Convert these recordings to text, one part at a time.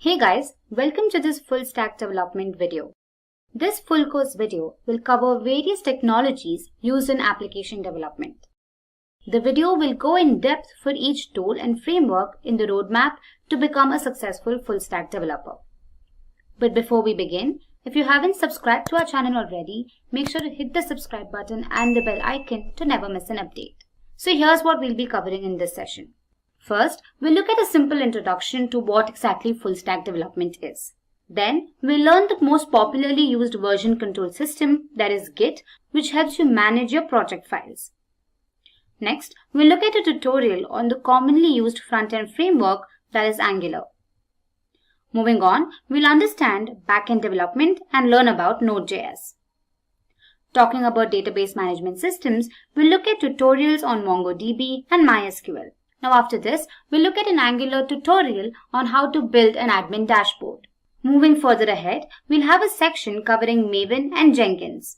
Hey guys, welcome to this full stack development video. This full course video will cover various technologies used in application development. The video will go in depth for each tool and framework in the roadmap to become a successful full stack developer. But before we begin, if you haven't subscribed to our channel already, make sure to hit the subscribe button and the bell icon to never miss an update. So here's what we'll be covering in this session. First, we'll look at a simple introduction to what exactly full stack development is. Then, we'll learn the most popularly used version control system, that is Git, which helps you manage your project files. Next, we'll look at a tutorial on the commonly used front-end framework, that is Angular. Moving on, we'll understand backend development and learn about Node.js. Talking about database management systems, we'll look at tutorials on MongoDB and MySQL. Now after this, we'll look at an Angular tutorial on how to build an admin dashboard. Moving further ahead, we'll have a section covering Maven and Jenkins.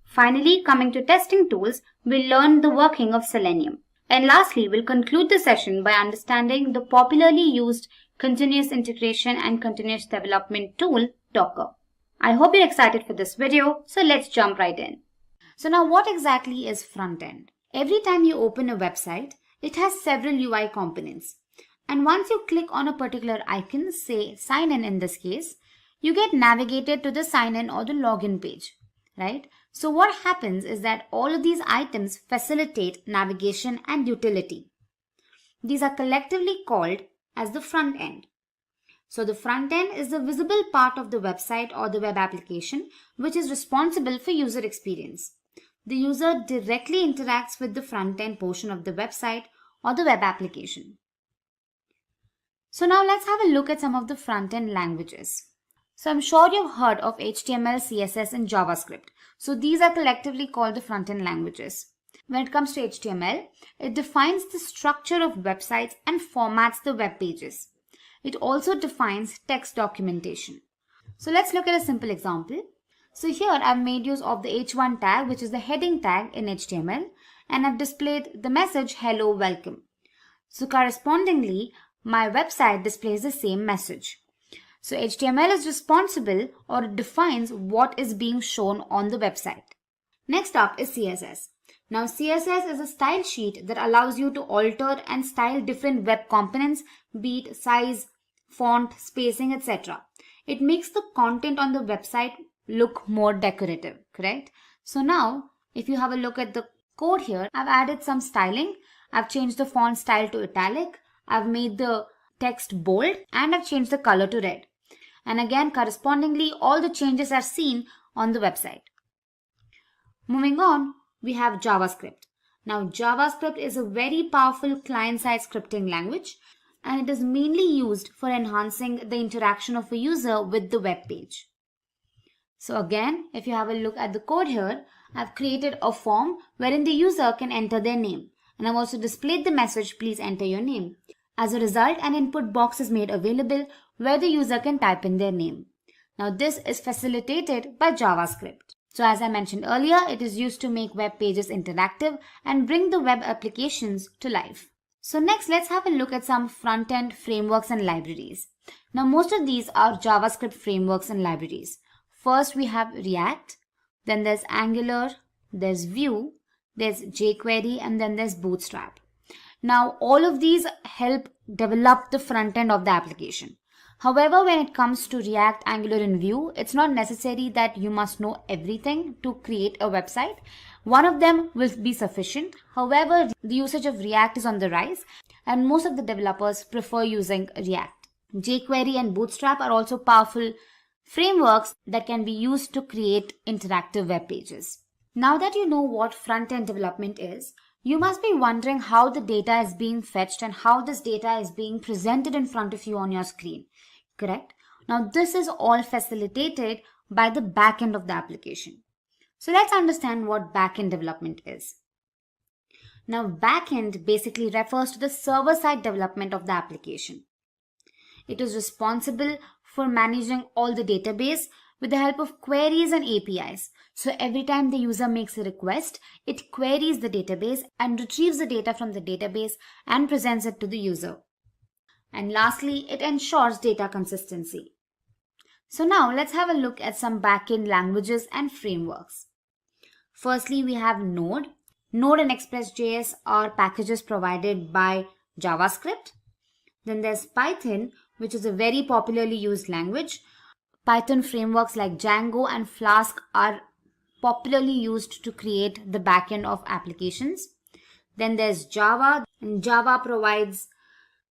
Finally, coming to testing tools, we'll learn the working of Selenium. And lastly, we'll conclude the session by understanding the popularly used continuous integration and continuous development tool, Docker. I hope you're excited for this video, so let's jump right in. So now what exactly is frontend? Every time you open a website, it has several UI components. And once you click on a particular icon, say sign in this case, you get navigated to the sign in or the login page, right? So what happens is that all of these items facilitate navigation and utility. These are collectively called as the front end. So the front end is the visible part of the website or the web application, which is responsible for user experience. The user directly interacts with the front-end portion of the website or the web application. So now let's have a look at some of the front-end languages. So I'm sure you've heard of HTML, CSS, and JavaScript. So these are collectively called the front-end languages. When it comes to HTML, it defines the structure of websites and formats the web pages. It also defines text documentation. So let's look at a simple example. So here I've made use of the h1 tag, which is the heading tag in HTML, and I've displayed the message hello welcome. So correspondingly, my website displays the same message. So HTML is responsible or defines what is being shown on the website. Next up is CSS. Now CSS is a style sheet that allows you to alter and style different web components, be it size, font, spacing, etc. It makes the content on the website look more decorative, correct? So now, if you have a look at the code here, I've added some styling. I've changed the font style to italic. I've made the text bold and I've changed the color to red. And again, correspondingly, all the changes are seen on the website. Moving on, we have JavaScript. Now, JavaScript is a very powerful client-side scripting language, and it is mainly used for enhancing the interaction of a user with the web page. So again, if you have a look at the code here, I've created a form wherein the user can enter their name. And I've also displayed the message, please enter your name. As a result, an input box is made available where the user can type in their name. Now this is facilitated by JavaScript. So as I mentioned earlier, it is used to make web pages interactive and bring the web applications to life. So next, let's have a look at some front-end frameworks and libraries. Now most of these are JavaScript frameworks and libraries. First, we have React, then there's Angular, there's Vue, there's jQuery, and then there's Bootstrap. Now, all of these help develop the front end of the application. However, when it comes to React, Angular, and Vue, it's not necessary that you must know everything to create a website. One of them will be sufficient. However, the usage of React is on the rise, and most of the developers prefer using React. jQuery and Bootstrap are also powerful frameworks that can be used to create interactive web pages. Now that you know what front-end development is, you must be wondering how the data is being fetched and how this data is being presented in front of you on your screen, correct? Now this is all facilitated by the backend of the application. So let's understand what backend development is. Now backend basically refers to the server-side development of the application. It is responsible for managing all the database with the help of queries and APIs. So every time the user makes a request, it queries the database and retrieves the data from the database and presents it to the user. And lastly, it ensures data consistency. So now let's have a look at some backend languages and frameworks. Firstly, we have Node. Node and Express.js are packages provided by JavaScript. Then there's Python, which is a very popularly used language. Python frameworks like Django and Flask are popularly used to create the backend of applications. Then there's Java, and Java provides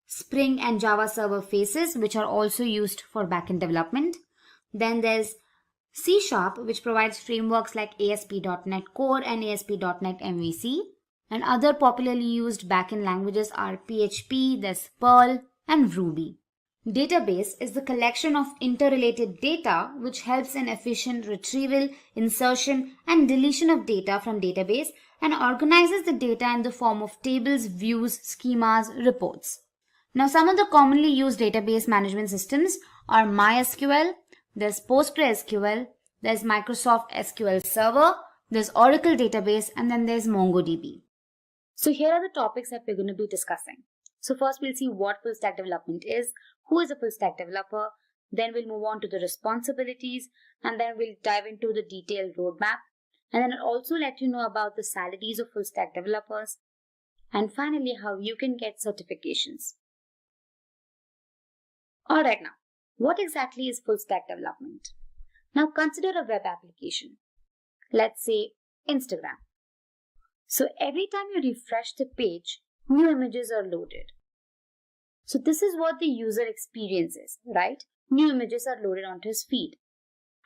Spring and Java Server faces, which are also used for backend development. Then there's C#, which provides frameworks like ASP.NET Core and ASP.NET MVC. And other popularly used backend languages are PHP, there's Perl, and Ruby. Database is the collection of interrelated data which helps in efficient retrieval, insertion, and deletion of data from database and organizes the data in the form of tables, views, schemas, reports. Now, some of the commonly used database management systems are MySQL, there's PostgreSQL, there's Microsoft SQL Server, there's Oracle Database, and then there's MongoDB. So here are the topics that we're going to be discussing. So first we'll see what full stack development is, who is a full stack developer, then we'll move on to the responsibilities, and then we'll dive into the detailed roadmap, and then I'll also let you know about the salaries of full stack developers, and finally how you can get certifications. Alright, now, what exactly is full stack development? Now consider a web application. Let's say Instagram. So every time you refresh the page, new images are loaded. So this is what the user experiences, right? New images are loaded onto his feed.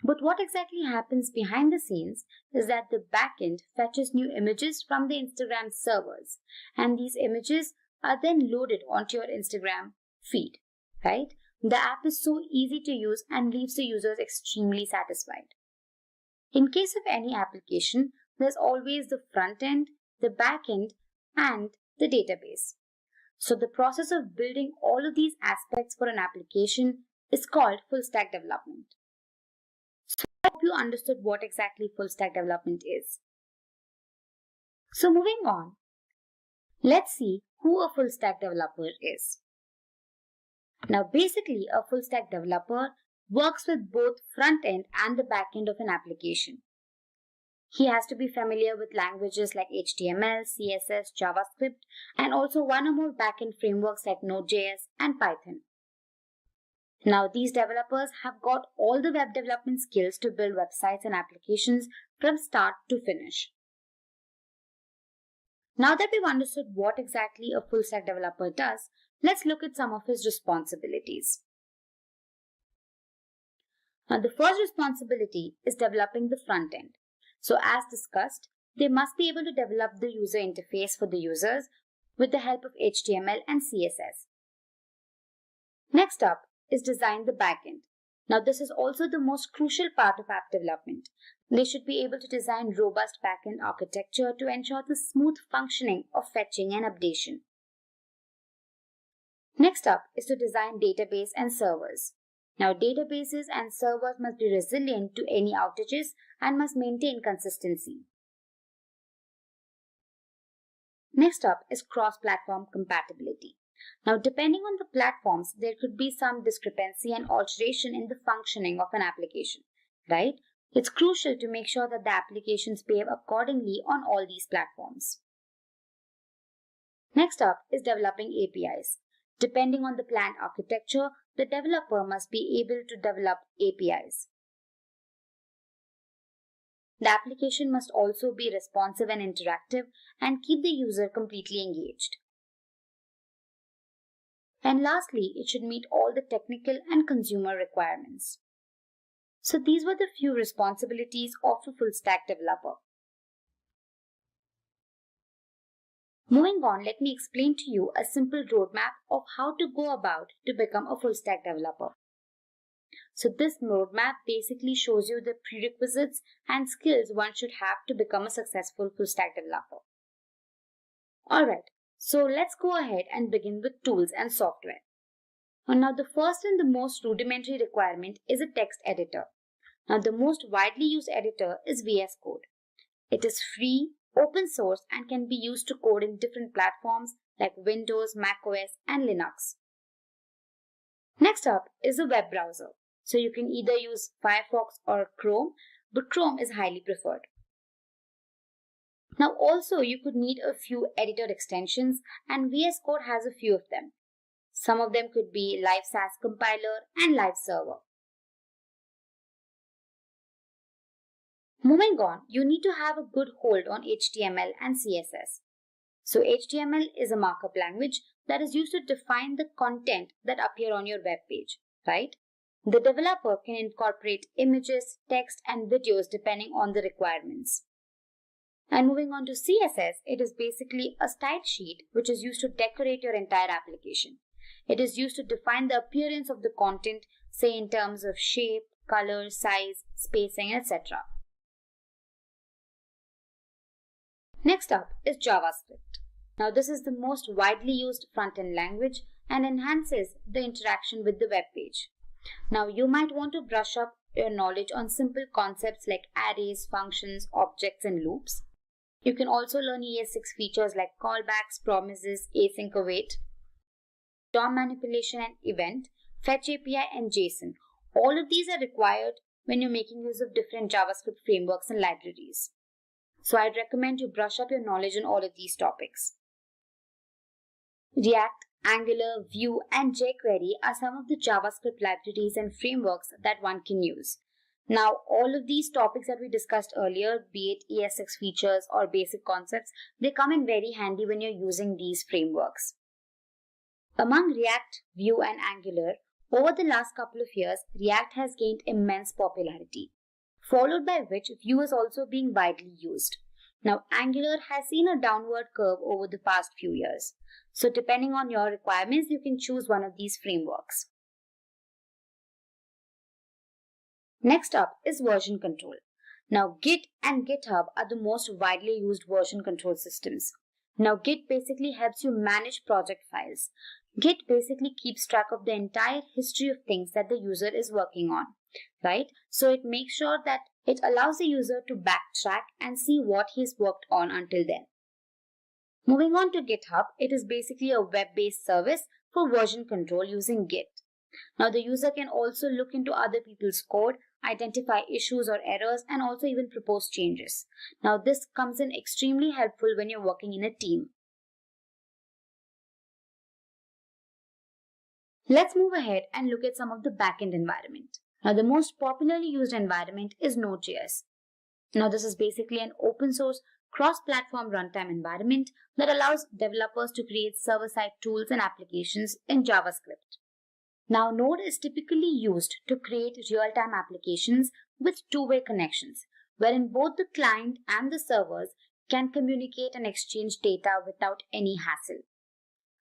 But what exactly happens behind the scenes is that the backend fetches new images from the Instagram servers, and these images are then loaded onto your Instagram feed, right? The app is so easy to use and leaves the users extremely satisfied. In case of any application, there's always the front end, the back end, and the database. So the process of building all of these aspects for an application is called full stack development. So I hope you understood what exactly full stack development is. So moving on, let's see who a full stack developer is. Now basically a full stack developer works with both front end and the back end of an application. He has to be familiar with languages like HTML, CSS, JavaScript, and also one or more backend frameworks like Node.js and Python. Now, these developers have got all the web development skills to build websites and applications from start to finish. Now that we've understood what exactly a full stack developer does, let's look at some of his responsibilities. Now, the first responsibility is developing the front end. So as discussed, they must be able to develop the user interface for the users with the help of HTML and CSS. Next up is design the backend. Now this is also the most crucial part of app development. They should be able to design robust backend architecture to ensure the smooth functioning of fetching and updation. Next up is to design database and servers. Now databases and servers must be resilient to any outages and must maintain consistency. Next up is cross-platform compatibility. Now depending on the platforms, there could be some discrepancy and alteration in the functioning of an application, right? It's crucial to make sure that the applications behave accordingly on all these platforms. Next up is developing APIs. Depending on the planned architecture, the developer must be able to develop APIs. The application must also be responsive and interactive and keep the user completely engaged. And lastly, it should meet all the technical and consumer requirements. So these were the few responsibilities of a full stack developer. Moving on, let me explain to you a simple roadmap of how to go about to become a full stack developer. So this roadmap basically shows you the prerequisites and skills one should have to become a successful full stack developer. Alright, so let's go ahead and begin with tools and software. Now the first and the most rudimentary requirement is a text editor. Now the most widely used editor is VS Code. It is free, open source and can be used to code in different platforms like Windows, macOS and Linux. Next up is a web browser. So you can either use Firefox or Chrome, but Chrome is highly preferred. Now also you could need a few editor extensions, and VS Code has a few of them. Some of them could be Live SAS Compiler and Live Server. Moving on, you need to have a good hold on HTML and CSS. So HTML is a markup language that is used to define the content that appear on your web page, right? The developer can incorporate images, text, and videos depending on the requirements. And moving on to CSS, it is basically a style sheet which is used to decorate your entire application. It is used to define the appearance of the content, say in terms of shape, color, size, spacing, etc. Next up is JavaScript. Now this is the most widely used front-end language and enhances the interaction with the web page. Now you might want to brush up your knowledge on simple concepts like arrays, functions, objects, and loops. You can also learn ES6 features like callbacks, promises, async await, DOM manipulation and event, fetch API, and JSON. All of these are required when you're making use of different JavaScript frameworks and libraries. So I'd recommend you brush up your knowledge on all of these topics. React, Angular, Vue, and jQuery are some of the JavaScript libraries and frameworks that one can use. Now, all of these topics that we discussed earlier, be it ES6 features or basic concepts, they come in very handy when you're using these frameworks. Among React, Vue, and Angular, over the last couple of years, React has gained immense popularity, followed by which Vue is also being widely used. Now, Angular has seen a downward curve over the past few years. So depending on your requirements, you can choose one of these frameworks. Next up is version control. Now, Git and GitHub are the most widely used version control systems. Now, Git basically helps you manage project files. Git basically keeps track of the entire history of things that the user is working on, right? So it makes sure that it allows the user to backtrack and see what he's worked on until then. Moving on to GitHub, it is basically a web-based service for version control using Git. Now the user can also look into other people's code, identify issues or errors, and also even propose changes. Now this comes in extremely helpful when you're working in a team. Let's move ahead and look at some of the backend environment. Now the most popularly used environment is Node.js. Now this is basically an open source cross-platform runtime environment that allows developers to create server-side tools and applications in JavaScript. Now Node is typically used to create real-time applications with two-way connections, wherein both the client and the servers can communicate and exchange data without any hassle.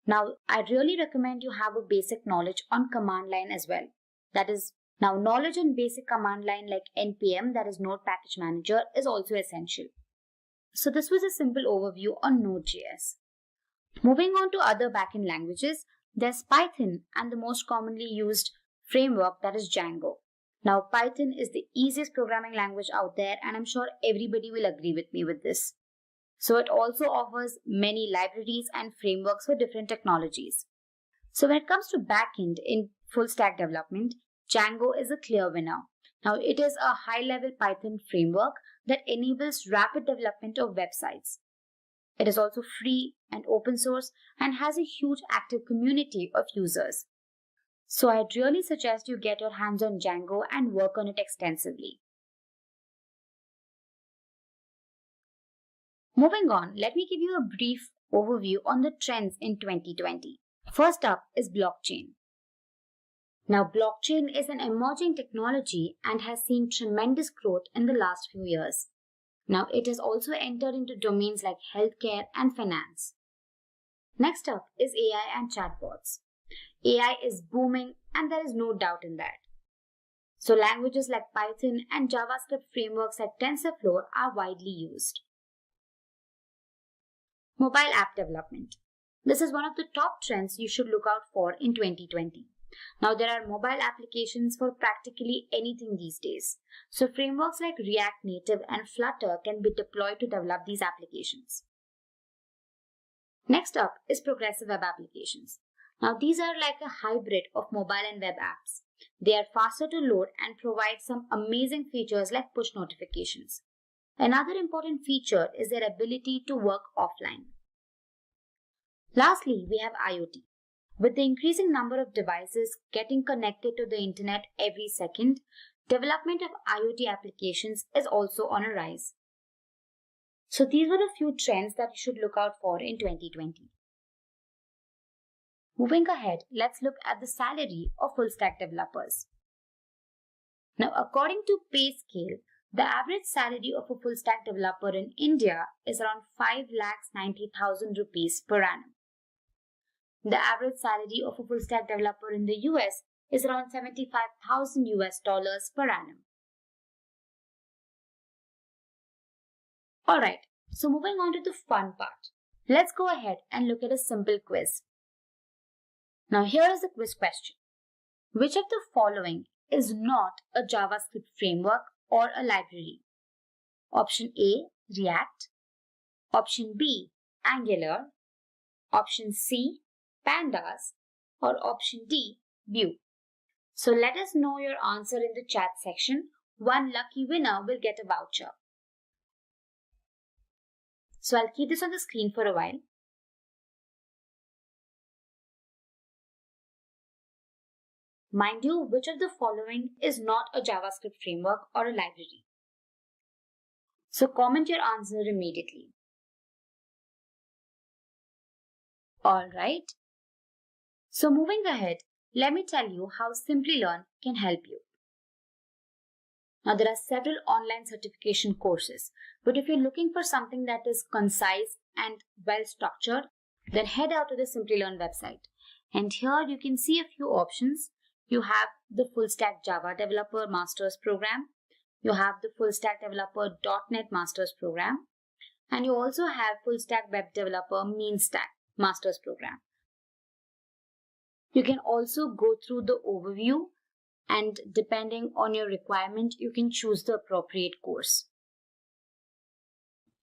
Now, I really recommend you have a basic knowledge on command line as well. That is, now knowledge on basic command line like npm, that is Node Package Manager, is also essential. So this was a simple overview on Node.js. Moving on to other backend languages, there's Python and the most commonly used framework, that is Django. Now, Python is the easiest programming language out there, and I'm sure everybody will agree with me with this. So it also offers many libraries and frameworks for different technologies. So when it comes to backend in full stack development, Django is a clear winner. Now it is a high-level Python framework that enables rapid development of websites. It is also free and open source and has a huge active community of users. So I'd really suggest you get your hands on Django and work on it extensively. Moving on, let me give you a brief overview on the trends in 2020. First up is blockchain. Now, blockchain is an emerging technology and has seen tremendous growth in the last few years. Now, it has also entered into domains like healthcare and finance. Next up is AI and chatbots. AI is booming, and there is no doubt in that. So languages like Python and JavaScript frameworks like TensorFlow are widely used. Mobile app development. This is one of the top trends you should look out for in 2020. Now there are mobile applications for practically anything these days. So frameworks like React Native and Flutter can be deployed to develop these applications. Next up is progressive web applications. Now these are like a hybrid of mobile and web apps. They are faster to load and provide some amazing features like push notifications. Another important feature is their ability to work offline. Lastly, we have IoT. With the increasing number of devices getting connected to the internet every second, development of IoT applications is also on a rise. So these were a few trends that you should look out for in 2020. Moving ahead, let's look at the salary of full stack developers. Now, according to PayScale, the average salary of a full stack developer in India is around 5,90,000 rupees per annum. The average salary of a full stack developer in the US is around $75,000 per annum. Alright, so moving on to the fun part. Let's go ahead and look at a simple quiz. Now here is the quiz question. Which of the following is not a JavaScript framework or a library? Option A, React. Option B, Angular. Option C, Pandas. Or option D, Vue. So let us know your answer in the chat section. One lucky winner will get a voucher. So I'll keep this on the screen for a while. Mind you, which of the following is not a JavaScript framework or a library? So comment your answer immediately. Alright. So moving ahead, let me tell you how Simplilearn can help you. Now there are several online certification courses, but if you're looking for something that is concise and well structured, then head out to the Simplilearn website. And here you can see a few options. You have the Full Stack Java Developer Masters Program. You have the Full Stack Developer .NET Masters Program. And you also have Full Stack Web Developer Mean Stack Masters Program. You can also go through the overview, and depending on your requirement, you can choose the appropriate course.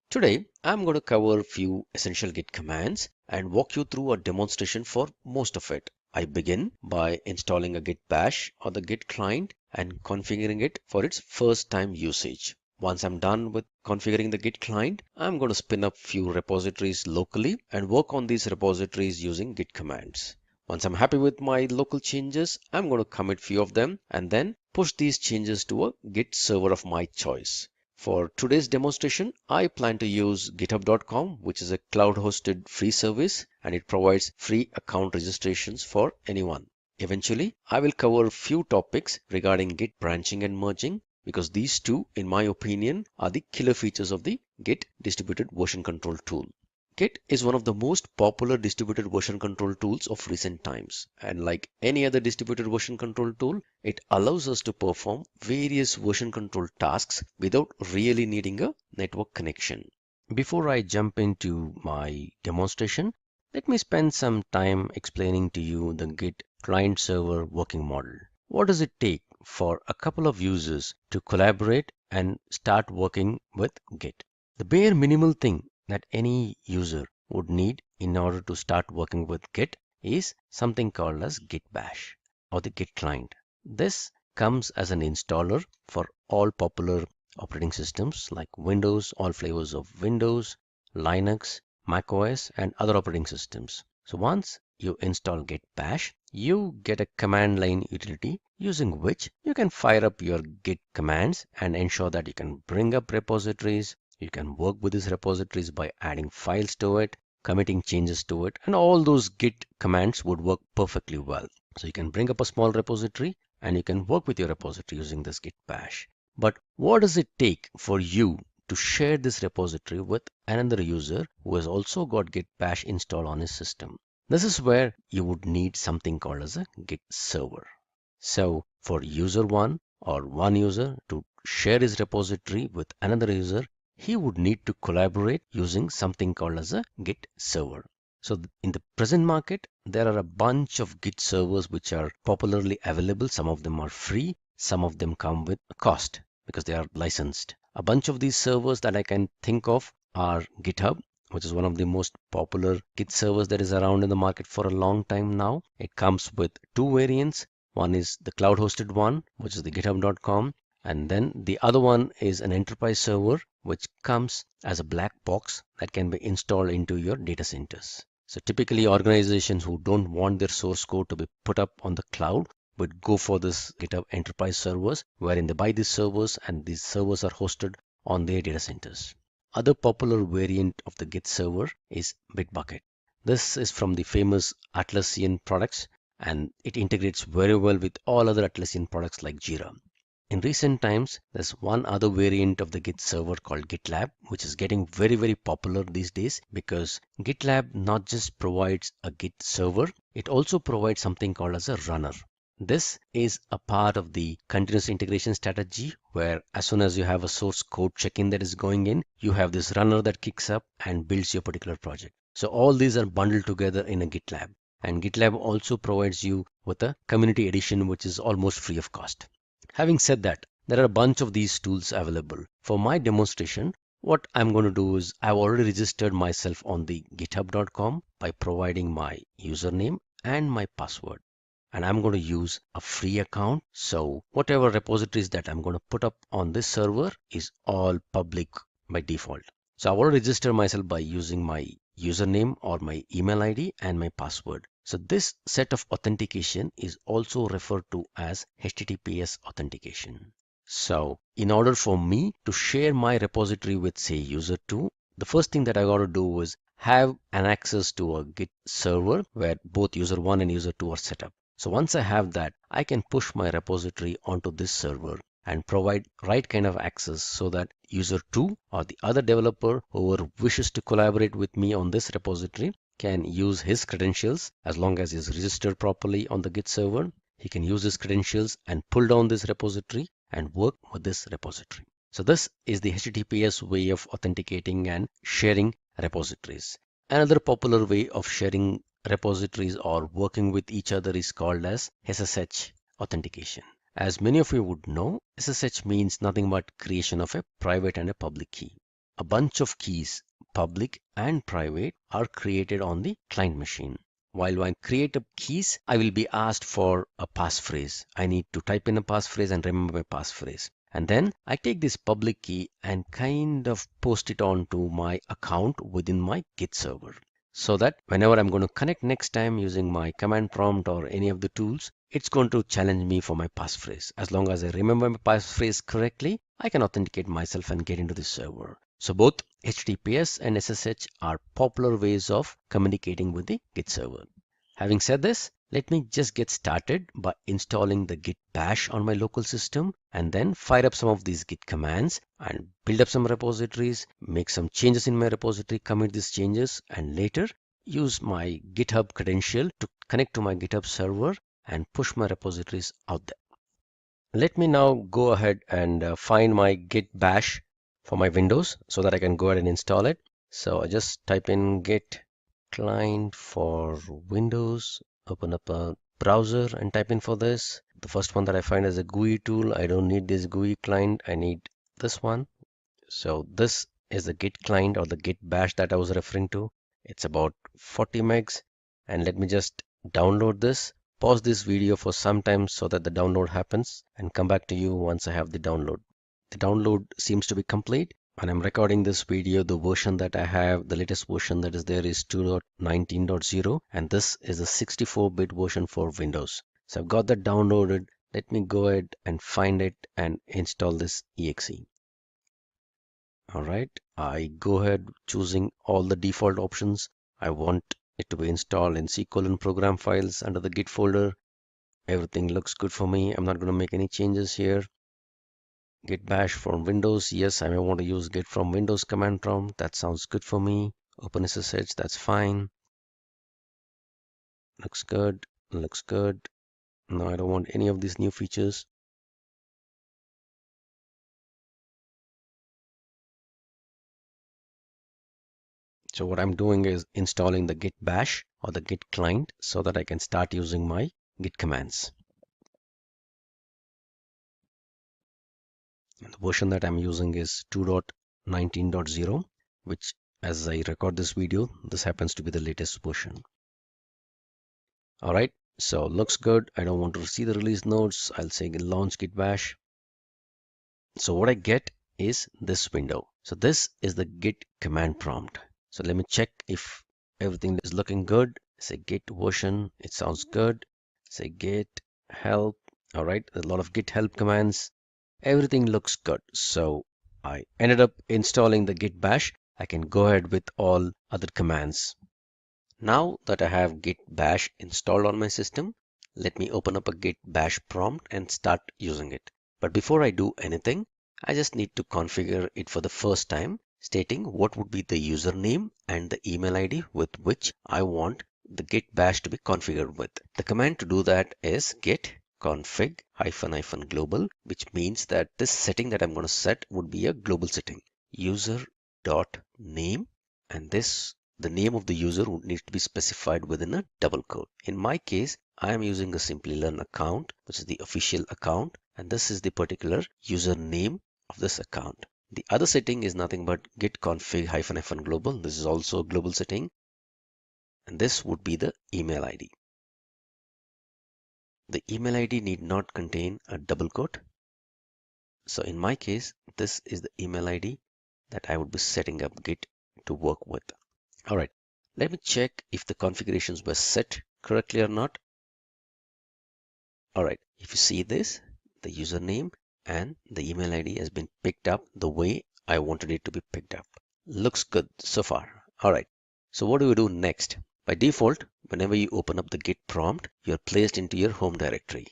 Today, I'm going to cover a few essential Git commands and walk you through a demonstration for most of it. I begin by installing a Git bash or the Git client and configuring it for its first time usage. Once I'm done with configuring the Git client, I'm going to spin up few repositories locally and work on these repositories using Git commands. Once I'm happy with my local changes, I'm going to commit few of them and then push these changes to a Git server of my choice. For today's demonstration, I plan to use github.com, which is a cloud-hosted free service, and it provides free account registrations for anyone. Eventually, I will cover a few topics regarding Git branching and merging, because these two, in my opinion, are the killer features of the Git distributed version control tool. Git is one of the most popular distributed version control tools of recent times, and like any other distributed version control tool, it allows us to perform various version control tasks without really needing a network connection. Before I jump into my demonstration, let me spend some time explaining to you the Git client-server working model. What does it take for a couple of users to collaborate and start working with Git? The bare minimal thing that any user would need in order to start working with Git is something called as Git bash or the Git client. This comes as an installer for all popular operating systems like Windows, all flavors of Windows, Linux, macOS, and other operating systems. So once you install Git bash, you get a command line utility using which you can fire up your Git commands and ensure that you can bring up repositories. You can work with these repositories by adding files to it, committing changes to it, and all those Git commands would work perfectly well. So you can bring up a small repository and you can work with your repository using this Git bash. But what does it take for you to share this repository with another user who has also got Git bash installed on his system? This is where you would need something called as a Git server. So for user one or one user to share his repository with another user, he would need to collaborate using something called as a Git server. So in the present market, there are a bunch of Git servers which are popularly available. Some of them are free, some of them come with a cost because they are licensed. A bunch of these servers that I can think of are GitHub, which is one of the most popular Git servers that is around in the market for a long time now. It comes with two variants. One is the cloud hosted one, which is the github.com, and then the other one is an enterprise server, which comes as a black box that can be installed into your data centers. So typically organizations who don't want their source code to be put up on the cloud would go for this GitHub enterprise servers, wherein they buy these servers and these servers are hosted on their data centers. Other popular variant of the Git server is Bitbucket. This is from the famous Atlassian products, and it integrates very well with all other Atlassian products like Jira. In recent times, there's one other variant of the Git server called GitLab, which is getting very popular these days because GitLab not just provides a Git server, it also provides something called as a runner. This is a part of the continuous integration strategy where as soon as you have a source code check-in that is going in, you have this runner that kicks up and builds your particular project. So all these are bundled together in a GitLab. And GitLab also provides you with a community edition, which is almost free of cost. Having said that, there are a bunch of these tools available. For my demonstration, what I'm going to do is I've already registered myself on the github.com by providing my username and my password. And I'm going to use a free account. So whatever repositories that I'm going to put up on this server is all public by default. So I will register myself by using my username or my email ID and my password. So this set of authentication is also referred to as HTTPS authentication. So in order for me to share my repository with say user2, the first thing that I got to do is have an access to a Git server where both user1 and user2 are set up. So once I have that, I can push my repository onto this server and provide right kind of access so that user 2 or the other developer who wishes to collaborate with me on this repository can use his credentials. As long as he's registered properly on the Git server, he can use his credentials and pull down this repository and work with this repository. So this is the HTTPS way of authenticating and sharing repositories. Another popular way of sharing repositories or working with each other is called as SSH authentication. As many of you would know, SSH means nothing but creation of a private and a public key. A bunch of keys, public and private, are created on the client machine. While I create keys, I will be asked for a passphrase. I need to type in a passphrase and remember my passphrase. And then I take this public key and kind of post it onto my account within my Git server, so that whenever I'm going to connect next time using my command prompt or any of the tools, it's going to challenge me for my passphrase. As long as I remember my passphrase correctly, I can authenticate myself and get into this server. So both HTTPS and SSH are popular ways of communicating with the Git server. Having said this, let me just get started by installing the Git bash on my local system and then fire up some of these Git commands and build up some repositories, make some changes in my repository, commit these changes, and later use my GitHub credential to connect to my GitHub server and push my repositories out there. Let me now go ahead and find my Git bash for my Windows so that I can go ahead and install it. So I just type in Git client for Windows, open up a browser and type in for this. The first one that I find is a GUI tool. I don't need this GUI client, I need this one. So this is the Git client or the Git bash that I was referring to. It's about 40 megs, and let me just download this. Pause this video for some time so that the download happens and come back to you once I have the download. The download seems to be complete. When I'm recording this video, the version that I have, the latest version that is there is 2.19.0, and this is a 64-bit version for Windows. So I've got that downloaded. Let me go ahead and find it and install this exe. All right, I go ahead choosing all the default options. I want it to be installed in SQL and program files under the Git folder. Everything looks good for me. I'm not going to make any changes here. Git bash from Windows. Yes, I may want to use git from Windows command prompt. That sounds good for me. OpenSSH, that's fine. Looks good. Looks good. No, I don't want any of these new features. So what I'm doing is installing the Git bash or the Git client so that I can start using my Git commands. And the version that I'm using is 2.19.0, which as I record this video, this happens to be the latest version. All right, so looks good. I don't want to see the release notes. I'll say launch git bash. So what I get is this window. So this is the git command prompt. So let me check if everything is looking good. Say git version, it sounds good. Say git help. All right, a lot of git help commands. Everything looks good. So I ended up installing the git bash. I can go ahead with all other commands. Now that I have git bash installed on my system, let me open up a git bash prompt and start using it. But before I do anything, I just need to configure it for the first time, stating what would be the username and the email ID with which I want the git bash to be configured with. The command to do that is git config -- global, which means that this setting that I'm going to set would be a global setting. User.name, and the name of the user would need to be specified within a double quote. In my case, I am using a Simplilearn account, which is the official account, and this is the particular username of this account. The other setting is nothing but git config -- global. This is also a global setting, and this would be the email ID. The email ID need not contain a double quote. So in my case, this is the email ID that I would be setting up Git to work with. All right, let me check if the configurations were set correctly or not. All right, if you see this, the username and the email ID has been picked up the way I wanted it to be picked up. Looks good so far. All right, so what do we do next? By default, whenever you open up the Git prompt, you're placed into your home directory.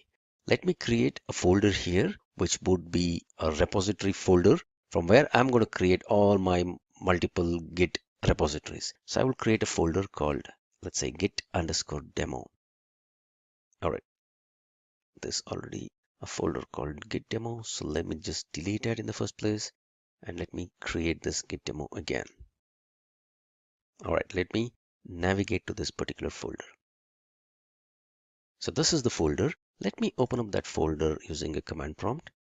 Let me create a folder here, which would be a repository folder from where I'm going to create all my multiple Git repositories. So I will create a folder called, let's say, git_demo. All right, there's already a folder called git demo. So let me just delete it in the first place and let me create this git demo again. All right, let me navigate to this particular folder. So this is the folder. Let me open up that folder using a command prompt.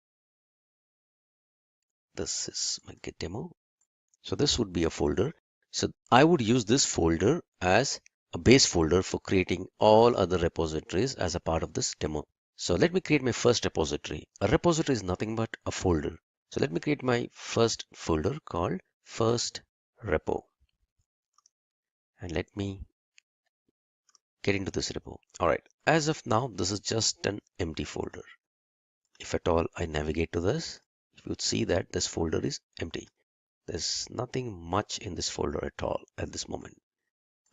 This is my git demo. So this would be a folder. So I would use this folder as a base folder for creating all other repositories as a part of this demo. So let me create my first repository. A repository is nothing but a folder. So let me create my first folder called first repo. And let me get into this repo. All right, as of now, this is just an empty folder. If at all I navigate to this, you would see that this folder is empty. There's nothing much in this folder at all at this moment.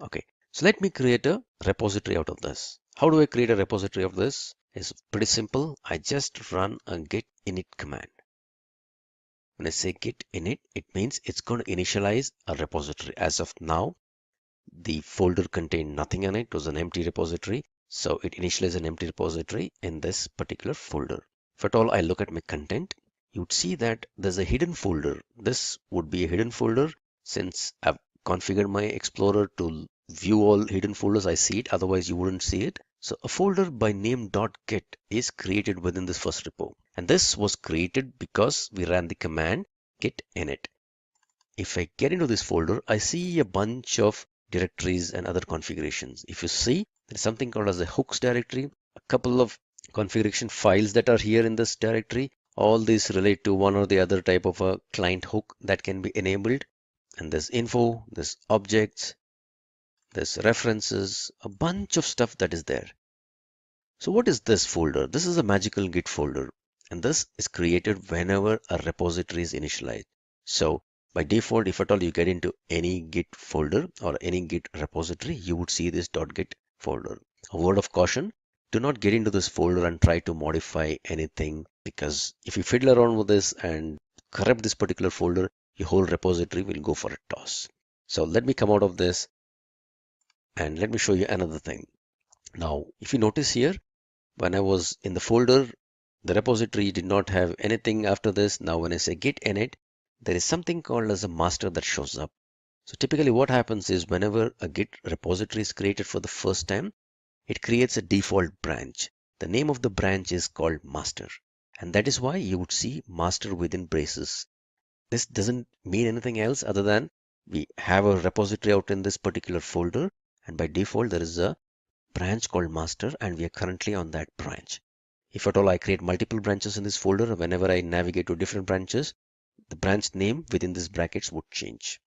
Okay, so let me create a repository out of this. How do I create a repository of this? It's pretty simple. I just run a git init command. When I say git init, it means it's going to initialize a repository. As of now, the folder contained nothing in it. It was an empty repository. So it initializes an empty repository in this particular folder. If at all I look at my content, you would see that there's a hidden folder. This would be a hidden folder since I've configured my Explorer to view all hidden folders. I see it, otherwise you wouldn't see it. So a folder by name .git is created within this first repo. And this was created because we ran the command git init. If I get into this folder, I see a bunch of directories and other configurations. If you see, there's something called as a hooks directory, a couple of configuration files that are here in this directory. All these relate to one or the other type of a client hook that can be enabled. And there's info, there's objects, there's references, a bunch of stuff that is there. So what is this folder? This is a magical Git folder, and this is created whenever a repository is initialized. So by default, if at all you get into any Git folder or any Git repository, you would see this .git folder. A word of caution, do not get into this folder and try to modify anything, because if you fiddle around with this and corrupt this particular folder, your whole repository will go for a toss. So let me come out of this and let me show you another thing. Now, if you notice here, when I was in the folder, the repository did not have anything after this. Now, when I say git init, there is something called as a master that shows up. So typically what happens is whenever a Git repository is created for the first time, it creates a default branch. The name of the branch is called master. And that is why you would see master within braces. This doesn't mean anything else other than we have a repository out in this particular folder, and by default there is a branch called master, and we are currently on that branch. If at all I create multiple branches in this folder, whenever I navigate to different branches, the branch name within this brackets would change.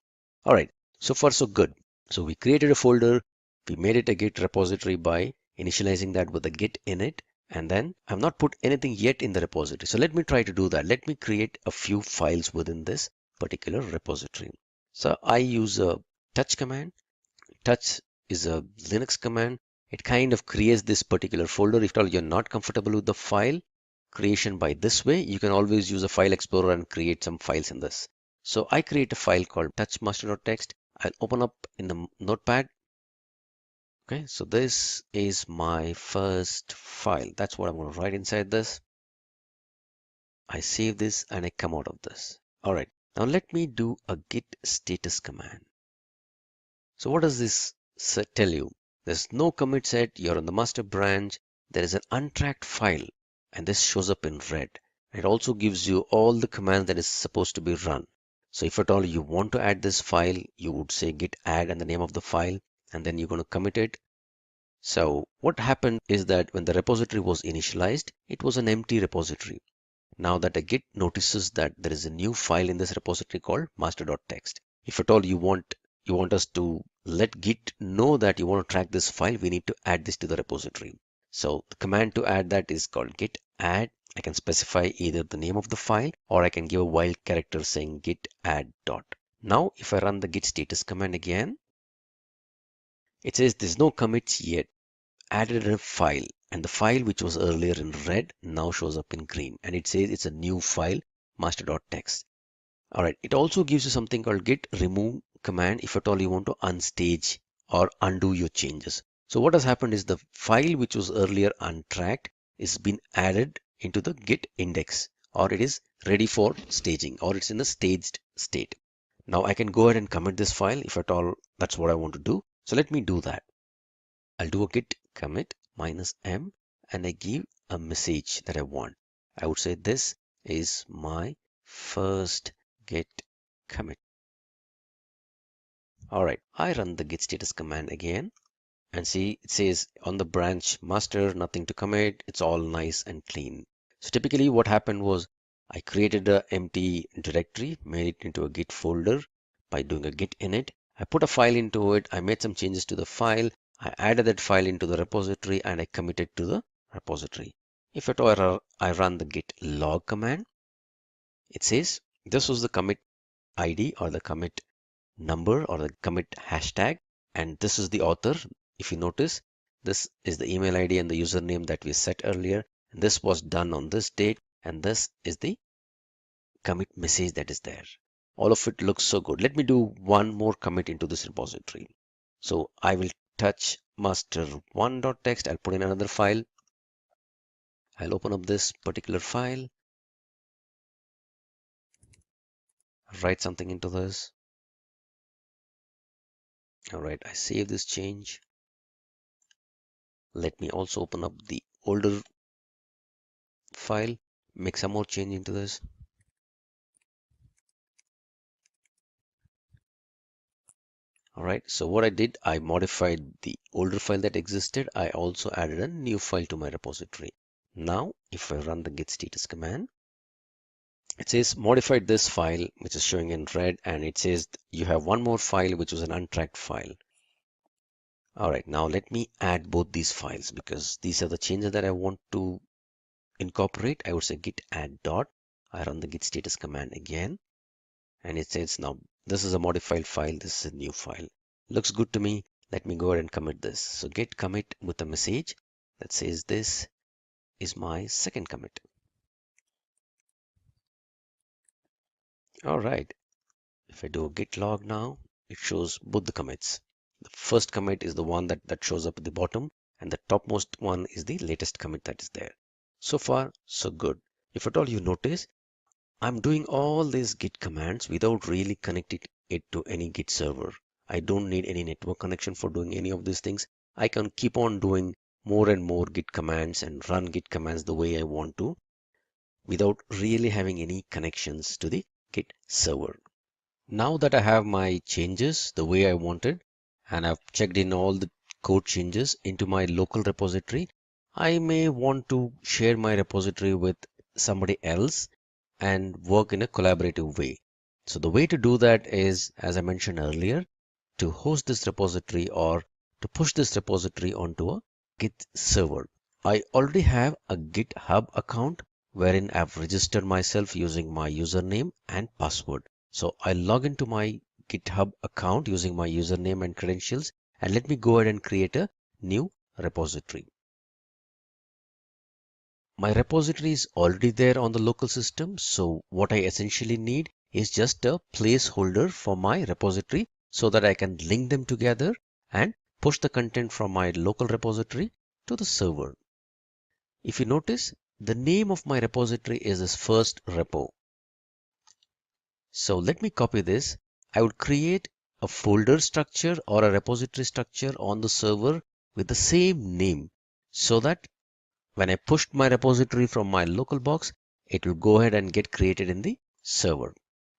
All right, so far so good. So we created a folder, we made it a Git repository by initializing that with a Git init, and then I've not put anything yet in the repository. So let me try to do that. Let me create a few files within this particular repository. So I use a touch command. Touch is a Linux command. It kind of creates this particular folder. If at all you're not comfortable with the file creation by this way, you can always use a file explorer and create some files in this. So I create a file called touchmaster.txt. I'll open up in the notepad. Okay, so this is my first file. That's what I'm going to write inside this. I save this and I come out of this. All right, now let me do a git status command. So what does this tell you? There's no commit set, you're on the master branch, there is an untracked file, and this shows up in red. It also gives you all the commands that is supposed to be run. So if at all you want to add this file, you would say git add and the name of the file, and then you're going to commit it. So what happened is that when the repository was initialized, it was an empty repository. Now that a git notices that there is a new file in this repository called master.txt. If at all you want us to let Git know that you want to track this file, we need to add this to the repository. So the command to add that is called git add. I can specify either the name of the file or I can give a wild character saying git add dot. Now if I run the git status command again, it says there's no commits yet. Added a file, and the file which was earlier in red now shows up in green, and it says it's a new file master.txt. All right, it also gives you something called git remove command if at all you want to unstage or undo your changes. So what has happened is the file which was earlier untracked is been added into the git index, or it is ready for staging, or it's in a staged state. Now I can go ahead and commit this file if at all that's what I want to do. So let me do that. I'll do a git commit -m and I give a message that I want. I would say this is my first git commit. All right, I run the git status command again and see it says on the branch master, nothing to commit. It's all nice and clean. So typically what happened was I created an empty directory, made it into a git folder by doing a git init. I put a file into it. I made some changes to the file. I added that file into the repository and I committed to the repository. If at all I run the git log command, it says this was the commit ID or the commit number or the commit hashtag, and this is the author. If you notice, this is the email ID and the username that we set earlier. And this was done on this date, and this is the commit message that is there. All of it looks so good. Let me do one more commit into this repository. So I will touch master1.txt. I'll put in another file. I'll open up this particular file, write something into this. All right, I save this change. Let me also open up the older file, make some more change into this. All right, so what I did, I modified the older file that existed. I also added a new file to my repository. Now, if I run the git status command, it says modified this file, which is showing in red, and it says you have one more file, which was an untracked file. All right, now let me add both these files because these are the changes that I want to incorporate. I would say git add dot. I run the git status command again, and it says now this is a modified file, this is a new file. Looks good to me. Let me go ahead and commit this. So git commit with a message that says this is my second commit. All right, if I do a git log now, it shows both the commits. The first commit is the one that shows up at the bottom, and the topmost one is the latest commit that is there. So far so good. If at all you notice, I'm doing all these git commands without really connecting it to any git server. I don't need any network connection for doing any of these things. I can keep on doing more and more git commands and run git commands the way I want to without really having any connections to the git server. Now that I have my changes the way I wanted, and I've checked in all the code changes into my local repository, I may want to share my repository with somebody else and work in a collaborative way. So the way to do that is, as I mentioned earlier, to host this repository or to push this repository onto a Git server. I already have a GitHub account wherein I've registered myself using my username and password. So I log into my GitHub account using my username and credentials, and let me go ahead and create a new repository. My repository is already there on the local system, so what I essentially need is just a placeholder for my repository so that I can link them together and push the content from my local repository to the server. If you notice, the name of my repository is this first repo. So let me copy this. I would create a folder structure or a repository structure on the server with the same name so that when I pushed my repository from my local box, it will go ahead and get created in the server.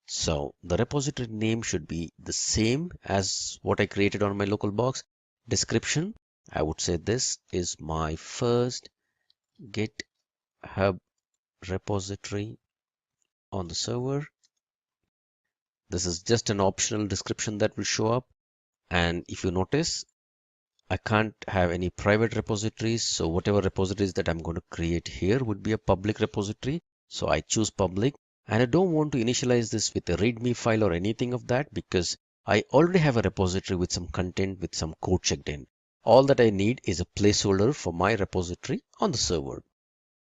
So the repository name should be the same as what I created on my local box. Description, I would say this is my first GitHub repository on the server. This is just an optional description that will show up. And if you notice, I can't have any private repositories. So whatever repositories that I'm going to create here would be a public repository. So I choose public, and I don't want to initialize this with a README file or anything of that because I already have a repository with some content with some code checked in. All that I need is a placeholder for my repository on the server.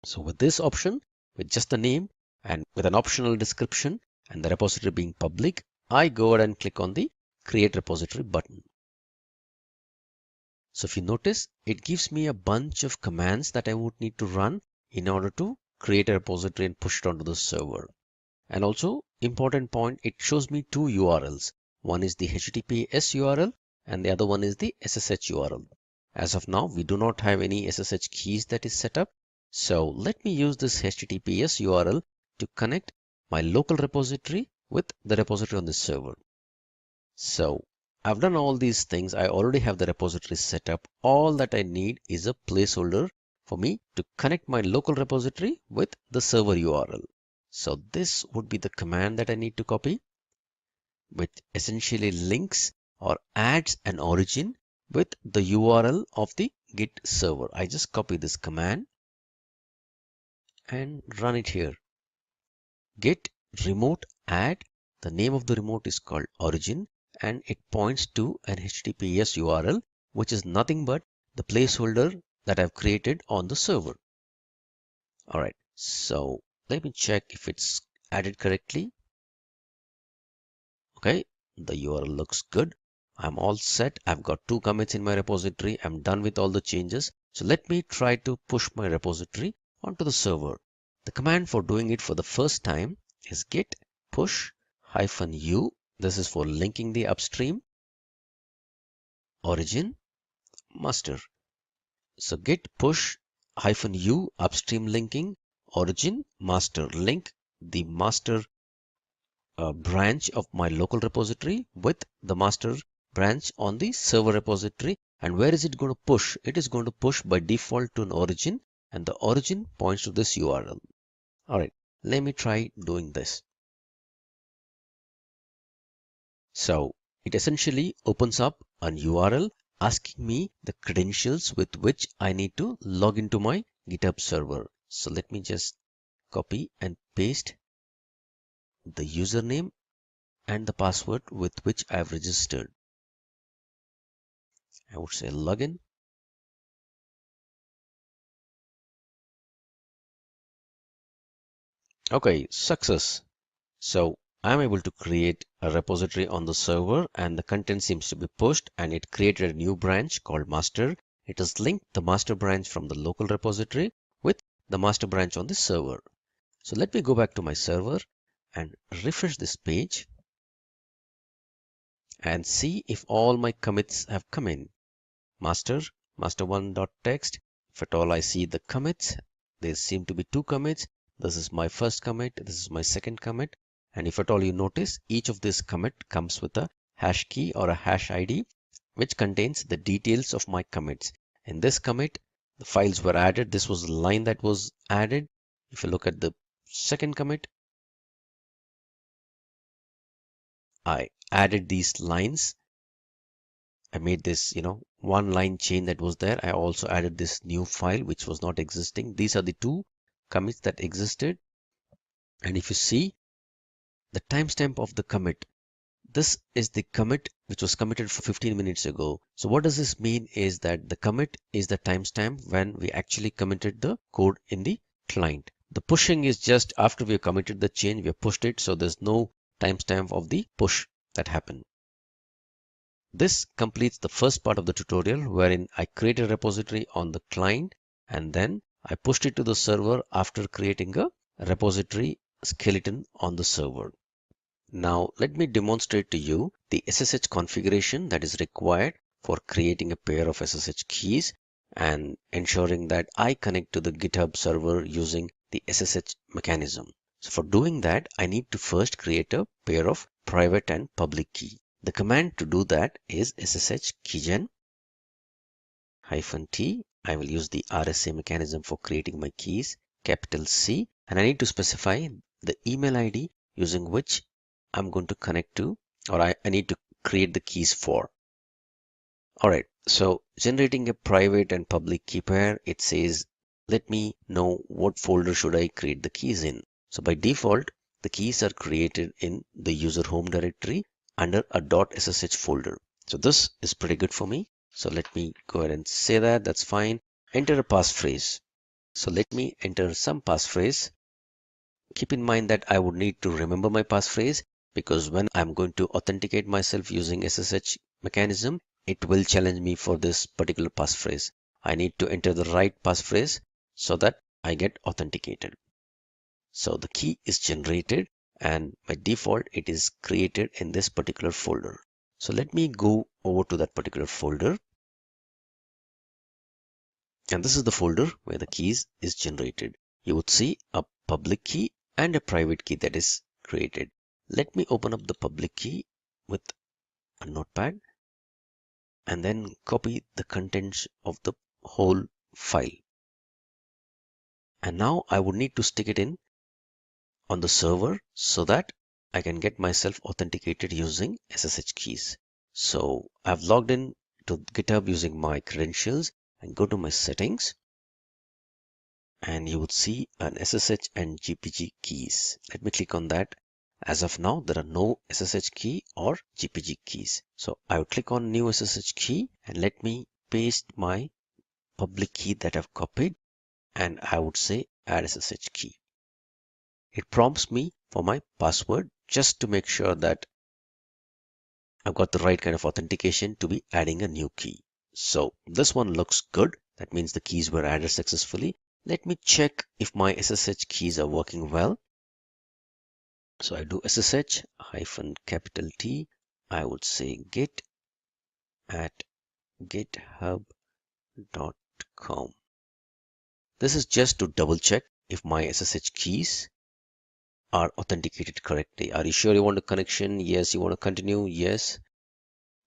So with this option, with just the name and with an optional description and the repository being public, I go ahead and click on the create repository button. So if you notice, it gives me a bunch of commands that I would need to run in order to create a repository and push it onto the server. And also, important point, it shows me two URLs. One is the HTTPS URL and the other one is the SSH URL. As of now, we do not have any SSH keys that is set up. So let me use this HTTPS URL to connect my local repository with the repository on the server. So I've done all these things. I already have the repository set up. All that I need is a placeholder for me to connect my local repository with the server URL. So this would be the command that I need to copy, which essentially links or adds an origin with the URL of the Git server. I just copy this command and run it here. Git remote add. The name of the remote is called origin and it points to an HTTPS URL, which is nothing but the placeholder that I've created on the server. All right, so let me check if it's added correctly. Okay, the URL looks good. I'm all set. I've got 2 commits in my repository. I'm done with all the changes. So let me try to push my repository onto the server. The command for doing it for the first time is git push -u. This is for linking the upstream origin master. So git push -u upstream linking origin master, link the master branch of my local repository with the master branch on the server repository. And where is it going to push? It is going to push by default to an origin, and the origin points to this URL. All right, let me try doing this. So it essentially opens up an URL asking me the credentials with which I need to log into my GitHub server. So let me just copy and paste the username and the password with which I have registered. I would say login. Okay, success. So I'm able to create a repository on the server and the content seems to be pushed and it created a new branch called master. It has linked the master branch from the local repository with the master branch on the server. So let me go back to my server and refresh this page and see if all my commits have come in. master1.txt. If at all I see the commits, there seem to be 2 commits. This is my first commit, this is my second commit, And if at all you notice, each of this commit comes with a hash key or a hash ID, which contains the details of my commits. In this commit, the files were added. This was the line that was added. If you look at the second commit, I added these lines. I made this, one line chain that was there. I also added this new file which was not existing. These are the two commits that existed. And if you see the timestamp of the commit, this is the commit which was committed 15 minutes ago. So what does this mean is that the commit is the timestamp when we actually committed the code in the client. The pushing is just after we have committed the change, we have pushed it. So there's no timestamp of the push that happened. This completes the first part of the tutorial wherein I created a repository on the client and then I pushed it to the server after creating a repository skeleton on the server. Now let me demonstrate to you the SSH configuration that is required for creating a pair of SSH keys and ensuring that I connect to the GitHub server using the SSH mechanism. So for doing that, I need to first create a pair of private and public key. The command to do that is ssh keygen -t. I will use the RSA mechanism for creating my keys, capital C, and I need to specify the email ID using which I'm going to connect to, or I need to create the keys for. All right, so generating a private and public key pair, it says, let me know what folder should I create the keys in. So by default, the keys are created in the user home directory under a .ssh folder. So this is pretty good for me. So let me go ahead and say that, that's fine. Enter a passphrase. So let me enter some passphrase. Keep in mind that I would need to remember my passphrase because when I'm going to authenticate myself using SSH mechanism, it will challenge me for this particular passphrase. I need to enter the right passphrase so that I get authenticated. So the key is generated and by default it is created in this particular folder. So let me go over to that particular folder. And this is the folder where the keys is generated. You would see a public key and a private key that is created. Let me open up the public key with a notepad and then copy the contents of the whole file. And now I would need to stick it in on the server so that I can get myself authenticated using SSH keys. So I've logged in to GitHub using my credentials and go to my settings. And you would see an SSH and GPG keys. Let me click on that. As of now, there are no SSH key or GPG keys. So I would click on new SSH key and let me paste my public key that I've copied and I would say add SSH key. It prompts me for my password just to make sure that I've got the right kind of authentication to be adding a new key. So this one looks good. That means the keys were added successfully. Let me check if my SSH keys are working well. So I do SSH -T. I would say git at github.com. This is just to double check if my SSH keys are authenticated correctly. Are you sure you want a connection? Yes. You want to continue? Yes.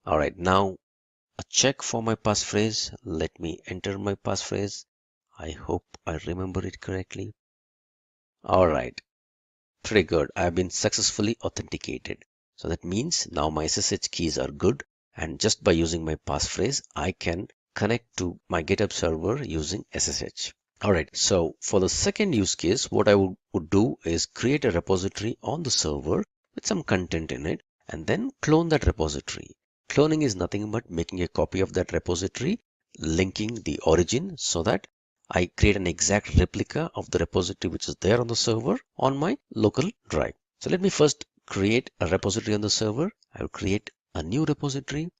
All right. Now a check for my passphrase. Let me enter my passphrase. I hope I remember it correctly. All right. Pretty good. I've been successfully authenticated. So that means now my SSH keys are good. And just by using my passphrase, I can connect to my GitHub server using SSH. All right. So for the second use case, what I would do is create a repository on the server with some content in it and then clone that repository. Cloning is nothing but making a copy of that repository, linking the origin so that I create an exact replica of the repository which is there on the server on my local drive. So let me first create a repository on the server. I will create a new repository.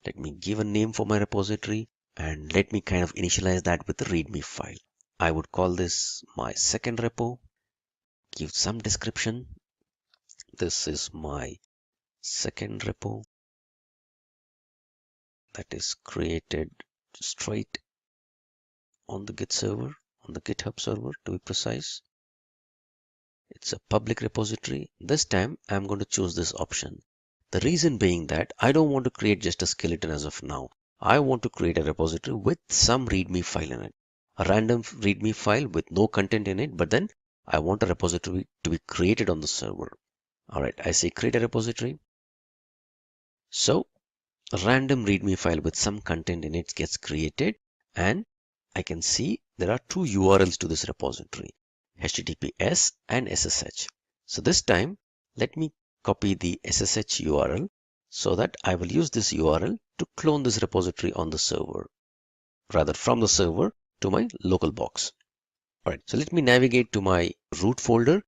Let me give a name for my repository and let me kind of initialize that with the README file. I would call this my second repo. Give some description. This is my second repo that is created straight on the Git server, on the GitHub server to be precise. it's a public repository. This time I'm going to choose this option. The reason being that I don't want to create just a skeleton as of now. I want to create a repository with some README file in it. A random README file with no content in it, but then I want a repository to be created on the server. Alright, I say create a repository. So a random README file with some content in it gets created, and I can see there are two URLs to this repository, HTTPS and SSH. So this time, let me copy the SSH URL so that I will use this URL to clone this repository on the server, rather from the server to my local box. All right, so let me navigate to my root folder,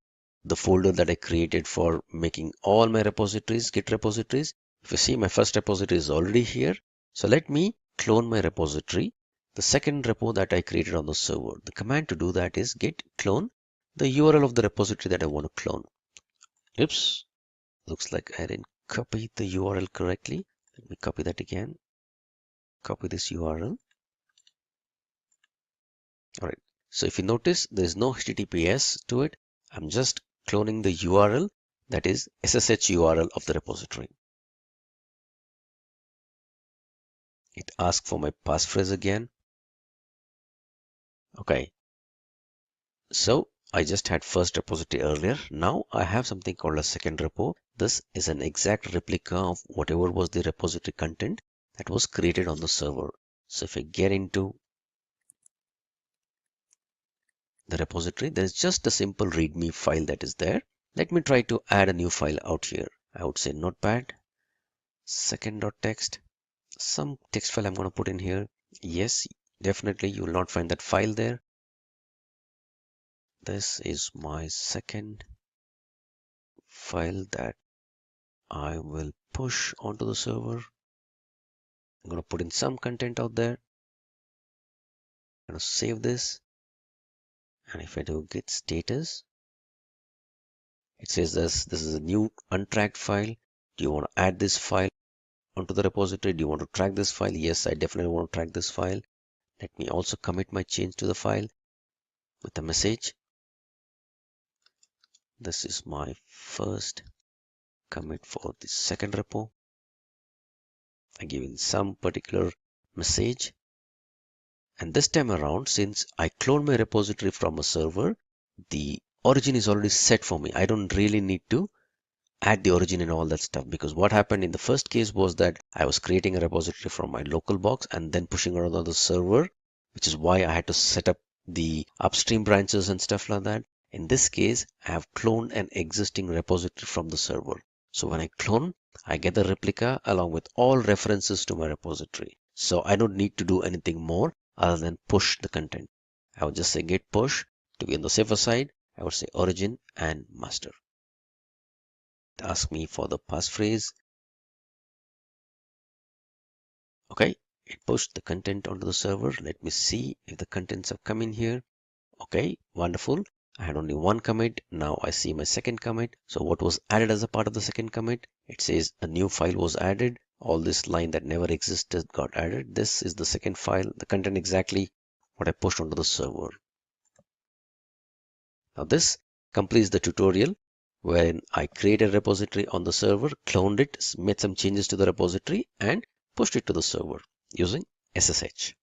the folder that I created for making all my repositories, Git repositories. If you see, my first repository is already here. So let me clone my repository, the second repo that I created on the server. The command to do that is git clone the URL of the repository that I want to clone. Oops, looks like I didn't copy the URL correctly. Let me copy that again. Copy this URL. All right. So if you notice, there is no HTTPS to it. I'm just cloning the URL, that is SSH URL of the repository. It asks for my passphrase again. Okay. So I just had first repository earlier. Now I have something called a second repo. This is an exact replica of whatever was the repository content that was created on the server. So if I get into the repository, there's just a simple README file that is there. Let me try to add a new file out here. I would say notepad, second.txt, some text file I'm going to put in here. Yes, definitely you will not find that file there. This is my second file that I will push onto the server. I'm going to put in some content out there. I'm going to save this. And if I do git status, it says this is a new untracked file. Do you want to add this file onto the repository? Do you want to track this file? Yes, I definitely want to track this file. Let me also commit my change to the file with a message. This is my first commit for the second repo. I give in some particular message. And this time around, since I cloned my repository from a server, the origin is already set for me. I don't really need to add the origin and all that stuff, because what happened in the first case was that I was creating a repository from my local box and then pushing it on the server, which is why I had to set up the upstream branches and stuff like that. In this case, I have cloned an existing repository from the server. So when I clone, I get the replica along with all references to my repository. So I don't need to do anything more other than push the content. I would just say git push. To be on the safer side, I would say origin and master. Ask me for the passphrase. Okay, it pushed the content onto the server. Let me see if the contents have come in here. Okay, wonderful. I had only one commit. Now I see my second commit. So what was added as a part of the second commit? It says a new file was added. All this line that never existed got added. This is the second file, the content exactly what I pushed onto the server. Now this completes the tutorial wherein I created a repository on the server, cloned it, made some changes to the repository, and pushed it to the server using SSH.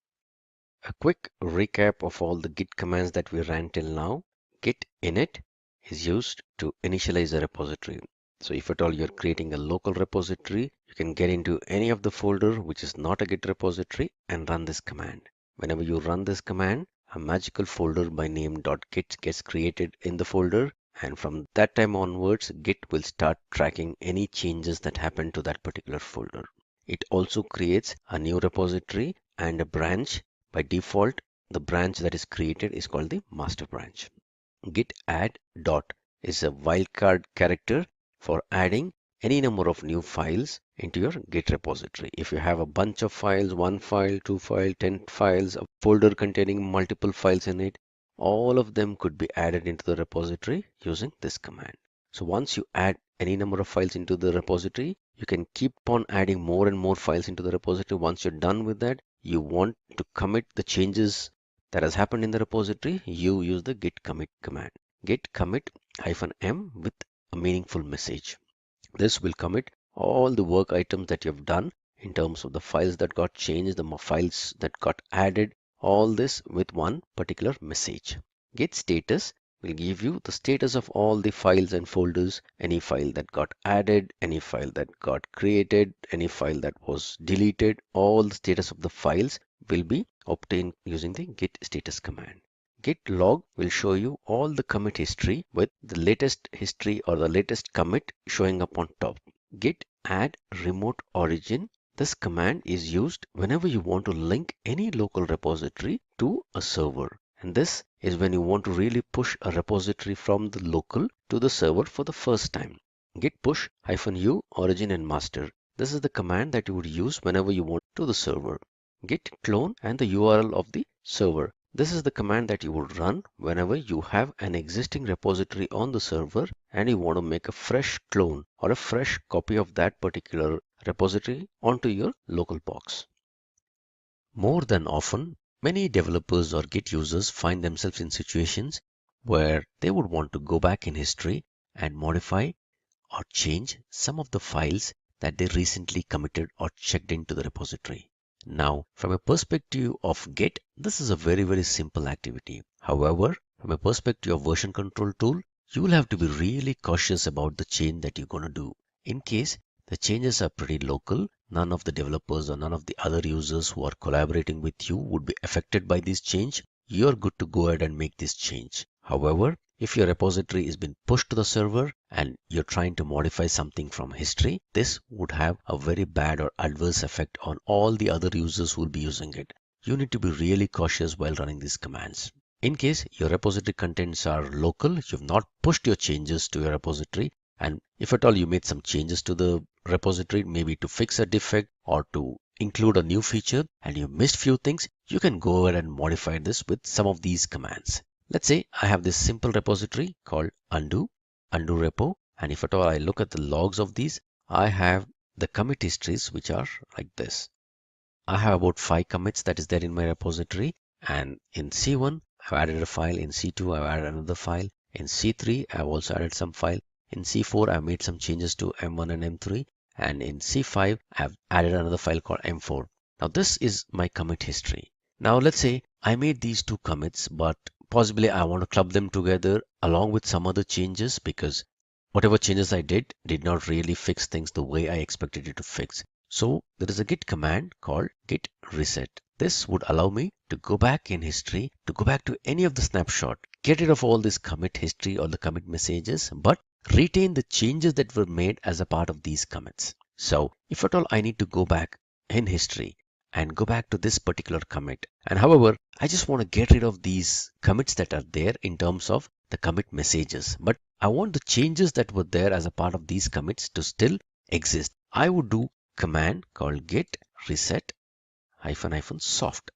A quick recap of all the git commands that we ran till now. Git init is used to initialize a repository. So if at all you're creating a local repository, you can get into any of the folder which is not a Git repository and run this command. Whenever you run this command, a magical folder by name .git gets created in the folder, and from that time onwards, Git will start tracking any changes that happen to that particular folder. It also creates a new repository and a branch. By default, the branch that is created is called the master branch. Git add dot is a wildcard character for adding any number of new files into your Git repository. If you have a bunch of files, 1 file, 2 file, 10 files, a folder containing multiple files in it, all of them could be added into the repository using this command. So once you add any number of files into the repository, you can keep on adding more and more files into the repository. Once you're done with that, you want to commit the changes that has happened in the repository, you use the git commit command. Git commit -m with a meaningful message. This will commit all the work items that you've done in terms of the files that got changed, the files that got added, all this with one particular message. Git status will give you the status of all the files and folders, any file that got added, any file that got created, any file that was deleted, all the status of the files will be obtained using the git status command. Git log will show you all the commit history with the latest history or the latest commit showing up on top. Git add remote origin. This command is used whenever you want to link any local repository to a server. And this is when you want to really push a repository from the local to the server for the first time. Git push -u origin and master. This is the command that you would use whenever you want to the server. Git clone and the URL of the server. This is the command that you would run whenever you have an existing repository on the server and you want to make a fresh clone or a fresh copy of that particular repository onto your local box. More than often, many developers or Git users find themselves in situations where they would want to go back in history and modify or change some of the files that they recently committed or checked into the repository. Now, from a perspective of Git, this is a very simple activity. However, from a perspective of version control tool, you will have to be really cautious about the change that you're going to do. In case the changes are pretty local, none of the developers or none of the other users who are collaborating with you would be affected by this change, you're good to go ahead and make this change. However, if your repository has been pushed to the server and you're trying to modify something from history, this would have a very bad or adverse effect on all the other users who will be using it. You need to be really cautious while running these commands. In case your repository contents are local, you've not pushed your changes to your repository, and if at all you made some changes to the repository, maybe to fix a defect or to include a new feature and you missed few things, you can go ahead and modify this with some of these commands. Let's say I have this simple repository called undo repo, and if at all I look at the logs of these, I have the commit histories which are like this. I have about 5 commits that is there in my repository, and in C1 I've added a file, in C2 I've added another file, in C3 I've also added some file, in C4 I've made some changes to M1 and M3, and in C5 I've added another file called M4. Now this is my commit history. Now let's say I made these 2 commits, but possibly I want to club them together along with some other changes because whatever changes I did not really fix things the way I expected it to fix. So there is a git command called git reset. This would allow me to go back in history, to go back to any of the snapshot, get rid of all this commit history or the commit messages, but retain the changes that were made as a part of these commits. So if at all I need to go back in history and go back to this particular commit, and however I just want to get rid of these commits that are there in terms of the commit messages, but I want the changes that were there as a part of these commits to still exist, I would do command called git reset -soft.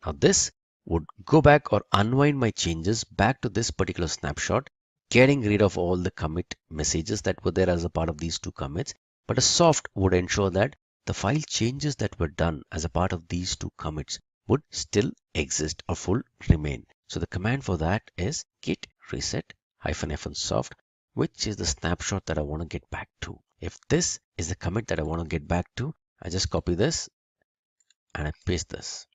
Now this would go back or unwind my changes back to this particular snapshot, getting rid of all the commit messages that were there as a part of these 2 commits, but a soft would ensure that the file changes that were done as a part of these 2 commits would still exist or full remain. So the command for that is git reset -soft, which is the snapshot that I want to get back to. If this is the commit that I want to get back to, I just copy this and I paste this.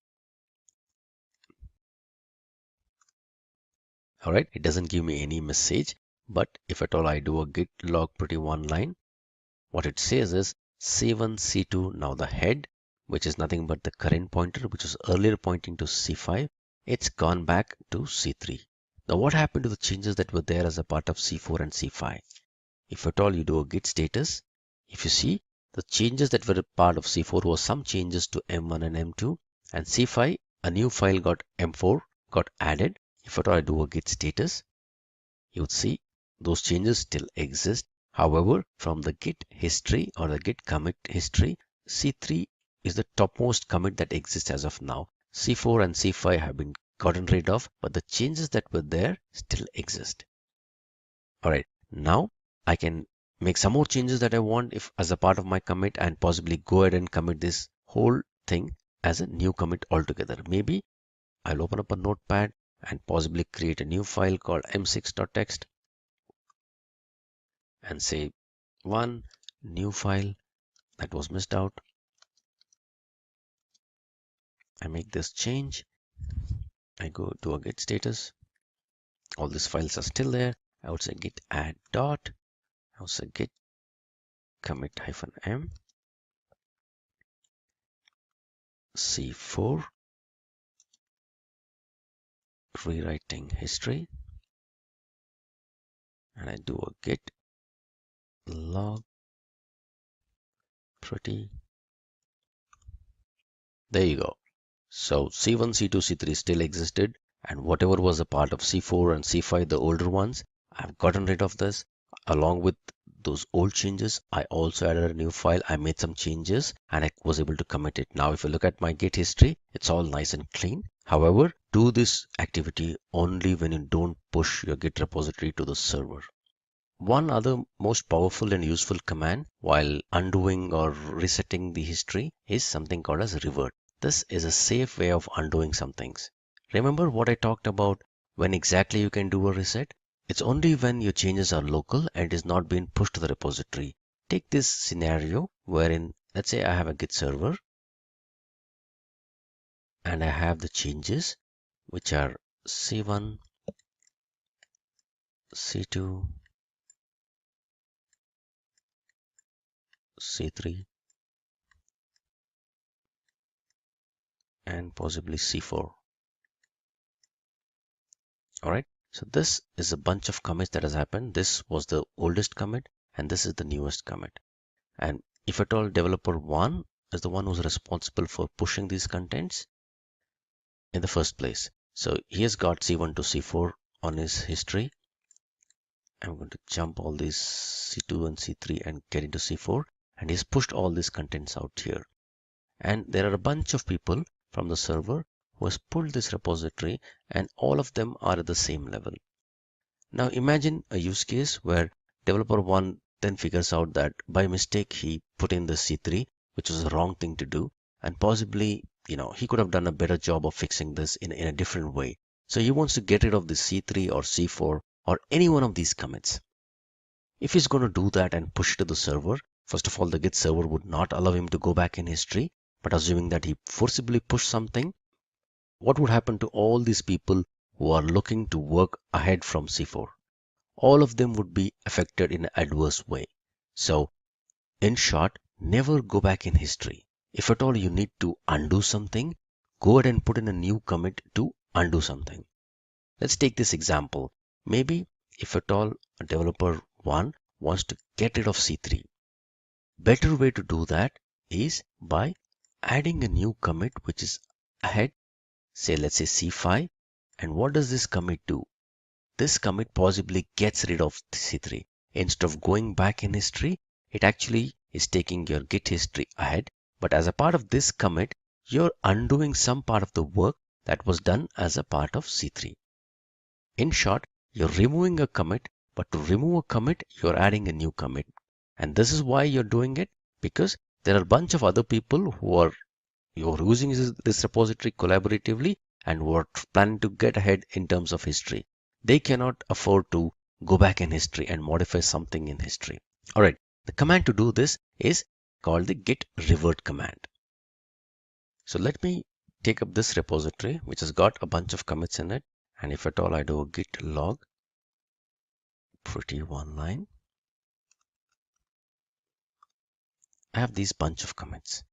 All right, it doesn't give me any message, but if at all I do a git log pretty one line, what it says is C1, C2, now the head, which is nothing but the current pointer, which was earlier pointing to C5, it's gone back to C3. Now what happened to the changes that were there as a part of C4 and C5? If at all you do a git status, if you see the changes that were a part of C4 was some changes to M1 and M2, and C5, a new file got M4 got added. If at all I do a git status, you would see those changes still exist. However, from the git history or the git commit history, C3 is the topmost commit that exists as of now. C4 and C5 have been gotten rid of, but the changes that were there still exist. All right, now I can make some more changes that I want if as a part of my commit and possibly go ahead and commit this whole thing as a new commit altogether. Maybe I'll open up a notepad and possibly create a new file called m6.txt and say one new file that was missed out. I make this change. I go to a git status. All these files are still there. I would say git add dot. I would say git commit -m c4 rewriting history, and I do a git log pretty. There you go. So C1, C2, C3 still existed, and whatever was a part of C4 and C5, the older ones, I've gotten rid of this. Along with those old changes, I also added a new file. I made some changes and I was able to commit it. Now, if you look at my Git history, it's all nice and clean. However, do this activity only when you don't push your Git repository to the server. One other most powerful and useful command while undoing or resetting the history is something called as revert. This is a safe way of undoing some things. Remember what I talked about when exactly you can do a reset? It's only when your changes are local and is not being pushed to the repository. Take this scenario wherein, let's say I have a Git server and I have the changes which are C1, C2, C3, and possibly C4. All right. So this is a bunch of commits that has happened. This was the oldest commit and this is the newest commit. And if at all developer 1 is the one who's responsible for pushing these contents in the first place. So he has got C1 to C4 on his history. I'm going to jump all these C2 and C3 and get into C4, and he's pushed all these contents out here. And there are a bunch of people from the server who has pulled this repository, and all of them are at the same level. Now imagine a use case where developer 1 then figures out that by mistake he put in the C3, which was the wrong thing to do, and possibly he could have done a better job of fixing this in a different way. So he wants to get rid of the C3 or C4 or any one of these commits. If he's going to do that and push it to the server, first of all, the Git server would not allow him to go back in history. But assuming that he forcibly pushed something, what would happen to all these people who are looking to work ahead from C4? All of them would be affected in an adverse way. So in short, never go back in history. If at all you need to undo something, go ahead and put in a new commit to undo something. Let's take this example. Maybe if at all a developer 1 wants to get rid of C3, better way to do that is by adding a new commit which is ahead, say let's say C5. And what does this commit do? This commit possibly gets rid of C3. Instead of going back in history, it actually is taking your Git history ahead. But as a part of this commit, you're undoing some part of the work that was done as a part of C3. In short, you're removing a commit, but to remove a commit, you're adding a new commit. And this is why you're doing it, because there are a bunch of other people you're using this repository collaboratively and who are planning to get ahead in terms of history. They cannot afford to go back in history and modify something in history. All right, the command to do this is called the git revert command. So let me take up this repository, which has got a bunch of commits in it. And if at all I do a git log, pretty one line, I have these bunch of commits.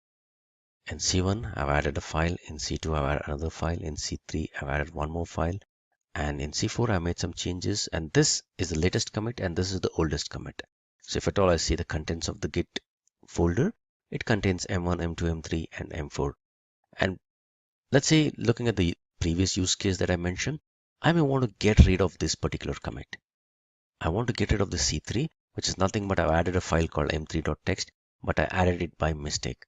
In C1, I've added a file. In C2, I've added another file. In C3, I've added one more file. And in C4, I made some changes. And this is the latest commit and this is the oldest commit. So if at all I see the contents of the Git folder, it contains M1, M2, M3, and M4. And let's say looking at the previous use case that I mentioned, I may want to get rid of this particular commit. I want to get rid of the C3, which is nothing but I've added a file called m3.txt, but I added it by mistake.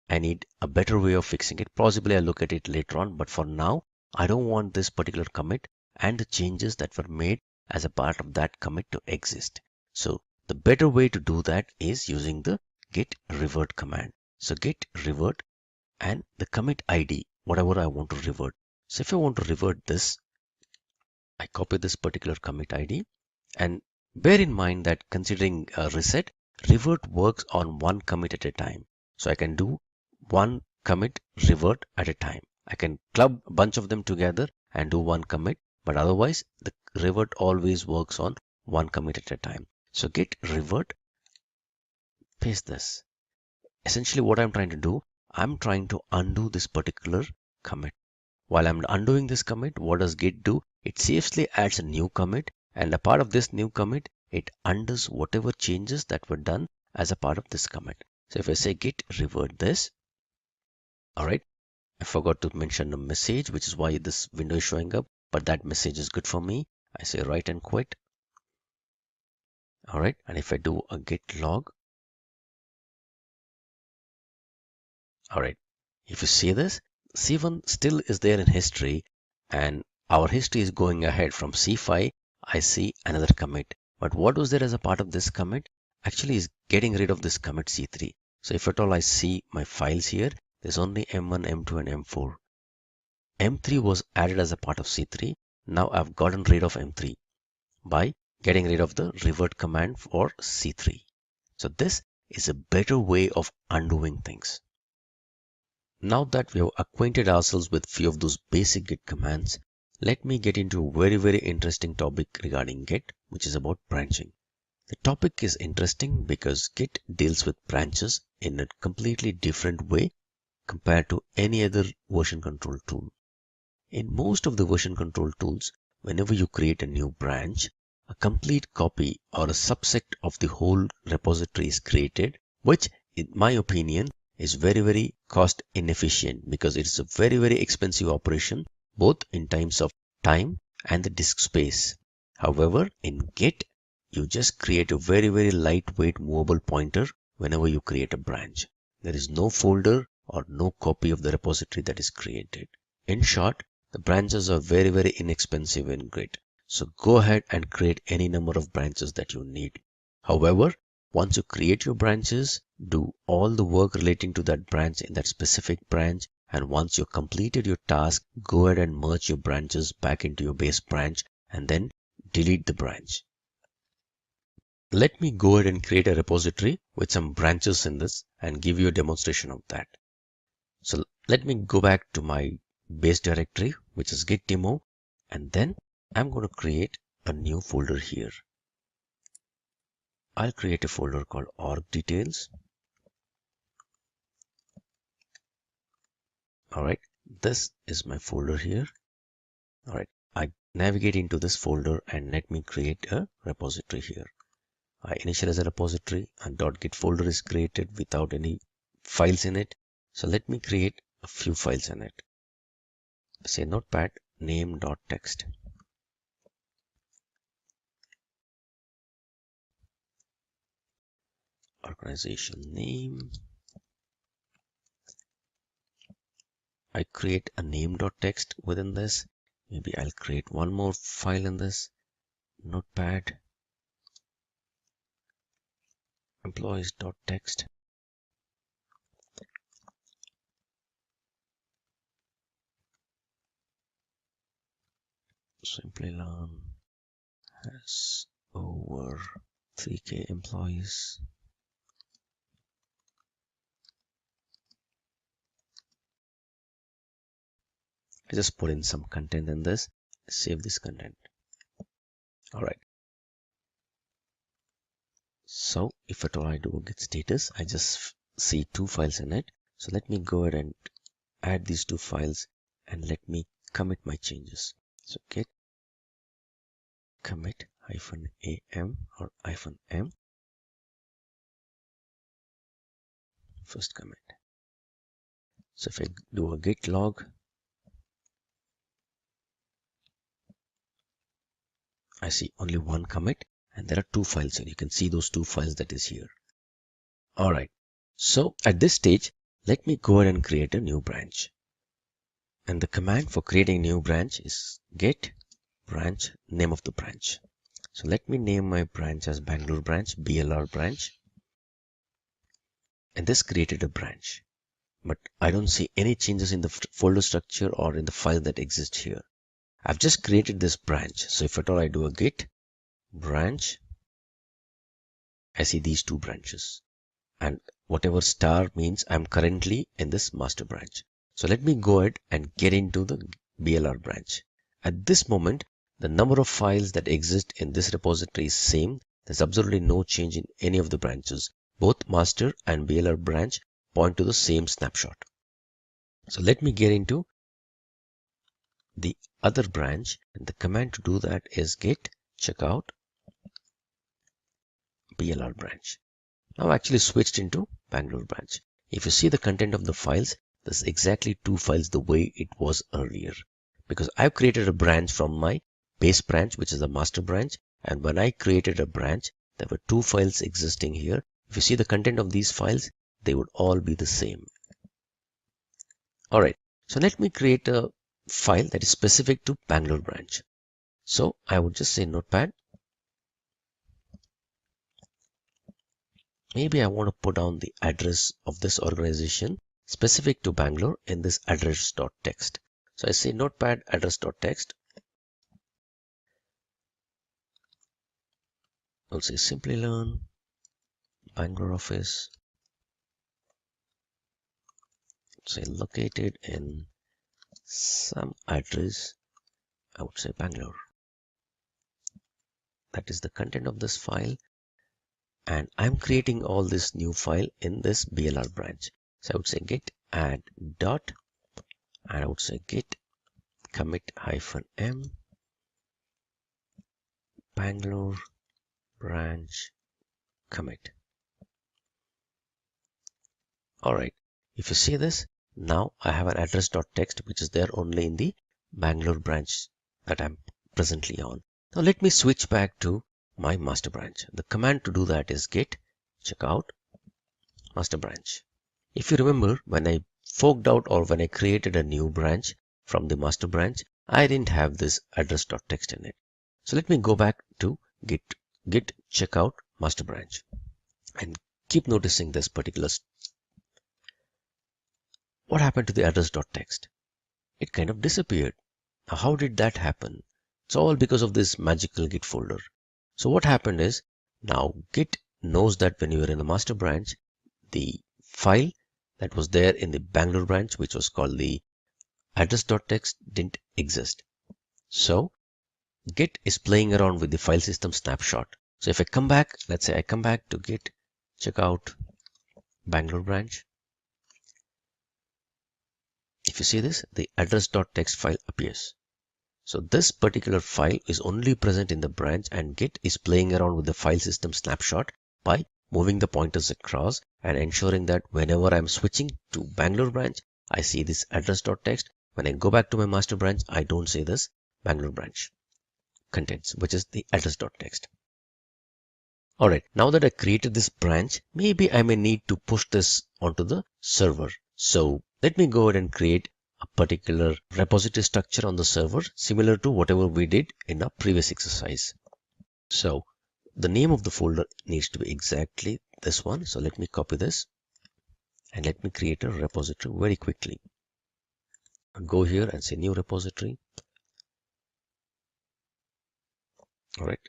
I need a better way of fixing it. Possibly I'll look at it later on, but for now, I don't want this particular commit and the changes that were made as a part of that commit to exist. So the better way to do that is using the git revert command. So git revert and the commit ID, whatever I want to revert. So if I want to revert this I copy this particular commit ID, and bear in mind that considering a reset, revert works on one commit at a time. So I can do one commit revert at a time. I can club a bunch of them together and do one commit, but otherwise the revert always works on one commit at a time. So git revert, paste this. Essentially what I'm trying to do, I'm trying to undo this particular commit. While I'm undoing this commit, what does git do? It safely adds a new commit, and a part of this new commit, it undoes whatever changes that were done as a part of this commit. So if I say git revert this, all right, I forgot to mention a message, which is why this window is showing up, but that message is good for me. I say write and quit. All right, and if I do a git log, all right, if you see this, C1 still is there in history, and our history is going ahead from C5. I see another commit, but what was there as a part of this commit actually is getting rid of this commit C3. So if at all I see my files here, there's only M1, M2 and M4. M3 was added as a part of C3. Now I've gotten rid of M3 by getting rid of the revert command for C3. So this is a better way of undoing things. Now that we have acquainted ourselves with few of those basic Git commands, let me get into a very interesting topic regarding Git, which is about branching. The topic is interesting because Git deals with branches in a completely different way compared to any other version control tool. In most of the version control tools, whenever you create a new branch, a complete copy or a subset of the whole repository is created, which in my opinion is very cost inefficient because it is a very expensive operation, both in terms of time and the disk space. However, in Git, you just create a very lightweight movable pointer whenever you create a branch. There is no folder or no copy of the repository that is created. In short, the branches are very inexpensive in Git. So go ahead and create any number of branches that you need. However, once you create your branches, do all the work relating to that branch in that specific branch. And once you've completed your task, go ahead and merge your branches back into your base branch and then delete the branch. Let me go ahead and create a repository with some branches in this and give you a demonstration of that. So let me go back to my base directory, which is git demo, and then I'm going to create a new folder here. I'll create a folder called org details. All right, this is my folder here. All right, I navigate into this folder and let me create a repository here. I initialize a repository and .git folder is created without any files in it. So let me create a few files in it. Say notepad name.txt. Organization name. I create a name.txt within this. Maybe I'll create one more file in this. Notepad employees.txt. Simplilearn has over 3K employees. I just put in some content in this. Save this content. All right. So if at all I do git status, I just see two files in it. So let me go ahead and add these two files and let me commit my changes. So git commit -am or -m. First commit. So if I do a git log, I see only one commit and there are two files here. You can see those two files that is here. All right. So at this stage, let me go ahead and create a new branch. And the command for creating a new branch is git branch name of the branch. So let me name my branch as Bangalore branch, BLR branch. And this created a branch. But I don't see any changes in the folder structure or in the file that exists here. I've just created this branch. So if at all I do a git branch, I see these two branches, and whatever star means I'm currently in this master branch. So let me go ahead and get into the BLR branch. At this moment, the number of files that exist in this repository is same. There's absolutely no change in any of the branches. Both master and BLR branch point to the same snapshot. So let me get into the other branch, and the command to do that is git checkout BLR branch. Now I actually switched into Bangalore branch. If you see the content of the files, there's exactly two files the way it was earlier, because I've created a branch from my base branch, which is the master branch. And when I created a branch, there were two files existing here. If you see the content of these files, they would all be the same. All right, so let me create a file that is specific to Bangalore branch. So I would just say notepad. Maybe I want to put down the address of this organization specific to Bangalore in this address.txt. So I say notepad address.txt. I'll say Simplilearn Bangalore office. Say located in some address. I would say Bangalore. That is the content of this file. And I'm creating all this new file in this BLR branch. So I would say git add dot, and I would say git commit -m Bangalore branch commit. All right, if you see this, now I have an address.txt which is there only in the Bangalore branch that I'm presently on. Now let me switch back to my master branch. The command to do that is git checkout master branch. If you remember, when I forked out or when I created a new branch from the master branch, I didn't have this address.txt in it. So let me go back to git checkout master branch and keep noticing this particular. What happened to the address.txt? It kind of disappeared. Now, how did that happen? It's all because of this magical git folder. So what happened is, now git knows that when you are in the master branch, the file that was there in the Bangalore branch, which was called the address.txt, didn't exist. So git is playing around with the file system snapshot. So if I come back, let's say I come back to git checkout Bangalore branch. If you see this, the address.txt file appears. So this particular file is only present in the branch, and git is playing around with the file system snapshot by moving the pointers across and ensuring that whenever I'm switching to Bangalore branch, I see this address.txt. When I go back to my master branch, I don't see this Bangalore branch contents, which is the address.txt. All right, now that I created this branch, maybe I may need to push this onto the server. So let me go ahead and create a particular repository structure on the server, similar to whatever we did in our previous exercise. So the name of the folder needs to be exactly this one. So let me copy this and let me create a repository very quickly. I'll go here and say new repository. All right,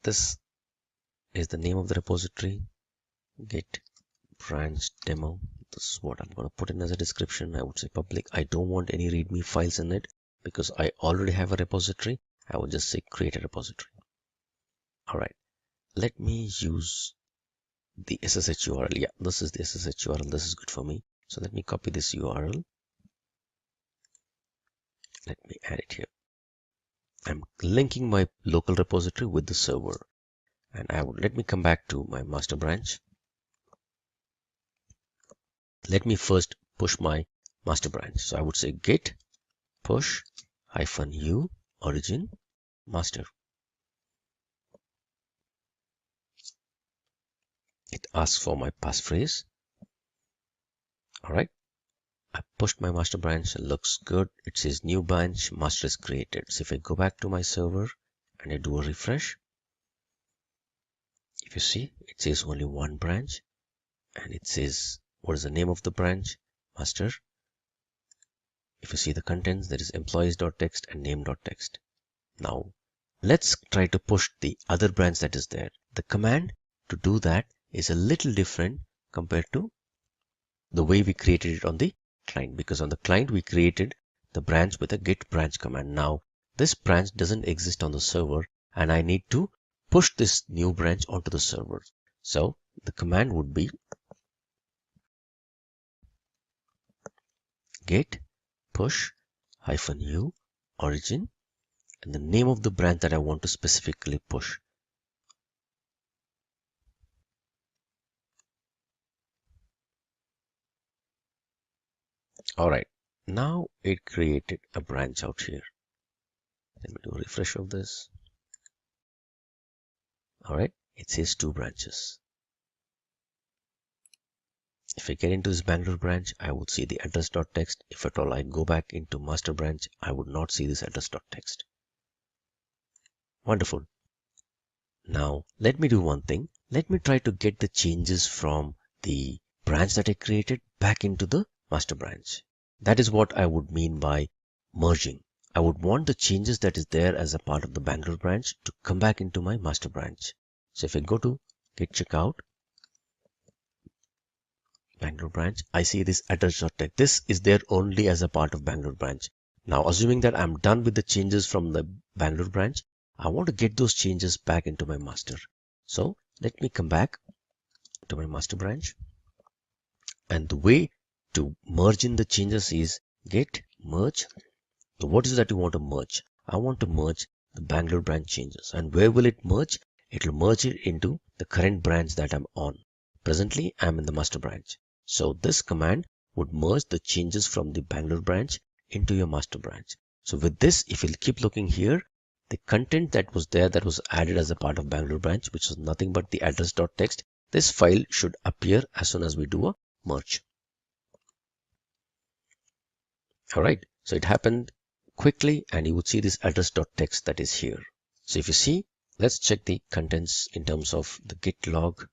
this is the name of the repository, git branch demo. This is what I'm going to put in as a description. I would say public. I don't want any readme files in it because I already have a repository. I would just say create a repository. All right, let me use the SSH URL. Yeah, this is the SSH URL. This is good for me. So let me copy this URL. Let me add it here. I'm linking my local repository with the server, and let me come back to my master branch. Let me first push my master branch. So I would say git push -u origin master. It asks for my passphrase. All right, I pushed my master branch. It looks good. It says new branch master is created. So if I go back to my server and I do a refresh, if you see, it says only one branch, and it says what is the name of the branch, master. If you see the contents, there is employees.txt and name.txt. Now let's try to push the other branch that is there. The command to do that is a little different compared to the way we created it on the client, because on the client we created the branch with a git branch command. Now this branch doesn't exist on the server and I need to push this new branch onto the server. So the command would be git push -u origin and the name of the branch that I want to specifically push. Alright, now it created a branch out here. Let me do a refresh of this. Alright, it says 2 branches. If I get into this Bangalore branch, I would see the address.txt. If at all I go back into master branch, I would not see this address.txt. Wonderful. Now let me do one thing. Let me try to get the changes from the branch that I created back into the master branch. That is what I would mean by merging. I would want the changes that is there as a part of the Bangalore branch to come back into my master branch. So if I go to git checkout, Bangalore branch, I see this address.txt. This is there only as a part of Bangalore branch. Now, assuming that I'm done with the changes from the Bangalore branch, I want to get those changes back into my master. So let me come back to my master branch. And the way to merge in the changes is git merge. So what is that you want to merge? I want to merge the Bangalore branch changes. And where will it merge? It will merge it into the current branch that I'm on. Presently, I'm in the master branch. So this command would merge the changes from the Bangalore branch into your master branch. So with this, if you'll keep looking here, the content that was there that was added as a part of Bangalore branch, which was nothing but the address.txt, this file should appear as soon as we do a merge. All right, so it happened quickly and you would see this address.txt that is here. So if you see, let's check the contents in terms of the git log.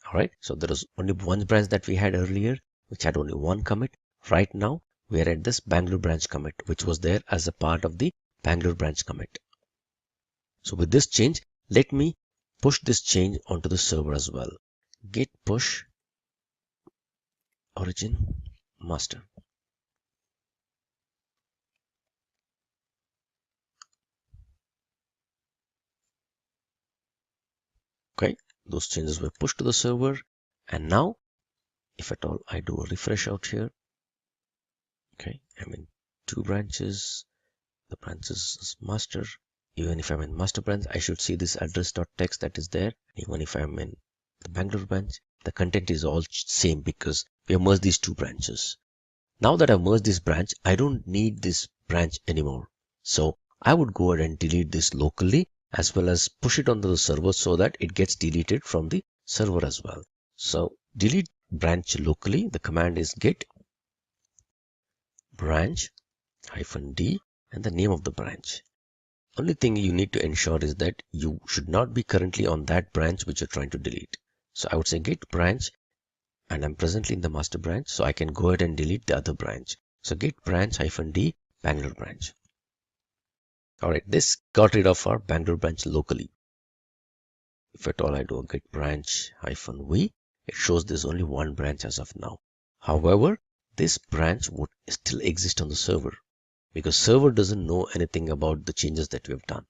All right, so there was only one branch that we had earlier, which had only one commit. Right now, we are at this Bangalore branch commit, which was there as a part of the Bangalore branch commit. So with this change, let me push this change onto the server as well. Git push origin master. Okay, those changes were pushed to the server. And now, if at all I do a refresh out here, okay, I'm in 2 branches. The branches is master. Even if I'm in master branch, I should see this address.txt that is there. Even if I'm in the Bangalore branch, the content is all same because we have merged these 2 branches. Now that I've merged this branch, I don't need this branch anymore. So I would go ahead and delete this locally as well as push it onto the server so that it gets deleted from the server as well. So delete branch locally. The command is git branch -d and the name of the branch. Only thing you need to ensure is that you should not be currently on that branch which you're trying to delete. So I would say git branch, and I'm presently in the master branch, so I can go ahead and delete the other branch. So git branch -d Bangalore branch. All right, this got rid of our Bangalore branch locally. If at all I do a git branch -v, it shows there's only one branch as of now. However, this branch would still exist on the server because server doesn't know anything about the changes that we have done.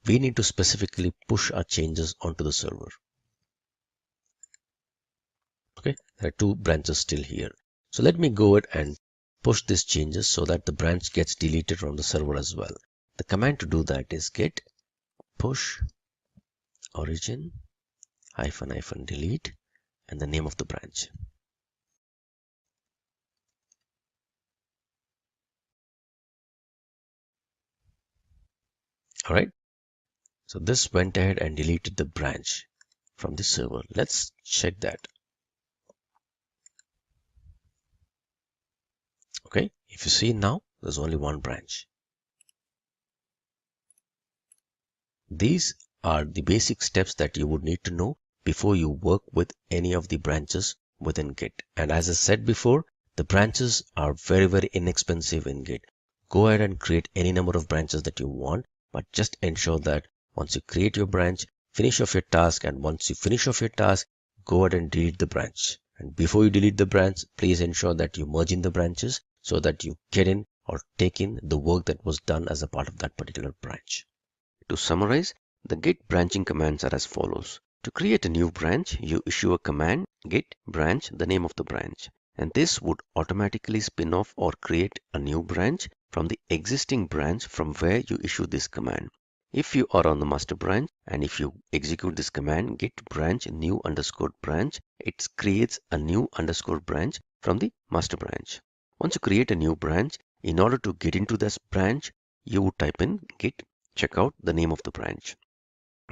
We need to specifically push our changes onto the server. Okay, there are 2 branches still here. So let me go ahead and push these changes so that the branch gets deleted from the server as well. The command to do that is git push origin -delete and the name of the branch. All right, so this went ahead and deleted the branch from the server. Let's check that. Okay, if you see now, there's only one branch. These are the basic steps that you would need to know before you work with any of the branches within Git. And as I said before, The branches are very inexpensive in Git. Go ahead and create any number of branches that you want, but just ensure that once you create your branch, finish off your task, and once you finish off your task, go ahead and delete the branch. And before you delete the branch, please ensure that you merge in the branches so that you get in or take in the work that was done as a part of that particular branch. To summarize, the Git branching commands are as follows. To create a new branch, you issue a command git branch, the name of the branch, and this would automatically spin off or create a new branch from the existing branch from where you issue this command. If you are on the master branch and if you execute this command git branch new underscore branch, it creates a new underscore branch from the master branch. Once you create a new branch, in order to get into this branch, you would type in git checkout, the name of the branch.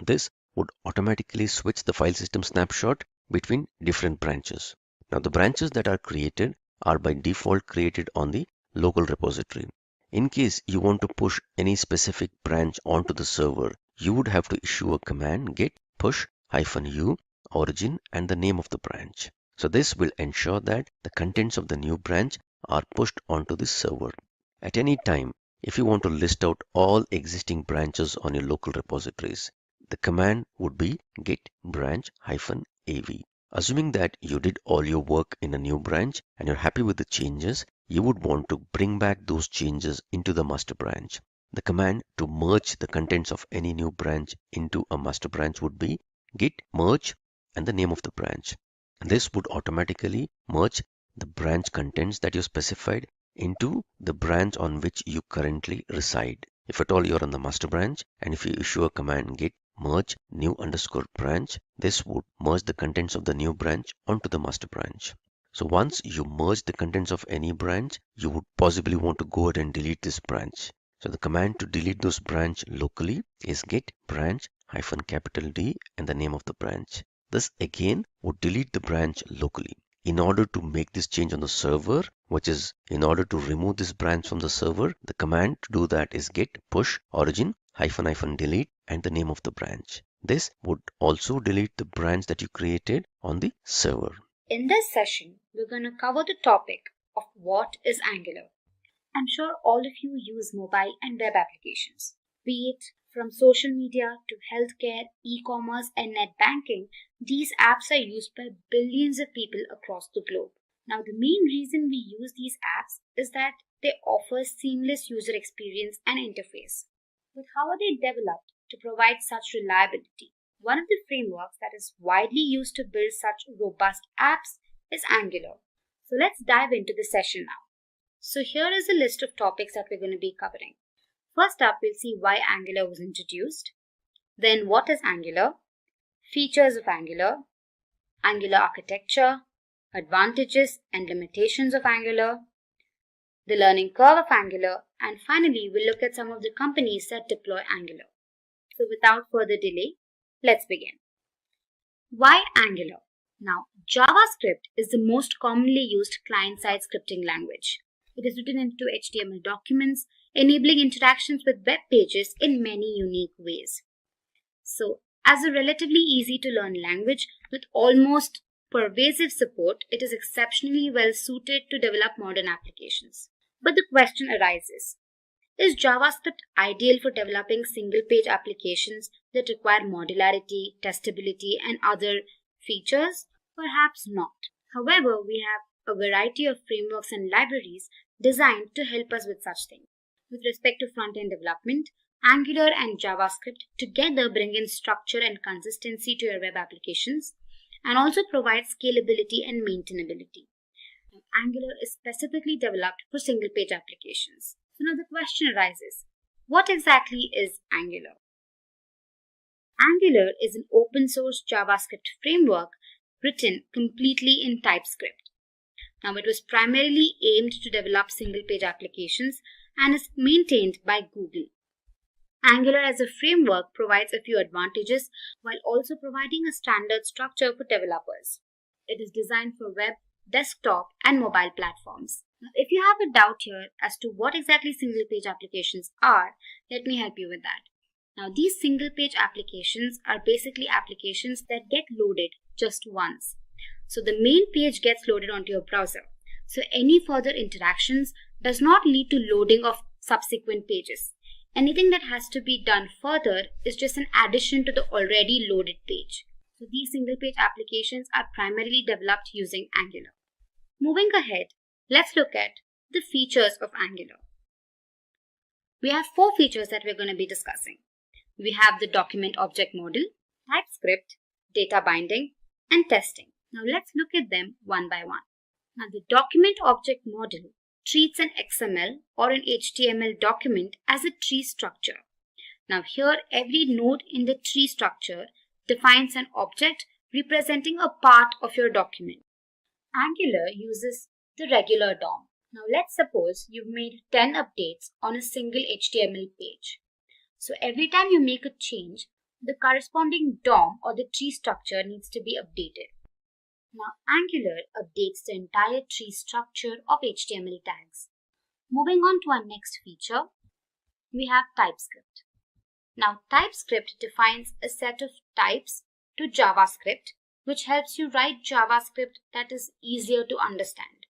This would automatically switch the file system snapshot between different branches. Now the branches that are created are by default created on the local repository. In case you want to push any specific branch onto the server, you would have to issue a command git push -u origin and the name of the branch. So this will ensure that the contents of the new branch are pushed onto the server. At any time, if you want to list out all existing branches on your local repositories, the command would be git branch -av. Assuming that you did all your work in a new branch and you're happy with the changes, you would want to bring back those changes into the master branch. The command to merge the contents of any new branch into a master branch would be git merge and the name of the branch. This would automatically merge the branch contents that you specified into the branch on which you currently reside. If at all you're on the master branch and if you issue a command git merge new underscore branch, this would merge the contents of the new branch onto the master branch. So once you merge the contents of any branch, you would possibly want to go ahead and delete this branch. So the command to delete those branch locally is git branch -D and the name of the branch. This again would delete the branch locally. In order to make this change on the server, which is in order to remove this branch from the server, the command to do that is git push origin -delete and the name of the branch. This would also delete the branch that you created on the server. In this session, we're going to cover the topic of what is Angular. I'm sure all of you use mobile and web applications. Be it from social media to healthcare, e-commerce, and net banking, these apps are used by billions of people across the globe. Now, the main reason we use these apps is that they offer seamless user experience and interface. But how are they developed to provide such reliability? One of the frameworks that is widely used to build such robust apps is Angular. So let's dive into the session now. So here is a list of topics that we're going to be covering. First up, we'll see why Angular was introduced. Then what is Angular? Features of Angular, Angular architecture, advantages and limitations of Angular, the learning curve of Angular, and finally we'll look at some of the companies that deploy Angular. So without further delay, let's begin. Why Angular? Now, JavaScript is the most commonly used client-side scripting language. It is written into HTML documents, enabling interactions with web pages in many unique ways. So, as a relatively easy to learn language with almost pervasive support, it is exceptionally well suited to develop modern applications. But the question arises, is JavaScript ideal for developing single-page applications that require modularity, testability, and other features? Perhaps not. However, we have a variety of frameworks and libraries designed to help us with such things. With respect to front-end development, Angular and JavaScript together bring in structure and consistency to your web applications and also provide scalability and maintainability. Angular is specifically developed for single-page applications. So now the question arises, what exactly is Angular? Angular is an open-source JavaScript framework written completely in TypeScript. Now it was primarily aimed to develop single-page applications and is maintained by Google. Angular as a framework provides a few advantages while also providing a standard structure for developers. It is designed for web, desktop, and mobile platforms. Now, if you have a doubt here as to what exactly single-page applications are, let me help you with that. Now, these single-page applications are basically applications that get loaded just once. So the main page gets loaded onto your browser. So any further interactions does not lead to loading of subsequent pages. Anything that has to be done further is just an addition to the already loaded page. So these single page applications are primarily developed using Angular. Moving ahead, let's look at the features of Angular. We have 4 features that we're going to be discussing. We have the document object model, TypeScript, data binding, and testing. Now let's look at them one by one. Now the document object model treats an XML or an HTML document as a tree structure. Now here every node in the tree structure defines an object representing a part of your document. Angular uses the regular DOM. Now let's suppose you've made 10 updates on a single HTML page. So every time you make a change, the corresponding DOM or the tree structure needs to be updated. Now Angular updates the entire tree structure of HTML tags. Moving on to our next feature, we have TypeScript. Now TypeScript defines a set of types to JavaScript, which helps you write JavaScript that is easier to understand.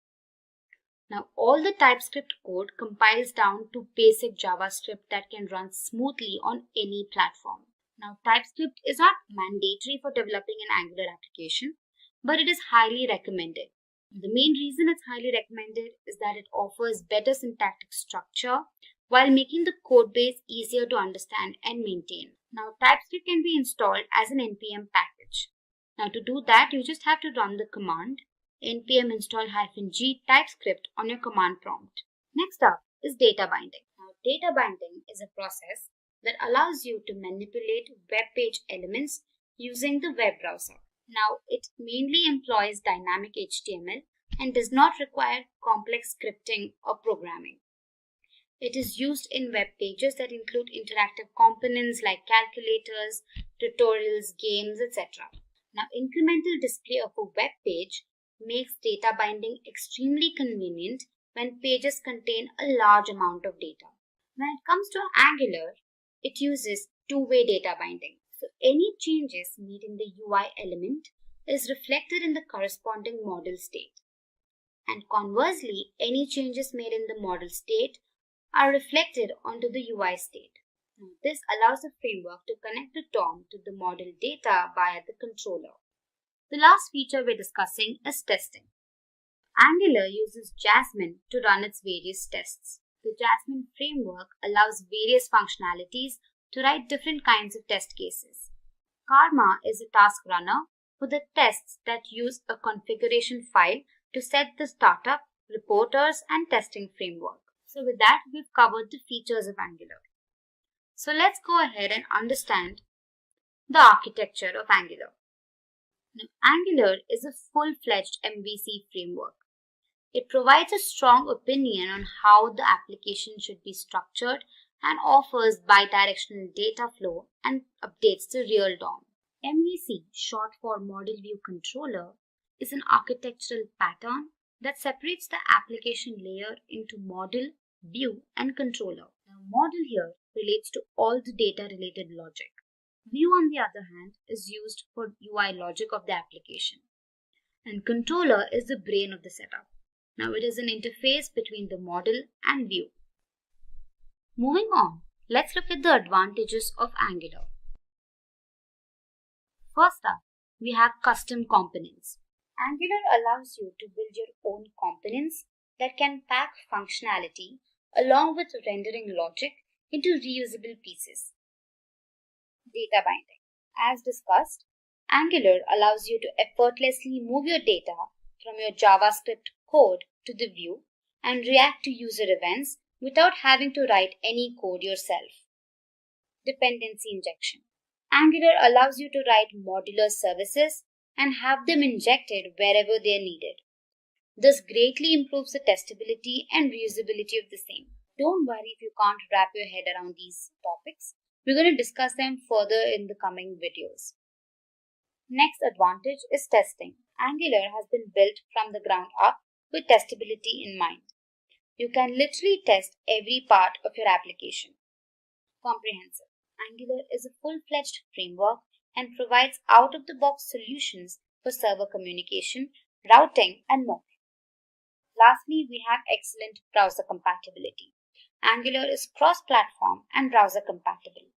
Now all the TypeScript code compiles down to basic JavaScript that can run smoothly on any platform. Now TypeScript is not mandatory for developing an Angular application, but it is highly recommended. The main reason it's highly recommended is that it offers better syntactic structure while making the code base easier to understand and maintain. Now TypeScript can be installed as an npm package. Now to do that, you just have to run the command npm install -g TypeScript on your command prompt. Next up is data binding. Now data binding is a process that allows you to manipulate web page elements using the web browser. Now it mainly employs dynamic HTML and does not require complex scripting or programming. It is used in web pages that include interactive components like calculators, tutorials, games, etc. Now, incremental display of a web page makes data binding extremely convenient when pages contain a large amount of data. When it comes to Angular, it uses two-way data binding. So, any changes made in the UI element is reflected in the corresponding model state. And conversely, any changes made in the model state are reflected onto the UI state. Now, this allows the framework to connect the DOM to the model data via the controller. The last feature we're discussing is testing. Angular uses Jasmine to run its various tests. The Jasmine framework allows various functionalities to write different kinds of test cases. Karma is a task runner for the tests that use a configuration file to set the startup, reporters, and testing framework. So with that, we've covered the features of Angular. So let's go ahead and understand the architecture of Angular. Now, Angular is a full-fledged MVC framework. It provides a strong opinion on how the application should be structured and offers bidirectional data flow and updates the real DOM. MVC, short for Model View Controller, is an architectural pattern that separates the application layer into model, view, and controller. Now, model here relates to all the data-related logic. View, on the other hand, is used for UI logic of the application. And controller is the brain of the setup. Now, it is an interface between the model and view. Moving on, let's look at the advantages of Angular. First up, we have custom components. Angular allows you to build your own components that can pack functionality along with rendering logic into reusable pieces. Data binding. As discussed, Angular allows you to effortlessly move your data from your JavaScript code to the view and react to user events without having to write any code yourself. Dependency injection. Angular allows you to write modular services and have them injected wherever they are needed. This greatly improves the testability and reusability of the same. Don't worry if you can't wrap your head around these topics. We're going to discuss them further in the coming videos. Next advantage is testing. Angular has been built from the ground up with testability in mind. You can literally test every part of your application. Comprehensive. Angular is a full-fledged framework and provides out-of-the-box solutions for server communication, routing, and more. Lastly, we have excellent browser compatibility. Angular is cross-platform and browser compatible.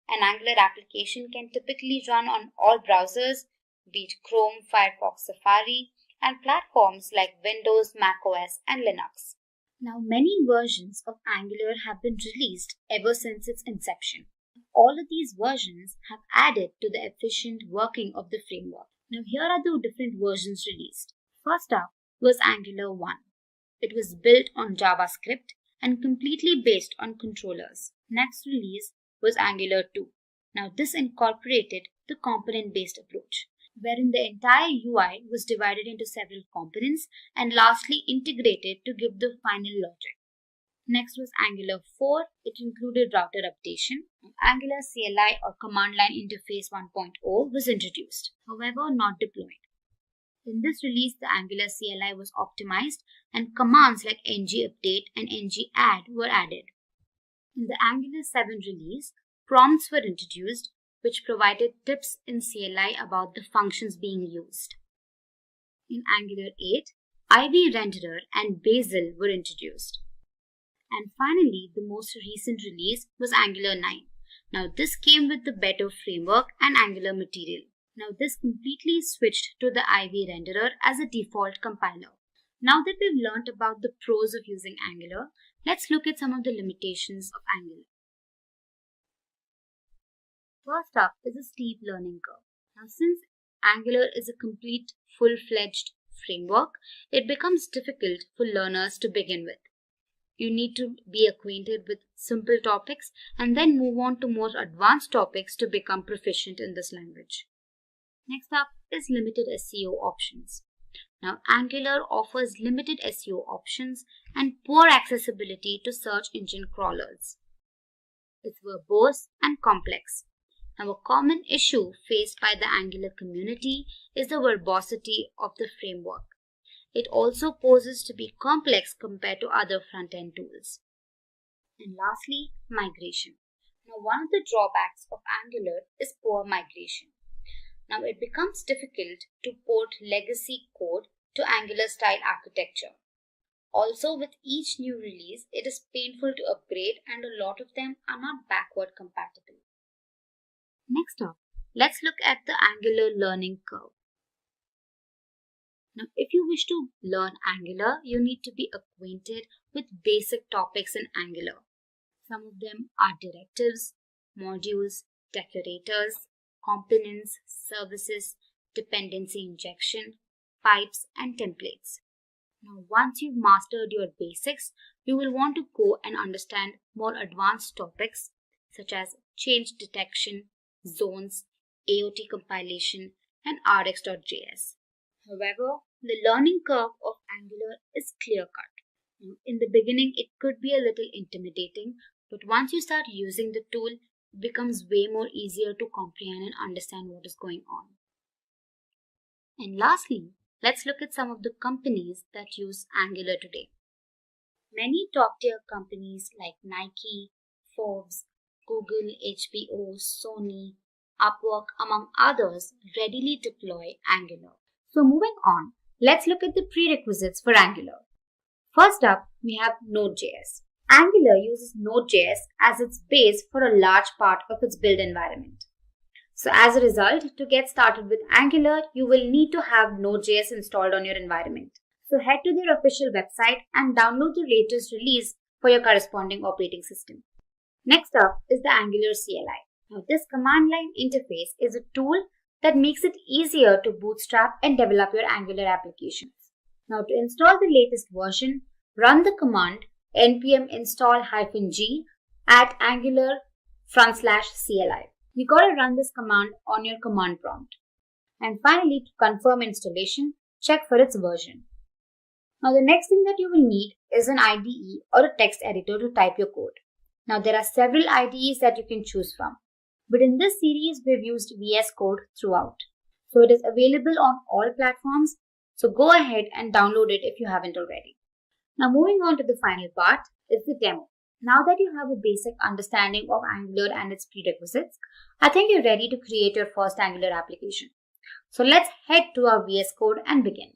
An Angular application can typically run on all browsers, be it Chrome, Firefox, Safari, and platforms like Windows, macOS, and Linux. Now, many versions of Angular have been released ever since its inception. All of these versions have added to the efficient working of the framework. Now, here are the different versions released. First up was Angular 1. It was built on JavaScript and completely based on controllers. Next release was Angular 2. Now, this incorporated the component-based approach, wherein the entire UI was divided into several components and lastly integrated to give the final logic. Next was Angular 4. It included router updation. Angular CLI or Command Line Interface 1.0 was introduced, however not deployed. In this release, the Angular CLI was optimized and commands like ngupdate and ngadd were added. In the Angular 7 release, prompts were introduced which provided tips in CLI about the functions being used. In Angular 8, IV renderer and Bazel were introduced. And finally, the most recent release was Angular 9. Now this came with the better framework and Angular material. Now this completely switched to the IV renderer as a default compiler. Now that we've learned about the pros of using Angular, let's look at some of the limitations of Angular. First up is a steep learning curve. Now since Angular is a complete full-fledged framework, it becomes difficult for learners to begin with. You need to be acquainted with simple topics and then move on to more advanced topics to become proficient in this language. Next up is limited SEO options. Now, Angular offers limited SEO options and poor accessibility to search engine crawlers. It's verbose and complex. Now, a common issue faced by the Angular community is the verbosity of the framework. It also poses to be complex compared to other front-end tools. And lastly, migration. Now, one of the drawbacks of Angular is poor migration. Now, it becomes difficult to port legacy code to Angular-style architecture. Also, with each new release, it is painful to upgrade and a lot of them are not backward compatible. Next up, let's look at the Angular learning curve. Now, if you wish to learn Angular, you need to be acquainted with basic topics in Angular. Some of them are directives, modules, decorators, components, services, dependency injection, pipes, and templates. Now, once you've mastered your basics, you will want to go and understand more advanced topics such as change detection, zones, AOT compilation, and RX.js. However, the learning curve of Angular is clear-cut. In the beginning, it could be a little intimidating, but once you start using the tool, it becomes way more easier to comprehend and understand what is going on. And lastly, let's look at some of the companies that use Angular today. Many top-tier companies like Nike, Forbes, Google, HBO, Sony, Upwork, among others, readily deploy Angular. So moving on, let's look at the prerequisites for Angular. First up, we have Node.js. Angular uses Node.js as its base for a large part of its build environment. So as a result, to get started with Angular, you will need to have Node.js installed on your environment. So head to their official website and download the latest release for your corresponding operating system. Next up is the Angular CLI. Now this command line interface is a tool that makes it easier to bootstrap and develop your Angular applications. Now to install the latest version, run the command npm install-g at angular/CLI. You gotta run this command on your command prompt. And finally, to confirm installation, check for its version. Now the next thing that you will need is an IDE or a text editor to type your code. Now there are several IDEs that you can choose from. But in this series, we've used VS Code throughout. So it is available on all platforms. So go ahead and download it if you haven't already. Now moving on to the final part is the demo. Now that you have a basic understanding of Angular and its prerequisites, I think you're ready to create your first Angular application. So let's head to our VS Code and begin.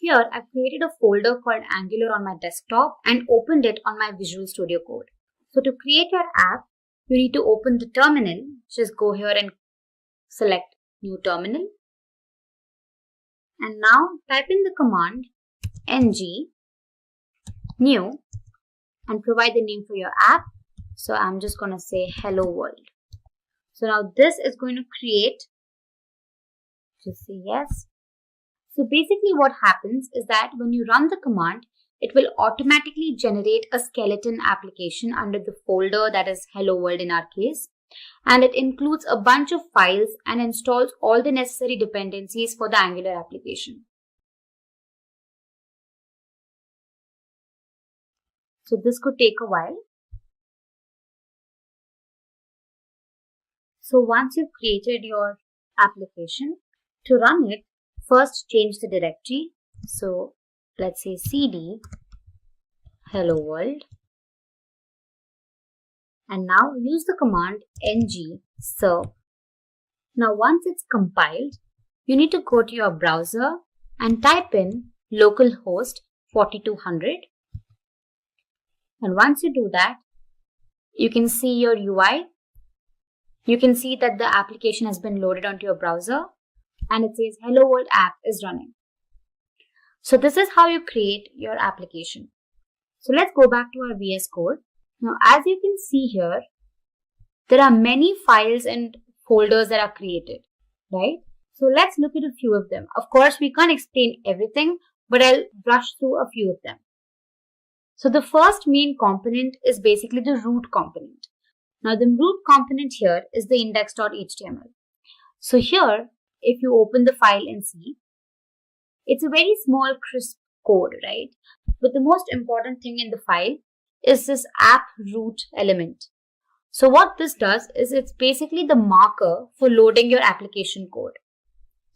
here I've created a folder called Angular on my desktop and opened it on my Visual Studio Code. So to create your app, you need to open the terminal. Just go here and select New Terminal. And now type in the command ng new and provide the name for your app. So I'm just going to say hello world. So now this is going to create, just say yes. So basically what happens is that when you run the command, it will automatically generate a skeleton application under the folder that is hello world in our case. And it includes a bunch of files and installs all the necessary dependencies for the Angular application. So this could take a while. So once you've created your application, to run it, first change the directory. So let's say cd hello world. And now use the command ng serve. Now once it's compiled, you need to go to your browser and type in localhost 4200. And once you do that, you can see your UI. You can see that the application has been loaded onto your browser and it says hello world app is running. So this is how you create your application. So let's go back to our VS Code. Now, as you can see here, there are many files and folders that are created, right? So let's look at a few of them. Of course, we can't explain everything, but I'll brush through a few of them. So the first main component is basically the root component. Now, the root component here is the index.html. So here, if you open the file and see, it's a very small, crisp code, right? But the most important thing in the file is this app root element. So what this does is it's basically the marker for loading your application code.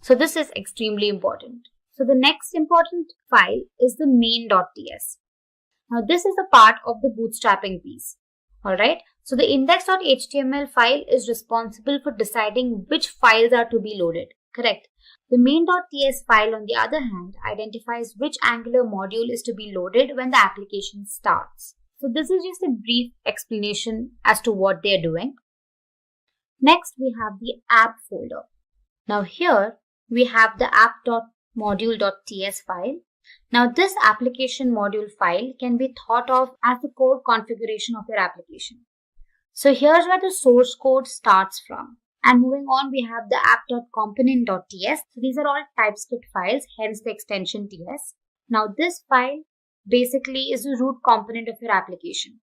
So this is extremely important. So the next important file is the main.ts. Now this is a part of the bootstrapping piece. Alright. So the index.html file is responsible for deciding which files are to be loaded. Correct. The main.ts file, on the other hand, identifies which Angular module is to be loaded when the application starts. So this is just a brief explanation as to what they're doing. Next, we have the app folder. Now here, we have the app.module.ts file. Now this application module file can be thought of as the core configuration of your application. So here's where the source code starts from. And moving on, we have the app.component.ts. So these are all TypeScript files, hence the extension TS. Now this file basically is the root component of your application.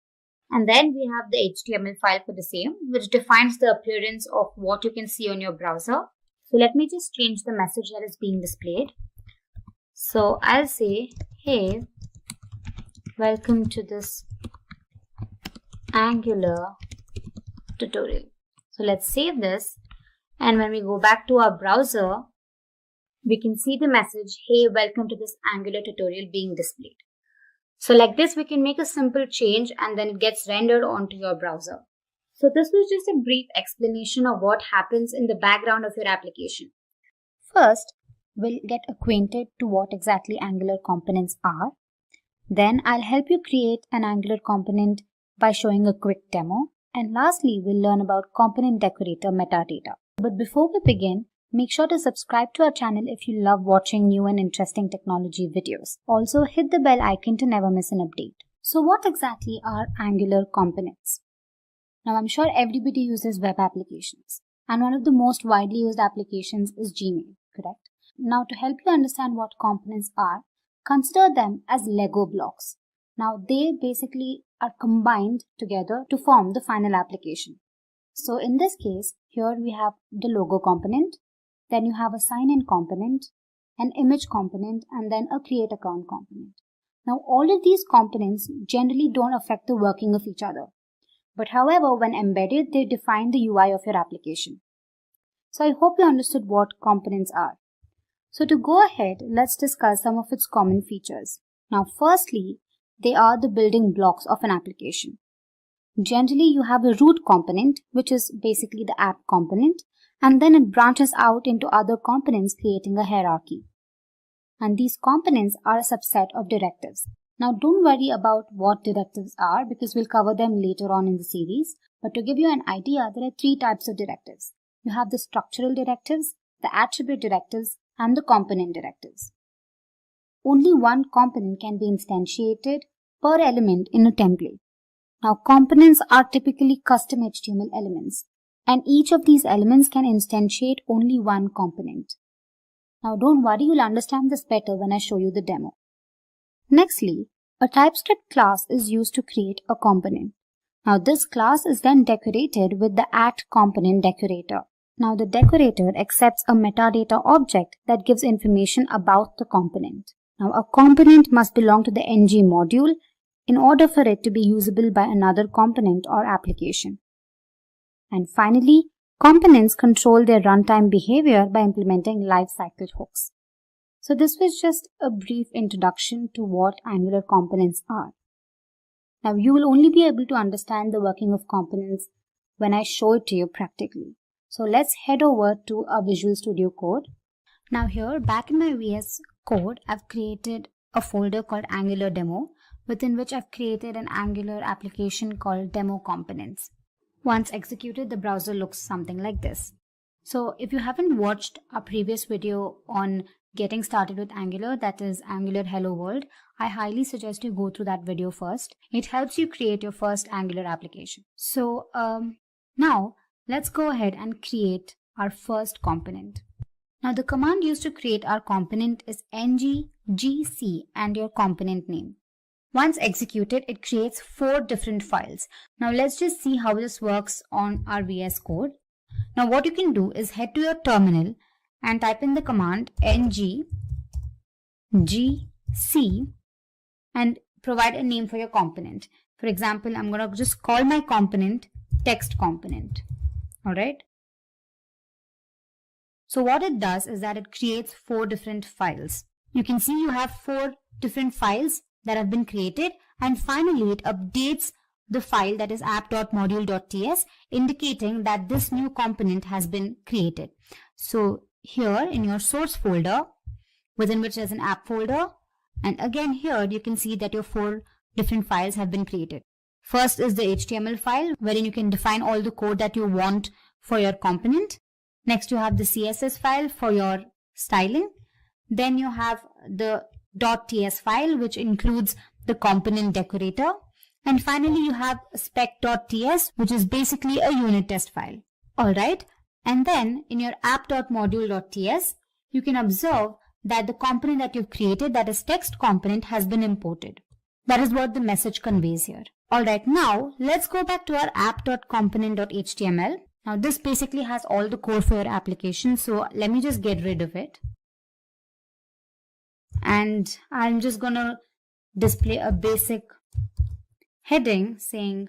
And then we have the HTML file for the same, which defines the appearance of what you can see on your browser. So let me just change the message that is being displayed. So I'll say, hey, welcome to this Angular tutorial. So let's save this. And when we go back to our browser, we can see the message, hey, welcome to this Angular tutorial being displayed. So like this, we can make a simple change and then it gets rendered onto your browser. So this was just a brief explanation of what happens in the background of your application. First, we'll get acquainted to what exactly Angular components are. Then I'll help you create an Angular component by showing a quick demo. And lastly, we'll learn about component decorator metadata. But before we begin, make sure to subscribe to our channel if you love watching new and interesting technology videos. Also, hit the bell icon to never miss an update. So what exactly are Angular components? Now, I'm sure everybody uses web applications. And one of the most widely used applications is Gmail, correct? Now, to help you understand what components are, consider them as Lego blocks. Now, they basically are combined together to form the final application. So in this case, here we have the logo component, then you have a sign-in component, an image component, and then a create account component. Now, all of these components generally don't affect the working of each other. But however, when embedded, they define the UI of your application. So I hope you understood what components are. So to go ahead, let's discuss some of its common features. Now, firstly, they are the building blocks of an application. Generally, you have a root component, which is basically the app component, and then it branches out into other components, creating a hierarchy. And these components are a subset of directives. Now don't worry about what directives are because we'll cover them later on in the series. But to give you an idea, there are three types of directives. You have the structural directives, the attribute directives, and the component directives. Only one component can be instantiated per element in a template. Now components are typically custom HTML elements, and each of these elements can instantiate only one component. Now don't worry, you'll understand this better when I show you the demo. Nextly, a TypeScript class is used to create a component. Now this class is then decorated with the @component decorator. Now the decorator accepts a metadata object that gives information about the component. Now a component must belong to the ng module in order for it to be usable by another component or application. And finally, components control their runtime behavior by implementing lifecycle hooks. So this was just a brief introduction to what Angular components are. Now you will only be able to understand the working of components when I show it to you practically. So let's head over to our Visual Studio Code. Now here, back in my VS Code, I've created a folder called Angular Demo, within which I've created an Angular application called Demo Components. Once executed, the browser looks something like this. So if you haven't watched our previous video on getting started with Angular, that is Angular Hello World, I highly suggest you go through that video first. It helps you create your first Angular application. So now let's go ahead and create our first component. Now the command used to create our component is ng-gc and your component name. Once executed, it creates 4 different files. Now let's just see how this works on our VS Code. Now what you can do is head to your terminal and type in the command ng-gc and provide a name for your component. For example, I'm going to just call my component text component. Alright. So what it does is that it creates 4 different files. You can see you have 4 different files that have been created, and finally it updates the file that is app.module.ts, indicating that this new component has been created. So here in your source folder, within which there's an app folder, and again here you can see that your 4 different files have been created. First is the HTML file, wherein you can define all the code that you want for your component. Next you have the CSS file for your styling. Then you have the .ts file, which includes the component decorator. And finally you have spec.ts, which is basically a unit test file. Alright, and then in your app.module.ts, you can observe that the component that you've created, that is text component, has been imported. That is what the message conveys here. Alright, now let's go back to our app.component.html. Now this basically has all the code for your application, so let me just get rid of it. And I'm just gonna display a basic heading saying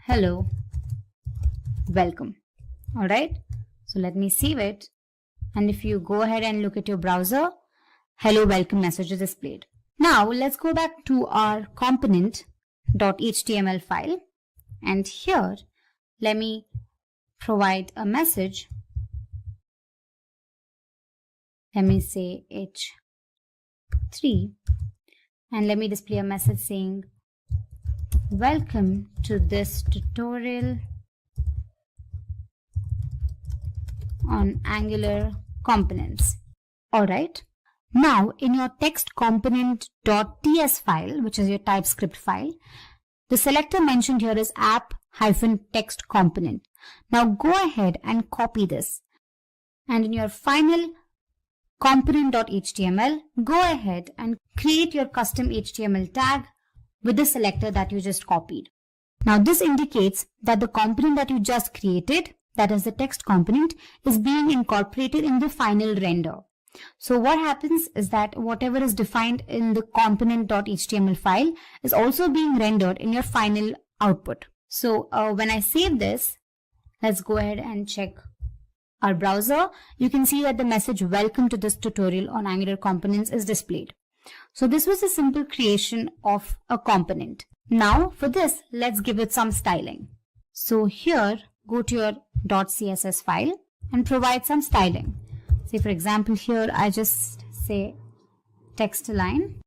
hello, welcome. Alright, so let me save it. And if you go ahead and look at your browser, hello, welcome message is displayed. Now let's go back to our component.html file. And here, let me provide a message. Let me say h3, and let me display a message saying welcome to this tutorial on Angular components. Alright, now in your text component.ts file, which is your TypeScript file, the selector mentioned here is app-text component. Now go ahead and copy this, and in your final component.html, go ahead and create your custom HTML tag with the selector that you just copied. Now this indicates that the component that you just created, that is the text component, is being incorporated in the final render. So what happens is that whatever is defined in the component.html file is also being rendered in your final output. So when I save this, let's go ahead and check our browser. You can see that the message welcome to this tutorial on Angular components is displayed. So this was a simple creation of a component. Now for this, let's give it some styling. So here, go to your .css file and provide some styling. Say for example here, I just say text align,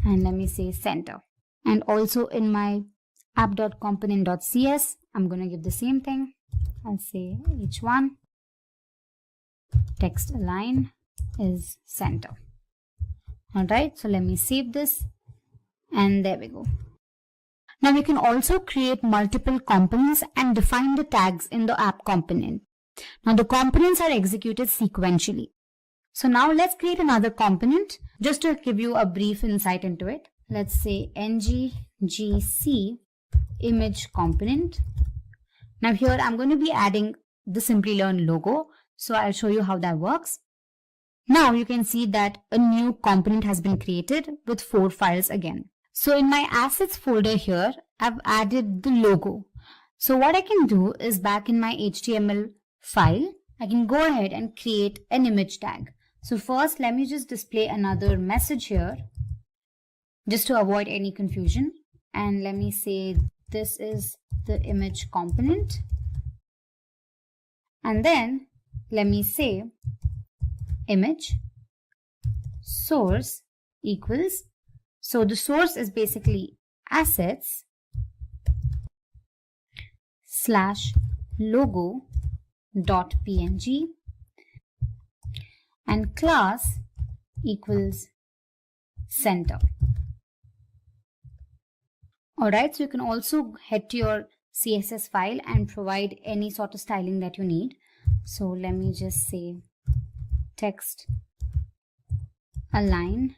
and let me say center. And also in my app.component.cs, I'm going to give the same thing. I'll say h1 text align is center. Alright, so let me save this, and there we go. Now we can also create multiple components and define the tags in the app component. Now the components are executed sequentially. So now let's create another component just to give you a brief insight into it. Let's say ngGC image component. Now here I'm going to be adding the Simplilearn logo. So I'll show you how that works. Now you can see that a new component has been created with 4 files again. So in my assets folder here, I've added the logo. So what I can do is back in my HTML file, I can go ahead and create an image tag. So first, let me just display another message here just to avoid any confusion. And let me say this is the image component. And then let me say image source equals, so the source is basically assets / logo.png and class equals center. Alright, so you can also head to your CSS file and provide any sort of styling that you need. So let me just say text align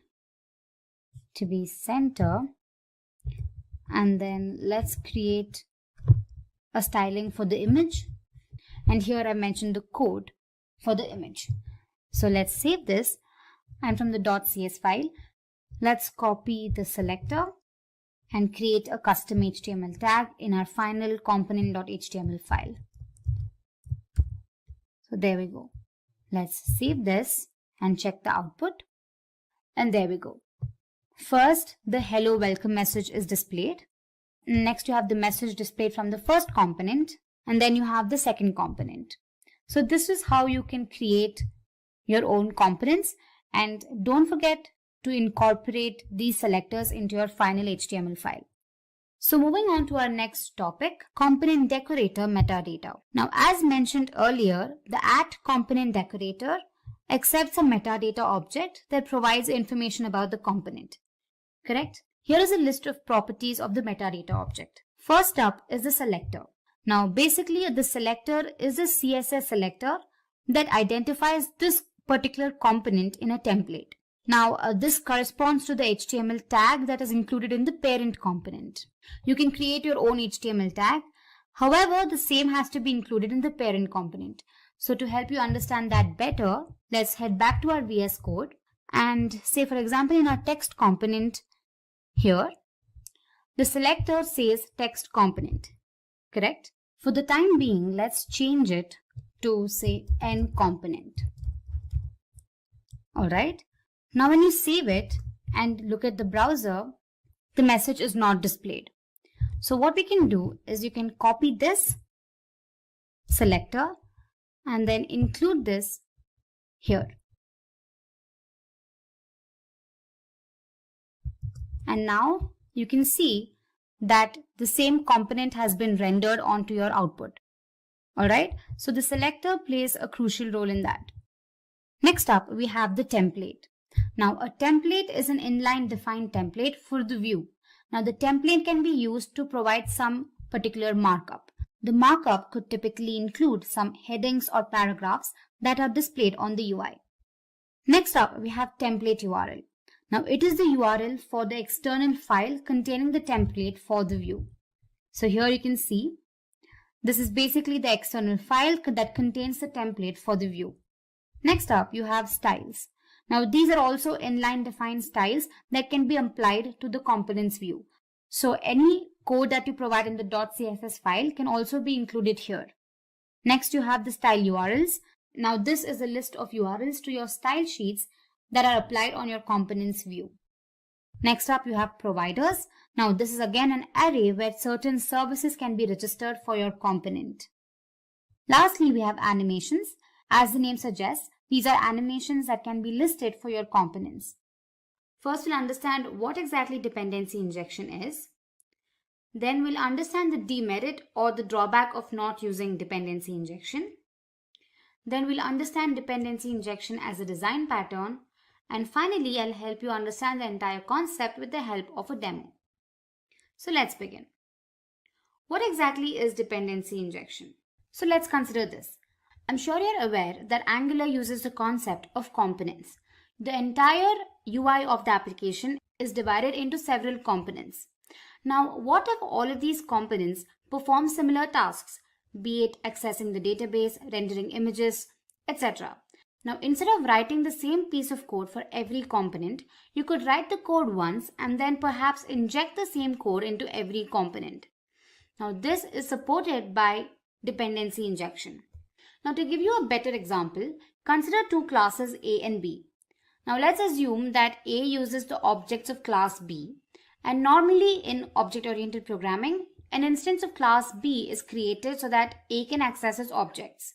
to be center, and then let's create a styling for the image, and here I mentioned the code for the image. So let's save this, and from the .cs file let's copy the selector and create a custom HTML tag in our final component.html file. So there we go. Let's save this and check the output, and there we go. First, the hello welcome message is displayed. Next, you have the message displayed from the first component, and then you have the second component. So this is how you can create your own components, and don't forget to incorporate these selectors into your final HTML file. So moving on to our next topic, component decorator metadata. Now, as mentioned earlier, the @component decorator accepts a metadata object that provides information about the component. Correct? Here is a list of properties of the metadata object. First up is the selector. Now, basically, the selector is a CSS selector that identifies this particular component in a template. Now, this corresponds to the HTML tag that is included in the parent component. You can create your own HTML tag. However, the same has to be included in the parent component. So to help you understand that better, let's head back to our VS Code and say, for example, in our text component here, the selector says text component, correct? For the time being, let's change it to say n component. All right. Now, when you save it and look at the browser, the message is not displayed. So what we can do is you can copy this selector and then include this here. And now you can see that the same component has been rendered onto your output. All right. So the selector plays a crucial role in that. Next up, we have the template. Now, a template is an inline defined template for the view. Now, the template can be used to provide some particular markup. The markup could typically include some headings or paragraphs that are displayed on the UI. Next up, we have template URL. Now, it is the URL for the external file containing the template for the view. So here you can see, this is basically the external file that contains the template for the view. Next up, you have styles. Now, these are also inline defined styles that can be applied to the components view. So any code that you provide in the .css file can also be included here. Next, you have the style URLs. Now, this is a list of URLs to your style sheets that are applied on your components view. Next up, you have providers. Now, this is again an array where certain services can be registered for your component. Lastly, we have animations. As the name suggests, these are animations that can be listed for your components. First, we'll understand what exactly dependency injection is. Then we'll understand the demerit or the drawback of not using dependency injection. Then we'll understand dependency injection as a design pattern. And finally, I'll help you understand the entire concept with the help of a demo. So let's begin. What exactly is dependency injection? So let's consider this. I'm sure you're aware that Angular uses the concept of components. The entire UI of the application is divided into several components. Now, what if all of these components perform similar tasks, be it accessing the database, rendering images, etc.? Now, instead of writing the same piece of code for every component, you could write the code once and then perhaps inject the same code into every component. Now, this is supported by dependency injection. Now, to give you a better example, consider two classes A and B. Now, let's assume that A uses the objects of class B, and normally in object-oriented programming, an instance of class B is created so that A can access its objects.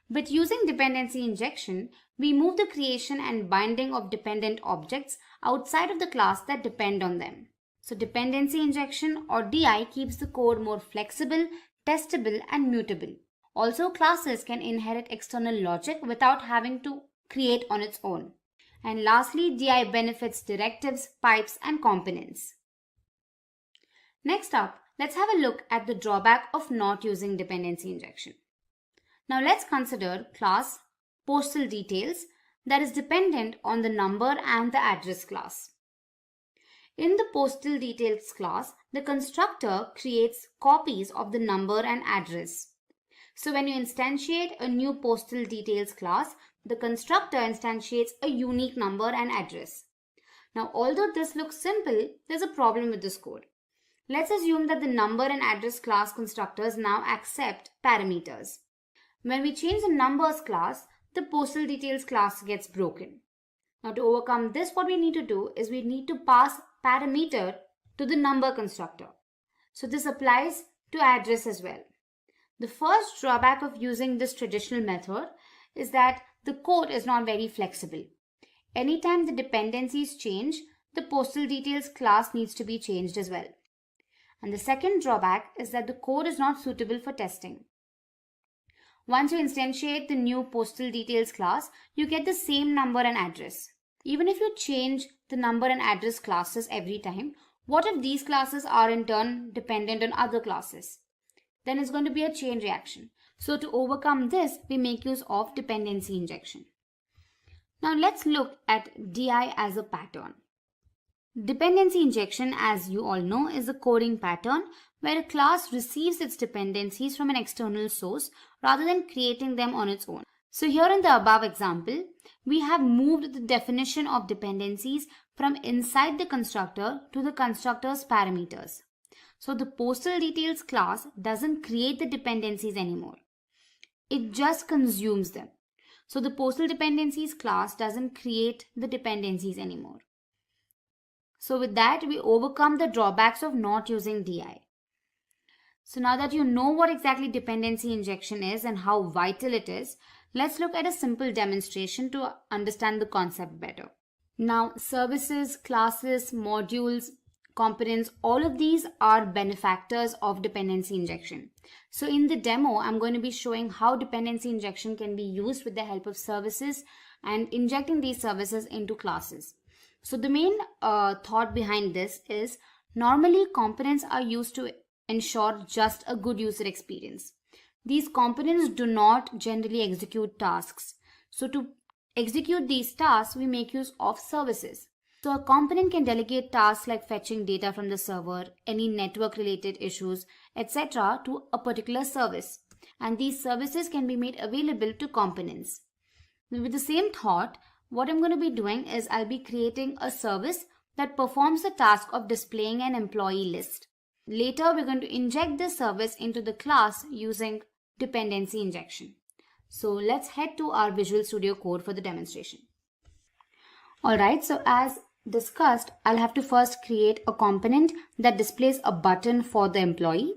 But using dependency injection, we move the creation and binding of dependent objects outside of the class that depend on them. So dependency injection or DI keeps the code more flexible, testable, and mutable. Also, classes can inherit external logic without having to create on its own. And lastly, DI benefits directives, pipes, and components. Next up, let's have a look at the drawback of not using dependency injection. Now let's consider class postal details that is dependent on the number and the address class. In the postal details class, the constructor creates copies of the number and address. So when you instantiate a new postal details class, the constructor instantiates a unique number and address. Now, although this looks simple, there's a problem with this code. Let's assume that the number and address class constructors now accept parameters. When we change the numbers class, the postal details class gets broken. Now, to overcome this, what we need to do is we need to pass parameter to the number constructor. So this applies to address as well. The first drawback of using this traditional method is that the code is not very flexible. Anytime the dependencies change, the postal details class needs to be changed as well. And the second drawback is that the code is not suitable for testing. Once you instantiate the new postal details class, you get the same number and address. Even if you change the number and address classes every time, what if these classes are in turn dependent on other classes? Then it's going to be a chain reaction. So to overcome this, we make use of dependency injection. Now let's look at DI as a pattern. Dependency injection, as you all know, is a coding pattern where a class receives its dependencies from an external source rather than creating them on its own. So here in the above example, we have moved the definition of dependencies from inside the constructor to the constructor's parameters. So the postal details class doesn't create the dependencies anymore. It just consumes them. So the postal dependencies class doesn't create the dependencies anymore. So with that, we overcome the drawbacks of not using DI. So now that you know what exactly dependency injection is and how vital it is, let's look at a simple demonstration to understand the concept better. Now, services, classes, modules, components, all of these are benefactors of dependency injection. So in the demo, I'm going to be showing how dependency injection can be used with the help of services and injecting these services into classes. So the main thought behind this is normally components are used to ensure just a good user experience. These components do not generally execute tasks. So to execute these tasks, we make use of services. So a component can delegate tasks like fetching data from the server, any network related issues, etc. to a particular service. And these services can be made available to components. With the same thought, what I'm going to be doing is I'll be creating a service that performs the task of displaying an employee list. Later, we're going to inject this service into the class using dependency injection. So let's head to our Visual Studio Code for the demonstration. Alright, so as discussed, I'll have to first create a component that displays a button for the employee,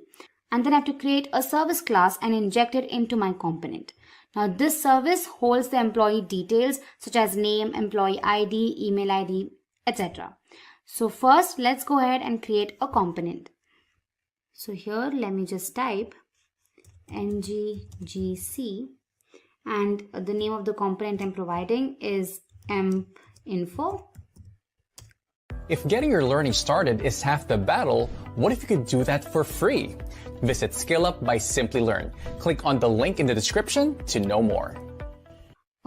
and then I have to create a service class and inject it into my component. Now this service holds the employee details such as name, employee ID, email ID, etc. So first let's go ahead and create a component. So here let me just type nggc, and the name of the component I'm providing is empinfo. If getting your learning started is half the battle, what if you could do that for free? Visit SkillUp by Simplilearn. Click on the link in the description to know more.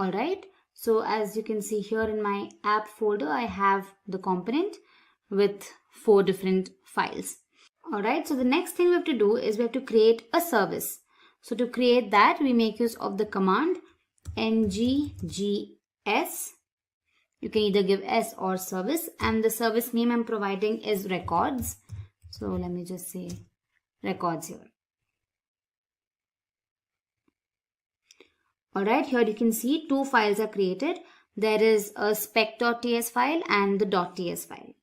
Alright, so as you can see here in my app folder, I have the component with 4 different files. Alright, so the next thing we have to do is we have to create a service. So to create that, we make use of the command nggs. You can either give s or service, and the service name I'm providing is records. So let me just say records here. Alright, here you can see 2 files are created. There is a spec.ts file and the .ts file.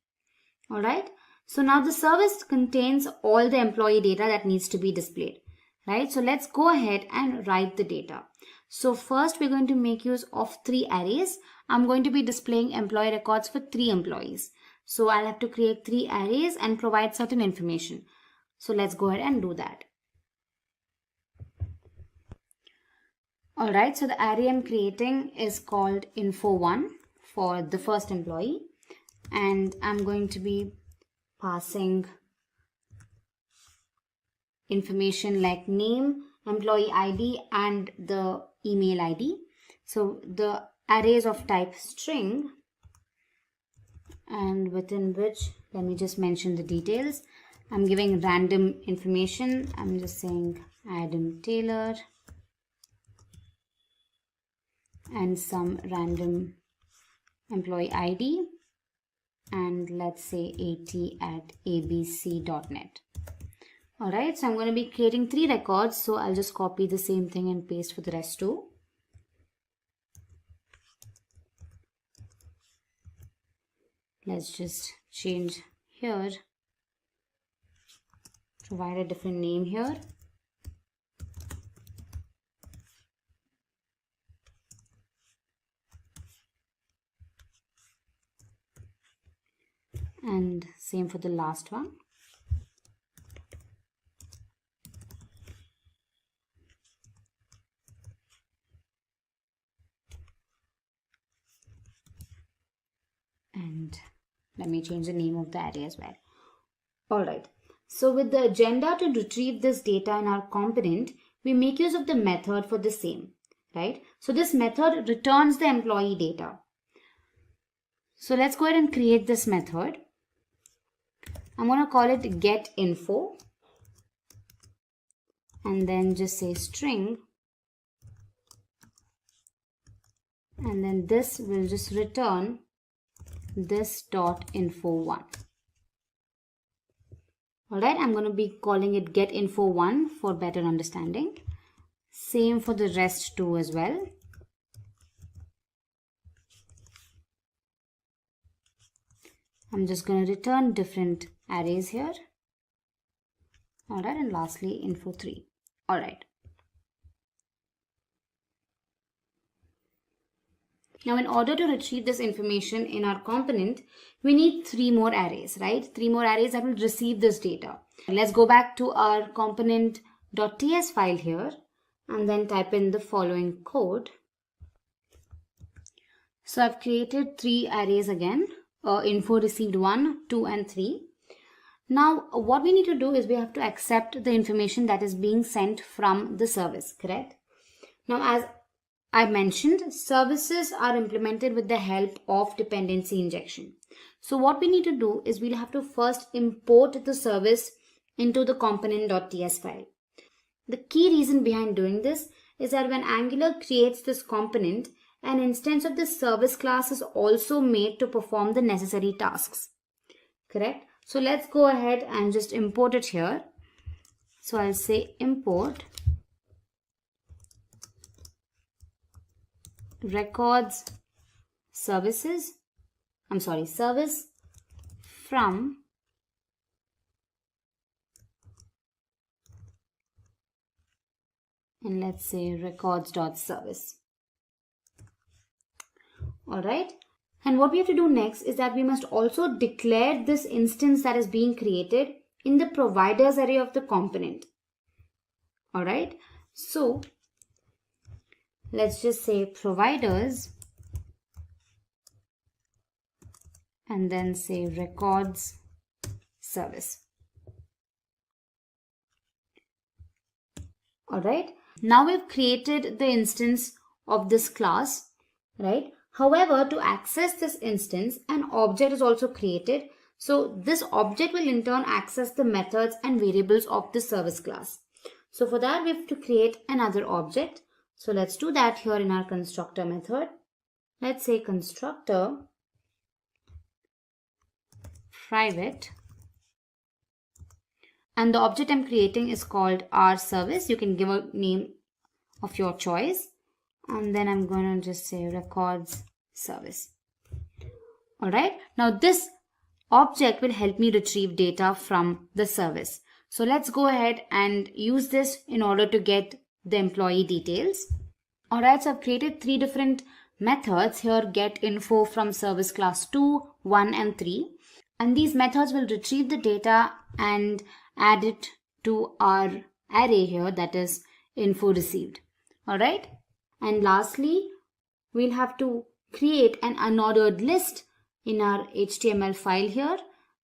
Alright, so now the service contains all the employee data that needs to be displayed. Right, so let's go ahead and write the data. So first we're going to make use of 3 arrays. I'm going to be displaying employee records for 3 employees. So I'll have to create 3 arrays and provide certain information. So let's go ahead and do that. Alright, so the array I'm creating is called info1 for the first employee. And I'm going to be passing information like name, employee ID, and the email ID. So the array is of type string, and within which, let me just mention the details. I'm giving random information. I'm just saying Adam Taylor and some random employee ID, and let's say at@abc.net. Alright, so I'm going to be creating 3 records, so I'll just copy the same thing and paste for the rest too. Let's just change here, provide a different name here. And same for the last one. And let me change the name of the array as well. Alright, so with the agenda to retrieve this data in our component, we make use of the method for the same, right? So this method returns the employee data. So let's go ahead and create this method. I'm going to call it getInfo, and then just say string, and then this will just return this .info1. Alright, I'm going to be calling it getInfo1 for better understanding. Same for the rest too as well. I'm just going to return different arrays here. Alright, and lastly info3. Alright. Now in order to retrieve this information in our component, we need 3 more arrays, right? 3 more arrays that will receive this data. Let's go back to our component.ts file here and then type in the following code. So I've created 3 arrays again. Info received 1, 2 and 3. Now what we need to do is we have to accept the information that is being sent from the service, correct? Now as I mentioned, services are implemented with the help of dependency injection. So what we need to do is we'll have to first import the service into the component.ts file. The key reason behind doing this is that when Angular creates this component, an instance of the service class is also made to perform the necessary tasks. Correct? So let's go ahead and just import it here. So I'll say import records services, service from and let's say records.service. Alright, and what we have to do next is that we must also declare this instance that is being created in the providers array of the component. Alright, so let's just say providers and then say records service. Alright, now we've created the instance of this class, right? However, to access this instance, an object is also created. So this object will in turn access the methods and variables of the service class. So for that, we have to create another object. So let's do that here in our constructor method. Let's say constructor private, and the object I'm creating is called our service. You can give a name of your choice, and then I'm going to just say records service. Alright, now this object will help me retrieve data from the service. So let's go ahead and use this in order to get the employee details. Alright, so I've created 3 different methods here: get info from service class 2, 1 and 3. And these methods will retrieve the data and add it to our array here, that is info received. Alright, and lastly, we'll have to create an unordered list in our HTML file here.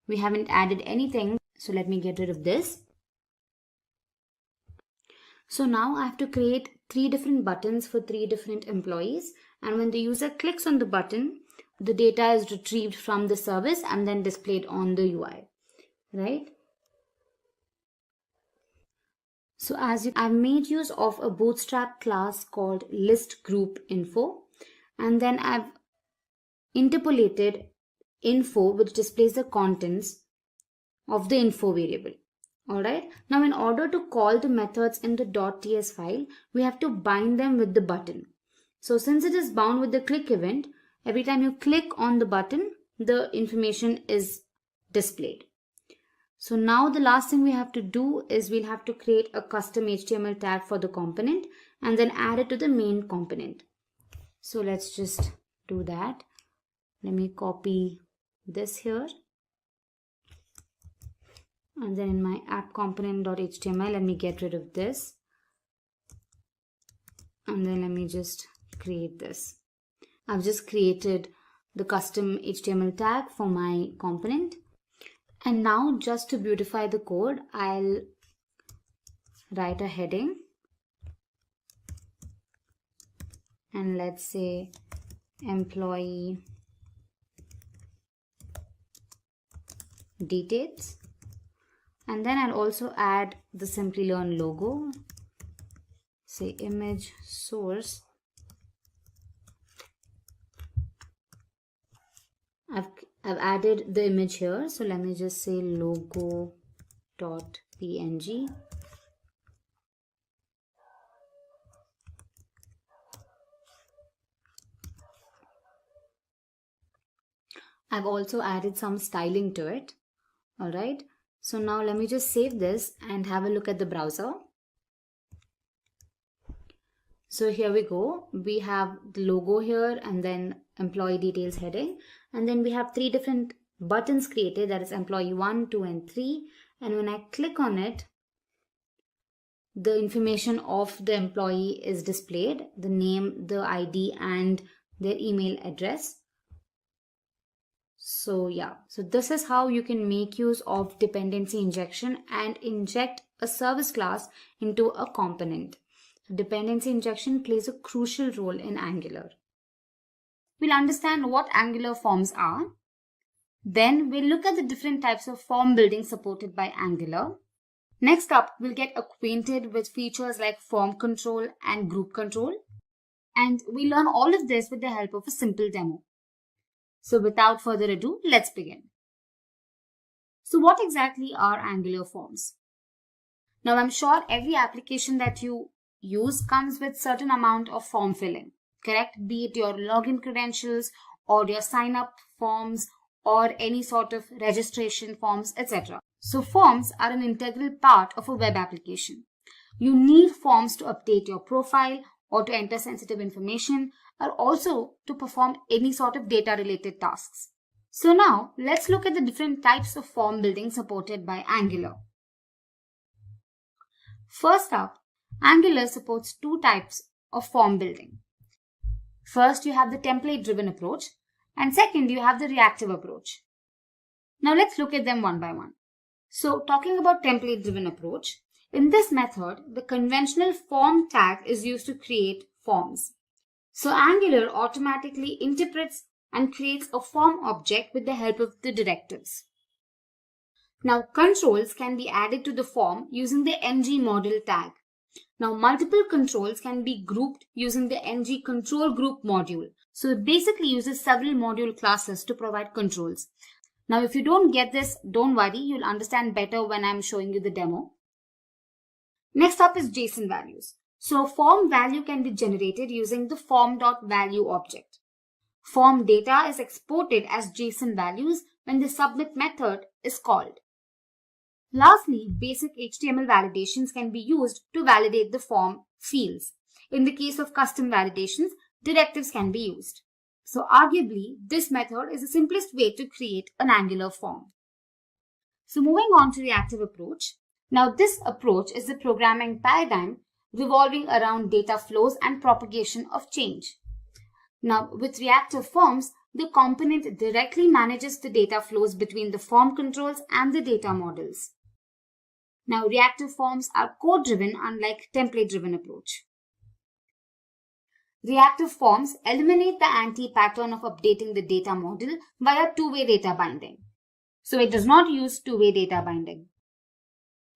We haven't added anything, so let me get rid of this. So now I have to create 3 different buttons for 3 different employees, and when the user clicks on the button, the data is retrieved from the service and then displayed on the UI, right? So as I've made use of a Bootstrap class called list group info, and then I've interpolated info which displays the contents of the info variable. Alright, now in order to call the methods in the .ts file, we have to bind them with the button. So since it is bound with the click event, every time you click on the button, the information is displayed. So now the last thing we have to do is we'll have to create a custom HTML tag for the component and then add it to the main component. So let's just do that. Let me copy this here. And then in my app component.html, let me get rid of this. And then let me just create this. I've just created the custom HTML tag for my component. And now just to beautify the code, I'll write a heading. And let's say employee details. And then I'll also add the Simplilearn logo. Say image source. I've added the image here, so let me just say logo.png. I've also added some styling to it. Alright, so now let me just save this and have a look at the browser. So here we go. We have the logo here and then employee details heading. And then we have 3 different buttons created, that is employee 1, 2 and 3. And when I click on it, the information of the employee is displayed, the name, the ID and their email address. So yeah, so this is how you can make use of dependency injection and inject a service class into a component. So dependency injection plays a crucial role in Angular. We'll understand what Angular forms are. Then we'll look at the different types of form building supported by Angular. Next up, we'll get acquainted with features like form control and group control. And we'll learn all of this with the help of a simple demo. So without further ado, let's begin. So what exactly are Angular forms? Now I'm sure every application that you use comes with certain amount of form filling, correct? Be it your login credentials or your sign up forms or any sort of registration forms, etc. So forms are an integral part of a web application. You need forms to update your profile or to enter sensitive information, or also to perform any sort of data related tasks. So now let's look at the different types of form building supported by Angular. First up, Angular supports two types of form building. First, you have the template-driven approach, and second, you have the reactive approach. Now let's look at them one by one. So talking about template-driven approach, in this method, the conventional form tag is used to create forms. So Angular automatically interprets and creates a form object with the help of the directives. Now controls can be added to the form using the ng model tag. Now multiple controls can be grouped using the ng control group module. So it basically uses several module classes to provide controls. Now if you don't get this, don't worry, you'll understand better when I'm showing you the demo. Next up is JSON values. So a form value can be generated using the form.value object. Form data is exported as JSON values when the submit method is called. Lastly, basic HTML validations can be used to validate the form fields. In the case of custom validations, directives can be used. So arguably, this method is the simplest way to create an Angular form. So moving on to reactive approach. Now this approach is the programming paradigm revolving around data flows and propagation of change. Now with reactive forms, the component directly manages the data flows between the form controls and the data models. Now reactive forms are code-driven unlike template-driven approach. Reactive forms eliminate the anti-pattern of updating the data model via two-way data binding. So it does not use two-way data binding.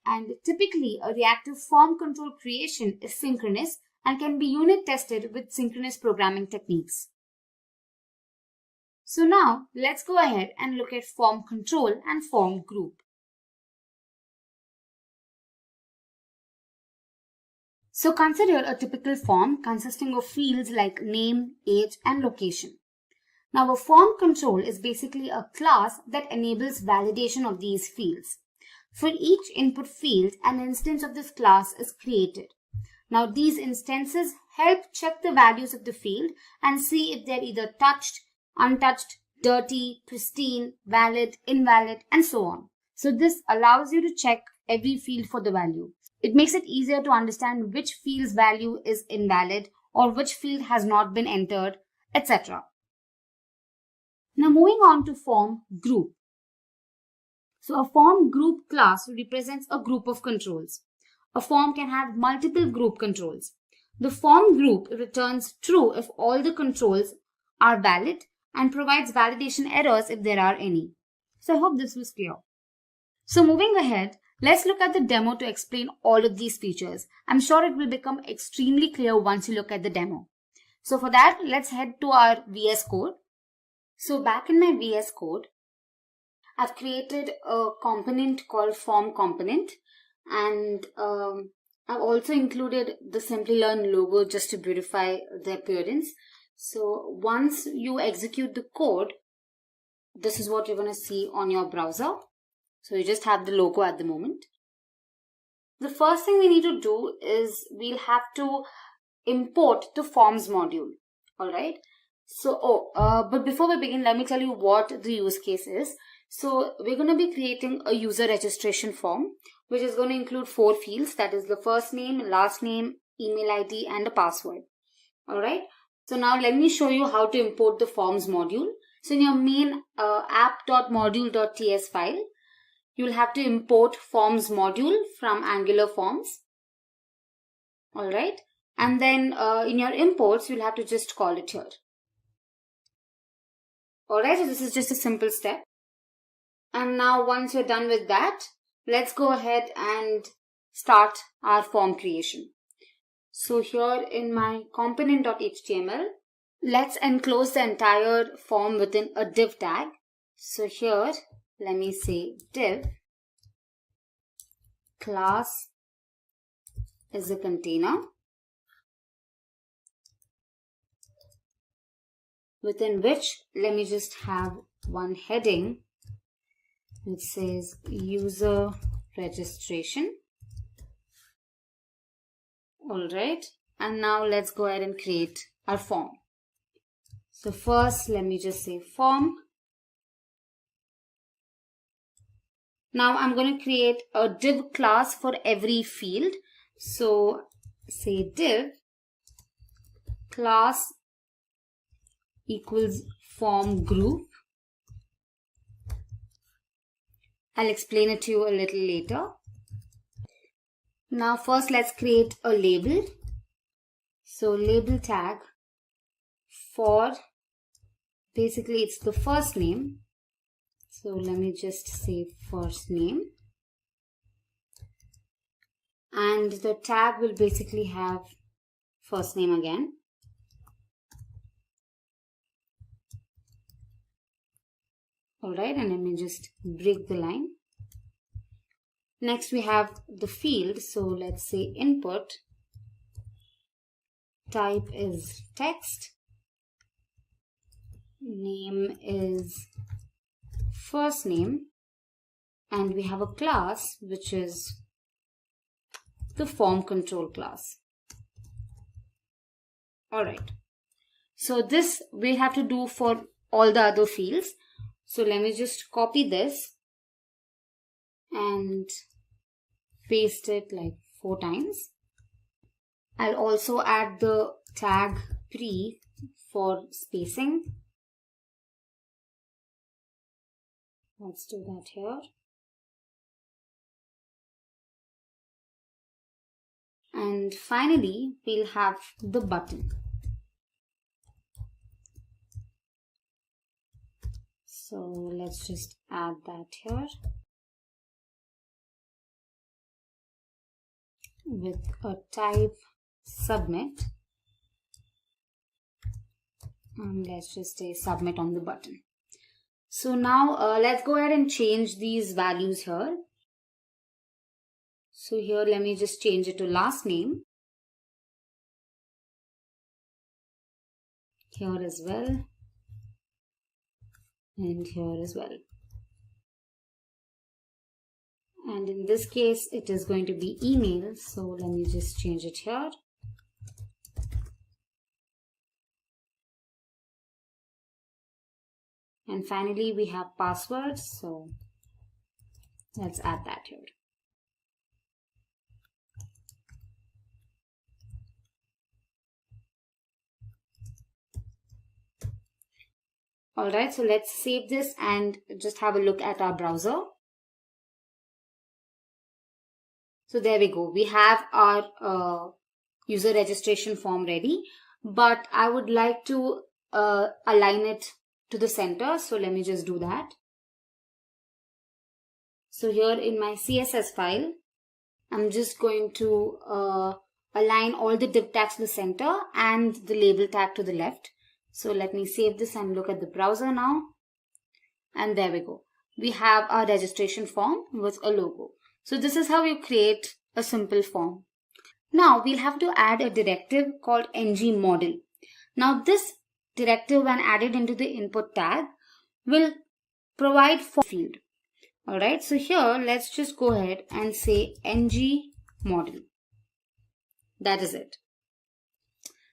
And typically a reactive form control creation is synchronous and can be unit tested with synchronous programming techniques. So now let's go ahead and look at form control and form group. So consider a typical form consisting of fields like name, age, and location. Now a form control is basically a class that enables validation of these fields. For each input field, an instance of this class is created. Now these instances help check the values of the field and see if they're either touched, untouched, dirty, pristine, valid, invalid, and so on. So this allows you to check every field for the value. It makes it easier to understand which field's value is invalid or which field has not been entered, etc. Now moving on to form group. So a form group class represents a group of controls. A form can have multiple group controls. The form group returns true if all the controls are valid and provides validation errors if there are any. So I hope this was clear. So moving ahead, let's look at the demo to explain all of these features. I'm sure it will become extremely clear once you look at the demo. So for that, let's head to our VS Code. So back in my VS Code, I've created a component called form component, and I've also included the Simplilearn logo just to beautify the appearance. So once you execute the code, this is what you're going to see on your browser. So you just have the logo at the moment. The first thing we need to do is we'll have to import the forms module. All right. So, but before we begin, let me tell you what the use case is. So we're going to be creating a user registration form, which is going to include 4 fields. That is the first name, last name, email ID, and a password. All right. So now let me show you how to import the forms module. So in your main app.module.ts file, you'll have to import forms module from Angular forms. All right. And then in your imports, you'll have to just call it here. All right. So this is just a simple step. And now once you're done with that, let's go ahead and start our form creation. So here in my component.html, let's enclose the entire form within a div tag. So here, let me say div class is a container within which let me just have one heading. It says user registration. Alright, and now let's go ahead and create our form. So first, let me just say form. Now I'm going to create a div class for every field. So say div class equals form group. I'll explain it to you a little later. Now first let's create a label. So label tag for, basically it's the first name. So let me just say first name. And the tag will basically have first name again. Alright, and let me just break the line. Next we have the field. So let's say input. Type is text. Name is first name. And we have a class which is the form control class. Alright. So this we'll have to do for all the other fields. So let me just copy this and paste it like 4 times. I'll also add the tag pre for spacing. Let's do that here. And finally, we'll have the button. So let's just add that here with a type submit. And let's just say submit on the button. So now let's go ahead and change these values here. So here let me just change it to last name. Here as well. And here as well. And in this case it is going to be email. So let me just change it here. And finally we have password. So let's add that here. Alright, so let's save this and just have a look at our browser. So there we go. We have our user registration form ready, but I would like to align it to the center. So let me just do that. So here in my CSS file, I'm just going to align all the div tags to the center and the label tag to the left. So let me save this and look at the browser now. And there we go. We have our registration form with a logo. So this is how you create a simple form. Now we'll have to add a directive called ngModel. Now this directive, when added into the input tag, will provide form field. Alright, so here let's just go ahead and say ngModel. That is it.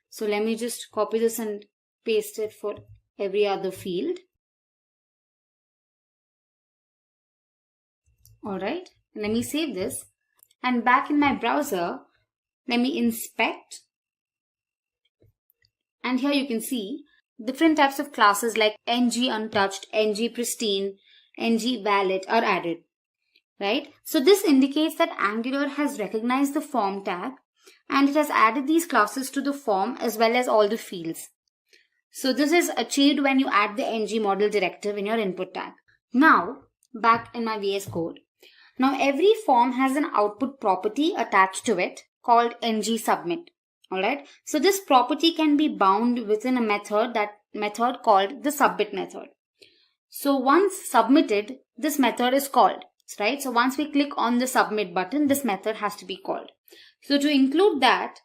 So let me just copy this and paste it for every other field. Alright, let me save this. And back in my browser, let me inspect. And here you can see different types of classes like ngUntouched, ngPristine, ngValid are added. Right? So this indicates that Angular has recognized the form tag and it has added these classes to the form as well as all the fields. So this is achieved when you add the ngModel directive in your input tag. Now, back in my VS Code. Now every form has an output property attached to it called ngSubmit. Alright. So this property can be bound within a method called the submit method. So once submitted, this method is called. Right. So once we click on the submit button, this method has to be called. So to include that,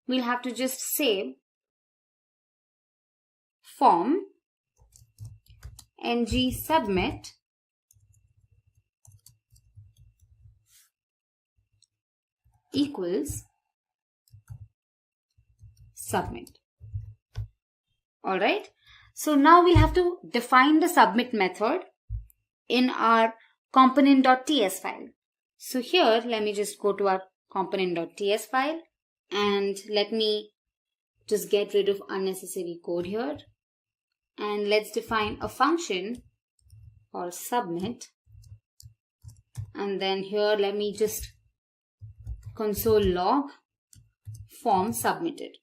we'll have to just say form ngSubmit equals submit. Alright, so now we'll have to define the submit method in our component.ts file. So here, let me just go to our component.ts file and let me just get rid of unnecessary code here. And let's define a function called submit. And then here, let me just console log form submitted.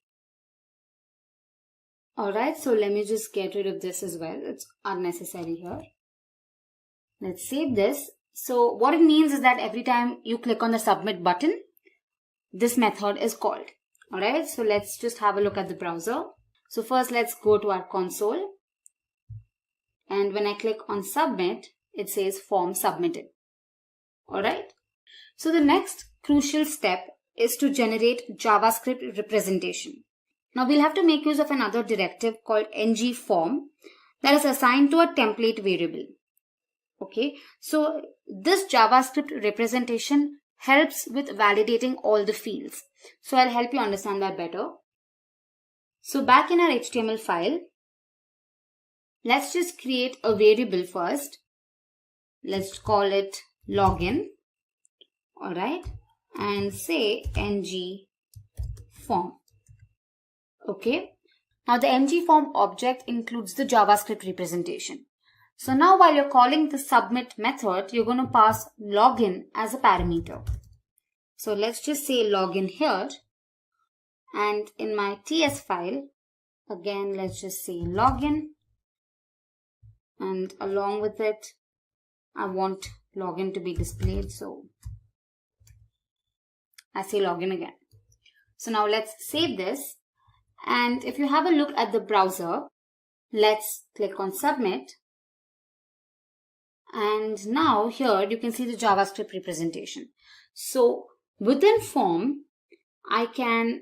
Alright, so let me just get rid of this as well. It's unnecessary here. Let's save this. So what it means is that every time you click on the submit button, this method is called. Alright, so let's just have a look at the browser. So first let's go to our console. And when I click on submit, it says form submitted. Alright, so the next crucial step is to generate JavaScript representation. Now we'll have to make use of another directive called ngForm that is assigned to a template variable. Okay, so this JavaScript representation helps with validating all the fields. So I'll help you understand that better. So back in our HTML file, let's just create a variable first. Let's call it login. Alright, and say ngForm. Okay, now the ngForm object includes the JavaScript representation. So now while you're calling the submit method, you're going to pass login as a parameter. So let's just say login here. And in my TS file, again, let's just say login. And along with it, I want login to be displayed. So I say login again. So now let's save this. And if you have a look at the browser, let's click on submit. And now here you can see the JavaScript representation. So within form, I can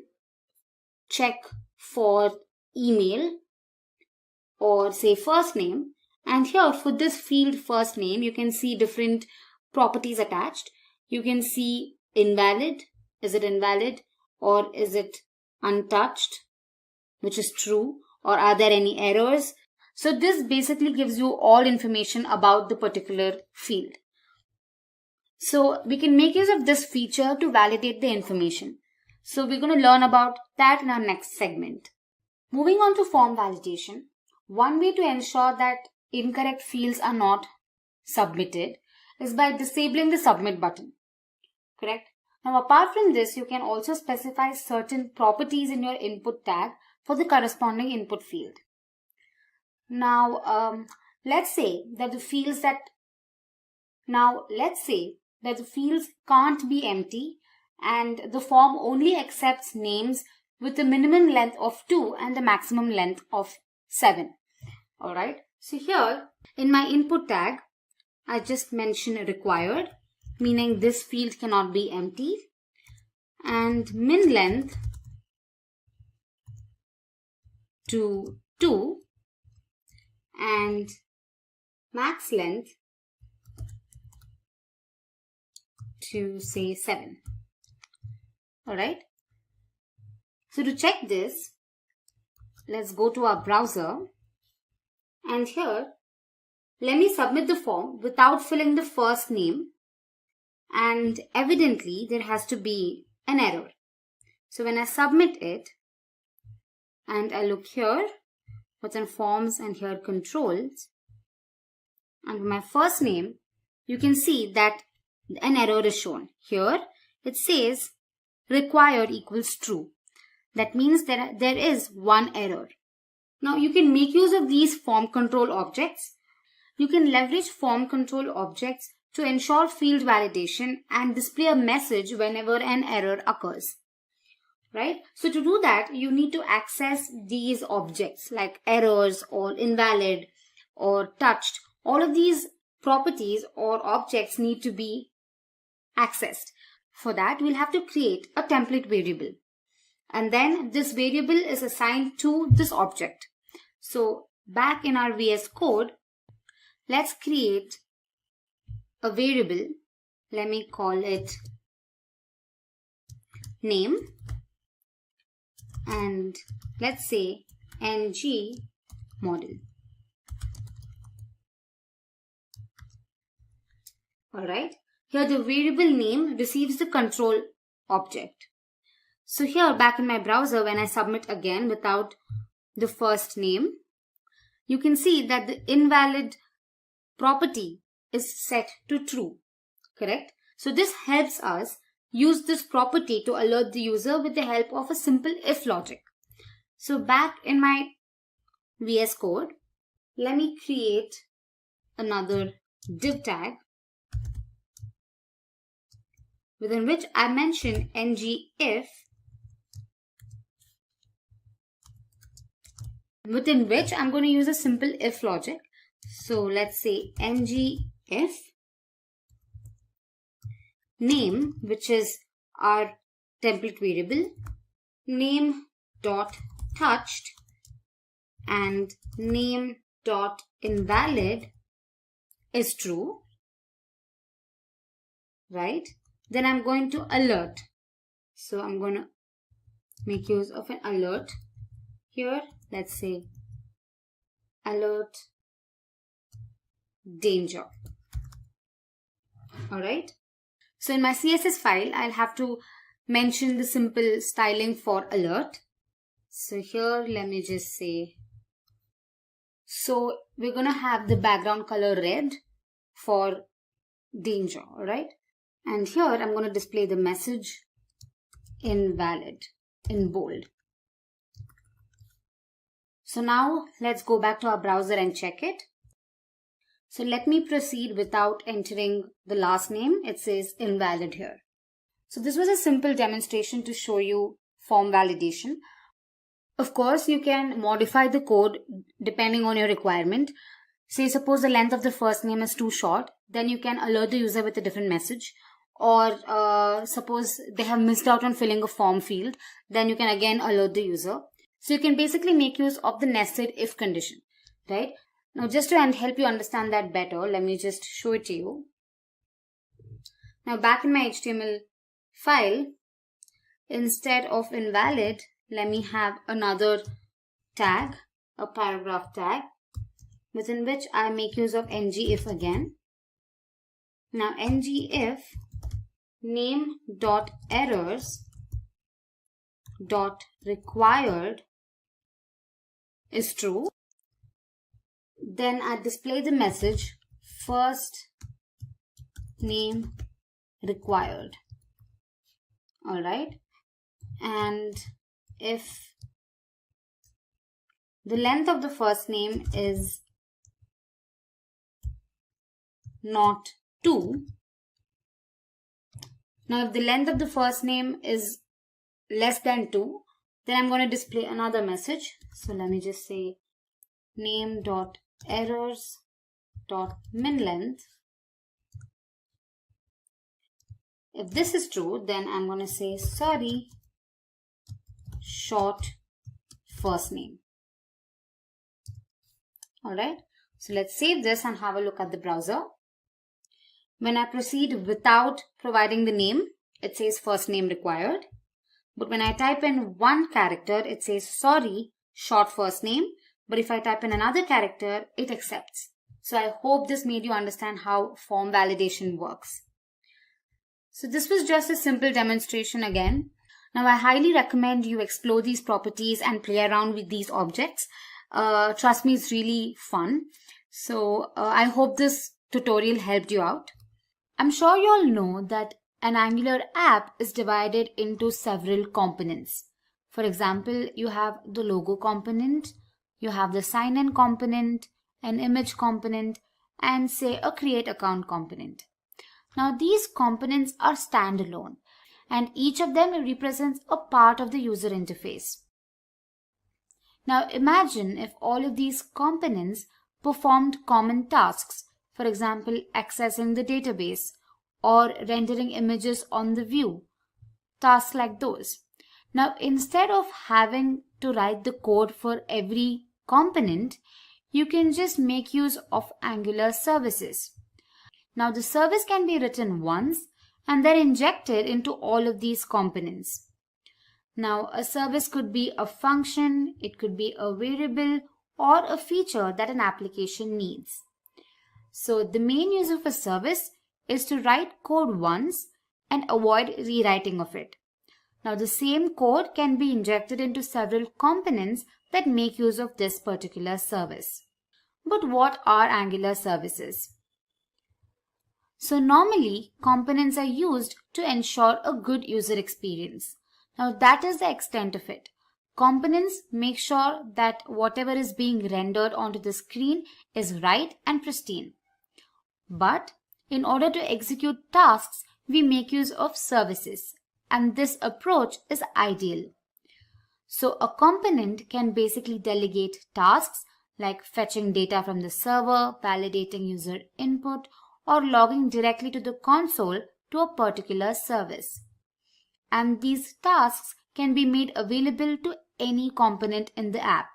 check for email or say first name. And here for this field first name, you can see different properties attached. You can see invalid. Is it invalid or is it untouched, which is true, or are there any errors? So this basically gives you all information about the particular field. So we can make use of this feature to validate the information. So we're going to learn about that in our next segment. Moving on to form validation, one way to ensure that incorrect fields are not submitted is by disabling the submit button. Correct? Now apart from this, you can also specify certain properties in your input tag for the corresponding input field. Now, let's say that the fields can't be empty and the form only accepts names with a minimum length of 2 and the maximum length of 7. Alright, so here in my input tag, I just mention required, meaning this field cannot be empty, and min length to 2 and max length to say 7. Alright, so to check this, let's go to our browser, and here let me submit the form without filling the first name, and evidently there has to be an error. So when I submit it and I look here within forms and here controls, and my first name, you can see that an error is shown. Here it says required equals true. That means there is one error. Now you can make use of these form control objects. You can leverage form control objects to ensure field validation and display a message whenever an error occurs. Right? So to do that, you need to access these objects like errors or invalid or touched. All of these properties or objects need to be accessed. For that, we'll have to create a template variable. And then this variable is assigned to this object. So back in our VS Code, let's create a variable. Let me call it name. and let's say ng model. Alright, here the variable name receives the control object. So here back in my browser, when I submit again without the first name, you can see that the invalid property is set to true, correct? So this helps us use this property to alert the user with the help of a simple if logic. So back in my VS Code, let me create another div tag within which I mention ng if, within which I'm going to use a simple if logic. So let's say ng if name, which is our template variable, name dot touched and name dot invalid is true, right? Then I'm going to alert. So I'm going to make use of an alert here. Let's say alert danger. Alright. So in my CSS file, I'll have to mention the simple styling for alert. So here, let me just say, so we're going to have the background color red for danger. Alright. And here I'm going to display the message invalid in bold. So now let's go back to our browser and check it. So let me proceed without entering the last name. It says invalid here. So this was a simple demonstration to show you form validation. Of course, you can modify the code depending on your requirement. Say suppose the length of the first name is too short, then you can alert the user with a different message. Or suppose they have missed out on filling a form field, then you can again alert the user. So you can basically make use of the nested if condition, right? Now just to help you understand that better, let me just show it to you. Now back in my HTML file, instead of invalid, let me have another tag, a paragraph tag, within which I make use of ng if again. Now ng if name dot errors dot required is true, then I display the message first name required. Alright, and if the length of the first name is not 2, now if the length of the first name is less than 2, then I'm going to display another message. So let me just say name dot errors dot min length. If this is true, then I'm going to say sorry short first name. Alright, so let's save this and have a look at the browser. When I proceed without providing the name, it says first name required. But when I type in one character, it says sorry short first name. But if I type in another character, it accepts. So I hope this made you understand how form validation works. So this was just a simple demonstration again. Now I highly recommend you explore these properties and play around with these objects. Trust me, it's really fun. So I hope this tutorial helped you out. I'm sure you all know that an Angular app is divided into several components. For example, you have the logo component, you have the sign-in component, an image component, and say a create account component. Now these components are standalone and each of them represents a part of the user interface. Now imagine if all of these components performed common tasks, for example, accessing the database or rendering images on the view, tasks like those. Now instead of having to write the code for every component, you can just make use of Angular services. Now the service can be written once and then injected into all of these components. Now, a service could be a function, it could be a variable, or a feature that an application needs. So the main use of a service is to write code once and avoid rewriting of it. Now the same code can be injected into several components that make use of this particular service. But what are Angular services? So normally components are used to ensure a good user experience. Now that is the extent of it. Components make sure that whatever is being rendered onto the screen is right and pristine. But in order to execute tasks, we make use of services, and this approach is ideal. So a component can basically delegate tasks like fetching data from the server, validating user input, or logging directly to the console to a particular service. And these tasks can be made available to any component in the app.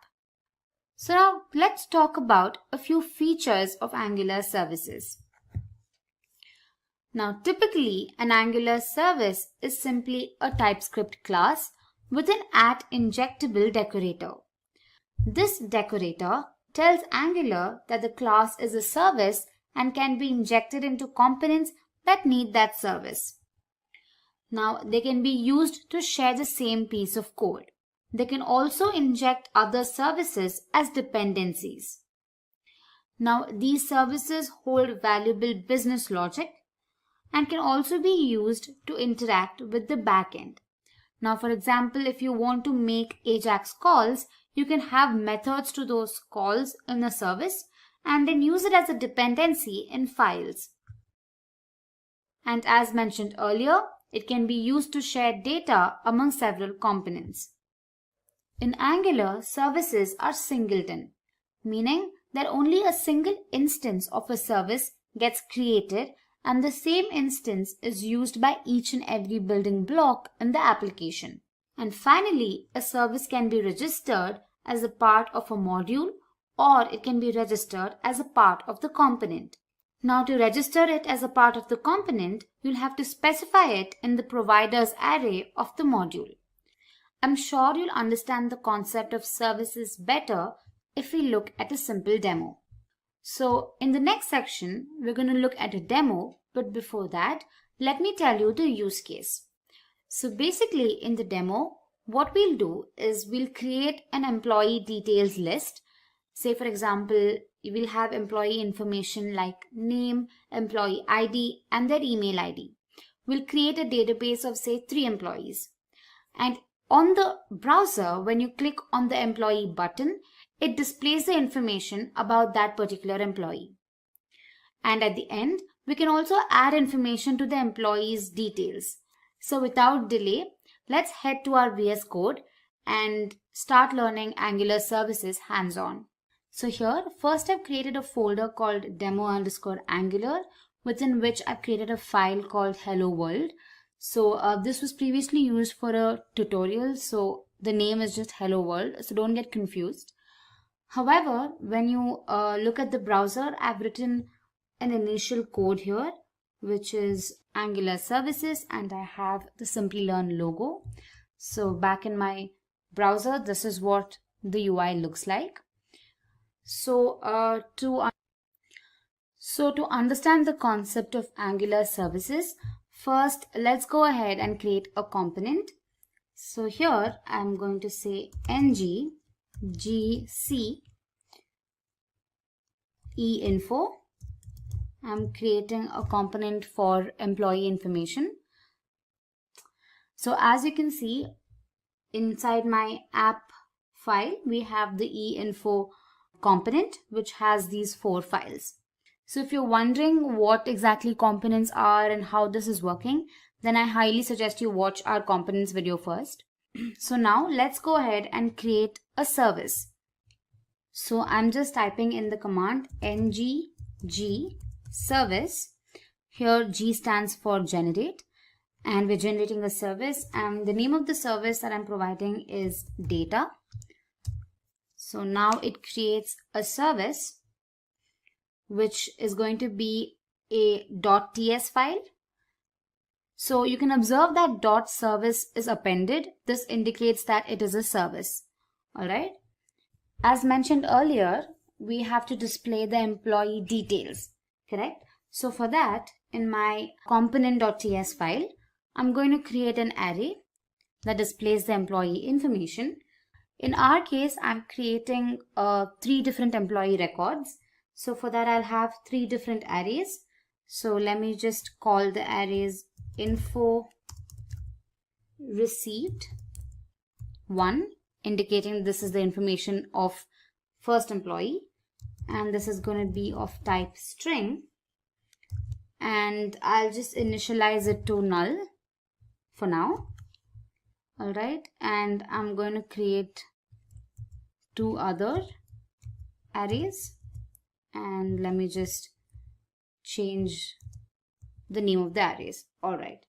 So now let's talk about a few features of Angular services. Now typically an Angular service is simply a TypeScript class with an @injectable decorator. This decorator tells Angular that the class is a service and can be injected into components that need that service. Now they can be used to share the same piece of code. They can also inject other services as dependencies. Now these services hold valuable business logic and can also be used to interact with the backend. Now for example, if you want to make AJAX calls, you can have methods to those calls in a service and then use it as a dependency in files. And as mentioned earlier, it can be used to share data among several components. In Angular, services are singleton, meaning that only a single instance of a service gets created and the same instance is used by each and every building block in the application. And finally, a service can be registered as a part of a module or it can be registered as a part of the component. Now to register it as a part of the component, you'll have to specify it in the providers array of the module. I'm sure you'll understand the concept of services better if we look at a simple demo. So in the next section, we're going to look at a demo, but before that, let me tell you the use case. So basically in the demo, what we'll do is we'll create an employee details list. Say for example, you will have employee information like name, employee ID, and their email ID. We'll create a database of say 3 employees. And on the browser, when you click on the employee button, it displays the information about that particular employee. And at the end, we can also add information to the employee's details. So without delay, let's head to our VS Code and start learning Angular services hands-on. So here, first I've created a folder called demo_Angular, within which I've created a file called hello world. So this was previously used for a tutorial, so the name is just hello world, so don't get confused. However, when you look at the browser, I've written an initial code here, which is Angular services, and I have the Simplilearn logo. So back in my browser, this is what the UI looks like. So to understand the concept of Angular services, first let's go ahead and create a component. So here I'm going to say ng gc einfo. I'm creating a component for employee information. So as you can see, inside my app file, we have the einfo component, which has these 4 files. So if you're wondering what exactly components are and how this is working, then I highly suggest you watch our components video first. So now let's go ahead and create a service. So I'm just typing in the command ng g service. Here G stands for generate, and we're generating a service, and the name of the service that I'm providing is data. So now it creates a service which is going to be a .ts file. So you can observe that dot service is appended. This indicates that it is a service. Alright. As mentioned earlier, we have to display the employee details. Correct? So for that, in my component.ts file, I'm going to create an array that displays the employee information. In our case, I'm creating 3 different employee records. So for that, I'll have 3 different arrays. So let me just call the arrays info received 1, indicating this is the information of first employee, and this is going to be of type string, and I'll just initialize it to null for now. Alright, and I'm going to create 2 other arrays, and let me just change the name of the arrays. Alright,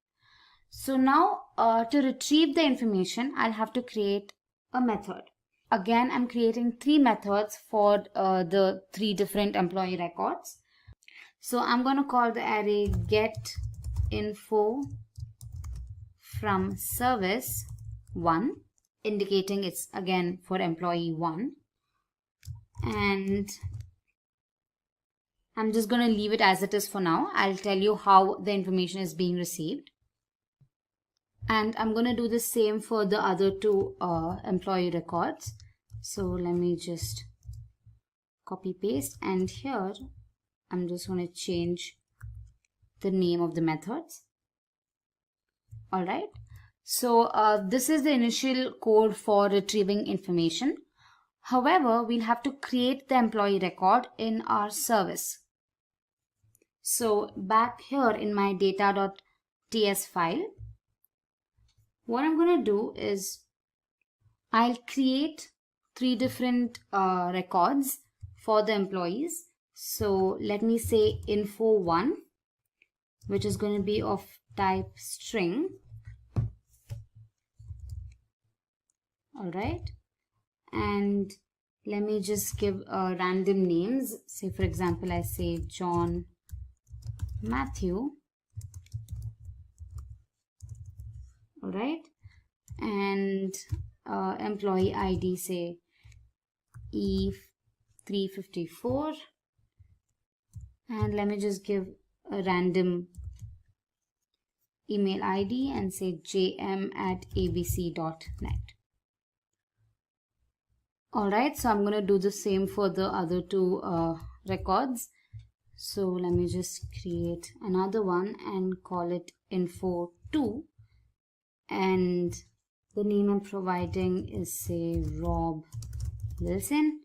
so now to retrieve the information, I'll have to create a method. Again, I'm creating 3 methods for the 3 different employee records. So I'm going to call the array get info from service 1, indicating it's again for employee 1, and I'm just going to leave it as it is for now. I'll tell you how the information is being received, and I'm going to do the same for the other 2 employee records. So let me just copy paste, and here I'm just going to change the name of the methods. Alright, so this is the initial code for retrieving information. However, we'll have to create the employee record in our service. So back here in my data.ts file, what I'm going to do is I'll create 3 different records for the employees. So let me say info1, which is going to be of type string. Alright, and let me just give random names. Say for example, I say John Matthew. Alright, and employee ID say E354, and let me just give a random email ID and say jm@abc.net. Alright, so I'm going to do the same for the other 2 records. So let me just create another one and call it info2, and the name I'm providing is say Rob Wilson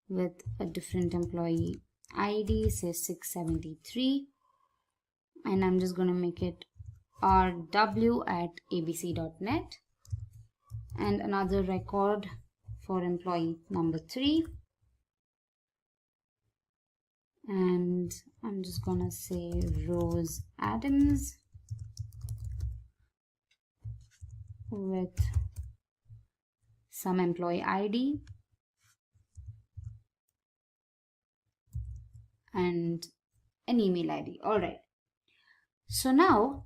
with a different employee ID, say 673, and I'm just going to make it rw@abc.net, and another record for employee number 3, and I'm just going to say Rose Adams with some employee ID and an email ID. Alright, so now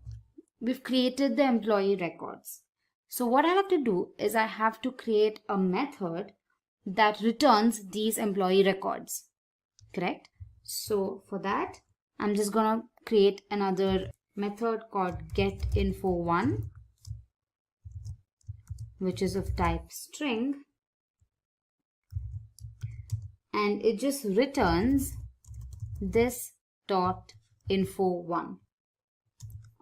we've created the employee records. So what I have to do is I have to create a method that returns these employee records. Correct? So for that, I'm just going to create another method called getInfo1, which is of type string, and it just returns this dot info1.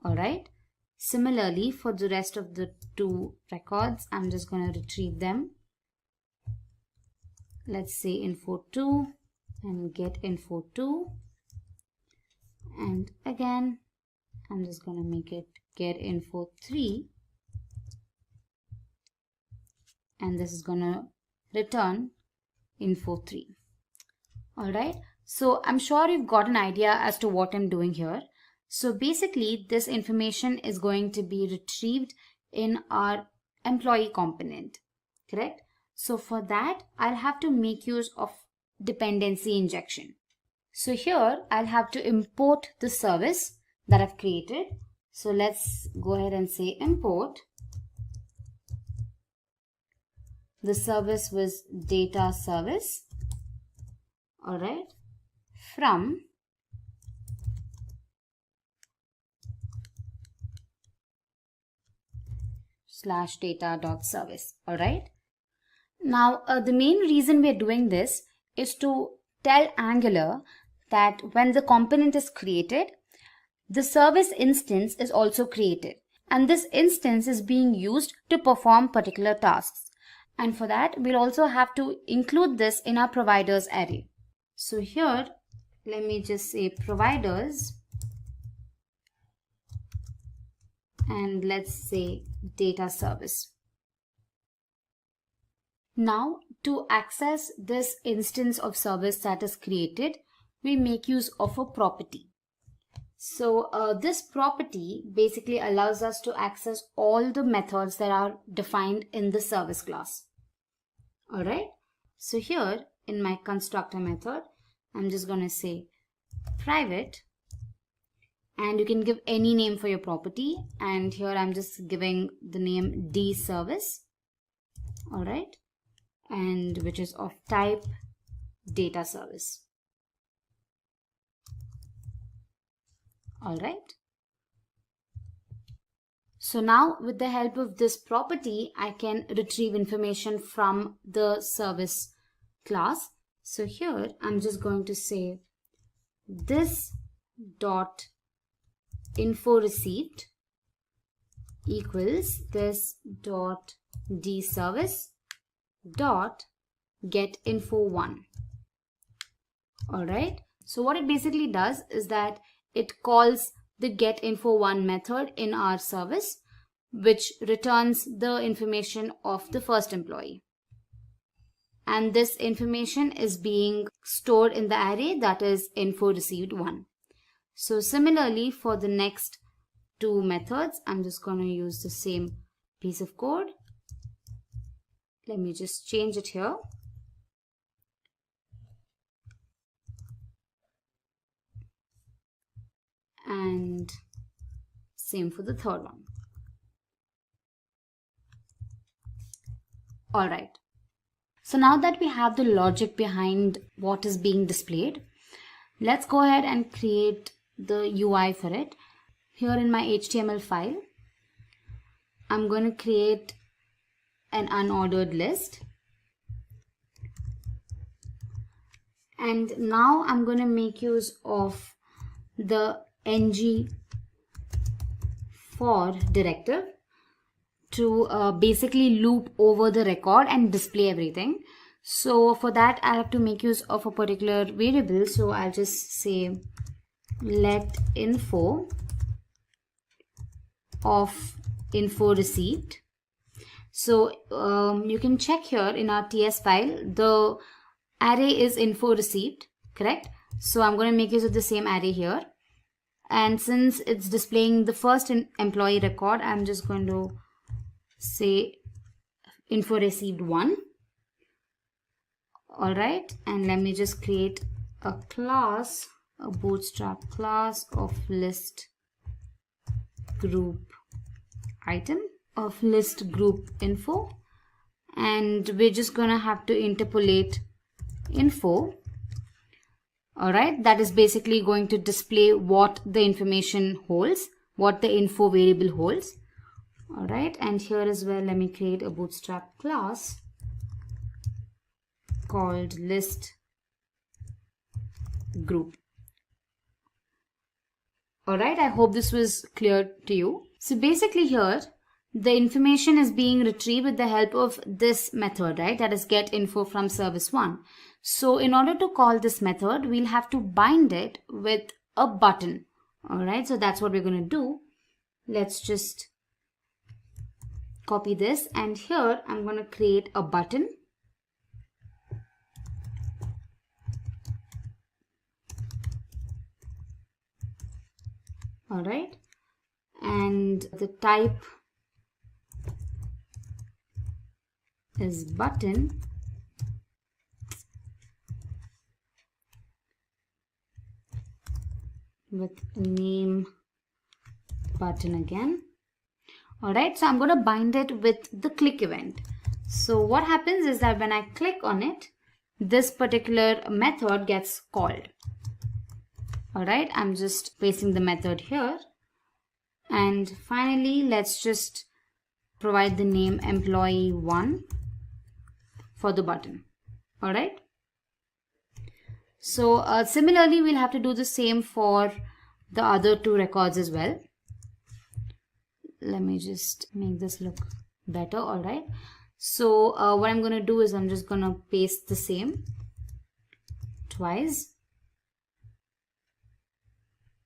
Alright, similarly for the rest of the 2 records, I'm just going to retrieve them. Let's say info2 and get info2, and again I'm just going to make it get info3, and this is going to return info3. Alright, so I'm sure you've got an idea as to what I'm doing here. So basically this information is going to be retrieved in our employee component. Correct? So for that, I'll have to make use of dependency injection. So here I'll have to import the service that I've created. So let's go ahead and say import. The service was data service. All right. From /data.service. All right. Now, the main reason we're doing this is to tell Angular that when the component is created, the service instance is also created. And this instance is being used to perform particular tasks. And for that, we'll also have to include this in our providers array. So here, let me just say providers. And let's say data service. Now, to access this instance of service that is created, we make use of a property. So this property basically allows us to access all the methods that are defined in the service class. All right. So here in my constructor method, I'm just going to say private, and you can give any name for your property. And here I'm just giving the name D service. All right. And which is of type data service. All right. So now with the help of this property, I can retrieve information from the service class. So here I'm just going to say this dot info received equals this dot D service dot get info1. All right. So what it basically does is that it calls the get info1 method in our service, which returns the information of the first employee. And this information is being stored in the array that is info received 1. So similarly for the next two methods, I'm just going to use the same piece of code. Let me just change it here. And same for the third one. All right. So now that we have the logic behind what is being displayed, let's go ahead and create the UI for it. Here in my HTML file, I'm going to create an unordered list. And now I'm going to make use of the ng for directive to basically loop over the record and display everything. So for that, I have to make use of a particular variable. So I'll just say let info of info received. So you can check here in our TS file, the array is info received, correct? So I'm going to make use of the same array here. And since it's displaying the first employee record, I'm just going to say info received 1. All right. And let me just create a class, a Bootstrap class of list group item of list group info. And we're just going to have to interpolate info. All right, that is basically going to display what the information holds, what the info variable holds. All right, and here as well, let me create a Bootstrap class called list group. All right, I hope this was clear to you. So basically here, the information is being retrieved with the help of this method, right? That is get info from service 1. So in order to call this method, we'll have to bind it with a button. All right, so that's what we're going to do. Let's just copy this, and here I'm going to create a button. All right, and the type is button. With name button again. Alright, so I'm going to bind it with the click event. So what happens is that when I click on it, this particular method gets called. Alright, I'm just pasting the method here. And finally, let's just provide the name employee1 for the button. Alright. So similarly, we'll have to do the same for the other two records as well. Let me just make this look better. Alright. So what I'm going to do is I'm just going to paste the same twice.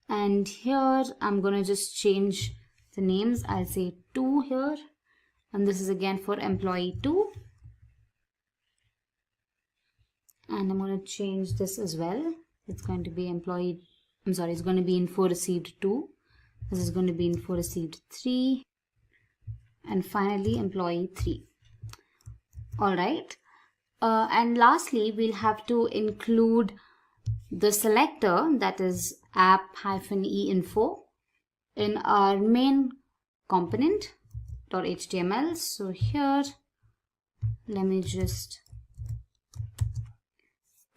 And here I'm going to just change the names. I'll say 2 here. And this is again for employee 2. And I'm going to change this as well. It's going to be it's going to be info received 2. This is going to be info received 3. And finally employee 3. Alright. And lastly, we'll have to include the selector, that is app-e-info, in our main component.html. So here, let me just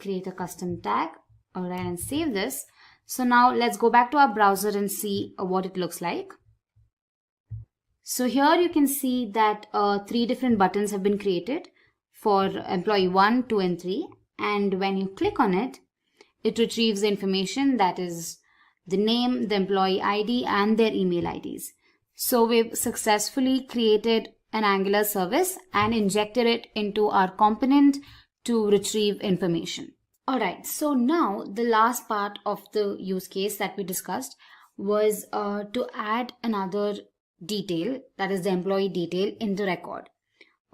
create a custom tag. Alright, and save this. So now let's go back to our browser and see what it looks like. So here you can see that 3 different buttons have been created for employee 1, 2 and 3. And when you click on it, it retrieves the information, that is the name, the employee ID and their email IDs. So we've successfully created an Angular service and injected it into our component to retrieve information. Alright, so now the last part of the use case that we discussed was to add another detail, that is the employee detail, in the record.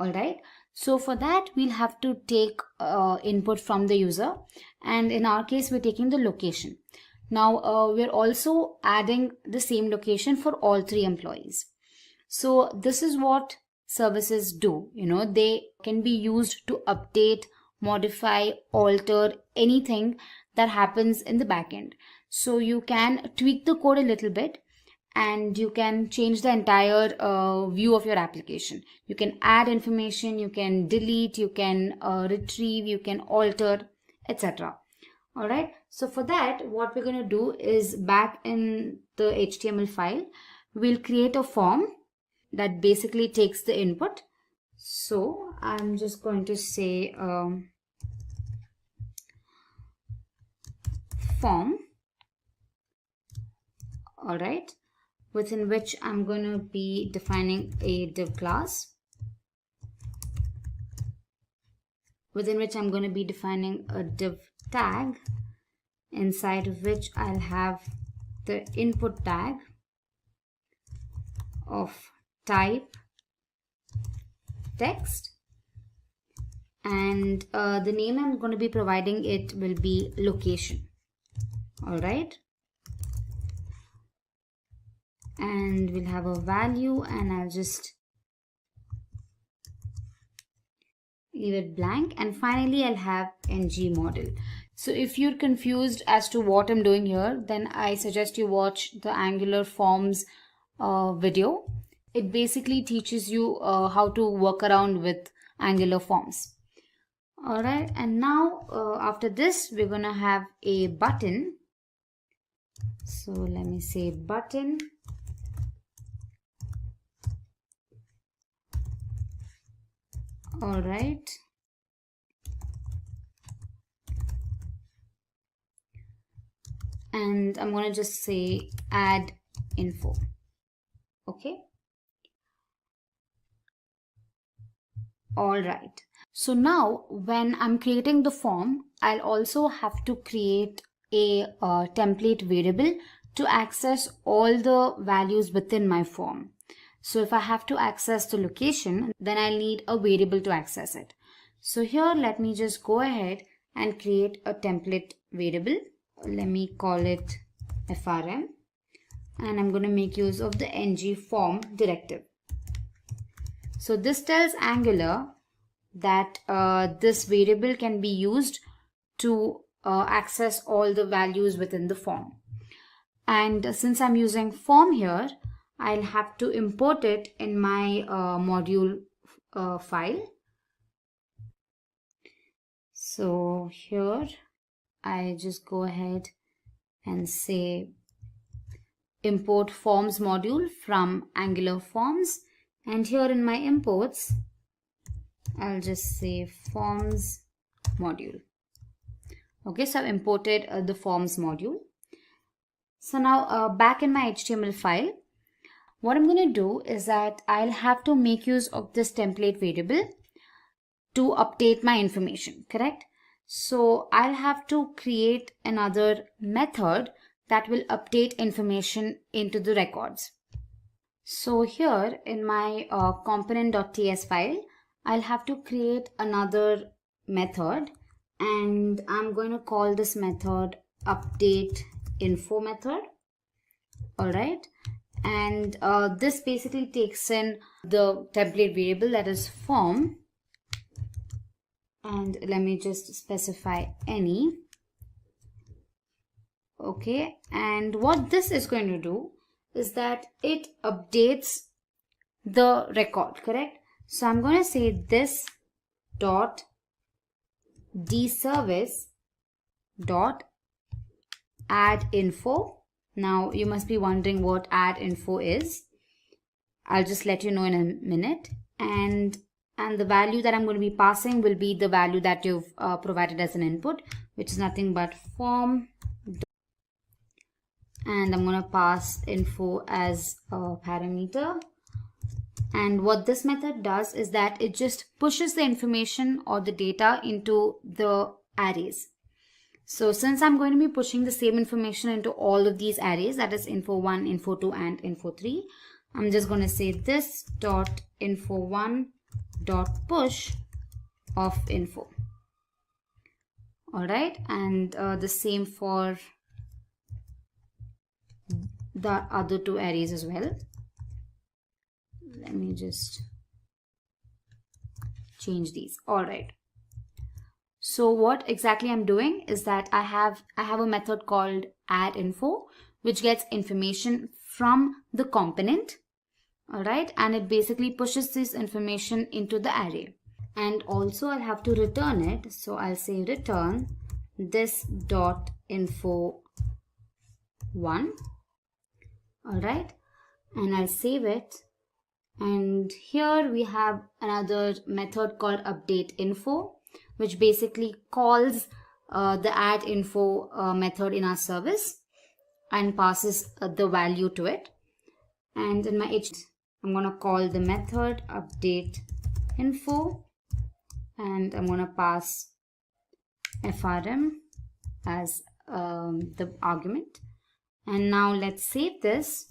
Alright, so for that we'll have to take input from the user, and in our case we're taking the location. Now we're also adding the same location for all 3 employees. So this is what services do. They can be used to update, modify, alter anything that happens in the backend. So you can tweak the code a little bit and you can change the entire view of your application. You can add information, you can delete, you can retrieve, you can alter, etc. Alright, so for that, what we're going to do is, back in the HTML file, we'll create a form that basically takes the input. So I'm just going to say form, alright, within which I'm going to be defining a div class, within which I'm going to be defining a div tag, inside of which I'll have the input tag of type text, and the name I'm going to be providing it will be location. Alright, and we'll have a value, and I'll just leave it blank, and finally I'll have ng model. So if you're confused as to what I'm doing here, then I suggest you watch the Angular Forms video. It basically teaches you how to work around with Angular Forms. Alright, and now after this we're gonna have a button. So let me say button. Alright. And I'm going to just say add info. Okay. Alright. So now when I'm creating the form, I'll also have to create a template variable to access all the values within my form. So if I have to access the location, then I'll need a variable to access it. So here, let me just go ahead and create a template variable. Let me call it frm, and I'm going to make use of the ng form directive. So this tells Angular that this variable can be used to access all the values within the form. And since I'm using form here, I'll have to import it in my module file. So here I just go ahead and say import forms module from Angular forms, and here in my imports I'll just say forms module. Okay, so I've imported the forms module. So now back in my HTML file, what I'm going to do is that I'll have to make use of this template variable to update my information, correct? So I'll have to create another method that will update information into the records. So here in my component.ts file, I'll have to create another method, and I'm going to call this method update info method. All right. And this basically takes in the template variable, that is form. And let me just specify any. Okay. And what this is going to do is that it updates the record, correct? So I'm going to say this dot dservice dot add info. Now you must be wondering what add info is. I'll just let you know in a minute. And the value that I'm going to be passing will be the value that you've provided as an input, which is nothing but form. And I'm going to pass info as a parameter. And what this method does is that it just pushes the information or the data into the arrays. So since I'm going to be pushing the same information into all of these arrays, that is info1, info2 and info3, I'm just going to say this dot info1 dot push of info. All right, and the same for the other two arrays as well. Let me just change these. All right. So what exactly I'm doing is that I have a method called add info, which gets information from the component. All right, and it basically pushes this information into the array. And also I'll have to return it. So I'll say return this dot info1. All right, and I'll save it. And here we have another method called update info, which basically calls the add info method in our service and passes the value to it. And in my I'm going to call the method update info, and I'm going to pass frm as the argument. And now let's save this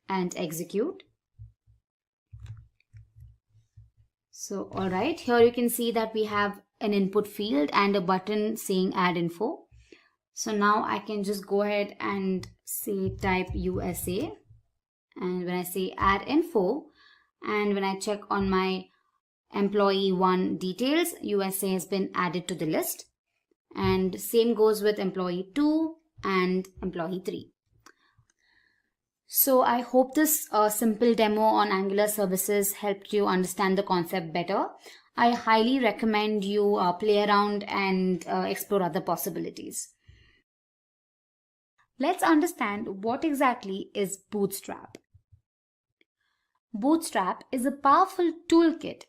and execute. So, all right, here you can see that we have an input field and a button saying add info. So now I can just go ahead and say type USA. And when I say add info, and when I check on my employee 1 details, USA has been added to the list. And same goes with employee 2 and employee 3. So I hope this simple demo on Angular services helped you understand the concept better. I highly recommend you play around and explore other possibilities. Let's understand what exactly is Bootstrap. Bootstrap is a powerful toolkit,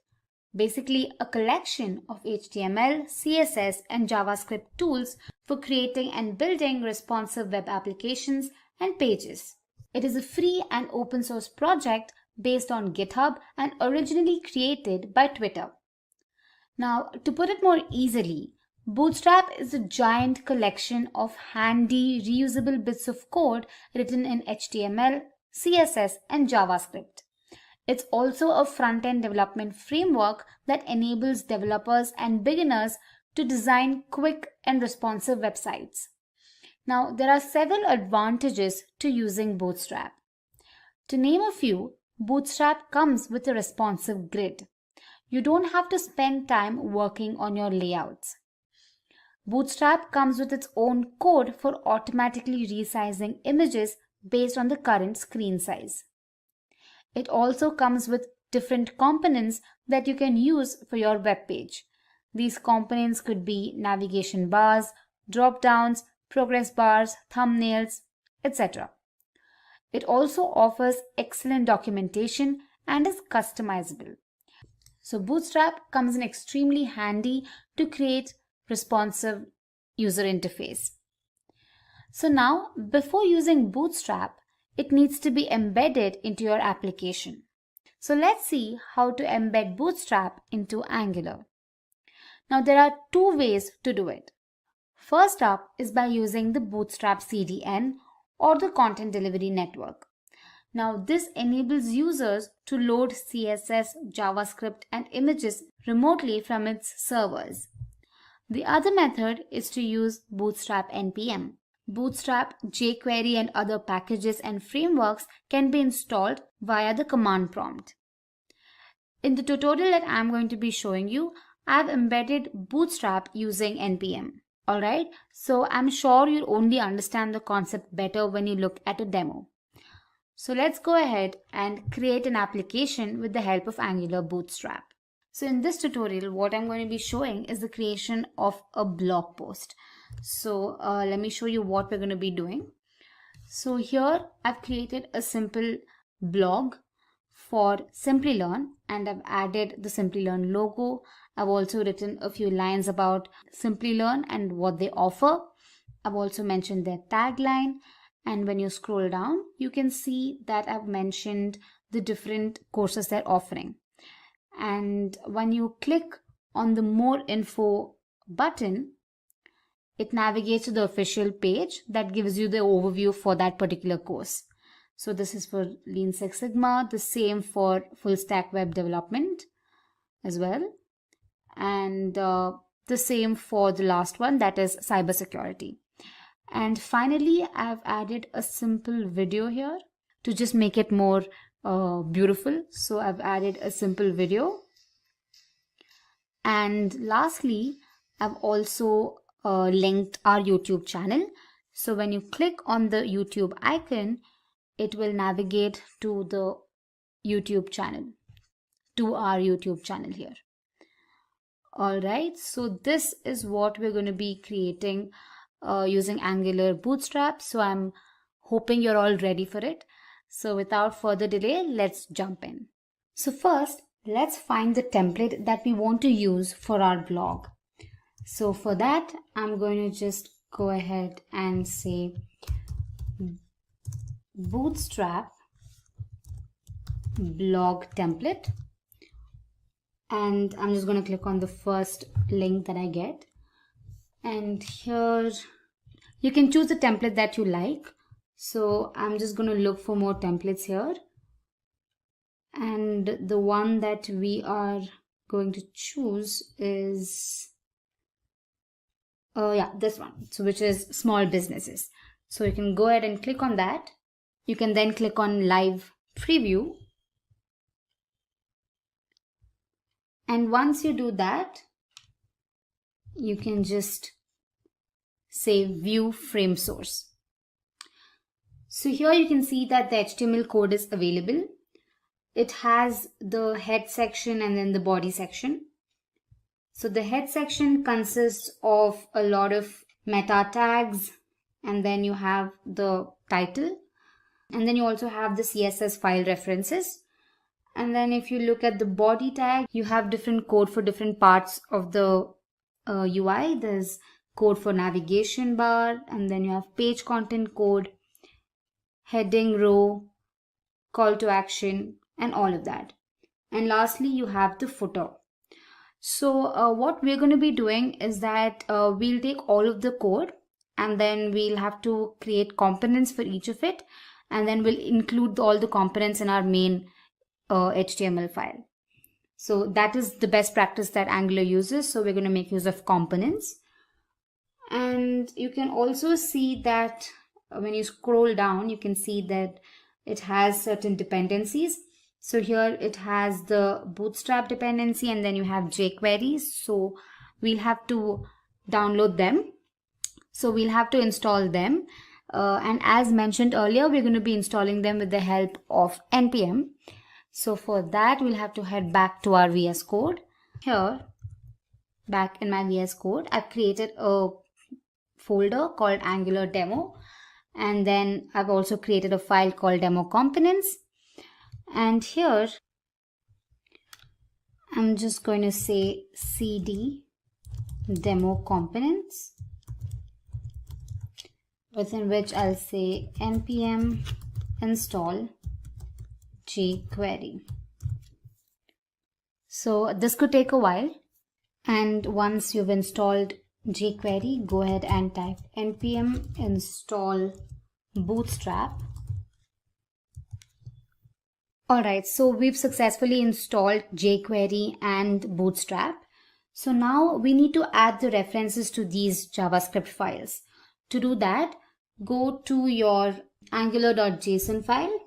basically a collection of HTML, CSS, and JavaScript tools for creating and building responsive web applications and pages. It is a free and open source project based on GitHub and originally created by Twitter. Now, to put it more easily, Bootstrap is a giant collection of handy, reusable bits of code written in HTML, CSS, and JavaScript. It's also a front-end development framework that enables developers and beginners to design quick and responsive websites. Now, there are several advantages to using Bootstrap. To name a few, Bootstrap comes with a responsive grid. You don't have to spend time working on your layouts. Bootstrap comes with its own code for automatically resizing images based on the current screen size. It also comes with different components that you can use for your web page. These components could be navigation bars, drop-downs, progress bars, thumbnails, etc. It also offers excellent documentation and is customizable. So Bootstrap comes in extremely handy to create responsive user interface. So now, before using Bootstrap, it needs to be embedded into your application. So let's see how to embed Bootstrap into Angular. Now there are two ways to do it. First up is by using the Bootstrap CDN or the Content Delivery Network. Now this enables users to load CSS, JavaScript and images remotely from its servers. The other method is to use Bootstrap NPM. Bootstrap, jQuery and other packages and frameworks can be installed via the command prompt. In the tutorial that I'm going to be showing you, I've embedded Bootstrap using NPM. Alright, so I'm sure you'll only understand the concept better when you look at a demo. So let's go ahead and create an application with the help of Angular Bootstrap. So in this tutorial, what I'm going to be showing is the creation of a blog post. So let me show you what we're going to be doing. So here I've created a simple blog for Simplilearn and I've added the Simplilearn logo. I've also written a few lines about Simplilearn and what they offer. I've also mentioned their tagline, and when you scroll down, you can see that I've mentioned the different courses they're offering. And when you click on the More Info button, it navigates to the official page that gives you the overview for that particular course. So this is for Lean Six Sigma, the same for full stack web development as well. And the same for the last one, that is cybersecurity. And finally, I've added a simple video here to just make it more beautiful. So I've added a simple video. And lastly, I've also linked our YouTube channel. So when you click on the YouTube icon, it will navigate to the YouTube channel, to our YouTube channel here. Alright, so this is what we're going to be creating using Angular Bootstrap. So I'm hoping you're all ready for it. So without further delay, let's jump in. So first, let's find the template that we want to use for our blog. So for that, I'm going to just go ahead and say Bootstrap blog template. And I'm just going to click on the first link that I get. And here you can choose the template that you like. So I'm just going to look for more templates here. And the one that we are going to choose is, this one. So which is small businesses. So you can go ahead and click on that. You can then click on live preview. And once you do that, you can just say view frame source. So here you can see that the HTML code is available. It has the head section and then the body section. So the head section consists of a lot of meta tags, and then you have the title, and then you also have the CSS file references. And then if you look at the body tag, you have different code for different parts of the UI. There's code for navigation bar, and then you have page content code, heading row, call to action, and all of that. And lastly, you have the footer. So what we're going to be doing is that we'll take all of the code, and then we'll have to create components for each of it, and then we'll include all the components in our main HTML file. So that is the best practice that Angular uses. So we're going to make use of components. And you can also see that when you scroll down, you can see that it has certain dependencies. So here it has the Bootstrap dependency, and then you have jQuery. So we'll have to download them. So we'll have to install them. And as mentioned earlier, we're going to be installing them with the help of NPM. So for that, we'll have to head back to our VS Code. Here, back in my VS Code, I've created a folder called Angular Demo. And then I've also created a file called Demo Components. And here, I'm just going to say cd demo components, within which I'll say npm install jQuery. So this could take a while, and once you've installed jQuery, go ahead and type npm install Bootstrap. Alright, so we've successfully installed jQuery and Bootstrap. So now we need to add the references to these JavaScript files. To do that, go to your angular.json file.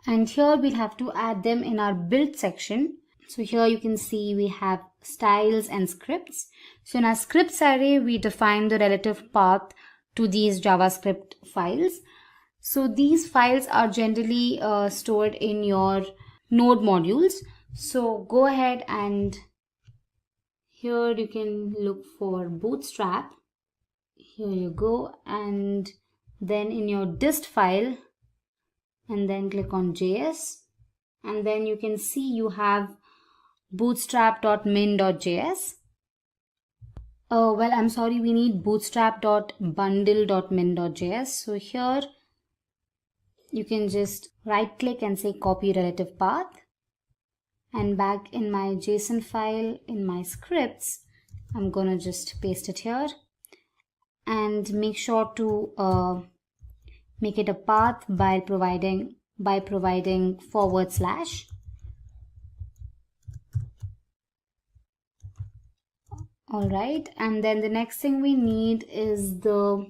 And here we'll have to add them in our build section. So here you can see we have styles and scripts. So in our scripts array, we define the relative path to these JavaScript files. So these files are generally stored in your node modules. So go ahead and here you can look for Bootstrap. Here you go. And then in your dist file, and then click on JS. And then you can see you have bootstrap.min.js. Oh, well, I'm sorry, we need bootstrap.bundle.min.js. So here you can just right click and say copy relative path. And back in my JSON file, in my scripts, I'm gonna just paste it here. And make sure to make it a path by providing // Alright, and then the next thing we need is the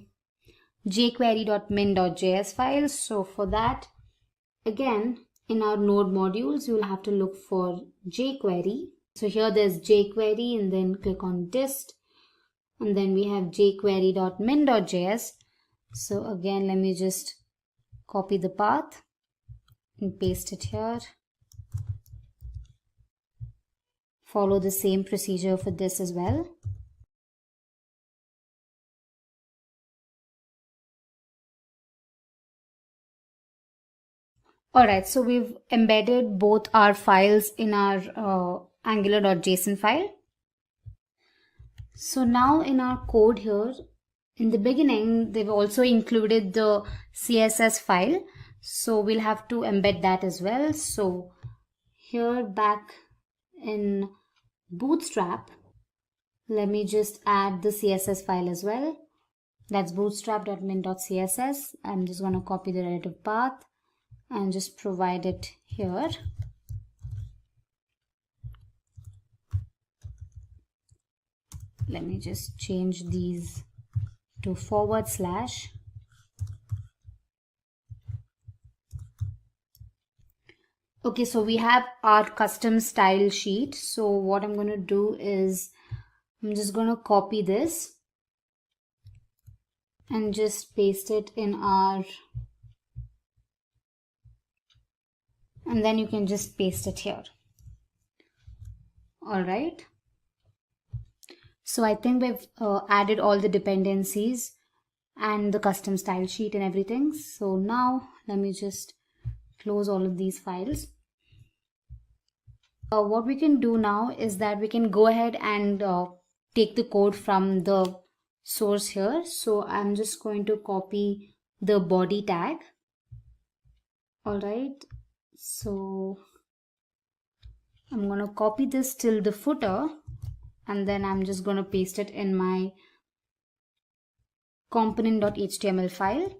jQuery.min.js file. So for that, again, in our node modules, you'll have to look for jQuery. So here there's jQuery, and then click on dist, and then we have jQuery.min.js. So again, let me just copy the path and paste it here. Follow the same procedure for this as well. Alright, so we've embedded both our files in our angular.json file. So now in our code here, in the beginning, they've also included the CSS file. So we'll have to embed that as well. So here back in Bootstrap, let me just add the CSS file as well. That's bootstrap.min.css. I'm just going to copy the relative path and just provide it here. Let me just change these to /. Okay, so we have our custom style sheet. So what I'm going to do is I'm just going to copy this and just paste it in our, and then you can just paste it here. All right. So I think we've added all the dependencies and the custom style sheet and everything. So now let me just close all of these files. What we can do now is that we can go ahead and take the code from the source here. So I'm just going to copy the body tag. All right. So I'm going to copy this till the footer, and then I'm just going to paste it in my component.html file.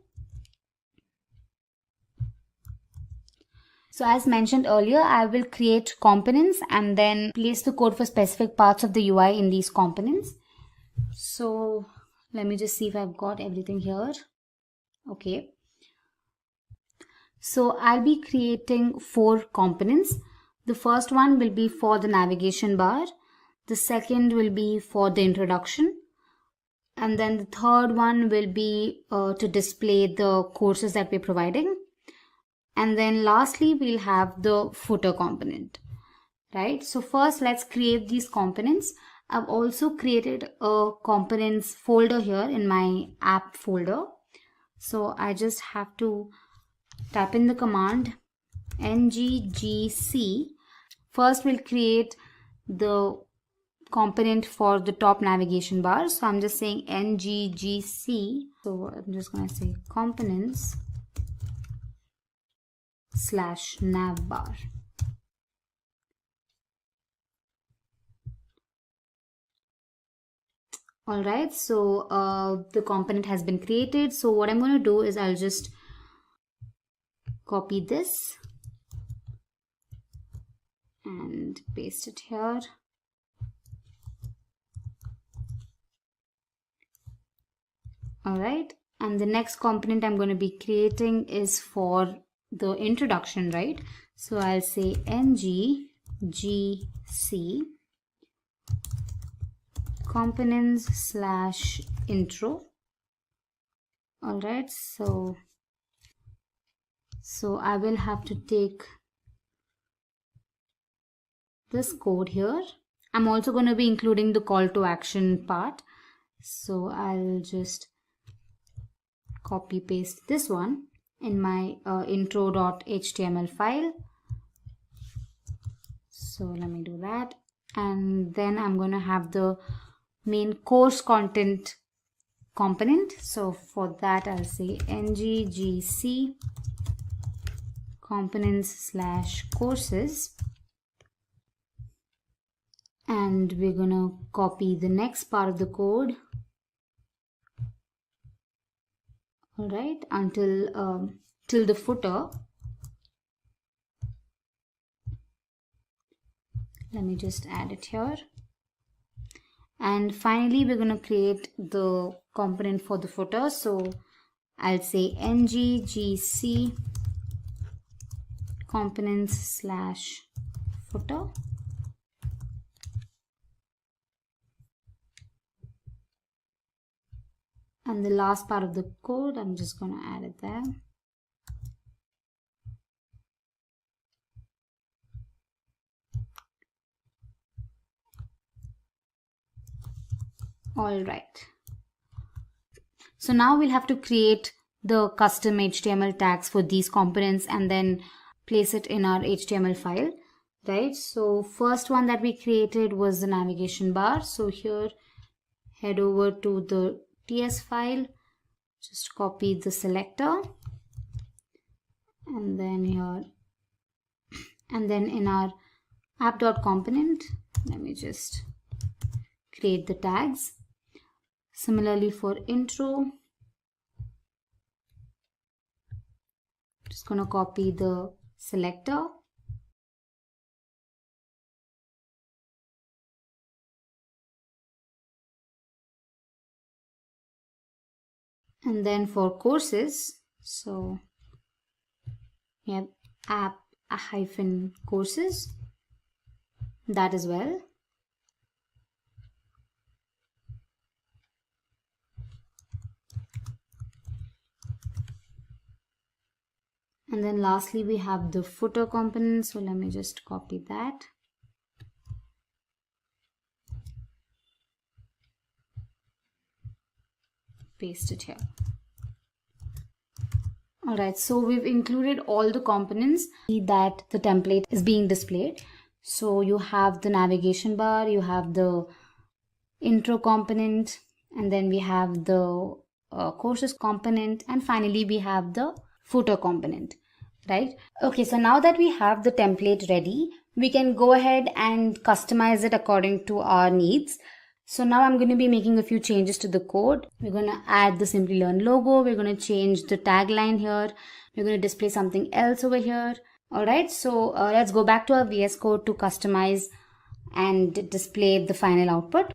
So as mentioned earlier, I will create components and then place the code for specific parts of the UI in these components. So let me just see if I've got everything here. Okay. So I'll be creating 4 components. The first one will be for the navigation bar. The second will be for the introduction. And then the third one will be to display the courses that we're providing. And then lastly, we'll have the footer component, right? So first, let's create these components. I've also created a components folder here in my app folder. So I just have to type in the command nggc. First, we'll create the component for the top navigation bar. So I'm just saying nggc. So I'm just going to say components / navbar. Alright, so the component has been created. So what I'm going to do is I'll just copy this and paste it here. Alright, and the next component I'm going to be creating is for the introduction, right? So I'll say nggc components / intro. Alright, so I will have to take this code here. I'm also going to be including the call to action part. So I'll just copy paste this one in my intro.html file. So let me do that. And then I'm going to have the main course content component. So for that, I'll say nggc components / courses. And we're going to copy the next part of the code. Alright, until till the footer. Let me just add it here. And finally, we're going to create the component for the footer. So I'll say nggc components / footer. And the last part of the code, I'm just going to add it there. All right. So now we'll have to create the custom HTML tags for these components and then place it in our HTML file, right? So first one that we created was the navigation bar. So here, head over to the TS file, just copy the selector, and then here, and then in our app.component, let me just create the tags. Similarly for intro, just gonna copy the selector. And then for courses, so we have app-courses, that as well. And then lastly, we have the footer component. So let me just copy that. Paste it here. Alright, so we've included all the components that the template is being displayed. So you have the navigation bar, you have the intro component, and then we have the courses component, and finally we have the footer component, right? Okay, so now that we have the template ready, we can go ahead and customize it according to our needs. So now I'm going to be making a few changes to the code. We're going to add the Simplilearn logo. We're going to change the tagline here. We're going to display something else over here. All right, so let's go back to our VS Code to customize and display the final output.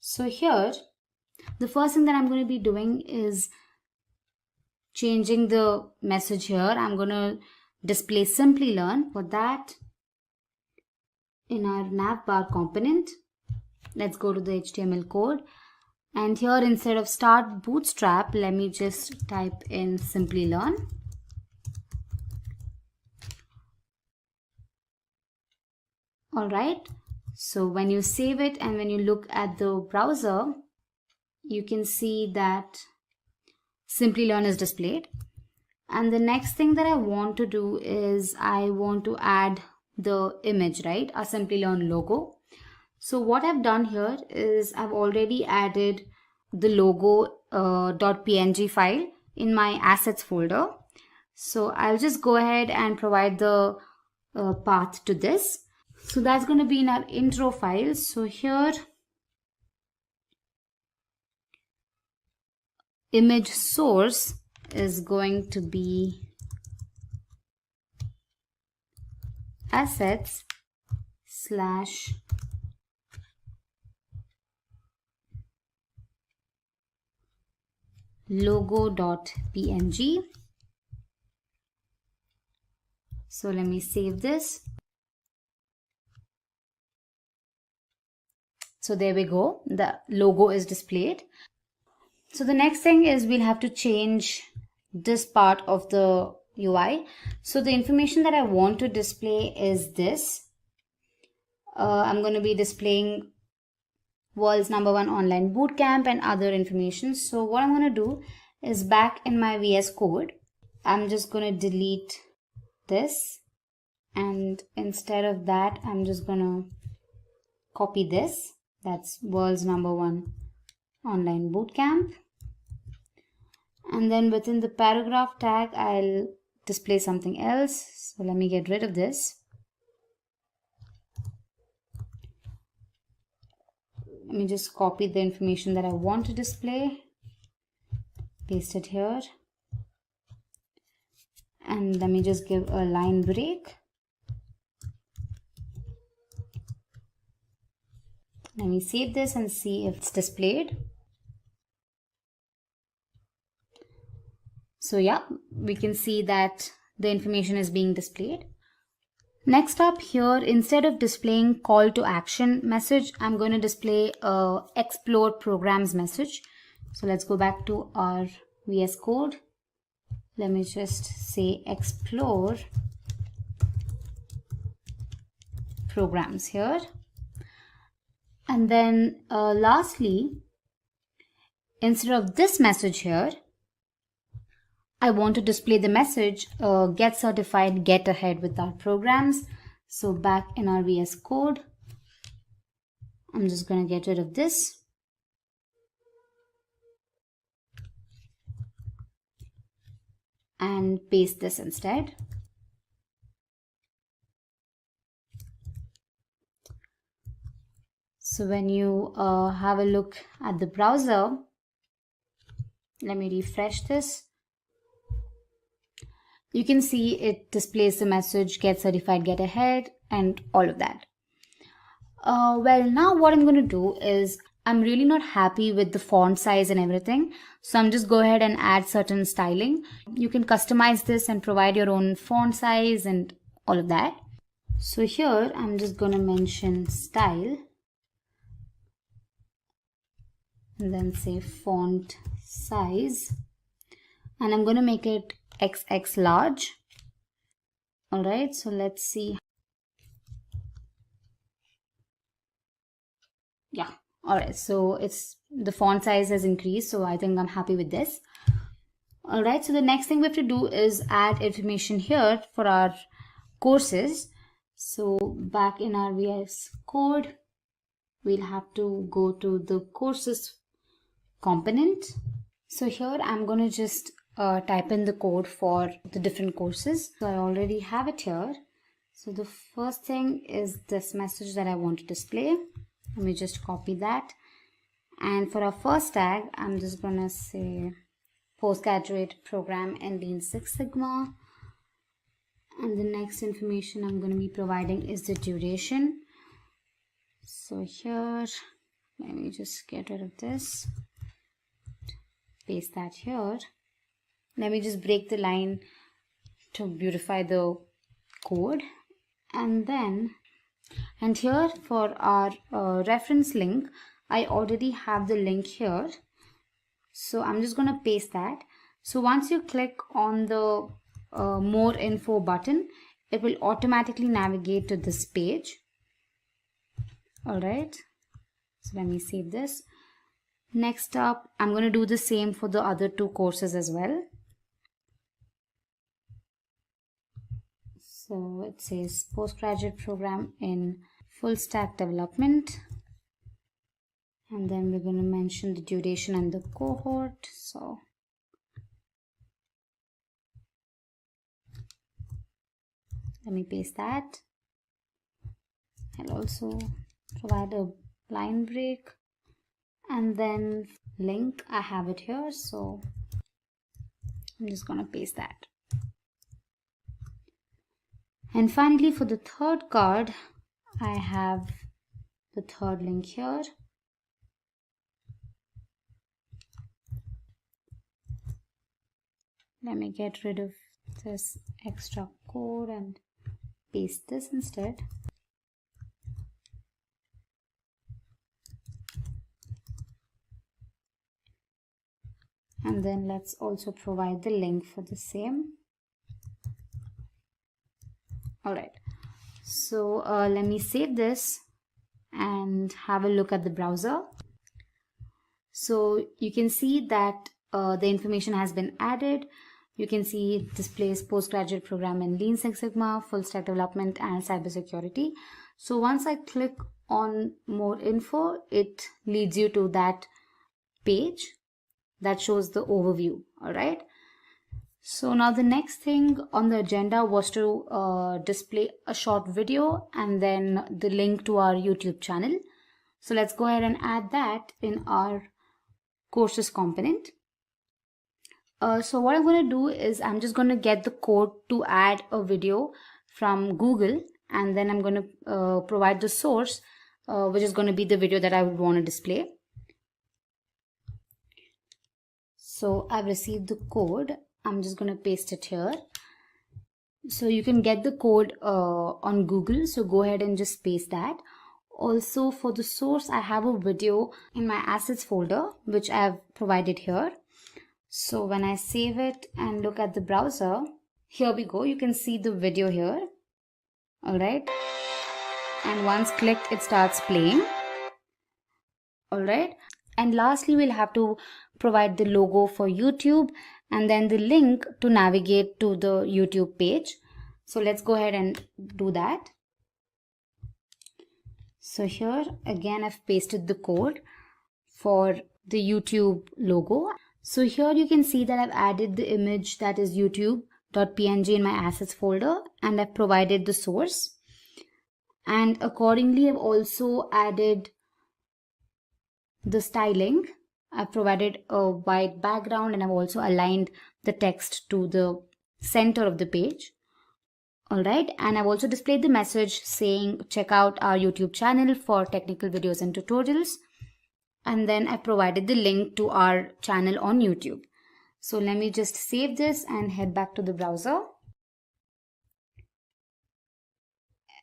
So here, the first thing that I'm going to be doing is changing the message here. I'm going to display Simplilearn. For that, in our navbar component, let's go to the HTML code. And here, instead of start Bootstrap, let me just type in Simplilearn. Alright, so when you save it and when you look at the browser, you can see that Simplilearn is displayed. And the next thing that I want to do is I want to add the image, right? A Simplilearn logo. So what I've done here is I've already added the logo .png file in my assets folder. So I'll just go ahead and provide the path to this. So that's going to be in our intro file. So here, image source is going to be assets / logo.png. So let me save this. So there we go, the logo is displayed. So the next thing is we'll have to change this part of the UI. So the information that I want to display is this. I'm going to be displaying world's #1 online bootcamp and other information. So what I'm going to do is back in my VS Code, I'm just going to delete this, and instead of that I'm just going to copy this. That's world's #1 online bootcamp. And then within the paragraph tag, I'll display something else. So let me get rid of this. Let me just copy the information that I want to display, paste it here. And let me just give a line break. Let me save this and see if it's displayed. So yeah, we can see that the information is being displayed. Next up here, instead of displaying call to action message, I'm going to display a explore programs message. So let's go back to our VS Code. Let me just say explore programs here. And then lastly, instead of this message here, I want to display the message get certified, get ahead with our programs. So back in our VS Code, I'm just going to get rid of this. And paste this instead. So when you have a look at the browser, let me refresh this. You can see it displays the message get certified, get ahead, and all of that. Well, now what I'm going to do is I'm really not happy with the font size and everything. So I'm just go ahead and add certain styling. You can customize this and provide your own font size and all of that. So here I'm just going to mention style and then say font size, and I'm going to make it XX large. All right, so let's see. Yeah. All right, so it's the font size has increased, so I think I'm happy with this. All right, so the next thing we have to do is add information here for our courses. So back in our VS Code, we'll have to go to the courses component. So here I'm going to just type in the code for the different courses. So I already have it here. So the first thing is this message that I want to display. Let me just copy that. And for our first tag, I'm just going to say postgraduate program in Lean Six Sigma. And the next information I'm going to be providing is the duration. So here, let me just get rid of this. Paste that here. Let me just break the line to beautify the code. And here for our reference link, I already have the link here. So I'm just going to paste that. So once you click on the more info button, it will automatically navigate to this page. Alright, so let me save this. Next up, I'm going to do the same for the other two courses as well. So it says postgraduate program in full stack development. And then we're going to mention the duration and the cohort. So let me paste that. I'll also provide a line break and then link. I have it here, so I'm just going to paste that. And finally, for the third card, I have the third link here. Let me get rid of this extra code and paste this instead. And then let's also provide the link for the same. Alright, so let me save this and have a look at the browser. So you can see that the information has been added. You can see it displays postgraduate program in Lean Six Sigma, full stack development and cybersecurity. So once I click on more info, it leads you to that page that shows the overview. Alright. So now the next thing on the agenda was to display a short video and then the link to our YouTube channel. So let's go ahead and add that in our courses component. So what I'm going to do is I'm just going to get the code to add a video from Google, and then I'm going to provide the source, which is going to be the video that I would want to display. So I've received the code. I'm just going to paste it here. So you can get the code on Google. So go ahead and just paste that. Also for the source, I have a video in my assets folder, which I have provided here. So when I save it and look at the browser, here we go. You can see the video here. Alright. And once clicked, it starts playing. Alright. And lastly, we'll have to provide the logo for YouTube and then the link to navigate to the YouTube page. So let's go ahead and do that. So here again, I've pasted the code for the YouTube logo. So here you can see that I've added the image that is youtube.png in my assets folder, and I've provided the source. And accordingly, I've also added the styling. I've provided a white background and I've also aligned the text to the center of the page. Alright, and I've also displayed the message saying check out our YouTube channel for technical videos and tutorials. And then I provided the link to our channel on YouTube. So let me just save this and head back to the browser.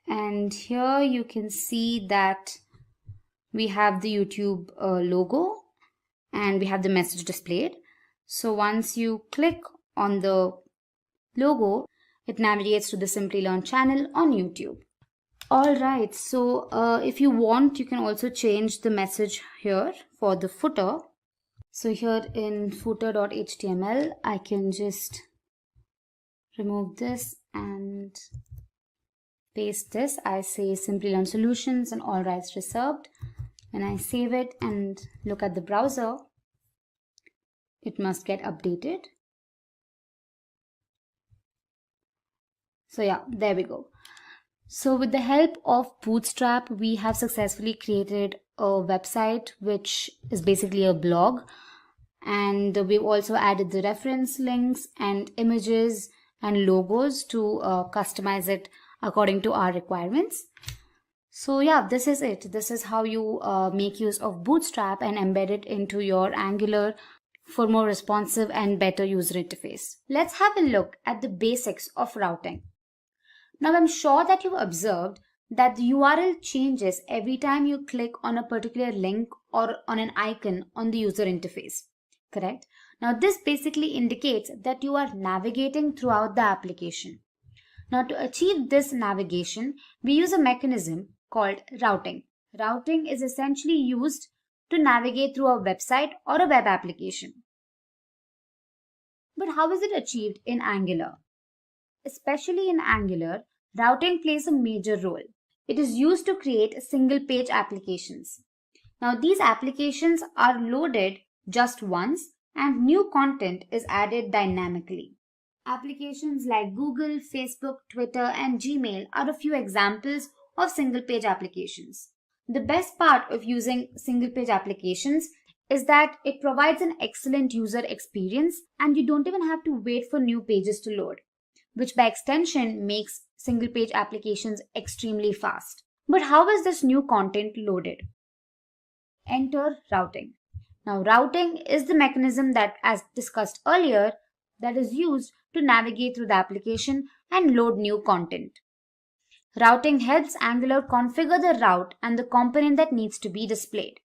And here you can see that we have the YouTube logo and we have the message displayed. So once you click on the logo, it navigates to the Simplilearn channel on YouTube. Alright, so if you want, you can also change the message here for the footer. So here in footer.html, I can just remove this and paste this. I say Simplilearn Solutions and all rights reserved. When I save it and look at the browser, it must get updated. So yeah, there we go. So with the help of Bootstrap, we have successfully created a website which is basically a blog. And we've also added the reference links and images and logos to customize it according to our requirements. So yeah, this is it. This is how you make use of Bootstrap and embed it into your Angular for more responsive and better user interface. Let's have a look at the basics of routing. Now I'm sure that you've observed that the URL changes every time you click on a particular link or on an icon on the user interface, correct? Now this basically indicates that you are navigating throughout the application. Now to achieve this navigation, we use a mechanism called routing. Routing is essentially used to navigate through a website or a web application. But how is it achieved in Angular? Especially in Angular, routing plays a major role. It is used to create single-page applications. Now, these applications are loaded just once and new content is added dynamically. Applications like Google, Facebook, Twitter, and Gmail are a few examples of single-page applications. The best part of using single-page applications is that it provides an excellent user experience and you don't even have to wait for new pages to load, which by extension makes single-page applications extremely fast. But how is this new content loaded? Enter routing. Now, routing is the mechanism that, as discussed earlier, that is used to navigate through the application and load new content. Routing helps Angular configure the route and the component that needs to be displayed.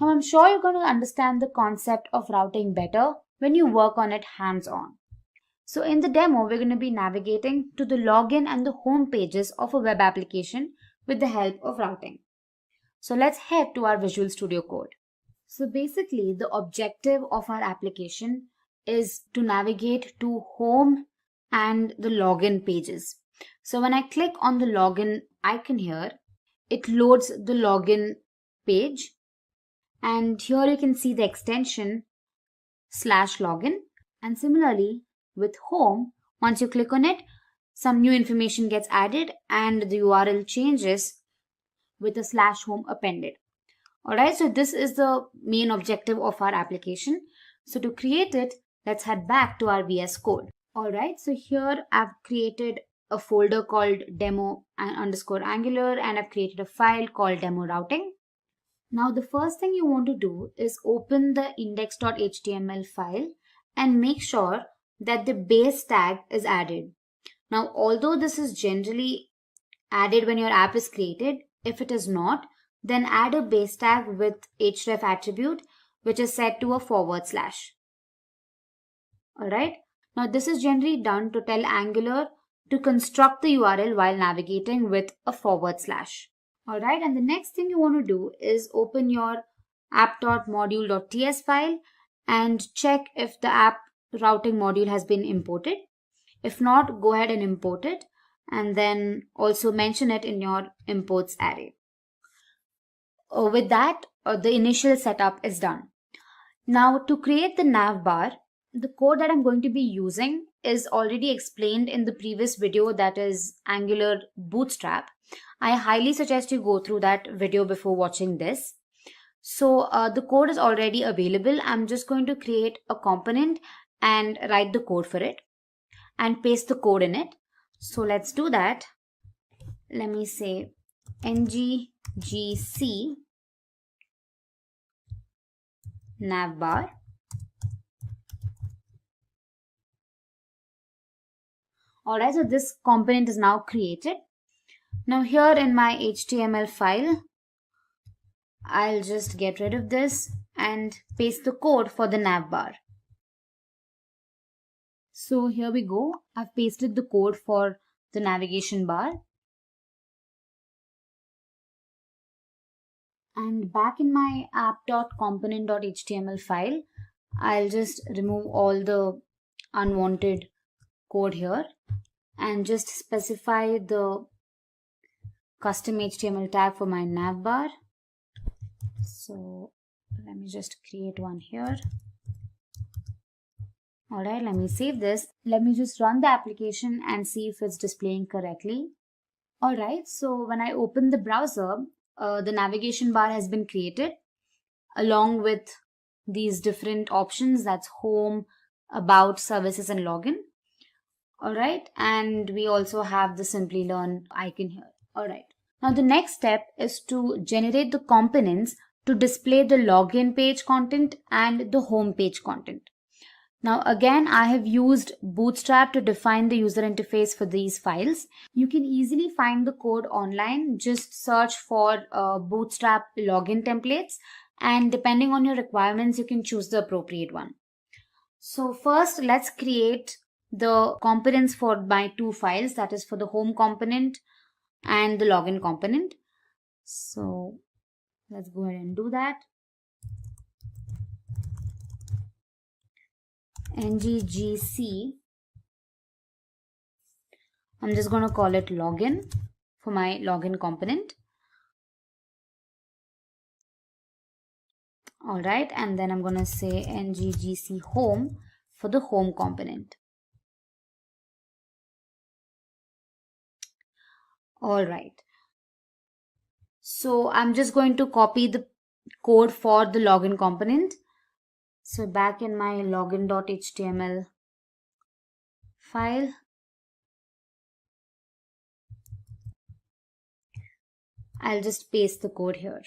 Now, I'm sure you're going to understand the concept of routing better when you work on it hands-on. So in the demo, we're going to be navigating to the login and the home pages of a web application with the help of routing. So let's head to our Visual Studio Code. So basically, the objective of our application is to navigate to home and the login pages. So when I click on the login icon here, it loads the login page. And here you can see the extension /login. And similarly with home, once you click on it, some new information gets added and the URL changes with a /home appended. Alright, so this is the main objective of our application. So to create it, let's head back to our VS Code. Alright, so here I've created a folder called demo_angular and I've created a file called demo routing. Now the first thing you want to do is open the index.html file and make sure that the base tag is added. Now, although this is generally added when your app is created, if it is not, then add a base tag with href attribute, which is set to a /. Alright, now this is generally done to tell Angular to construct the URL while navigating with a /. Alright, and the next thing you want to do is open your app.module.ts file and check if the app routing module has been imported. If not, go ahead and import it and then also mention it in your imports array. With that, the initial setup is done. Now to create the nav bar, the code that I'm going to be using is already explained in the previous video, that is Angular Bootstrap. I highly suggest you go through that video before watching this. So the code is already available. I'm just going to create a component and write the code for it and paste the code in it. So let's do that. Let me say nggc navbar. Alright, so this component is now created. Now here in my HTML file, I'll just get rid of this and paste the code for the navbar. So here we go. I've pasted the code for the navigation bar. And back in my app.component.html file, I'll just remove all the unwanted code here and just specify the custom HTML tag for my navbar. So let me just create one here. Alright, let me save this. Let me just run the application and see if it's displaying correctly. Alright, so when I open the browser, the navigation bar has been created along with these different options, that's home, about, services, and login. Alright, and we also have the Simplilearn icon here. Alright, now the next step is to generate the components to display the login page content and the home page content. Now again, I have used Bootstrap to define the user interface for these files. You can easily find the code online. Just search for Bootstrap login templates, and depending on your requirements, you can choose the appropriate one. So first, let's create the components for my two files, that is for the home component and the login component. So let's go ahead and do that. NGGC. I'm just going to call it login for my login component. All right, and then I'm going to say NGGC home for the home component. All right. So I'm just going to copy the code for the login component. So back in my login.html file, I'll just paste the code here.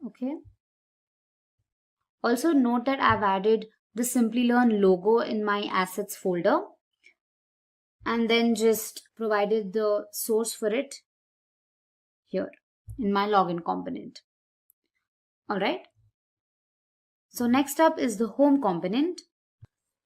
Okay. Also note that I've added the Simplilearn logo in my assets folder and then just provided the source for it here in my login component. All right. So next up is the home component.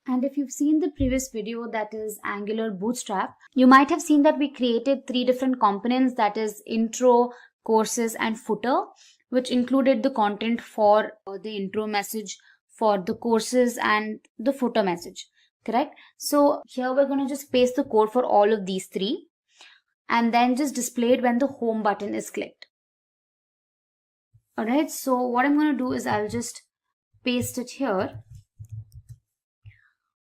And if you've seen the previous video, that is Angular Bootstrap, you might have seen that we created 3 different components, that is intro, courses and footer, which included the content for the intro message, for the courses and the footer message, correct? So here we're going to just paste the code for all of these 3 and then just display it when the home button is clicked. All right, so what I'm going to do is I'll just paste it here.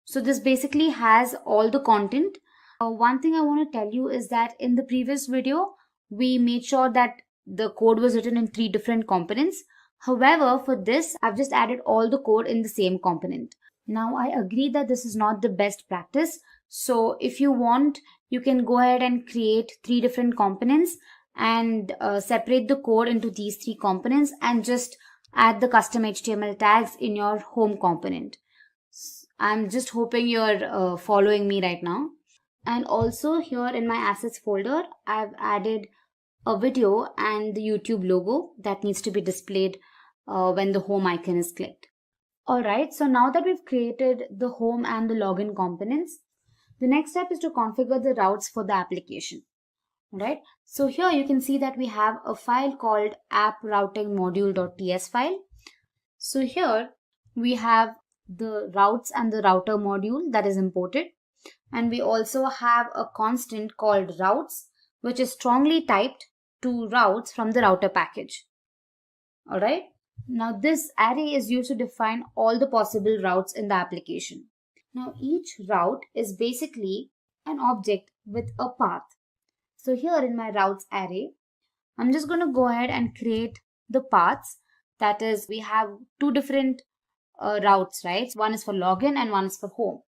So this basically has all the content. One thing I want to tell you is that in the previous video, we made sure that the code was written in 3 different components. However, for this, I've just added all the code in the same component. Now, I agree that this is not the best practice. So if you want, you can go ahead and create 3 different components and separate the code into these 3 components and just add the custom HTML tags in your home component. I'm just hoping you're following me right now. And also here in my assets folder, I've added a video and the YouTube logo that needs to be displayed when the home icon is clicked. Alright, so now that we've created the home and the login components, the next step is to configure the routes for the application. Alright, so here you can see that we have a file called app-routing-module.ts file. So here we have the routes and the router module that is imported, and we also have a constant called routes, which is strongly typed to routes from the router package. All right, now this array is used to define all the possible routes in the application. Now each route is basically an object with a path. So here in my routes array, I'm just going to go ahead and create the paths. That is, we have 2 different routes, right? One is for login and one is for home.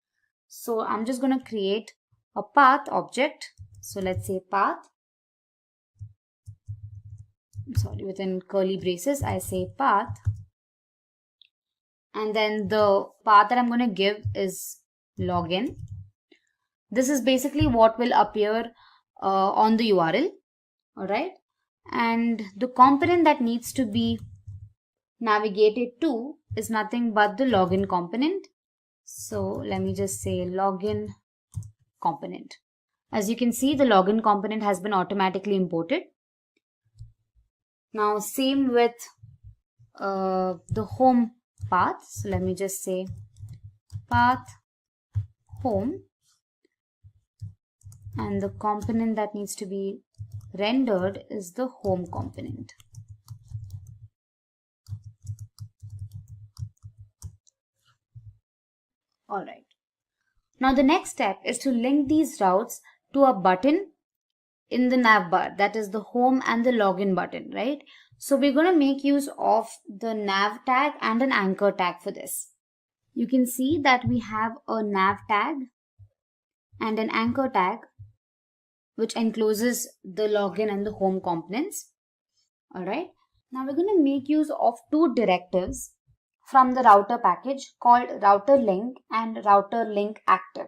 So I'm just going to create a path object. So let's say path. Within curly braces, I say path. And then the path that I'm going to give is login. This is basically what will appear on the URL. All right. And the component that needs to be navigated to is nothing but the login component. So let me just say login component. As you can see, the login component has been automatically imported. Now same with the home path. So let me just say path home, and the component that needs to be rendered is the home component. All right. Now the next step is to link these routes to a button in the nav bar, that is the home and the login button, right? So we're going to make use of the nav tag and an anchor tag for this. You can see that we have a nav tag and an anchor tag which encloses the login and the home components. All right. Now we're going to make use of 2 directives from the router package called router link and router link active.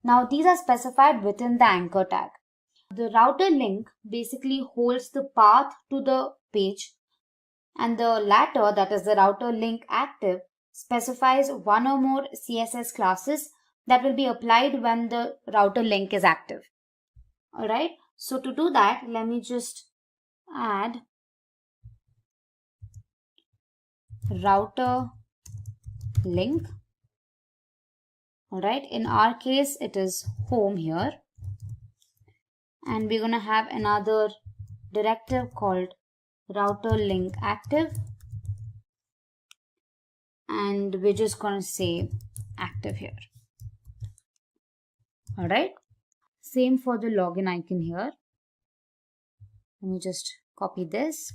Now these are specified within the anchor tag. The router link basically holds the path to the page, and the latter, that is the router link active, specifies 1 or more CSS classes that will be applied when the router link is active. All right. So to do that, let me just add router link. All right. In our case, it is home here. And we're going to have another directive called router link active. And we're just going to say active here. All right. Same for the login icon here. Let me just copy this.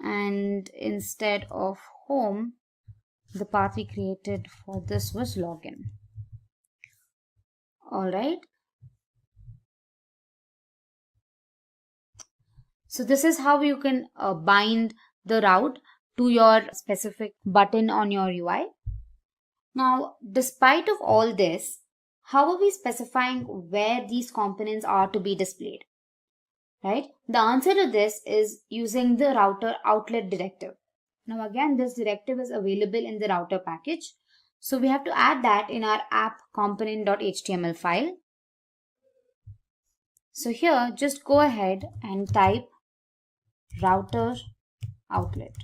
And instead of home, the path we created for this was login. All right. So this is how you can bind the route to your specific button on your UI. Now, despite of all this, how are we specifying where these components are to be displayed? Right? The answer to this is using the router outlet directive. Now again, this directive is available in the router package. So we have to add that in our app component.html file. So here, just go ahead and type router outlet.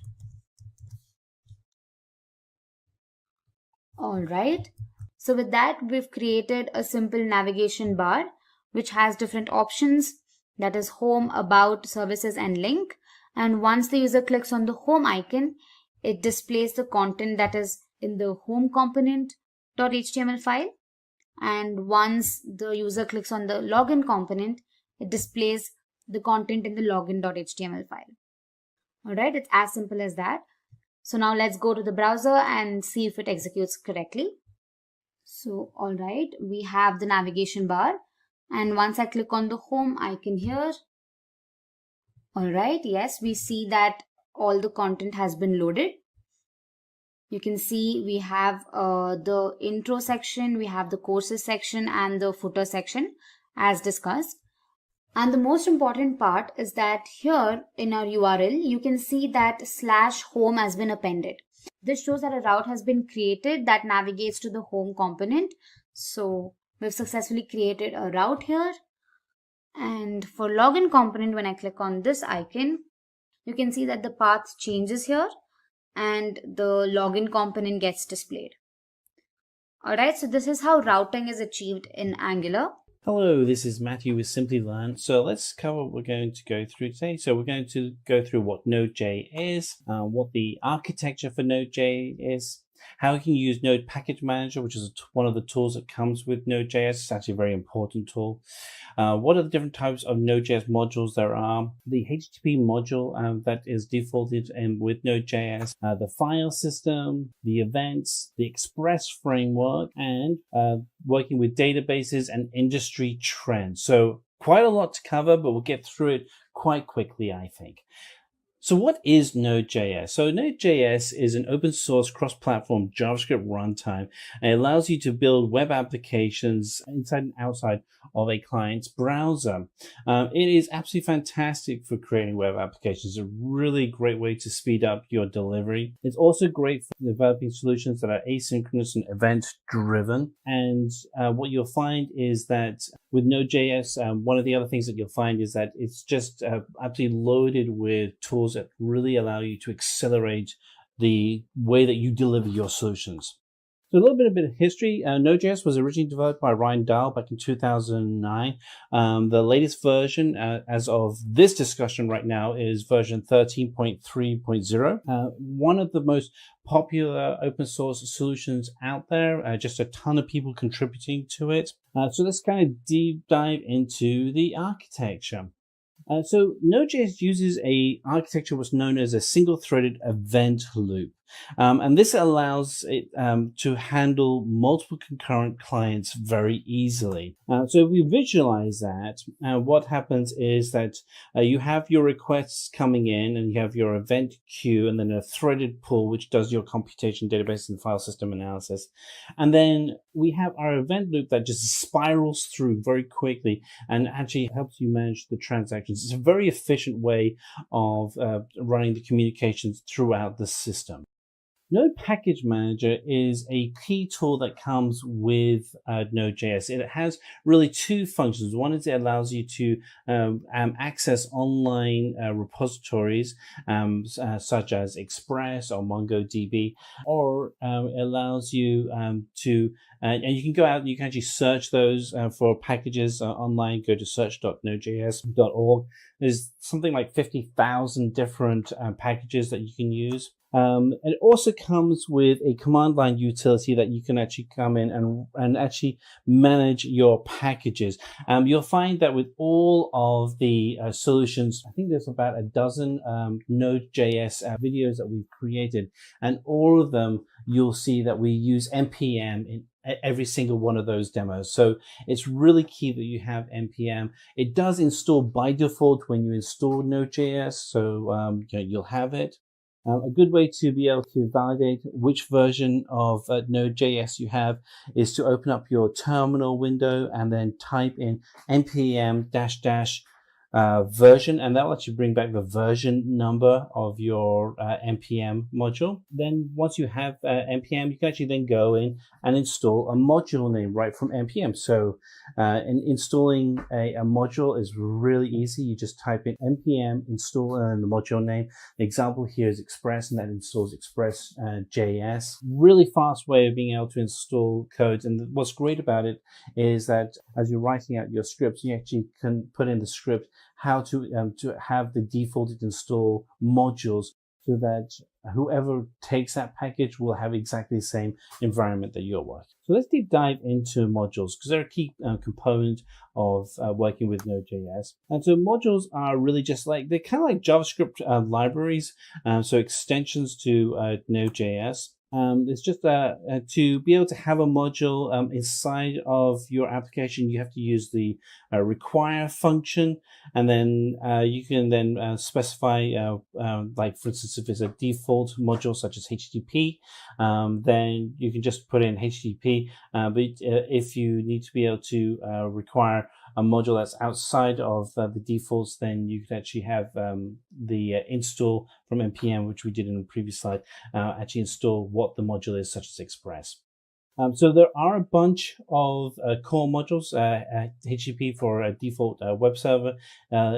All right. So with that, we've created a simple navigation bar, which has different options. That is home, about, services, and link. And once the user clicks on the home icon, it displays the content that is in the home component.html file. And once the user clicks on the login component, it displays the content in the login.html file. All right, it's as simple as that. So now let's go to the browser and see if it executes correctly. So, all right, we have the navigation bar. And once I click on the home icon here, all right, yes, we see that all the content has been loaded. You can see we have the intro section, we have the courses section and the footer section as discussed. And the most important part is that here in our URL, you can see that /home has been appended. This shows that a route has been created that navigates to the home component. So we've successfully created a route here. And for login component, when I click on this icon, you can see that the path changes here and the login component gets displayed. All right, so this is how routing is achieved in Angular. Hello, this is Matthew with Simplilearn. So let's cover what we're going to go through today. So we're going to go through what Node.js is, what the architecture for Node.js is, how you can use Node Package Manager, which is one of the tools that comes with Node.js. It's actually a very important tool. What are the different types of Node.js modules there are? The HTTP module that is defaulted with Node.js, the file system, the events, the Express framework, and working with databases and industry trends. So quite a lot to cover, but we'll get through it quite quickly, I think. So what is Node.js? So Node.js is an open source cross-platform JavaScript runtime, and it allows you to build web applications inside and outside of a client's browser. It is absolutely fantastic for creating web applications. It's a really great way to speed up your delivery. It's also great for developing solutions that are asynchronous and event-driven. And what you'll find is that with Node.js, one of the other things that you'll find is that it's just absolutely loaded with tools that really allow you to accelerate the way that you deliver your solutions. So a bit of history. Node.js was originally developed by Ryan Dahl back in 2009. The latest version, as of this discussion right now, is version 13.3.0. One of the most popular open source solutions out there, just a ton of people contributing to it. So let's kind of deep dive into the architecture. So Node.js uses a architecture what's known as a single-threaded event loop. And this allows it to handle multiple concurrent clients very easily. So if we visualize that, what happens is that you have your requests coming in and you have your event queue and then a threaded pool, which does your computation, database, and file system analysis. And then we have our event loop that just spirals through very quickly and actually helps you manage the transactions. It's a very efficient way of running the communications throughout the system. Node Package Manager is a key tool that comes with Node.js. It has really two functions. One is it allows you to access online repositories such as Express or MongoDB, or it allows you to, and you can go out and you can actually search those for packages online. Go to search.nodejs.org. There's something like 50,000 different packages that you can use. It also comes with a command line utility that you can actually come in and actually manage your packages. You'll find that with all of the solutions, I think there's about a dozen Node.js videos that we've created, and all of them you'll see that we use npm in every single one of those demos. So it's really key that you have npm. It does install by default when you install Node.js, so you'll have it. A good way to be able to validate which version of Node.js you have is to open up your terminal window and then type in npm version, and that will actually bring back the version number of your npm module. Then once you have npm, you can actually then go in and install a module name right from npm. So installing a module is really easy. You just type in npm install and the module name. The example here is Express, and that installs Express JS. Really fast way of being able to install codes. And what's great about it is that as you're writing out your scripts, you actually can put in the script how to have the defaulted install modules, so that whoever takes that package will have exactly the same environment that you're working. So let's deep dive into modules, because they're a key component of working with Node.js. And so modules are really just like, they're kind of like JavaScript libraries, so extensions to Node.js. It's just to be able to have a module inside of your application, you have to use the require function, and then you can then specify, like for instance, if it's a default module such as HTTP, then you can just put in HTTP. But if you need to be able to require a module that's outside of the defaults, then you can actually have the install from npm, which we did in the previous slide, actually install what the module is, such as Express. So there are a bunch of core modules. HTTP for a default web server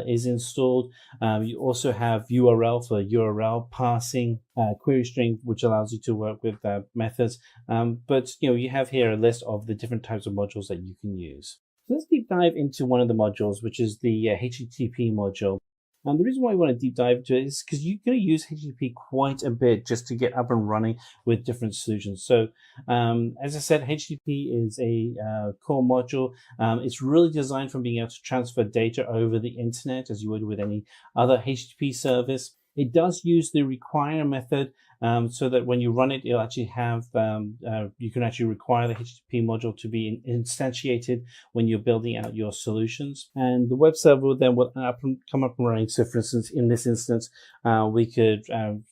is installed. You also have URL for URL parsing, query string, which allows you to work with methods. But you have here a list of the different types of modules that you can use. So let's deep dive into one of the modules, which is the HTTP module. And the reason why I want to deep dive into it is because you're going to use HTTP quite a bit just to get up and running with different solutions. So as I said, HTTP is a core module. It's really designed for being able to transfer data over the internet as you would with any other HTTP service. It does use the require method, so that when you run it, it'll actually have, you can actually require the HTTP module to be instantiated when you're building out your solutions. And the web server then will come up and running. So for instance, in this instance, we could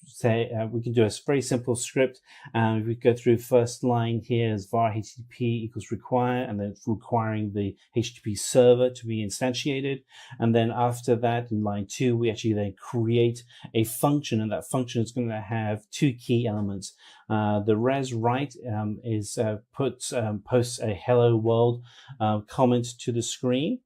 say, we can do a very simple script. We go through first line here as var HTTP equals require, and then requiring the HTTP server to be instantiated. And then after that, in line 2, we actually then create a function, and that function is going to have two key elements. The res write is posts a hello world comment to the screen.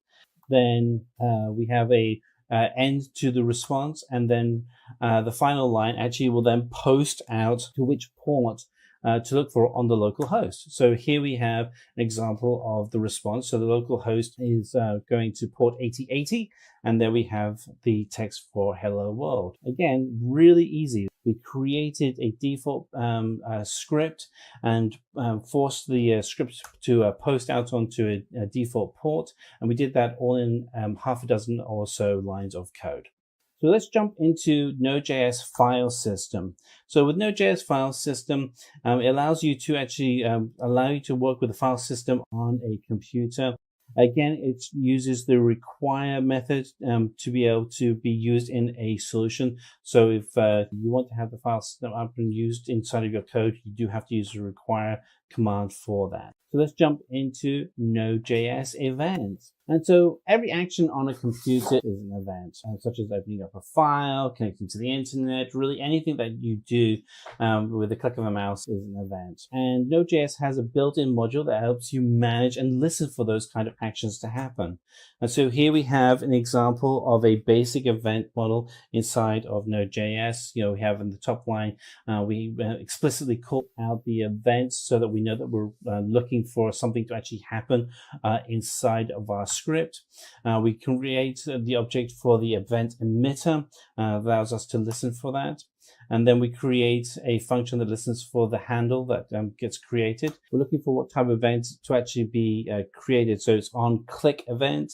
Then we have a end to the response, and then the final line actually will then post out to which port to look for on the local host. So here we have an example of the response. So the local host is going to port 8080, and there we have the text for hello world. Again, really easy. We created a default script and forced the script to post out onto a default port. And we did that all in half a dozen or so lines of code. So let's jump into Node.js file system. So with Node.js file system, it allows you to actually allow you to work with the file system on a computer. Again, it uses the require method to be able to be used in a solution. So if you want to have the file system up and used inside of your code, you do have to use the require command for that. So let's jump into Node.js events. And so every action on a computer is an event, such as opening up a file, connecting to the internet, really anything that you do with the click of a mouse is an event. And Node.js has a built-in module that helps you manage and listen for those kind of actions to happen. And so here we have an example of a basic event model inside of Node.js. We have in the top line, we explicitly call out the events so that we know that we're looking for something to actually happen inside of our script. We create the object for the event emitter, allows us to listen for that. And then we create a function that listens for the handle that gets created. We're looking for what type of event to actually be created. So it's on click event,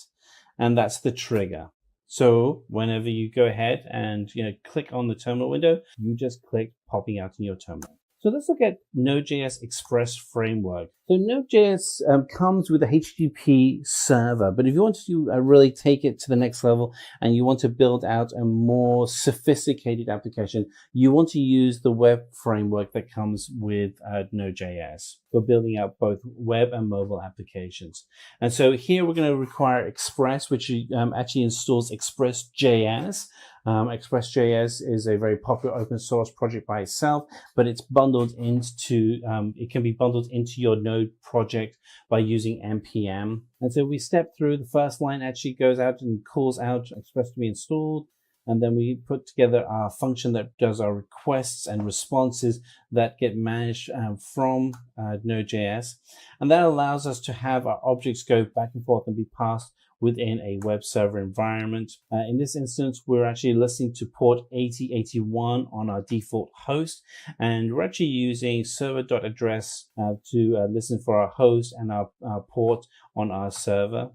and that's the trigger. So whenever you go ahead and click on the terminal window, you just click popping out in your terminal. So let's look at Node.js Express framework. So Node.js comes with a HTTP server, but if you want to really take it to the next level and you want to build out a more sophisticated application, you want to use the web framework that comes with Node.js for building out both web and mobile applications. And so here we're going to require Express, which actually installs Express.js. Express.js is a very popular open source project by itself, but it's bundled into, it can be bundled into your Node project by using npm. And so we step through, the first line actually goes out and calls out Express to be installed. And then we put together our function that does our requests and responses that get managed from Node.js. And that allows us to have our objects go back and forth and be passed within a web server environment. In this instance, we're actually listening to port 8081 on our default host, and we're actually using server.address to listen for our host and our port on our server.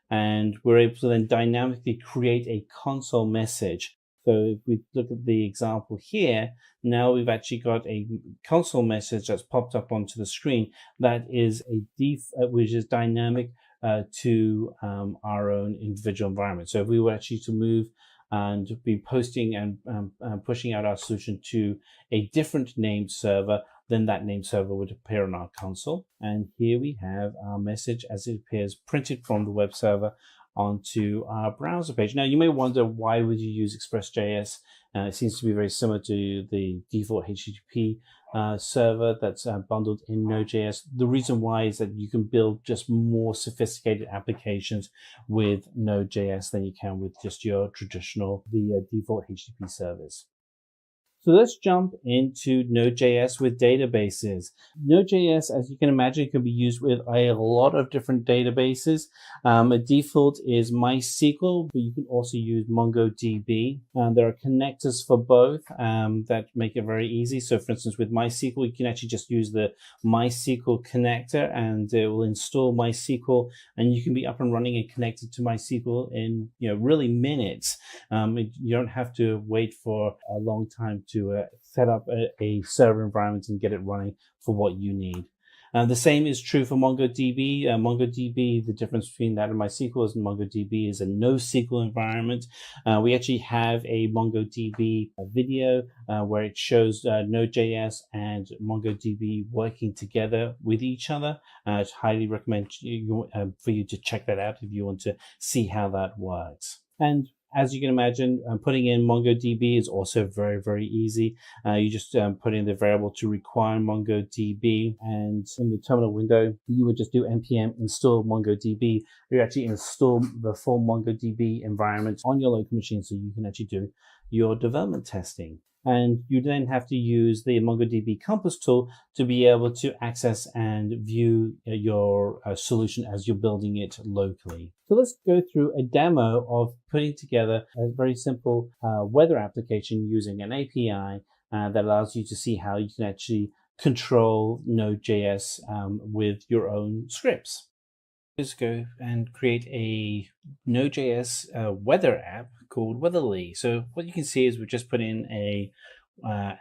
And we're able to then dynamically create a console message. So if we look at the example here, now we've actually got a console message that's popped up onto the screen that is which is dynamic to our own individual environment. So if we were actually to move and be posting and pushing out our solution to a different named server, then that named server would appear on our console. And here we have our message as it appears printed from the web server onto our browser page. Now, you may wonder, why would you use Express.js? It seems to be very similar to the default HTTP server that's bundled in Node.js. The reason why is that you can build just more sophisticated applications with Node.js than you can with just your traditional, the default HTTP service. So let's jump into Node.js with databases. Node.js, as you can imagine, can be used with a lot of different databases. A default is MySQL, but you can also use MongoDB. There are connectors for both that make it very easy. So for instance, with MySQL, you can actually just use the MySQL connector and it will install MySQL, and you can be up and running and connected to MySQL in really minutes. You don't have to wait for a long time to set up a server environment and get it running for what you need. The same is true for MongoDB. MongoDB, the difference between that and MySQL is MongoDB is a NoSQL environment. We actually have a MongoDB video where it shows Node.js and MongoDB working together with each other. I highly recommend for you to check that out if you want to see how that works. And as you can imagine, putting in MongoDB is also very, very easy. You just put in the variable to require MongoDB, and in the terminal window, you would just do npm install MongoDB. You actually install the full MongoDB environment on your local machine so you can actually do your development testing. And you then have to use the MongoDB Compass tool to be able to access and view your solution as you're building it locally. So let's go through a demo of putting together a very simple weather application using an API that allows you to see how you can actually control Node.js with your own scripts. Let's go and create a Node.js weather app called Weatherly. So what you can see is we just put in a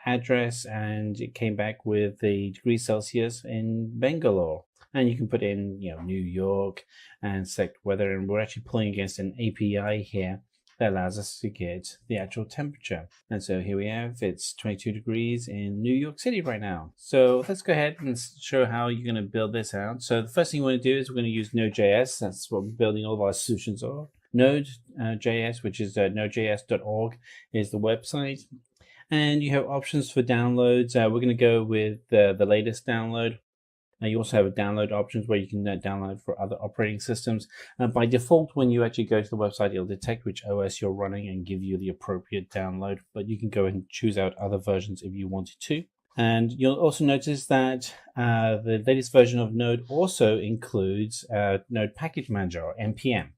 address and it came back with the degrees Celsius in Bangalore. And you can put in New York and select weather, and we're actually pulling against an API here that allows us to get the actual temperature. And so here we have, it's 22 degrees in New York City right now. So let's go ahead and show how you're going to build this out. So the first thing you want to do is we're going to use Node.js. That's what we're building all of our solutions on. Node.js, which is nodejs.org, is the website. And you have options for downloads. We're going to go with the latest download. You also have download options where you can download for other operating systems. By default, when you actually go to the website, it'll detect which OS you're running and give you the appropriate download. But you can go and choose out other versions if you wanted to. And you'll also notice that the latest version of Node also includes Node Package Manager, or NPM.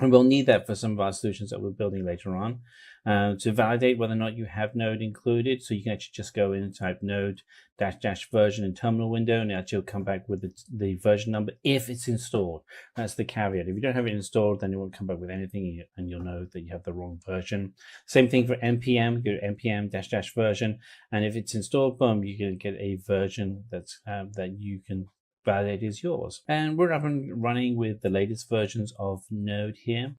And we'll need that for some of our solutions that we're building later on to validate whether or not you have Node included. So you can actually just go in and type node -- version in terminal window, and actually will come back with the version number if it's installed. That's the caveat. If you don't have it installed, then it won't come back with anything, and you'll know that you have the wrong version. Same thing for NPM. Go to npm -- version, and if it's installed, boom, you can get a version that's that you can validate is yours. And we're up and running with the latest versions of Node here.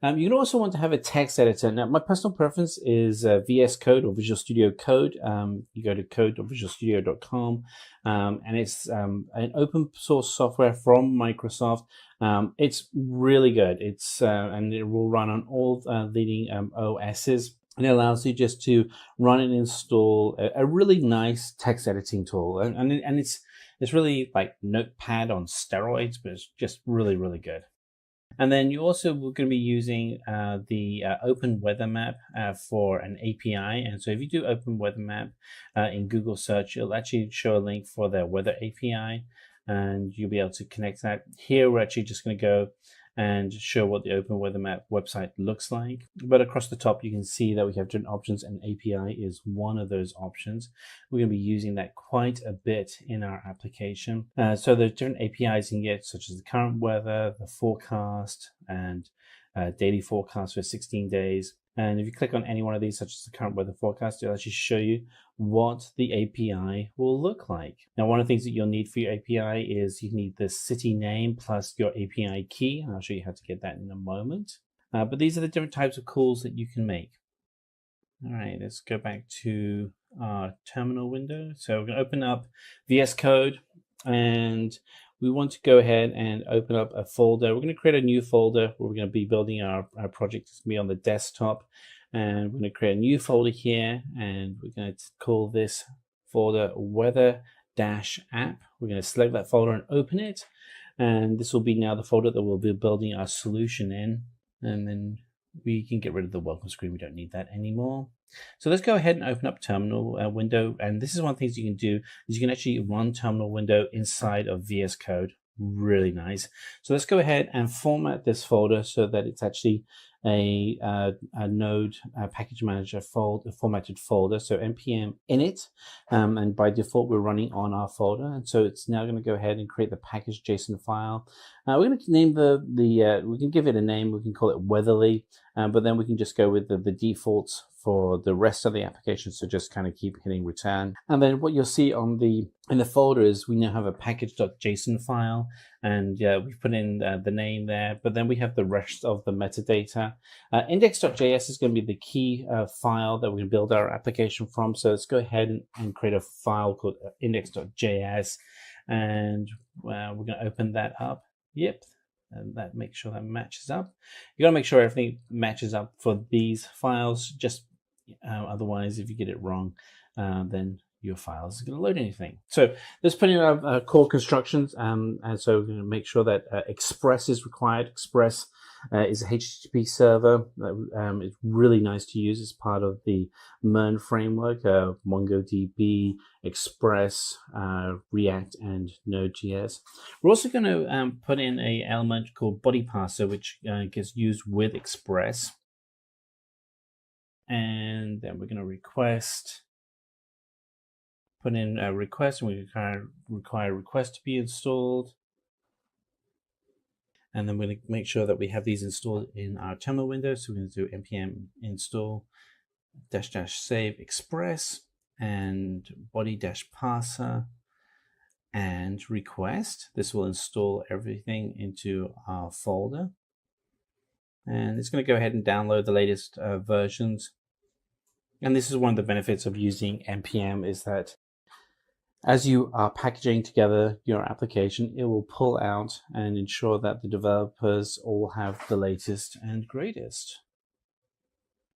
You can also want to have a text editor. Now, my personal preference is VS Code or Visual Studio Code. You go to code.visualstudio.com, and it's an open source software from Microsoft. It's really good. It's and it will run on all leading OSs. And it allows you just to run and install a really nice text editing tool. And it's really like Notepad on steroids, but it's just really, really good. And then you also we're going to be using the Open Weather Map for an API. And so if you do Open Weather Map in Google search, it'll actually show a link for their weather API, and you'll be able to connect that. Here, we're actually just going to go and show what the Open Weather Map website looks like. But across the top, you can see that we have different options, and API is one of those options. We're going to be using that quite a bit in our application. So there's different APIs you can get, such as the current weather, the forecast, and daily forecast for 16 days. And if you click on any one of these, such as the current weather forecast, it'll actually show you what the API will look like. Now, one of the things that you'll need for your API is you need the city name plus your API key. And I'll show you how to get that in a moment. But these are the different types of calls that you can make. All right, let's go back to our terminal window. So we're going to open up VS Code, and we want to go ahead and open up a folder. We're going to create a new folder where we're going to be building our project. It's going to be on the desktop, and we're going to create a new folder here, and we're going to call this folder weather-app. We're going to select that folder and open it, and this will be now the folder that we'll be building our solution in. And then we can get rid of the welcome screen. We don't need that anymore. So let's go ahead and open up terminal window. And this is one of the things you can do is you can actually run terminal window inside of VS Code. Really nice. So let's go ahead and format this folder so that it's actually a Node package manager formatted folder. So npm init, and by default we're running on our folder. And so it's now going to go ahead and create the package JSON file. We're going to name we can give it a name. We can call it Weatherly, but then we can just go with the defaults for the rest of the application. So just kind of keep hitting return. And then what you'll see in the folder is we now have a package.json file, and we've put in the name there, but then we have the rest of the metadata. Index.js is going to be the key file that we're going to build our application from. So let's go ahead and create a file called index.js, and we're going to open that up. Yep. And that make sure that matches up. You got to make sure everything matches up for these files. Just otherwise, if you get it wrong, then your file isn't going to load anything. So let's put in our core constructions, and so we're going to make sure that Express is required. Express is a HTTP server that is really nice to use as part of the MERN framework, MongoDB, Express, React, and Node.js. We're also going to put in an element called body parser, which gets used with Express. And then we're going to put in a request, and we require request to be installed. And then we're going to make sure that we have these installed in our terminal window. So we're going to do npm install -- save express and body -parser and request. This will install everything into our folder. And it's going to go ahead and download the latest versions. And this is one of the benefits of using NPM, is that as you are packaging together your application, it will pull out and ensure that the developers all have the latest and greatest.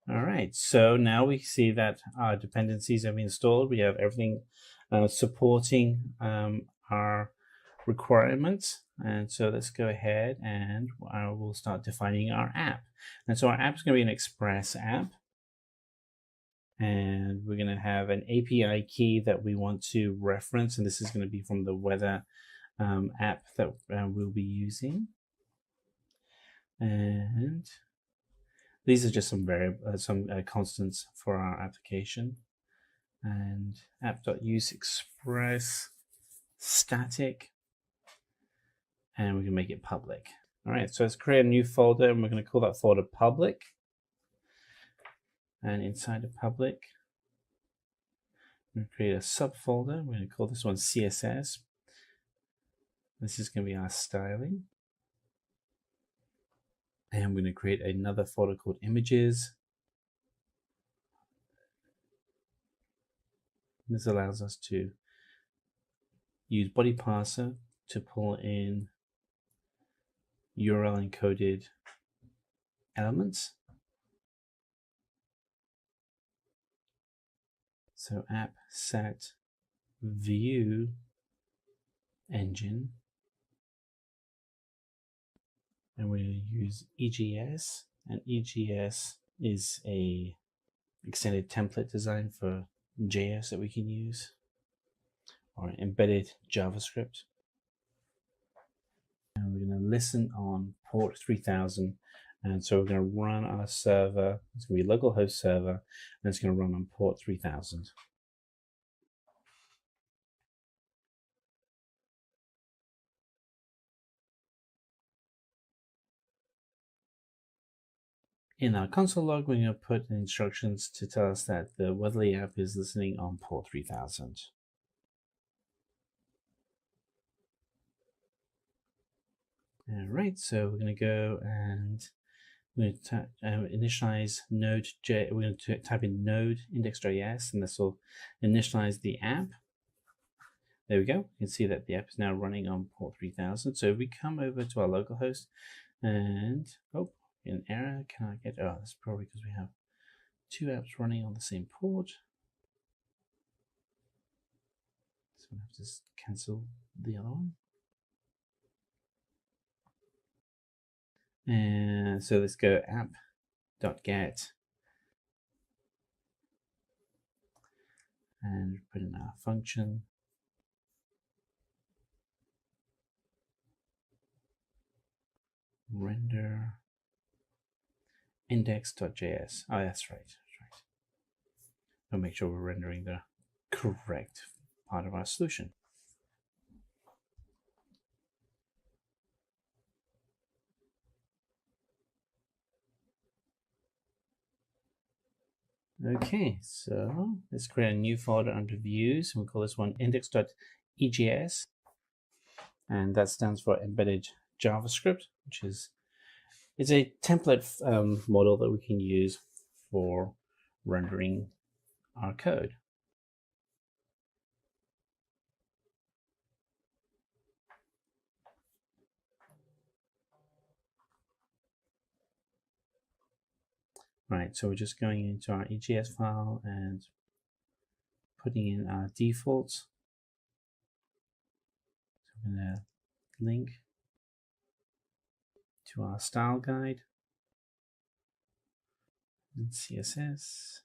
All right, so now we see that our dependencies have been installed. We have everything supporting our requirements. And so let's go ahead and we'll start defining our app. And so our app is going to be an Express app. And we're going to have an API key that we want to reference. And this is going to be from the weather app that we'll be using. And these are just some constants for our application. And app.useExpress static. And we can make it public. All right, so let's create a new folder, and we're going to call that folder public. And inside of public, we're going to create a subfolder. We're going to call this one CSS. This is going to be our styling. And we're going to create another folder called images. And this allows us to use body parser to pull in URL encoded elements. So app set view engine, and we're going to use EGS, and EGS is a extended template design for JS that we can use, or embedded JavaScript. And we're going to listen on port 3000. And so we're going to run our server. It's going to be a localhost server, and it's going to run on port 3000. In our console log, we're going to put instructions to tell us that the Weatherly app is listening on port 3000. All right, so we're going to go and we're going to initialize Node.js. We're going to type in node index.js, and this will initialize the app. There we go. You can see that the app is now running on port 3000. So if we come over to our localhost and, oh, an error, can I get, oh, that's probably because we have two apps running on the same port. So we'll have to just cancel the other one. And so let's go app.get and put in our function. Render index.js. Oh, that's right. We'll make sure we're rendering the correct part of our solution. Okay, so let's create a new folder under views. We'll call this one index.egs, and that stands for embedded JavaScript, which is a template model that we can use for rendering our code. Right, so we're just going into our EGS file and putting in our defaults. So I'm going to link to our style guide and CSS.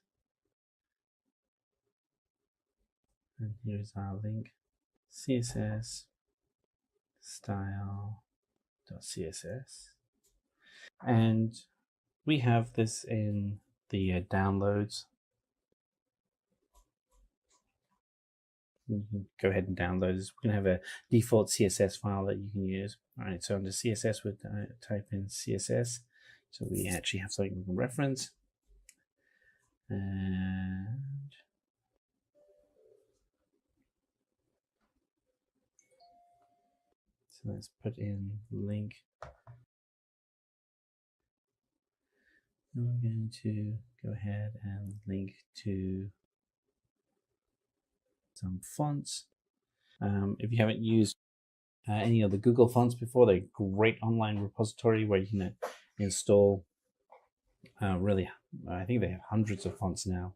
And here's our link, CSS style.css. And we have this in the downloads. You can go ahead and download this. We're going to have a default CSS file that you can use. All right, so under CSS, we'll type in CSS. So we actually have something we can reference. And so let's put in link And we're going to go ahead and link to some fonts. If you haven't used any of the Google fonts before, they're a great online repository where you can install really, I think they have hundreds of fonts now.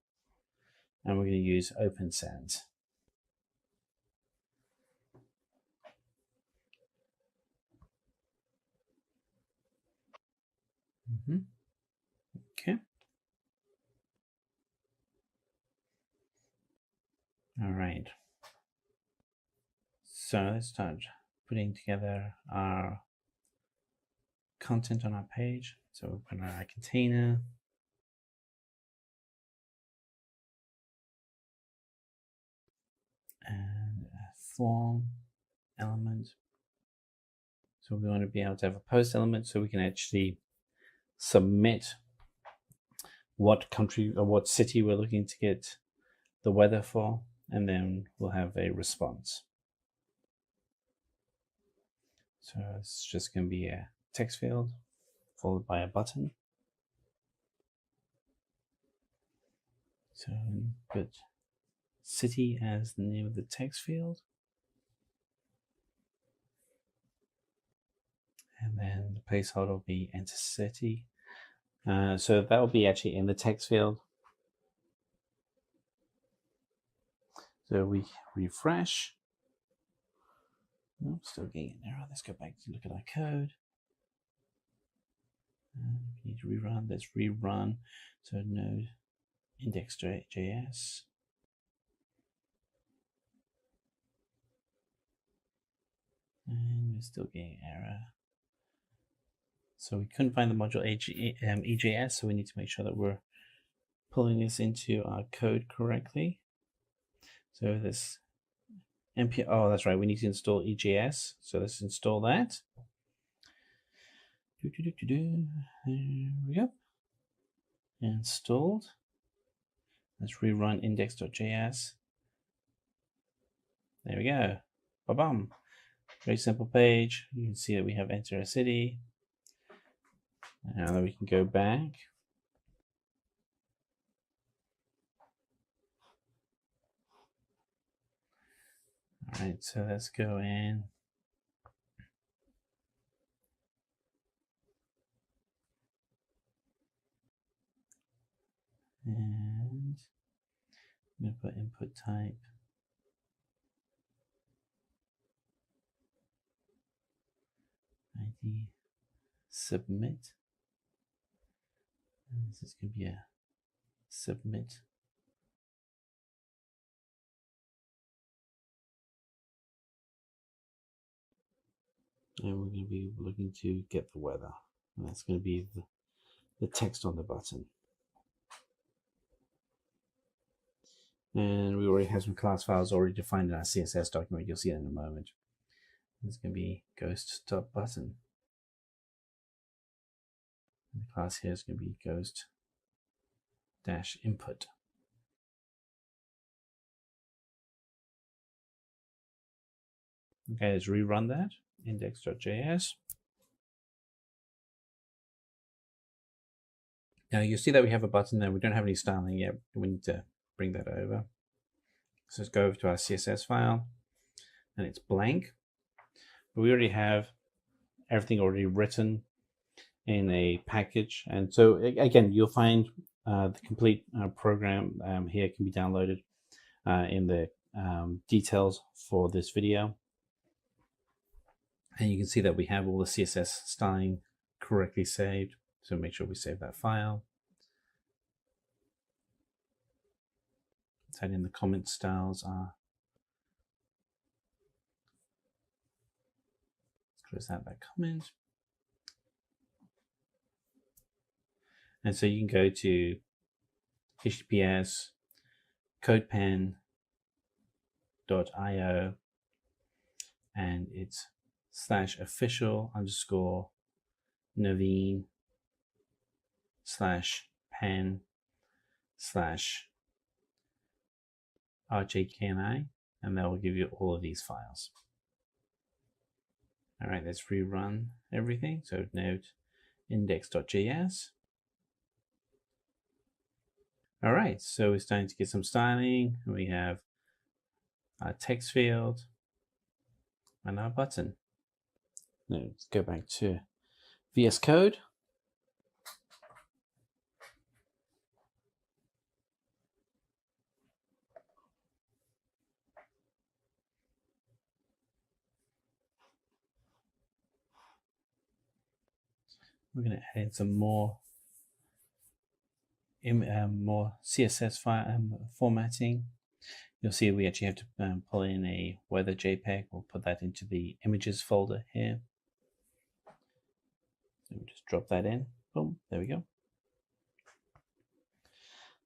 And we're going to use Open Sans. Okay. All right. So let's start putting together our content on our page. So we'll put our container. And a form element. So we want to be able to have a post element so we can actually submit what country or what city we're looking to get the weather for, and then we'll have a response. So it's just going to be a text field followed by a button. So put city as the name of the text field. And then the placeholder will be enter city. So that will be actually in the text field. So we refresh. Oh, still getting an error. Let's go back to look at our code. We need to rerun. Let's rerun. So node index.js. And we're still getting an error. So we couldn't find the module EJS, so we need to make sure that we're pulling this into our code correctly. So this npm, oh, that's right, we need to install EJS. So let's install that. There we go. Installed. Let's rerun index.js. There we go. Ba-bum. Very simple page. You can see that we have enter a city. Now that we can go back. All right, so let's go in. And I'm going to put input type. ID submit. And this is going to be a submit. And we're going to be looking to get the weather. And that's going to be the text on the button. And we already have some class files already defined in our CSS document. You'll see it in a moment. It's going to be ghost.button. And the class here is going to be ghost-input. Okay, let's rerun that. Index.js. Now you see that we have a button there. We don't have any styling yet. We need to bring that over. So let's go over to our CSS file, and it's blank. But we already have everything already written in a package. And so again, you'll find the complete program here can be downloaded in the details for this video. And you can see that we have all the CSS styling correctly saved. So make sure we save that file. Type in the comment styles are. Let's close out that comment. And so you can go to https codepen.io and it's /official_naveen/pen/rjkni, and that will give you all of these files. All right, let's rerun everything. So node index.js. All right, so we're starting to get some styling. We have our text field and our button. Now, let's go back to VS Code. We're going to add in some more CSS file formatting. You'll see we actually have to pull in a weather JPEG. We'll put that into the images folder here. So we'll just drop that in. Boom, there we go.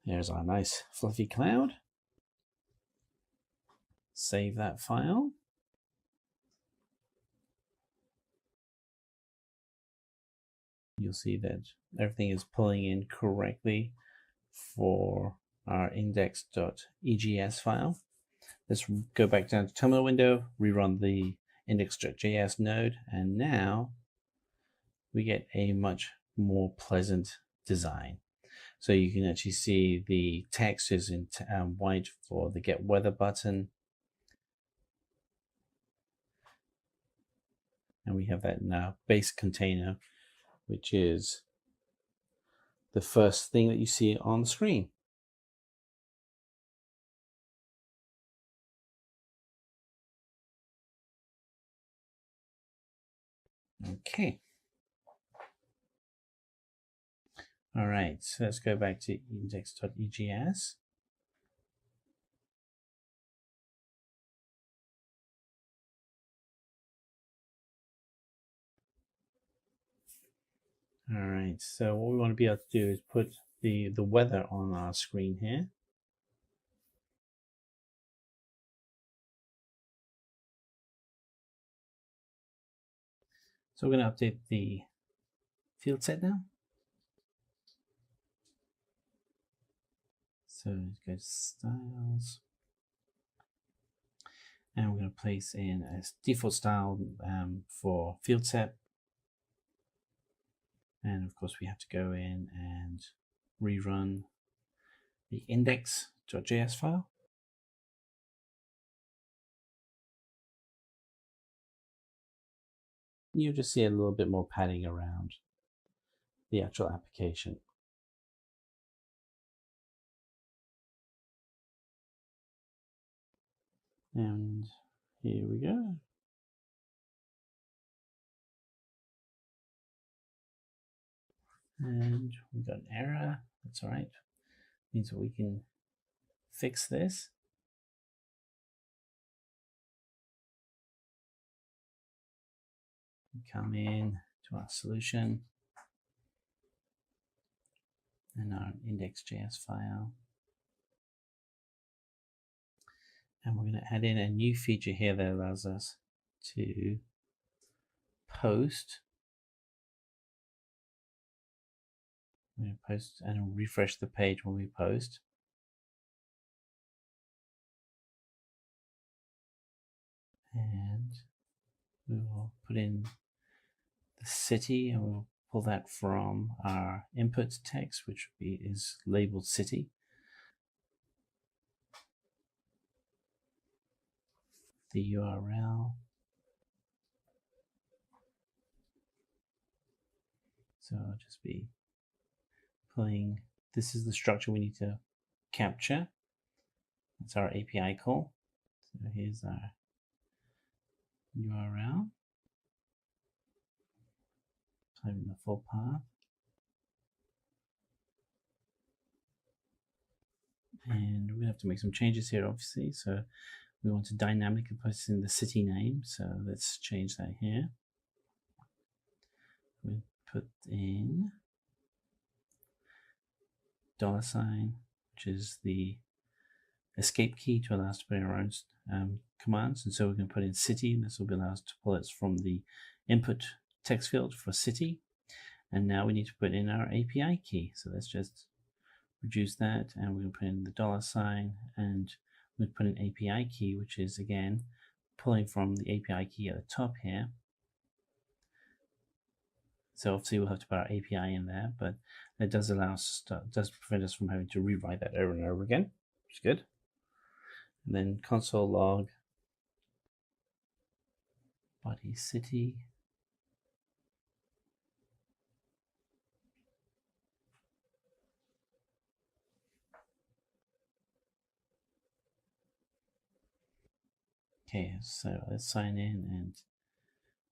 There's our nice fluffy cloud. Save that file. You'll see that everything is pulling in correctly for our index.egs file. Let's go back down to terminal window, rerun the index.js node, and now we get a much more pleasant design. So you can actually see the text is in white for the get weather button. And we have that in our base container, which is the first thing that you see on the screen. Okay. All right, so let's go back to index.egs. All right, so what we want to be able to do is put the weather on our screen here. So we're going to update the field set now. So let's go to styles. And we're going to place in a default style for field set. And of course, we have to go in and rerun the index.js file. You'll just see a little bit more padding around the actual application. And here we go. And we've got an error. That's all right. Means that we can fix this. We come in to our solution and our index.js file. And we're going to add in a new feature here that allows us to post. We're going to post and refresh the page when we post. And we will put in the city and we'll pull that from our input text, which is labeled city. The URL. So I'll just be pulling, this is the structure we need to capture. That's our API call. So here's our URL. Type in the full path. And we're going to have to make some changes here, obviously. So we want to dynamically post in the city name. So let's change that here. We'll put in $, which is the escape key to allow us to put in our own commands. And so we're going to put in city, and this will allow us to pull it from the input text field for city. And now we need to put in our API key. So let's just reduce that, and we're going to put in the $, and we're going to put in API key, which is again pulling from the API key at the top here. So obviously we'll have to put our API in there, but it does allow us, does prevent us from having to rewrite that over and over again, which is good. And then console log body city. Okay, so let's sign in, and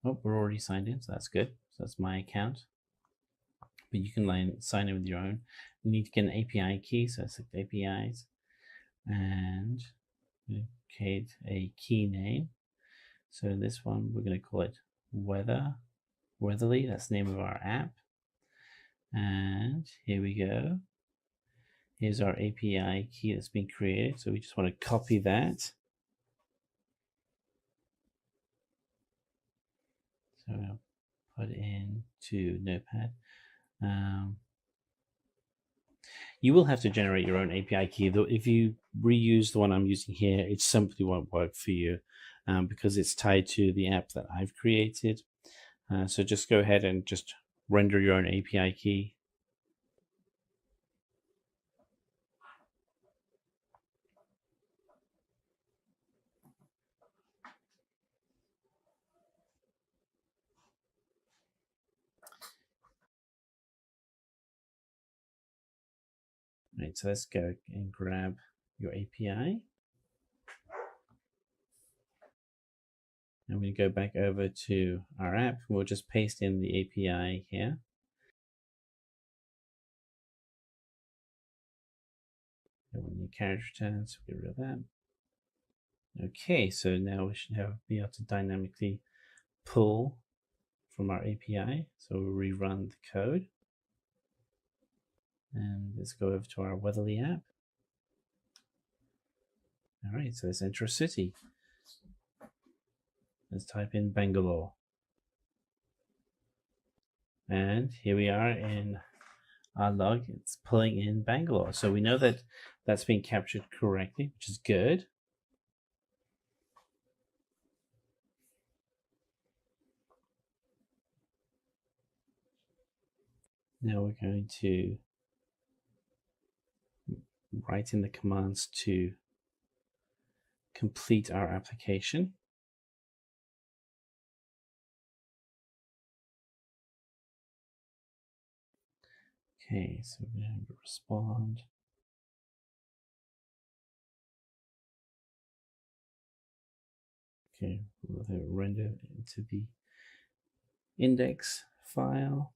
oh, we're already signed in, so that's good. So that's my account. But you can sign in with your own. You need to get an API key, so select APIs and create a key name. So this one, we're going to call it Weatherly. That's the name of our app. And here we go. Here's our API key that's been created. So we just want to copy that. So I'll put it into Notepad. You will have to generate your own API key, though. If you reuse the one I'm using here, it simply won't work for you because it's tied to the app that I've created. So just go ahead and just render your own API key. Right, so let's go and grab your API. And we go back over to our app. We'll just paste in the API here. And we need carriage returns, so get rid of that. Okay, so now we should be able to dynamically pull from our API. So we'll rerun the code. And let's go over to our Weatherly app. All right, so let's enter a city. Let's type in Bangalore. And here we are in our log. It's pulling in Bangalore. So we know that that's been captured correctly, which is good. Now we're going to write in the commands to complete our application. Okay, so we're going to respond. Okay, we'll render into the index file.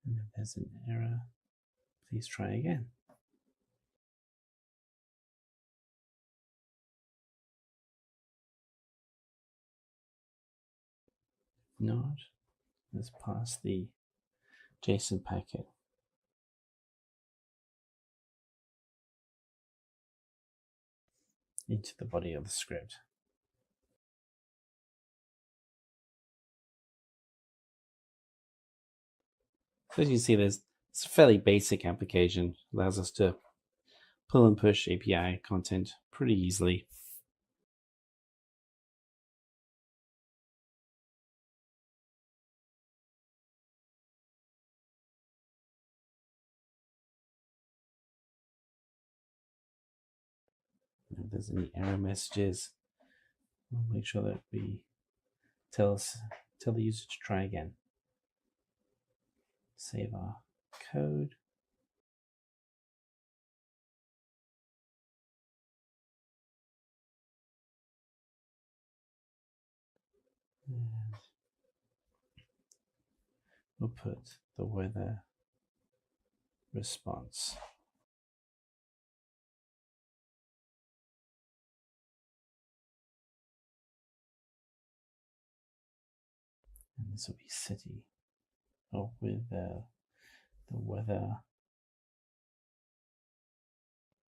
And if there's an error, please try again. If not, let's pass the JSON packet into the body of the script. So as you can see, it's a fairly basic application. Allows us to pull and push API content pretty easily. If there's any error messages, we'll make sure that we tell the user to try again. Save our code. And we'll put the weather response. And this will be city. Oh, with the weather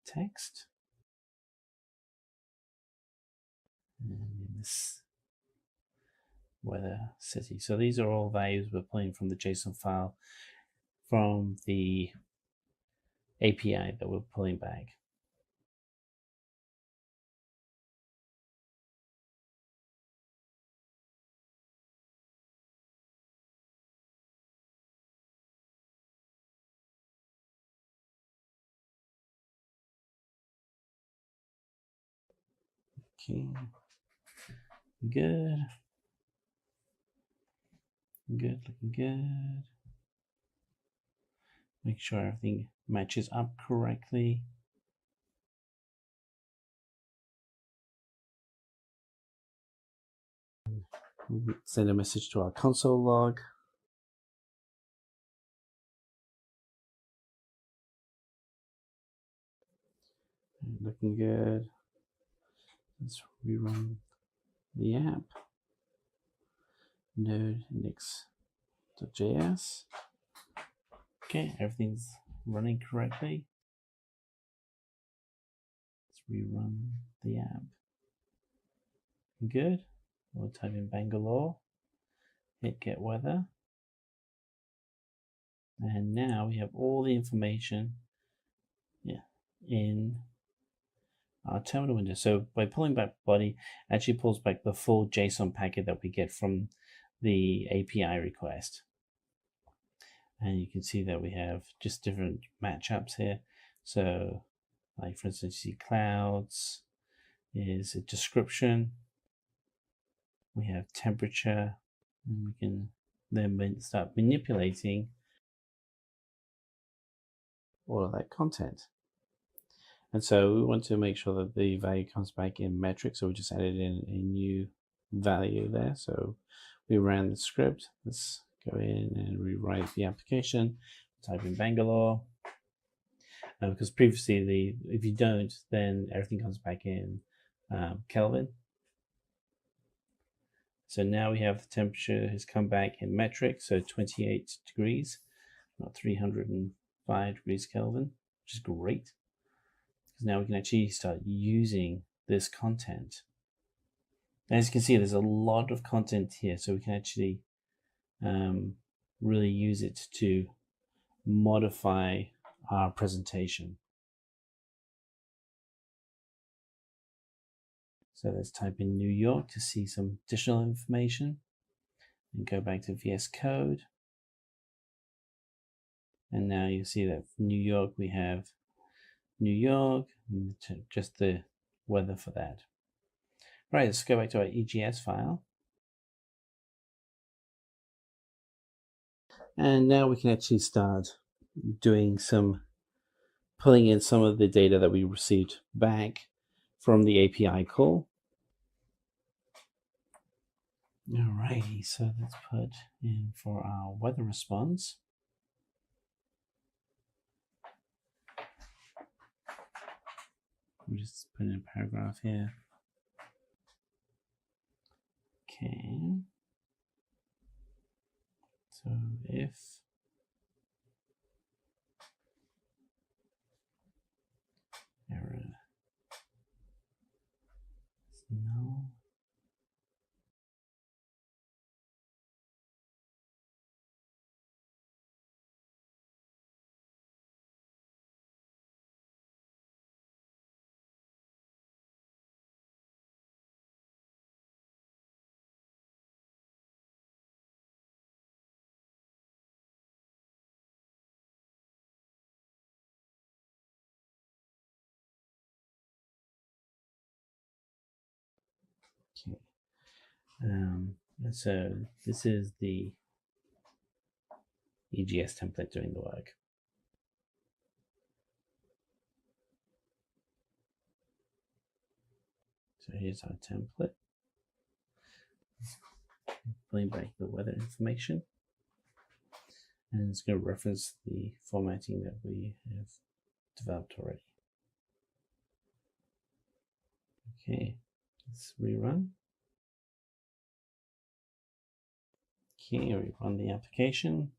text. And in this weather city. So these are all values we're pulling from the JSON file from the API that we're pulling back. Okay, good. Good, looking good. Make sure everything matches up correctly. Send a message to our console log. Looking good. Let's rerun the app. Node index.js. Okay, everything's running correctly. Let's rerun the app. Good. We'll type in Bangalore. Hit get weather. And now we have all the information in our terminal window. So by pulling back body, actually pulls back the full JSON packet that we get from the API request. And you can see that we have just different matchups here. So like for instance, you see clouds is a description. We have temperature, and we can then start manipulating all of that content. And so we want to make sure that the value comes back in metric. So we just added in a new value there. So we ran the script. Let's go in and rewrite the application. Type in Bangalore. Because previously, if you don't, then everything comes back in Kelvin. So now we have the temperature has come back in metric, so 28 degrees, not 305 degrees Kelvin, which is great. Because now we can actually start using this content. As you can see, there's a lot of content here, so we can actually really use it to modify our presentation. So let's type in New York to see some additional information and go back to VS Code. And now you see that for New York, we have New York, and just the weather for that. Right, let's go back to our EGS file. And now we can actually start doing pulling in some of the data that we received back from the API call. Alrighty, so let's put in for our weather response. We'll just put in a paragraph here. Okay. So if error is null, okay. So this is the EGS template doing the work. So here's our template. Pulling back the weather information. And it's going to reference the formatting that we have developed already. Okay, let's rerun. Okay, we run the application.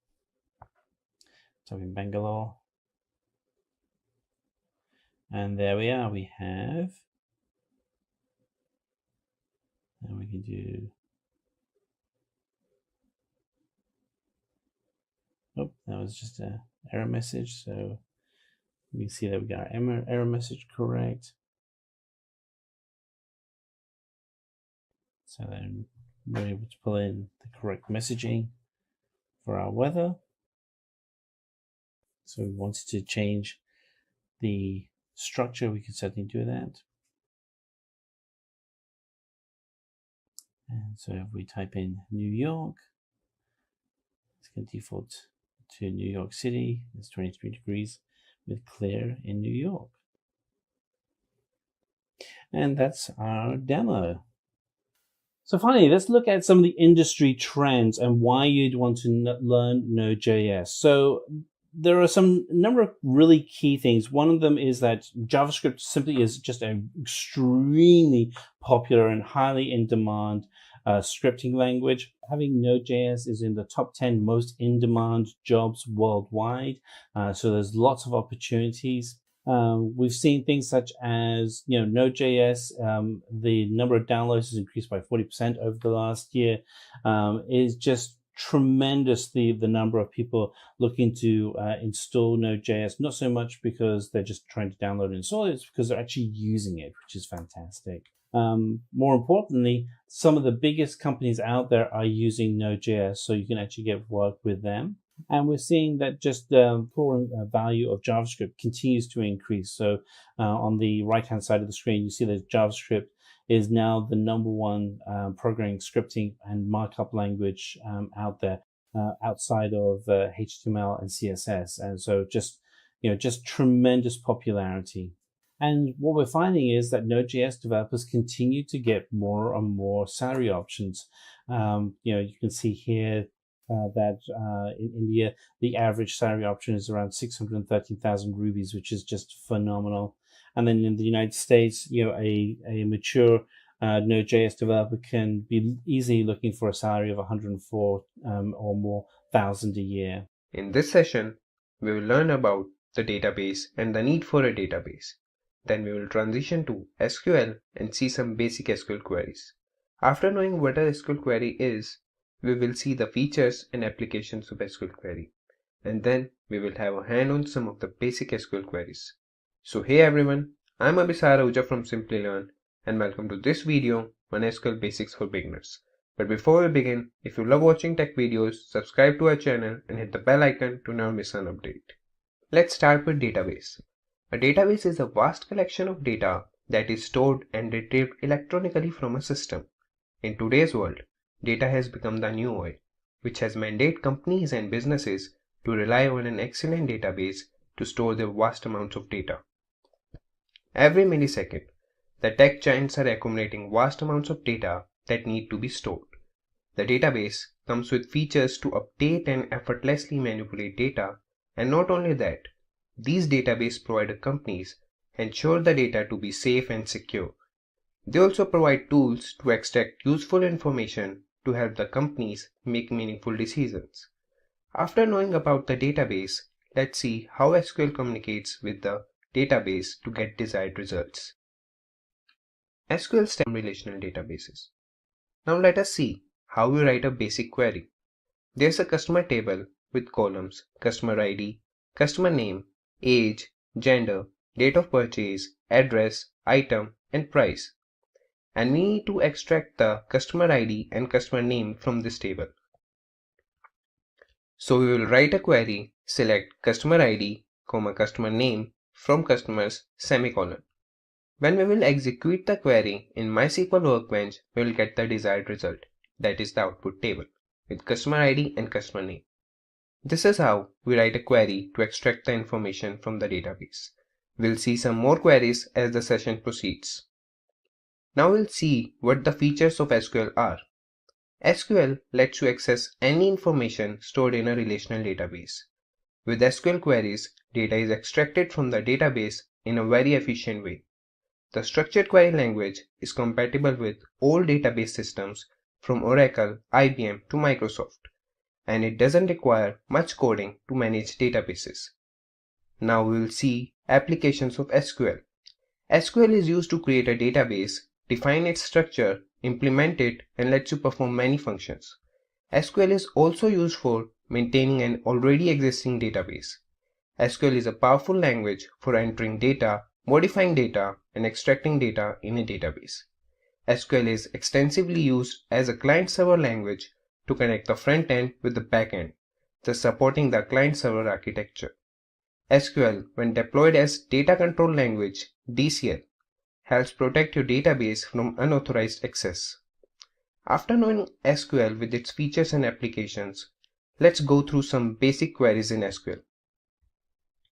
Type in Bangalore. And there we are. We have, and we can do, oh, that was just an error message. So We see that we got our error message correct. So then we're able to pull in the correct messaging for our weather. So we wanted to change the structure, we can certainly do that. And so if we type in New York, it's going to default to New York City. It's 23 degrees with clear in New York. And that's our demo. So finally, let's look at some of the industry trends and why you'd want to learn Node.js. So there are some number of really key things. One of them is that JavaScript simply is just an extremely popular and highly in demand scripting language. Having Node.js is in the top 10 most in-demand jobs worldwide. So there's lots of opportunities. We've seen things such as, Node.js, the number of downloads has increased by 40% over the last year. Is just tremendous, the number of people looking to install Node.js, not so much because they're just trying to download and install it, it's because they're actually using it, which is fantastic. More importantly, some of the biggest companies out there are using Node.js, so you can actually get work with them. And we're seeing that just the core value of JavaScript continues to increase. So on the right-hand side of the screen, you see that JavaScript is now the number one programming, scripting, and markup language out there, outside of HTML and CSS. And so just tremendous popularity. And what we're finding is that Node.js developers continue to get more and more salary options. You can see here that in India, the average salary option is around 613,000 rupees, which is just phenomenal. And then in the United States, a mature Node.js developer can be easily looking for a salary of 104 or more thousand a year. In this session, we will learn about the database and the need for a database. Then we will transition to SQL and see some basic SQL queries. After knowing what a SQL query is, we will see the features and applications of SQL query. And then we will have a hand on some of the basic SQL queries. So hey everyone, I'm Abhisar Ahuja from Simplilearn and welcome to this video on SQL Basics for Beginners. But before we begin, if you love watching tech videos, subscribe to our channel and hit the bell icon to never miss an update. Let's start with database. A database is a vast collection of data that is stored and retrieved electronically from a system. In today's world, data has become the new oil, which has mandated companies and businesses to rely on an excellent database to store their vast amounts of data. Every millisecond, the tech giants are accumulating vast amounts of data that need to be stored. The database comes with features to update and effortlessly manipulate data, and not only that, these database provider companies ensure the data to be safe and secure. They also provide tools to extract useful information to help the companies make meaningful decisions. After knowing about the database, let's see how SQL communicates with the database to get desired results. SQL stands for relational databases. Now let us see how we write a basic query. There's a customer table with columns, customer ID, customer name, age, gender, date of purchase, address, item, and price. And we need to extract the customer ID and customer name from this table. So we will write a query, select customer ID, customer name from customers, semicolon. When we will execute the query in MySQL Workbench, we will get the desired result, that is the output table, with customer ID and customer name. This is how we write a query to extract the information from the database. We'll see some more queries as the session proceeds. Now we'll see what the features of SQL are. SQL lets you access any information stored in a relational database. With SQL queries, data is extracted from the database in a very efficient way. The structured query language is compatible with all database systems from Oracle, IBM to Microsoft, and it doesn't require much coding to manage databases. Now we will see applications of SQL. SQL is used to create a database, define its structure, implement it, and lets you perform many functions. SQL is also used for maintaining an already existing database. SQL is a powerful language for entering data, modifying data, and extracting data in a database. SQL is extensively used as a client-server language to connect the front end with the back end, thus supporting the client-server architecture. SQL, when deployed as Data Control Language (DCL), helps protect your database from unauthorized access. After knowing SQL with its features and applications, let's go through some basic queries in SQL.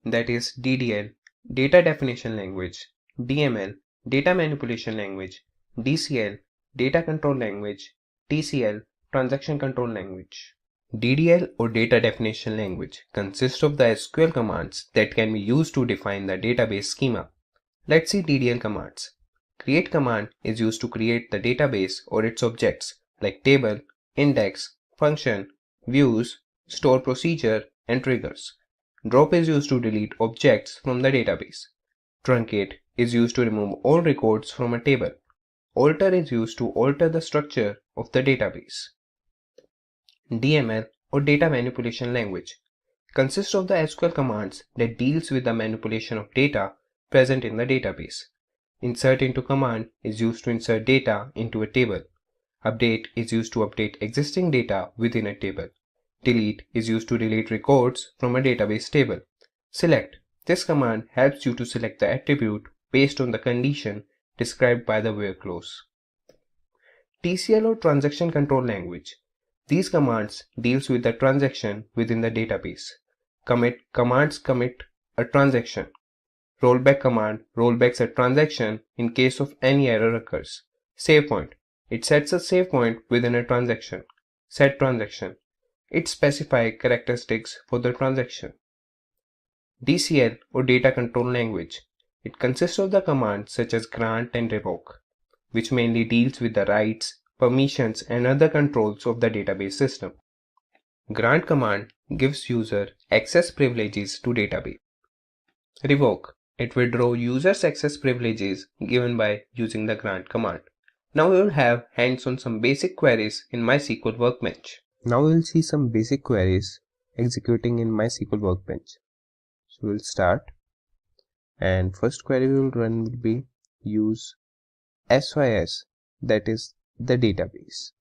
That is DDL, Data Definition Language, DML, Data Manipulation Language, DCL, Data Control Language, TCL, Transaction Control Language. DDL or Data Definition Language consists of the SQL commands that can be used to define the database schema. Let's see DDL commands. Create command is used to create the database or its objects like table, index, function, views, store procedure, and triggers. Drop is used to delete objects from the database. Truncate is used to remove all records from a table. Alter is used to alter the structure of the database. DML or Data Manipulation Language consists of the SQL commands that deals with the manipulation of data present in the database. Insert into command is used to insert data into a table. Update is used to update existing data within a table. Delete is used to delete records from a database table. Select. This command helps you to select the attribute based on the condition described by the where clause. TCL or Transaction Control Language. These commands deals with the transaction within the database. Commit commands commit a transaction. Rollback command rollbacks a transaction in case of any error occurs. Save point. It sets a save point within a transaction. Set transaction. It specifies characteristics for the transaction. DCL or Data Control Language. It consists of the commands such as grant and revoke, which mainly deals with the rights, permissions, and other controls of the database system. Grant command gives user access privileges to database. Revoke. It withdraws users access privileges given by using the grant command. Now we will have hands on some basic queries in MySQL Workbench. Now we will see some basic queries executing in MySQL Workbench. So we will start, and first query we will run will be use SYS, that is the database.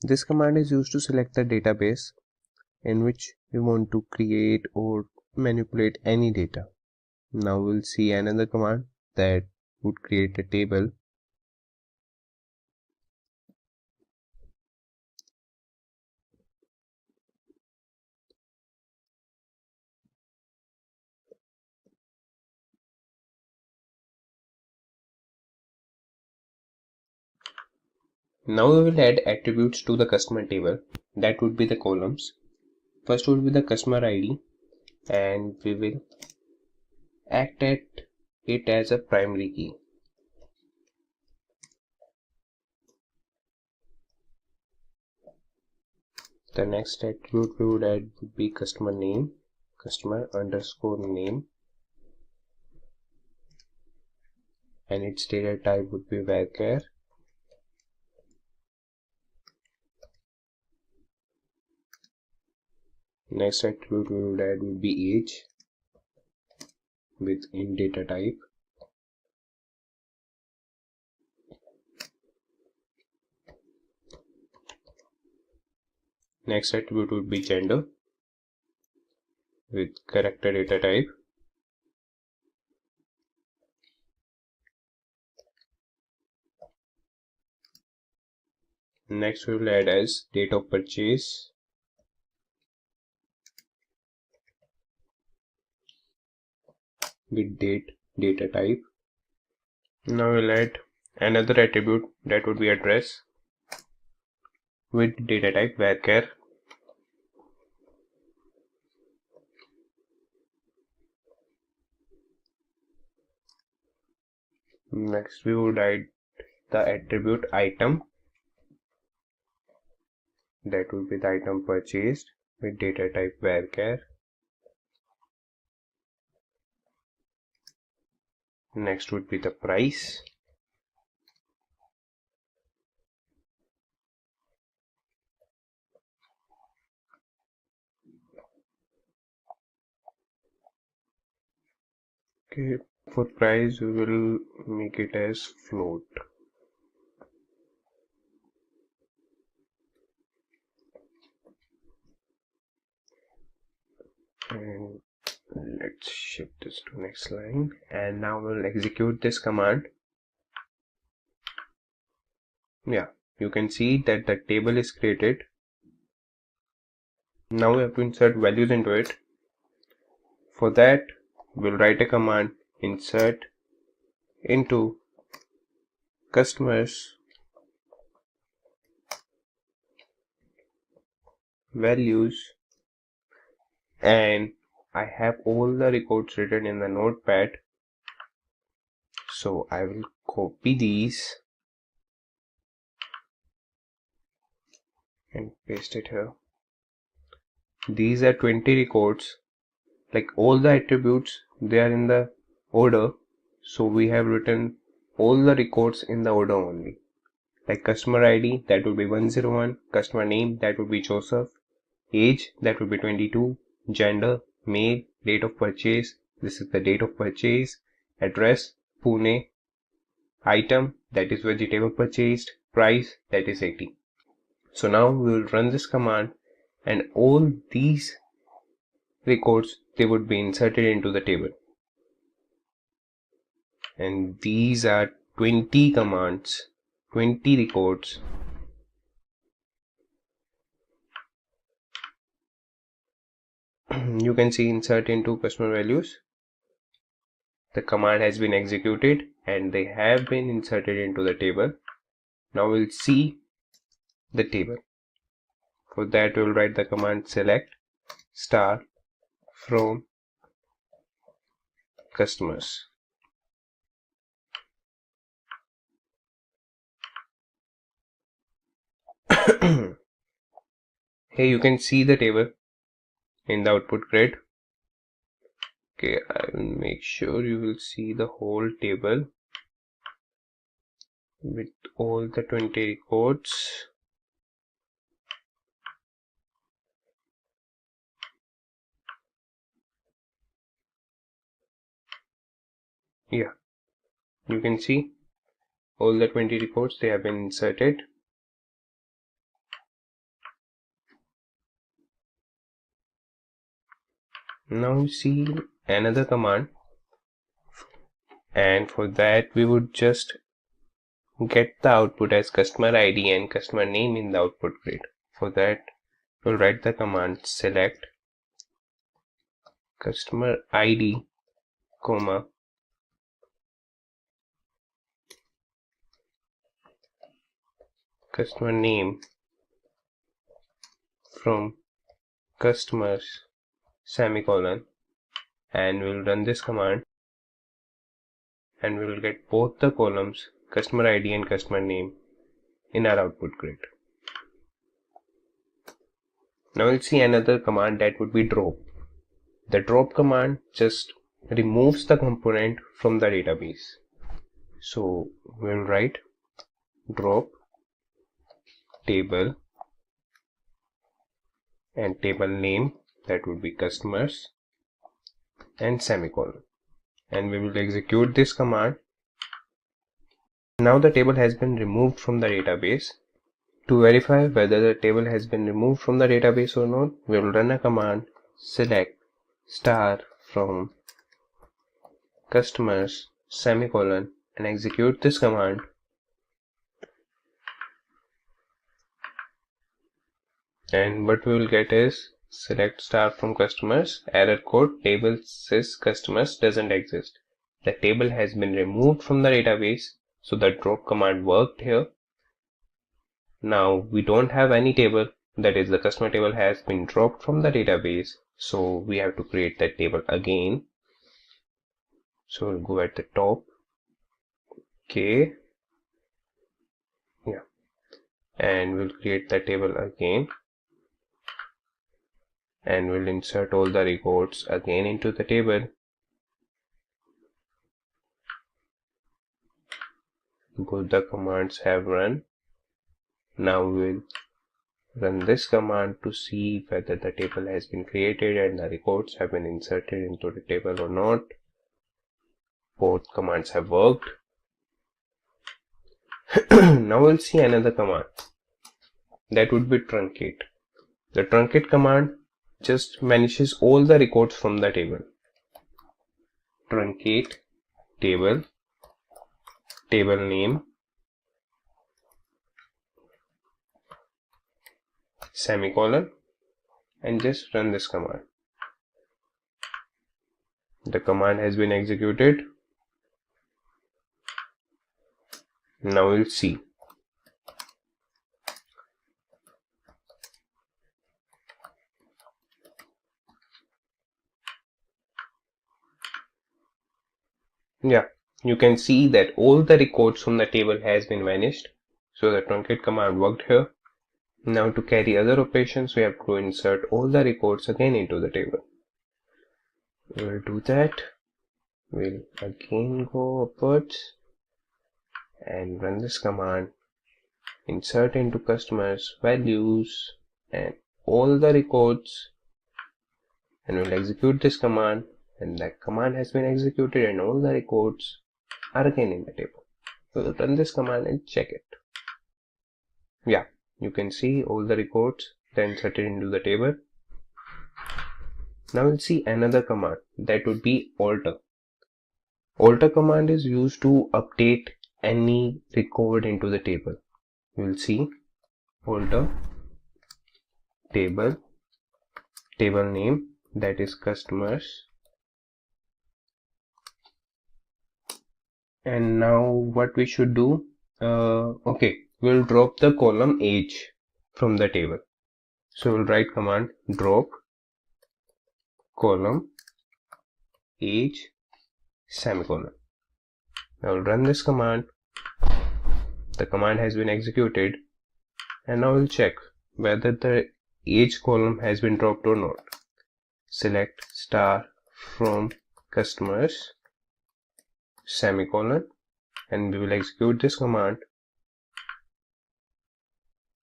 This command is used to select the database in which we want to create or manipulate any data. Now we'll see another command that would create a table. Now we will add attributes to the customer table. That would be the columns. First would be the customer ID, and we will act at it as a primary key. The next attribute we would add would be customer name, customer underscore name, and its data type would be varchar. Next attribute we would add would be age with int data type. Next attribute would be gender with character data type. Next we will add as date of purchase with date data type. Now we'll add another attribute that would be address with data type varchar. Next we would add the attribute item, that would be the item purchased with data type varchar. Next would be the price. Okay, for price we will make it as float. And let's shift this to next line, and now we'll execute this command. Yeah, you can see that the table is created. Now we have to insert values into it. For that, we'll write a command insert into customers values, and I have all the records written in the notepad, so I will copy these and paste it here. These are 20 records. Like all the attributes, they are in the order, so we have written all the records in the order only. Like customer ID, that would be 101, customer name, that would be Joseph, age, that would be 22, gender, male, date of purchase, this is the date of purchase, address, Pune, item, that is vegetable purchased, price, that is 80. So now we will run this command, and all these records, they would be inserted into the table. And these are 20 commands, 20 records. You can see insert into customer values. The command has been executed and they have been inserted into the table. Now we'll see the table. For that we'll write the command select star from customers. Here you can see the table in the output grid. Okay, I will make sure you will see the whole table with all the 20 records. Yeah, you can see all the 20 records, they have been inserted. Now you see another command, and for that we would just get the output as customer ID and customer name in the output grid. For that we'll write the command select customer ID, comma, customer name from customers, semicolon, and we'll run this command, and we will get both the columns customer ID and customer name in our output grid. Now we'll see another command, that would be drop. The drop command just removes the component from the database. So we'll write drop table and table name, that would be customers, and semicolon, and we will execute this command. Now the table has been removed from the database. To verify whether the table has been removed from the database or not, we will run a command select star from customers, semicolon, and execute this command. And what we will get is select star from customers, error code, table says customers doesn't exist. The table has been removed from the database, so the drop command worked here. Now we don't have any table, that is the customer table has been dropped from the database, so we have to create that table again. So we'll go at the top. Okay, yeah, and we'll create the table again, and we'll insert all the records again into the table. Both the commands have run. Now we'll run this command to see whether the table has been created and the records have been inserted into the table or not. Both commands have worked. Now we'll see another command. That would be truncate. The truncate command just vanishes all the records from the table. Truncate table, table name, semicolon, and just run this command. The command has been executed. Now we'll see. Yeah, you can see that all the records from the table has been vanished. So the truncate command worked here. Now to carry other operations, we have to insert all the records again into the table. We'll do that. We'll again go upwards and run this command. Insert into customers values and all the records, and we'll execute this command, and that command has been executed and all the records are again in the table. We'll run this command and check it. Yeah, you can see all the records then inserted into the table. Now we'll see another command, that would be alter. Alter command is used to update any record into the table. We'll see alter table, table name, that is customers. And now what we should do, okay, we'll drop the column age from the table. So we'll write command drop column age semicolon. Now we'll run this command. The command has been executed, and now we'll check whether the age column has been dropped or not. Select star from customers semicolon, and we will execute this command.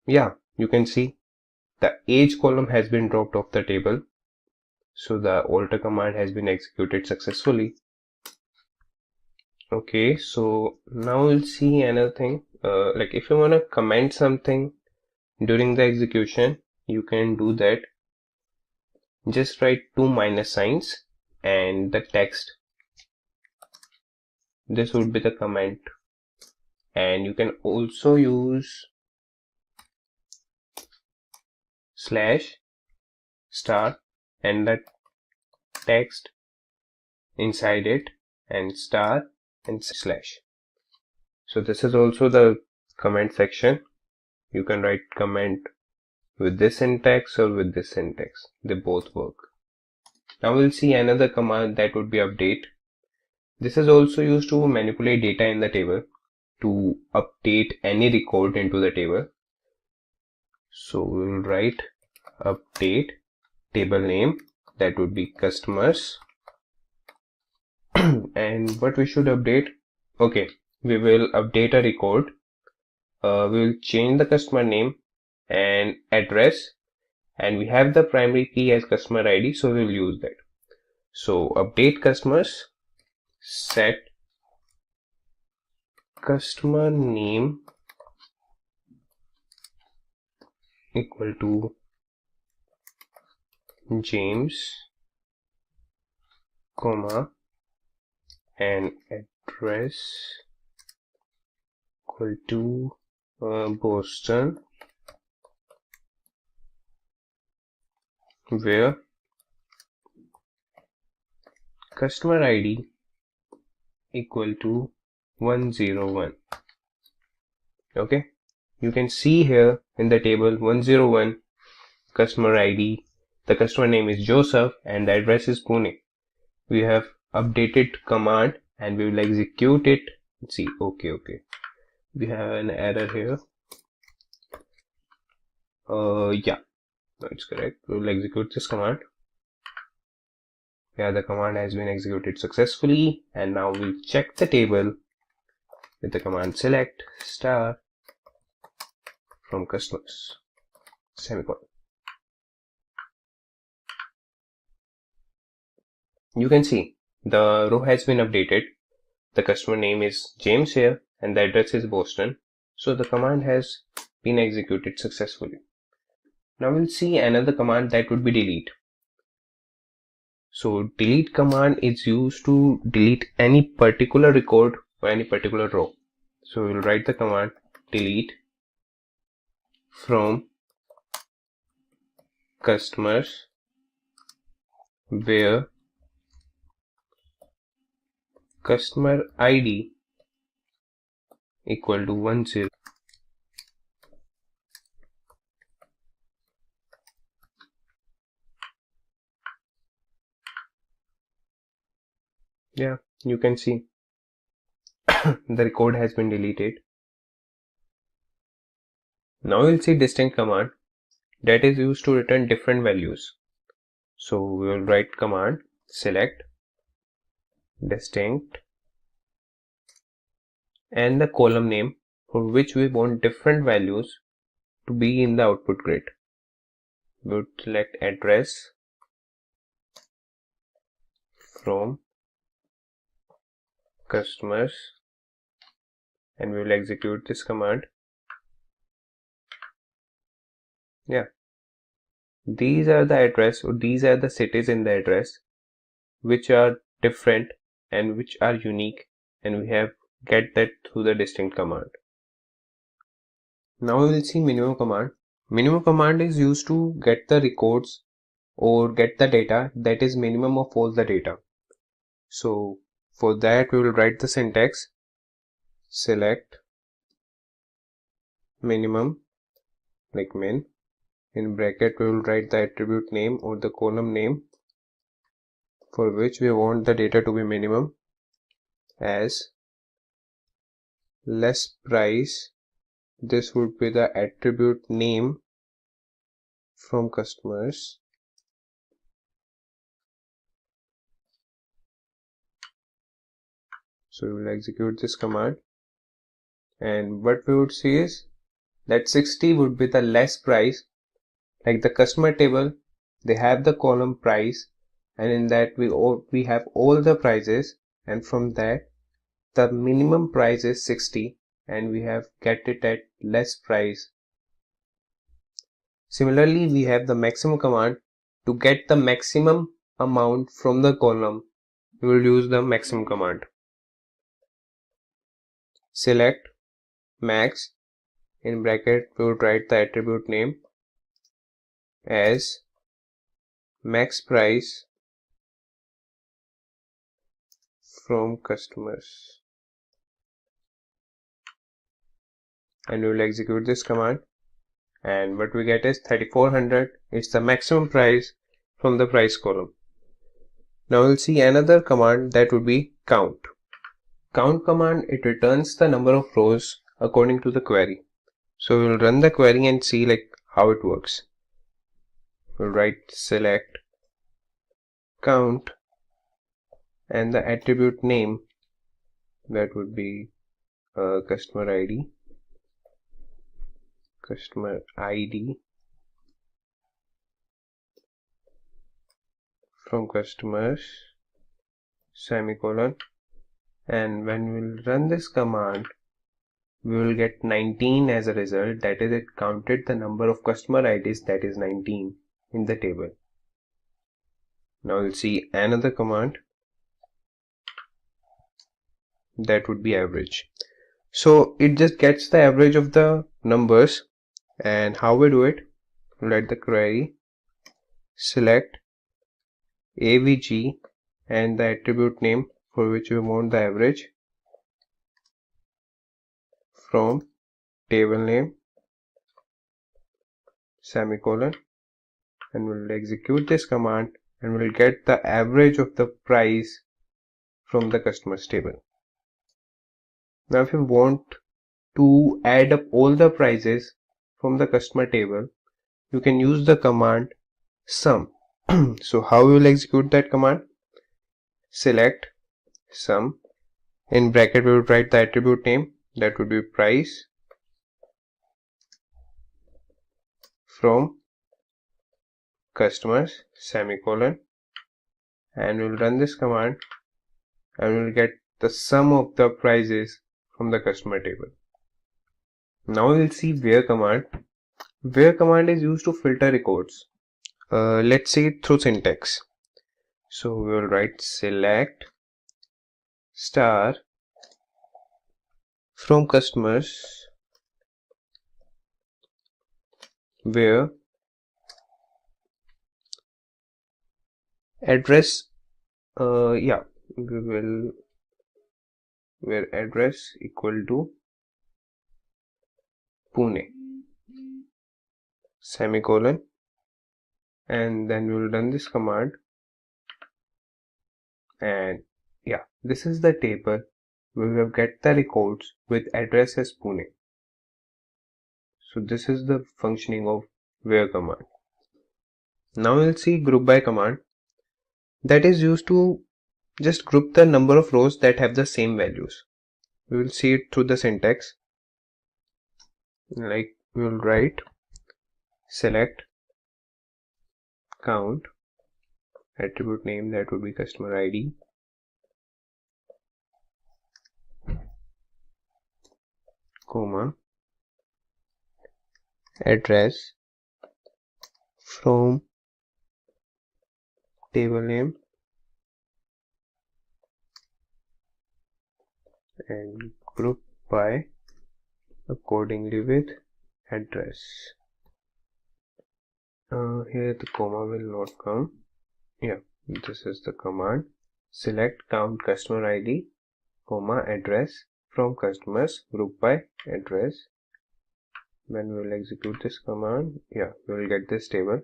Yeah, you can see the age column has been dropped off the table. So the alter command has been executed successfully. Okay, so now we'll see another thing. Like if you want to comment something during the execution, you can do that. Just write 2 minus signs and the text. This would be the comment. And you can also use slash star and the text inside it, and star and slash. So this is also the comment section. You can write comment with this syntax or with this syntax. They both work. Now we'll see another command, that would be update. This is also used to manipulate data in the table, to update any record into the table. So we'll write update table name, that would be customers. And what we should update? Okay, we will update a record. We will change the customer name and address, and we have the primary key as customer ID, so we will use that. So update customers, set customer name equal to James, comma, and address equal to Boston, where customer ID equal to 101. Okay, you can see here in the table 101 customer ID, the customer name is Joseph, and the address is Pune. We have updated command and we will execute it. Let's see. Okay, we have an error here. Yeah, that's correct. We will execute this command. Yeah, the command has been executed successfully, and now we'll check the table with the command select star from customers semicolon. You can see the row has been updated. the customer name is James here and the address is Boston. So the command has been executed successfully. Now we'll see another command that would be delete. So delete command is used to delete any particular record or any particular row. So we'll write the command delete from customers where customer ID equal to 10. Yeah, you can see the record has been deleted. Now we'll see distinct command that is used to return different values. So we will write command select distinct and the column name for which we want different values to be in the output grid. We would select address from customers and we will execute this command. Yeah, these are the address or these are the cities in the address which are different and which are unique, and we have get that through the distinct command. Now we will see minimum command. Minimum command is used to get the records or get the data that is minimum of all the data. So for that we will write the syntax select minimum like min. In bracket we will write the attribute name or the column name for which we want the data to be minimum as less price. This would be the attribute name from customers. So we will execute this command, and what we would see is that 60 would be the less price. Like the customer table, they have the column price, and in that we have all the prices, and from that the minimum price is 60 and we have get it at less price. Similarly, we have the maximum command. To get the maximum amount from the column, we will use the maximum command. Select max, in bracket we would write the attribute name as max price from customers, and we will execute this command, and what we get is 3400 is the maximum price from the price column. Now we'll see another command that would be count. Count command, it returns the number of rows according to the query. So we'll run the query and see like how it works. We'll write select count and the attribute name, that would be customer ID from customers semicolon, and when we'll run this command we will get 19 as a result. That is, it counted the number of customer IDs, that is 19 in the table. Now we'll see another command that would be average. So it just gets the average of the numbers, and how we do it, let the query select avg and the attribute name for which we want the average from table name semicolon, and we'll execute this command and we'll get the average of the price from the customers table. Now if you want to add up all the prices from the customer table, you can use the command sum. So how we will execute that command? Select sum, in bracket we will write the attribute name, that would be price from customers semicolon, and we will run this command and we will get the sum of the prices from the customer table. Now we'll see where command. Where command is used to filter records. Let's see it through syntax. So we will write select star from customers where address we will where address equal to Pune, semicolon, and then we will run this command, and this is the table. We will get the records with address as Pune. So this is the functioning of where command. Now we'll see group by command. That is used to just group the number of rows that have the same values. We will see it through the syntax. Like we will write select count, attribute name, that would be customer ID, comma, address from table name, and group by accordingly with address. Here the comma will not come. This is the command. Select count customer ID, comma, address from customers, group by address. When we will execute this command, we will get this table.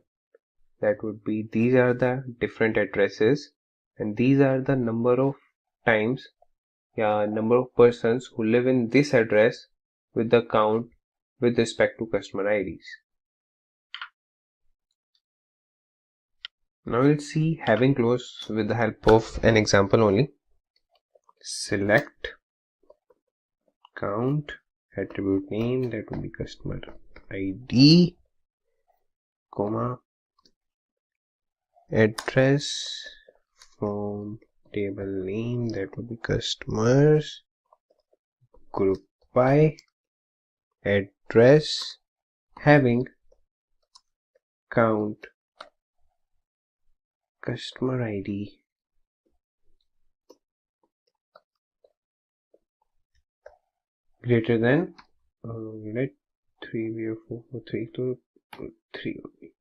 That would be, these are the different addresses, and these are the number of times, number of persons who live in this address with the count with respect to customer IDs. Now we'll see having clause with the help of an example only. Select count, attribute name, that will be customer ID, comma, address from table name, that will be customers, group by address, having count customer ID greater than let 3 be 4 4 3 to 3 only.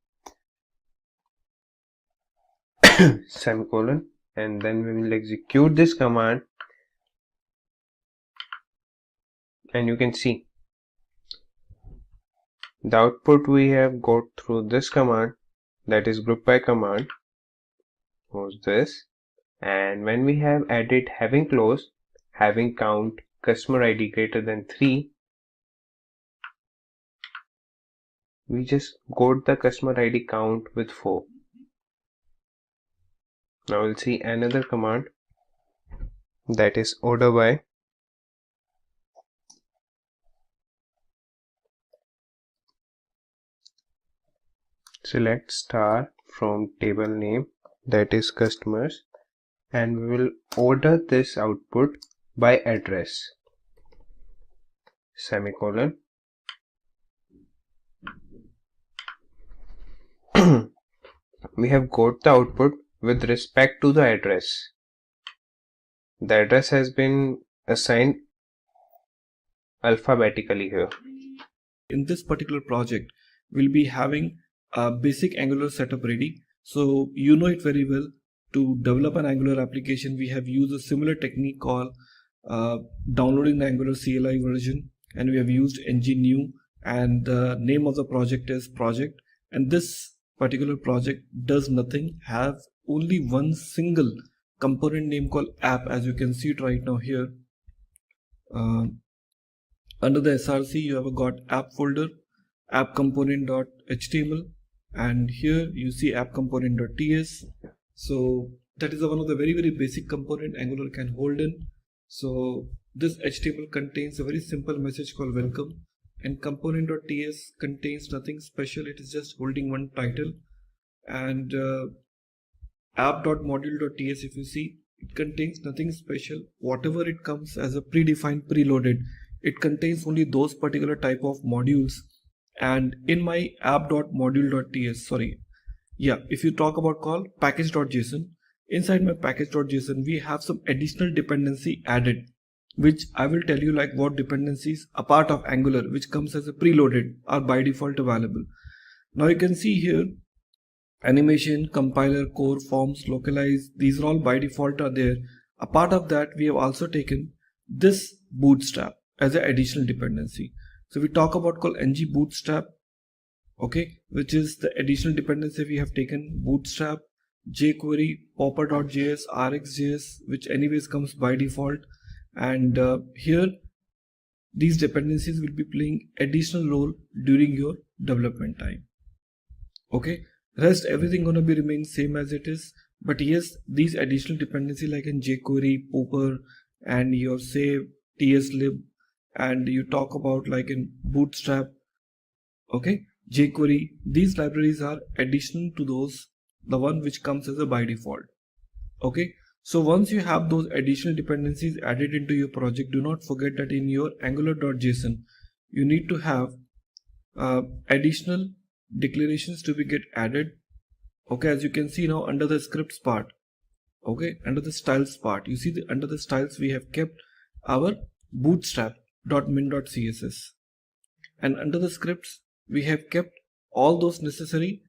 Semicolon, and then we will execute this command, and you can see the output we have got through this command, that is group by command, was this. And when we have added having clause, having count customer ID greater than 3, we just got the customer ID count with 4. Now we'll see another command, that is order by. Select star from table name, that is customers, and we will order this output by address, semicolon. We have got the output with respect to the address. The address has been assigned alphabetically here. In this particular project, we'll be having a basic Angular setup ready. So you know it very well. To develop an Angular application, we have used a similar technique called downloading the Angular CLI version, and we have used ng-new, and the name of the project is project. And this particular project does nothing, have only one single component name called app, as you can see it right now here. Under the src, you have got app folder, app component.html, and here you see app component.ts. So that is one of the very basic component Angular can hold in. So this HTML contains a very simple message called welcome, and component.ts contains nothing special. It is just holding one title. And app.module.ts, if you see, It contains nothing special. Whatever it comes as a predefined, preloaded, it contains only those particular type of modules. And in my app.module.ts, if you talk about call package.json, inside my package.json, we have some additional dependency added, which I will tell you like what dependencies apart of Angular, which comes as a preloaded, are by default available. Now you can see here, animation, compiler, core, forms, localize, these are all by default are there. A part of that, we have also taken this Bootstrap as an additional dependency. So we talk about called ng Bootstrap, okay, which is the additional dependency we have taken. Bootstrap, jQuery, popper.js, rxjs, which anyways comes by default. And here these dependencies will be playing additional role during your development time. Okay, rest everything gonna be remain same as it is, but yes, these additional dependency like in jQuery, popper, and your say tslib, and you talk about like in Bootstrap, okay, jQuery, these libraries are additional to those, the one which comes as a by default. Okay, so once you have those additional dependencies added into your project, do not forget that in your angular.json you need to have additional declarations to be get added. Okay, as you can see now under the scripts part, okay, under the styles part, you see the under the styles we have kept our bootstrap.min.css, and under the scripts we have kept all those necessary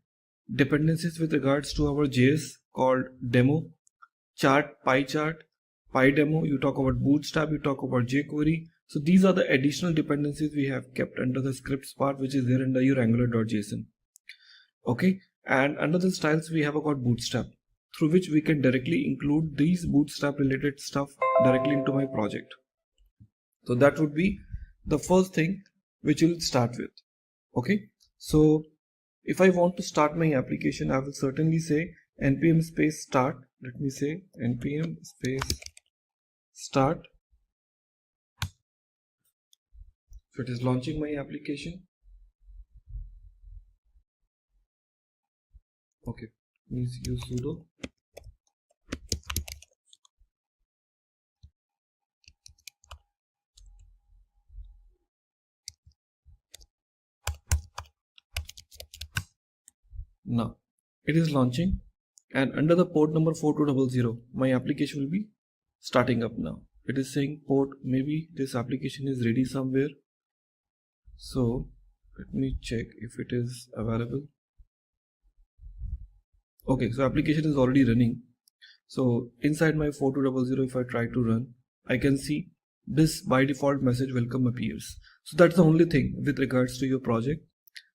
dependencies with regards to our JS called demo, chart, pie chart, pie demo, you talk about Bootstrap, you talk about jQuery. So these are the additional dependencies we have kept under the scripts part, which is there under your angular.json. Okay, and under the styles we have got Bootstrap, through which we can directly include these Bootstrap related stuff directly into my project. So that would be the first thing which we'll start with. Okay, so if I want to start my application, I will certainly say npm space start. Let me say npm space start. So it is launching my application. Okay, please use sudo. Now it is launching, and under the port number 4200 my application will be starting up now. It is saying port, maybe this application is ready somewhere, so let me check if it is available. Okay, so application is already running. So inside my 4200, if I try to run, I can see this by default message welcome appears. So that's the only thing with regards to your project.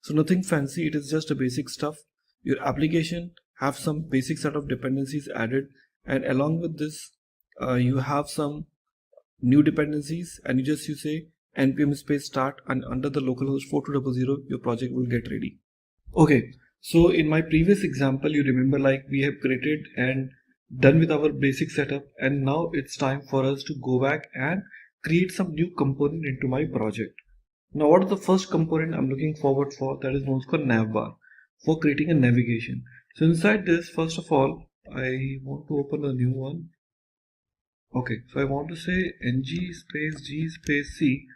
So nothing fancy, it is just a basic stuff. Your application have some basic set of dependencies added, and along with this you have some new dependencies, and you say npm space start, and under the localhost 4200 your project will get ready. Okay, so in my previous example, you remember like we have created and done with our basic setup, and now it's time for us to go back and create some new component into my project. Now what is the first component I'm looking forward for? That is known as called navbar, for creating a navigation. So inside this, first of all, I want to open a new one. Okay, so I want to say ng space g space c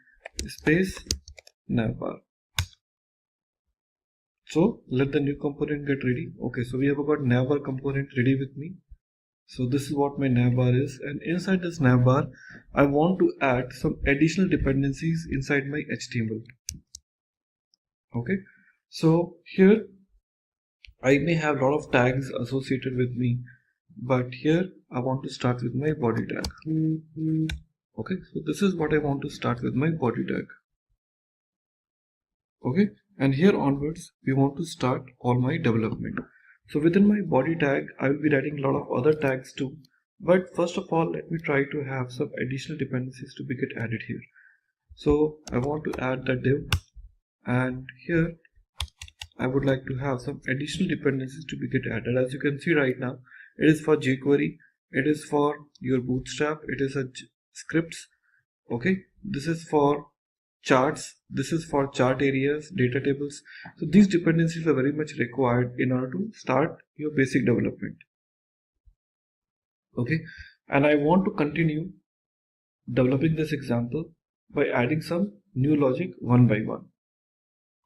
space navbar. So let the new component get ready. Okay, so we have got navbar component ready with me. So this is what my navbar is, and inside this navbar I want to add some additional dependencies inside my HTML. Okay, so here I may have a lot of tags associated with me, but here I want to start with my body tag. Okay, so this is what I want to start with my body tag. Okay, and here onwards we want to start all my development. So within my body tag I will be writing a lot of other tags too, but first of all let me try to have some additional dependencies to be get added here. So I want to add the div, and here I would like to have some additional dependencies to be get added. As you can see right now, it is for jQuery, it is for your Bootstrap, it is a scripts. Okay, this is for charts, this is for chart areas, data tables. So these dependencies are very much required in order to start your basic development. Okay, And I want to continue developing this example by adding some new logic one by one.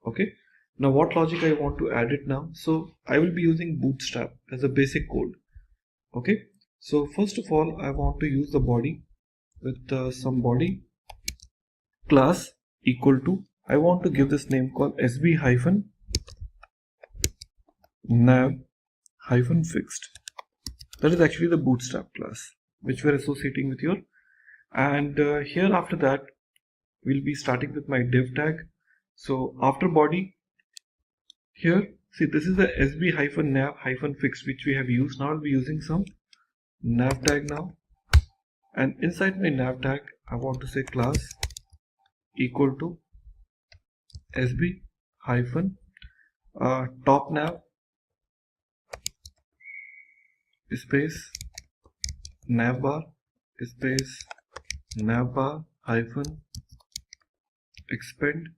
Okay, now what logic I want to add it now? So I will be using Bootstrap as a basic code. Okay, so first of all, I want to use the body with some body class equal to, I want to give this name called sb hyphen nav hyphen fixed. That is actually the Bootstrap class which we're associating with your, and here after that we'll be starting with my div tag. So after body, here see, this is the sb hyphen nav hyphen fixed which we have used. Now I'll be using some nav tag now, and inside my nav tag I want to say class equal to sb hyphen top nav space navbar space navbar hyphen expand,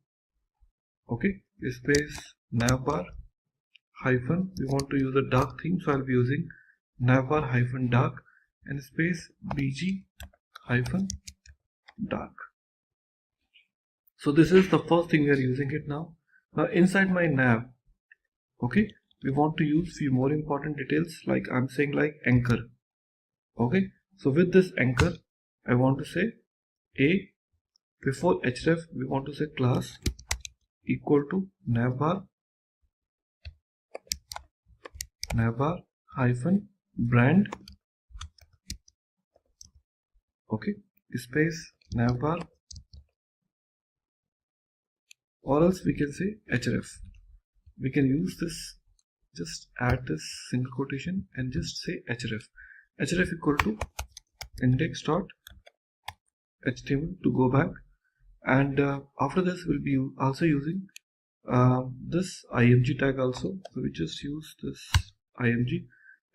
okay, space navbar hyphen, we want to use a dark theme, so I'll be using navbar hyphen dark and space bg hyphen dark. So this is the first thing we are using it now. Now inside my nav, okay, we want to use few more important details, like I'm saying like anchor. Okay, so with this anchor I want to say a, before href we want to say class equal to navbar hyphen brand, okay, space navbar, or else we can say href. We can use this, just add this single quotation and just say href equal to index dot html to go back, and after this we'll be also using this img tag also. So we just use this img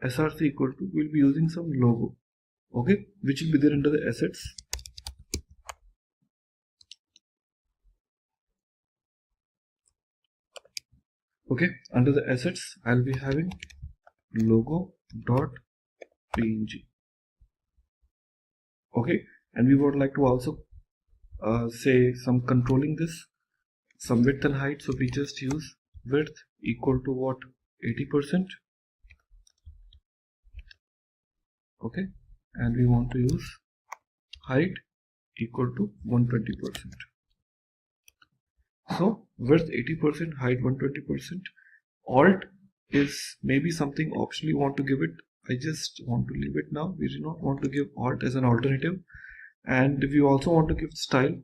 src equal to, we'll be using some logo, okay, which will be there under the assets. Okay, under the assets I'll be having logo dot png. Okay, and we would like to also say some controlling this, some width and height. So we just use width equal to what, 80%, okay, and we want to use height equal to 120%. So width 80%, height 120%. Alt is maybe something optional you want to give it. I just want to leave it now. We do not want to give alt as an alternative, and we also want to give style.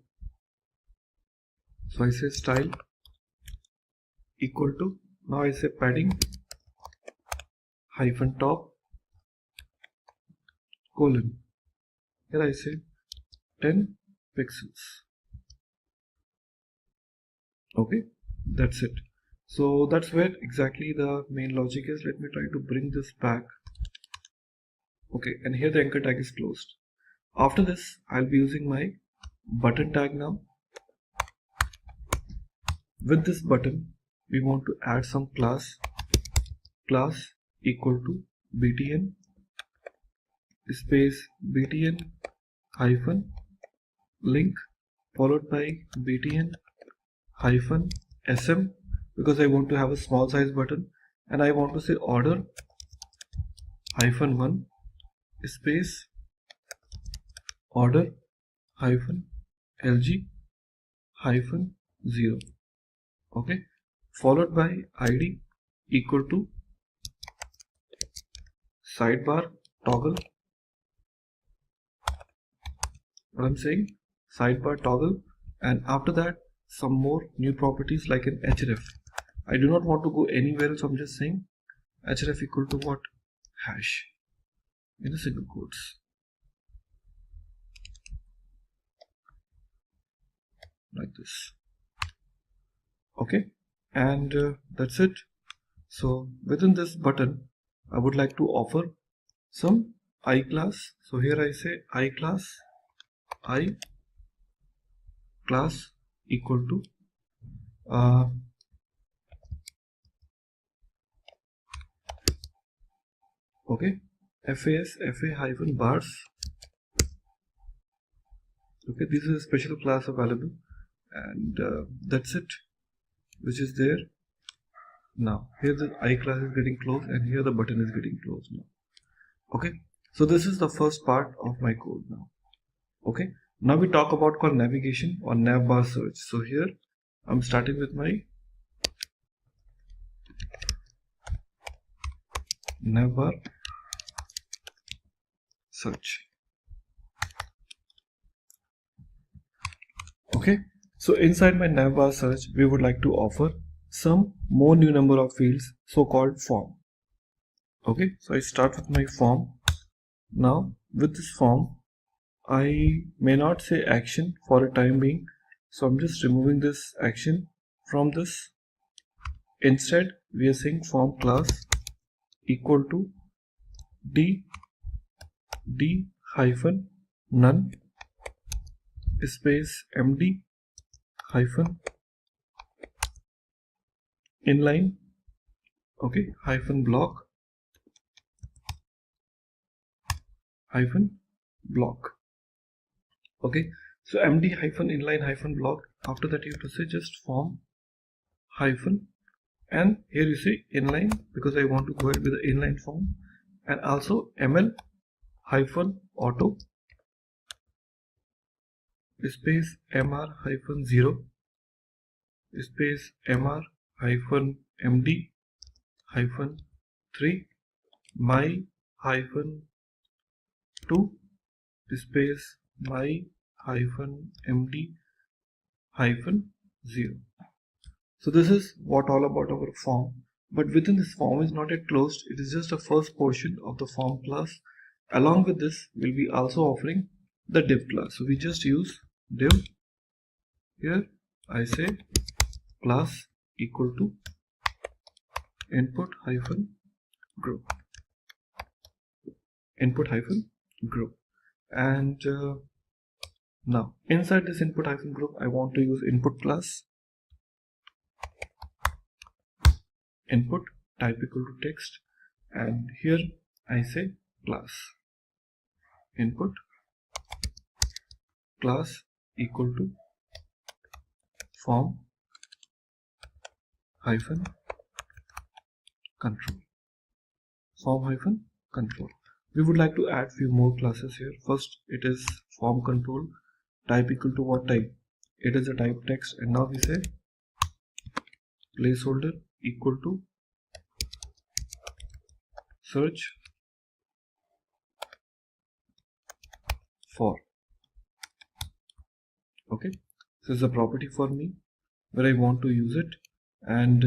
So I say style equal to, now I say padding hyphen top colon, here I say 10 pixels. Okay, that's it. So that's where exactly the main logic is. Let me try to bring this back. Okay, and here the anchor tag is closed. After this I'll be using my button tag now. With this button we want to add some class equal to btn space btn hyphen link followed by btn hyphen sm, because I want to have a small size button, and I want to say order hyphen 1 space order hyphen lg hyphen 0, okay, followed by id equal to sidebar toggle. What I'm saying, sidebar toggle, and after that some more new properties like an href. I do not want to go anywhere, so I'm just saying href equal to what, hash in a single quotes, like this. Okay, and that's it. So within this button I would like to offer some I class. So here I say I class equal to okay, fa hyphen bars Okay, this is a special class available, and that's it, which is there. Now here the I class is getting closed, and here the button is getting closed now. Okay, so this is the first part of my code now. Okay, now we talk about called navigation or navbar search. So here I'm starting with my navbar search. Okay, so inside my navbar search, we would like to offer some more new number of fields, so-called form. Okay, so I start with my form. Now with this form, I may not say action for a time being, so I'm just removing this action from this. Instead, we are saying form class equal to d hyphen none space md hyphen inline, okay, hyphen block hyphen block. Okay, so md hyphen inline hyphen block. After that you have to say just form hyphen, and here you say inline because I want to go ahead with the inline form, and also ml hyphen auto space mr hyphen 0 space mr hyphen md hyphen 3 my hyphen 2 space my hyphen md hyphen 0. So this is what all about our form, but within this form is not yet closed. It is just a first portion of the form class. Along with this, we'll be also offering the div class. So we just use div. Here I say class equal to input hyphen group, input hyphen group, and now inside this input hyphen group, I want to use input class. Input type equal to text, and here I say class input class equal to form hyphen control, form hyphen control. We would like to add few more classes here. First, it is form control type equal to what type? It is a type text, and now we say placeholder equal to search for. Okay, so this is a property for me where I want to use it, and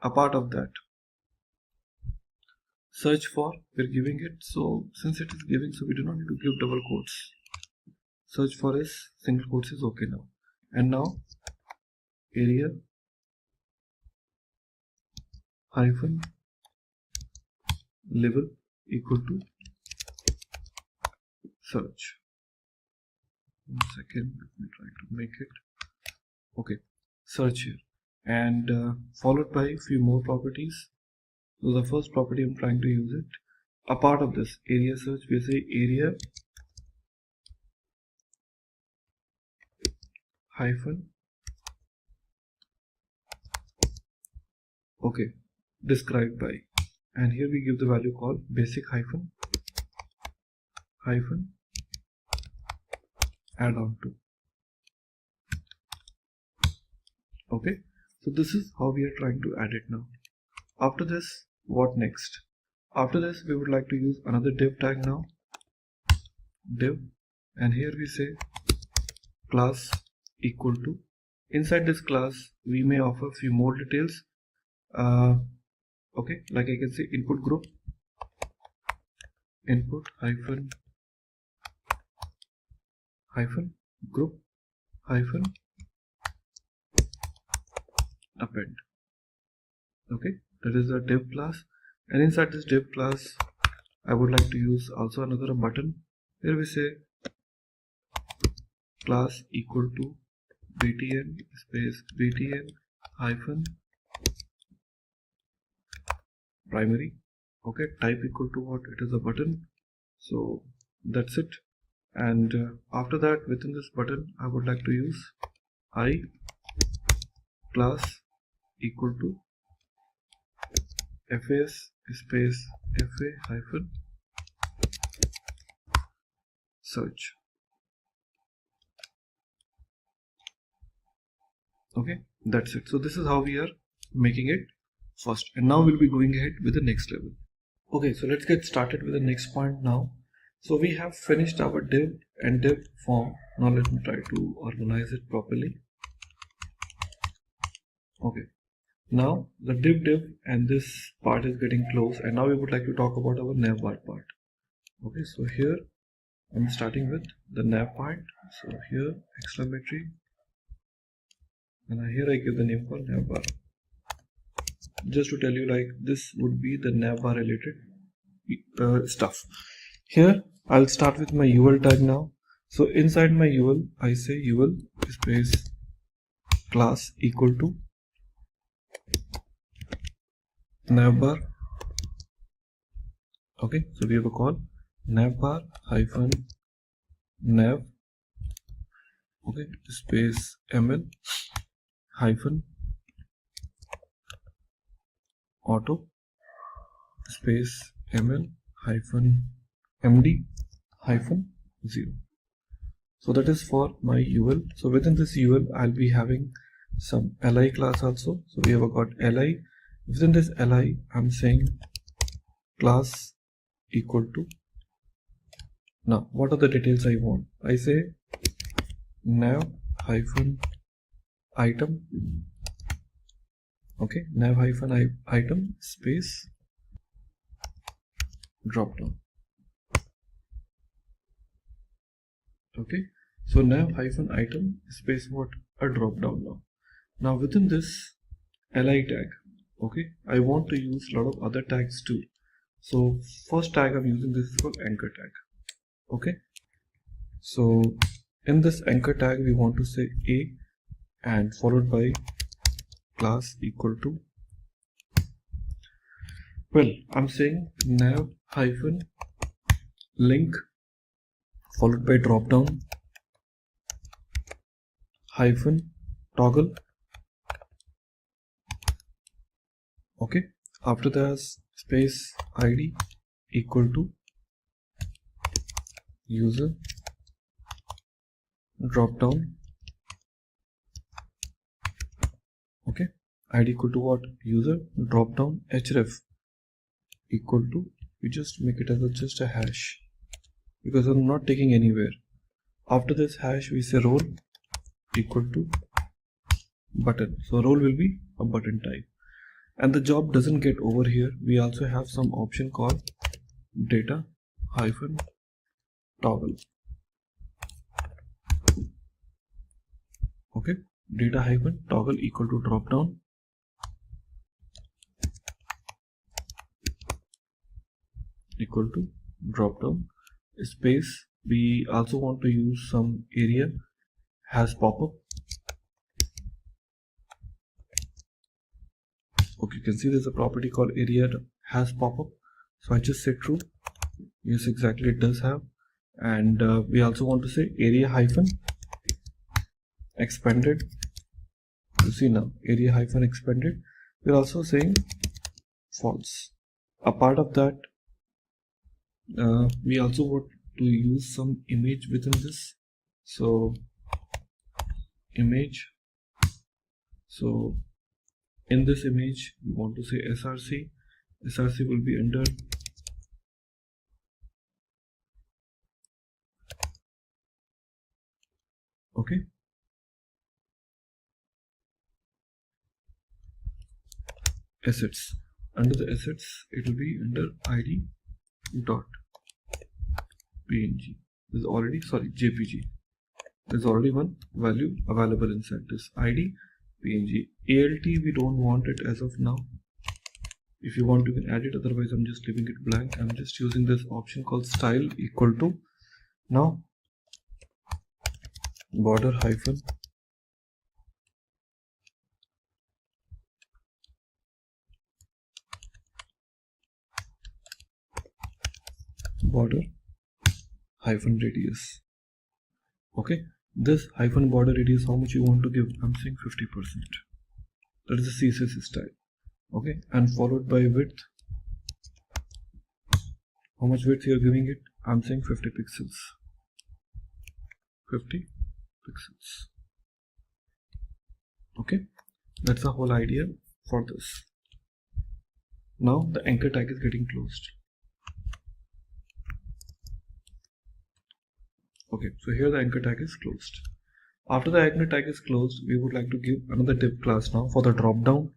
a part of that search for we're giving it. So since it is giving, so we do not need to give double quotes. Search for is single quotes is okay now. And now area hyphen level equal to search. 1 second, let me try to make it. Okay, search here, and followed by a few more properties. So the first property I'm trying to use it. A part of this area search, we say area hyphen, okay, described by, and here we give the value called basic hyphen add on to. Okay, so this is how we are trying to add it now. After this, what next? After this, we would like to use another div tag now, div, and here we say class equal to. Inside this class, we may offer few more details. Okay, like I can say input group, input hyphen group hyphen append. Okay, that is a div class, and inside this div class I would like to use also another button. Here we say class equal to btn space btn hyphen primary. Okay, type equal to what? It is a button. So that's it. And after that, within this button, I would like to use I class equal to fas space fa hyphen search. Okay, that's it. So this is how we are making it first, and now we'll be going ahead with the next level. Okay, so let's get started with the next point now. So we have finished our div and div form. Now let me try to organize it properly. Okay, now the div and this part is getting close, and now we would like to talk about our navbar part. Okay, so here I'm starting with the nav part. So here exclamatory, and here I give the name for navbar. Just to tell you, like, this would be the navbar related stuff. Here I'll start with my UL tag now. So inside my UL, I say UL space class equal to navbar. Okay, so we have a call navbar hyphen nav, okay, space ml hyphen auto space ml hyphen md hyphen 0. So that is for my UL. So within this UL, I'll be having some li class also. So we have got li. Within this li, I'm saying class equal to. Now, what are the details I want? I say nav hyphen item. Okay, nav hyphen item space drop down. Okay, so nav hyphen item space what? A drop down now. Now within this li tag, okay, I want to use a lot of other tags too. So first tag I'm using, this is called anchor tag. Okay, so in this anchor tag we want to say a and followed by class equal to, well, I'm saying nav hyphen link followed by drop down hyphen toggle. Okay, after that space id equal to user drop down. Okay, id equal to what? User drop down href equal to, we just make it as just a hash because I'm not taking anywhere. After this hash we say role equal to button. So role will be a button type, and the job doesn't get over here. We also have some option called data hyphen toggle. Okay, data hyphen toggle equal to drop down equal to drop down space. We also want to use some area has pop-up. Okay, you can see there's a property called area has pop-up. So I just say true. Yes, exactly, it does have. And we also want to say area hyphen expanded. You see now area hyphen expanded. We're also saying false. A part of that, we also want to use some image within this. So image. So in this image we want to say src. Src will be under okay. Assets. Under the assets it will be under id dot png. There's already, sorry, jpg. There's already one value available inside this id png. alt we don't want it as of now. If you want, you can add it, otherwise I'm just leaving it blank. I'm just using this option called style equal to, now border hyphen border hyphen radius. Okay, this hyphen border radius, how much you want to give? I'm saying 50%. That is the CSS style. Okay, and followed by width. How much width you are giving it? I'm saying 50 pixels. 50 pixels. Okay, that's the whole idea for this. Now the anchor tag is getting closed. Okay, so here the anchor tag is closed. After the anchor tag is closed, we would like to give another div class now for the drop down.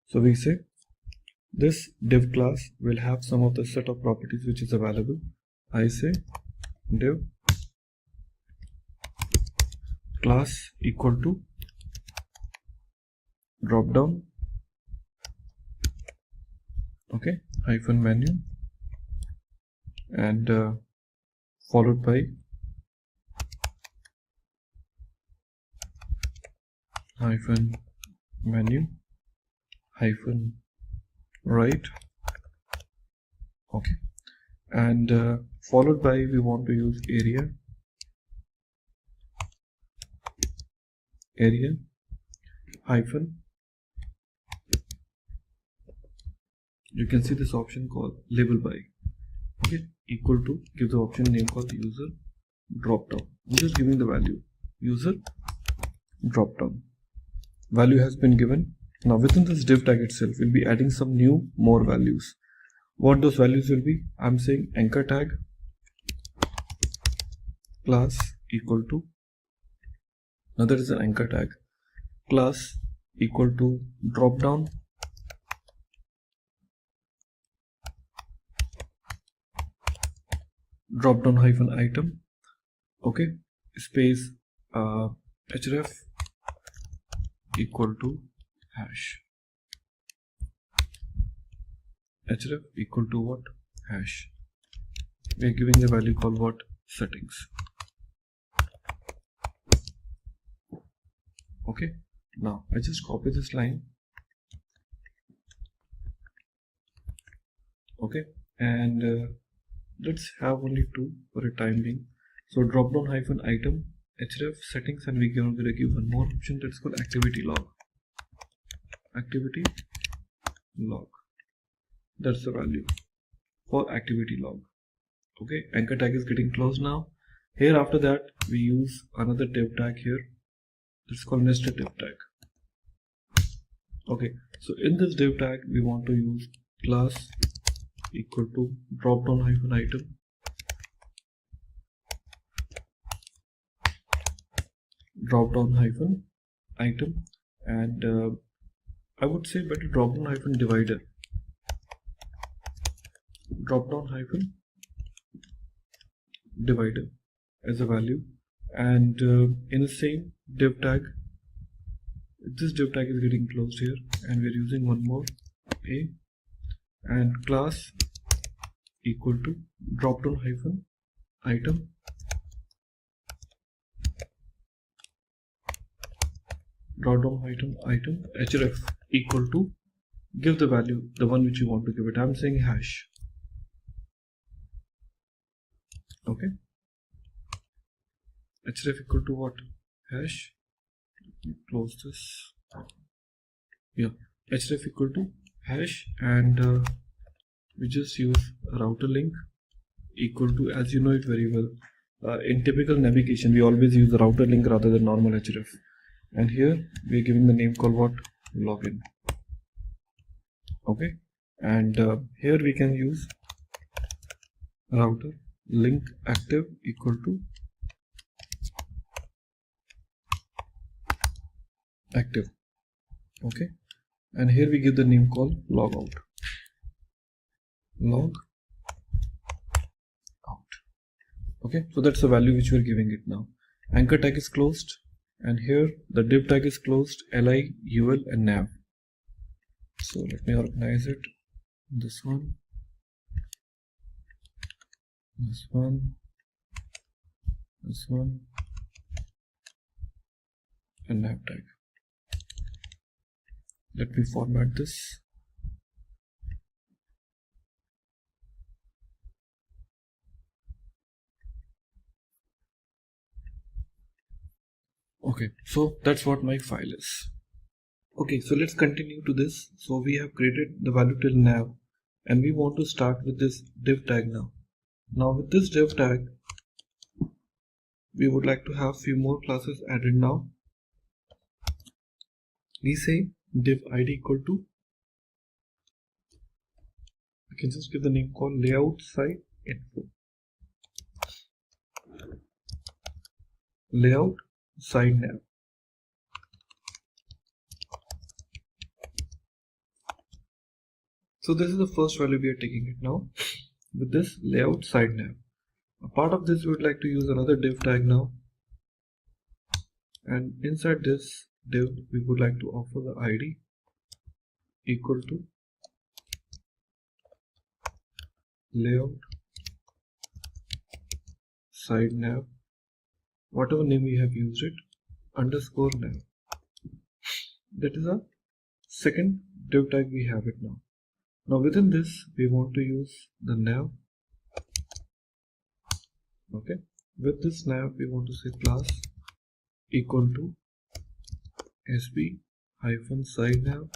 So we say this div class will have some of the set of properties which is available. I say div class equal to drop down, okay, hyphen menu, and followed by hyphen menu hyphen right. Okay, and followed by we want to use area hyphen, you can see this option called label by, okay, equal to, give the option name called user drop down. I'm just giving the value user drop down. Value has been given. Now within this div tag itself, we'll be adding some more values. What those values will be? I'm saying anchor tag class equal to, now there is an anchor tag class equal to drop down hyphen item, okay, space href equal to hash. Href equal to what? Hash. We are giving the value called what? Settings. Okay, now I just copy this line, okay, and let's have only two for a time being. So drop down hyphen item href settings, and we're going to give one more option that's called activity log. Activity log, that's the value for activity log. Okay, anchor tag is getting closed now. Here after that we use another div tag here, that's called nested div tag. Okay, so in this div tag we want to use class equal to drop down hyphen item, and I would say better drop down hyphen divider, as a value, and in the same div tag, this div tag is getting closed here, and we're using one more a, and class equal to drop down hyphen item href equal to, give the value, the one which you want to give it. I'm saying hash. Okay, href equal to what? Hash. Close this. Yeah, href equal to hash, and we just use router link equal to, as you know it very well, in typical navigation we always use the router link rather than normal href, and here we are giving the name called what? Login. Okay, and here we can use router link active equal to active. Okay, and here we give the name called logout. Okay, so that's the value which we are giving it now. Anchor tag is closed, and here the div tag is closed, li, ul, and nav. So let me organize it. This one, and nav tag. Let me format this. Okay, so that's what my file is. Okay, so let's continue to this. So we have created the value till nav, and we want to start with this div tag now. Now with this div tag, we would like to have few more classes added now. We say div id equal to, I can just give the name called layout site info. Layout side nav. So this is the first value we are taking it now with this layout side nav. A part of this we would like to use another div tag now, and inside this div we would like to offer the id equal to layout side nav, whatever name we have used it, underscore nav. That is a second div tag we have it now. Now within this we want to use the nav. Okay, with this nav we want to say class equal to sb hyphen side nav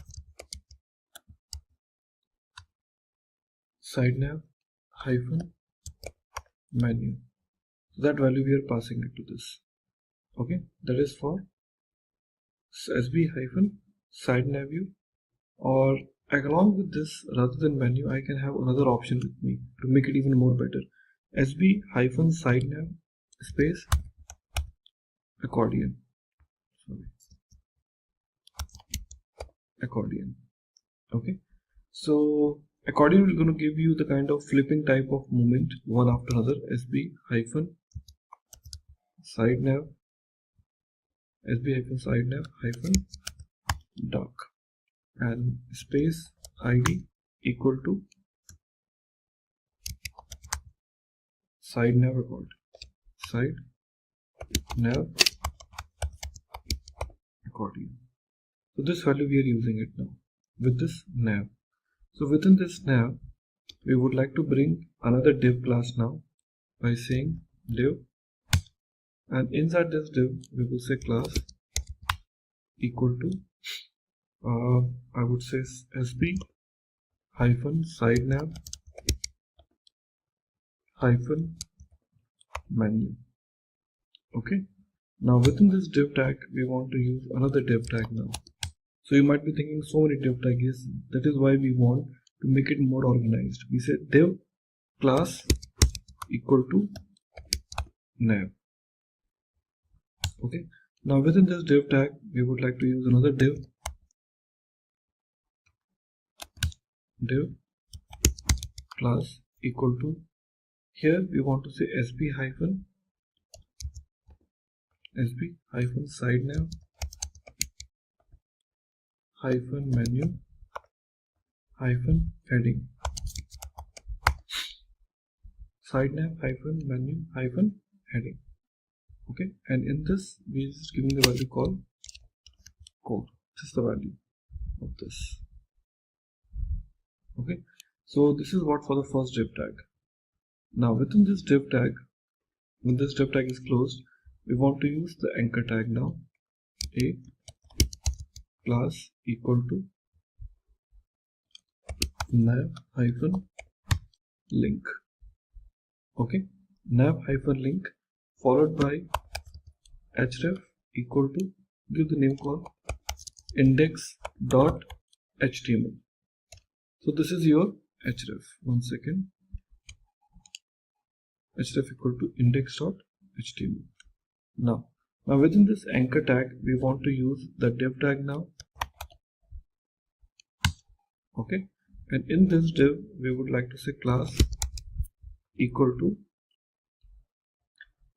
hyphen menu. So that value we are passing it to this. Okay, that is for sb hyphen side nav view, or along with this, rather than menu, I can have another option with me to make it even more better. sb hyphen side nav space accordion. Accordion. Okay, so accordion is going to give you the kind of flipping type of movement one after another. sb hyphen side nav hyphen doc and space id equal to side nav accordion. So this value we are using it now with this nav. So within this nav we would like to bring another div class now by saying div, and inside this div we will say class equal to I would say sb hyphen side nav hyphen menu. Okay, now within this div tag we want to use another div tag now. So you might be thinking so many div tags. Yes, that is why we want to make it more organized. We say div class equal to nav. Okay, now within this div tag we would like to use another div class equal to, here we want to say sb hyphen side nav hyphen menu hyphen heading. Side nav hyphen menu hyphen heading. Okay, and in this we are just giving the value called code. This is the value of this. Okay, so this is what for the first div tag. Now within this div tag, when this div tag is closed, we want to use the anchor tag now. A class equal to nav hyphen link. Okay, nav hyphen link followed by href equal to, give the name called index.html. So this is your href. One second. Href equal to index.html. Now within this anchor tag we want to use the div tag now. Okay, and in this div we would like to say class equal to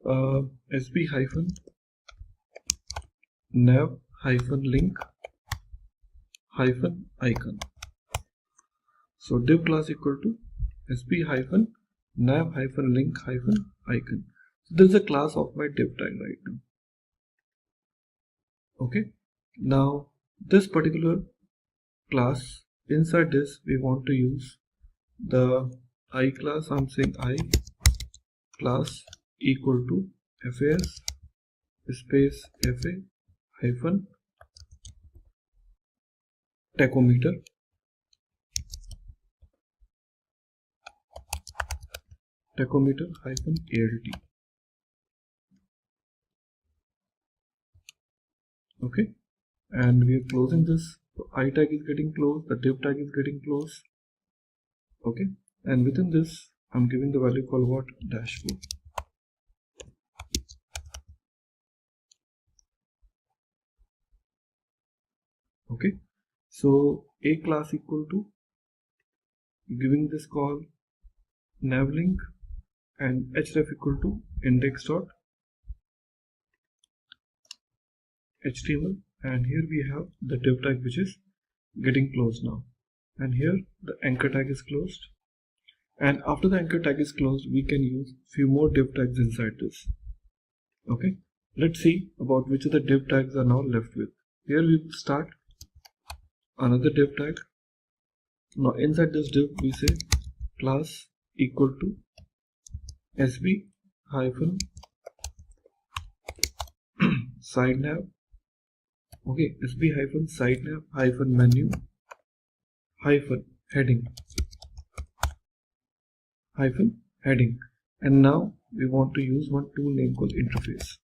sb hyphen nav hyphen link hyphen icon. So div class equal to sb hyphen nav hyphen link hyphen icon. So this is a class of my div tag right now. Okay, now this particular class, inside this we want to use the I class. I'm saying I class equal to fas space fa hyphen tachometer hyphen alt. Okay, and we are closing this. So I tag is getting closed, the div tag is getting closed. Okay, and within this I'm giving the value called what? Dashboard. Okay, so a class equal to giving this call navlink and href equal to index.html, and here we have the div tag which is getting closed now, and here the anchor tag is closed, and after the anchor tag is closed we can use few more div tags inside this. Okay, let's see about which of the div tags are now left with. Here we will start another div tag. Now inside this div we say class equal to sb hyphen side nav. Okay, sb hyphen side nav hyphen menu hyphen heading, and now we want to use one tool name called interface.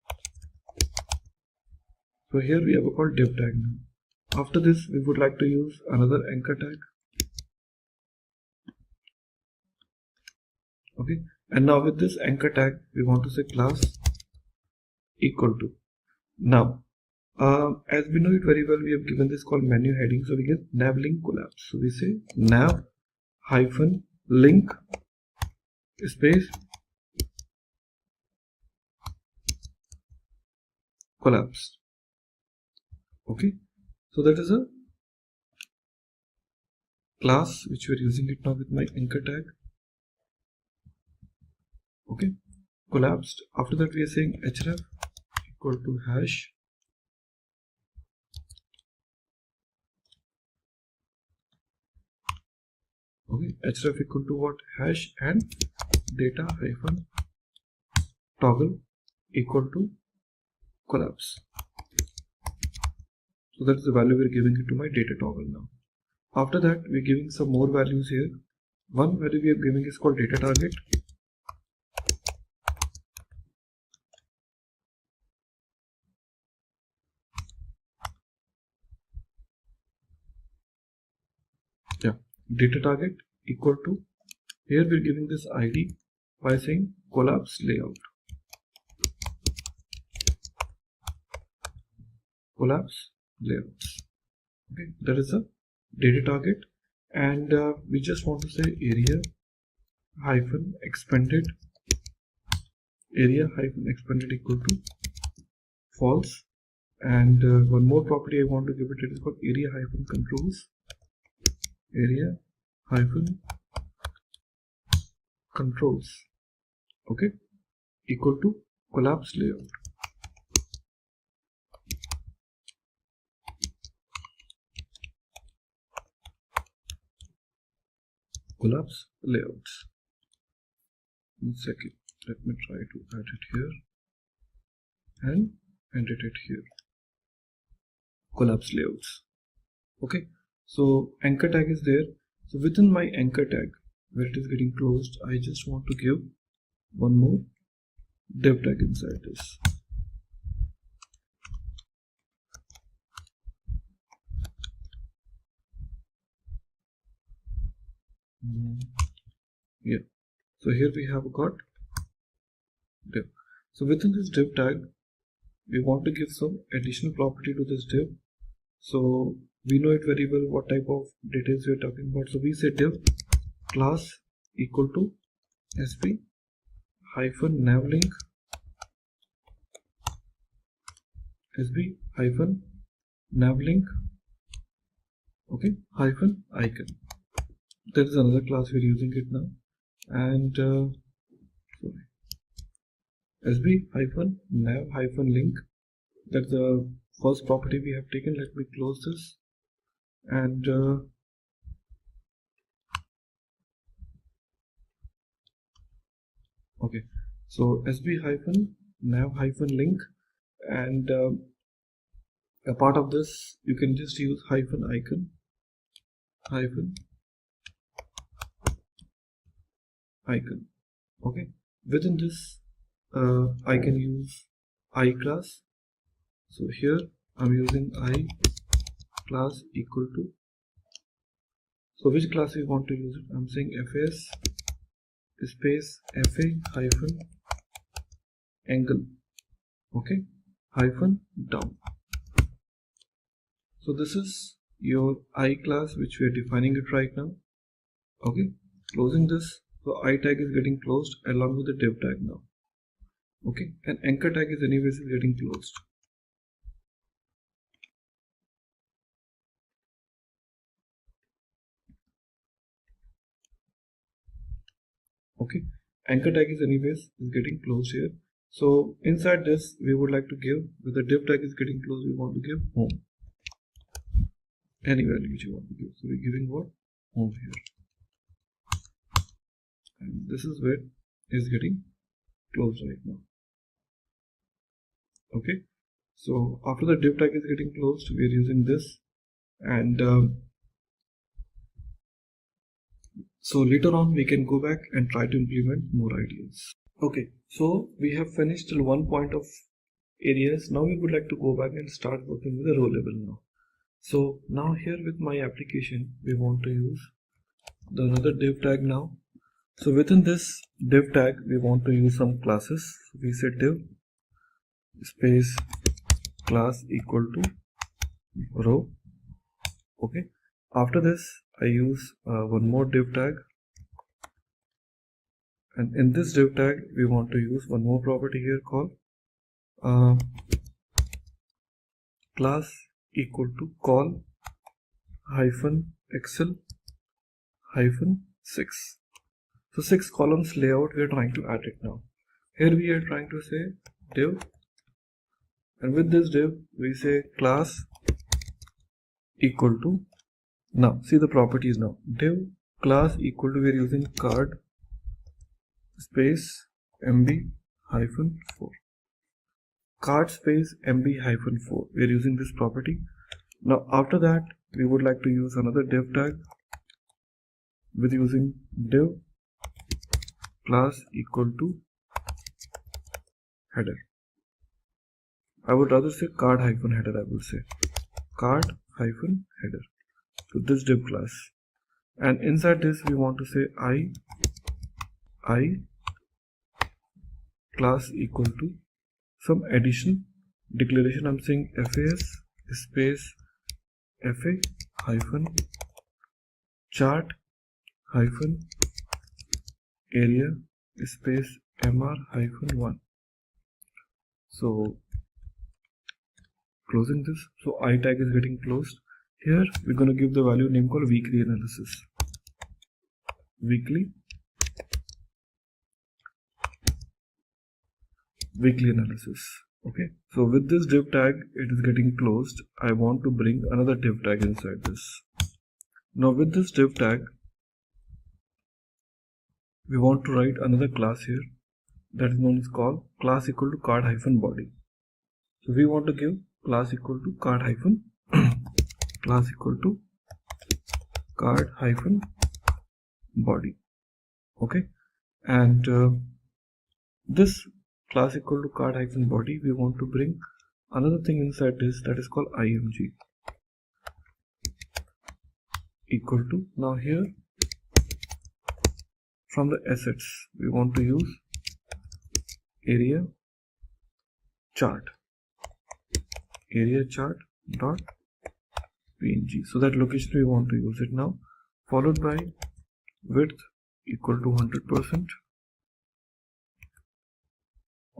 So here we have a called div tag now. After this we would like to use another anchor tag. Okay, and now with this anchor tag we want to say class equal to. Now as we know it very well, we have given this called menu heading, so we get nav link collapse. So we say nav hyphen link space collapse. Okay, so that is a class which we are using it now with my anchor tag. Okay, collapsed. After that we are saying href equal to hash href equal to what? Hash and data hyphen toggle equal to collapse. So that's the value we're giving it to my data toggle now. After that we're giving some more values here. One value we are giving is called data target. Data target equal to, here we're giving this id by saying collapse layout. Okay, that is a data target, and we just want to say area hyphen expanded equal to false, and one more property I want to give it is called area hyphen controls. Okay, equal to collapse layout. Collapse layouts. One second, let me try to add it here and edit it here. Collapse layouts. Okay, so anchor tag is there. So within my anchor tag where it is getting closed, I just want to give one more div tag inside this. Yeah, so here we have got div. So within this div tag we want to give some additional property to this div. So we know it very well what type of details we are talking about. So we say div class equal to sb hyphen navlink okay hyphen icon. There is another class we're using it now, and sb hyphen nav hyphen link, that's the first property we have taken. Let me close this, and okay, so sb hyphen nav hyphen link, and a part of this you can just use hyphen icon okay. Within this I can use I class. So here I'm using I class equal to, so which class we want to use it, I'm saying fas space fa hyphen angle, okay, hyphen down. So this is your I class which we are defining it right now, okay. Closing this, so I tag is getting closed along with the div tag now, okay, and anchor tag is anyways getting closed. Okay, anchor tag is anyways getting closed here. So inside this we would like to give, with the div tag is getting closed, we want to give home, any value which you want to give. So we're giving what? Home here, and this is where is getting closed right now, okay. So after the div tag is getting closed, we are using this, and so later on we can go back and try to implement more ideas. Okay, so we have finished till one point of areas. Now we would like to go back and start working with the row level now. So now here with my application we want to use the another div tag now. So within this div tag we want to use some classes. So we say div space class equal to row, okay. After this I use one more div tag, and in this div tag we want to use one more property here called class equal to call hyphen excel hyphen 6. So 6 columns layout we are trying to add it now. Here we are trying to say div, and with this div we say class equal to, now see the properties now, div class equal to, we are using card space mb hyphen 4, card space mb hyphen 4, we are using this property. Now after that we would like to use another div tag with using div class equal to header. I would rather say card hyphen header, I will say card hyphen header to this div class, and inside this we want to say I class equal to some addition declaration. I'm saying fas space fa hyphen chart hyphen area space mr hyphen 1. So closing this, so I tag is getting closed. Here we're going to give the value name called weekly analysis, weekly analysis, okay. So with this div tag it is getting closed. I want to bring another div tag inside this. Now with this div tag we want to write another class here that is known as called class equal to card hyphen body. So we want to give class equal to card hyphen class equal to card hyphen body, okay. And this class equal to card hyphen body, we want to bring another thing inside this that is called img equal to, now here from the assets we want to use area chart dot png. So that location we want to use it now, followed by width equal to 100%,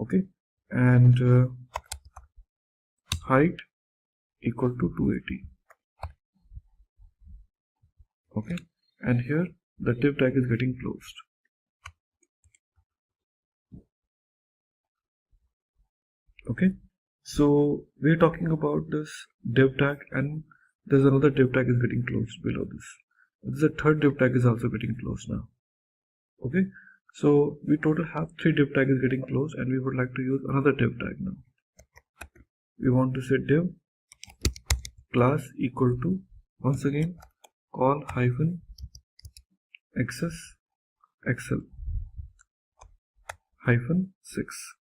okay, and height equal to 280, okay. And here the div tag is getting closed, okay. So we're talking about this div tag, and there's another div tag is getting closed below this. This is a third div tag is also getting closed now, okay. So we total have 3 div tag is getting closed, and we would like to use another div tag now. we want to say div class equal to, once again, call hyphen access excel hyphen 6.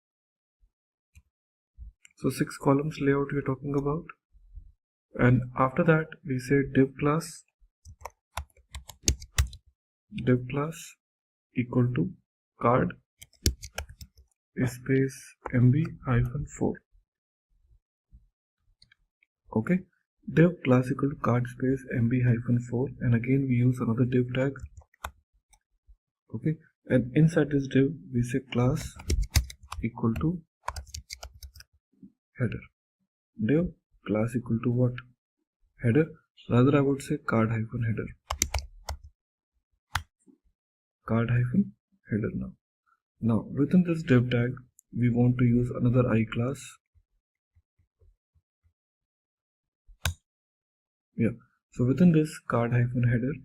So 6 columns layout we are talking about. And after that we say div class equal to card space mb hyphen 4. Okay, div class equal to card space mb hyphen 4, and again we use another div tag. Okay, and inside this div we say class equal to header. Div class equal to what? Header. Rather I would say card hyphen header. Card hyphen header now. Now within this div tag we want to use another I class. Yeah. So within this card hyphen header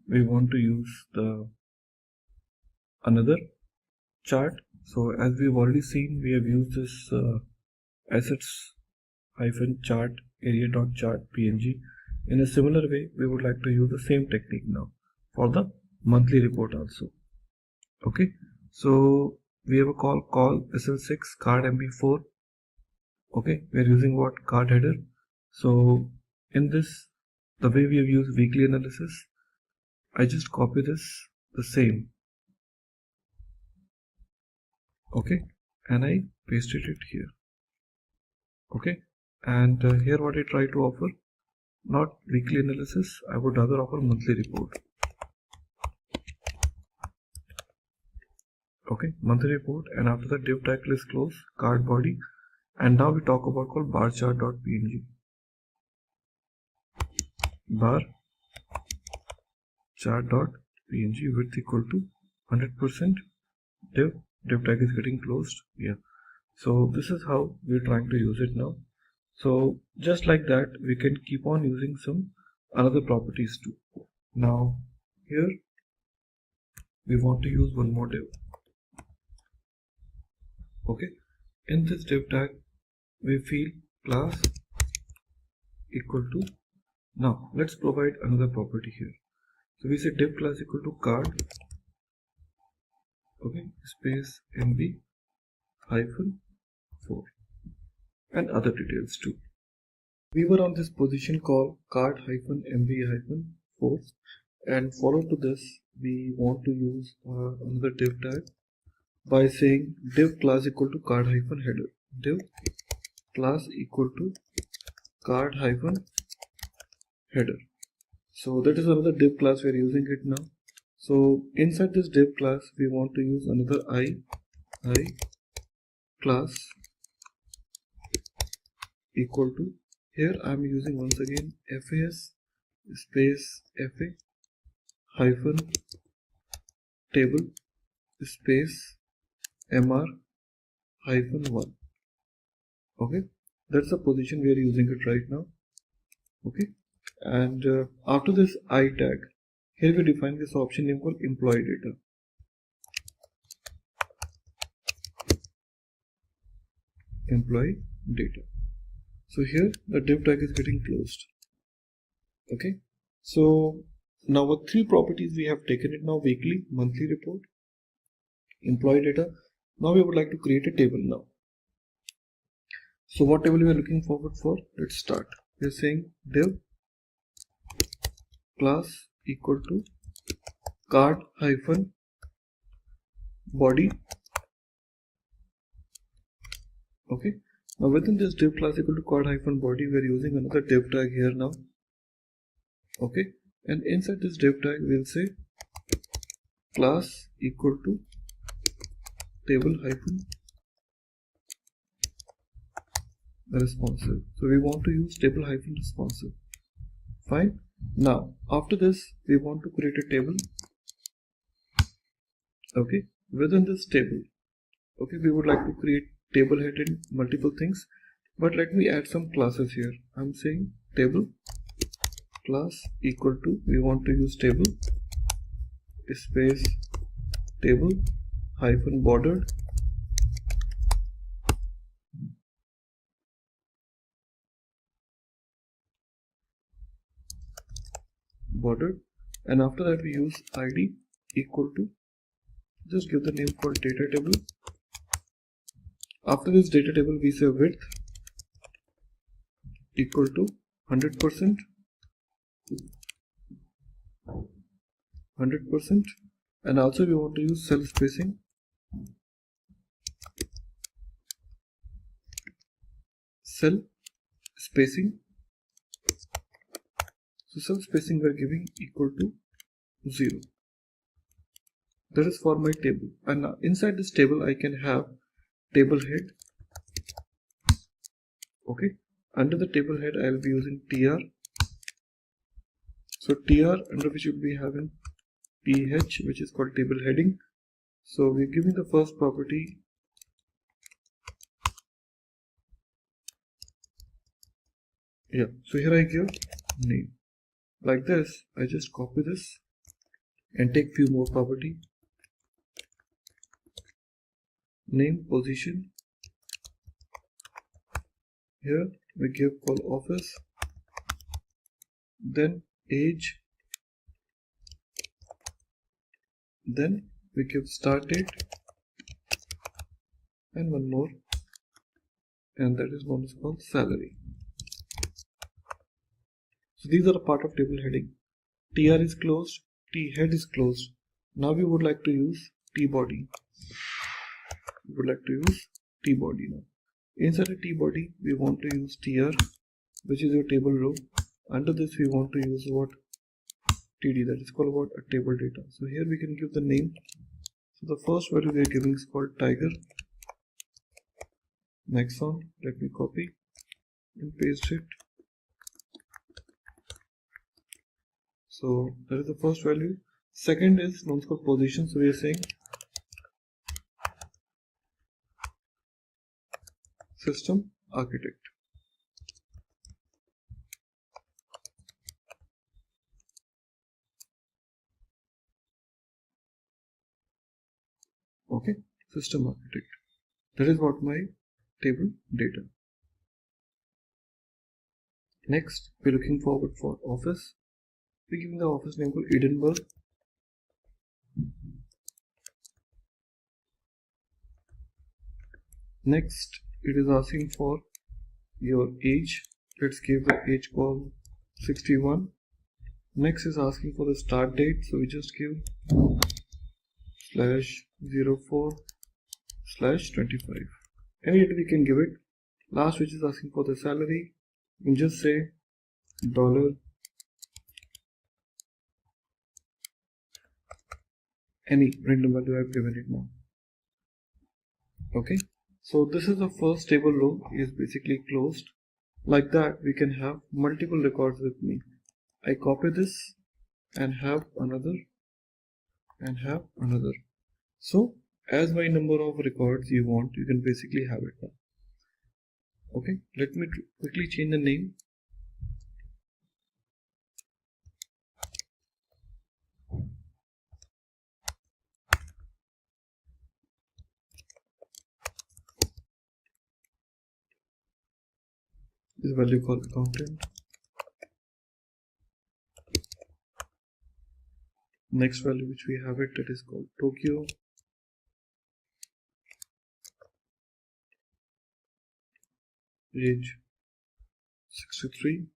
we want to use the another chart. So as we've already seen, we have used this assets hyphen chart area.chart png. In a similar way, we would like to use the same technique now for the monthly report also. Okay, so we have a call sl6 card mb4. Okay, we are using what? Card header. So in this, the way we have used weekly analysis, I just copy this the same. Okay, and I pasted it here. Okay, and here what I try to offer, not weekly analysis, I would rather offer monthly report. Okay, monthly report, and after that div title is close, card body, and now we talk about called bar chart.png. Bar chart.png width equal to 100%. Div tag is getting closed. Yeah, so this is how we're trying to use it now. So just like that, we can keep on using some other properties too. Now here we want to use one more div. Okay, in this div tag we feel class equal to, now let's provide another property here. So we say div class equal to card, okay, space mb hyphen 4, and other details too. We were on this position called card hyphen mb hyphen 4, and follow to this we want to use another div tag by saying div class equal to card hyphen header. Div class equal to card hyphen header. So that is another div class we are using it now. So inside this div class we want to use another I class equal to, here I am using once again fas space fa hyphen table space mr hyphen 1. Okay, that's the position we are using it right now. Okay, and after this I tag, here we define this option name called employee data. Employee data. So here the div tag is getting closed. Okay, so now what three properties we have taken it now: weekly, monthly report, employee data. Now we would like to create a table now. So what table we are looking forward for? Let's start. We are saying div class equal to card hyphen body. Okay, now within this div class equal to card hyphen body, we are using another div tag here now. Okay, and inside this div tag we'll say class equal to table hyphen responsive. So we want to use table hyphen responsive. Fine. Now after this we want to create a table. Okay, within this table, okay, we would like to create table head and multiple things, but let me add some classes here. I'm saying table class equal to, we want to use table space table hyphen bordered bordered, and after that we use id equal to, just give the name called data table. After this data table we say width equal to 100%, and also we want to use cell spacing. So cell spacing we are giving equal to 0. That is for my table, and now inside this table I can have table head. Okay, under the table head I will be using tr. So tr, under which you will be having th, which is called table heading. So we're giving the first property so here I give name. Like this, I just copy this and take few more property. Name, position. Here we give call office, then age, then we give start date, and one more, and that is one is called salary. So these are a part of table heading. tr is closed, t head is closed. Now we would like to use t body. Now inside the t body we want to use tr, which is your table row. Under this we want to use what? td, that is called what? A table data. So here we can give the name. So the first value we are giving is called tiger. Next one, let me copy and paste it. So that is the first value. Second is one called position. So we are saying system architect. Okay, system architect. That is what my table data. Next, we're looking forward for office. We're giving the office name called Edinburgh. Next, it is asking for your age. Let's give the age called 61. Next is asking for the start date. So we just give /04/25. Any date we can give it. Last, which is asking for the salary, you can just say $, any random value I've given it now. Okay, so this is the first table row is basically closed. Like that, we can have multiple records with me. I copy this and have another and have another. So as my number of records you want, you can basically have it now. Okay, let me quickly change the name. This value called accountant. Next value which we have it, that is called Tokyo. Age 63.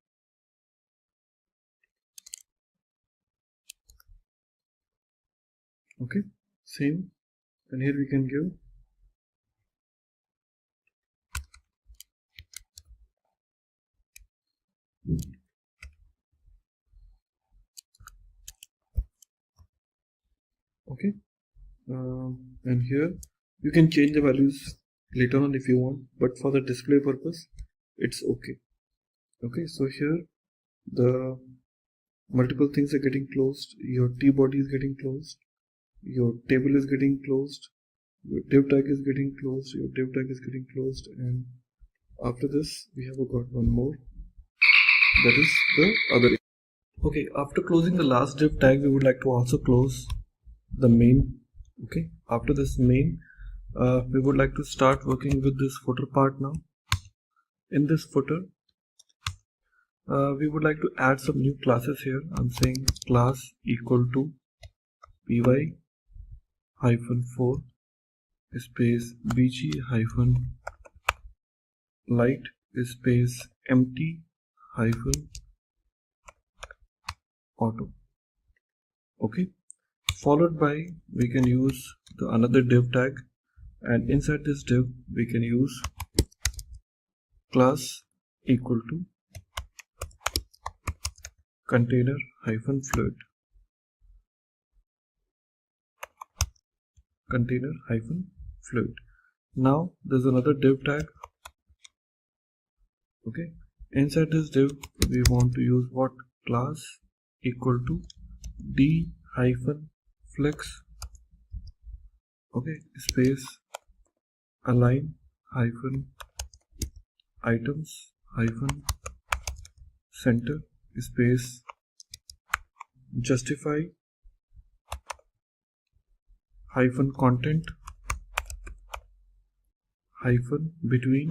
Okay, same, and here we can give okay, and here you can change the values later on if you want, but for the display purpose it's okay. Okay, so here the multiple things are getting closed. Your t body is getting closed, your table is getting closed, your div tag is getting closed, your div tag is getting closed, and after this we have got one more, that is the other. Okay, after closing the last div tag, we would like to also close the main. Okay, after this main, we would like to start working with this footer part now. In this footer, we would like to add some new classes here. I'm saying class equal to py -4 space bg -light space empty -auto. Okay, followed by we can use the another div tag, and inside this div we can use class equal to container -fluid Now there's another div tag. Okay, inside this div we want to use what? Class equal to d-flex, okay, space align items center space justify content between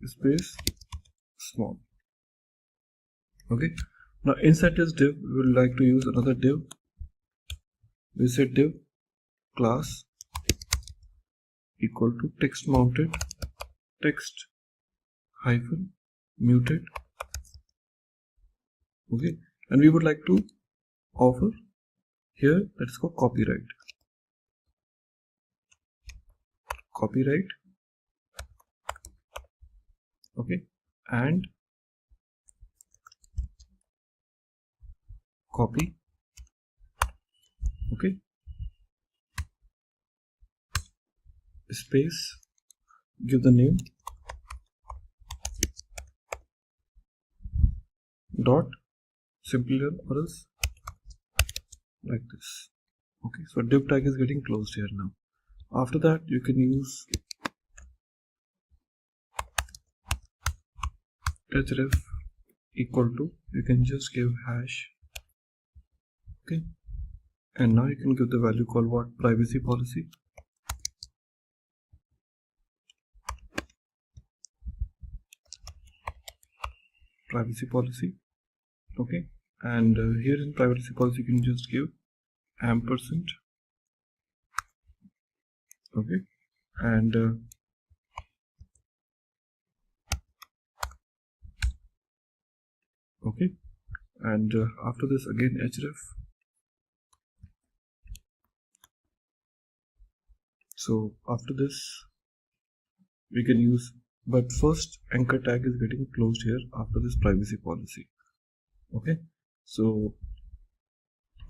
space small. Okay, now inside this div we would like to use another div. We say div class equal to text mounted text muted. Okay, and we would like to offer here, let's go copyright. Okay, and copy. Okay, space, give the name dot Simplilearn or else like this. Okay, so div tag is getting closed here now. After that you can use href equal to, you can just give hash. Okay, and now you can give the value called what? Privacy policy. Okay, and here in privacy policy you can just give ampersand. Okay, and okay, and after this again href. So after this we can use, but first anchor tag is getting closed here after this privacy policy. Okay, so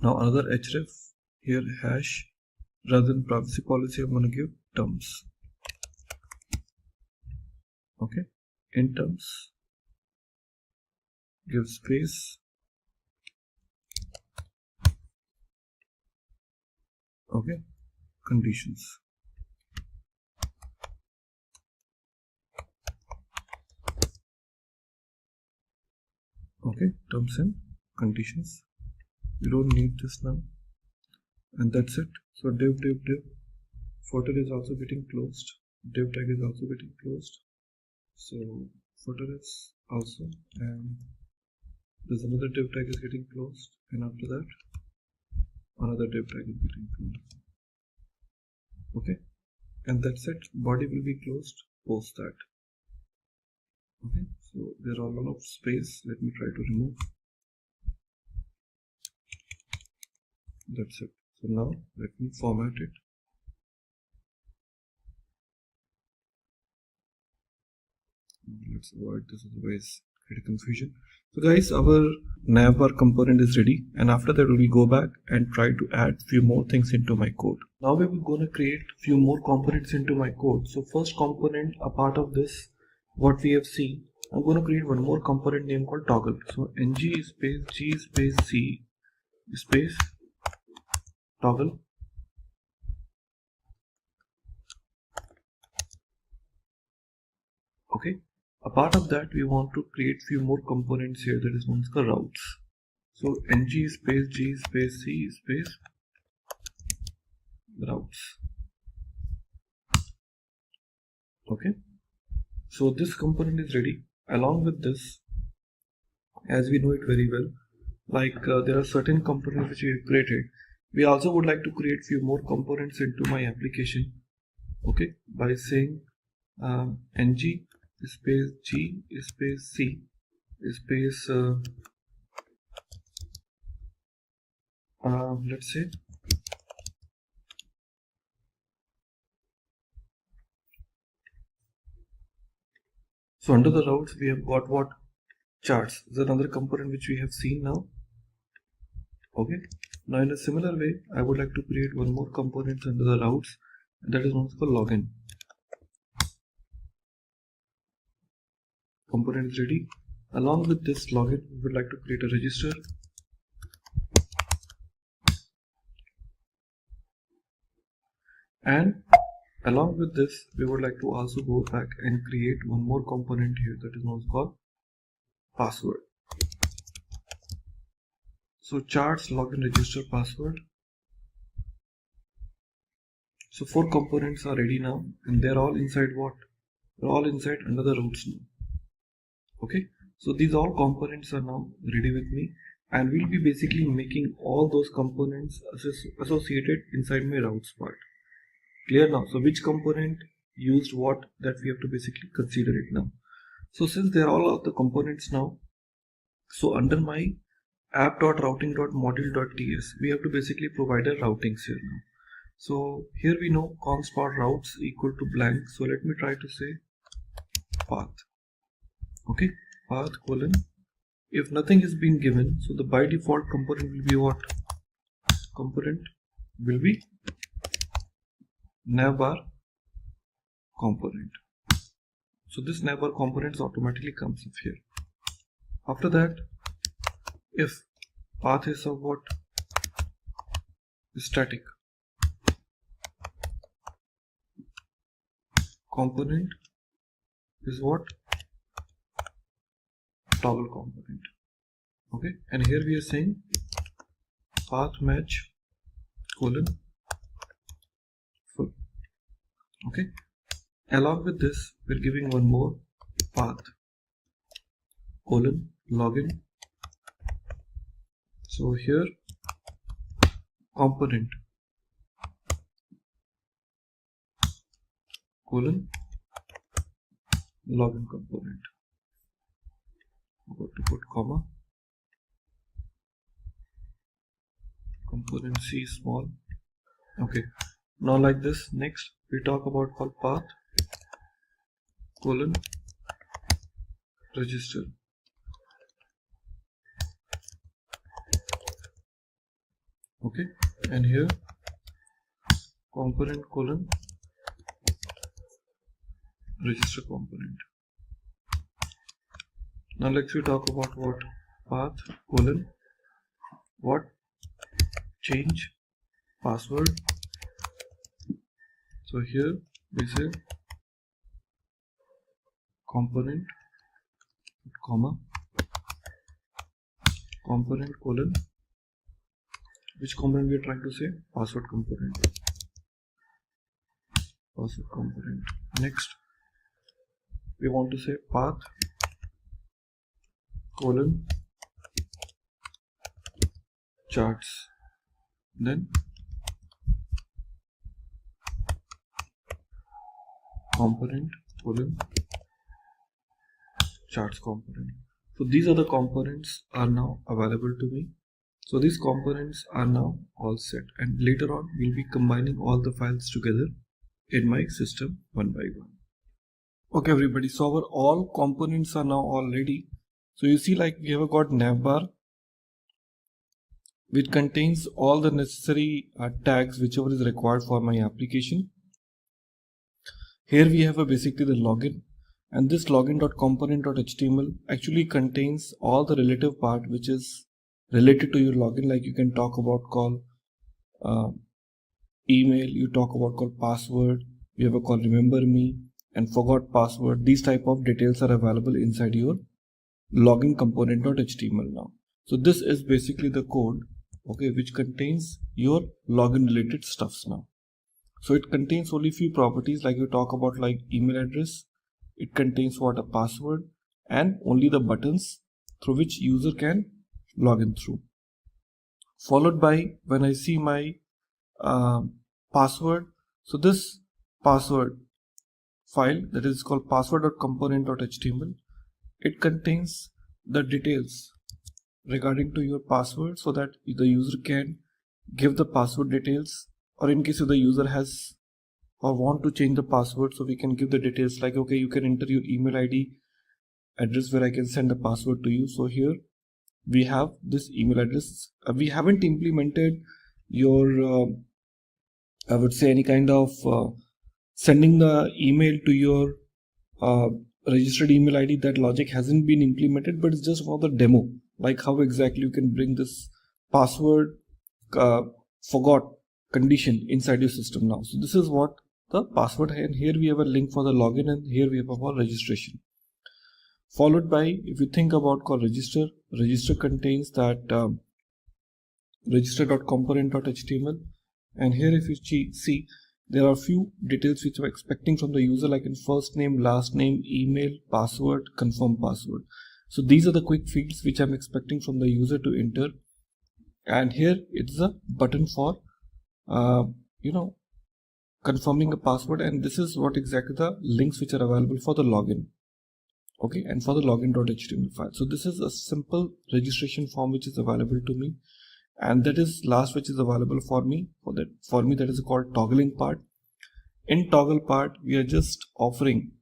now another href here, hash, rather than privacy policy I'm going to give terms. Okay, in terms give space okay conditions. Okay, terms and conditions. We don't need this now, and that's it. So div footer is also getting closed, div tag is also getting closed, so footer is also, and there's another div tag is getting closed, and after that another div tag is getting closed. Okay, and that's it. Body will be closed post that. Okay, so there are a lot of space. Let me try to remove. That's it. So now let me format it. Let's avoid this, otherwise create confusion. So guys, our navbar component is ready, and after that we will go back and try to add few more things into my code. Now we will going to create few more components into my code. So first component, a part of this what we have seen, I'm going to create one more component name called toggle. So ng space g space c space toggle. Okay, a part of that we want to create few more components here, that is known as the routes. So ng space g space c space routes. Okay, so this component is ready. Along with this as we know it very well, like there are certain components which we have created. We also would like to create few more components into my application, okay, by saying ng space g space c space let's say so under the routes we have got what? Charts is another component which we have seen now. Okay, now in a similar way I would like to create one more component under the routes, and that is known as login. Component is ready. Along with this login we would like to create a register, and along with this we would like to also go back and create one more component here that is known as called password. So charts, login, register, password. So 4 components are ready now, and they're all inside what? They're all inside under the routes now. Okay, so these all components are now ready with me, and we'll be basically making all those components associated inside my routes part. Clear now? So which component used what, that we have to basically consider it now. So since they're all of the components now, so under my app.routing.module.ts we have to basically provide a routings here now. So here we know const routes equal to blank, so let me try to say path. Okay, path colon, if nothing is being given, so the by default component will be what? Component will be navbar component. So this navbar component automatically comes up here. After that, if path is of what? Static, component is what? Toggle component. Okay, and here we are saying path match colon full. Okay, along with this we're giving one more path colon login. So here component colon login component. Got to put comma, component C small. Okay, now like this, next we talk about called path colon register. Okay, and here component colon register component. Now let's talk about what? Path colon what? Change password. So here we say component comma component colon, which component we are trying to say? Password component. Password component. Next we want to say path colon charts, then component colon charts component. So these are the components are now available to me. So these components are now all set, and later on we'll be combining all the files together in my system one by one. Okay everybody, so our all components are now all ready. So you see, like we have got navbar, which contains all the necessary tags whichever is required for my application. Here we have basically the login, and this login.component.html actually contains all the relative part which is related to your login. Like you can talk about call email, you talk about call password, you have a call remember me and forgot password. These type of details are available inside your login component.html now. So this is basically the code, okay, which contains your login related stuffs now. So it contains only few properties, like you talk about like email address, it contains what? A password, and only the buttons through which user can log in through. Followed by when I see my password. So this password file that is called password.component.html, it contains the details regarding to your password so that the user can give the password details, or in case if the user has or want to change the password, so we can give the details like, okay, you can enter your email ID address where I can send the password to you. So here we have this email address. We haven't implemented your I would say any kind of sending the email to your registered email ID. That logic hasn't been implemented, but it's just for the demo, like how exactly you can bring this password forgot condition inside your system now. So this is what the password, and here we have a link for the login, and here we have our registration. Followed by, if you think about called register, register contains that register.component.html, and here if you see, there are few details which I'm expecting from the user, like in first name, last name, email, password, confirm password. So these are the quick fields which I'm expecting from the user to enter. And here it's a button for confirming a password, and this is what exactly the links which are available for the login. Okay, and for the login.html file. So this is a simple registration form which is available to me, and that is last which is available for me. For me that is called toggling part. In toggle part, we are just offering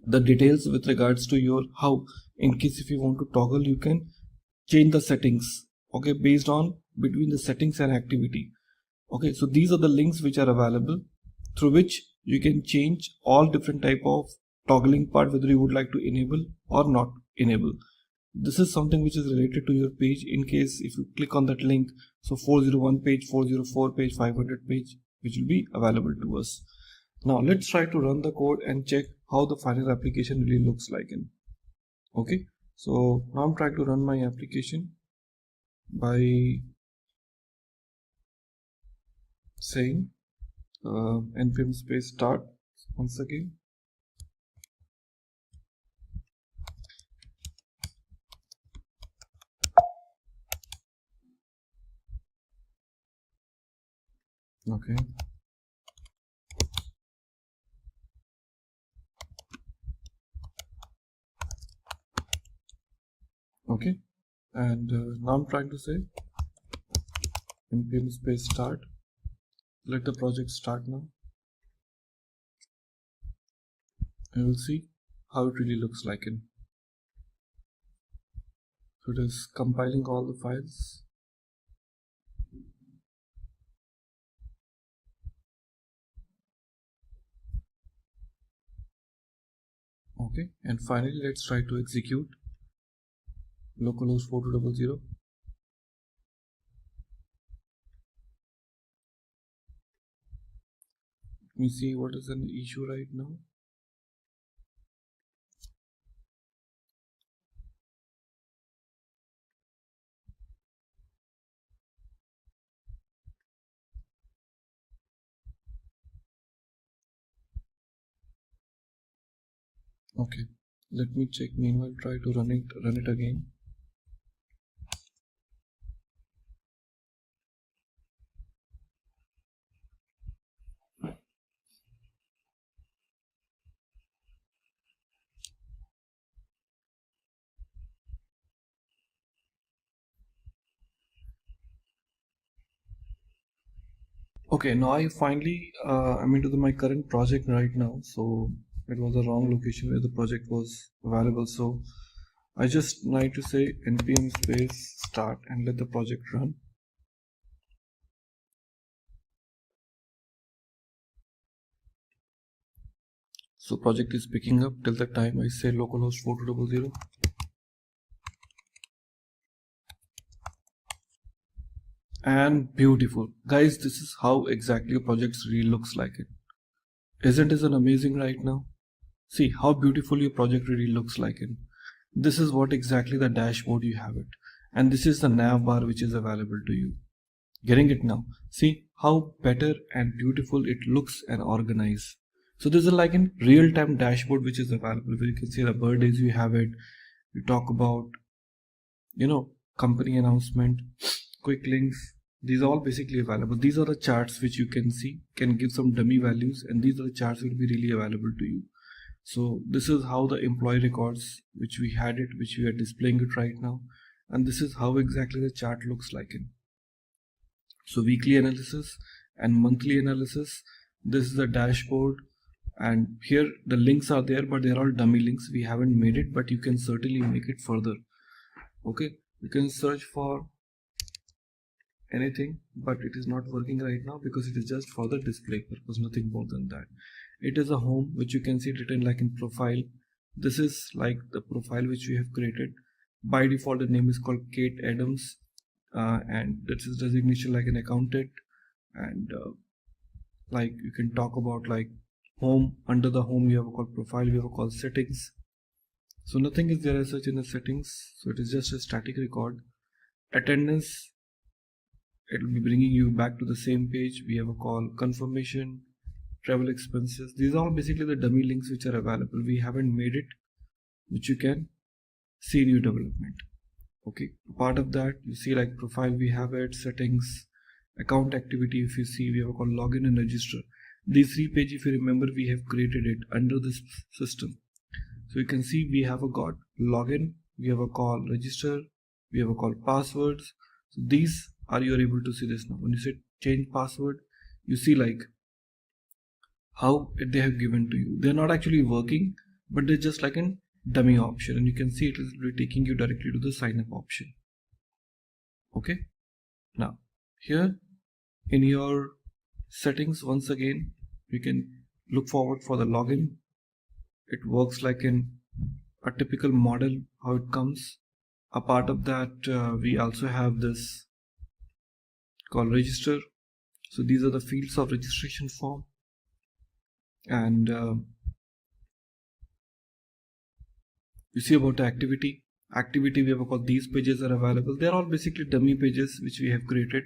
the details with regards to your how, in case if you want to toggle, you can change the settings, okay, based on between the settings and activity. Okay, so these are the links which are available through which you can change all different type of toggling part, whether you would like to enable or not enable. This is something which is related to your page. In case if you click on that link, so 401 page, 404 page, 500 page, which will be available to us. Now let's try to run the code and check how the final application really looks like in. Okay, so now I'm trying to run my application by saying npm space start once again. Okay, okay, and now I'm trying to say npm space start. Let the project start now. And we'll see how it really looks like in. So it is compiling all the files. Okay, and finally let's try to execute localhost 4200. Let me see what is an issue right now. Okay, let me check. Meanwhile, try to run it again. Okay, now I finally I'm into my current project right now. So it was the wrong location where the project was available. So I just need to say npm space start and let the project run. So project is picking up till the time I say localhost 4200. And beautiful, guys, this is how exactly your project really looks like it. Isn't it amazing right now? See how beautiful your project really looks like it. This is what exactly the dashboard you have it, and this is the nav bar which is available to you. Getting it now? See how better and beautiful it looks and organized. So this is like in real-time dashboard which is available where you can see the birthdays you have it. You talk about company announcement, quick links. These are all basically available. These are the charts which you can see, can give some dummy values, and these are the charts will be really available to you. So this is how the employee records which we had it, which we are displaying it right now, and this is how exactly the chart looks like in. So weekly analysis and monthly analysis. This is the dashboard, and here the links are there, but they're all dummy links. We haven't made it, but you can certainly make it further. Okay, you can search for anything, but it is not working right now because it is just for the display purpose, nothing more than that. It is a home which you can see written like in profile. This is like the profile which we have created. By default the name is called Kate Adams, and this is designation like an accountant, and like you can talk about like home. Under the home you have called profile, we have called settings. So nothing is there as such in the settings, so it is just a static record. Attendance, it will be bringing you back to the same page. We have a call confirmation, travel expenses. These are all basically the dummy links which are available. We haven't made it, which you can see in your development. Okay, part of that you see like profile, we have it, settings, account activity. If you see, we have a call login and register. These 3 pages, if you remember, we have created it under this system. So you can see we have a got login, we have a call register, we have a call passwords. So these are, you are able to see this now. When you say change password, you see like how they have given to you. They're not actually working, but they're just like a dummy option, and you can see it is taking you directly to the sign up option. Okay, now here in your settings, once again you can look forward for the login. It works like in a typical model how it comes. A part of that we also have this called register. So these are the fields of registration form, and you see about the activity. We have got these pages are available. They are all basically dummy pages which we have created.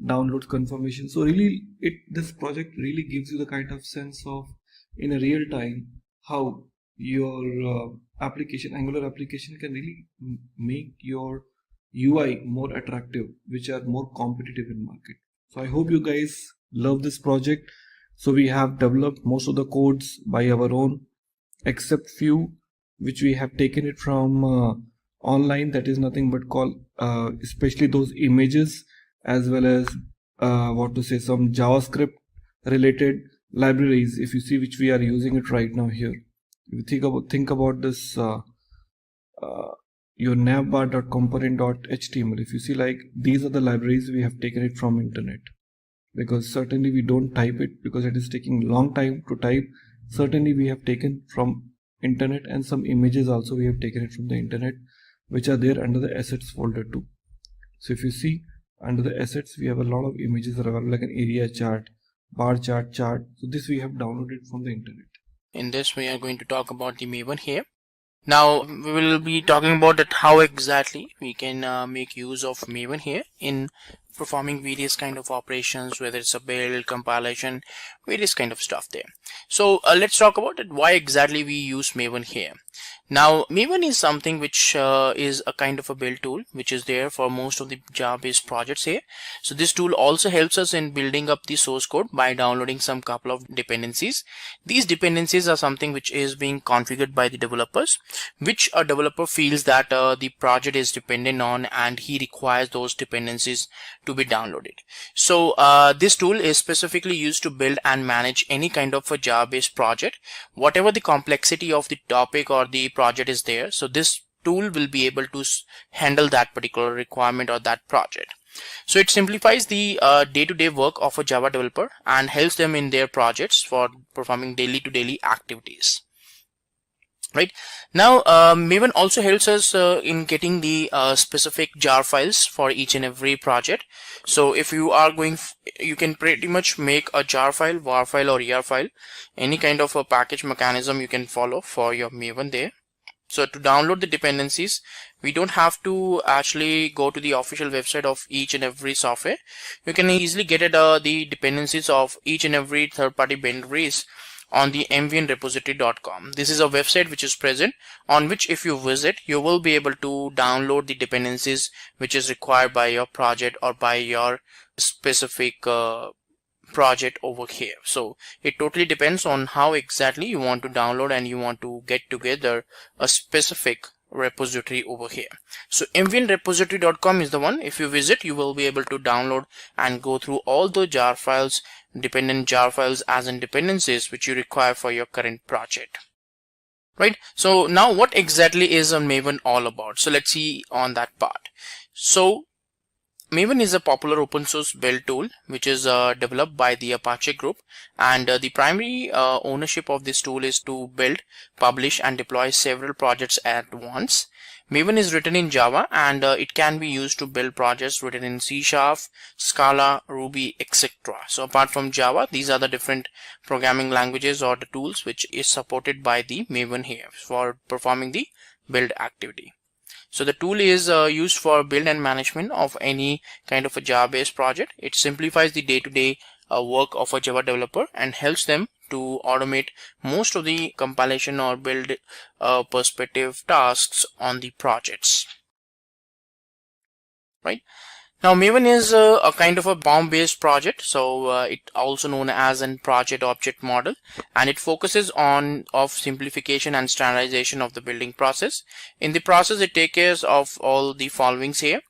Downloads, confirmation. So really this project really gives you the kind of sense of in a real time how your application, Angular application, can really make your UI more attractive, which are more competitive in market. So I hope you guys love this project. So we have developed most of the codes by our own, except few which we have taken it from online. That is nothing but called especially those images, as well as some JavaScript related libraries, if you see, which we are using it right now here. If you think about this your navbar.component.html, if you see, like these are the libraries we have taken it from internet, because certainly we don't type it because it is taking long time to type. Certainly we have taken from internet, and some images also we have taken it from the internet, which are there under the assets folder too. So if you see under the assets, we have a lot of images that are available, like an area chart, bar chart. So this we have downloaded from the internet. In this we are going to talk about the Maven here. Now we will be talking about that how exactly we can make use of Maven here in performing various kind of operations, whether it's a build, compilation, various kind of stuff there. So let's talk about it, why exactly we use Maven here. Now Maven is something which is a kind of a build tool which is there for most of the Java-based projects here. So this tool also helps us in building up the source code by downloading some couple of dependencies. These dependencies are something which is being configured by the developers, which a developer feels that the project is dependent on, and he requires those dependencies to be downloaded. So this tool is specifically used to build and manage any kind of a Java-based project, whatever the complexity of the topic or the project is there. So this tool will be able to handle that particular requirement or that project. So it simplifies the day-to-day work of a Java developer and helps them in their projects for performing daily-to-daily activities. Right now, Maven also helps us in getting the specific jar files for each and every project. So if you are you can pretty much make a jar file, var file, or ER file, any kind of a package mechanism you can follow for your Maven there. So to download the dependencies, we don't have to actually go to the official website of each and every software. You can easily get it the dependencies of each and every third-party bindaries on the mvnrepository.com. This is a website which is present, on which if you visit, you will be able to download the dependencies which is required by your project or by your specific project over here. So it totally depends on how exactly you want to download and you want to get together a specific repository over here. So mvnrepository.com is the one. If you visit, you will be able to download and go through all the jar files, dependent jar files as in dependencies which you require for your current project. Right. So now what exactly is a Maven all about? So let's see on that part. So Maven is a popular open source build tool which is developed by the Apache group, and the primary ownership of this tool is to build, publish and deploy several projects at once. Maven is written in Java, and it can be used to build projects written in C#, Scala, Ruby, etc. So apart from Java, these are the different programming languages or the tools which is supported by the Maven here for performing the build activity. So the tool is used for build and management of any kind of a Java-based project. It simplifies the day-to-day work of a Java developer and helps them to automate most of the compilation or build perspective tasks on the projects. Right. Now Maven is a kind of a BOM-based project, so it also known as a project object model, and it focuses on simplification and standardization of the building process. In the process, it takes care of all the followings here: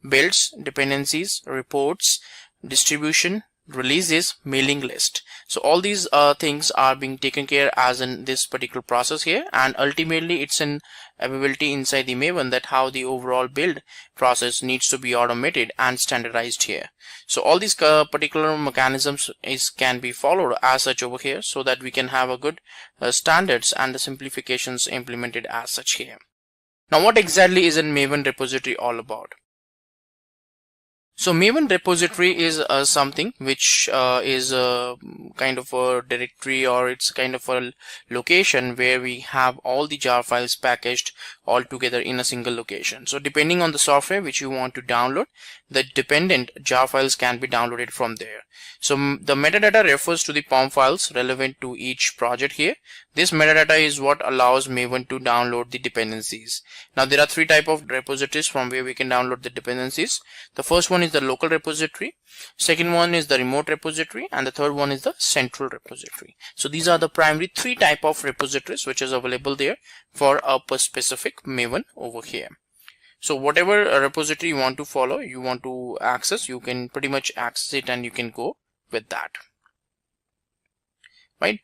builds, dependencies, reports, distribution, releases, mailing list. So all these things are being taken care as in this particular process here, and ultimately it's an ability inside the Maven that how the overall build process needs to be automated and standardized here. So all these particular mechanisms can be followed as such over here, so that we can have a good standards and the simplifications implemented as such here. Now what exactly is a Maven repository all about? So Maven repository is something which is kind of a directory, or it's kind of a location where we have all the jar files packaged all together in a single location. So depending on the software which you want to download, the dependent jar files can be downloaded from there. So the metadata refers to the POM files relevant to each project here. This metadata is what allows Maven to download the dependencies. Now there are three types of repositories from where we can download the dependencies. The first one is the local repository, second one is the remote repository, and the third one is the central repository. So these are the primary three types of repositories which is available there for a specific Maven over here. So whatever repository you want to follow, you want to access, you can pretty much access it and you can go with that. Right.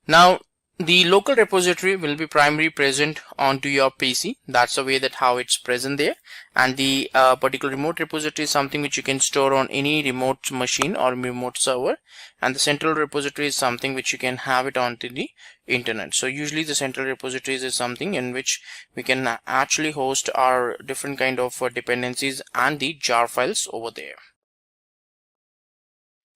Now the local repository will be primarily present onto your PC. That's the way that how it's present there. And the particular remote repository is something which you can store on any remote machine or remote server. And the central repository is something which you can have it onto the internet. So usually the central repositories is something in which we can actually host our different kind of dependencies and the jar files over there.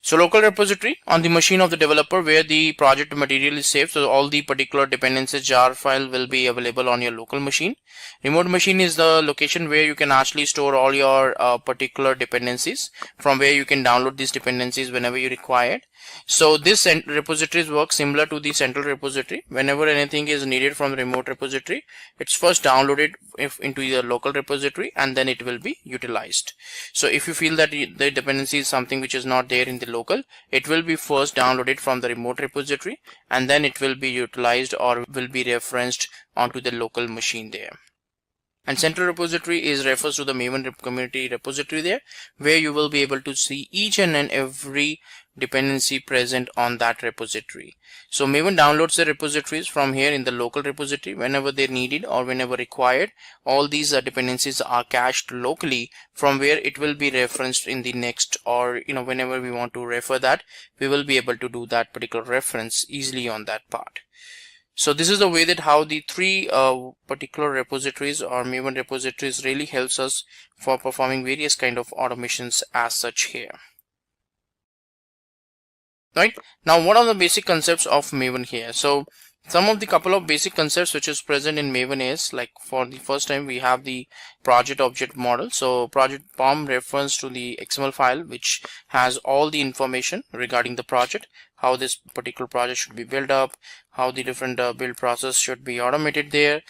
So local repository on the machine of the developer where the project material is saved. So all the particular dependencies jar file will be available on your local machine. Remote machine is the location where you can actually store all your particular dependencies, from where you can download these dependencies whenever you require it. So this repositories work similar to the central repository. Whenever anything is needed from the remote repository, it's first downloaded into the local repository and then it will be utilized. So if you feel that the dependency is something which is not there in the local, it will be first downloaded from the remote repository and then it will be utilized or will be referenced onto the local machine there. And central repository refers to the Maven community repository there, where you will be able to see each and every dependency present on that repository. So Maven downloads the repositories from here in the local repository whenever they're needed or whenever required. All these dependencies are cached locally, from where it will be referenced in the next, or whenever we want to refer that, we will be able to do that particular reference easily on that part. So this is the way that how the three particular repositories or Maven repositories really helps us for performing various kind of automations as such here. Right. Now what are the basic concepts of Maven here? So some of the couple of basic concepts which is present in Maven is, like, for the first time we have the project object model. So project POM refers to the XML file which has all the information regarding the project, how this particular project should be built up, how the different build process should be automated there.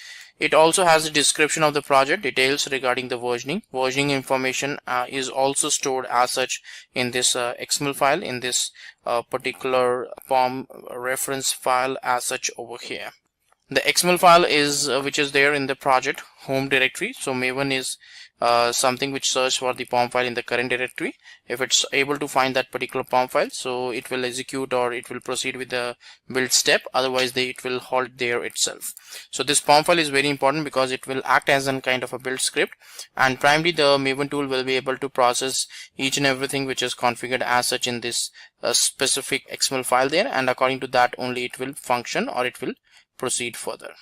It also has a description of the project, details regarding the versioning. Versioning information is also stored as such in this XML file, in this particular POM reference file as such over here. The XML file is which is there in the project home directory. So Maven is something which searches for the POM file in the current directory. If it's able to find that particular POM file, so it will execute or it will proceed with the build step. Otherwise, it will halt there itself. So this POM file is very important because it will act as a kind of a build script, and primarily the Maven tool will be able to process each and everything which is configured as such in this specific XML file there, and according to that only it will function or it will proceed further.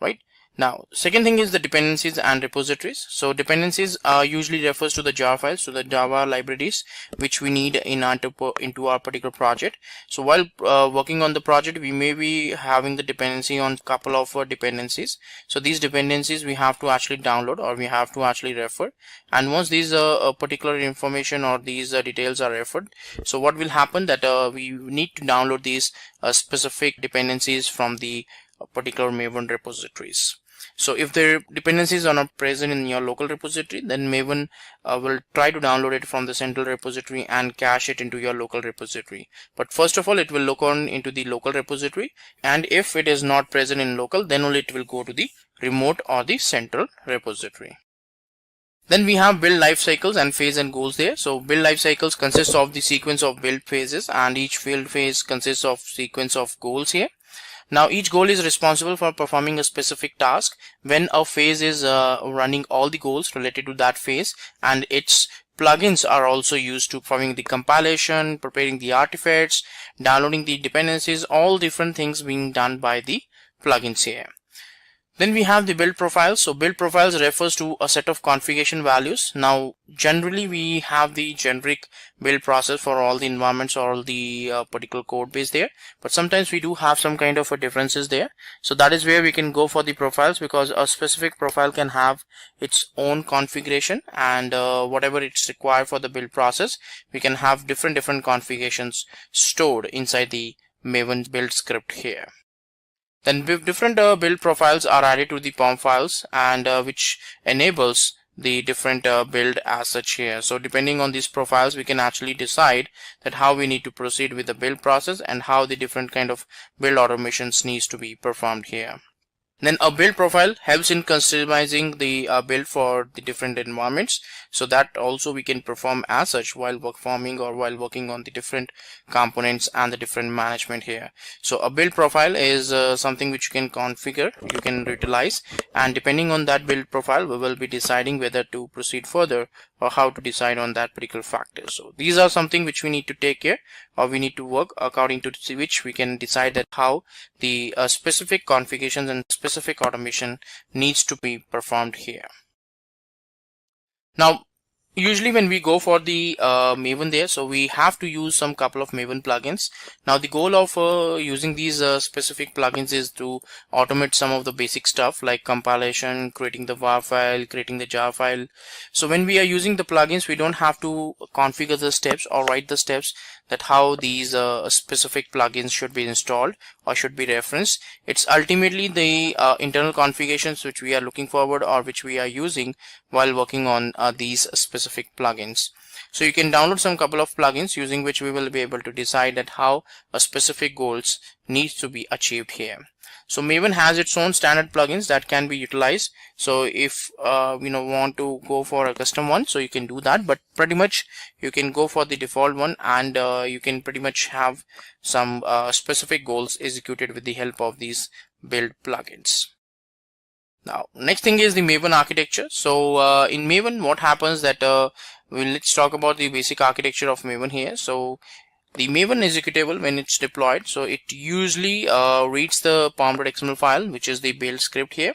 Right. Now, second thing is the dependencies and repositories. So dependencies usually refers to the Java files, so the Java libraries which we need in into our particular project. So while working on the project, we may be having the dependency on couple of dependencies. So these dependencies we have to actually download or we have to actually refer. And once these particular information or these details are referred, so what will happen that we need to download these specific dependencies from the particular Maven repositories. So if the dependencies are not present in your local repository, then Maven will try to download it from the central repository and cache it into your local repository. But first of all, it will look on into the local repository, and if it is not present in local, then only it will go to the remote or the central repository. Then we have build life cycles and phase and goals there. So build life cycles consists of the sequence of build phases, and each build phase consists of sequence of goals here. Now each goal is responsible for performing a specific task. When a phase is running all the goals related to that phase, and its plugins are also used to performing the compilation, preparing the artifacts, downloading the dependencies, all different things being done by the plugins here. Then we have the build profiles. So build profiles refers to a set of configuration values. Now generally we have the generic build process for all the environments or all the particular code base there, but sometimes we do have some kind of a differences there. So that is where we can go for the profiles, because a specific profile can have its own configuration, and whatever it's required for the build process, we can have different configurations stored inside the Maven build script here. Then different build profiles are added to the POM files, and which enables the different build as such here. So depending on these profiles, we can actually decide that how we need to proceed with the build process and how the different kind of build automations needs to be performed here. Then a build profile helps in customizing the build for the different environments, so that also we can perform as such while performing or while working on the different components and the different management here. So a build profile is something which you can configure, you can utilize, and depending on that build profile, we will be deciding whether to proceed further or how to decide on that particular factor. So these are something which we need to take care, or we need to work according to which we can decide that how the specific configurations and specific automation needs to be performed here. Now usually when we go for the Maven there, so we have to use some couple of Maven plugins. Now the goal of using these specific plugins is to automate some of the basic stuff like compilation, creating the var file, creating the jar file. So when we are using the plugins, we don't have to configure the steps or write the steps that how these specific plugins should be installed or should be referenced. It's ultimately the internal configurations which we are looking forward or which we are using while working on these specific plugins. So you can download some couple of plugins using which we will be able to decide that how a specific goals needs to be achieved here. So Maven has its own standard plugins that can be utilized. So if want to go for a custom one, so you can do that, but pretty much you can go for the default one, and you can pretty much have some specific goals executed with the help of these build plugins. Now next thing is the Maven architecture. So in Maven, what happens that let's talk about the basic architecture of Maven here. So the Maven executable, when it's deployed, so it usually reads the pom.xml file, which is the build script here.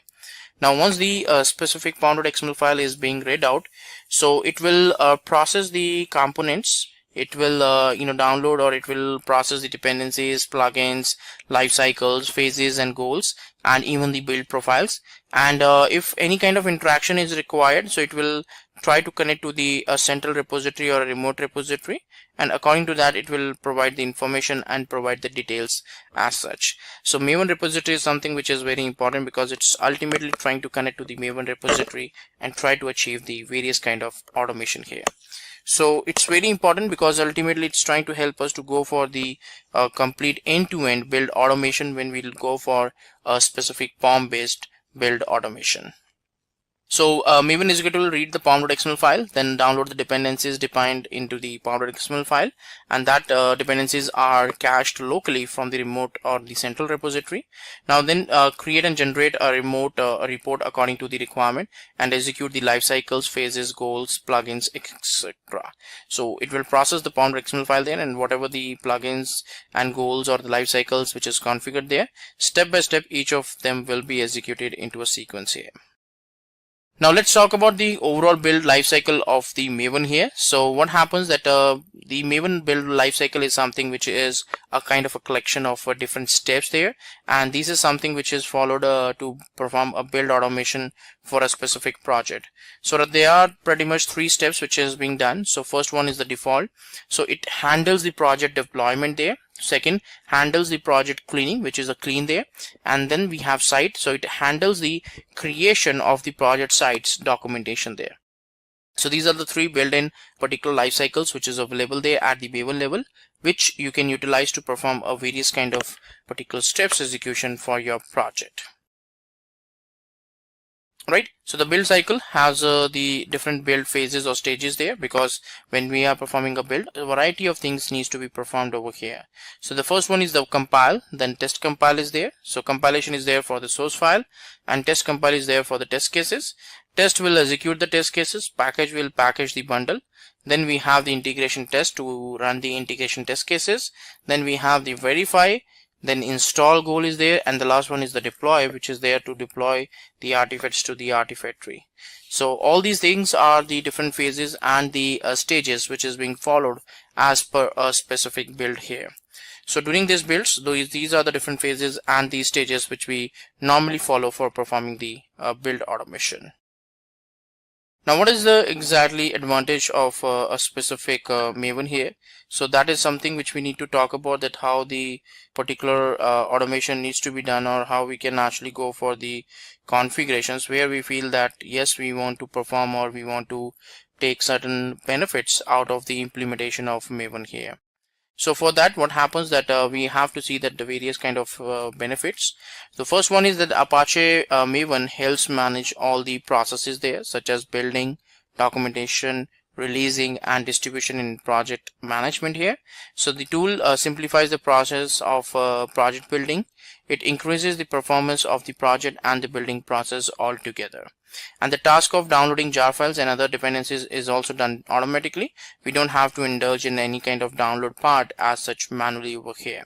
Now once the specific pom.xml file is being read out, so it will process the components. It will download, or it will process the dependencies, plugins, life cycles, phases and goals, and even the build profiles. And if any kind of interaction is required, so it will try to connect to the central repository or a remote repository, and according to that it will provide the information and provide the details as such. So Maven repository is something which is very important because it's ultimately trying to connect to the Maven repository and try to achieve the various kind of automation here. So it's very important because ultimately it's trying to help us to go for the complete end-to-end build automation when we'll go for a specific POM based build automation. So Maven executor will read the pom.xml file, then download the dependencies defined into the pom.xml file, and that dependencies are cached locally from the remote or the central repository. Now then create and generate a remote report according to the requirement and execute the life cycles, phases, goals, plugins, etc. So it will process the pom.xml file there, and whatever the plugins and goals or the life cycles which is configured there, step by step each of them will be executed into a sequence here. Now let's talk about the overall build lifecycle of the Maven here. So what happens that the Maven build lifecycle is something which is a kind of a collection of different steps there, and this is something which is followed to perform a build automation for a specific project. So that there are pretty much 3 steps which is being done. So first one is the default, so it handles the project deployment there. Second, handles the project cleaning, which is a clean there, and then we have site, so it handles the creation of the project sites documentation there. So these are the 3 built-in particular life cycles which is available there at the Maven level, which you can utilize to perform a various kind of particular steps execution for your project. Right, so the build cycle has the different build phases or stages there, because when we are performing a build, a variety of things needs to be performed over here. So the first one is the compile, then test compile is there. So compilation is there for the source file, and test compile is there for the test cases. Test will execute the test cases, package will package the bundle. Then we have the integration test to run the integration test cases. Then we have the verify, then install goal is there, and the last one is the deploy, which is there to deploy the artifacts to the artifact tree. So all these things are the different phases and the stages which is being followed as per a specific build here. So during these builds, these are the different phases and the stages which we normally follow for performing the build automation. Now what is the exactly advantage of a specific Maven here? So that is something which we need to talk about, that how the particular automation needs to be done, or how we can actually go for the configurations where we feel that yes, we want to perform or we want to take certain benefits out of the implementation of Maven here. So for that, what happens that we have to see that the various kind of benefits. The first one is that Apache Maven helps manage all the processes there, such as building, documentation, releasing, and distribution in project management here. So the tool simplifies the process of project building. It increases the performance of the project and the building process altogether. And the task of downloading jar files and other dependencies is also done automatically. We don't have to indulge in any kind of download part as such manually over here.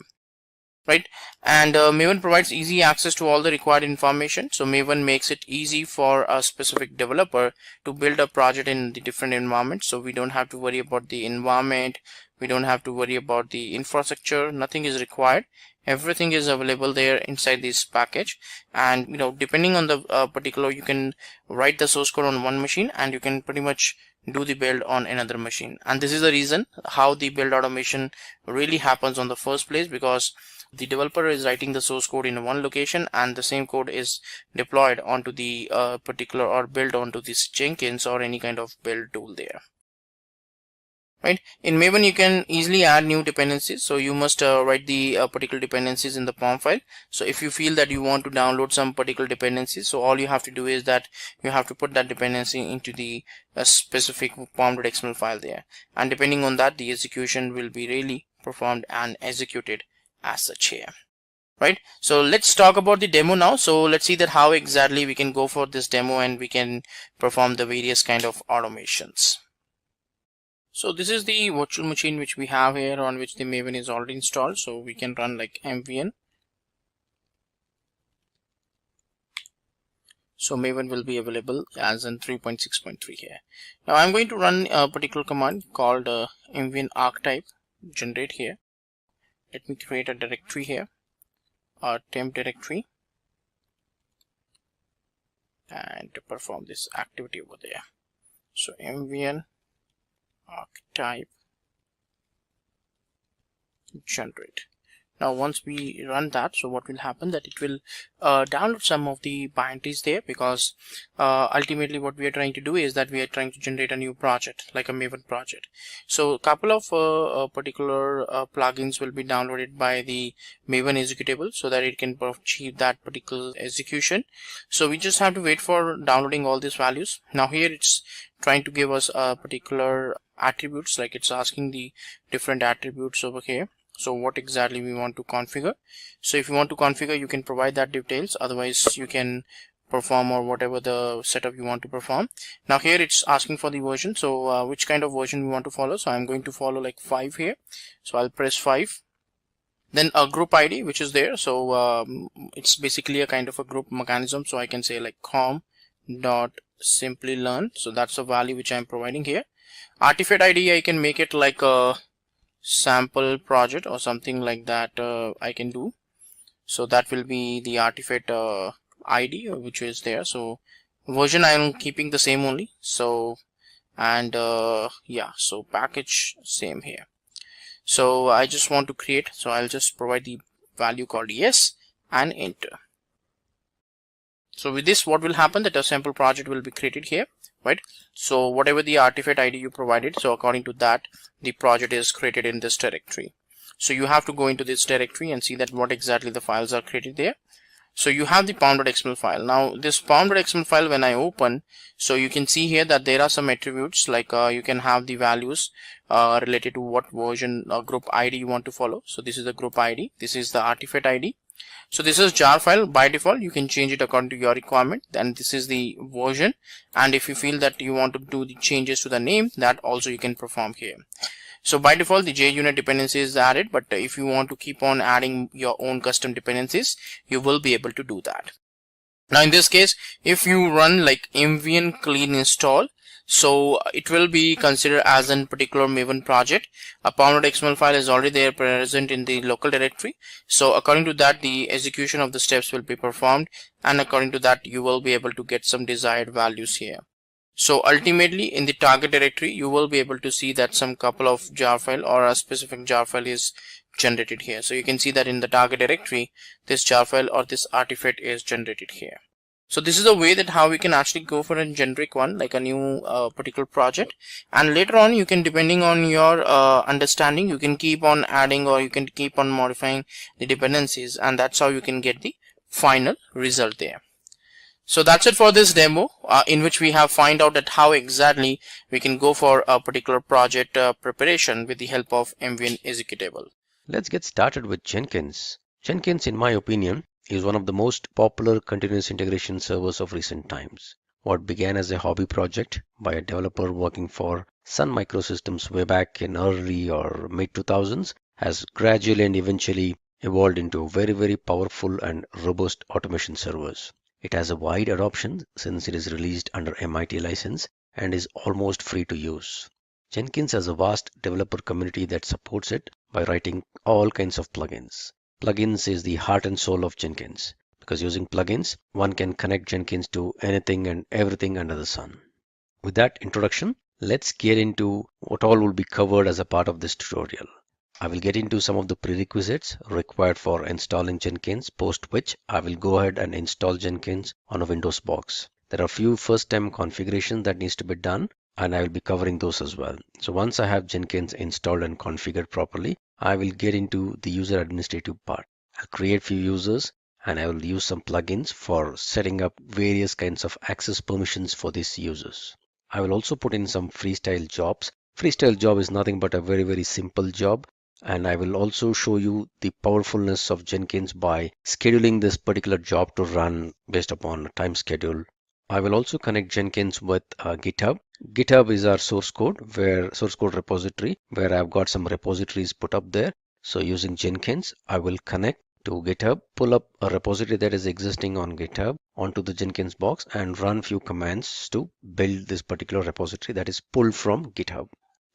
Right, and Maven provides easy access to all the required information. So Maven makes it easy for a specific developer to build a project in the different environments. So we don't have to worry about the environment, we don't have to worry about the infrastructure, nothing is required. Everything is available there inside this package, and depending on the particular, you can write the source code on one machine and you can pretty much do the build on another machine. And this is the reason how the build automation really happens on the first place, because the developer is writing the source code in one location and the same code is deployed onto the particular or built onto this Jenkins or any kind of build tool there. Right, in Maven you can easily add new dependencies, so you must write the particular dependencies in the POM file. So if you feel that you want to download some particular dependencies, so all you have to do is that you have to put that dependency into the specific pom.xml file there, and depending on that, the execution will be really performed and executed as such here. Right, so let's talk about the demo now. So let's see that how exactly we can go for this demo and we can perform the various kind of automations. So this is the virtual machine which we have here, on which the Maven is already installed. So we can run like mvn. So Maven will be available as in 3.6.3 here. Now I'm going to run a particular command called mvn archetype generate here. Let me create a directory here, a temp directory, and to perform this activity over there. So mvn archetype generate. Now once we run that, so what will happen, that it will download some of the binaries there, because ultimately what we are trying to do is that we are trying to generate a new project, like a Maven project. So a couple of particular plugins will be downloaded by the Maven executable so that it can achieve that particular execution. So we just have to wait for downloading all these values. Now here it's trying to give us a particular attributes, like it's asking the different attributes over here. So what exactly we want to configure. So if you want to configure, you can provide that details, otherwise you can perform or whatever the setup you want to perform. Now here it's asking for the version, so which kind of version we want to follow. So I'm going to follow like 5 here, so I'll press 5. Then a group ID which is there, so it's basically a kind of a group mechanism, so I can say like com.Simplilearn, so that's the value which I'm providing here. Artifact ID, I can make it like a sample project or something like that. I can do, so that will be the artifact ID which is there. So version I am keeping the same only, so and yeah, so package same here. So I just want to create, so I'll just provide the value called yes and enter. So with this, what will happen, that a sample project will be created here, right? So whatever the artifact ID you provided, so according to that the project is created in this directory. So you have to go into this directory and see that what exactly the files are created there. So you have the pom.xml file. Now this pom.xml file, when I open, so you can see here that there are some attributes, like you can have the values related to what version or group ID you want to follow. So this is the group ID, this is the artifact ID. So this is jar file. By default you can change it according to your requirement. Then this is the version, and if you feel that you want to do the changes to the name, that also you can perform here. So by default the JUnit dependency is added, but if you want to keep on adding your own custom dependencies, you will be able to do that. Now in this case, if you run like mvn clean install, so it will be considered as a particular Maven project. A pom.xml file is already there present in the local directory. So according to that, the execution of the steps will be performed, and according to that you will be able to get some desired values here. So ultimately in the target directory you will be able to see that some couple of jar file or a specific jar file is generated here. So you can see that in the target directory this jar file or this artifact is generated here. So this is a way that how we can actually go for a generic one, like a new particular project, and later on you can, depending on your understanding, you can keep on adding or you can keep on modifying the dependencies, and that's how you can get the final result there. So that's it for this demo, in which we have find out that how exactly we can go for a particular project preparation with the help of mvn executable. Let's get started with Jenkins. Jenkins, in my opinion, is one of the most popular continuous integration servers of recent times. What began as a hobby project by a developer working for Sun Microsystems way back in early or mid 2000s has gradually and eventually evolved into very powerful and robust automation servers. It has a wide adoption since it is released under MIT license and is almost free to use. Jenkins has a vast developer community that supports it by writing all kinds of plugins. Plugins is the heart and soul of Jenkins, because using plugins, one can connect Jenkins to anything and everything under the sun. With that introduction, let's get into what all will be covered as a part of this tutorial. I will get into some of the prerequisites required for installing Jenkins, post which I will go ahead and install Jenkins on a Windows box. There are a few first-time configurations that needs to be done, and I will be covering those as well. So once I have Jenkins installed and configured properly, I will get into the user administrative part. I'll create few users and I will use some plugins for setting up various kinds of access permissions for these users. I will also put in some freestyle jobs. Freestyle job is nothing but a very simple job, and I will also show you the powerfulness of Jenkins by scheduling this particular job to run based upon a time schedule. I will also connect Jenkins with GitHub. GitHub is our source code repository where I've got some repositories put up there. So using Jenkins, I will connect to GitHub, pull up a repository that is existing on GitHub onto the Jenkins box and run few commands to build this particular repository that is pulled from GitHub.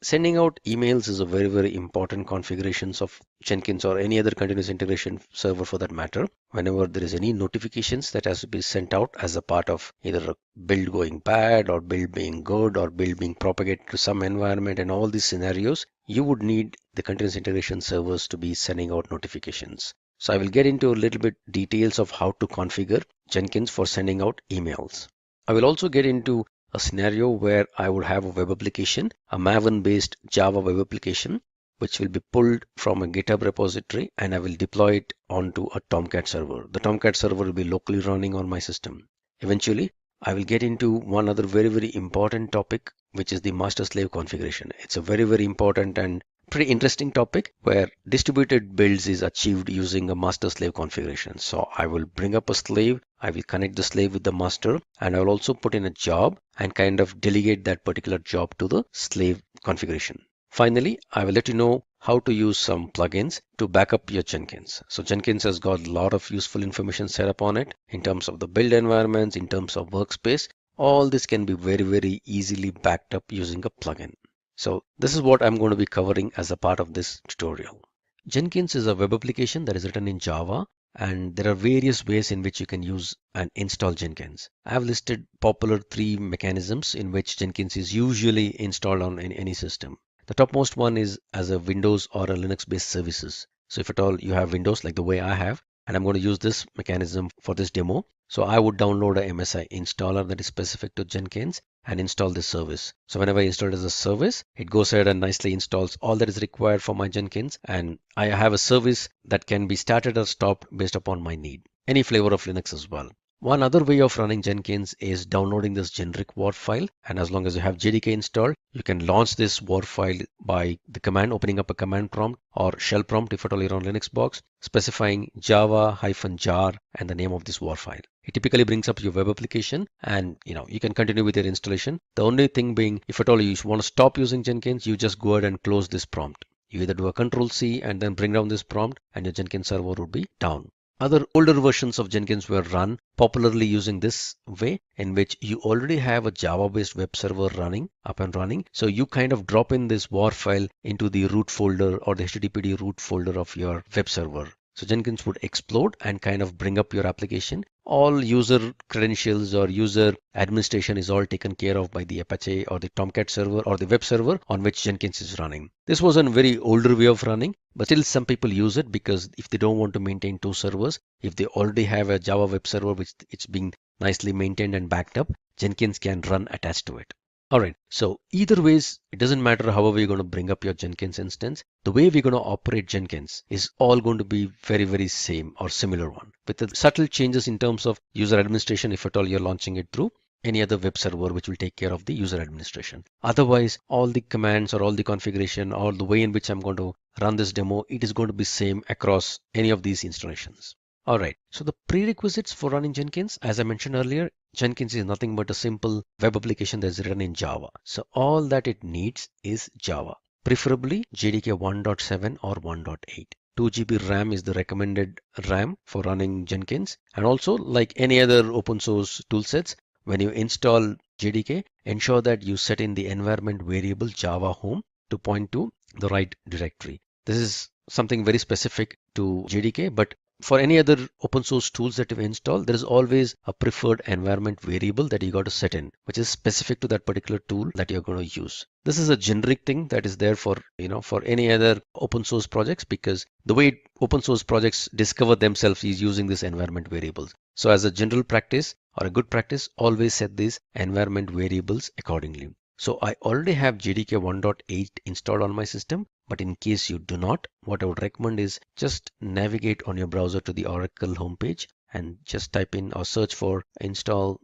Sending out emails is a very, very important configurations of Jenkins or any other continuous integration server for that matter. Whenever there is any notifications that has to be sent out as a part of either a build going bad or build being good or build being propagated to some environment and all these scenarios, you would need the continuous integration servers to be sending out notifications. So I will get into a little bit details of how to configure Jenkins for sending out emails. I will also get into a scenario where I would have a web application, a Maven based Java web application, which will be pulled from a GitHub repository, and I will deploy it onto a Tomcat server. The Tomcat server will be locally running on my system. Eventually, I will get into one other very, very important topic, which is the master slave configuration. It's a very, very important and pretty interesting topic where distributed builds is achieved using a master slave configuration. So I will bring up a slave, I will connect the slave with the master, and I will also put in a job and kind of delegate that particular job to the slave configuration. Finally, I will let you know how to use some plugins to back up your Jenkins. So Jenkins has got a lot of useful information set up on it in terms of the build environments, in terms of workspace. All this can be very, very easily backed up using a plugin. So this is what I'm going to be covering as a part of this tutorial. Jenkins is a web application that is written in Java, and there are various ways in which you can use and install Jenkins. I have listed popular 3 mechanisms in which Jenkins is usually installed on any system. The topmost one is as a Windows or a Linux based services. So if at all you have Windows like the way I have, and I'm going to use this mechanism for this demo. So I would download a MSI installer that is specific to Jenkins and install this service. So whenever I install it as a service, it goes ahead and nicely installs all that is required for my Jenkins. And I have a service that can be started or stopped based upon my need. Any flavor of Linux as well. One other way of running Jenkins is downloading this generic WAR file, and as long as you have JDK installed, you can launch this WAR file by the command, opening up a command prompt or shell prompt if at all you're on Linux box, specifying java-jar and the name of this WAR file. It typically brings up your web application, and you can continue with your installation. The only thing being, if at all you want to stop using Jenkins, you just go ahead and close this prompt. You either do a Control-C and then bring down this prompt, and your Jenkins server would be down. Other older versions of Jenkins were run popularly using this way, in which you already have a Java-based web server running, up and running. So you kind of drop in this WAR file into the root folder or the HTTPD root folder of your web server. So Jenkins would explode and kind of bring up your application. All user credentials or user administration is all taken care of by the Apache or the Tomcat server or the web server on which Jenkins is running. This was a very older way of running, but still some people use it because if they don't want to maintain 2 servers, if they already have a Java web server which it's being nicely maintained and backed up, Jenkins can run attached to it. Alright, so either ways, it doesn't matter however you're going to bring up your Jenkins instance. The way we're going to operate Jenkins is all going to be very, very same or similar one, with the subtle changes in terms of user administration if at all you're launching it through any other web server which will take care of the user administration. Otherwise, all the commands or all the configuration or the way in which I'm going to run this demo, it is going to be same across any of these installations. Alright, so the prerequisites for running Jenkins, as I mentioned earlier, Jenkins is nothing but a simple web application that's written in Java. So all that it needs is Java, preferably JDK 1.7 or 1.8. 2 GB RAM is the recommended RAM for running Jenkins. And also, like any other open source toolsets, when you install JDK, ensure that you set in the environment variable Java home to point to the right directory. This is something very specific to JDK, but for any other open source tools that you install, there is always a preferred environment variable that you got to set in, which is specific to that particular tool that you're going to use. This is a generic thing that is there for, for any other open source projects, because the way open source projects discover themselves is using this environment variables. So as a general practice or a good practice, always set these environment variables accordingly. So I already have JDK 1.8 installed on my system, but in case you do not, what I would recommend is just navigate on your browser to the Oracle homepage and just type in or search for install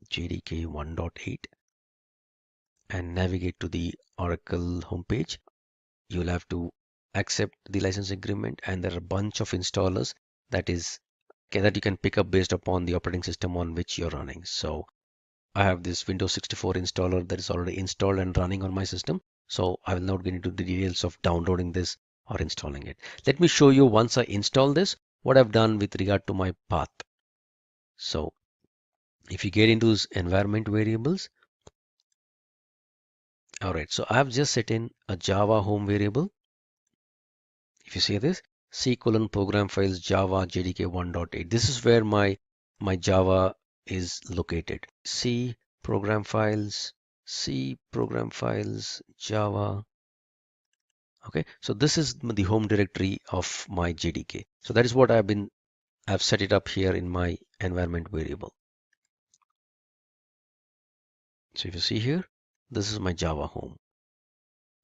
JDK 1.8 and navigate to the Oracle homepage. You'll have to accept the license agreement, and there are a bunch of installers that you can pick up based upon the operating system on which you're running. So I have this Windows 64 installer that is already installed and running on my system. So I will not get into the details of downloading this or installing it. Let me show you once I install this, what I've done with regard to my path. So if you get into this environment variables, All right, so I've just set in a Java home variable. If you see this, C colon program files Java JDK 1.8. This is where my Java is located. C program files Java. Okay, so this is the home directory of my JDK. So that is what I've set it up here in my environment variable. So if you see here, this is my Java home.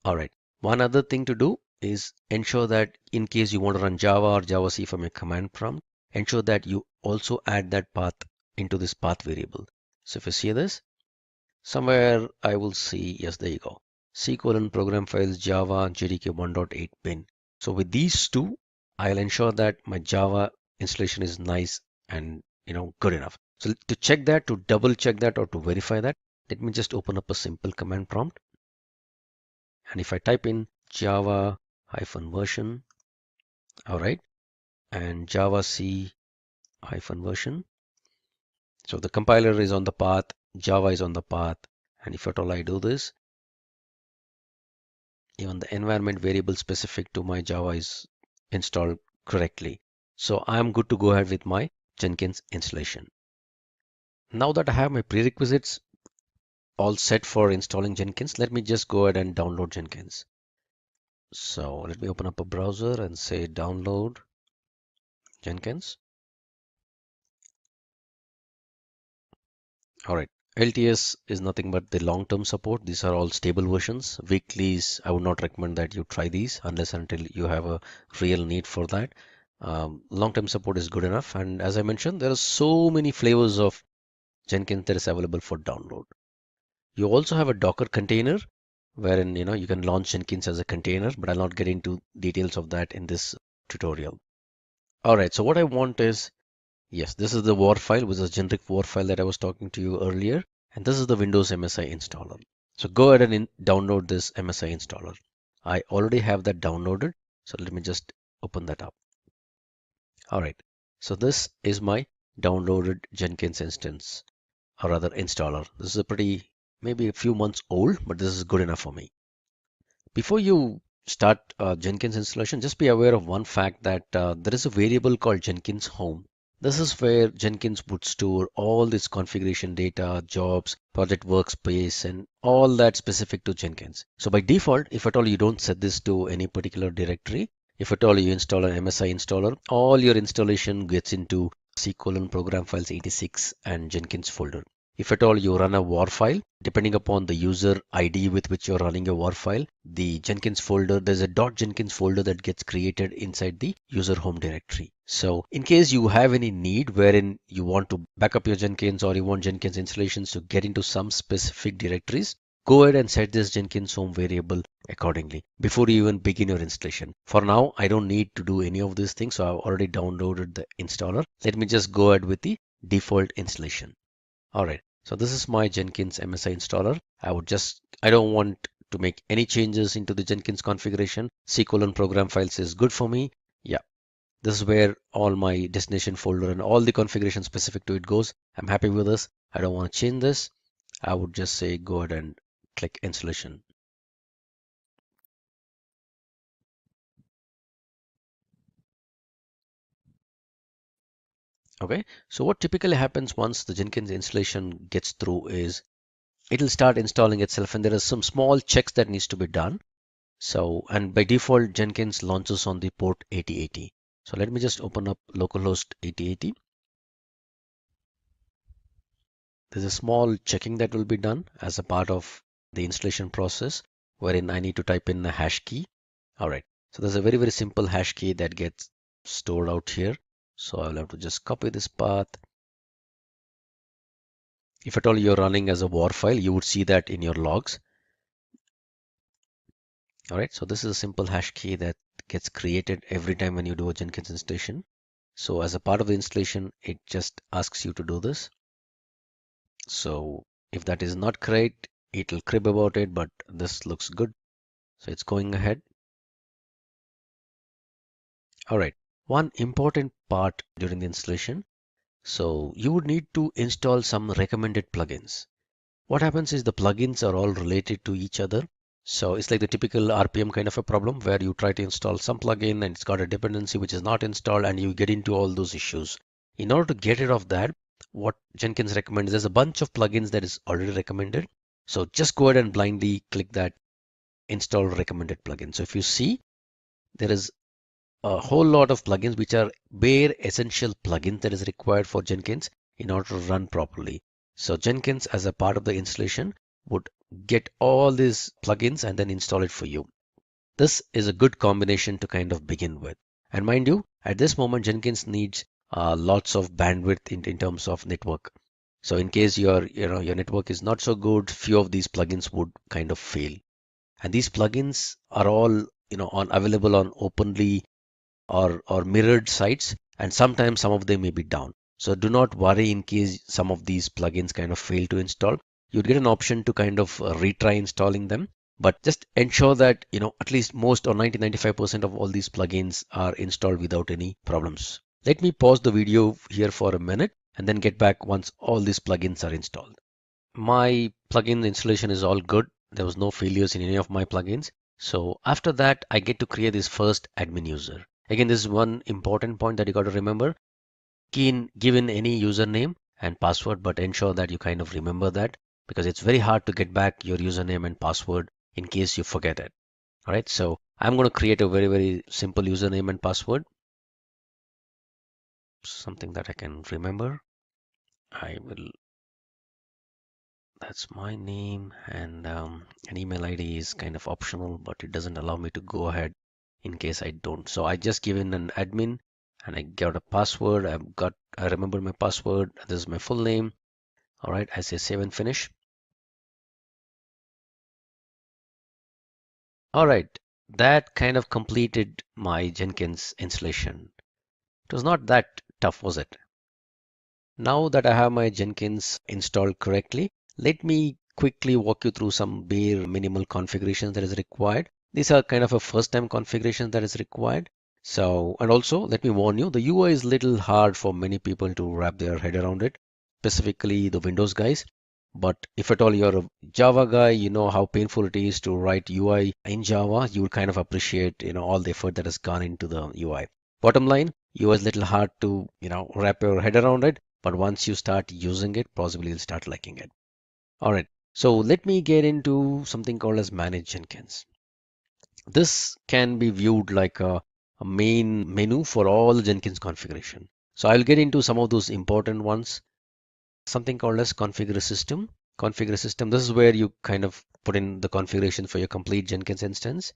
All right, one other thing to do is ensure that in case you want to run Java or JavaC from a command prompt, ensure that you also add that path into this path variable. So if you see this, somewhere I will see, yes, there you go. C colon program files Java JDK 1.8 bin. So with these two, I'll ensure that my Java installation is nice and good enough. So to check that, to double check that or to verify that, let me just open up a simple command prompt. And if I type in Java -version, all right, and Java C -version. So the compiler is on the path, Java is on the path. And if at all I do this, even the environment variable specific to my Java is installed correctly. So I'm good to go ahead with my Jenkins installation. Now that I have my prerequisites all set for installing Jenkins, let me just go ahead and download Jenkins. So let me open up a browser and say download Jenkins. All right. LTS is nothing but the long-term support. These are all stable versions. Weeklies, I would not recommend that you try these unless until you have a real need for that. Long-term support is good enough. And as I mentioned, there are so many flavors of Jenkins that is available for download. You also have a Docker container wherein you can launch Jenkins as a container, but I'll not get into details of that in this tutorial. All right, so what I want is, yes, this is the war file, which is a generic war file that I was talking to you earlier, and this is the Windows MSI installer. So go ahead and download this MSI installer. I already have that downloaded, so let me just open that up. All right, so this is my downloaded Jenkins instance, or rather installer. This is maybe a few months old, but this is good enough for me. Before you start Jenkins installation, just be aware of one fact that there is a variable called Jenkins home. This is where Jenkins would store all this configuration data, jobs, project workspace, and all that specific to Jenkins. So by default, if at all you don't set this to any particular directory, if at all you install an MSI installer, all your installation gets into C colon program files 86 and Jenkins folder. If at all you run a war file, depending upon the user ID with which you're running a war file, the Jenkins folder, there's a .jenkins folder that gets created inside the user home directory. So in case you have any need wherein you want to back up your Jenkins or you want Jenkins installations to get into some specific directories, go ahead and set this Jenkins home variable accordingly before you even begin your installation. For now, I don't need to do any of these things, so I've already downloaded the installer. Let me just go ahead with the default installation. All right, so this is my Jenkins MSI installer. I don't want to make any changes into the Jenkins configuration. C colon program files is good for me. Yeah, this is where all my destination folder and all the configuration specific to it goes. I'm happy with this. I don't want to change this. I would just say go ahead and click installation. Okay, so what typically happens once the Jenkins installation gets through is it'll start installing itself, and there are some small checks that needs to be done. So, and by default, Jenkins launches on the port 8080. So let me just open up localhost 8080. There's a small checking that will be done as a part of the installation process, wherein I need to type in a hash key. All right. So there's a very, very simple hash key that gets stored out here. So I'll have to just copy this path. If at all you're running as a war file, you would see that in your logs. All right. So this is a simple hash key that gets created every time when you do a Jenkins installation. So as a part of the installation, it just asks you to do this. So if that is not correct, it will crib about it, but this looks good. So it's going ahead. All right. One important part during the installation. So you would need to install some recommended plugins. what happens is the plugins are all related to each other. So it's like the typical RPM kind of a problem where you try to install some plugin and it's got a dependency which is not installed and you get into all those issues. In order to get rid of that, what Jenkins recommends, there's a bunch of plugins that is already recommended. So just go ahead and blindly click that install recommended plugin. So if you see, there is a whole lot of plugins which are bare essential plugins that is required for Jenkins in order to run properly. So Jenkins as a part of the installation would get all these plugins and then install it for you. This is a good combination to kind of begin with. And mind you, at this moment Jenkins needs lots of bandwidth in terms of network. So in case your network is not so good, few of these plugins would kind of fail. And these plugins are all available on openly or mirrored sites, and sometimes some of them may be down. So do not worry in case some of these plugins kind of fail to install. You'd get an option to kind of retry installing them, but just ensure that at least most or 90-95% of all these plugins are installed without any problems. Let me pause the video here for a minute and then get back once all these plugins are installed. My plugin installation is all good. There was no failures in any of my plugins. So after that, I get to create this first admin user. Again, this is one important point that you got to remember. Give in any username and password, but ensure that you kind of remember that, because it's very hard to get back your username and password in case you forget it. All right, so I'm going to create a very, very simple username and password. Something that I can remember. That's my name, and an email ID is kind of optional, but it doesn't allow me to go ahead in case I don't. So I just give in an admin and I got a password. I remember my password. This is my full name. All right, I say save and finish. All right, that kind of completed my Jenkins installation. It was not that tough, was it? Now that I have my Jenkins installed correctly, let me quickly walk you through some bare minimal configurations that is required. These are kind of a first time configuration that is required. So, and also let me warn you, the UI is little hard for many people to wrap their head around it, specifically the Windows guys. But if at all you're a Java guy, you know how painful it is to write UI in Java, you will kind of appreciate, all the effort that has gone into the UI. Bottom line, UI is little hard to, wrap your head around it. But once you start using it, possibly you'll start liking it. All right, so let me get into something called as Manage Jenkins. This can be viewed like a main menu for all Jenkins configuration. So I'll get into some of those important ones. Something called as Configure System. Configure System, this is where you kind of put in the configuration for your complete Jenkins instance.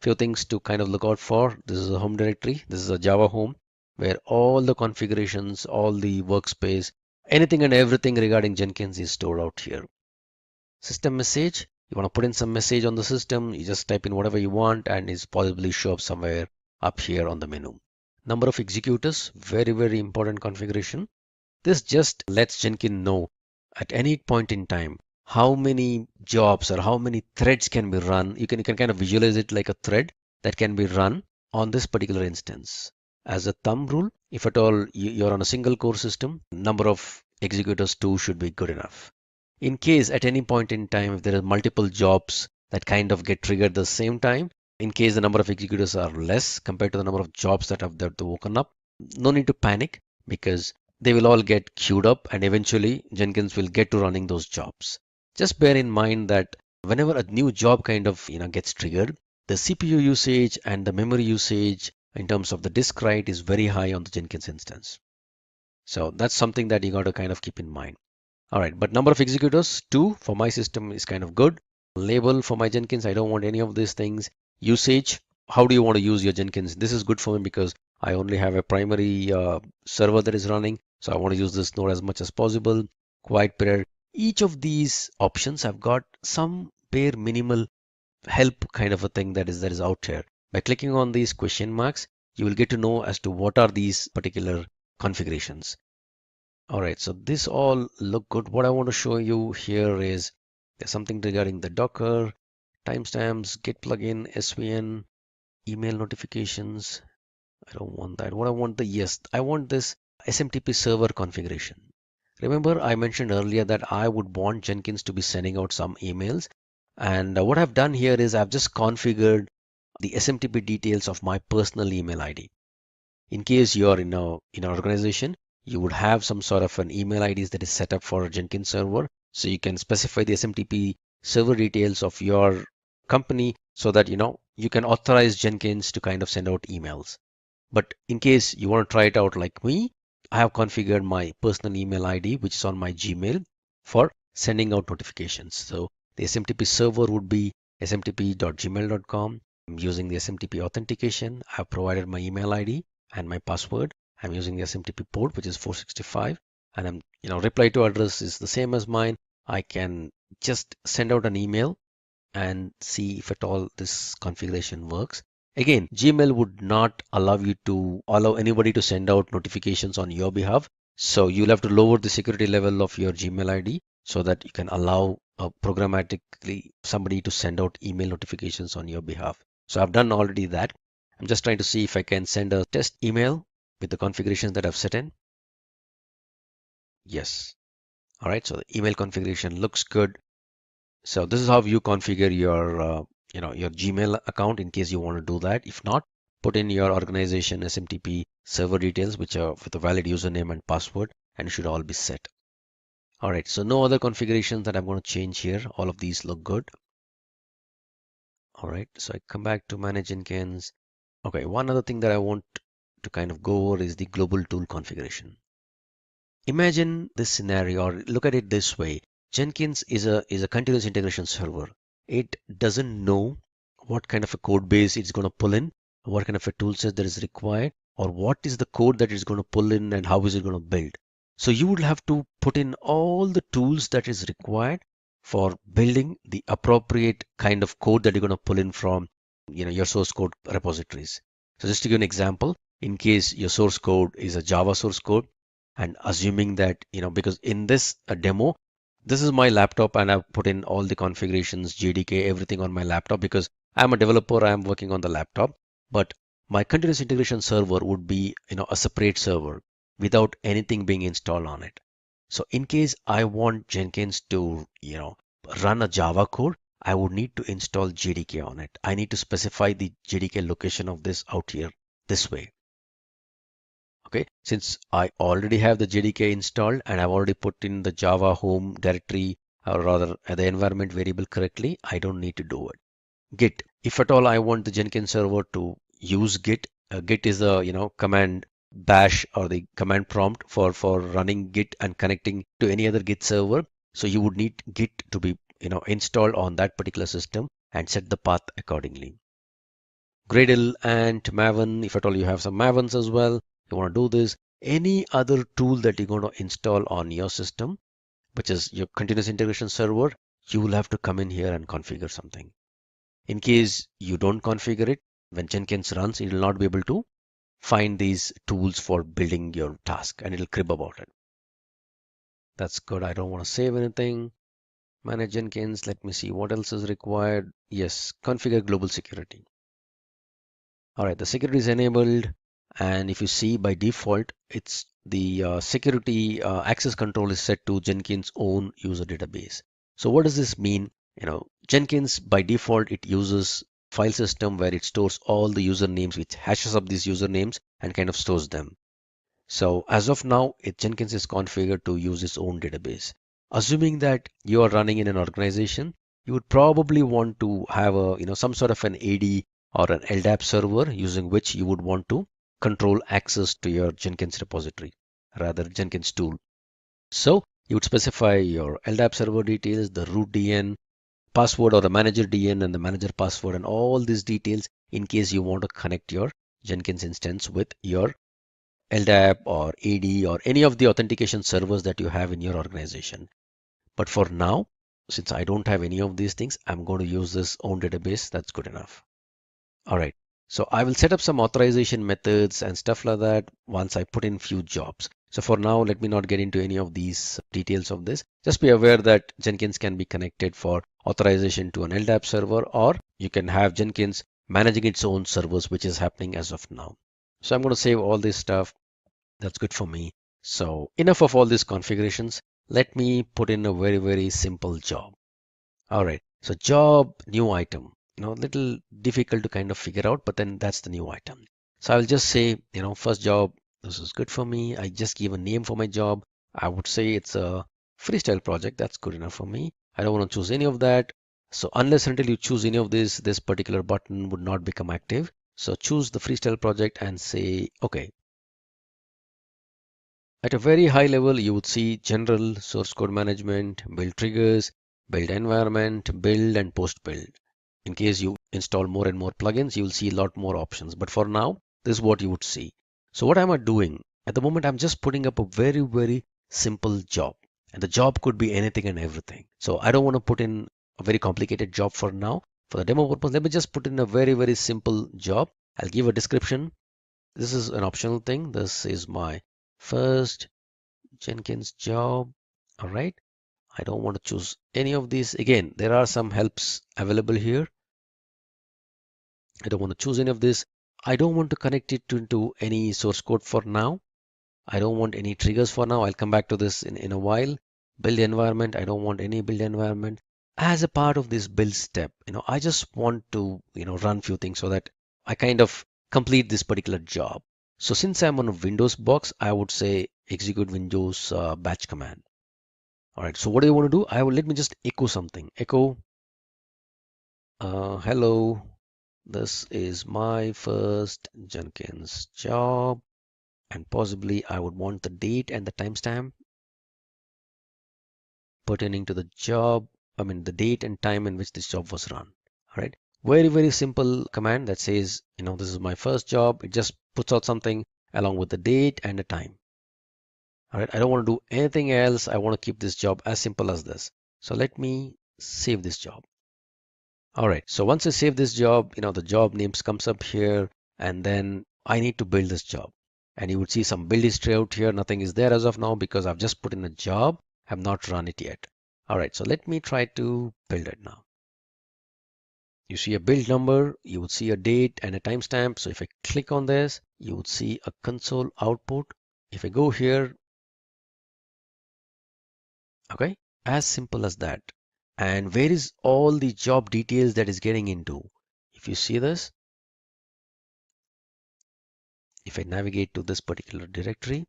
Few things to kind of look out for. This is a home directory. This is a Java home, where all the configurations, all the workspace, anything and everything regarding Jenkins is stored out here. System message, you want to put in some message on the system, you just type in whatever you want and it's possibly show up somewhere up here on the menu. Number of executors, very, very important configuration. This just lets Jenkins know at any point in time how many jobs or how many threads can be run. You can kind of visualize it like a thread that can be run on this particular instance. As a thumb rule, if at all you're on a single core system, number of executors 2 should be good enough. In case at any point in time, if there are multiple jobs that kind of get triggered at the same time, in case the number of executors are less compared to the number of jobs that have woken up, no need to panic, because they will all get queued up and eventually Jenkins will get to running those jobs. Just bear in mind that whenever a new job kind of gets triggered, the CPU usage and the memory usage in terms of the disk write is very high on the Jenkins instance. So that's something that you got to kind of keep in mind. All right, but number of executors 2 for my system is kind of good. Label for my Jenkins, I don't want any of these things. Usage, how do you want to use your Jenkins? This is good for me because I only have a primary server that is running. So I want to use this node as much as possible. Quiet period. Each of these options have got some bare minimal help kind of a thing that is out here. By clicking on these question marks, you will get to know as to what are these particular configurations. All right, so this all look good. What I want to show you here is there's something regarding the Docker, timestamps, Git plugin, SVN, email notifications. I don't want that. What I want I want this SMTP server configuration. Remember, I mentioned earlier that I would want Jenkins to be sending out some emails. And what I've done here is I've just configured the SMTP details of my personal email ID. In case you're in an organization, you would have some sort of an email IDs that is set up for a Jenkins server. So you can specify the SMTP server details of your company so that you can authorize Jenkins to kind of send out emails. But in case you want to try it out like me, I have configured my personal email ID, which is on my Gmail, for sending out notifications. So the SMTP server would be smtp.gmail.com. I'm using the SMTP authentication. I've provided my email ID and my password. I'm using the SMTP port, which is 465, and reply to address is the same as mine. I can just send out an email and see if at all this configuration works. Again, Gmail would not allow anybody to send out notifications on your behalf. So you'll have to lower the security level of your Gmail ID so that you can allow programmatically somebody to send out email notifications on your behalf. So I've done already that. I'm just trying to see if I can send a test email with the configurations that I've set in. Yes. All right. So the email configuration looks good. So this is how you configure your your Gmail account in case you want to do that. If not, put in your organization SMTP server details, which are with a valid username and password, and it should all be set. All right, so no other configurations that I'm going to change here. All of these look good. All right, so I come back to Manage Jenkins. Okay, one other thing that I want to kind of go over is the global tool configuration. Imagine this scenario, or look at it this way. Jenkins is a continuous integration server. It doesn't know what kind of a code base it's going to pull in, what kind of a tool set that is required, or what is the code that it's going to pull in and how is it going to build. So you would have to put in all the tools that is required for building the appropriate kind of code that you're going to pull in from your source code repositories. So just to give an example, in case your source code is a Java source code, and assuming that because in this demo, this is my laptop and I've put in all the configurations, JDK, everything on my laptop because I'm a developer, I'm working on the laptop. But my continuous integration server would be a separate server without anything being installed on it. So in case I want Jenkins to run a Java code, I would need to install JDK on it. I need to specify the JDK location of this out here this way. Okay, since I already have the JDK installed and I've already put in the Java home directory, or rather the environment variable correctly, I don't need to do it. Git, if at all I want the Jenkins server to use Git, Git is a command bash or the command prompt for running Git and connecting to any other Git server. So you would need Git to be installed on that particular system and set the path accordingly. Gradle and Maven, if at all you have some Mavens as well, you want to do this. Any other tool that you're going to install on your system, which is your continuous integration server, you will have to come in here and configure something. In case you don't configure it, when Jenkins runs, it will not be able to find these tools for building your task and it'll crib about it. That's good. I don't want to save anything. Manage Jenkins. Let me see what else is required. Yes, configure global security. All right, the security is enabled. And if you see by default, it's the security access control is set to Jenkins own user database. So what does this mean? Jenkins by default, it uses file system where it stores all the usernames, which hashes up these usernames and kind of stores them. So as of now, Jenkins is configured to use its own database. Assuming that you are running in an organization, you would probably want to have some sort of an AD or an LDAP server using which you would want to control access to your Jenkins repository, rather Jenkins tool. So you would specify your LDAP server details, the root DN, password or the manager DN and the manager password and all these details in case you want to connect your Jenkins instance with your LDAP or AD or any of the authentication servers that you have in your organization. But for now, since I don't have any of these things, I'm going to use this own database. That's good enough. All right. So I will set up some authorization methods and stuff like that once I put in few jobs. So for now, let me not get into any of these details of this. Just be aware that Jenkins can be connected for authorization to an LDAP server, or you can have Jenkins managing its own servers, which is happening as of now. So I'm going to save all this stuff. That's good for me. So enough of all these configurations. Let me put in a very simple job. All right. So job, new item, little difficult to kind of figure out, but then that's the new item. So I'll just say, first job, this is good for me. I just give a name for my job. I would say it's a freestyle project. That's good enough for me. I don't want to choose any of that. So unless until you choose any of this particular button would not become active. So choose the freestyle project and say, okay. At a very high level, you would see general, source code management, build triggers, build environment, build and post build. In case you install more and more plugins, you will see a lot more options. But for now, this is what you would see. So what am I doing? At the moment, I'm just putting up a very simple job. And the job could be anything and everything. So I don't want to put in a very complicated job for now. For the demo purpose, let me just put in a very simple job. I'll give a description. This is an optional thing. This is my first Jenkins job. All right. I don't want to choose any of these. Again, there are some helps available here. I don't want to choose any of this. I don't want to connect it into any source code for now. I don't want any triggers for now. I'll come back to this in a while. Build environment. I don't want any build environment. As a part of this build step, I just want to, run few things so that I kind of complete this particular job. So since I'm on a Windows box, I would say execute Windows batch command. All right. So what do you want to do? Let me just echo something. Echo. Hello. This is my first Jenkins job, and possibly I would want the date and the timestamp pertaining to the job. I mean, the date and time in which this job was run. All right. Very simple command that says, this is my first job. It just puts out something along with the date and the time. All right. I don't want to do anything else. I want to keep this job as simple as this. So let me save this job. All right. So once I save this job, the job names comes up here, and then I need to build this job. And you would see some build history out here. Nothing is there as of now because I've just put in a job. I've not run it yet. All right. So let me try to build it now. You see a build number, you would see a date and a timestamp. So if I click on this, you would see a console output. If I go here, okay, as simple as that. And where is all the job details that is getting into? If you see this, if I navigate to this particular directory,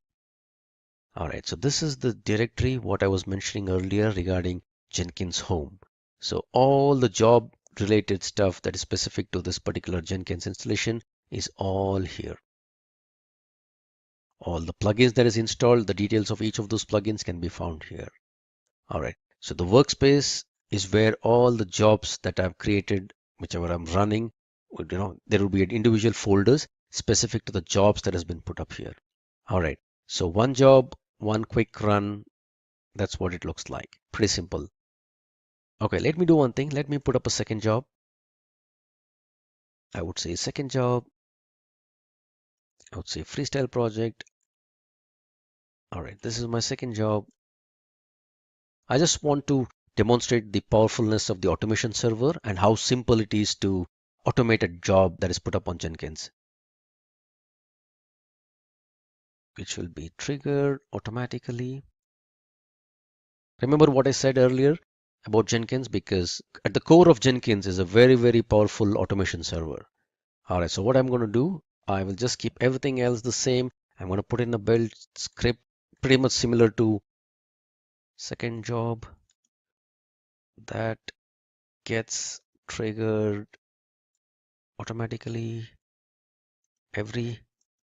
all right, so this is the directory what I was mentioning earlier regarding Jenkins home. So all the job related stuff that is specific to this particular Jenkins installation is all here. All the plugins that is installed, the details of each of those plugins can be found here. All right, so the workspace is where all the jobs that I've created, whichever I'm running, there will be individual folders specific to the jobs that has been put up here. All right, so one job, one quick run. That's what it looks like. Pretty simple. Okay, let me do one thing. Let me put up a second job. I would say second job. I would say freestyle project. All right, this is my second job. I just want to demonstrate the powerfulness of the automation server and how simple it is to automate a job that is put up on Jenkins, which will be triggered automatically. Remember what I said earlier about Jenkins, because at the core of Jenkins is a very powerful automation server. All right, so what I'm going to do, I will just keep everything else the same. I'm going to put in a build script pretty much similar to second job that gets triggered automatically every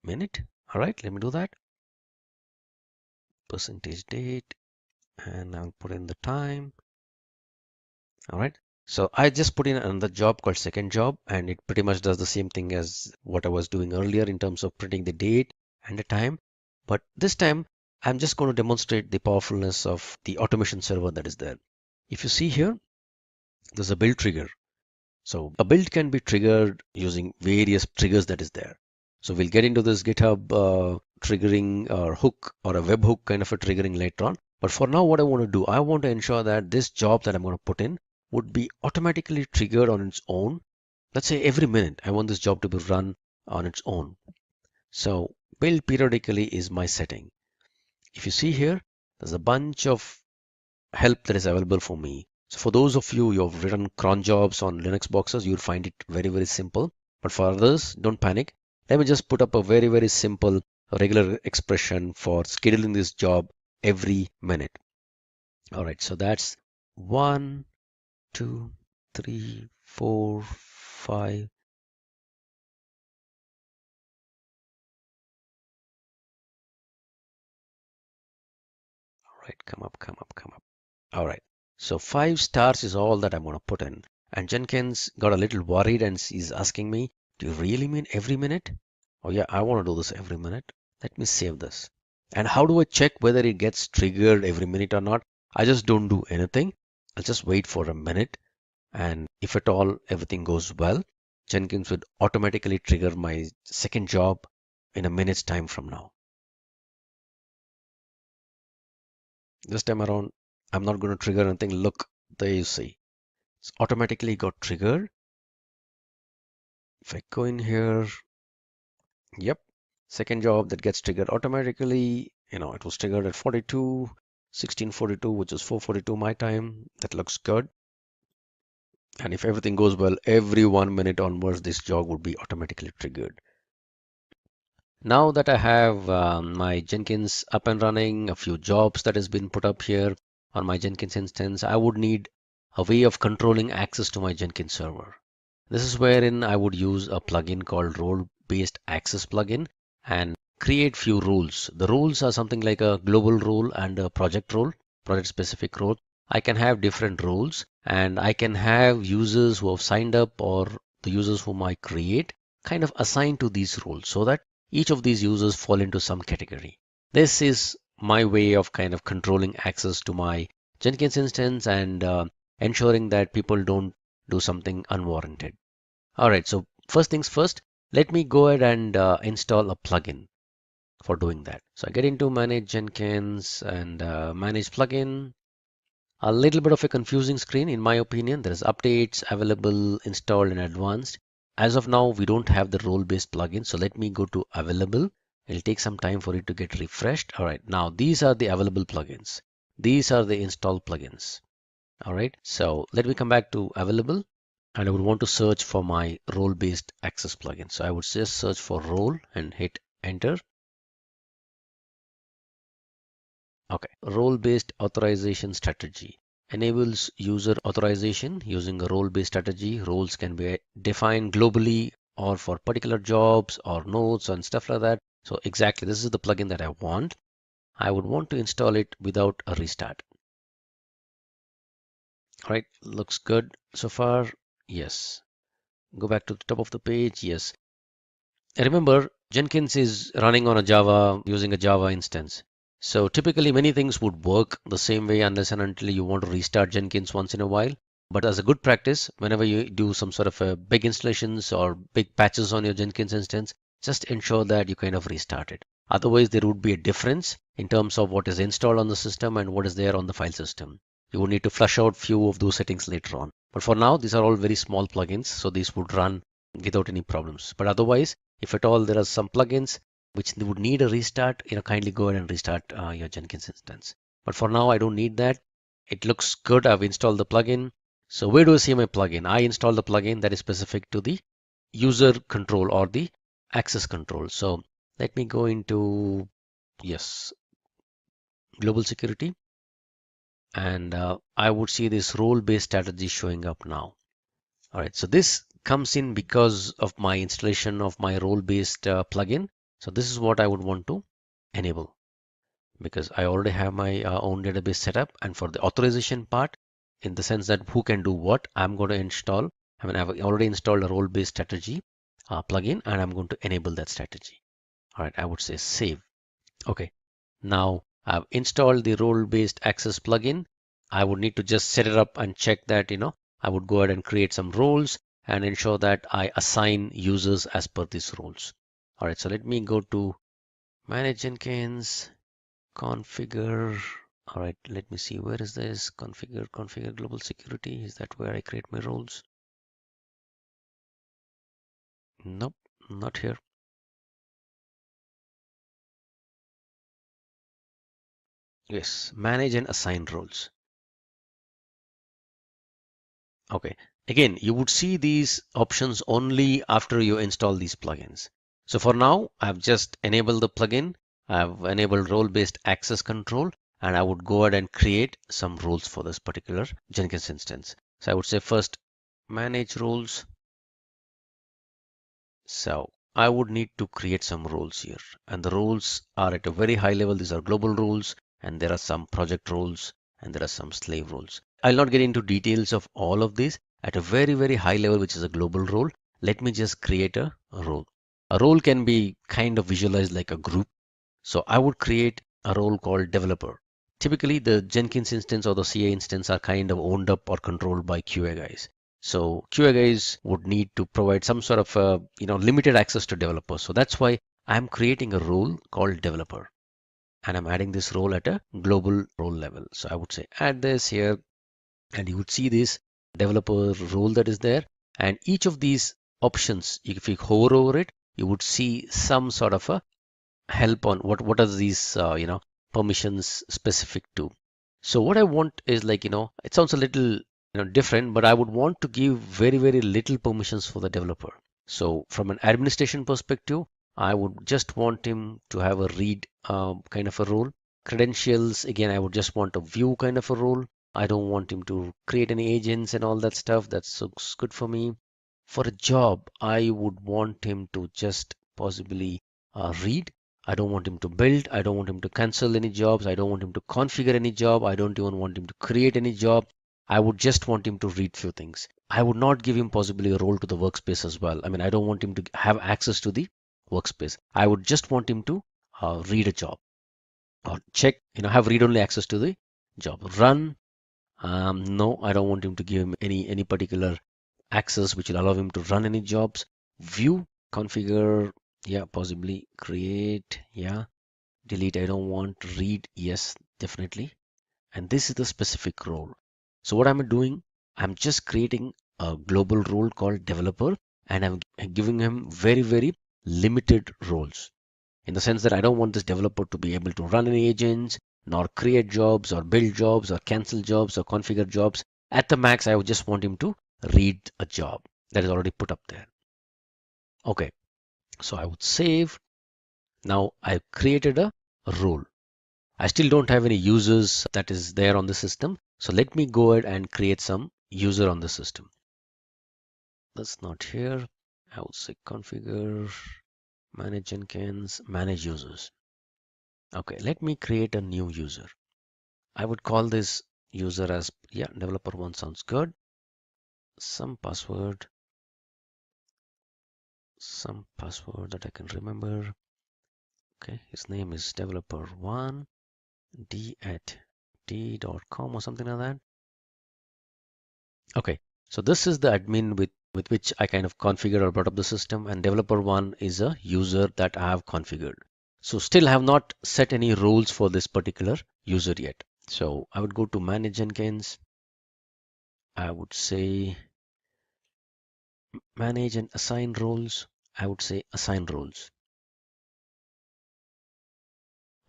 minute. All right, let me do that. Percentage date, and I'll put in the time. All right, so I just put in another job called second job, and it pretty much does the same thing as what I was doing earlier in terms of printing the date and the time. But this time I'm just going to demonstrate the powerfulness of the automation server that is there. If you see here, there's a build trigger. So a build can be triggered using various triggers that is there. So we'll get into this GitHub triggering or hook or a webhook kind of a triggering later on. But for now, what I want to do, I want to ensure that this job that I'm going to put in would be automatically triggered on its own. Let's say every minute, I want this job to be run on its own. So build periodically is my setting. if you see here, there's a bunch of help that is available for me. So for those of you who have written cron jobs on Linux boxes, you'll find it very, very simple. But for others, don't panic. Let me just put up a very, very simple regular expression for scheduling this job every minute. All right, so that's 1, 2, 3, 4, 5. All right, come up, come up, come up. All right, so 5 stars is all that I'm going to put in. And Jenkins got a little worried and he's asking me, do you really mean every minute? Oh yeah, I want to do this every minute. Let me save this. And how do I check whether it gets triggered every minute or not? I just don't do anything. I'll just wait for a minute. And if at all everything goes well, Jenkins would automatically trigger my second job in a minute's time from now. This time around, I'm not going to trigger anything. Look, there you see. It's automatically got triggered. If I go in here, yep, second job that gets triggered automatically. It was triggered at 1642, which is 4:42 my time. That looks good. And if everything goes well, every 1 minute onwards, this job would be automatically triggered. Now that I have my Jenkins up and running, a few jobs that has been put up here on my Jenkins instance, I would need a way of controlling access to my Jenkins server. This is wherein I would use a plugin called role-based access plugin and create few rules. The rules are something like a global role and a project role, project specific role. I can have different roles and I can have users who have signed up or the users whom I create kind of assigned to these roles so that each of these users fall into some category. This is my way of kind of controlling access to my Jenkins instance and ensuring that people don't do something unwarranted. All right, so first things first, let me go ahead and install a plugin for doing that. So I get into manage Jenkins and manage plugin. A little bit of a confusing screen in my opinion. There is updates available, installed and advanced. As of now, we don't have the role-based plugin. So let me go to available. It'll take some time for it to get refreshed. All right, now these are the available plugins. These are the installed plugins. All right, so let me come back to available and I would want to search for my role-based access plugin. So I would just search for role and hit enter. Okay, role-based authorization strategy enables user authorization using a role-based strategy. Roles can be defined globally or for particular jobs or nodes and stuff like that. So exactly, this is the plugin that I want. I would want to install it without a restart. All right, looks good so far. Yes. Go back to the top of the page. Yes. Remember, Jenkins is running on a Java using a Java instance. So typically many things would work the same way unless and until you want to restart Jenkins once in a while. But as a good practice, whenever you do some sort of a big installations or big patches on your Jenkins instance, just ensure that you kind of restart it. Otherwise, there would be a difference in terms of what is installed on the system and what is there on the file system. You would need to flush out few of those settings later on. But for now, these are all very small plugins, so these would run without any problems. But otherwise, if at all there are some plugins which would need a restart, kindly go ahead and restart your Jenkins instance. But for now, I don't need that. It looks good. I've installed the plugin. So where do I see my plugin? I installed the plugin that is specific to the user control or the access control. So let me go into, yes, global security. And I would see this role-based strategy showing up now. All right, so this comes in because of my installation of my role-based plugin. So this is what I would want to enable because I already have my own database set up. And for the authorization part, in the sense that who can do what, I'm going to install. I've already installed a role-based strategy plugin and I'm going to enable that strategy. All right, I would say save. Okay, now I've installed the role-based access plugin. I would need to just set it up and check that, I would go ahead and create some roles and ensure that I assign users as per these roles. All right, so let me go to manage Jenkins, configure. All right, let me see, where is this? Configure global security. Is that where I create my roles? Nope, not here. Yes, manage and assign roles. Okay, again, you would see these options only after you install these plugins. So for now, I've just enabled the plugin. I've enabled role-based access control, and I would go ahead and create some roles for this particular Jenkins instance. So I would say first manage roles. So I would need to create some roles here, and the roles are at a very high level. These are global roles, and there are some project roles, and there are some slave roles. I'll not get into details of all of these. At a very, very high level, which is a global role, let me just create a role. A role can be kind of visualized like a group. So I would create a role called developer. Typically, the Jenkins instance or the CI instance are kind of owned up or controlled by QA guys. So QA guys would need to provide some sort of limited access to developers. So that's why I'm creating a role called developer, and I'm adding this role at a global role level. So I would say add this here, and you would see this developer role that is there. And each of these options, if you hover over it, you would see some sort of a help on what are these permissions specific to. So what I want is it sounds a little different, but I would want to give very, very little permissions for the developer. So from an administration perspective, I would just want him to have a read kind of a role. Credentials, again, I would just want a view kind of a role. I don't want him to create any agents and all that stuff. That's good for me. For a job, I would want him to just possibly read. I don't want him to build. I don't want him to cancel any jobs. I don't want him to configure any job. I don't even want him to create any job. I would just want him to read few things. I would not give him possibly a role to the workspace as well. I mean, I don't want him to have access to the workspace. I would just want him to read a job or check, have read-only access to the job. Run. No, I don't want him to give him any particular access which will allow him to run any jobs. View, configure, yeah, possibly create, yeah, delete. I don't want read, yes, definitely. And this is the specific role. So what I'm doing, I'm just creating a global role called developer, and I'm giving him very, very limited roles, in the sense that I don't want this developer to be able to run any agents, nor create jobs, or build jobs, or cancel jobs, or configure jobs. At the max, I would just want him to read a job that is already put up there. Okay, so I would save. Now I've created a role. I still don't have any users that is there on the system. So let me go ahead and create some user on the system. That's not here. I would say configure, manage Jenkins, manage users. Okay, let me create a new user. I would call this user as, yeah, developer one sounds good. Some password that I can remember. Okay, his name is developer1 d@d.com or something like that. Okay, so this is the admin with which I kind of configured or brought up the system, and developer1 is a user that I have configured. So still have not set any roles for this particular user yet. So I would go to manage Jenkins. I would say manage and assign roles. I would say assign roles.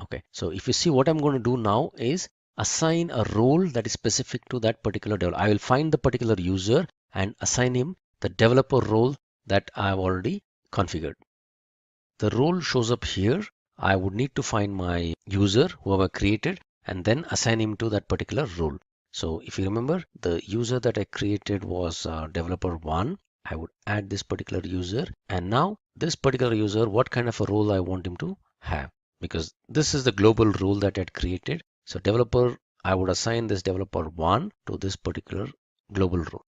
Okay, so if you see, what I'm going to do now is assign a role that is specific to that particular developer. I will find the particular user and assign him the developer role that I've already configured. The role shows up here. I would need to find my user, whoever created, and then assign him to that particular role. So if you remember, the user that I created was developer1. I would add this particular user, and now this particular user, what kind of a role I want him to have, because this is the global role that I had created. So developer, I would assign this developer1 to this particular global role,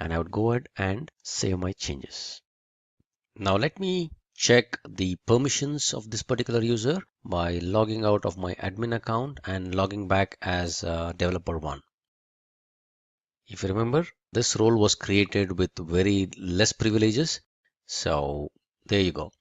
and I would go ahead and save my changes. Now let me check the permissions of this particular user by logging out of my admin account and logging back as developer1. If you remember, this role was created with very less privileges. So there you go.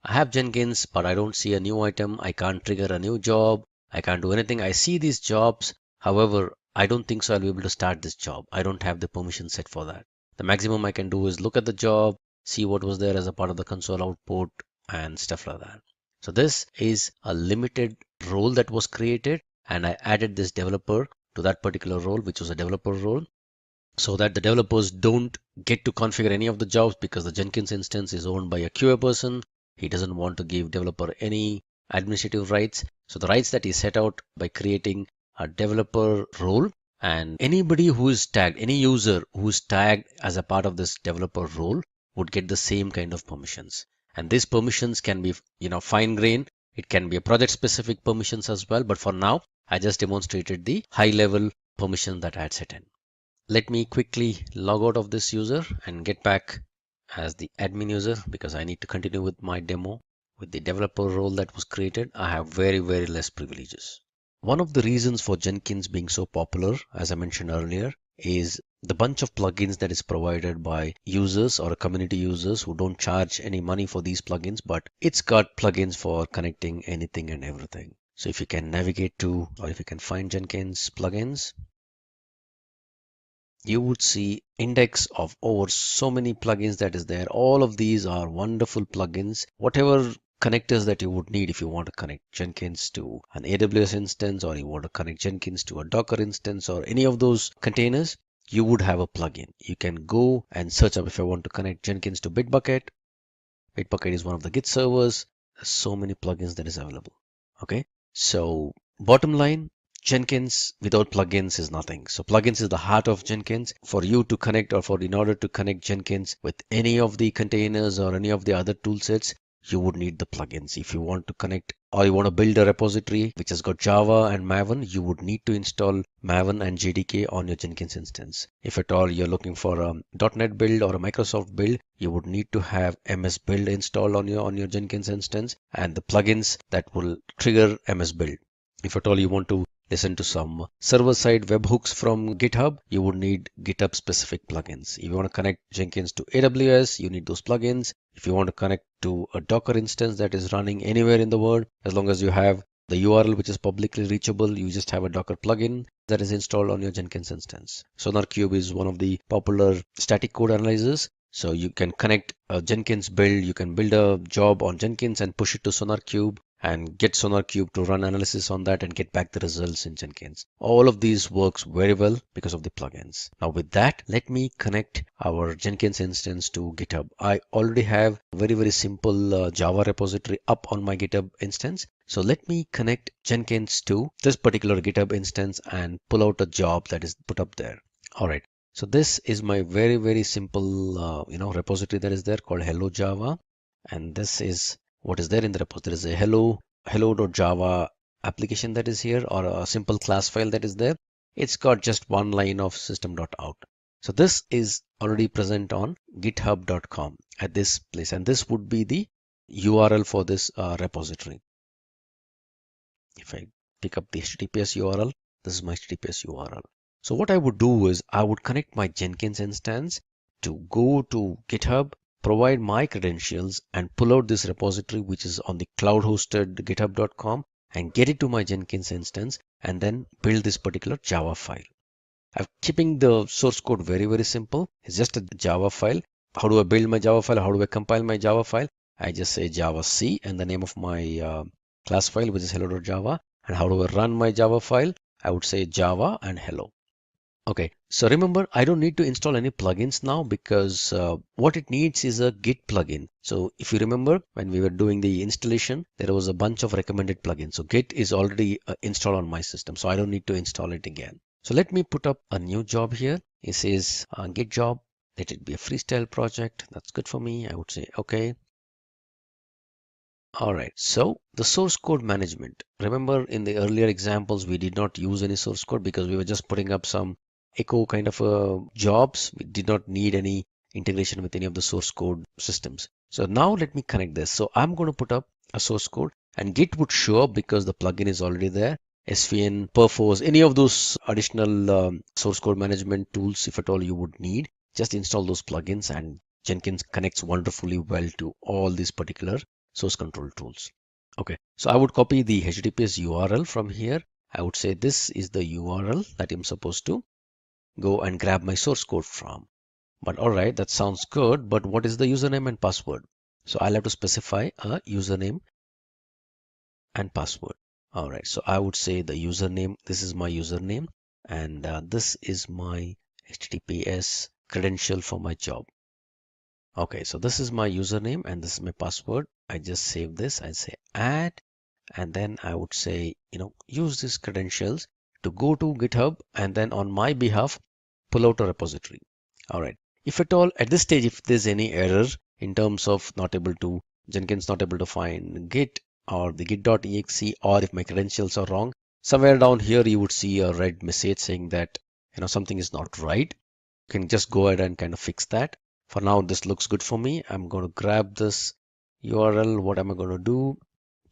I have Jenkins, but I don't see a new item. I can't trigger a new job. I can't do anything. I see these jobs. However, I don't think so I'll be able to start this job. I don't have the permission set for that. The maximum I can do is look at the job, see what was there as a part of the console output and stuff like that. So this is a limited role that was created, and I added this developer to that particular role, which was a developer role, so that the developers don't get to configure any of the jobs, because the Jenkins instance is owned by a QA person. He doesn't want to give developer any administrative rights. So the rights that he set out by creating a developer role, and anybody who is tagged, any user who is tagged as a part of this developer role would get the same kind of permissions. And these permissions can be, fine grained. It can be a project specific permissions as well. But for now, I just demonstrated the high level permission that I had set in. Let me quickly log out of this user and get back as the admin user, because I need to continue with my demo. With the developer role that was created, I have very less privileges. One of the reasons for Jenkins being so popular, as I mentioned earlier, is the bunch of plugins that is provided by users or community users who don't charge any money for these plugins, but it's got plugins for connecting anything and everything. So if you can navigate to, or if you can find Jenkins plugins, you would see index of over so many plugins that is there. All of these are wonderful plugins. Whatever connectors that you would need, if you want to connect Jenkins to an AWS instance, or you want to connect Jenkins to a Docker instance, or any of those containers, you would have a plugin. You can go and search up. If I want to connect Jenkins to Bitbucket, Bitbucket is one of the Git servers. There's so many plugins that is available. Okay, so bottom line, Jenkins without plugins is nothing. So plugins is the heart of Jenkins. For you to connect, or in order to connect Jenkins with any of the containers or any of the other tool sets, you would need the plugins. If you want to connect, or you want to build a repository which has got Java and Maven, you would need to install Maven and JDK on your Jenkins instance. If at all you're looking for a .NET build or a Microsoft build, you would need to have MS Build installed on your Jenkins instance, and the plugins that will trigger MS Build. If at all you want to listen to some server-side webhooks from GitHub, you would need GitHub specific plugins. If you want to connect Jenkins to AWS, you need those plugins. If you want to connect to a Docker instance that is running anywhere in the world, as long as you have the URL which is publicly reachable, you just have a Docker plugin that is installed on your Jenkins instance. SonarQube is one of the popular static code analyzers. So you can connect a Jenkins build, you can build a job on Jenkins and push it to SonarQube, and get SonarQube to run analysis on that and get back the results in Jenkins. All of these works very well because of the plugins. Now with that, let me connect our Jenkins instance to GitHub. I already have a very simple Java repository up on my GitHub instance. So let me connect Jenkins to this particular GitHub instance and pull out a job that is put up there. All right. So this is my very simple repository that is there called Hello Java, and this is what is there in the repository. There is a hello.java application that is here, or a simple class file that is there. It's got just one line of system.out. So this is already present on github.com at this place, and this would be the URL for this repository. If I pick up the HTTPS URL, this is my HTTPS URL. So what I would do is I would connect my Jenkins instance to go to GitHub, provide my credentials, and pull out this repository which is on the cloud hosted github.com, and get it to my Jenkins instance, and then build this particular Java file. I'm keeping the source code very simple. It's just a Java file. How do I build my Java file? How do I compile my Java file? I just say Java C and the name of my class file, which is hello.java. And how do I run my Java file? I would say Java and hello. Okay, so remember, I don't need to install any plugins now, because what it needs is a Git plugin. So if you remember, when we were doing the installation, there was a bunch of recommended plugins. So Git is already installed on my system, so I don't need to install it again. So let me put up a new job here. It says Git job. Let it be a freestyle project. That's good for me. I would say okay. All right, so the source code management. Remember, in the earlier examples, we did not use any source code because we were just putting up some echo kind of jobs. We did not need any integration with any of the source code systems. So now let me connect this. So I'm going to put up a source code, and Git would show up because the plugin is already there. SVN, Perforce, any of those additional source code management tools, if at all you would need, just install those plugins, and Jenkins connects wonderfully well to all these particular source control tools. Okay, so I would copy the HTTPS URL from here. I would say this is the URL that I'm supposed to go and grab my source code from. But all right, that sounds good, but what is the username and password? So I'll have to specify a username and password. All right, so I would say the username, this is my username, and this is my HTTPS credential for my job. Okay, so this is my username and this is my password. I just save this. I say add, and then I would say, use these credentials to go to GitHub and then on my behalf, pull out a repository. All right. If at all at this stage, if there's any error in terms of Jenkins not able to find Git or the git.exe, or if my credentials are wrong, somewhere down here you would see a red message saying that, something is not right. You can just go ahead and kind of fix that. For now, this looks good for me. I'm going to grab this URL. What am I going to do?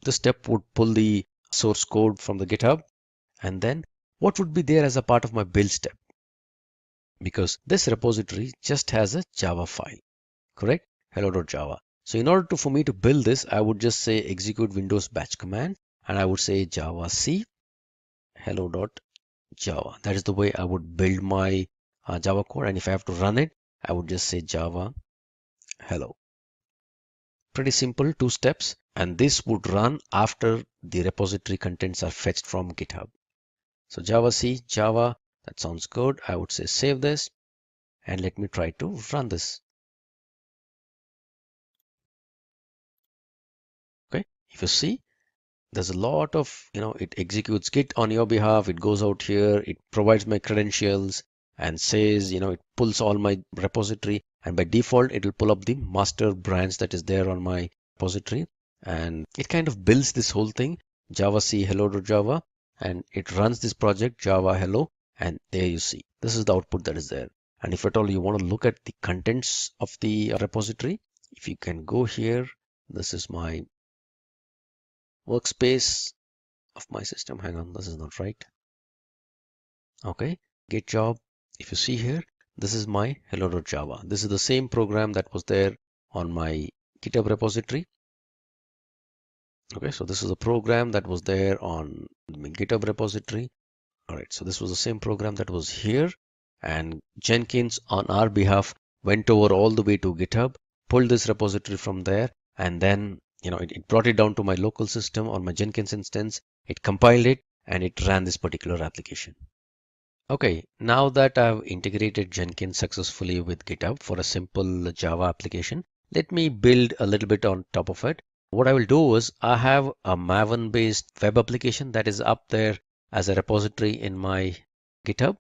This step would pull the source code from the GitHub, and then what would be there as a part of my build step? Because this repository just has a Java file, correct? Hello.java. So in order for me to build this, I would just say execute Windows batch command, and I would say Java C hello.java. That is the way I would build my Java code. And if I have to run it, I would just say Java hello. Pretty simple, 2 steps, and this would run after the repository contents are fetched from GitHub. So Java C, Java, that sounds good. I would say save this and let me try to run this. Okay, if you see, there's a lot of, it executes Git on your behalf. It goes out here, it provides my credentials and says, it pulls all my repository, and by default, it will pull up the master branch that is there on my repository, and it kind of builds this whole thing, Java C hello.java, and it runs this project Java hello, and there you see, this is the output that is there. And if at all you want to look at the contents of the repository, if you can go here, this is my workspace of my system. Hang on, this is not right. Okay, git job. If you see here, this is my hello.java. This is the same program that was there on my GitHub repository. Okay, so this is a program that was there on my GitHub repository. All right, so this was the same program that was here, and Jenkins on our behalf went over all the way to GitHub, pulled this repository from there, and then it brought it down to my local system on my Jenkins instance. It compiled it and it ran this particular application. Okay, now that I've integrated Jenkins successfully with GitHub for a simple Java application, let me build a little bit on top of it. What I will do is I have a Maven based web application that is up there as a repository in my GitHub.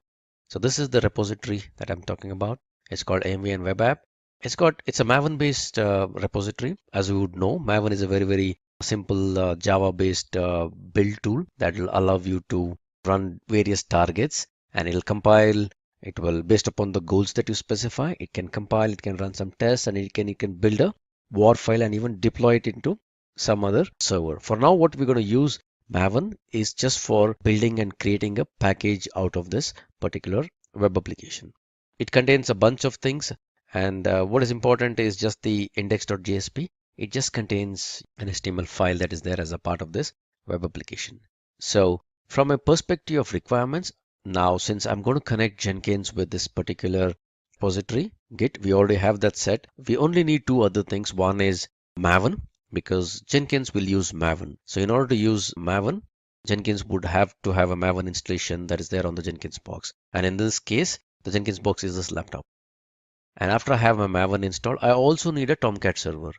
So this is the repository that I'm talking about. It's called MV Web App. It's a Maven based repository. As you would know, Maven is a very, very simple Java based build tool that will allow you to run various targets, and it'll compile. It will, based upon the goals that you specify, it can compile, it can run some tests, and it can build a WAR file and even deploy it into some other server. For now, what we're going to use Maven is just for building and creating a package out of this particular web application. It contains a bunch of things, and what is important is just the index.jsp. It just contains an HTML file that is there as a part of this web application. So from a perspective of requirements, now since I'm going to connect Jenkins with this particular repository Git, we already have that set. We only need 2 other things. One is Maven, because Jenkins will use Maven. So in order to use Maven, Jenkins would have to have a Maven installation that is there on the Jenkins box. And in this case, the Jenkins box is this laptop. And after I have my Maven installed, I also need a Tomcat server.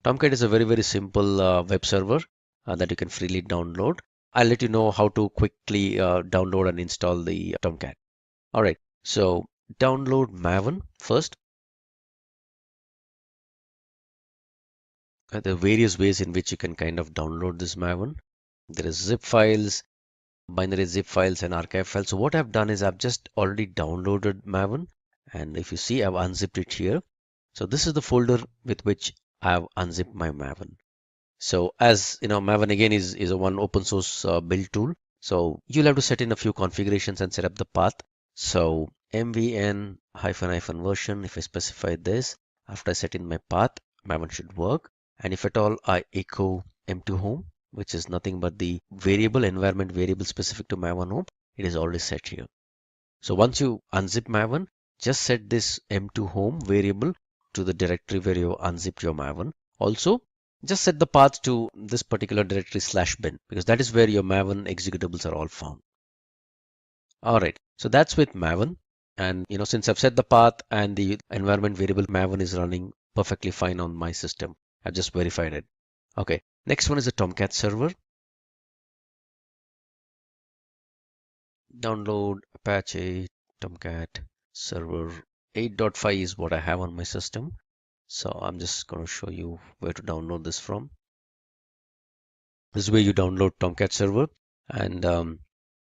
Tomcat is a very, very simple web server that you can freely download. I'll let you know how to quickly download and install the Tomcat. All right, so download Maven first. There are various ways in which you can kind of download this Maven. There is zip files, binary zip files, and archive files. So what I've done is I've just already downloaded Maven, and if you see, I've unzipped it here. So this is the folder with which I've unzipped my Maven. So as you know, Maven again is a one open source build tool. So you'll have to set in a few configurations and set up the path. So mvn -- version, if I specify this, after I set in my path, Maven should work. And if at all I echo m2 home, which is nothing but the environment variable specific to Maven home, it is already set here. So once you unzip Maven, just set this m2 home variable to the directory where you unzipped your Maven. Also, just set the path to this particular directory /bin, because that is where your Maven executables are all found. All right, so that's with Maven. And since I've set the path and the environment variable Maven is running perfectly fine on my system, I've just verified it. Okay, next one is the Tomcat server. Download Apache Tomcat server 8.5 is what I have on my system. So I'm just going to show you where to download this from. This is where you download Tomcat server, and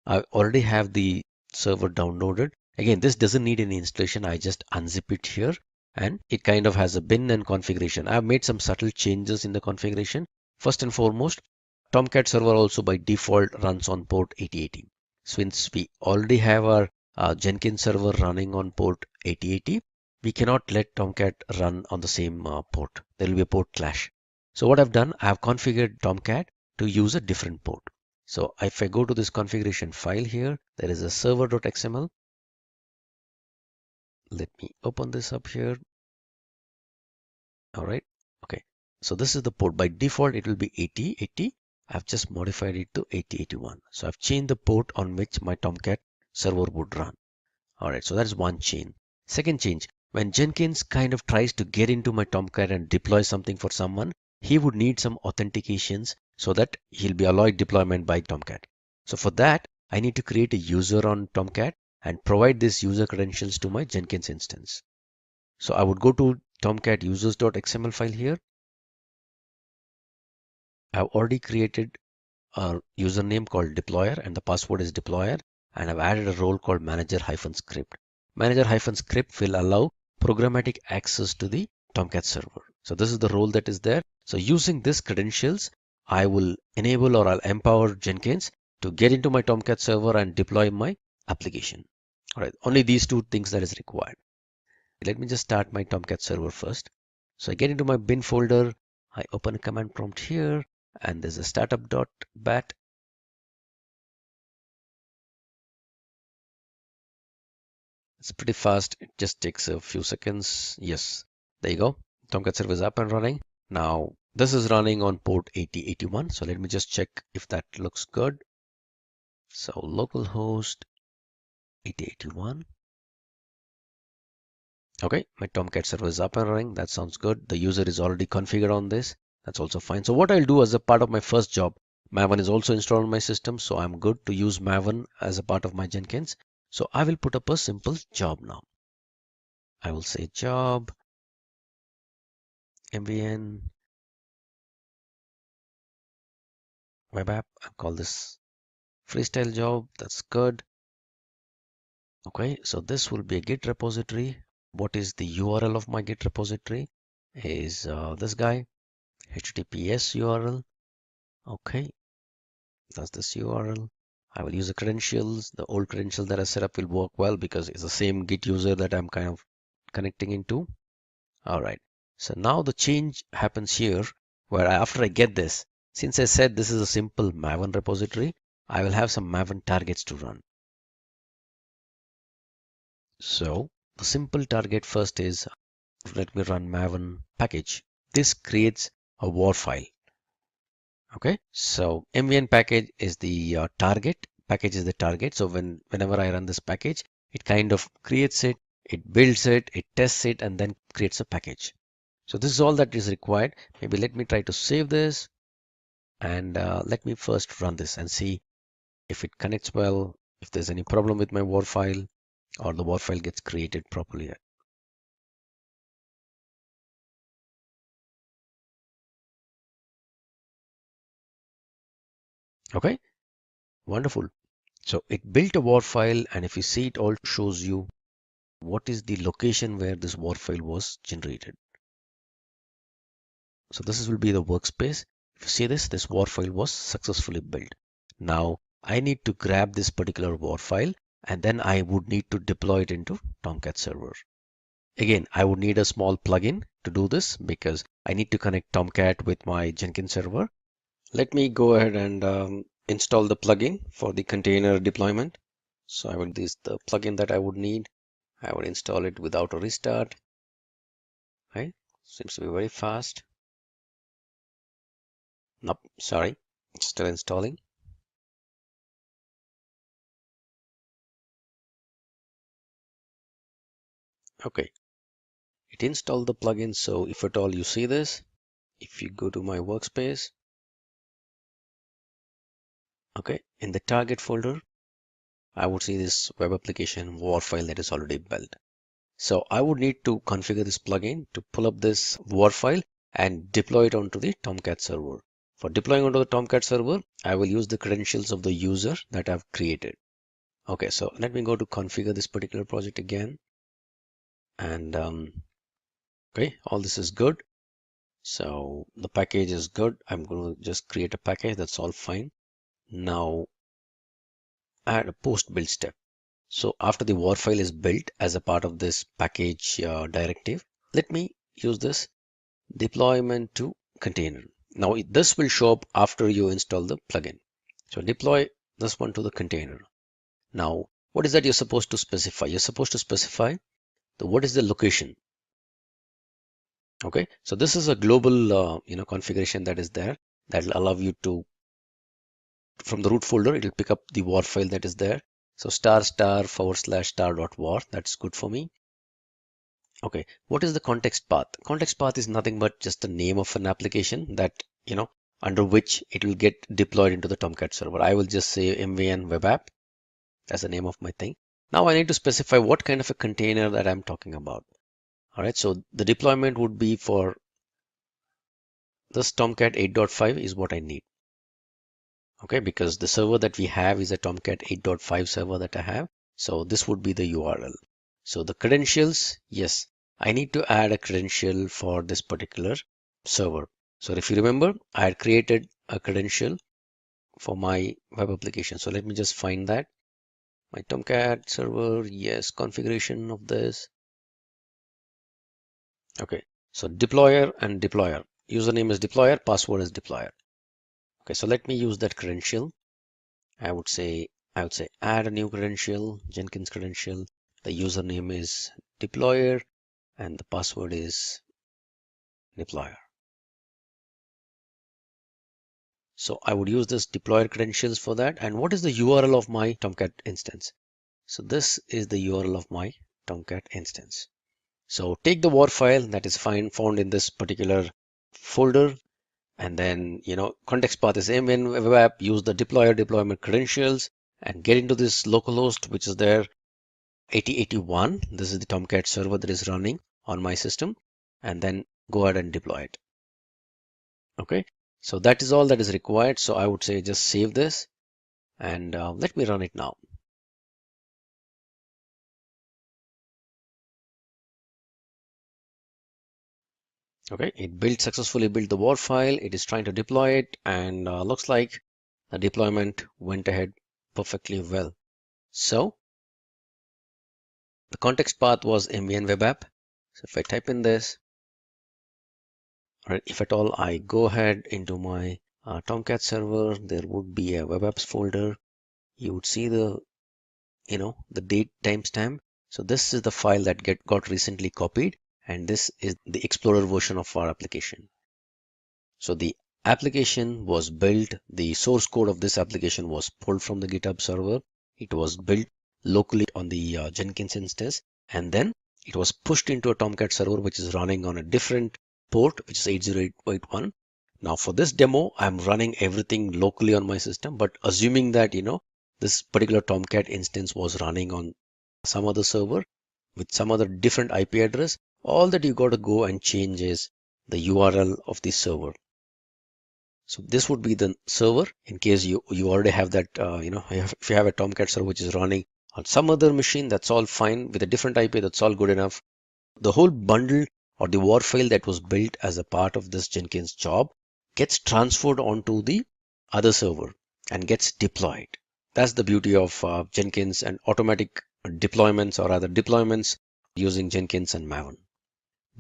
I already have the server downloaded. Again, this doesn't need any installation. I just unzip it here, and it kind of has a bin and configuration. I've made some subtle changes in the configuration. First and foremost, Tomcat server also by default runs on port 8080. Since we already have our Jenkins server running on port 8080, we cannot let Tomcat run on the same port. There will be a port clash. So what I've done, I have configured Tomcat to use a different port. So if I go to this configuration file here, there is a server.xml. Let me open this up here. All right. Okay. So this is the port. By default, it will be 8080. I've just modified it to 8081. So I've changed the port on which my Tomcat server would run. All right. So that's one change. Second change, when Jenkins kind of tries to get into my Tomcat and deploy something for someone, he would need some authentications so that he'll be allowed deployment by Tomcat. So for that, I need to create a user on Tomcat and provide this user credentials to my Jenkins instance. So I would go to Tomcat users.xml file here. I've already created a username called deployer and the password is deployer, and I've added a role called manager-script. Manager-script will allow programmatic access to the Tomcat server. So this is the role that is there. So using this credentials, I will enable or I'll empower Jenkins to get into my Tomcat server and deploy my application. All right, only these two things that is required. Let me just start my Tomcat server first. So I get into my bin folder, I open a command prompt here, and there's a startup.bat. It's pretty fast. It just takes a few seconds. Yes, there you go. Tomcat server is up and running. Now this is running on port 8081. So let me just check if that looks good. So localhost 8081. Okay, my Tomcat server is up and running. That sounds good. The user is already configured on this. That's also fine. So what I'll do as a part of my first job, Maven is also installed on my system. So I'm good to use Maven as a part of my Jenkins. So I will put up a simple job now. I will say job MVN web app. I'll call this freestyle job. That's good. Okay, so this will be a Git repository. What is the URL of my Git repository? Is this guy, HTTPS URL. Okay, that's this URL. I will use the credentials. The old credentials that I set up will work well because it's the same Git user that I'm kind of connecting into. All right, so now the change happens here where after I get this, since I said this is a simple Maven repository, I will have some Maven targets to run. So the simple target first is, let me run Maven package. This creates a war file. Okay, so MVN package is the target. Package is the target. So whenever I run this package, it kind of creates it, it builds it, it tests it, and then creates a package. So this is all that is required. Maybe let me try to save this and let me first run this and see if it connects well, if there's any problem with my war file or the war file gets created properly. Okay, wonderful. So it built a war file, and if you see, it all shows you what is the location where this war file was generated. So this will be the workspace. If you see this war file was successfully built. Now I need to grab this particular war file and then I would need to deploy it into Tomcat server. Again, I would need a small plugin to do this because I need to connect Tomcat with my Jenkins server. Let me go ahead and install the plugin for the container deployment. So I would this the plugin that I would need. I would install it without a restart. Right? Seems to be very fast. Nope, sorry, it's still installing. Okay, it installed the plugin. So if at all you see this, if you go to my workspace, okay, in the target folder, I would see this web application WAR file that is already built. So I would need to configure this plugin to pull up this WAR file and deploy it onto the Tomcat server. For deploying onto the Tomcat server, I will use the credentials of the user that I've created. Okay, so let me go to configure this particular project again. And okay, all this is good. So the package is good. I'm going to just create a package. That's all fine. Now add a post build step. So after the WAR file is built as a part of this package directive, let me use this deployment to container. Now this will show up after you install the plugin. So deploy this one to the container. Now what is that you're supposed to specify? You're supposed to specify what is the location. Okay, so this is a global configuration that is there that will allow you to, from the root folder, it will pick up the WAR file that is there. So *****war, that's good for me. Okay, what is the context path? Context path is nothing but just the name of an application that, under which it will get deployed into the Tomcat server. I will just say MVN web app. That's the name of my thing. Now I need to specify what kind of a container that I'm talking about. All right, so the deployment would be for this Tomcat 8.5 is what I need. Okay, because the server that we have is a Tomcat 8.5 server that I have. So this would be the URL. So the credentials, yes, I need to add a credential for this particular server. So if you remember, I had created a credential for my web application. So let me just find that. My Tomcat server, yes, configuration of this. Okay, so deployer and deployer. Username is deployer, password is deployer. Okay, so let me use that credential. I would say add a new credential, Jenkins credential. The username is deployer and the password is deployer. So I would use this deployer credentials for that. And what is the URL of my Tomcat instance? So this is the URL of my Tomcat instance. So take the WAR file that is found in this particular folder. And then, context path is MVN web app, use the deployer deployment credentials and get into this localhost, which is there 8081. This is the Tomcat server that is running on my system, and then go ahead and deploy it. Okay, so that is all that is required. So I would say just save this and let me run it now. Okay, it successfully built the WAR file. It is trying to deploy it, and looks like the deployment went ahead perfectly well. So the context path was MVN web app. So if I type in this, right, if at all I go ahead into my Tomcat server, there would be a web apps folder. You would see the date timestamp. So this is the file that got recently copied, and this is the Explorer version of our application. So the application was built, the source code of this application was pulled from the GitHub server. It was built locally on the Jenkins instance, and then it was pushed into a Tomcat server which is running on a different port, which is 8081. Now for this demo, I'm running everything locally on my system, but assuming that this particular Tomcat instance was running on some other server with some other different IP address, all that you got to go and change is the URL of the server. So this would be the server in case you already have that, if you have a Tomcat server which is running on some other machine, that's all fine. With a different IP, that's all good enough. The whole bundle or the WAR file that was built as a part of this Jenkins job gets transferred onto the other server and gets deployed. That's the beauty of Jenkins and automatic deployments, or rather deployments using Jenkins and Maven.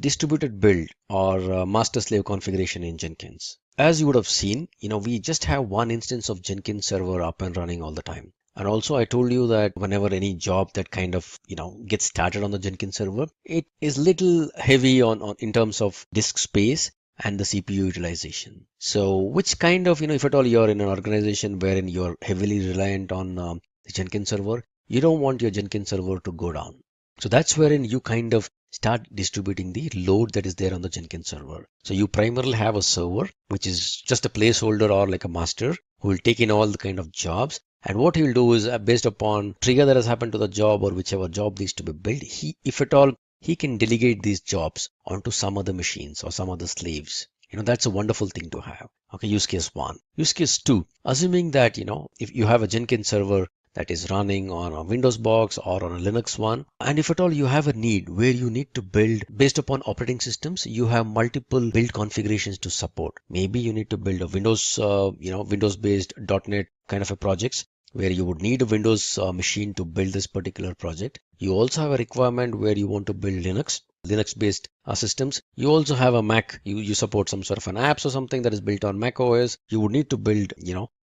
Distributed build or master slave configuration in Jenkins. As you would have seen, we just have one instance of Jenkins server up and running all the time. And also I told you that whenever any job that kind of, gets started on the Jenkins server, it is little heavy on in terms of disk space. and the CPU utilization. So which kind of, if at all you're in an organization wherein you're heavily reliant on the Jenkins server, you don't want your Jenkins server to go down. So that's wherein you kind of start distributing the load that is there on the Jenkins server. So you primarily have a server, which is just a placeholder or like a master who will take in all the kind of jobs. And what he'll do is based upon trigger that has happened to the job or whichever job needs to be built, if at all, he can delegate these jobs onto some other machines or some other slaves. That's a wonderful thing to have. Okay, use case 1. Use case 2, assuming that, if you have a Jenkins server that is running on a Windows box or on a Linux one, and if at all you have a need where you need to build based upon operating systems, you have multiple build configurations to support. Maybe you need to build a Windows, Windows based .NET kind of a projects where you would need a Windows machine to build this particular project. You also have a requirement where you want to build Linux based systems. You also have a Mac. You support some sort of an apps or something that is built on Mac OS. You would need to build,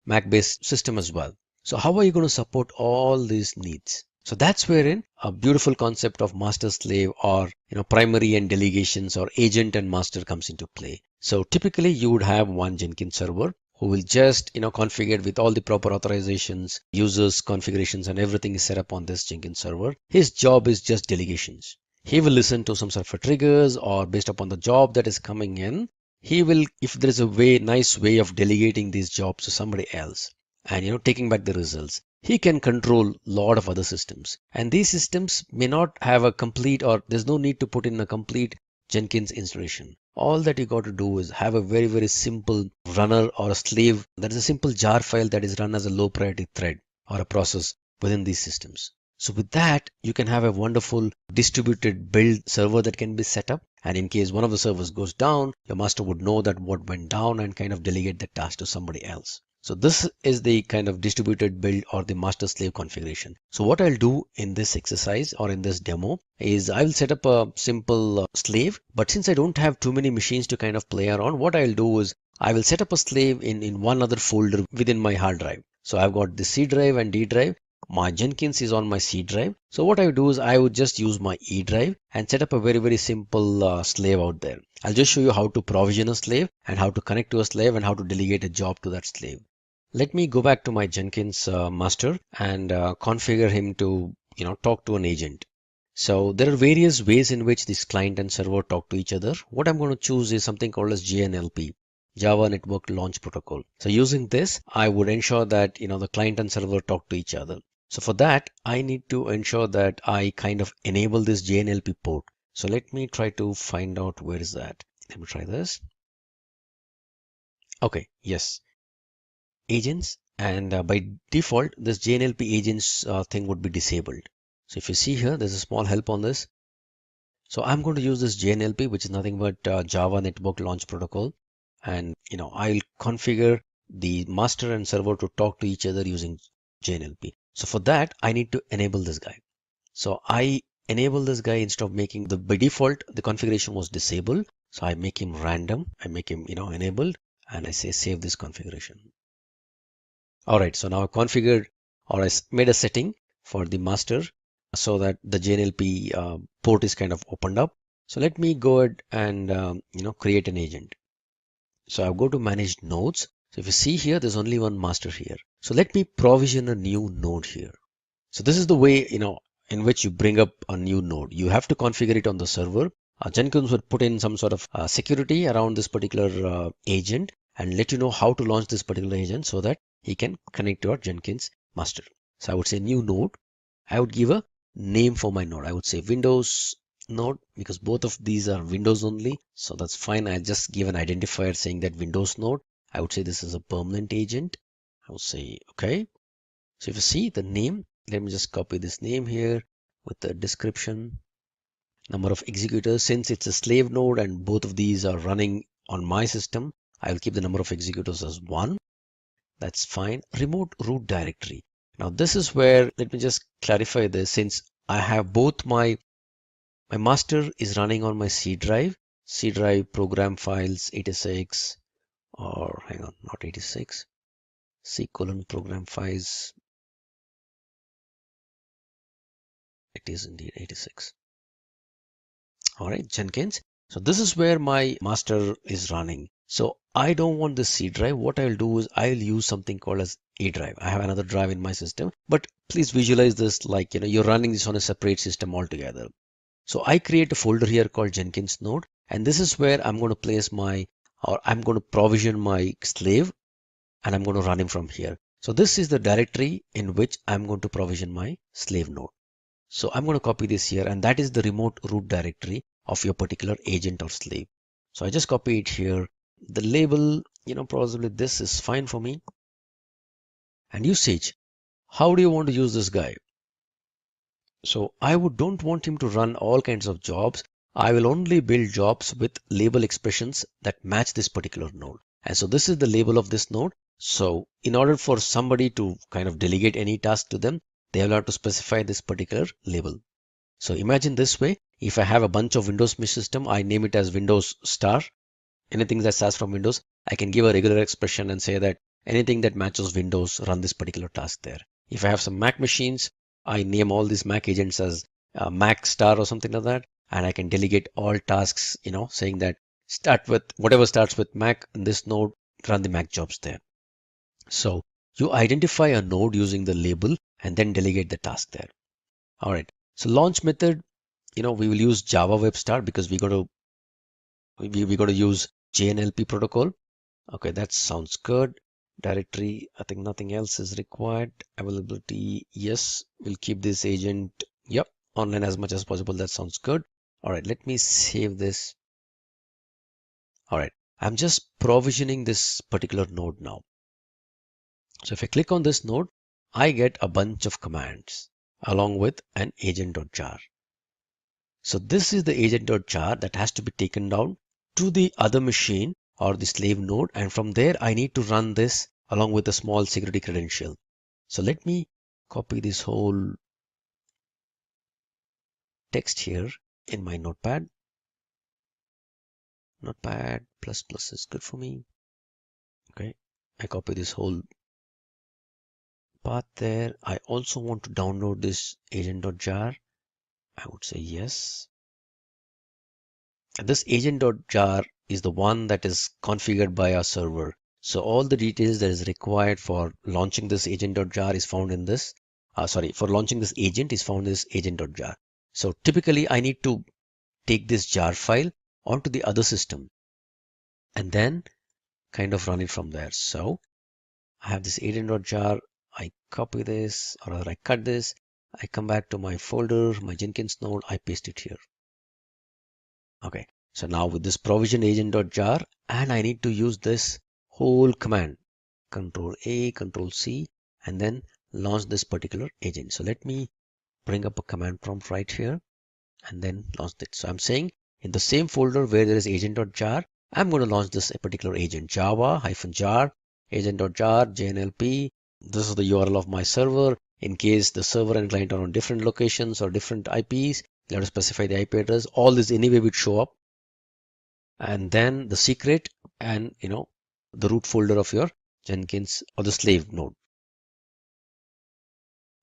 Mac based system as well. So how are you going to support all these needs? So that's wherein a beautiful concept of master slave or, primary and delegations or agent and master comes into play. So typically you would have one Jenkins server who will just, configure with all the proper authorizations, users, configurations, and everything is set up on this Jenkins server. His job is just delegations. He will listen to some sort of triggers or based upon the job that is coming in, he will, if there is a nice way of delegating these jobs to somebody else and, taking back the results, he can control a lot of other systems. And these systems may not have a complete, or there's no need to put in a complete Jenkins installation. All that you got to do is have a very, very simple runner or a slave that is a simple jar file that is run as a low priority thread or a process within these systems. So with that, you can have a wonderful distributed build server that can be set up. And in case one of the servers goes down, your master would know that what went down and kind of delegate the task to somebody else. So this is the kind of distributed build or the master slave configuration. So what I'll do in this exercise or in this demo is I will set up a simple slave. But since I don't have too many machines to kind of play around, what I'll do is I will set up a slave in one other folder within my hard drive. So I've got the C drive and D drive. My Jenkins is on my C drive. So what I would do is I would just use my E drive and set up a very, very simple slave out there. I'll just show you how to provision a slave and how to connect to a slave and how to delegate a job to that slave. Let me go back to my Jenkins master and configure him to, talk to an agent. So there are various ways in which this client and server talk to each other. What I'm going to choose is something called as JNLP, Java Network Launch Protocol. So using this, I would ensure that, the client and server talk to each other. So for that, I need to ensure that I kind of enable this JNLP port. So let me try to find out where is that. Let me try this. Okay, yes. Agents, and by default this JNLP agents thing would be disabled. So if you see here, there's a small help on this. So I'm going to use this JNLP, which is nothing but Java Network Launch Protocol, and I'll configure the master and server to talk to each other using JNLP. So for that I need to enable this guy. So I enable this guy instead of making by default the configuration was disabled. So I make him random, I make him enabled, and I say save this configuration. Alright, so now I configured or I made a setting for the master so that the JNLP port is kind of opened up. So let me go ahead and create an agent. So I'll go to manage nodes. So if you see here, there's only one master here. So let me provision a new node here. So this is the way in which you bring up a new node. You have to configure it on the server. Jenkins would put in some sort of security around this particular agent and let you know how to launch this particular agent so that he can connect to your Jenkins master. So I would say new node. I would give a name for my node. I would say Windows node because both of these are Windows only. So that's fine. I'll just give an identifier saying that Windows node. I would say this is a permanent agent. I would say okay. So if you see the name, let me just copy this name here with the description. Number of executors, since it's a slave node and both of these are running on my system, I will keep the number of executors as 1. That's fine. Remote root directory. Now this is where, let me just clarify this, since I have both my master is running on my C drive program files 86, or hang on, not 86, C program files. It is indeed 86. All right, Jenkins. So this is where my master is running. So I don't want this C drive. What I'll do is I'll use something called as A drive. I have another drive in my system, but please visualize this like, you're running this on a separate system altogether. So I create a folder here called Jenkins node, and this is where I'm going to place I'm going to provision my slave, and I'm going to run him from here. So this is the directory in which I'm going to provision my slave node. So I'm going to copy this here, and that is the remote root directory of your particular agent or slave. So I just copy it here. The label, probably this is fine for me. And usage, how do you want to use this guy? So I don't want him to run all kinds of jobs. I will only build jobs with label expressions that match this particular node. And so this is the label of this node. So in order for somebody to kind of delegate any task to them, they will have to specify this particular label. So imagine this way, if I have a bunch of Windows mesh system, I name it as Windows star. Anything that starts from Windows, I can give a regular expression and say that anything that matches Windows, run this particular task there. If I have some Mac machines, I name all these Mac agents as Mac star or something like that. And I can delegate all tasks, saying that start with whatever starts with Mac in this node, run the Mac jobs there. So you identify a node using the label and then delegate the task there. All right. So launch method, we will use Java Web Start because we got to use JNLP protocol. Okay, that sounds good. Directory, I think nothing else is required. Availability, yes, we'll keep this agent, yep, online as much as possible. That sounds good. All right, let me save this. All right, I'm just provisioning this particular node now. So if I click on this node, I get a bunch of commands along with an agent.jar. So this is the agent.jar that has to be taken down to the other machine or the slave node, and from there I need to run this along with a small security credential. So let me copy this whole text here in my notepad. Notepad ++ is good for me. Okay, I copy this whole path there. I also want to download this agent.jar. I would say yes. And this agent.jar is the one that is configured by our server. So all the details that is required for launching this agent.jar is found in this. For launching this agent is found in this agent.jar. So typically I need to take this jar file onto the other system and then kind of run it from there. So I have this agent.jar. I copy this, or rather I cut this. I come back to my folder, my Jenkins node. I paste it here. Okay. So now with this provision agent.jar, and I need to use this whole command, Control A, Control C, and then launch this particular agent. So let me bring up a command prompt right here and then launch it. So I'm saying in the same folder where there is agent.jar, I'm going to launch this particular agent, java-jar, agent.jar, JNLP. This is the URL of my server. In case the server and client are on different locations or different IPs, you have to specify the IP address. All this anyway would show up. And then the secret and the root folder of your Jenkins or the slave node.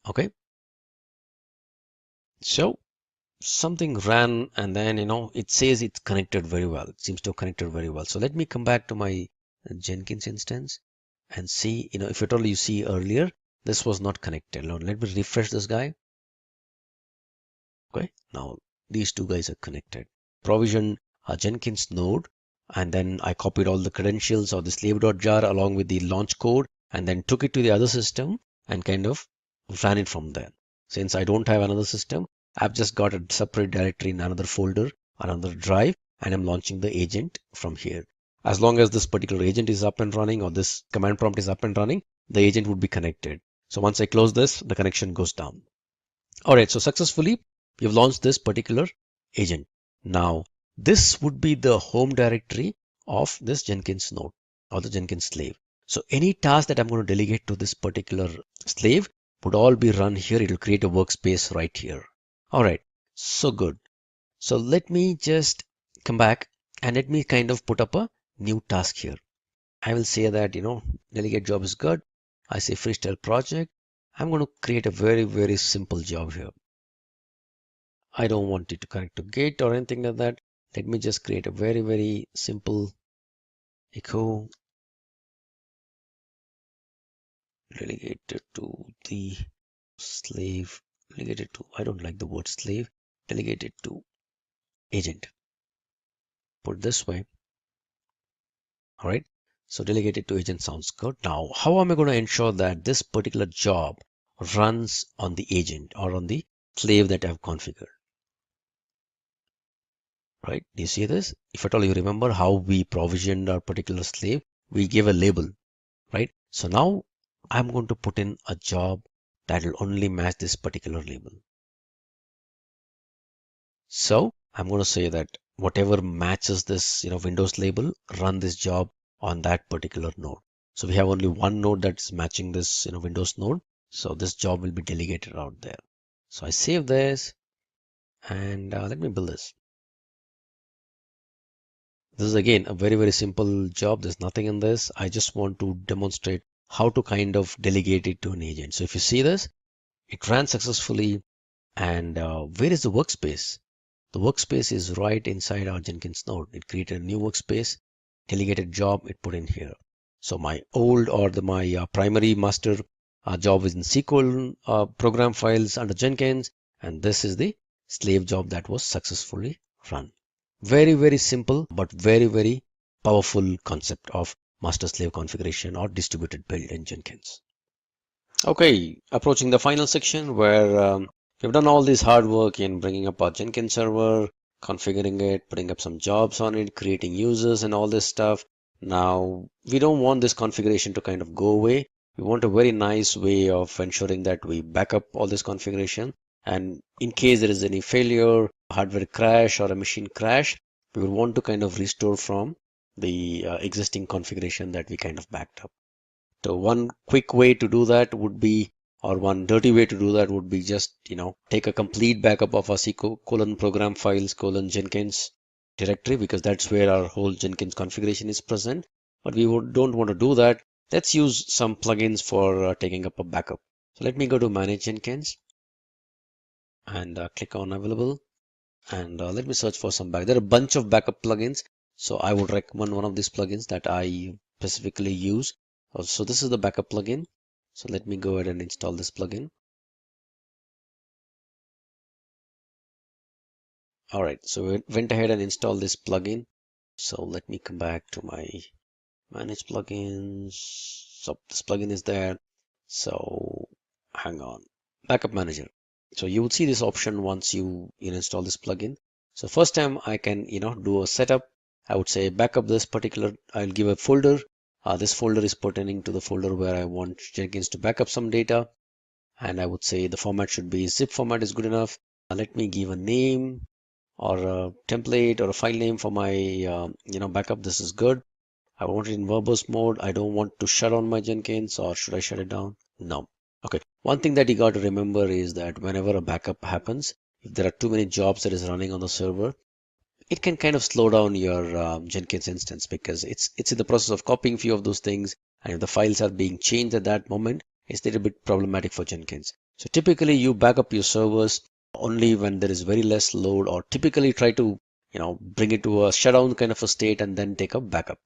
Okay. So something ran and then it says it's connected very well. It seems to have connected very well. So let me come back to my Jenkins instance and see, if at all you see earlier, this was not connected. Now let me refresh this guy. Okay, now these two guys are connected. Provision a Jenkins node, and then I copied all the credentials of the slave.jar along with the launch code and then took it to the other system and kind of ran it from there. Since I don't have another system, I've just got a separate directory in another folder, another drive, and I'm launching the agent from here. As long as this particular agent is up and running or this command prompt is up and running, the agent would be connected. So once I close this, the connection goes down. All right, so successfully, we've launched this particular agent. Now, this would be the home directory of this Jenkins node or the Jenkins slave. So any task that I'm going to delegate to this particular slave would all be run here. It will create a workspace right here. All right, so good. So let me just come back and let me kind of put up a new task here. I will say that, delegate job is good. I say freestyle project. I'm going to create a very, very simple job here. I don't want it to connect to Git or anything like that. Let me just create a very simple echo delegated to the slave, delegated to, I don't like the word slave, delegated to agent. Put this way. All right. So delegated to agent sounds good. Now, how am I going to ensure that this particular job runs on the agent or on the slave that I've configured? Right? Do you see this? If at all you remember how we provisioned our particular slave, we gave a label, right? So now I'm going to put in a job that will only match this particular label. So I'm going to say that whatever matches this, Windows label, run this job on that particular node. So we have only one node that's matching this, Windows node. So this job will be delegated out there. So I save this and let me build this. This is again a very simple job. There's nothing in this. I just want to demonstrate how to kind of delegate it to an agent. So if you see this, it ran successfully. And where is the workspace? The workspace is right inside our Jenkins node. It created a new workspace, delegated job, it put in here. So my old or my primary master job is in SQL program files under Jenkins, and this is the slave job that was successfully run. Very simple, but very powerful concept of master slave configuration or distributed build in Jenkins. Okay, approaching the final section where we've done all this hard work in bringing up our Jenkins server, configuring it, putting up some jobs on it, creating users and all this stuff. Now, we don't want this configuration to kind of go away. We want a very nice way of ensuring that we back up all this configuration. And in case there is any failure, hardware crash or a machine crash, we will want to kind of restore from the existing configuration that we kind of backed up. So one quick way to do that would be, or one dirty way to do that would be just, take a complete backup of our C program files Jenkins directory, because that's where our whole Jenkins configuration is present. But we don't want to do that. Let's use some plugins for taking up a backup. So let me go to Manage Jenkins and click on Available. And let me search for some backup. There are a bunch of backup plugins. So I would recommend one of these plugins that I specifically use. So this is the backup plugin. So let me go ahead and install this plugin. All right, so we went ahead and installed this plugin. So let me come back to my manage plugins. So this plugin is there. So hang on, backup manager. So you will see this option once you install this plugin. So first time I can do a setup. I would say backup this particular. I'll give a folder. This folder is pertaining to the folder where I want Jenkins to back up some data. And I would say the format should be zip format is good enough. Let me give a name or a template or a file name for my backup. This is good. I want it in verbose mode. I don't want to shut down my Jenkins, or should I shut it down? No. Okay. One thing that you got to remember is that whenever a backup happens, if there are too many jobs that is running on the server, it can kind of slow down your Jenkins instance, because it's in the process of copying few of those things, and if the files are being changed at that moment, it's a little bit problematic for Jenkins. So typically you back up your servers only when there is very less load, or typically try to bring it to a shutdown kind of a state and then take a backup.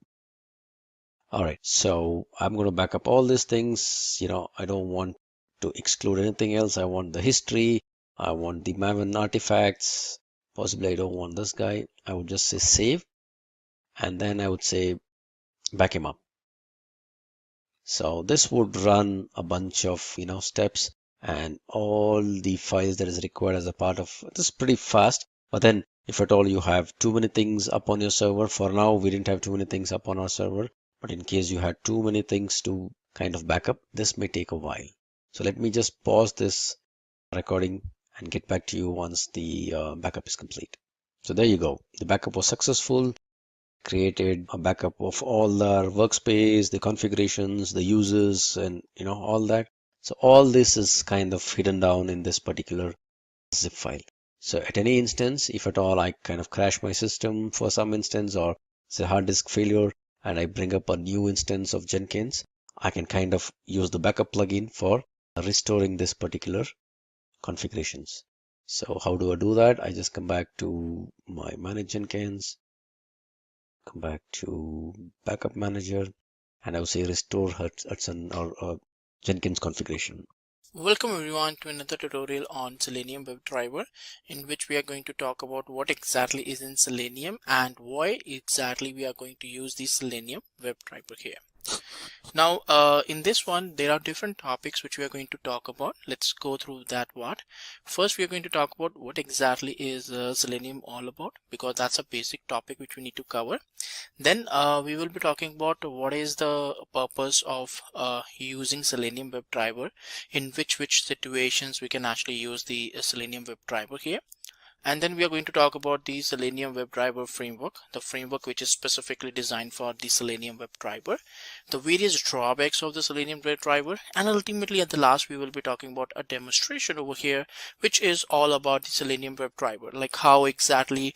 All right, so I'm going to back up all these things. I don't want to exclude anything else. I want the history. I want the Maven artifacts. Possibly I don't want this guy. I would just say save, and then I would say back him up. So this would run a bunch of steps, and all the files that is required as a part of this is pretty fast. But then if at all you have too many things up on your server, for now we didn't have too many things up on our server, but in case you had too many things to kind of back up, this may take a while. So let me just pause this recording and get back to you once the backup is complete. So there you go. The backup was successful. Created a backup of all our workspace, the configurations, the users, and all that. So all this is kind of hidden down in this particular zip file. So at any instance, if at all I kind of crash my system for some instance, or it's a hard disk failure, and I bring up a new instance of Jenkins, I can kind of use the backup plugin for restoring this particular configurations. So how do I do that? I just come back to my manage Jenkins, come back to backup manager, and I will say restore Hudson or Jenkins configuration. Welcome everyone to another tutorial on Selenium WebDriver, in which we are going to talk about what exactly is in Selenium and why exactly we are going to use the Selenium WebDriver here. Now in this one there are different topics which we are going to talk about. Let's go through that one. First we are going to talk about what exactly is Selenium all about, because that's a basic topic which we need to cover. Then we will be talking about what is the purpose of using Selenium WebDriver, in which situations we can actually use the Selenium WebDriver here. And then we are going to talk about the Selenium WebDriver framework, the framework which is specifically designed for the Selenium WebDriver, the various drawbacks of the Selenium WebDriver, and ultimately at the last we will be talking about a demonstration over here which is all about the Selenium WebDriver, like how exactly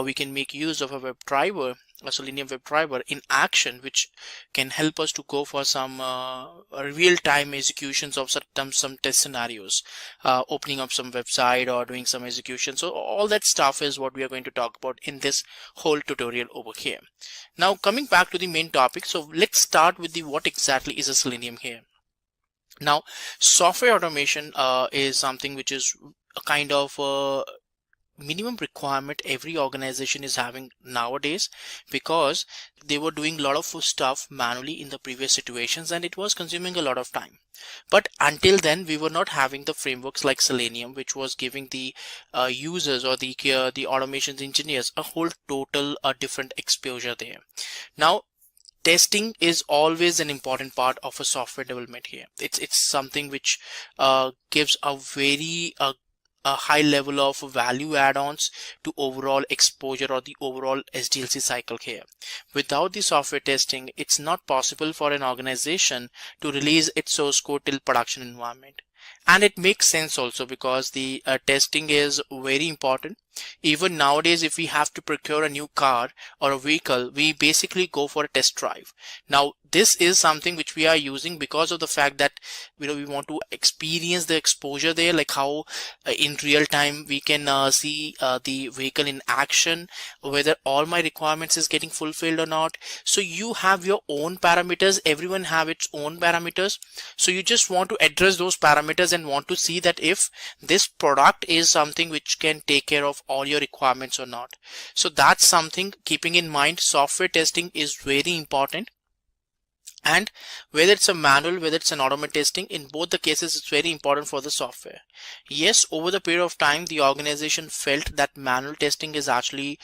we can make use of a WebDriver, a Selenium WebDriver in action, which can help us to go for some real-time executions of some test scenarios, opening up some website or doing some execution. So all that stuff is what we are going to talk about in this whole tutorial over here. Now coming back to the main topic, so let's start with the what exactly is a Selenium here. Now software automation is something which is a kind of minimum requirement every organization is having nowadays, because they were doing a lot of stuff manually in the previous situations and it was consuming a lot of time. But until then we were not having the frameworks like Selenium, which was giving the users or the automation engineers a whole total different exposure there. Now testing is always an important part of a software development here. It's something which gives a very a high level of value add-ons to overall exposure or the overall SDLC cycle here. Without the software testing, it's not possible for an organization to release its source code till production environment. And it makes sense also, because the testing is very important. Even nowadays, if we have to procure a new car or a vehicle, we basically go for a test drive. Now this is something which we are using because of the fact that we want to experience the exposure there, like how in real time we can see the vehicle in action, whether all my requirements is getting fulfilled or not. So you have your own parameters, everyone have its own parameters, so you just want to address those parameters and want to see that if this product is something which can take care of all your requirements or not. So that's something keeping in mind. Software testing is very important, and whether it's a manual, whether it's an automated testing, in both the cases it's very important for the software. Yes, over the period of time the organization felt that manual testing is actually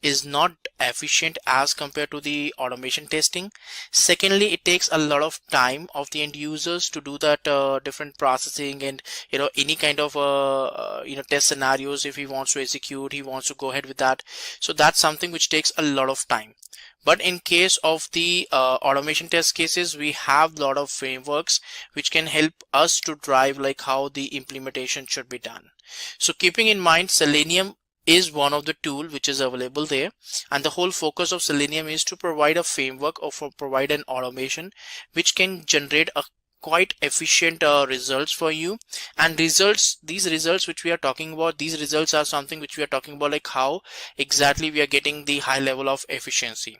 is not efficient as compared to the automation testing. Secondly, it takes a lot of time of the end users to do that different processing and any kind of test scenarios. If he wants to execute, he wants to go ahead with that, so that's something which takes a lot of time. But in case of the automation test cases, we have a lot of frameworks which can help us to drive like how the implementation should be done. So keeping in mind, Selenium is one of the tool which is available there, and the whole focus of Selenium is to provide a framework or provide an automation which can generate a quite efficient results for you. And these results which we are talking about, these results are something which we are talking about, like how exactly we are getting the high level of efficiency.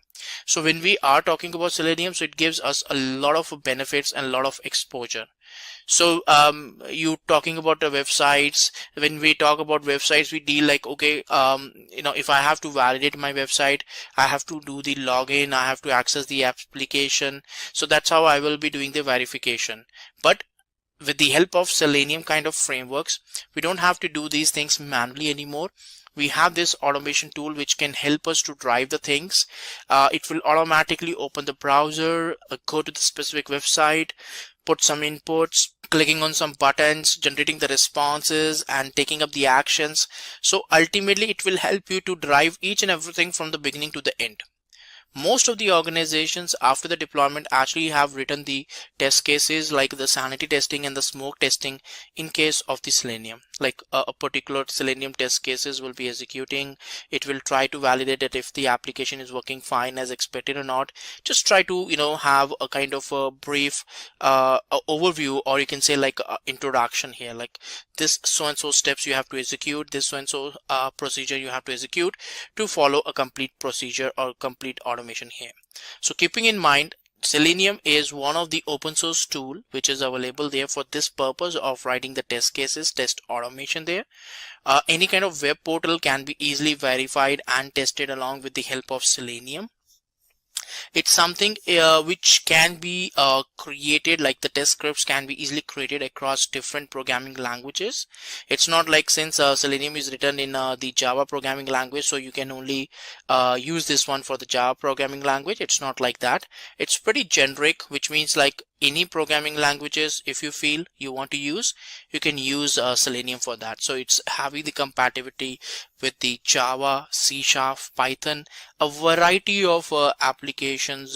So when we are talking about Selenium, so it gives us a lot of benefits and a lot of exposure. So you talking about the websites, when we talk about websites, we deal like, okay, if I have to validate my website, I have to do the login, I have to access the application, so that's how I will be doing the verification. But with the help of Selenium kind of frameworks, we don't have to do these things manually anymore. We have this automation tool which can help us to drive the things. It will automatically open the browser, go to the specific website, put some inputs, clicking on some buttons, generating the responses and taking up the actions. So ultimately it will help you to drive each and everything from the beginning to the end. most of the organizations after the deployment actually have written the test cases like the sanity testing and the smoke testing in case of the Selenium. Like a particular Selenium test cases will be executing. It will try to validate that if the application is working fine as expected or not. Just try to, have a kind of a brief overview, or you can say like introduction here, like this so and so steps you have to execute, this so and so procedure you have to execute to follow a complete procedure or complete automation here. So keeping in mind, Selenium is one of the open source tool which is available there for this purpose of writing the test cases, test automation there. Any kind of web portal can be easily verified and tested along with the help of Selenium. It's something which can be created, like the test scripts can be easily created across different programming languages. It's not like, since Selenium is written in the Java programming language, so you can only use this one for the Java programming language. It's not like that. It's pretty generic, which means like any programming languages, if you feel you want to use, you can use Selenium for that. So it's having the compatibility with the Java, C#, Python, a variety of applications,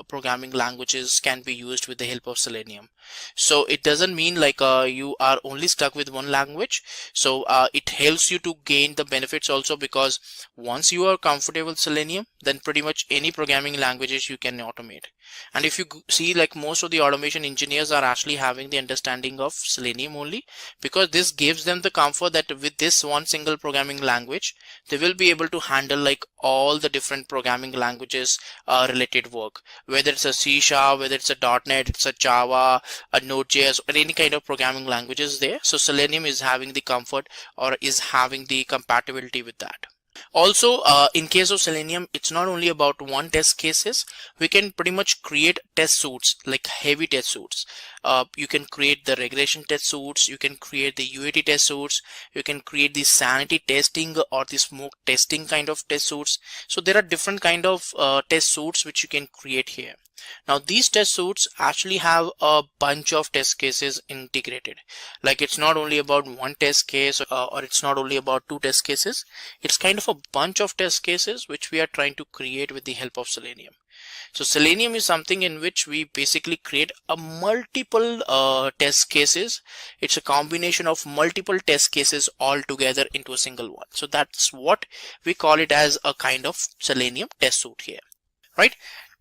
programming languages can be used with the help of Selenium. So it doesn't mean like you are only stuck with one language. So it helps you to gain the benefits also, because once you are comfortable with Selenium, then pretty much any programming languages you can automate. And if you see, like most of the automation engineers are actually having the understanding of Selenium only, because this gives them the comfort that with this one single programming language, they will be able to handle like all the different programming languages related work, whether it's a C#, whether it's a .NET, it's a Java, a Node.js, or any kind of programming languages there. So Selenium is having the comfort, or is having the compatibility with that. Also, in case of Selenium, it's not only about one test cases. We can pretty much create test suites, like heavy test suites. You can create the regression test suites, you can create the UAT test suites, you can create the sanity testing or the smoke testing kind of test suites. So there are different kind of test suites which you can create here. Now these test suites actually have a bunch of test cases integrated. Like it's not only about one test case, or it's not only about two test cases. It's kind of a bunch of test cases which we are trying to create with the help of Selenium. So Selenium is something in which we basically create a multiple test cases. It's a combination of multiple test cases all together into a single one. So that's what we call it as a kind of Selenium test suite here, right?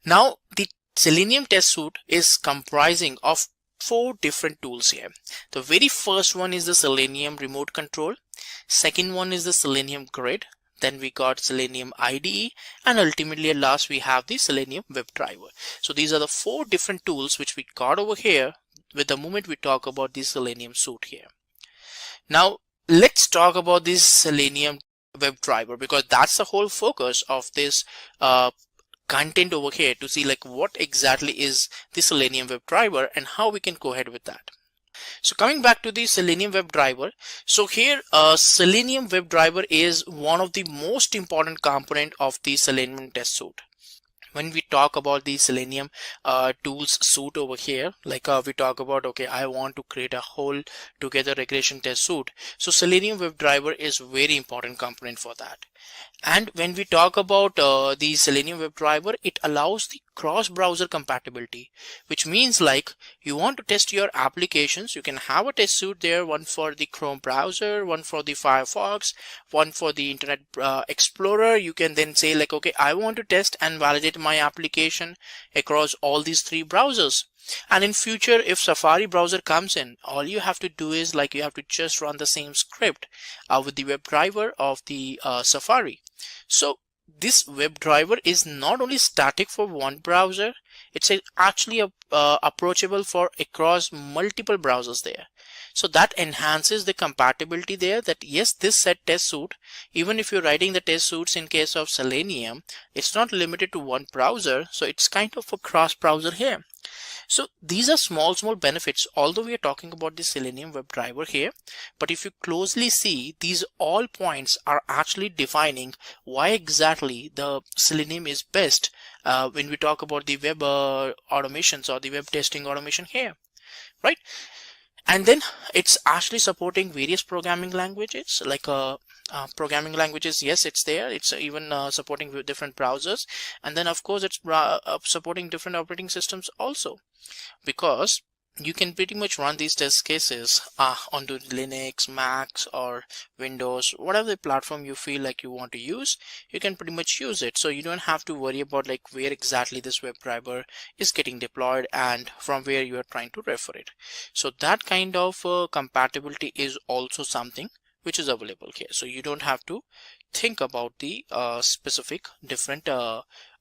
Now the Selenium test suite is comprising of 4 different tools here. The very first one is the Selenium remote control. Second one is the Selenium grid. Then we got Selenium IDE, and ultimately at last we have the Selenium WebDriver. So these are the 4 different tools which we got over here with the moment we talk about the Selenium suite here. Now let's talk about this Selenium WebDriver, because that's the whole focus of this content over here, to see like what exactly is the Selenium WebDriver and how we can go ahead with that. So coming back to the Selenium WebDriver, so here Selenium WebDriver is one of the most important component of the Selenium test suite. When we talk about the Selenium tools suite over here, like we talk about, okay, I want to create a whole together regression test suite. So Selenium WebDriver is very important component for that. And when we talk about the Selenium WebDriver, it allows the cross-browser compatibility, which means like you want to test your applications, you can have a test suite there, one for the Chrome browser, one for the Firefox, one for the Internet Explorer. You can then say like, okay, I want to test and validate my application across all these 3 browsers. And in future, if Safari browser comes in, all you have to do is like you have to just run the same script with the WebDriver of the Safari. So this WebDriver is not only static for one browser, it's actually approachable for across multiple browsers there. So that enhances the compatibility there, that yes, this set test suite, even if you're writing the test suites in case of Selenium, it's not limited to one browser. So it's kind of a cross browser here. So these are small benefits, although we are talking about the Selenium WebDriver here. But if you closely see, these all points are actually defining why exactly the Selenium is best when we talk about the web automations or the web testing automation here, right? And then it's actually supporting various programming languages, like programming languages. Yes, it's there. It's even supporting different browsers, and then of course it's supporting different operating systems also, because you can pretty much run these test cases onto Linux, Macs, or Windows, whatever the platform you feel like you want to use. You can pretty much use it, so you don't have to worry about like where exactly this WebDriver is getting deployed and from where you are trying to refer it. So that kind of compatibility is also something which is available here, so you don't have to think about the specific different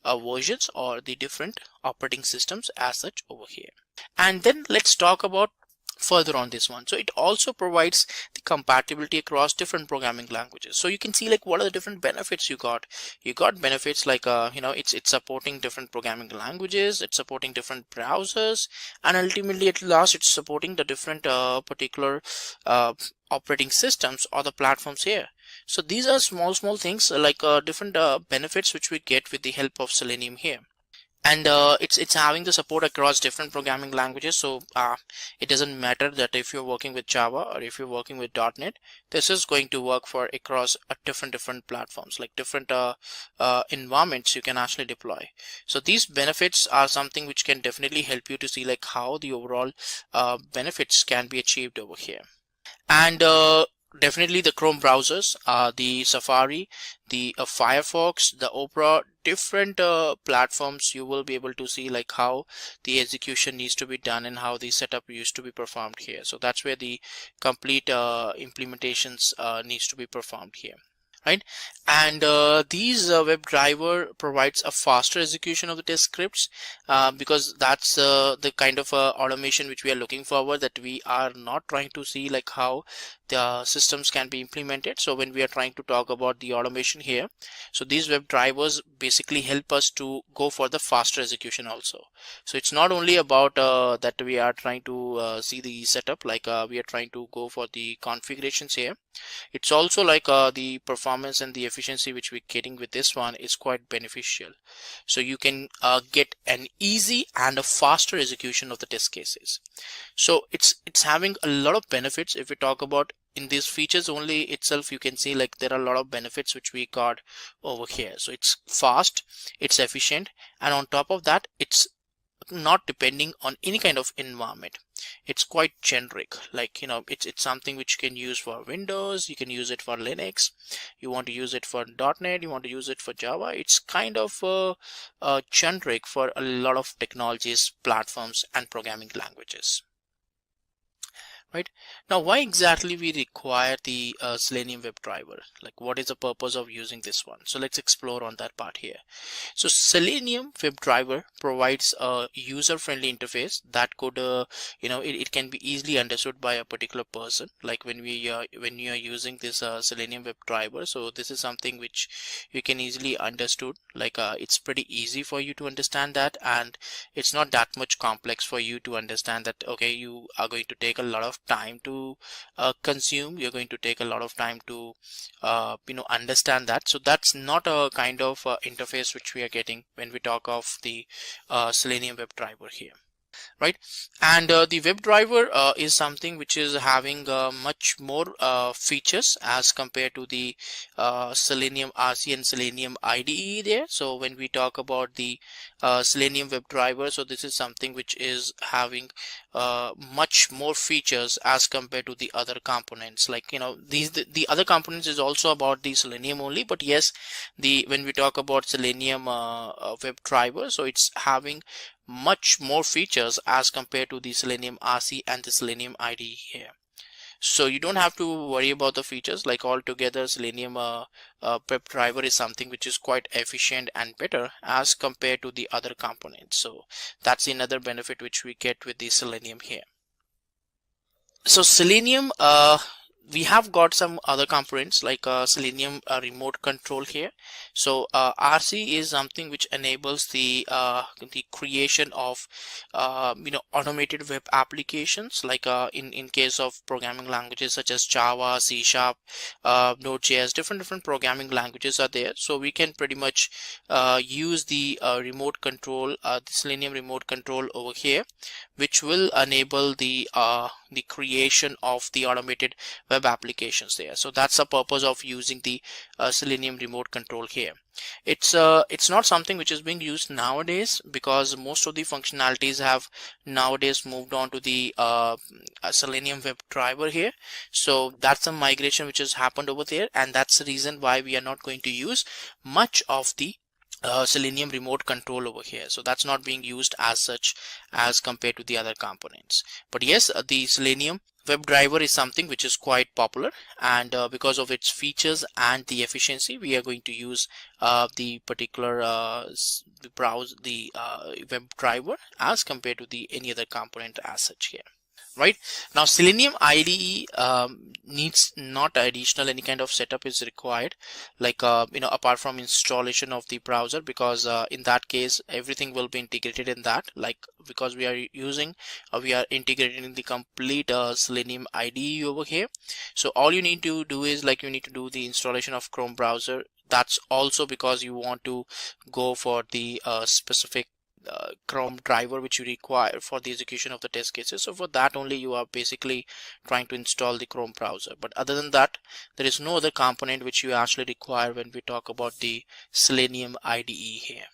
versions or the different operating systems as such over here. And then let's talk about further on this one. So it also provides the compatibility across different programming languages. So you can see like what are the different benefits you got. You got benefits like it's supporting different programming languages, it's supporting different browsers, and ultimately at last it's supporting the different particular operating systems or the platforms here. So these are small things like different benefits which we get with the help of Selenium here. And it's having the support across different programming languages, so it doesn't matter that if you're working with Java or if you're working with .NET, this is going to work for across different platforms, like different environments you can actually deploy. So these benefits are something which can definitely help you to see like how the overall benefits can be achieved over here. And definitely the Chrome browsers, the Safari, the Firefox, the Opera, different platforms, you will be able to see like how the execution needs to be done and how the setup used to be performed here. So that's where the complete implementations needs to be performed here. Right, and these WebDriver provides a faster execution of the test scripts because that's the kind of automation which we are looking forward, that we are not trying to see like how the systems can be implemented. So when we are trying to talk about the automation here, so these WebDrivers basically help us to go for the faster execution also. So it's not only about that we are trying to see the setup, like we are trying to go for the configurations here. It's also like the performance and the efficiency which we're getting with this one is quite beneficial. So you can get an easy and a faster execution of the test cases. So it's having a lot of benefits. If we talk about in these features only itself, you can see like there are a lot of benefits which we got over here. So it's fast, it's efficient, and on top of that, it's not depending on any kind of environment. It's quite generic, like it's something which you can use for Windows, you can use it for Linux, you want to use it for .NET, you want to use it for Java. It's kind of generic for a lot of technologies, platforms, and programming languages. Right, now why exactly we require the Selenium WebDriver? Like what is the purpose of using this one? So let's explore on that part here. So Selenium WebDriver provides a user-friendly interface that could it can be easily understood by a particular person. Like when you are using this Selenium WebDriver, so this is something which you can easily understood, like it's pretty easy for you to understand that, and it's not that much complex for you to understand that okay, you are going to take a lot of time to consume, you're going to take a lot of time to understand that. So that's not a kind of interface which we are getting when we talk of the Selenium WebDriver here. Right, and the WebDriver is something which is having much more features as compared to the Selenium RC and Selenium IDE there. So when we talk about the Selenium WebDriver, so this is something which is having much more features as compared to the other components. Like the other components is also about the Selenium only, but yes, when we talk about Selenium WebDriver, so it's having much more features as compared to the Selenium RC and the Selenium IDE here. So you don't have to worry about the features. Like altogether, Selenium WebDriver is something which is quite efficient and better as compared to the other components. So that's another benefit which we get with the Selenium here. So Selenium, we have got some other components like Selenium remote control here. So RC is something which enables the creation of automated web applications, like in case of programming languages such as Java, C#, Node.js, different programming languages are there. So we can pretty much use the remote control, the Selenium remote control over here, which will enable the creation of the automated web applications there. So that's the purpose of using the Selenium remote control here. It's not something which is being used nowadays, because most of the functionalities have nowadays moved on to the Selenium WebDriver here. So that's a migration which has happened over there, and that's the reason why we are not going to use much of the Selenium remote control over here. So that's not being used as such as compared to the other components. But yes, the Selenium WebDriver is something which is quite popular, and because of its features and the efficiency, we are going to use the particular WebDriver as compared to the any other component as such here. Right now, Selenium IDE needs not additional any kind of setup is required, like apart from installation of the browser, because in that case everything will be integrated in that, like because we are integrating the complete Selenium IDE over here. So all you need to do is you need to do the installation of Chrome browser. That's also because you want to go for the specific Chrome driver which you require for the execution of the test cases. So for that only you are basically trying to install the Chrome browser, but other than that there is no other component which you actually require when we talk about the Selenium IDE here.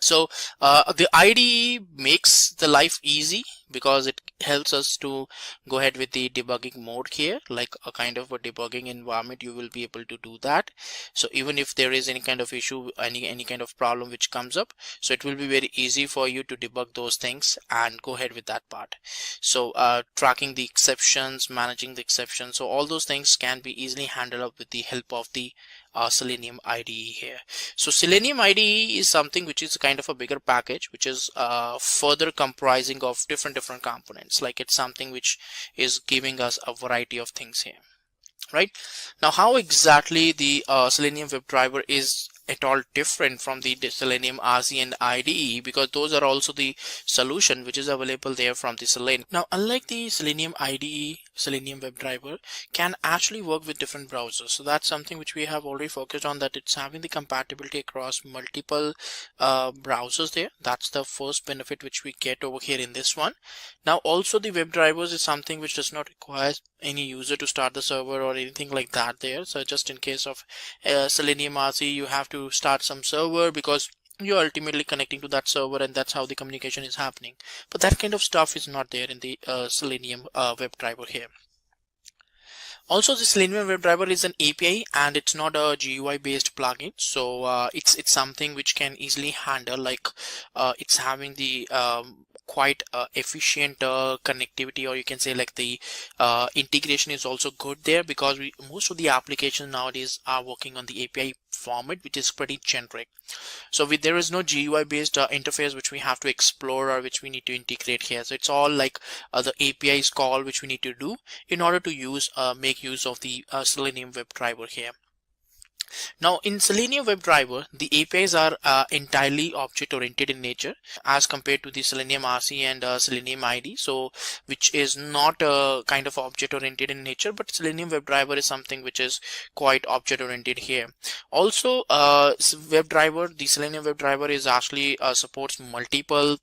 So the IDE makes the life easy because it helps us to go ahead with the debugging mode here, like a kind of a debugging environment. You will be able to do that. So even if there is any kind of issue, any kind of problem which comes up, so it will be very easy for you to debug those things and go ahead with that part. So tracking the exceptions, managing the exceptions, so all those things can be easily handled up with the help of the Selenium IDE here. So Selenium IDE is something which is kind of a bigger package, which is further comprising of different components. Like it's something which is giving us a variety of things here. Right now, how exactly the Selenium WebDriver is at all different from the Selenium RC and IDE, because those are also the solution which is available there from the Selenium. Now, unlike the Selenium IDE, Selenium WebDriver can actually work with different browsers. So that's something which we have already focused on, that it's having the compatibility across multiple browsers there. That's the first benefit which we get over here in this one. Now also the WebDrivers is something which does not require any user to start the server or anything like that there. So just in case of Selenium RC, you have to start some server because you're ultimately connecting to that server, and that's how the communication is happening. But that kind of stuff is not there in the Selenium WebDriver here. Also, the Selenium WebDriver is an API and it's not a GUI based plugin. So it's something which can easily handle, like it's having the quite efficient connectivity, or you can say like the integration is also good there, because most of the applications nowadays are working on the API format, which is pretty generic. So there is no GUI based interface which we have to explore or which we need to integrate here. So it's all like the API's call which we need to do in order to make use of the Selenium WebDriver here. Now in Selenium WebDriver, the APIs are entirely object oriented in nature as compared to the Selenium RC and Selenium IDE, so which is not kind of object oriented in nature, but Selenium WebDriver is something which is quite object oriented here. Also WebDriver, the Selenium WebDriver is actually supports multiple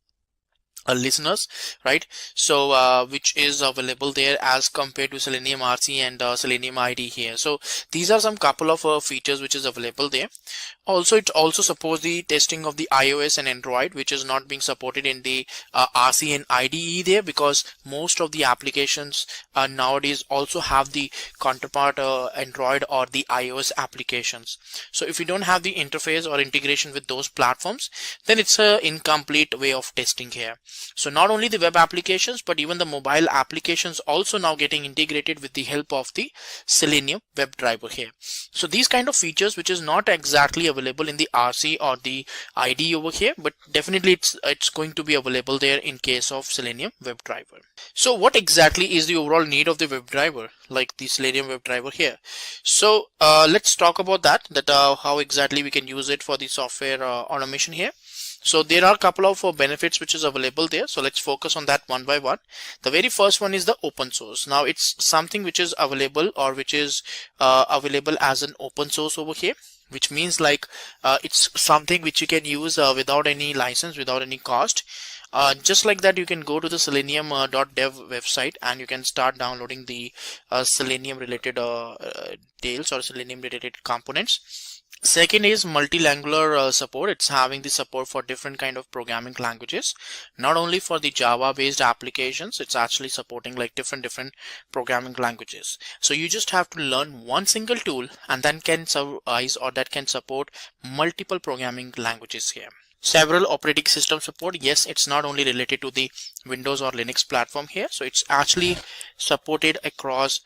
listeners, right? So which is available there as compared to Selenium RC and Selenium IDE here. So these are some couple of features which is available there. Also, it also supports the testing of the iOS and Android, which is not being supported in the RC and IDE there, because most of the applications nowadays also have the counterpart Android or the iOS applications. So if you don't have the interface or integration with those platforms, then it's an incomplete way of testing here. So not only the web applications, but even the mobile applications also now getting integrated with the help of the Selenium WebDriver here. So these kind of features which is not exactly available in the RC or the IDE over here, but definitely it's going to be available there in case of Selenium WebDriver. So what exactly is the overall need of the WebDriver, like the Selenium WebDriver here? So let's talk about that how exactly we can use it for the software automation here. So there are a couple of benefits which is available there. So let's focus on that one by one. The very first one is the open source. Now it's something which is available, or which is available as an open source over here, which means like it's something which you can use without any license, without any cost. Just like that, you can go to the selenium.dev website and you can start downloading the Selenium related details or Selenium related components. Second is multilingual support. It's having the support for different kind of programming languages, not only for the Java based applications. It's actually supporting like different programming languages. So you just have to learn one single tool and then can suffice or that can support multiple programming languages here. Several operating system support. Yes, it's not only related to the Windows or Linux platform here. So it's actually supported across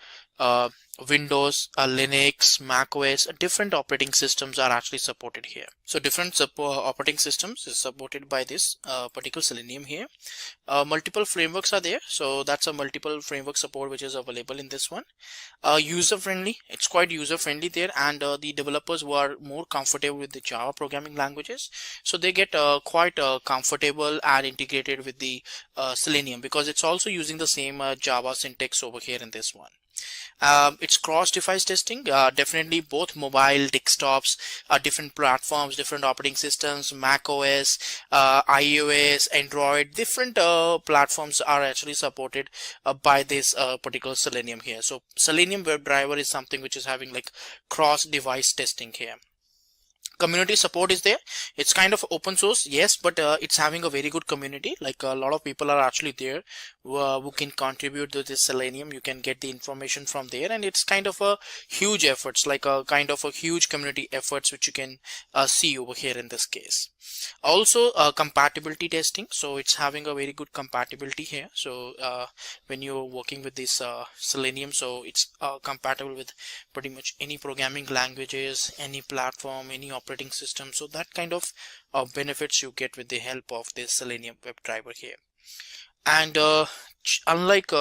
Windows, Linux, Mac OS. Different operating systems are actually supported here. So different operating systems is supported by this particular Selenium here. Multiple frameworks are there, so that's a multiple framework support which is available in this one. User friendly, it's quite user friendly there, and the developers who are more comfortable with the Java programming languages, so they get quite comfortable and integrated with the Selenium, because it's also using the same Java syntax over here in this one. It's cross-device testing. Definitely both mobile, desktops, different platforms, different operating systems, Mac OS, iOS, Android, different platforms are actually supported by this particular Selenium here. So Selenium WebDriver is something which is having like cross-device testing here. Community support is there. It's kind of open source, yes, but it's having a very good community. Like a lot of people are actually there who can contribute to this Selenium. You can get the information from there, and it's kind of a huge efforts, like a kind of a huge community efforts which you can see over here in this case. Also compatibility testing, so it's having a very good compatibility here. So when you're working with this Selenium, so it's compatible with pretty much any programming languages, any platform, any operating system. So that kind of benefits you get with the help of this Selenium WebDriver here. And unlike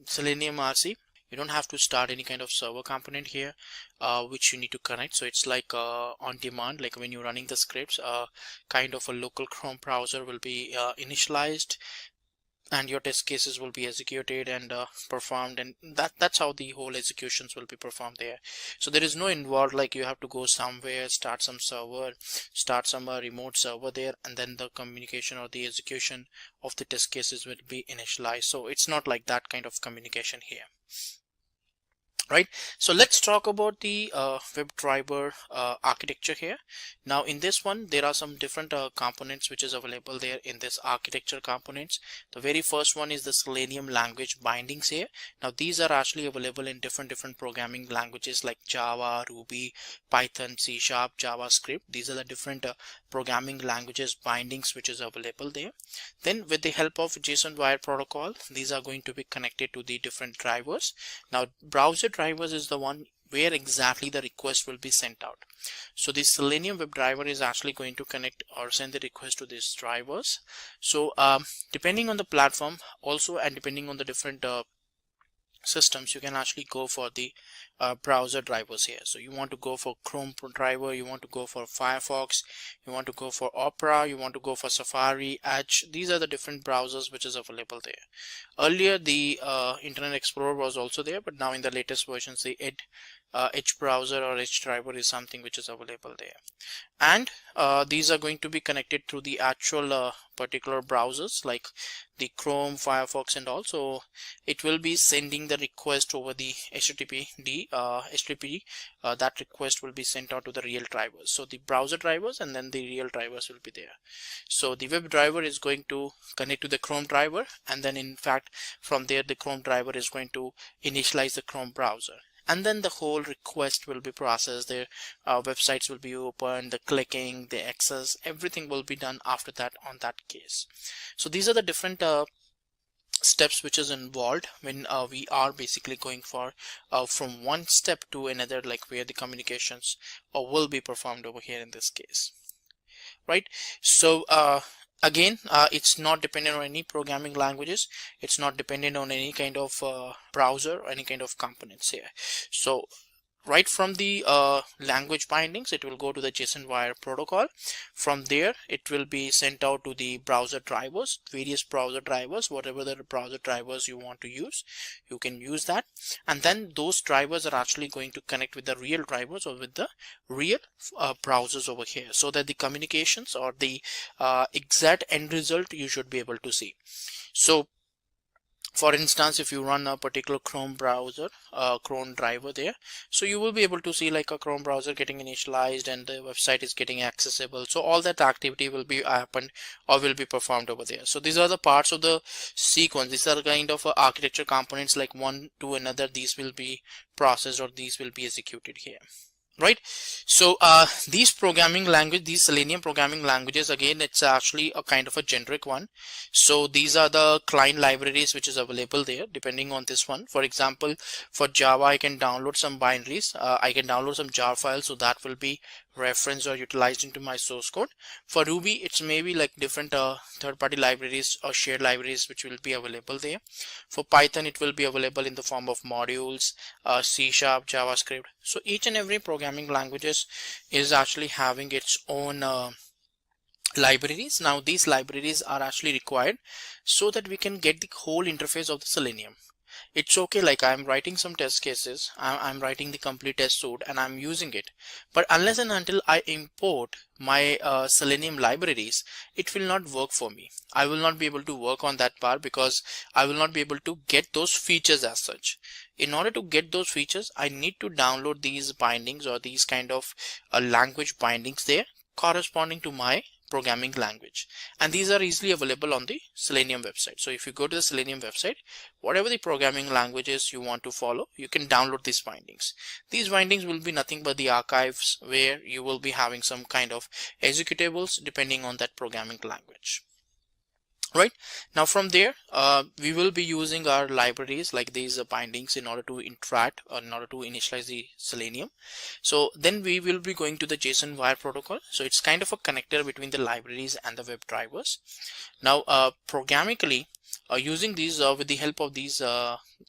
Selenium RC, you don't have to start any kind of server component here which you need to connect. So it's like on demand, like when you're running the scripts, kind of a local Chrome browser will be initialized, and your test cases will be executed and performed, and that's how the whole executions will be performed there. So there is no involved like you have to go somewhere, start some server, start some remote server there, and then the communication or the execution of the test cases will be initialized. So it's not like that kind of communication here. Right, so let's talk about the WebDriver architecture here. Now in this one, there are some different components which is available there in this architecture components. The very first one is the Selenium language bindings here. Now these are actually available in different programming languages like Java, Ruby, Python, C#, JavaScript. These are the different programming languages bindings which is available there. Then with the help of JSON wire protocol, these are going to be connected to the different drivers. Now browser drivers is the one where exactly the request will be sent out. So the Selenium WebDriver is actually going to connect or send the request to these drivers. So depending on the platform also, and depending on the different systems, you can actually go for the browser drivers here. So you want to go for Chrome driver, you want to go for Firefox, you want to go for Opera, you want to go for Safari, Edge. These are the different browsers which is available there. Earlier the Internet Explorer was also there, but now in the latest versions the Edge browser or Edge driver is something which is available there. And these are going to be connected through the actual particular browsers like the Chrome, Firefox and all. So it will be sending the request over the HTTP that request will be sent out to the real drivers. So the browser drivers and then the real drivers will be there. So the web driver is going to connect to the Chrome driver, and then in fact from there the Chrome driver is going to initialize the Chrome browser, and then the whole request will be processed. Their websites will be opened, the clicking, the access, everything will be done after that on that case. So these are the different steps which is involved when we are basically going for from one step to another, like where the communications will be performed over here in this case. Right, so again, it's not dependent on any programming languages, it's not dependent on any kind of browser or any kind of components here. So right from the language bindings, it will go to the JSON wire protocol. From there, it will be sent out to the browser drivers, various browser drivers, whatever the browser drivers you want to use, you can use that. And then those drivers are actually going to connect with the real drivers or with the real browsers over here, so that the communications or the exact end result you should be able to see. So for instance, if you run a particular Chrome browser, Chrome driver there, so you will be able to see like a Chrome browser getting initialized and the website is getting accessible. So all that activity will be happened or will be performed over there. So these are the parts of the sequence. These are kind of architecture components, like one to another. These will be processed or these will be executed here. Right. So these programming language, these Selenium programming languages, again, it's actually a kind of a generic one. So these are the client libraries which is available there depending on this one. For example, for Java, I can download some binaries. I can download some jar files, so that will be referenced or utilized into my source code. For Ruby, it's maybe like different third-party libraries or shared libraries which will be available there. For Python, it will be available in the form of modules, C#, JavaScript. So each and every programming languages is actually having its own libraries. Now these libraries are actually required so that we can get the whole interface of the Selenium. It's okay, like I'm writing some test cases, I'm writing the complete test suite and I'm using it, but unless and until I import my Selenium libraries, it will not work for me. I will not be able to work on that part because I will not be able to get those features as such. In order to get those features, I need to download these bindings or these kind of language bindings there corresponding to my programming language, and these are easily available on the Selenium website. So if you go to the Selenium website, whatever the programming languages you want to follow, you can download these bindings. These bindings will be nothing but the archives where you will be having some kind of executables depending on that programming language. Right now, from there, we will be using our libraries like these bindings in order to interact or in order to initialize the Selenium. So then we will be going to the JSON wire protocol. So it's kind of a connector between the libraries and the web drivers. Now, programmatically, using these with the help of these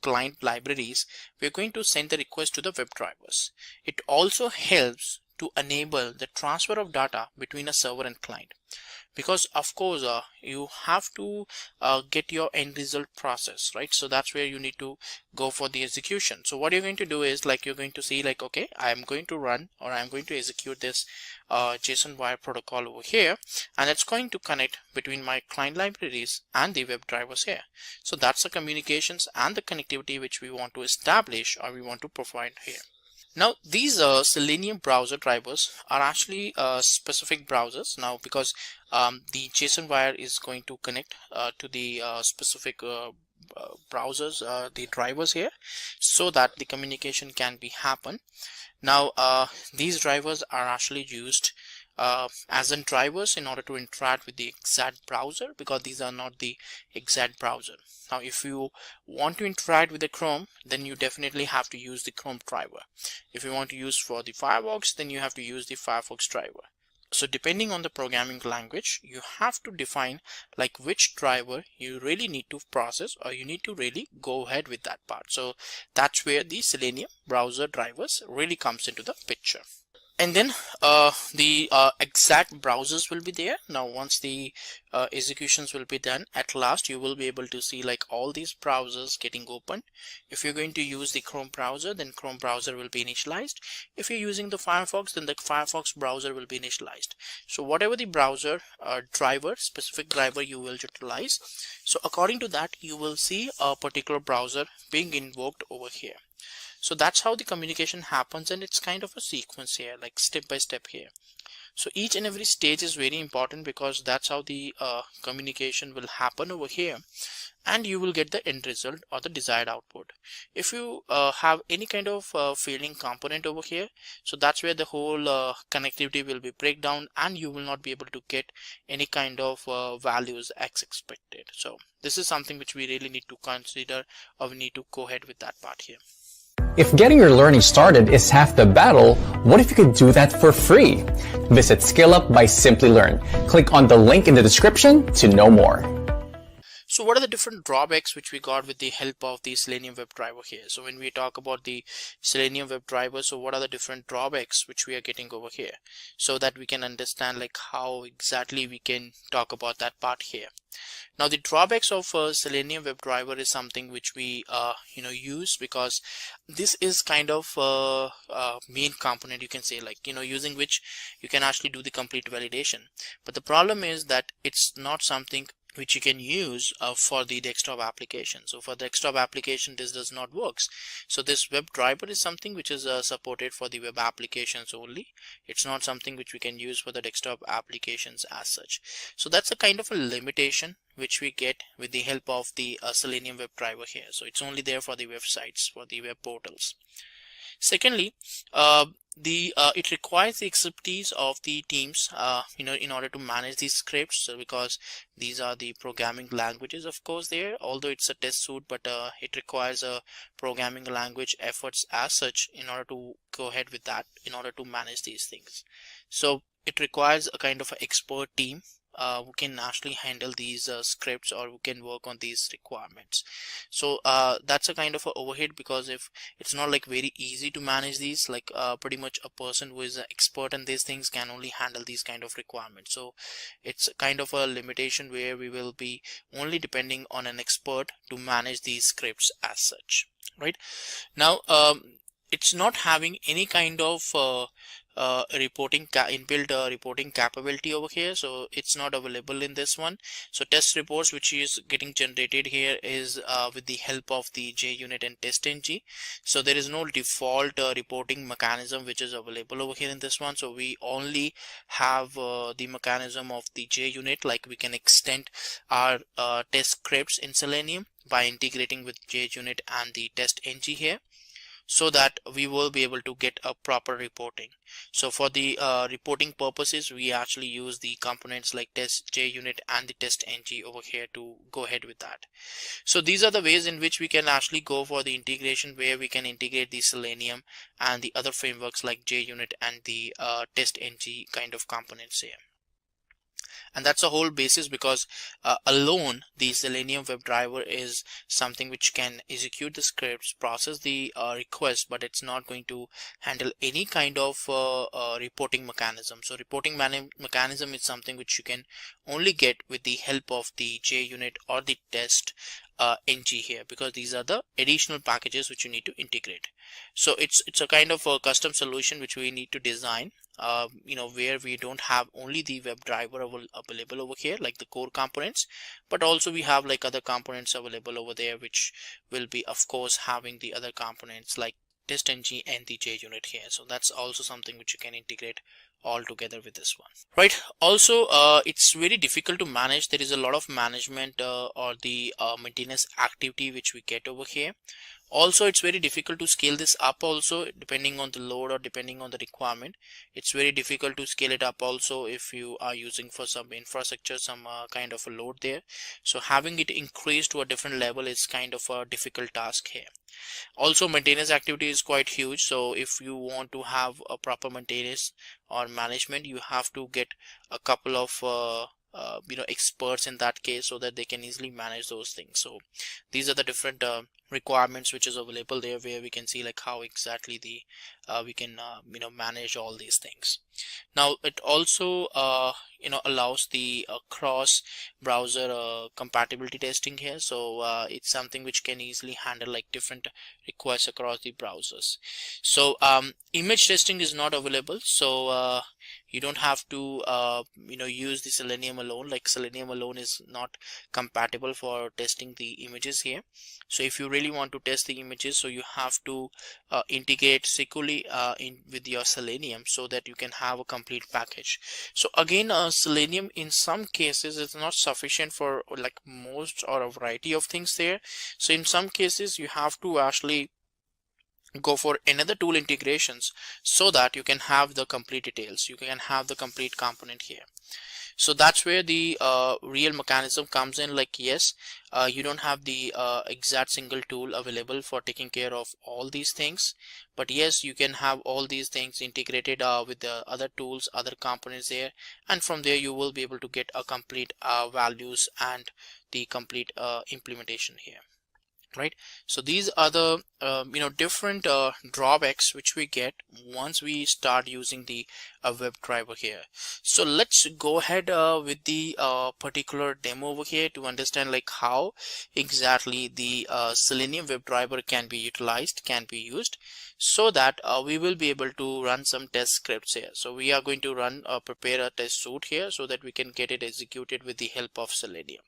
client libraries, we're going to send the request to the web drivers. It also helps to enable the transfer of data between a server and client. Because of course you have to get your end result process, right? So that's where you need to go for the execution. So what you're going to do is, like, you're going to see like, okay, I'm going to run or I'm going to execute this JSON wire protocol over here, and it's going to connect between my client libraries and the web drivers here. So that's the communications and the connectivity which we want to establish or we want to provide here. Now these Selenium browser drivers are actually specific browsers now, because the JSON wire is going to connect to the specific browsers, the drivers here, so that the communication can be happen. Now these drivers are actually used as in drivers in order to interact with the exact browser, because these are not the exact browser. Now if you want to interact with the Chrome, then you definitely have to use the Chrome driver. If you want to use for the Firefox, then you have to use the Firefox driver. So depending on the programming language, you have to define like which driver you really need to process, or you need to really go ahead with that part. So that's where the Selenium browser drivers really comes into the picture. And then the exact browsers will be there. Now once the executions will be done, at last you will be able to see like all these browsers getting opened. If you're going to use the Chrome browser, then Chrome browser will be initialized. If you're using the Firefox, then the Firefox browser will be initialized. So whatever the browser driver, specific driver you will utilize, so according to that you will see a particular browser being invoked over here. So that's how the communication happens, and it's kind of a sequence here, like step by step here. So each and every stage is very important, because that's how the communication will happen over here, and you will get the end result or the desired output. If you have any kind of failing component over here, so that's where the whole connectivity will be breakdown, and you will not be able to get any kind of values as expected. So this is something which we really need to consider, or we need to go ahead with that part here. If getting your learning started is half the battle, what if you could do that for free? Visit Skill Up by Simplilearn. Click on the link in the description to know more. So what are the different drawbacks which we got with the help of the Selenium WebDriver here? So when we talk about the Selenium WebDriver, so what are the different drawbacks which we are getting over here, so that we can understand like how exactly we can talk about that part here. Now the drawbacks of Selenium WebDriver is something which we use, because this is kind of main component, you can say, like using which you can actually do the complete validation. But the problem is that it's not something which you can use for the desktop application. So for the desktop application this does not works. So this WebDriver is something which is supported for the web applications only. It's not something which we can use for the desktop applications as such. So that's a kind of a limitation which we get with the help of the Selenium WebDriver here. So it's only there for the websites, for the web portals. Secondly, it requires the expertise of the teams in order to manage these scripts. So because these are the programming languages, of course, there, although it's a test suite, but it requires a programming language efforts as such in order to go ahead with that, in order to manage these things. So it requires a kind of an expert team who can actually handle these scripts, or who can work on these requirements. So that's a kind of a overhead, because if it's not like very easy to manage these, like pretty much a person who is an expert in these things can only handle these kind of requirements. So it's kind of a limitation where we will be only depending on an expert to manage these scripts as such, right? Now it's not having any kind of inbuilt reporting capability over here, so it's not available in this one. So test reports which is getting generated here is with the help of the JUnit and TestNG. So there is no default reporting mechanism which is available over here in this one. So we only have the mechanism of the JUnit, like we can extend our test scripts in Selenium by integrating with JUnit and the TestNG here, so that we will be able to get a proper reporting. So for the reporting purposes, we actually use the components like test JUnit and the TestNG over here to go ahead with that. So these are the ways in which we can actually go for the integration, where we can integrate the Selenium and the other frameworks like JUnit and the TestNG kind of components here. And that's a whole basis, because alone the Selenium WebDriver is something which can execute the scripts, process the request, but it's not going to handle any kind of reporting mechanism. So reporting mechanism is something which you can only get with the help of the JUnit or the TestNG here, because these are the additional packages which you need to integrate. So it's a kind of a custom solution which we need to design, where we don't have only the WebDriver available over here, like the core components, but also we have like other components available over there, which will be of course having the other components like TestNG and the JUnit here. So that's also something which you can integrate all together with this one, right? Also it's very difficult to manage. There is a lot of management or the maintenance activity which we get over here. Also it's very difficult to scale this up also, depending on the load or depending on the requirement. It's very difficult to scale it up also if you are using for some infrastructure, some kind of a load there. So having it increase to a different level is kind of a difficult task here. Also maintenance activity is quite huge, so if you want to have a proper maintenance or management, you have to get a couple of experts in that case, so that they can easily manage those things. So these are the different requirements which is available there, where we can see like how exactly the we can manage all these things. Now it also allows the cross browser compatibility testing here. So it's something which can easily handle like different requests across the browsers. So image testing is not available, so you don't have to use the Selenium alone. Like Selenium alone is not compatible for testing the images here. So if you really want to test the images, so you have to integrate securely in with your Selenium, so that you can have a complete package. So again, Selenium in some cases is not sufficient for like most or a variety of things there. So in some cases you have to actually go for another tool integrations, so that you can have the complete details, you can have the complete component here. So that's where the real mechanism comes in. Like yes, you don't have the exact single tool available for taking care of all these things, but yes, you can have all these things integrated with the other tools, other components there, and from there you will be able to get a complete values and the complete implementation here. Right, so these are the different drawbacks which we get once we start using the WebDriver here. So let's go ahead with the particular demo over here to understand like how exactly the Selenium WebDriver can be utilized, can be used, so that we will be able to run some test scripts here. So we are going to prepare a test suite here so that we can get it executed with the help of Selenium.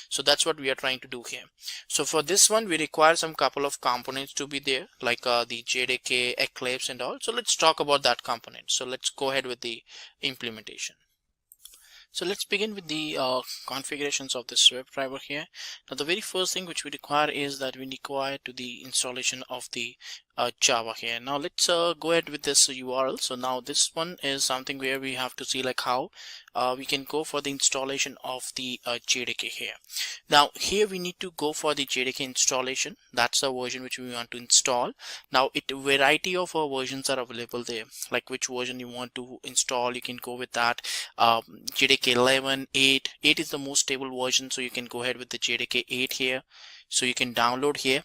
So that's what we are trying to do here. So for this one, we require some couple of components to be there, like the JDK, Eclipse and all. So let's talk about that component. So let's go ahead with the implementation. So let's begin with the configurations of this WebDriver here. Now the very first thing which we require is that we require to the installation of the Java here. Now let's go ahead with this URL. So now this one is something where we have to see like how we can go for the installation of the JDK here. Now here we need to go for the JDK installation. That's the version which we want to install. Now variety of versions are available there, like which version you want to install, you can go with that. JDK 11, 8 is the most stable version, so you can go ahead with the JDK 8 here. So you can download here.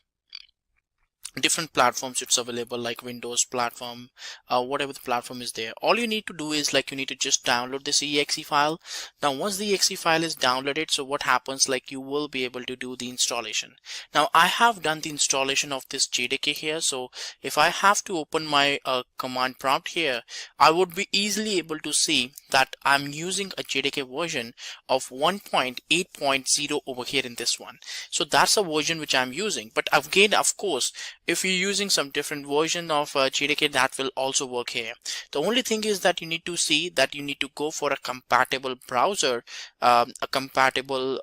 Different platforms it's available, like Windows platform, whatever the platform is there. All you need to do is like you need to just download this exe file. Now once the exe file is downloaded, so what happens, like you will be able to do the installation. Now I have done the installation of this JDK here. So if I have to open my command prompt here, I would be easily able to see that I'm using a JDK version of 1.8.0 over here in this one. So that's a version which I'm using. But again, of course, if you're using some different version of JDK, that will also work here. The only thing is that you need to see that you need to go for a compatible browser, a compatible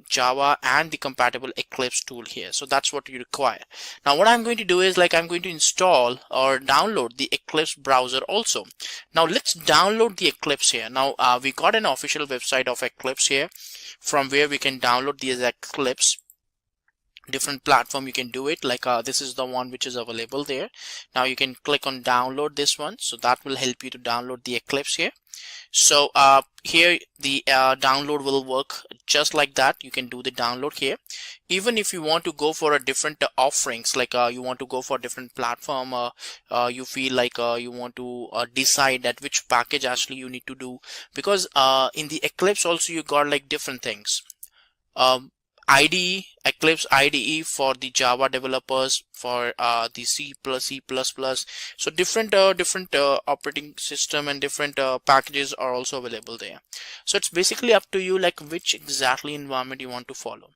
Java and the compatible Eclipse tool here. So that's what you require. Now what I'm going to do is like I'm going to install or download the Eclipse browser also. Now let's download the Eclipse here. Now we got an official website of Eclipse here from where we can download these Eclipse. Different platform you can do it, like this is the one which is available there. Now you can click on download this one, so that will help you to download the Eclipse here. So here the download will work just like that. You can do the download here. Even if you want to go for a different offerings, like you want to go for a different platform, you feel like you want to decide that which package actually you need to do, because in the Eclipse also you got like different things. IDE, Eclipse IDE for the Java developers, for the C++. So different operating system and different packages are also available there. So it's basically up to you like which exactly environment you want to follow.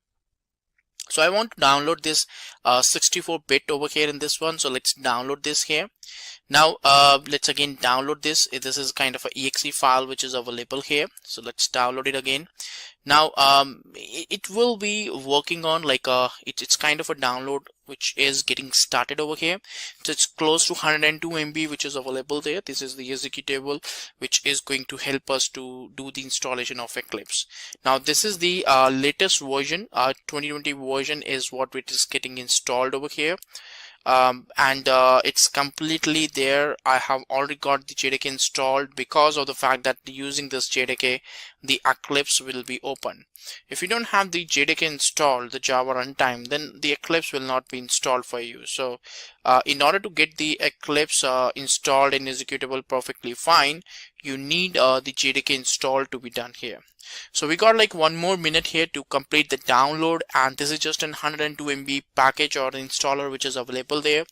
So I want to download this 64-bit over here in this one. So let's download this here. Now let's again download this. This is kind of an exe file which is available here. So let's download it again. Now it will be working on like it's kind of a download which is getting started over here. So it's close to 102 MB which is available there. This is the executable which is going to help us to do the installation of Eclipse. Now this is the latest version, 2020 version is what it is getting installed over here. And it's completely there. I have already got the JDK installed. Because of the fact that using this JDK, the Eclipse will be open. If you don't have the JDK installed, the Java runtime, then the Eclipse will not be installed for you. So in order to get the Eclipse installed and executable perfectly fine, you need the JDK installed to be done here. So we got like 1 more minute here to complete the download, and this is just an 102 MB package or installer which is available there.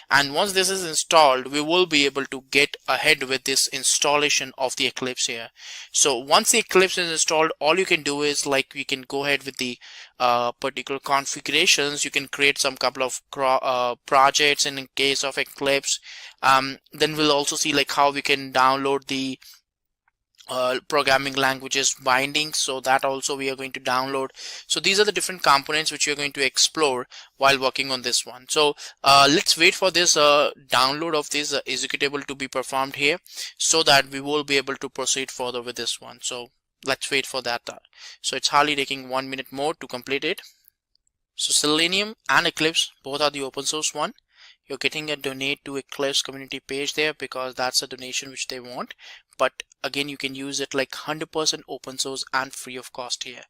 And once this is installed, we will be able to get ahead with this installation of the Eclipse here. So once the Eclipse is installed, all you can do is like we can go ahead with the particular configurations. You can create some couple of projects in case of Eclipse. Then we'll also see like how we can download the programming languages bindings, so that also we are going to download. So these are the different components which you're going to explore while working on this one. So let's wait for this download of this executable to be performed here, so that we will be able to proceed further with this one. So let's wait for that. So it's hardly taking 1 minute more to complete it. So Selenium and Eclipse, both are the open source one. You're getting a donate to Eclipse community page there because that's a donation which they want. But again, you can use it like 100% open source and free of cost here.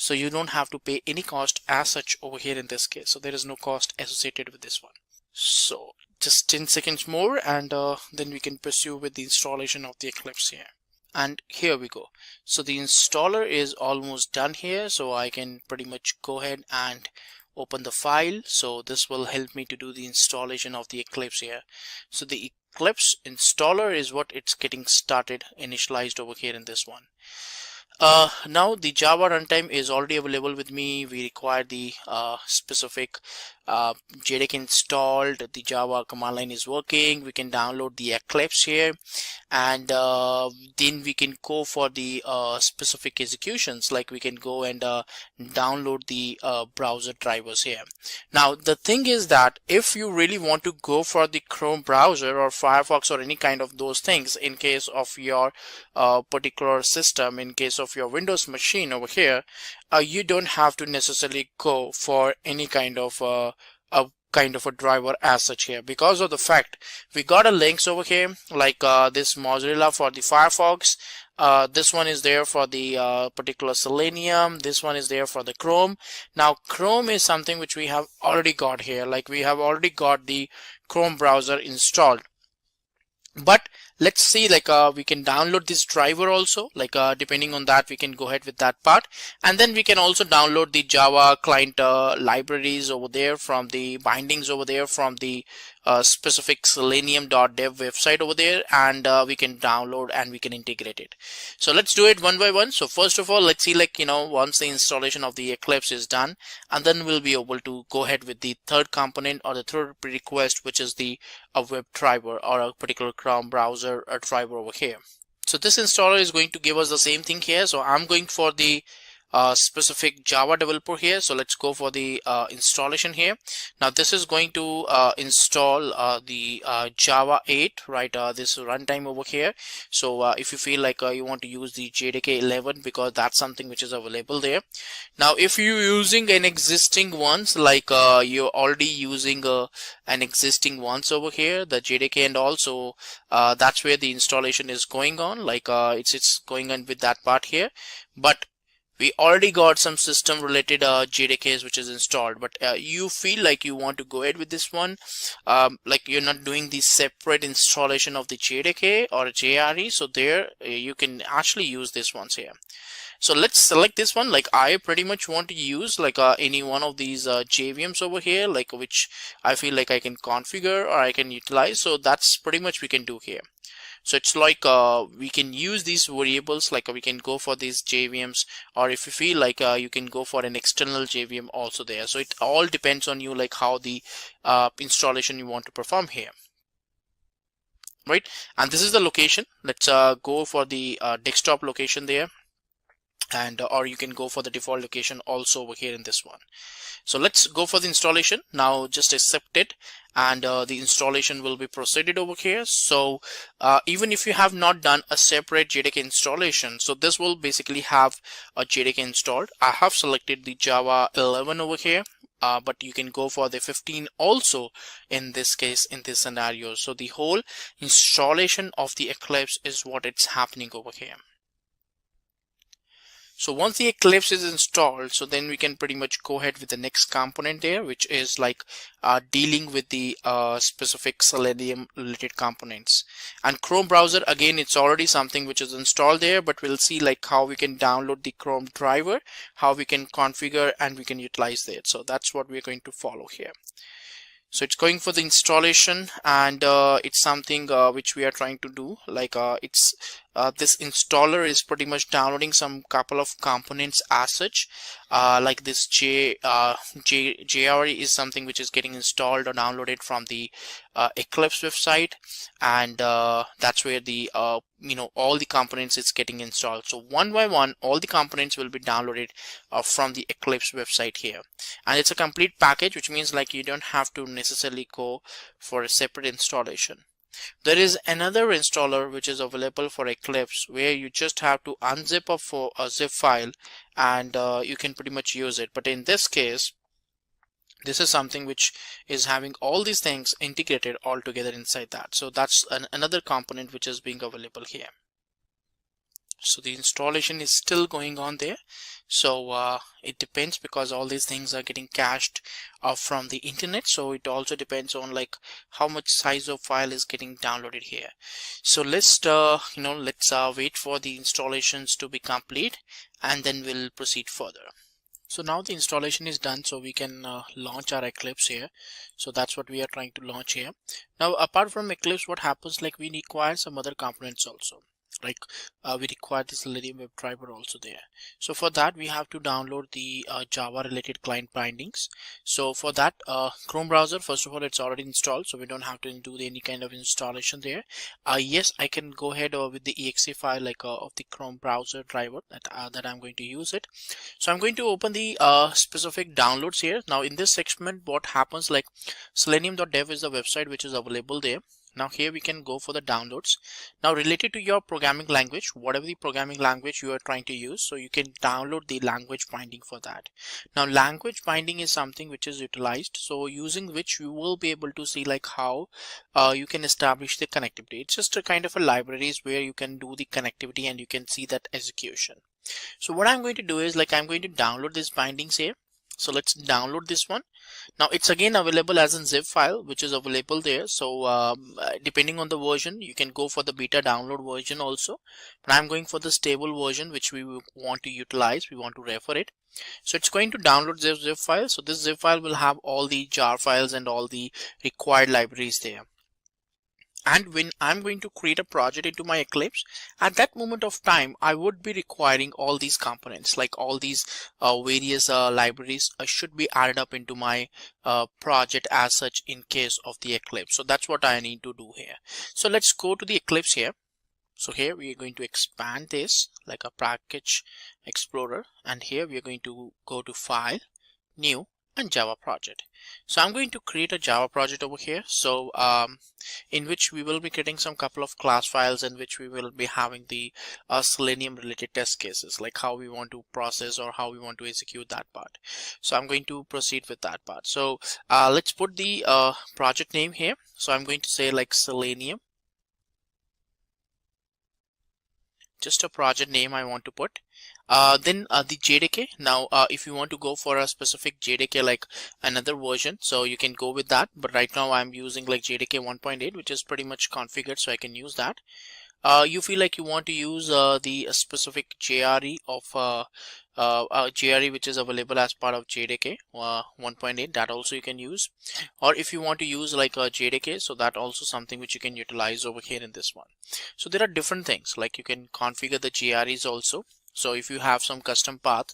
So you don't have to pay any cost as such over here in this case. So there is no cost associated with this one. So just 10 seconds more, and then we can pursue with the installation of the Eclipse here. And here we go. So the installer is almost done here, so I can pretty much go ahead and open the file. So this will help me to do the installation of the Eclipse here. So the Eclipse installer is what it's getting started, initialized over here in this one. Now the Java runtime is already available with me. We require the specific JDK installed. The Java command line is working. We can download the Eclipse here, and then we can go for the specific executions. Like we can go and download the browser drivers here. Now the thing is that if you really want to go for the Chrome browser or Firefox or any kind of those things, in case of your particular system, in case of your Windows machine over here, you don't have to necessarily go for any kind of a driver as such here, because of the fact we got a links over here, like this Mozilla for the Firefox. This one is there for the particular Selenium. This one is there for the Chrome. Now Chrome is something which we have already got here, like we have already got the Chrome browser installed. But let's see, like we can download this driver also, like depending on that we can go ahead with that part, and then we can also download the Java client libraries over there, from the bindings over there, from the specific selenium.dev website over there, and we can download and we can integrate it. So let's do it one by one. So first of all, let's see, like, once the installation of the Eclipse is done, and then we'll be able to go ahead with the third component or the third prerequisite, which is the web driver or a particular Chrome browser driver over here. So this installer is going to give us the same thing here. So I'm going for the specific Java developer here. So let's go for the installation here. Now this is going to install the Java 8, right? This runtime over here. So if you feel like you want to use the JDK 11, because that's something which is available there. Now if you're using an existing ones, like you're already using an existing ones over here, the JDK, and also that's where the installation is going on, like it's going on with that part here. But we already got some system related JDKs which is installed, but you feel like you want to go ahead with this one, like you're not doing the separate installation of the JDK or JRE, so there you can actually use this ones here. So let's select this one. Like I pretty much want to use like any one of these JVMs over here, like which I feel like I can configure or I can utilize. So that's pretty much we can do here. So it's like we can use these variables, like we can go for these JVMs, or if you feel like you can go for an external JVM also there. So it all depends on you, like how the installation you want to perform here, right? And this is the location. Let's go for the desktop location there, and or you can go for the default location also over here in this one. So let's go for the installation. Now just accept it, and the installation will be proceeded over here. So even if you have not done a separate JDK installation, so this will basically have a JDK installed. I have selected the Java 11 over here, but you can go for the 15 also in this case, in this scenario. So the whole installation of the Eclipse is what it's happening over here. So once the Eclipse is installed, so then we can pretty much go ahead with the next component there, which is like dealing with the specific Selenium related components. And Chrome browser, again, it's already something which is installed there, but we'll see like how we can download the Chrome driver, how we can configure, and we can utilize that. So that's what we're going to follow here. So it's going for the installation, and it's something which we are trying to do, like this installer is pretty much downloading some couple of components as such, like this JRE is something which is getting installed or downloaded from the Eclipse website, and that's where the all the components is getting installed. So one by one all the components will be downloaded from the Eclipse website here, and it's a complete package, which means like you don't have to necessarily go for a separate installation. There is another installer which is available for Eclipse, where you just have to unzip a zip file, and you can pretty much use it. But in this case, this is something which is having all these things integrated all together inside that. So that's another component which is being available here. So the installation is still going on there. So it depends, because all these things are getting cached from the internet. So it also depends on like how much size of file is getting downloaded here. So let's wait for the installations to be complete, and then we'll proceed further. So now the installation is done, so we can launch our Eclipse here. So that's what we are trying to launch here. Now apart from Eclipse, what happens, like we require some other components also. Like we require the Selenium WebDriver also there. So for that we have to download the Java related client bindings. So for that, Chrome browser, first of all, it's already installed, so we don't have to do any kind of installation there. Yes, I can go ahead with the exe file like of the Chrome browser driver that I'm going to use it. So I'm going to open the specific downloads here. Now in this segment, what happens, like selenium.dev is the website which is available there. Now here we can go for the downloads. Now related to your programming language, whatever the programming language you are trying to use, so you can download the language binding for that. Now language binding is something which is utilized, so using which you will be able to see like how you can establish the connectivity. It's just a kind of a libraries where you can do the connectivity and you can see that execution. So what I'm going to do is like I'm going to download these bindings here. So let's download this one. Now it's again available as a zip file which is available there. So depending on the version, you can go for the beta download version also, but I'm going for the stable version which we want to utilize. We want to refer it. So it's going to download this zip file. So this zip file will have all the jar files and all the required libraries there. And when I'm going to create a project into my Eclipse, at that moment of time, I would be requiring all these components, like all these various libraries should be added up into my project as such in case of the Eclipse. So that's what I need to do here. So let's go to the Eclipse here. So here we are going to expand this like a package explorer, and here we are going to go to File, New, and Java project. So I'm going to create a Java project over here. So in which we will be creating some couple of class files in which we will be having the Selenium related test cases, like how we want to process or how we want to execute that part. So I'm going to proceed with that part. So let's put the project name here. So I'm going to say like Selenium, just a project name I want to put. Then the JDK. Now if you want to go for a specific JDK like another version, so you can go with that, but right now I'm using like JDK 1.8, which is pretty much configured, so I can use that. You feel like you want to use the specific JRE of JRE which is available as part of JDK 1.8, that also you can use. Or if you want to use like a JDK, so that also something which you can utilize over here in this one. So there are different things, like you can configure the JREs also. So if you have some custom path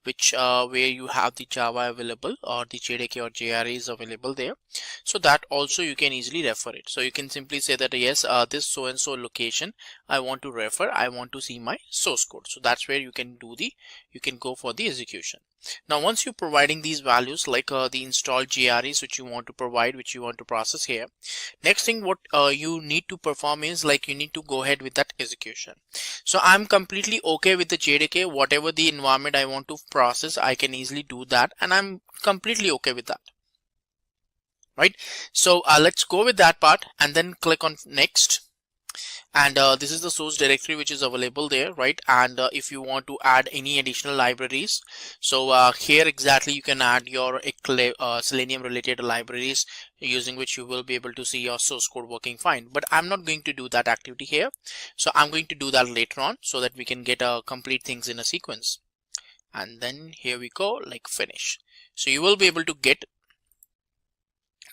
which where you have the Java available or the JDK or JRE is available there, so that also you can easily refer it. So you can simply say that yes, this so and so location I want to refer, I want to see my source code. So that's where you can do the, you can go for the execution. Now once you're providing these values like the installed JREs which you want to provide, which you want to process here, next thing what you need to perform is like you need to go ahead with that execution. So I'm completely okay with the JDK, whatever the environment I want to process, I can easily do that, and I'm completely okay with that, right? So let's go with that part and then click on next. And this is the source directory which is available there, right? And if you want to add any additional libraries, so here exactly you can add your Selenium related libraries using which you will be able to see your source code working fine. But I'm not going to do that activity here, so I'm going to do that later on so that we can get complete things in a sequence. And then here we go, like finish. So you will be able to get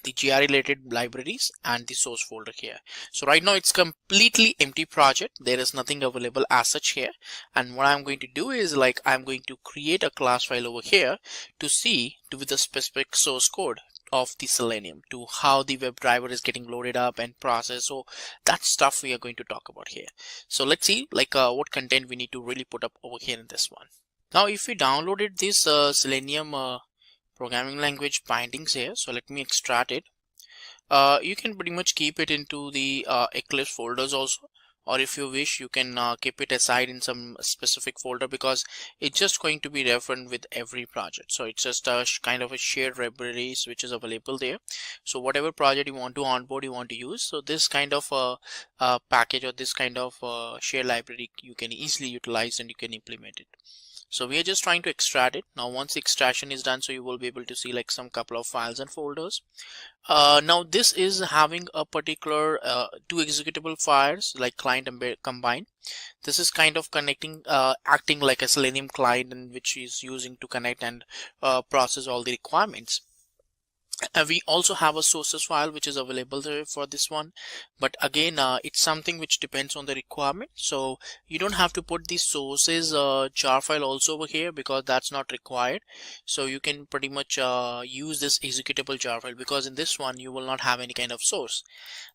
the GR related libraries and the source folder here. So right now it's completely empty project. There is nothing available as such here. And what I'm going to do is like I'm going to create a class file over here to see with the specific source code of the Selenium, to how the WebDriver is getting loaded up and processed. So that stuff we are going to talk about here. So let's see like what content we need to really put up over here in this one. Now if we downloaded this Selenium programming language bindings here, so let me extract it. You can pretty much keep it into the Eclipse folders also, or if you wish you can keep it aside in some specific folder, because it's just going to be referenced with every project. So it's just a kind of a shared libraries which is available there. So whatever project you want to onboard, you want to use, so this kind of a package or this kind of shared library you can easily utilize and you can implement it. So we are just trying to extract it. Now once the extraction is done, so you will be able to see like some couple of files and folders. Now this is having a particular two executable files like client and combined. This is kind of connecting, acting like a Selenium client, and which is using to connect and process all the requirements. We also have a sources file which is available there for this one, but again it's something which depends on the requirement. So you don't have to put the sources jar file also over here, because that's not required. So you can pretty much use this executable jar file, because in this one you will not have any kind of source.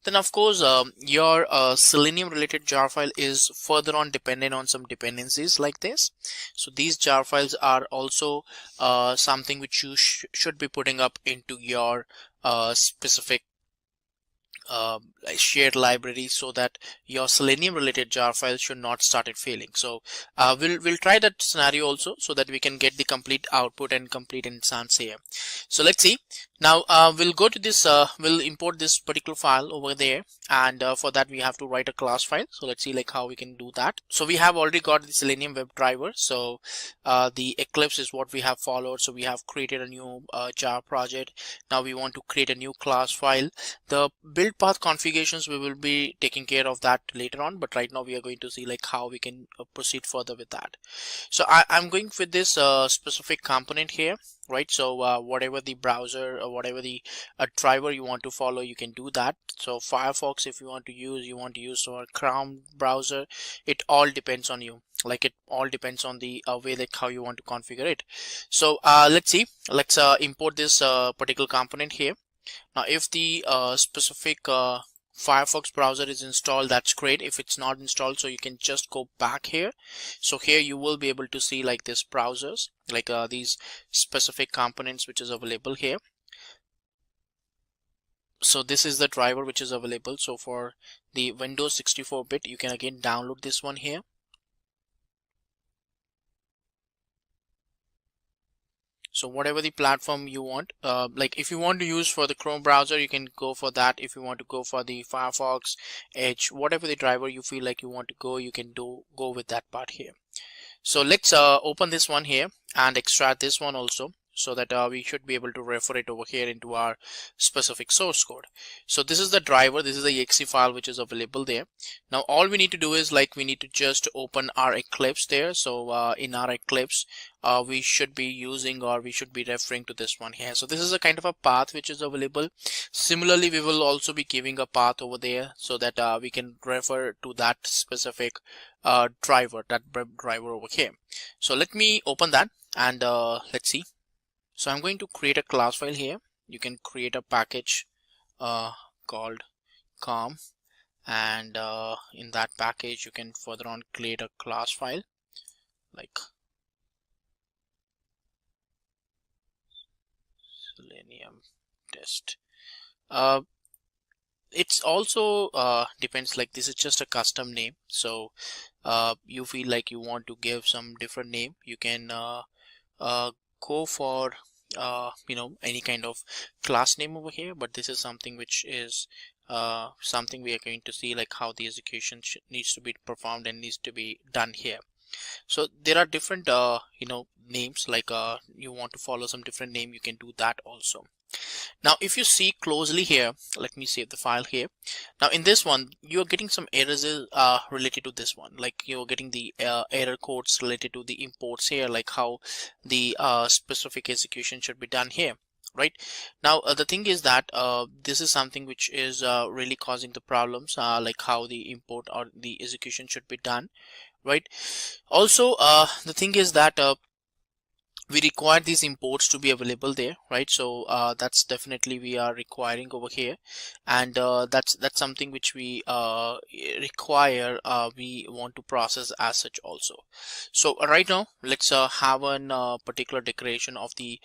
Then of course your Selenium related jar file is further on dependent on some dependencies like this. So these jar files are also something which you should be putting up into your specific shared library, so that your Selenium related jar file should not start failing. So we'll try that scenario also, so that we can get the complete output and complete instance here. So let's see. Now we'll go to this, we'll import this particular file over there, and for that we have to write a class file. So let's see like how we can do that. So we have already got the Selenium WebDriver. So the Eclipse is what we have followed. So we have created a new jar project. Now we want to create a new class file. The build path configurations, we will be taking care of that later on, but right now we are going to see like how we can proceed further with that. So I'm going with this specific component here, right? So whatever the browser or whatever the driver you want to follow, you can do that. So Firefox, if you want to use or Chrome browser, it all depends on you. Like it all depends on the way like how you want to configure it. So let's see, let's import this particular component here. Now if the specific Firefox browser is installed, that's great. If it's not installed, so you can just go back here. So here you will be able to see like this browsers, like these specific components which is available here. So this is the driver which is available. So for the Windows 64-bit, you can again download this one here. So whatever the platform you want, like if you want to use for the Chrome browser, you can go for that. If you want to go for the Firefox, Edge, whatever the driver you feel like you want to go, you can go with that part here. So let's open this one here and extract this one also, so that we should be able to refer it over here into our specific source code. So this is the driver, this is the exe file which is available there. Now all we need to do is like we need to just open our Eclipse there. So in our Eclipse we should be using, or we should be referring to this one here. So this is a kind of a path which is available. Similarly, we will also be giving a path over there, so that we can refer to that specific driver over here. So let me open that and let's see. So I'm going to create a class file here. You can create a package called com, and in that package you can further on create a class file like Selenium test. It's also depends, like this is just a custom name. So you feel like you want to give some different name, you can go for any kind of class name over here, but this is something which is something we are going to see like how the execution needs to be performed and needs to be done here. So there are different names, like you want to follow some different name, you can do that also. Now if you see closely here, let me save the file here. Now in this one you are getting some errors related to this one, like you're getting the error codes related to the imports here, like how the specific execution should be done here, right? Now the thing is that this is something which is really causing the problems, like how the import or the execution should be done, right? Also the thing is that we require these imports to be available there, right? So that's definitely we are requiring over here, and that's something which we require, we want to process as such also. So right now let's have a particular declaration of the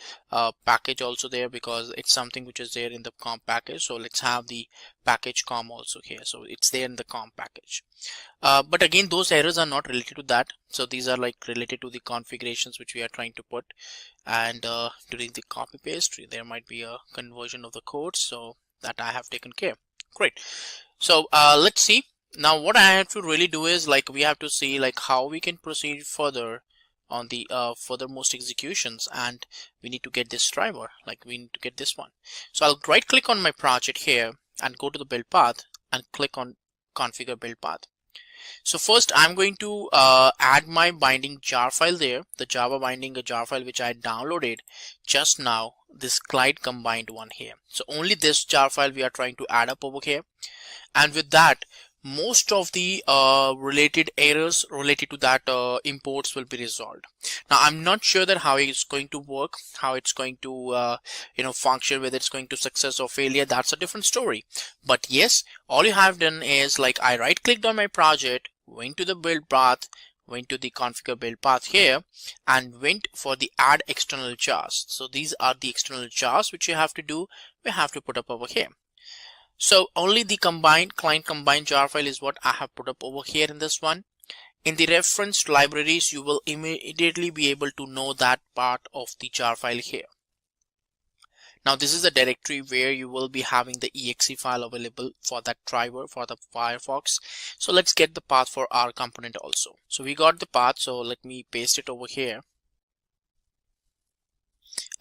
package also there, because it's something which is there in the comp package. So let's have the package com also here, so it's there in the com package. But again, those errors are not related to that, so these are like related to the configurations which we are trying to put, and during the copy paste there might be a conversion of the code, so that I have taken care. Great. So let's see. Now what I have to really do is like we have to see like how we can proceed further on the furthermost executions, and we need to get this driver, like we need to get this one. So I'll right click on my project here and go to the build path and click on configure build path. So first I'm going to add my binding jar file there, the Java binding jar file which I downloaded just now, this Glide combined one here. So only this jar file we are trying to add up over here, and with that most of the related errors related to that imports will be resolved. Now I'm not sure that how it's going to work, how it's going to function, whether it's going to success or failure, that's a different story. But yes, all you have done is like I right clicked on my project, went to the build path, went to the configure build path here, and went for the add external jars. So these are the external jars which you have to do, we have to put up over here. So only the client combined jar file is what I have put up over here in this one. In the referenced libraries, you will immediately be able to know that part of the jar file here. Now this is the directory where you will be having the exe file available for that driver for the Firefox. So let's get the path for our component also. So we got the path, so let me paste it over here.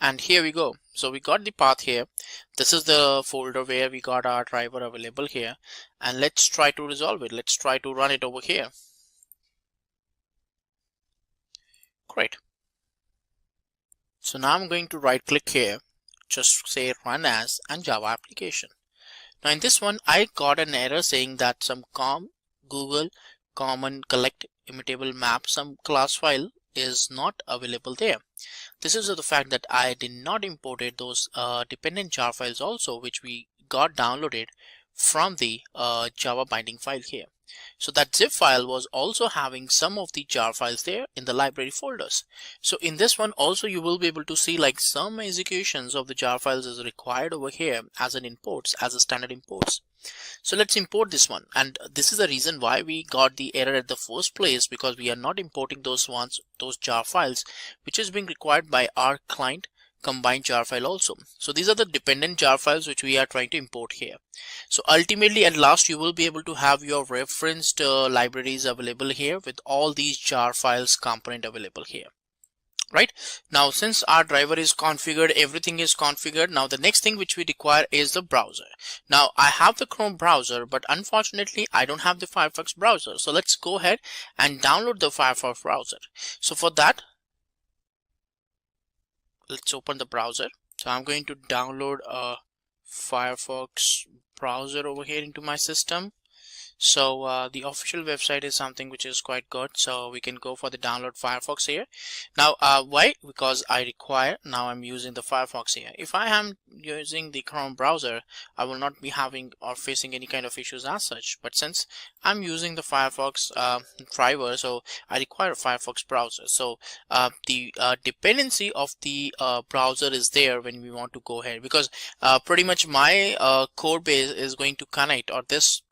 And here we go. So we got the path here. This is the folder where we got our driver available here, and let's try to resolve it. Let's try to run it over here. Great. So now I'm going to right click here, just say run as and Java application. Now in this one I got an error saying that some Google common collect immutable map some class file is not available there. This is the fact that I did not imported those dependent jar files also, which we got downloaded from the Java binding file here. So that zip file was also having some of the jar files there in the library folders. So in this one also you will be able to see like some executions of the jar files is required over here as an imports, as a standard imports. So let's import this one, and this is the reason why we got the error at the first place, because we are not importing those jar files which is being required by our client combined jar file also. So these are the dependent jar files which we are trying to import here. So ultimately at last you will be able to have your referenced libraries available here with all these jar files component available here. Right now, since our driver is configured, everything is configured. Now the next thing which we require is the browser. Now I have the Chrome browser, but unfortunately I don't have the Firefox browser. So let's go ahead and download the Firefox browser. So for that, let's open the browser. So I'm going to download a Firefox browser over here into my system. So the official website is something which is quite good, so we can go for the download Firefox here. Now why? Because I require, now I'm using the Firefox here. If I am using the Chrome browser, I will not be having or facing any kind of issues as such, but since I'm using the Firefox driver, so I require a Firefox browser. So the dependency of the browser is there when we want to go ahead, because pretty much my code base is going to connect, or this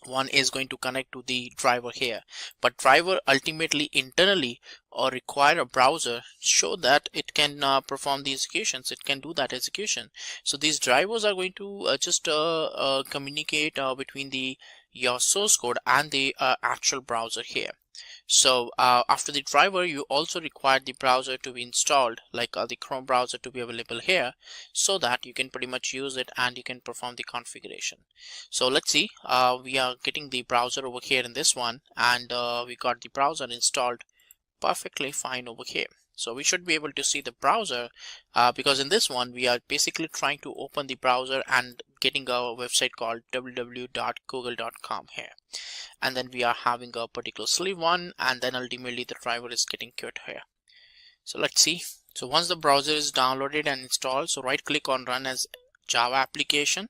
one is going to connect to the driver here, but driver ultimately internally or require a browser so that it can perform the executions, it can do that execution. So these drivers are going to just communicate between your source code and the actual browser here. So after the driver, you also require the browser to be installed, like the Chrome browser to be available here, so that you can pretty much use it and you can perform the configuration. So let's see, we are getting the browser over here in this one, and we got the browser installed perfectly fine over here. So we should be able to see the browser because in this one we are basically trying to open the browser and getting a website called www.google.com here, and then we are having a particular sleeve one, and then ultimately the driver is getting queued here. So let's see. So once the browser is downloaded and installed, so right click on run as Java application.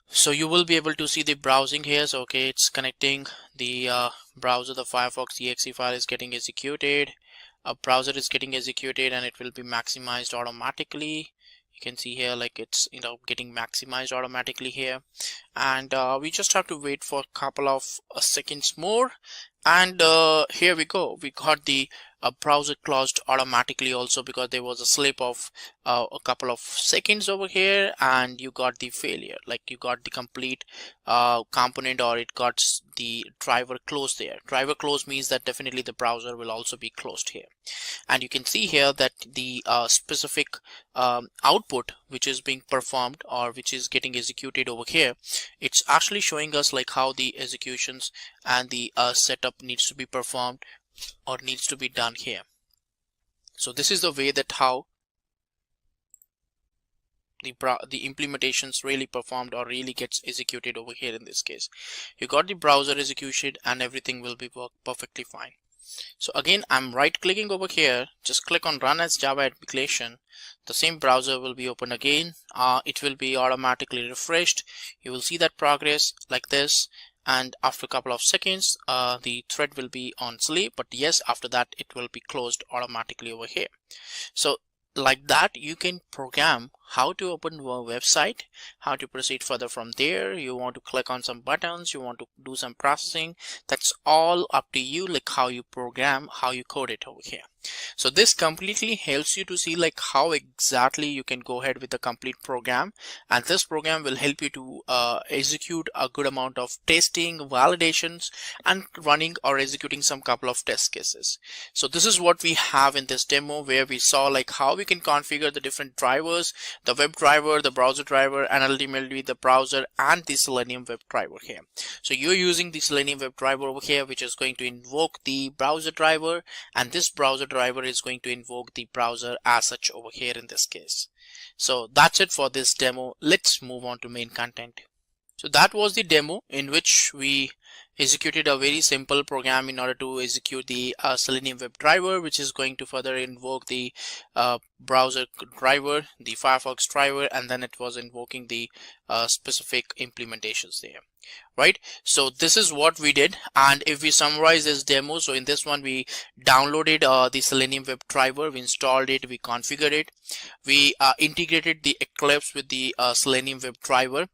So you will be able to see the browsing here. So okay, it's connecting the browser, the Firefox exe file is getting executed, a browser is getting executed, and it will be maximized automatically. You can see here like it's getting maximized automatically here, and we just have to wait for a couple of seconds more, and here we go. We got the browser closed automatically also, because there was a slip of a couple of seconds over here, and you got the failure, like you got the complete component, or it got the driver closed there. Driver closed means that definitely the browser will also be closed here. And you can see here that the specific output which is being performed, or which is getting executed over here, it's actually showing us like how the executions and the setup needs to be performed or needs to be done here. So this is the way that how the implementations really performed or really gets executed over here. In this case, you got the browser execution and everything will be work perfectly fine. So again, I'm right clicking over here, just click on run as Java application. The same browser will be opened again. It will be automatically refreshed. You will see that progress like this, and after a couple of seconds the thread will be on sleep, but yes, after that it will be closed automatically over here. So like that, you can program how to open a website, how to proceed further from there. You want to click on some buttons, you want to do some processing, that's all up to you, like how you program, how you code it over here. So this completely helps you to see like how exactly you can go ahead with the complete program, and this program will help you to execute a good amount of testing, validations, and running or executing some couple of test cases. So this is what we have in this demo, where we saw like how we can configure the different drivers, the web driver, the browser driver, and ultimately the browser and the Selenium WebDriver here. So you're using the Selenium WebDriver over here, which is going to invoke the browser driver, and this browser driver is going to invoke the browser as such over here in this case. So that's it for this demo. Let's move on to main content. So that was the demo in which we executed a very simple program in order to execute the Selenium WebDriver, which is going to further invoke the browser driver, the Firefox driver, and then it was invoking the specific implementations there, right? So this is what we did, and if we summarize this demo, so in this one we downloaded the Selenium WebDriver, we installed it, we configured it, we integrated the Eclipse with the Selenium WebDriver,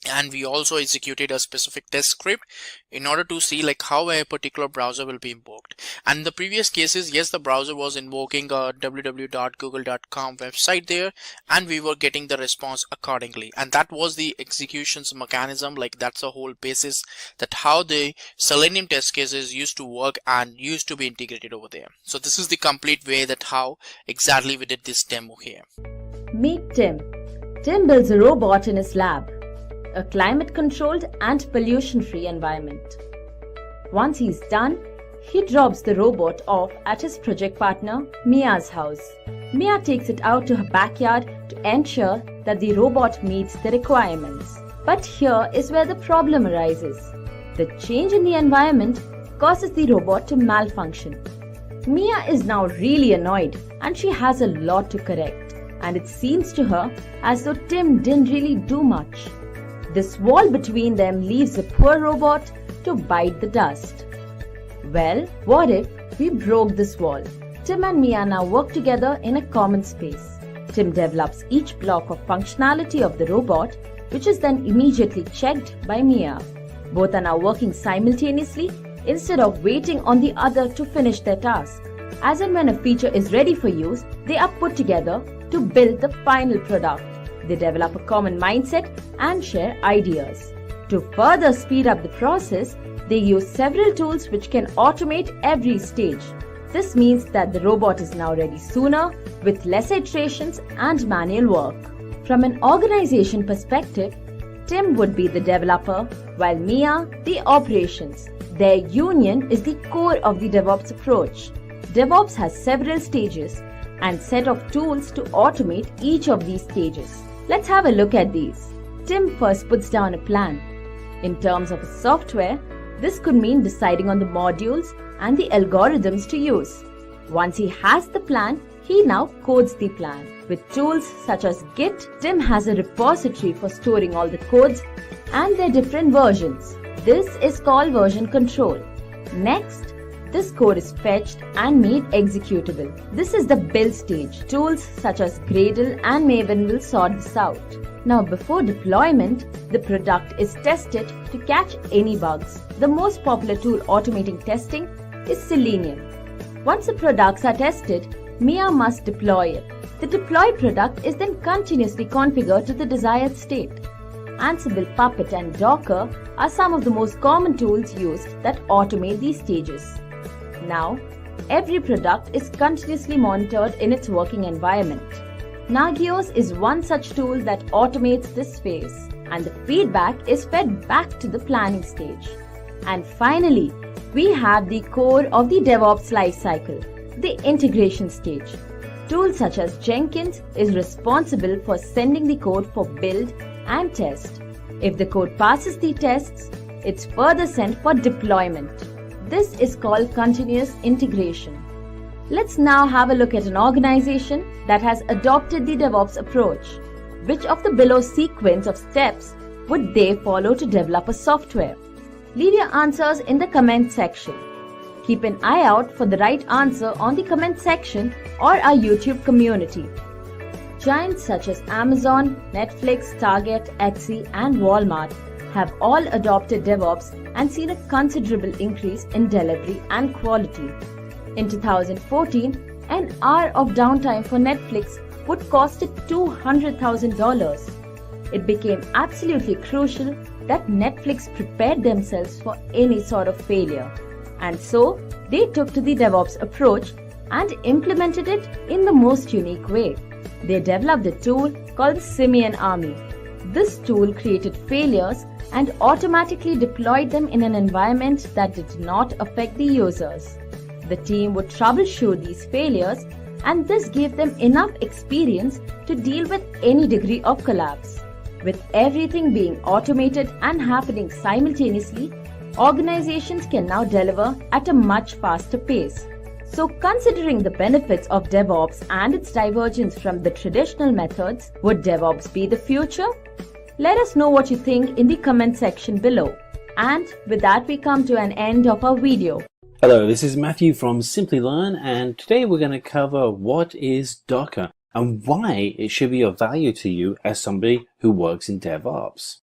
and we also executed a specific test script in order to see like how a particular browser will be invoked. And in the previous cases, yes, the browser was invoking a www.google.com website there, and we were getting the response accordingly. And that was the executions mechanism, like that's the whole basis that how the Selenium test cases used to work and used to be integrated over there. So this is the complete way that how exactly we did this demo here. Meet Tim. Tim builds a robot in his lab, a climate-controlled and pollution-free environment. Once he's done, he drops the robot off at his project partner Mia's house. Mia takes it out to her backyard to ensure that the robot meets the requirements. But here is where the problem arises. The change in the environment causes the robot to malfunction. Mia is now really annoyed, and she has a lot to correct, and it seems to her as though Tim didn't really do much. This wall between them leaves the poor robot to bite the dust. Well, what if we broke this wall? Tim and Mia now work together in a common space. Tim develops each block of functionality of the robot, which is then immediately checked by Mia. Both are now working simultaneously instead of waiting on the other to finish their task. As and when a feature is ready for use, they are put together to build the final product. They develop a common mindset and share ideas. To further speed up the process, they use several tools which can automate every stage. This means that the robot is now ready sooner, with less iterations and manual work. From an organization perspective, Tim would be the developer, while Mia the operations. Their union is the core of the DevOps approach. DevOps has several stages and set of tools to automate each of these stages. Let's have a look at these. Tim first puts down a plan. In terms of software, this could mean deciding on the modules and the algorithms to use. Once he has the plan, he now codes the plan. With tools such as Git, Tim has a repository for storing all the codes and their different versions. This is called version control. Next, This code is fetched and made executable. This is the build stage. Tools such as Gradle and Maven will sort this out. Now before deployment, the product is tested to catch any bugs. The most popular tool automating testing is Selenium. Once the products are tested, Mia must deploy it. The deployed product is then continuously configured to the desired state. Ansible, Puppet and Docker are some of the most common tools used that automate these stages. Now, every product is continuously monitored in its working environment. Nagios is one such tool that automates this phase, and the feedback is fed back to the planning stage. And finally, we have the core of the DevOps lifecycle, the integration stage. Tools such as Jenkins is responsible for sending the code for build and test. If the code passes the tests, it's further sent for deployment. This is called continuous integration. Let's now have a look at an organization that has adopted the DevOps approach. Which of the below sequence of steps would they follow to develop a software? Leave your answers in the comment section. Keep an eye out for the right answer on the comment section or our YouTube community. Giants such as Amazon, Netflix, Target, Etsy and Walmart have all adopted DevOps and seen a considerable increase in delivery and quality. In 2014, an hour of downtime for Netflix would cost it $200,000. It became absolutely crucial that Netflix prepared themselves for any sort of failure. And so, they took to the DevOps approach and implemented it in the most unique way. They developed a tool called Simian Army. This tool created failures and automatically deployed them in an environment that did not affect the users. The team would troubleshoot these failures, and this gave them enough experience to deal with any degree of collapse. With everything being automated and happening simultaneously, organizations can now deliver at a much faster pace. So, considering the benefits of DevOps and its divergence from the traditional methods, would DevOps be the future? Let us know what you think in the comment section below. And with that, we come to an end of our video. Hello, this is Matthew from Simplilearn, and today we're going to cover what is Docker and why it should be of value to you as somebody who works in DevOps.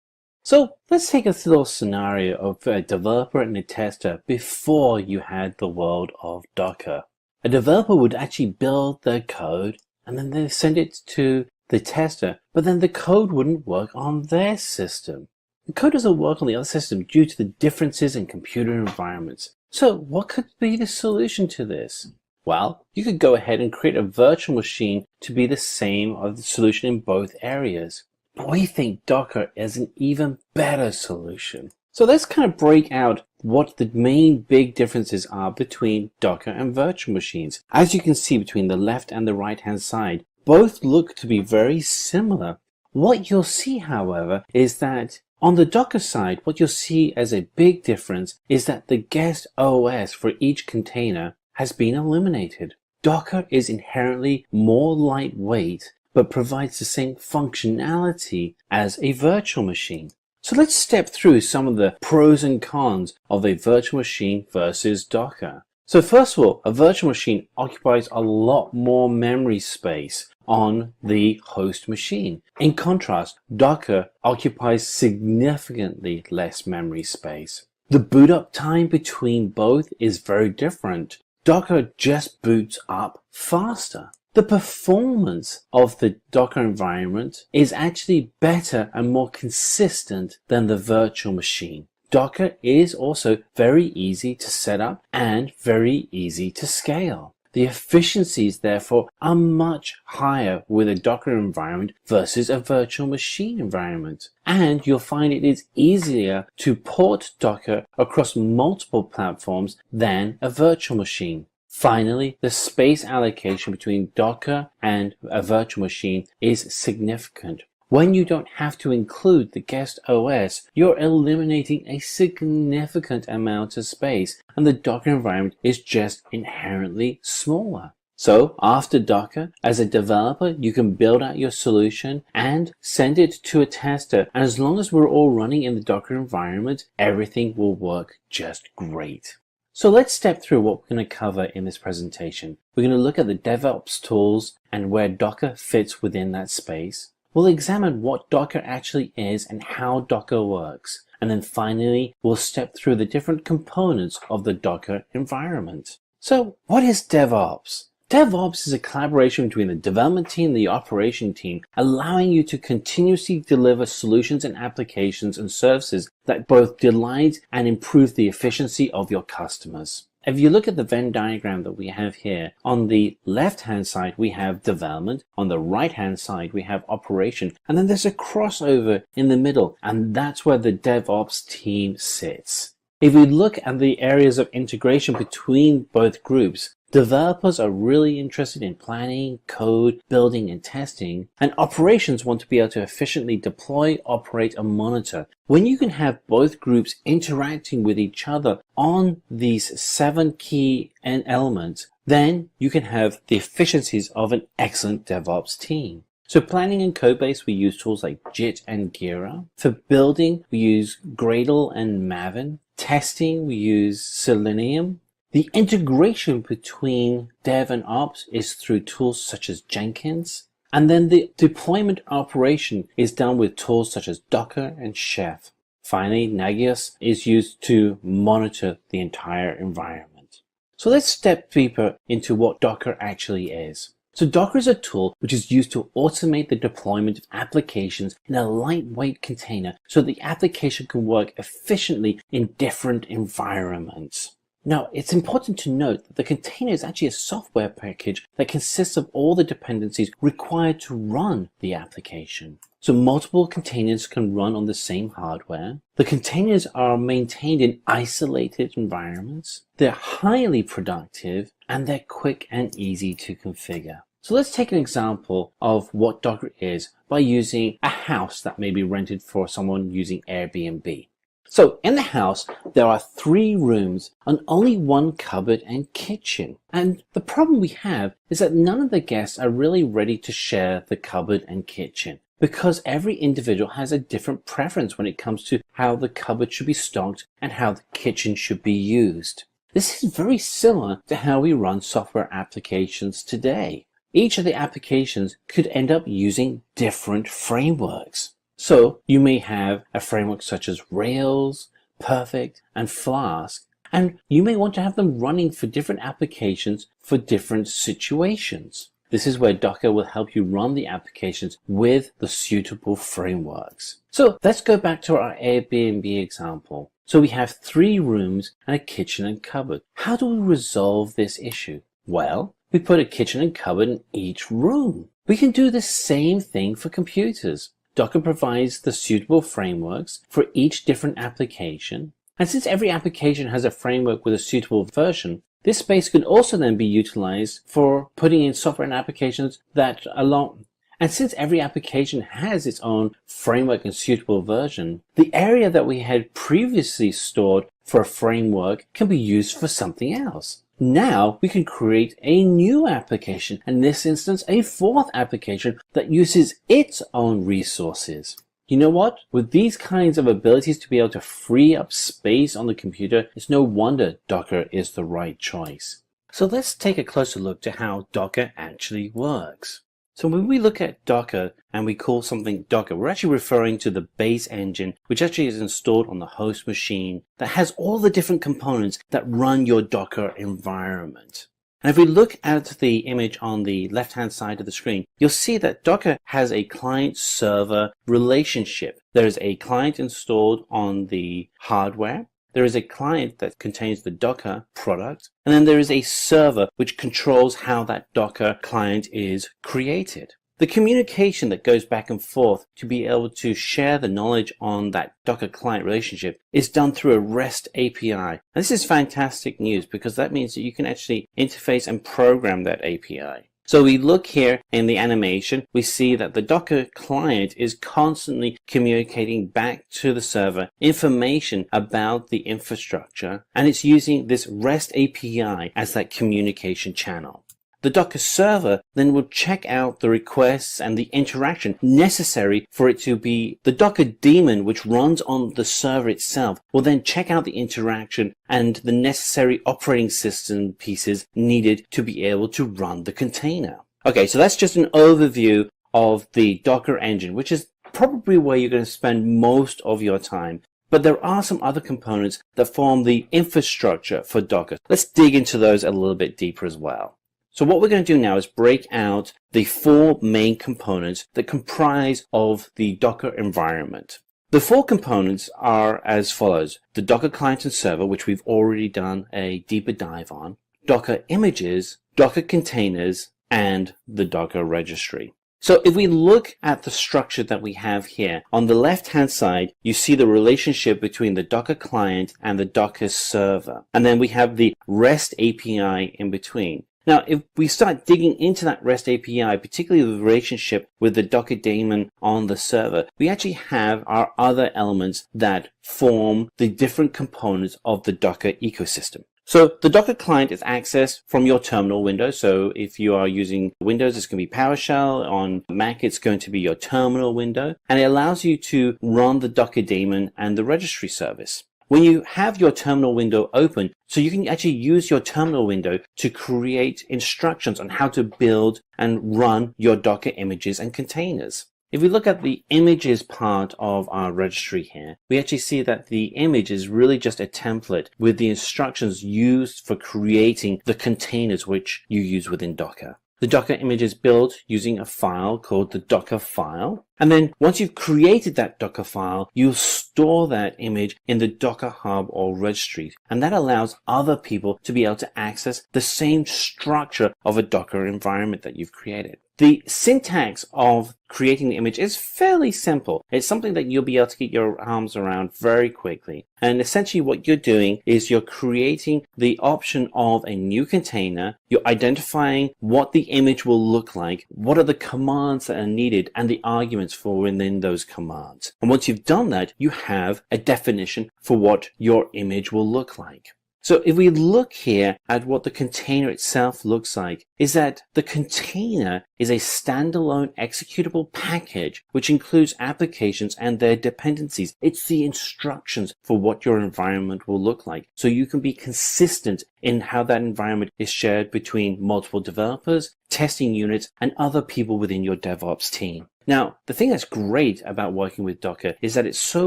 So let's take a little scenario of a developer and a tester before you had the world of Docker. A developer would actually build their code and then they send it to the tester, but then the code wouldn't work on their system. The code doesn't work on the other system due to the differences in computer environments. So what could be the solution to this? Well, you could go ahead and create a virtual machine to be the same of the solution in both areas. But we think Docker is an even better solution. So let's kind of break out what the main big differences are between Docker and virtual machines. As you can see between the left and the right hand side, both look to be very similar. What you'll see, however, is that on the Docker side, what you'll see as a big difference is that the guest OS for each container has been eliminated. Docker is inherently more lightweight, but provides the same functionality as a virtual machine. So let's step through some of the pros and cons of a virtual machine versus Docker. So first of all, a virtual machine occupies a lot more memory space on the host machine. In contrast, Docker occupies significantly less memory space. The boot up time between both is very different. Docker just boots up faster. The performance of the Docker environment is actually better and more consistent than the virtual machine. Docker is also very easy to set up and very easy to scale. The efficiencies, therefore, are much higher with a Docker environment versus a virtual machine environment. And you'll find it is easier to port Docker across multiple platforms than a virtual machine. Finally, the space allocation between Docker and a virtual machine is significant. When you don't have to include the guest OS, you're eliminating a significant amount of space, and the Docker environment is just inherently smaller. So after Docker, as a developer, you can build out your solution and send it to a tester. And as long as we're all running in the Docker environment, everything will work just great. So let's step through what we're going to cover in this presentation. We're going to look at the DevOps tools and where Docker fits within that space. We'll examine what Docker actually is and how Docker works. And then finally, we'll step through the different components of the Docker environment. So what is DevOps? DevOps is a collaboration between the development team and the operation team, allowing you to continuously deliver solutions and applications and services that both delight and improve the efficiency of your customers. If you look at the Venn diagram that we have here, on the left-hand side we have development, on the right-hand side we have operation, and then there's a crossover in the middle, and that's where the DevOps team sits. If we look at the areas of integration between both groups, developers are really interested in planning, code, building, and testing, and operations want to be able to efficiently deploy, operate, and monitor. When you can have both groups interacting with each other on these 7 key elements, then you can have the efficiencies of an excellent DevOps team. So planning and code base, we use tools like Git and GitHub. For building, we use Gradle and Maven. Testing, we use Selenium. The integration between dev and ops is through tools such as Jenkins. And then the deployment operation is done with tools such as Docker and Chef. Finally, Nagios is used to monitor the entire environment. So let's step deeper into what Docker actually is. So Docker is a tool which is used to automate the deployment of applications in a lightweight container so the application can work efficiently in different environments. Now, it's important to note that the container is actually a software package that consists of all the dependencies required to run the application. So multiple containers can run on the same hardware. The containers are maintained in isolated environments. They're highly productive and they're quick and easy to configure. So let's take an example of what Docker is by using a house that may be rented for someone using Airbnb. So in the house, there are 3 rooms and only 1 cupboard and kitchen. And the problem we have is that none of the guests are really ready to share the cupboard and kitchen, because every individual has a different preference when it comes to how the cupboard should be stocked and how the kitchen should be used. This is very similar to how we run software applications today. Each of the applications could end up using different frameworks. So you may have a framework such as Rails, Perfect, and Flask, and you may want to have them running for different applications for different situations. This is where Docker will help you run the applications with the suitable frameworks. So let's go back to our Airbnb example. So we have 3 rooms and a kitchen and cupboard. How do we resolve this issue? Well, we put a kitchen and cupboard in each room. We can do the same thing for computers. Docker provides the suitable frameworks for each different application. And since every application has a framework with a suitable version, this space could also then be utilized for putting in software and applications that along. And since every application has its own framework and suitable version, the area that we had previously stored for a framework can be used for something else. Now we can create a new application, in this instance a 4th application that uses its own resources. You know what? With these kinds of abilities to be able to free up space on the computer, it's no wonder Docker is the right choice. So let's take a closer look to how Docker actually works. So when we look at Docker and we call something Docker, we're actually referring to the base engine, which actually is installed on the host machine that has all the different components that run your Docker environment. And if we look at the image on the left-hand side of the screen, you'll see that Docker has a client-server relationship. There is a client installed on the hardware. There is a client that contains the Docker product, and then there is a server which controls how that Docker client is created. The communication that goes back and forth to be able to share the knowledge on that Docker client relationship is done through a REST API. And this is fantastic news because that means that you can actually interface and program that API. So we look here in the animation, we see that the Docker client is constantly communicating back to the server information about the infrastructure, and it's using this REST API as that communication channel. The Docker server then will check out the requests and the interaction necessary for it to be the Docker daemon, which runs on the server itself, will then check out the interaction and the necessary operating system pieces needed to be able to run the container. Okay, so that's just an overview of the Docker engine, which is probably where you're going to spend most of your time. But there are some other components that form the infrastructure for Docker. Let's dig into those a little bit deeper as well. So what we're going to do now is break out the 4 main components that comprise of the Docker environment. The 4 components are as follows: the Docker client and server, which we've already done a deeper dive on, Docker images, Docker containers, and the Docker registry. So if we look at the structure that we have here, on the left-hand side, you see the relationship between the Docker client and the Docker server. And then we have the REST API in between. Now, if we start digging into that REST API, particularly the relationship with the Docker daemon on the server, we actually have our other elements that form the different components of the Docker ecosystem. So the Docker client is accessed from your terminal window. So if you are using Windows, it's going to be PowerShell. On Mac, it's going to be your terminal window. And it allows you to run the Docker daemon and the registry service. When you have your terminal window open, so you can actually use your terminal window to create instructions on how to build and run your Docker images and containers. If we look at the images part of our registry here, we actually see that the image is really just a template with the instructions used for creating the containers which you use within Docker. The Docker image is built using a file called the Docker file. And then once you've created that Docker file, you'll store that image in the Docker Hub or registry. And that allows other people to be able to access the same structure of a Docker environment that you've created. The syntax of creating the image is fairly simple. It's something that you'll be able to get your arms around very quickly. And essentially what you're doing is you're creating the option of a new container. You're identifying what the image will look like, what are the commands that are needed, and the arguments for within those commands. And once you've done that, you have a definition for what your image will look like. So if we look here at what the container itself looks like, is that the container is a standalone executable package which includes applications and their dependencies. It's the instructions for what your environment will look like. So you can be consistent in how that environment is shared between multiple developers, testing units, and other people within your DevOps team. Now, the thing that's great about working with Docker is that it's so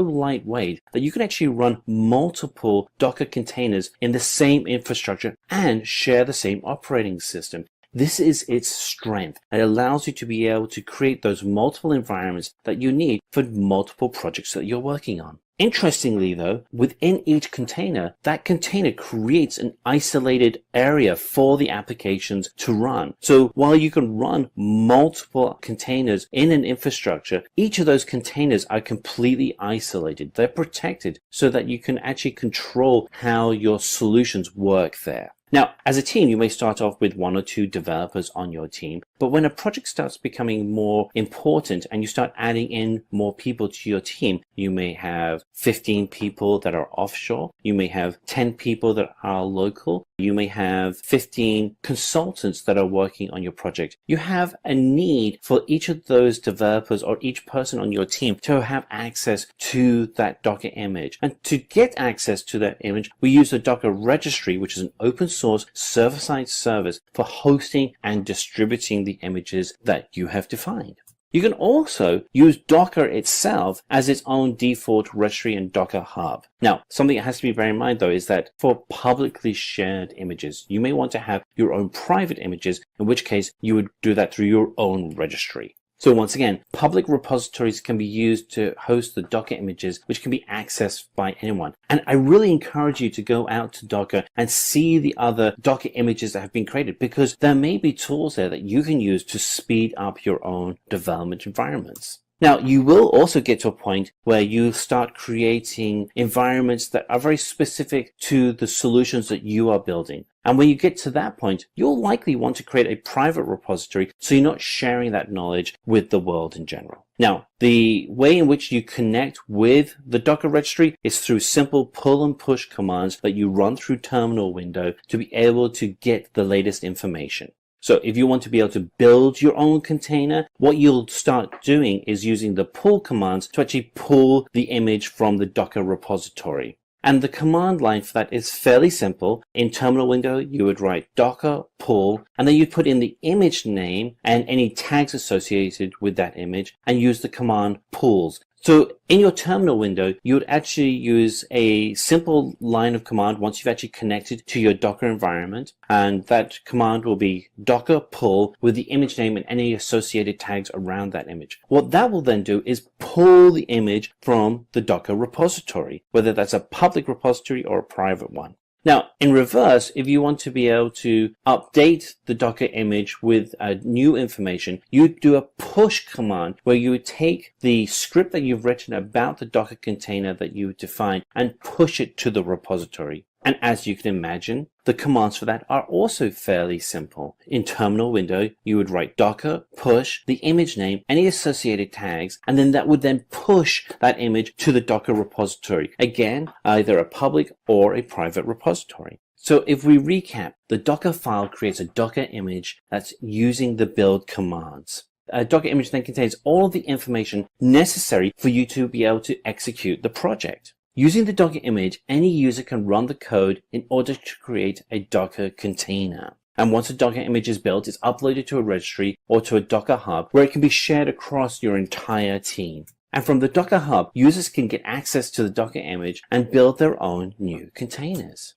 lightweight that you can actually run multiple Docker containers in the same infrastructure and share the same operating system. This is its strength. It allows you to be able to create those multiple environments that you need for multiple projects that you're working on. Interestingly though, within each container, that container creates an isolated area for the applications to run. So while you can run multiple containers in an infrastructure, each of those containers are completely isolated. They're protected so that you can actually control how your solutions work there. Now, as a team, you may start off with 1 or 2 developers on your team, but when a project starts becoming more important and you start adding in more people to your team, you may have 15 people that are offshore, you may have 10 people that are local, you may have 15 consultants that are working on your project. You have a need for each of those developers or each person on your team to have access to that Docker image. And to get access to that image, we use the Docker registry, which is an open source server-side service for hosting and distributing the images that you have defined. You can also use Docker itself as its own default registry and Docker Hub. Now, something that has to be very in mind though is that for publicly shared images, you may want to have your own private images, in which case you would do that through your own registry. So once again, public repositories can be used to host the Docker images, which can be accessed by anyone. And I really encourage you to go out to Docker and see the other Docker images that have been created, because there may be tools there that you can use to speed up your own development environments. Now, you will also get to a point where you start creating environments that are very specific to the solutions that you are building. And when you get to that point, you'll likely want to create a private repository so you're not sharing that knowledge with the world in general. Now, the way in which you connect with the Docker registry is through simple pull and push commands that you run through terminal window to be able to get the latest information. So if you want to be able to build your own container, what you'll start doing is using the pull commands to actually pull the image from the Docker repository. And the command line for that is fairly simple. In terminal window, you would write docker pull, and then you'd put in the image name and any tags associated with that image and use the command pulls. So in your terminal window, you would actually use a simple line of command once you've actually connected to your Docker environment. And that command will be docker pull with the image name and any associated tags around that image. What that will then do is pull the image from the Docker repository, whether that's a public repository or a private one. Now, in reverse, if you want to be able to update the Docker image with new information, you do a push command where you would take the script that you've written about the Docker container that you define and push it to the repository. And as you can imagine, the commands for that are also fairly simple. In terminal window, you would write docker push the image name, any associated tags, and then that would then push that image to the Docker repository. Again, either a public or a private repository. So if we recap, the Docker file creates a Docker image that's using the build commands. A Docker image then contains all of the information necessary for you to be able to execute the project. Using the Docker image, any user can run the code in order to create a Docker container. And once a Docker image is built, it's uploaded to a registry or to a Docker hub where it can be shared across your entire team. And from the Docker hub, users can get access to the Docker image and build their own new containers.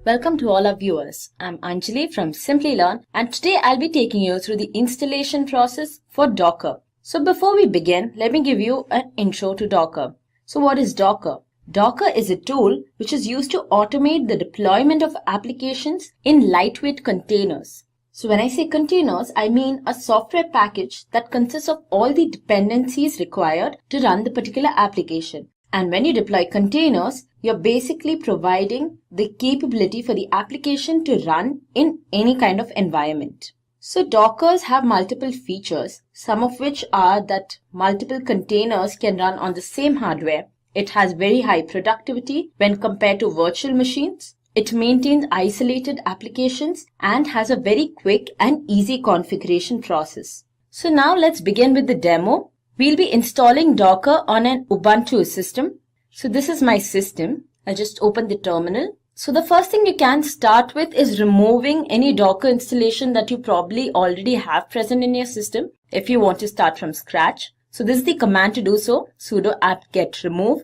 Welcome to all our viewers. I'm Anjali from Simplilearn, and today I'll be taking you through the installation process for Docker. So before we begin, let me give you an intro to Docker. So what is Docker? Docker is a tool which is used to automate the deployment of applications in lightweight containers. So when I say containers, I mean a software package that consists of all the dependencies required to run the particular application. And when you deploy containers, you're basically providing the capability for the application to run in any kind of environment. So Dockers have multiple features, some of which are that multiple containers can run on the same hardware. It has very high productivity when compared to virtual machines. It maintains isolated applications and has a very quick and easy configuration process. So now let's begin with the demo. We'll be installing Docker on an Ubuntu system. So this is my system. I just open the terminal. So the first thing you can start with is removing any Docker installation that you probably already have present in your system if you want to start from scratch. So this is the command to do so, sudo apt-get remove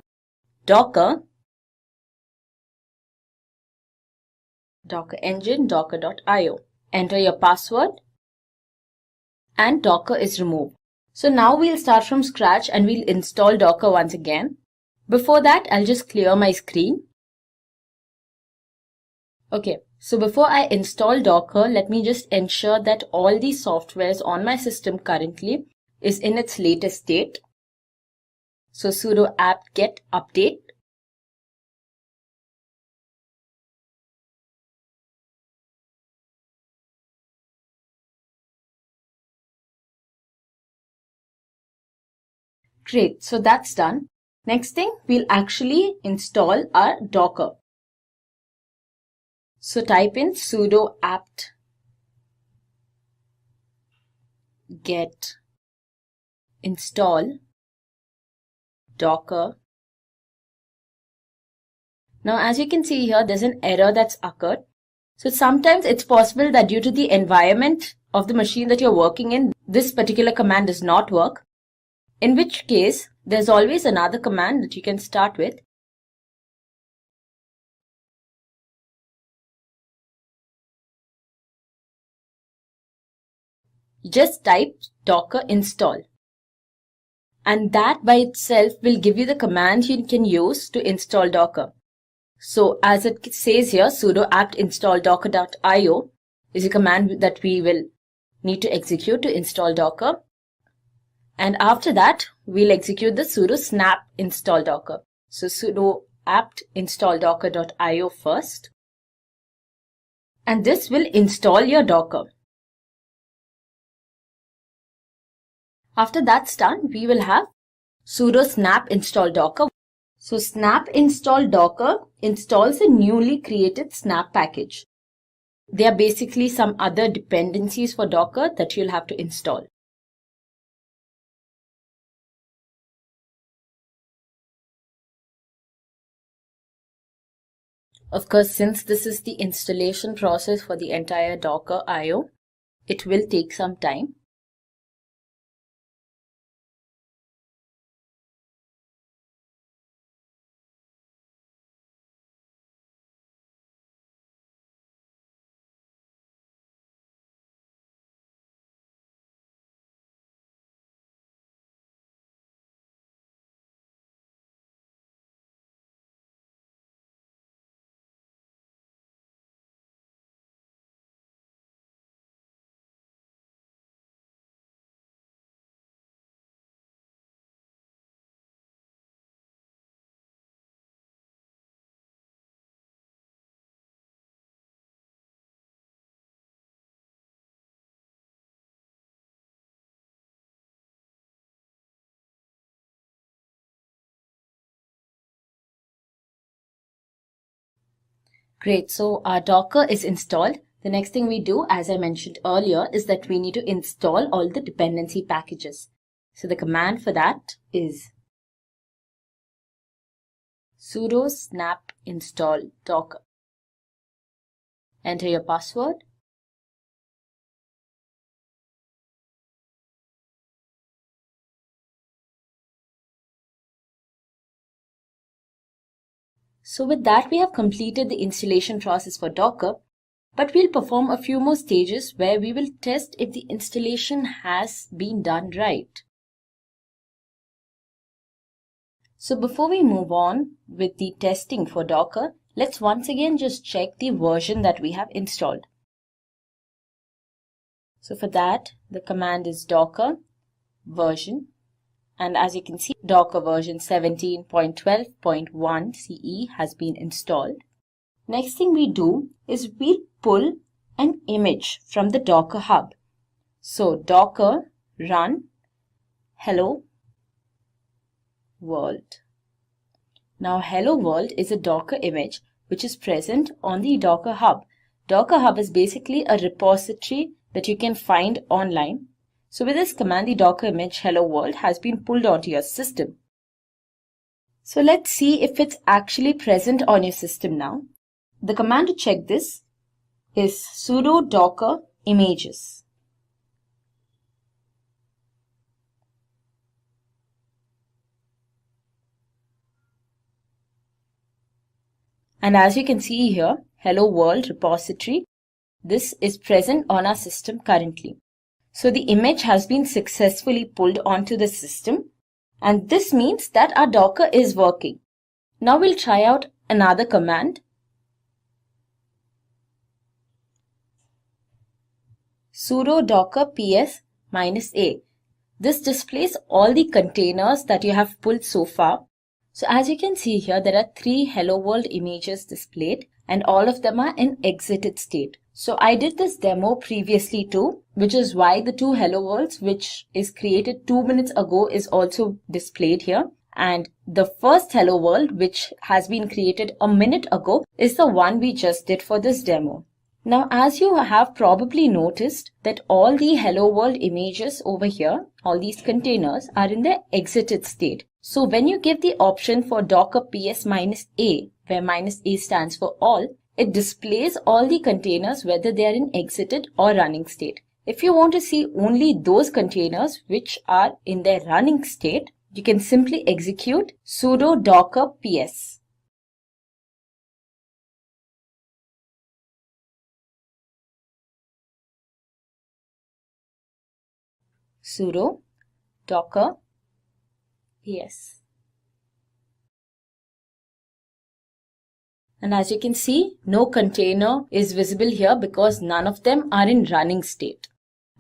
docker engine docker.io. Enter your password and Docker is removed. So now we'll start from scratch and we'll install Docker once again. Before that, I'll just clear my screen. Okay, so before I install Docker, let me just ensure that all the softwares on my system currently is in its latest state. So sudo apt-get update. Great, so that's done. Next thing, we'll actually install our Docker. So type in sudo apt-get install Docker. Now, as you can see here, there's an error that's occurred. So sometimes it's possible that due to the environment of the machine that you're working in, this particular command does not work. In which case, there's always another command that you can start with. Just type docker install. And that by itself will give you the command you can use to install Docker. So as it says here, sudo apt install docker.io is a command that we will need to execute to install Docker. And after that, we'll execute the sudo snap install Docker. So sudo apt install docker.io first. And this will install your Docker. After that's done, we will have sudo snap install docker. So snap install docker installs a newly created snap package. They are basically some other dependencies for Docker that you'll have to install. Of course, since this is the installation process for the entire Docker IO, it will take some time. Great, so our Docker is installed. The next thing we do, as I mentioned earlier, is that we need to install all the dependency packages. So the command for that is sudo snap install docker. Enter your password. So with that, we have completed the installation process for Docker, but we'll perform a few more stages where we will test if the installation has been done right. So before we move on with the testing for Docker, let's once again just check the version that we have installed. So for that, the command is docker version. And as you can see, Docker version 17.12.1 CE has been installed. Next thing we do is we pull an image from the Docker hub. So docker run hello world. Now hello world is a Docker image which is present on the Docker hub. Docker hub is basically a repository that you can find online. So with this command, the Docker image hello world has been pulled onto your system. So let's see if it's actually present on your system now. The command to check this is sudo docker images. And as you can see here, hello world repository, this is present on our system currently. So the image has been successfully pulled onto the system, and this means that our Docker is working. Now we'll try out another command. Sudo docker ps -a. This displays all the containers that you have pulled so far. So as you can see here, there are 3 hello world images displayed, and all of them are in exited state. So I did this demo previously too, which is why the 2 hello worlds which is created 2 minutes ago is also displayed here. And the first hello world which has been created a minute ago is the one we just did for this demo. Now as you have probably noticed that all the hello world images over here, all these containers are in the exited state. So when you give the option for docker ps -a, where -a stands for all, it displays all the containers whether they are in exited or running state. If you want to see only those containers which are in their running state, you can simply execute sudo docker ps. Sudo docker ps. And as you can see, no container is visible here because none of them are in running state.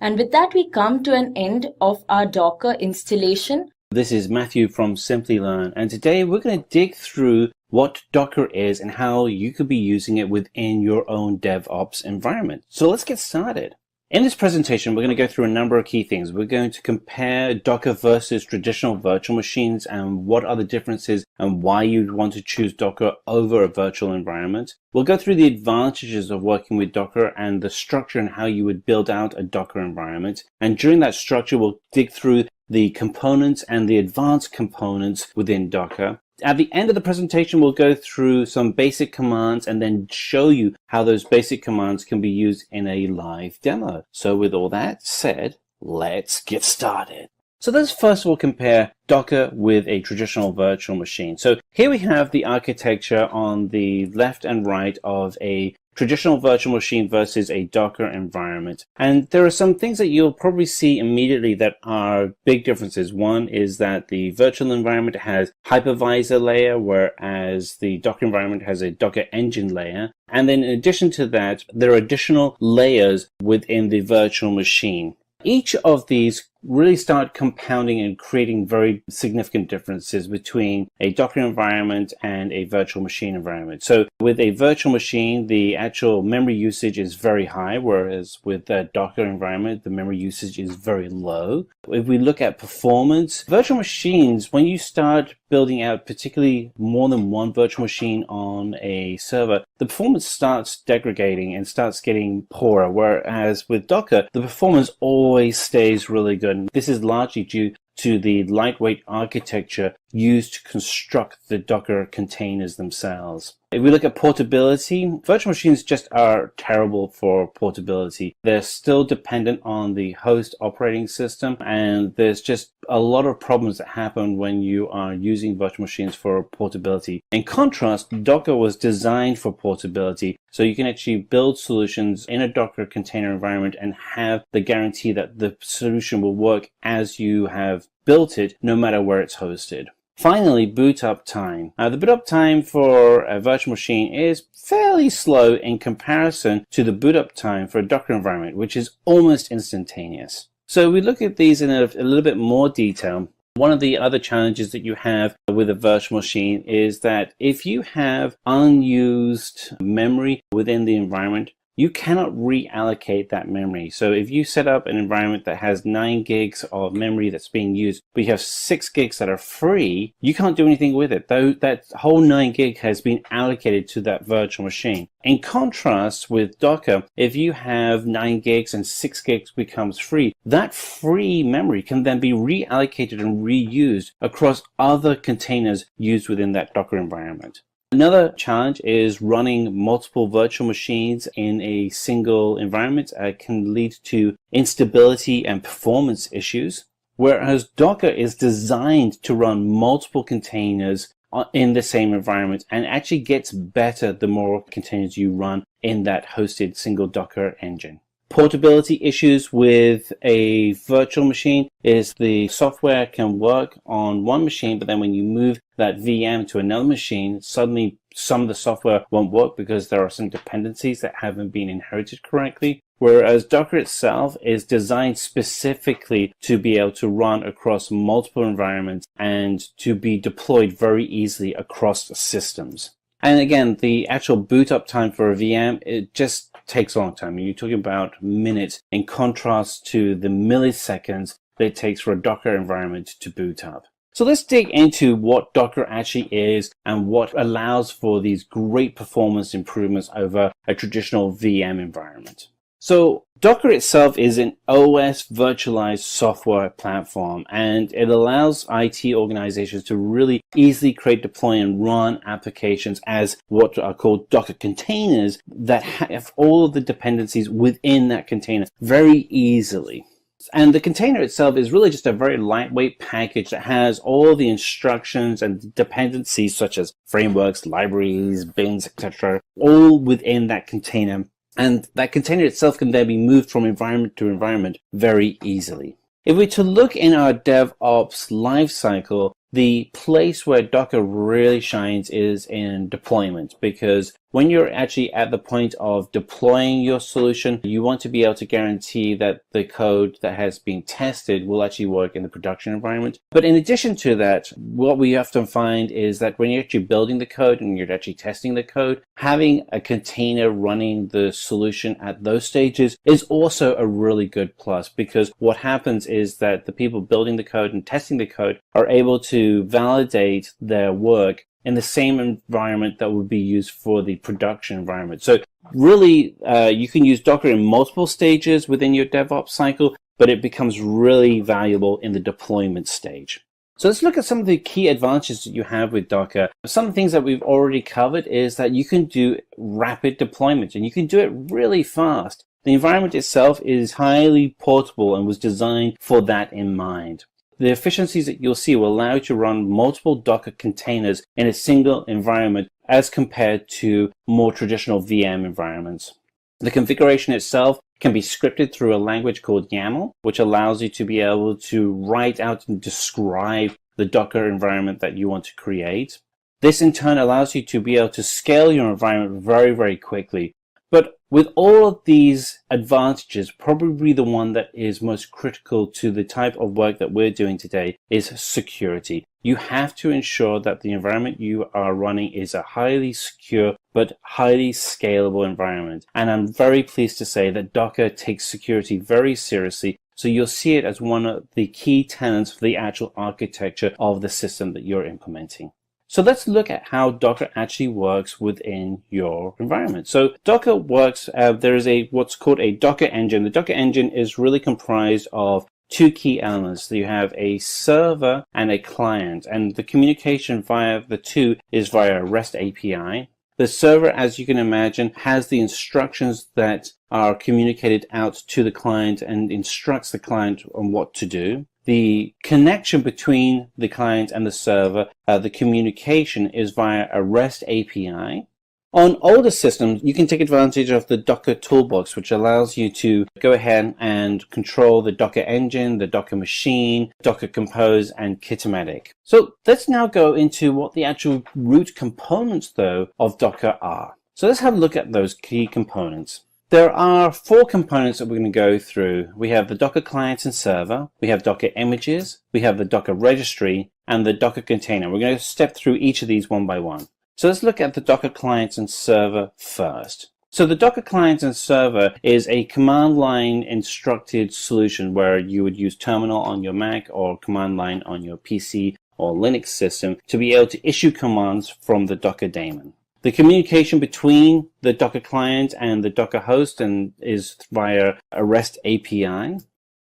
And with that, we come to an end of our Docker installation. This is Matthew from Simplilearn, and today we're going to dig through what Docker is and how you could be using it within your own DevOps environment. So let's get started. In this presentation, we're going to go through a number of key things. We're going to compare Docker versus traditional virtual machines and what are the differences and why you'd want to choose Docker over a virtual environment. We'll go through the advantages of working with Docker and the structure and how you would build out a Docker environment. And during that structure, we'll dig through the components and the advanced components within Docker. At the end of the presentation, we'll go through some basic commands and then show you how those basic commands can be used in a live demo. So with all that said, let's get started. So let's first of all compare Docker with a traditional virtual machine. So here we have the architecture on the left and right of a traditional virtual machine versus a Docker environment. And there are some things that you'll probably see immediately that are big differences. One is that the virtual environment has hypervisor layer, whereas the Docker environment has a Docker engine layer. And then in addition to that, there are additional layers within the virtual machine. Each of these really start compounding and creating very significant differences between a Docker environment and a virtual machine environment. So with a virtual machine, the actual memory usage is very high, whereas with a Docker environment, the memory usage is very low. If we look at performance, virtual machines, when you start building out particularly more than one virtual machine on a server, the performance starts degrading and starts getting poorer, whereas with Docker, the performance always stays really good. And this is largely due to the lightweight architecture used to construct the Docker containers themselves. If we look at portability, virtual machines just are terrible for portability. They're still dependent on the host operating system, and there's just a lot of problems that happen when you are using virtual machines for portability. In contrast, Docker was designed for portability, so you can actually build solutions in a Docker container environment and have the guarantee that the solution will work as you have built it, no matter where it's hosted. Finally, boot up time. The boot up time for a virtual machine is fairly slow in comparison to the boot up time for a Docker environment, which is almost instantaneous. So we look at these in a little bit more detail. One of the other challenges that you have with a virtual machine is that if you have unused memory within the environment, you cannot reallocate that memory. So if you set up an environment that has 9 gigs of memory that's being used, but you have 6 gigs that are free, you can't do anything with it. Though that whole 9 gig has been allocated to that virtual machine. In contrast with Docker, if you have 9 gigs and 6 gigs becomes free, that free memory can then be reallocated and reused across other containers used within that Docker environment. Another challenge is running multiple virtual machines in a single environment can lead to instability and performance issues, whereas Docker is designed to run multiple containers in the same environment and actually gets better the more containers you run in that hosted single Docker engine. Portability issues with a virtual machine is the software can work on one machine, but then when you move that VM to another machine, suddenly some of the software won't work because there are some dependencies that haven't been inherited correctly. Whereas Docker itself is designed specifically to be able to run across multiple environments and to be deployed very easily across the systems. And again, the actual boot up time for a VM, it just takes a long time. You're talking about minutes in contrast to the milliseconds that it takes for a Docker environment to boot up. So let's dig into what Docker actually is and what allows for these great performance improvements over a traditional VM environment. So Docker itself is an OS virtualized software platform, and it allows IT organizations to really easily create, deploy, and run applications as what are called Docker containers that have all of the dependencies within that container very easily. And the container itself is really just a very lightweight package that has all the instructions and dependencies such as frameworks, libraries, bins, etc., all within that container. And that container itself can then be moved from environment to environment very easily. If we were to look in our DevOps lifecycle, The place where Docker really shines is in deployment, because when you're actually at the point of deploying your solution, you want to be able to guarantee that the code that has been tested will actually work in the production environment. But in addition to that, what we often find is that when you're actually building the code and you're actually testing the code, having a container running the solution at those stages is also a really good plus, because what happens is that the people building the code and testing the code are able to validate their work in the same environment that would be used for the production environment. So really, you can use Docker in multiple stages within your DevOps cycle, but it becomes really valuable in the deployment stage. So let's look at some of the key advantages that you have with Docker. Some of the things that we've already covered is that you can do rapid deployment, and you can do it really fast. The environment itself is highly portable and was designed for that in mind. The efficiencies that you'll see will allow you to run multiple Docker containers in a single environment as compared to more traditional VM environments. The configuration itself can be scripted through a language called YAML, which allows you to be able to write out and describe the Docker environment that you want to create. This in turn allows you to be able to scale your environment very, very quickly. But with all of these advantages, probably the one that is most critical to the type of work that we're doing today is security. You have to ensure that the environment you are running is a highly secure but highly scalable environment. And I'm very pleased to say that Docker takes security very seriously. So you'll see it as one of the key tenets for the actual architecture of the system that you're implementing. So let's look at how Docker actually works within your environment. So Docker works, there is what's called a Docker engine. The Docker engine is really comprised of two key elements. So you have a server and a client, and the communication via the two is via a REST API. The server, as you can imagine, has the instructions that are communicated out to the client and instructs the client on what to do. The connection between the client and the server, the communication, is via a REST API. On older systems, you can take advantage of the Docker toolbox, which allows you to go ahead and control the Docker engine, the Docker machine, Docker Compose, and Kitematic. So let's now go into what the actual root components, though, of Docker are. So let's have a look at those key components. There are 4 components that we're going to go through. We have the Docker client and server, we have Docker images, we have the Docker registry, and the Docker container. We're going to step through each of these one by one. So let's look at the Docker client and server first. So the Docker client and server is a command line instructed solution where you would use terminal on your Mac or command line on your PC or Linux system to be able to issue commands from the Docker daemon. The communication between the Docker client and the Docker host is via a REST API.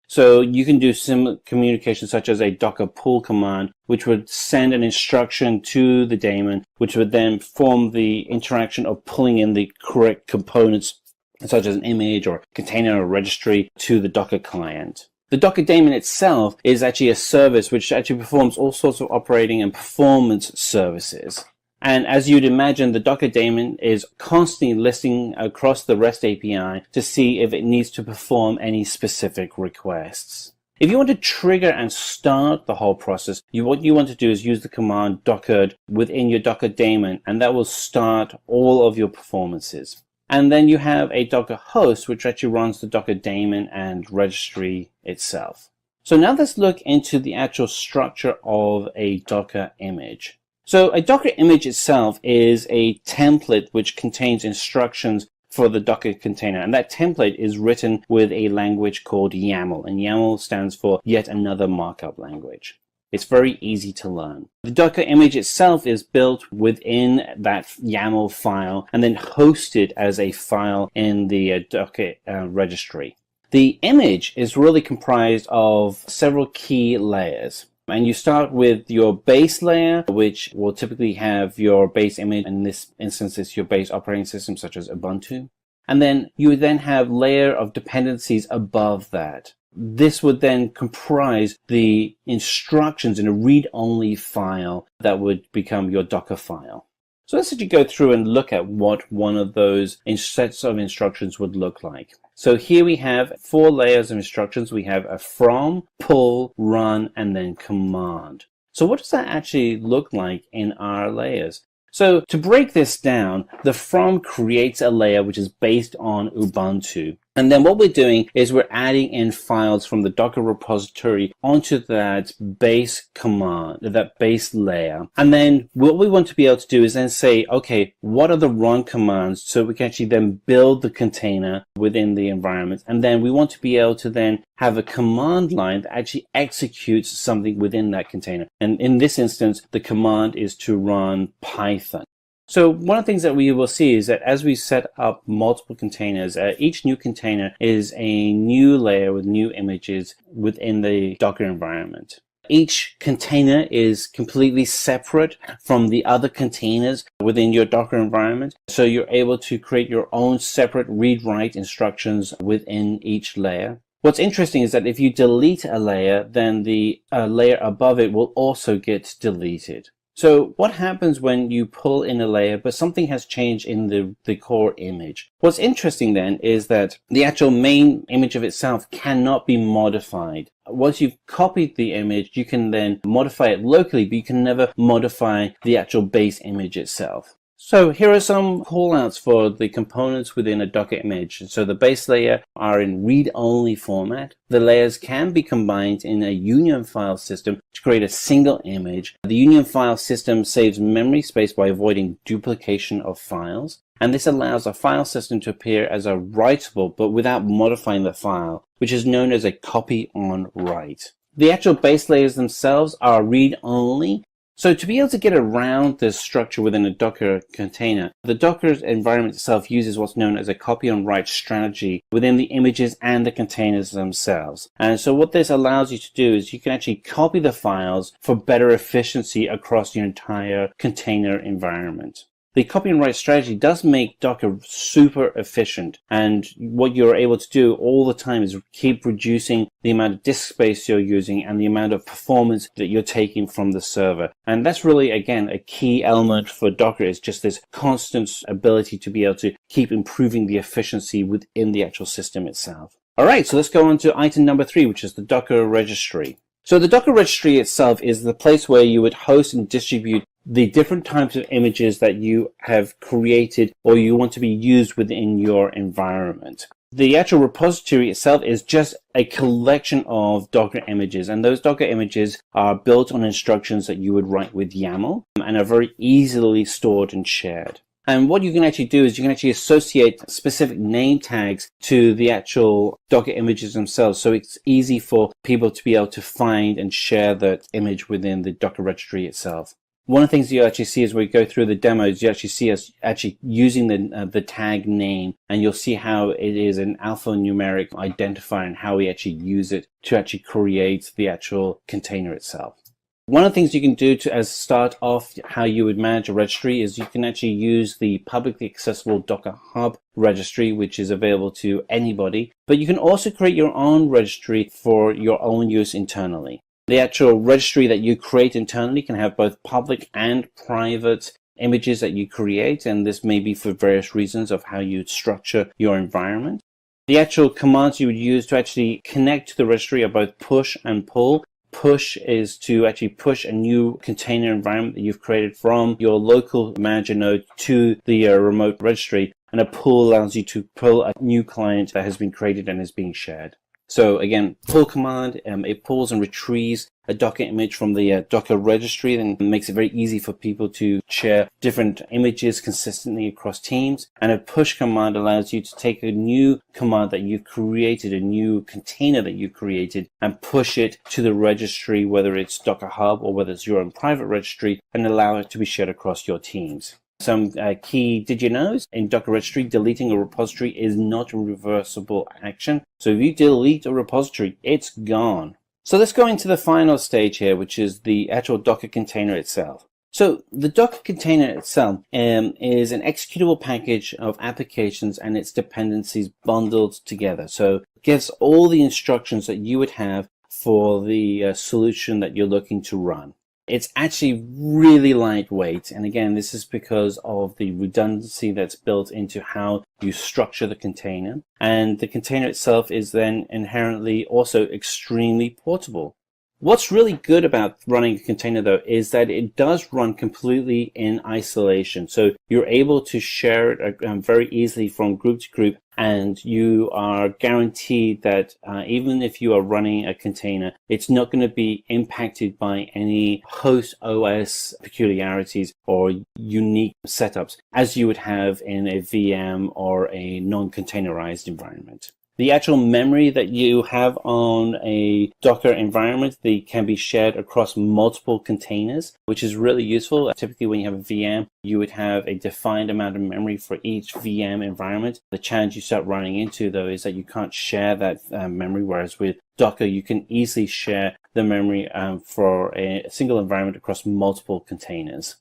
So you can do similar communication such as a Docker pull command, which would send an instruction to the daemon, which would then form the interaction of pulling in the correct components, such as an image or container or registry, to the Docker client. The Docker daemon itself is actually a service which actually performs all sorts of operating and performance services. And as you'd imagine, the Docker daemon is constantly listening across the REST API to see if it needs to perform any specific requests. If you want to trigger and start the whole process, what you want to do is use the command docker within your Docker daemon, and that will start all of your performances. And then you have a Docker host, which actually runs the Docker daemon and registry itself. So now let's look into the actual structure of a Docker image. So a Docker image itself is a template which contains instructions for the Docker container, and that template is written with a language called YAML, and YAML stands for yet another markup language. It's very easy to learn. The Docker image itself is built within that YAML file and then hosted as a file in the Docker registry. The image is really comprised of several key layers. And you start with your base layer, which will typically have your base image. In this instance, it's your base operating system, such as Ubuntu. And then you would then have layer of dependencies above that. This would then comprise the instructions in a read-only file that would become your Docker file. So let's actually go through and look at what one of those sets of instructions would look like. So here we have 4 layers of instructions. We have a from, pull, run, and then command. So what does that actually look like in our layers? So to break this down, the from creates a layer which is based on Ubuntu. And then what we're doing is we're adding in files from the Docker repository onto that base command, that base layer. And then what we want to be able to do is then say, okay, what are the run commands so we can actually then build the container within the environment. And then we want to be able to then have a command line that actually executes something within that container. And in this instance, the command is to run Python. So one of the things that we will see is that as we set up multiple containers, each new container is a new layer with new images within the Docker environment. Each container is completely separate from the other containers within your Docker environment. So you're able to create your own separate read-write instructions within each layer. What's interesting is that if you delete a layer, then the layer above it will also get deleted. So what happens when you pull in a layer, but something has changed in the core image? What's interesting then is that the actual main image of itself cannot be modified. Once you've copied the image, you can then modify it locally, but you can never modify the actual base image itself. So here are some callouts for the components within a Docker image. So the base layer are in read-only format. The layers can be combined in a union file system to create a single image. The union file system saves memory space by avoiding duplication of files. And this allows a file system to appear as a writable, but without modifying the file, which is known as a copy on write. The actual base layers themselves are read-only. So to be able to get around this structure within a Docker container, the Docker environment itself uses what's known as a copy on write strategy within the images and the containers themselves. And so what this allows you to do is you can actually copy the files for better efficiency across your entire container environment. The copy and write strategy does make Docker super efficient, and what you're able to do all the time is keep reducing the amount of disk space you're using and the amount of performance that you're taking from the server. And that's really, again, a key element for Docker, is just this constant ability to be able to keep improving the efficiency within the actual system itself. All right, so let's go on to item number 3, which is the Docker registry. So the Docker registry itself is the place where you would host and distribute the different types of images that you have created or you want to be used within your environment. The actual repository itself is just a collection of Docker images, and those Docker images are built on instructions that you would write with YAML and are very easily stored and shared. And what you can actually do is you can actually associate specific name tags to the actual Docker images themselves. So it's easy for people to be able to find and share that image within the Docker registry itself. One of the things you actually see as we go through the demos, you actually see us actually using the tag name, and you'll see how it is an alphanumeric identifier and how we actually use it to actually create the actual container itself. One of the things you can do to as start off how you would manage a registry is you can actually use the publicly accessible Docker Hub registry, which is available to anybody, but you can also create your own registry for your own use internally. The actual registry that you create internally can have both public and private images that you create, and this may be for various reasons of how you structure your environment. The actual commands you would use to actually connect to the registry are both push and pull. Push is to actually push a new container environment that you've created from your local manager node to the remote registry, and a pull allows you to pull a new client that has been created and is being shared. So again, pull command, it pulls and retrieves a Docker image from the Docker registry, and makes it very easy for people to share different images consistently across teams. And a push command allows you to take a new command that you've created, a new container that you've created, and push it to the registry, whether it's Docker Hub or whether it's your own private registry, and allow it to be shared across your teams. Some key did you knows in Docker registry: deleting a repository is not a reversible action. So if you delete a repository, it's gone. So let's go into the final stage here, which is the actual Docker container itself. So the Docker container itself is an executable package of applications and its dependencies bundled together. So it gives all the instructions that you would have for the solution that you're looking to run. It's actually really lightweight, and again, this is because of the redundancy that's built into how you structure the container. And the container itself is then inherently also extremely portable. What's really good about running a container, though, is that it does run completely in isolation. So you're able to share it very easily from group to group, and you are guaranteed that even if you are running a container, it's not going to be impacted by any host OS peculiarities or unique setups as you would have in a VM or a non-containerized environment. The actual memory that you have on a Docker environment, they can be shared across multiple containers, which is really useful. Typically, when you have a VM, you would have a defined amount of memory for each VM environment. The challenge you start running into, though, is that you can't share that memory, whereas with Docker, you can easily share the memory for a single environment across multiple containers.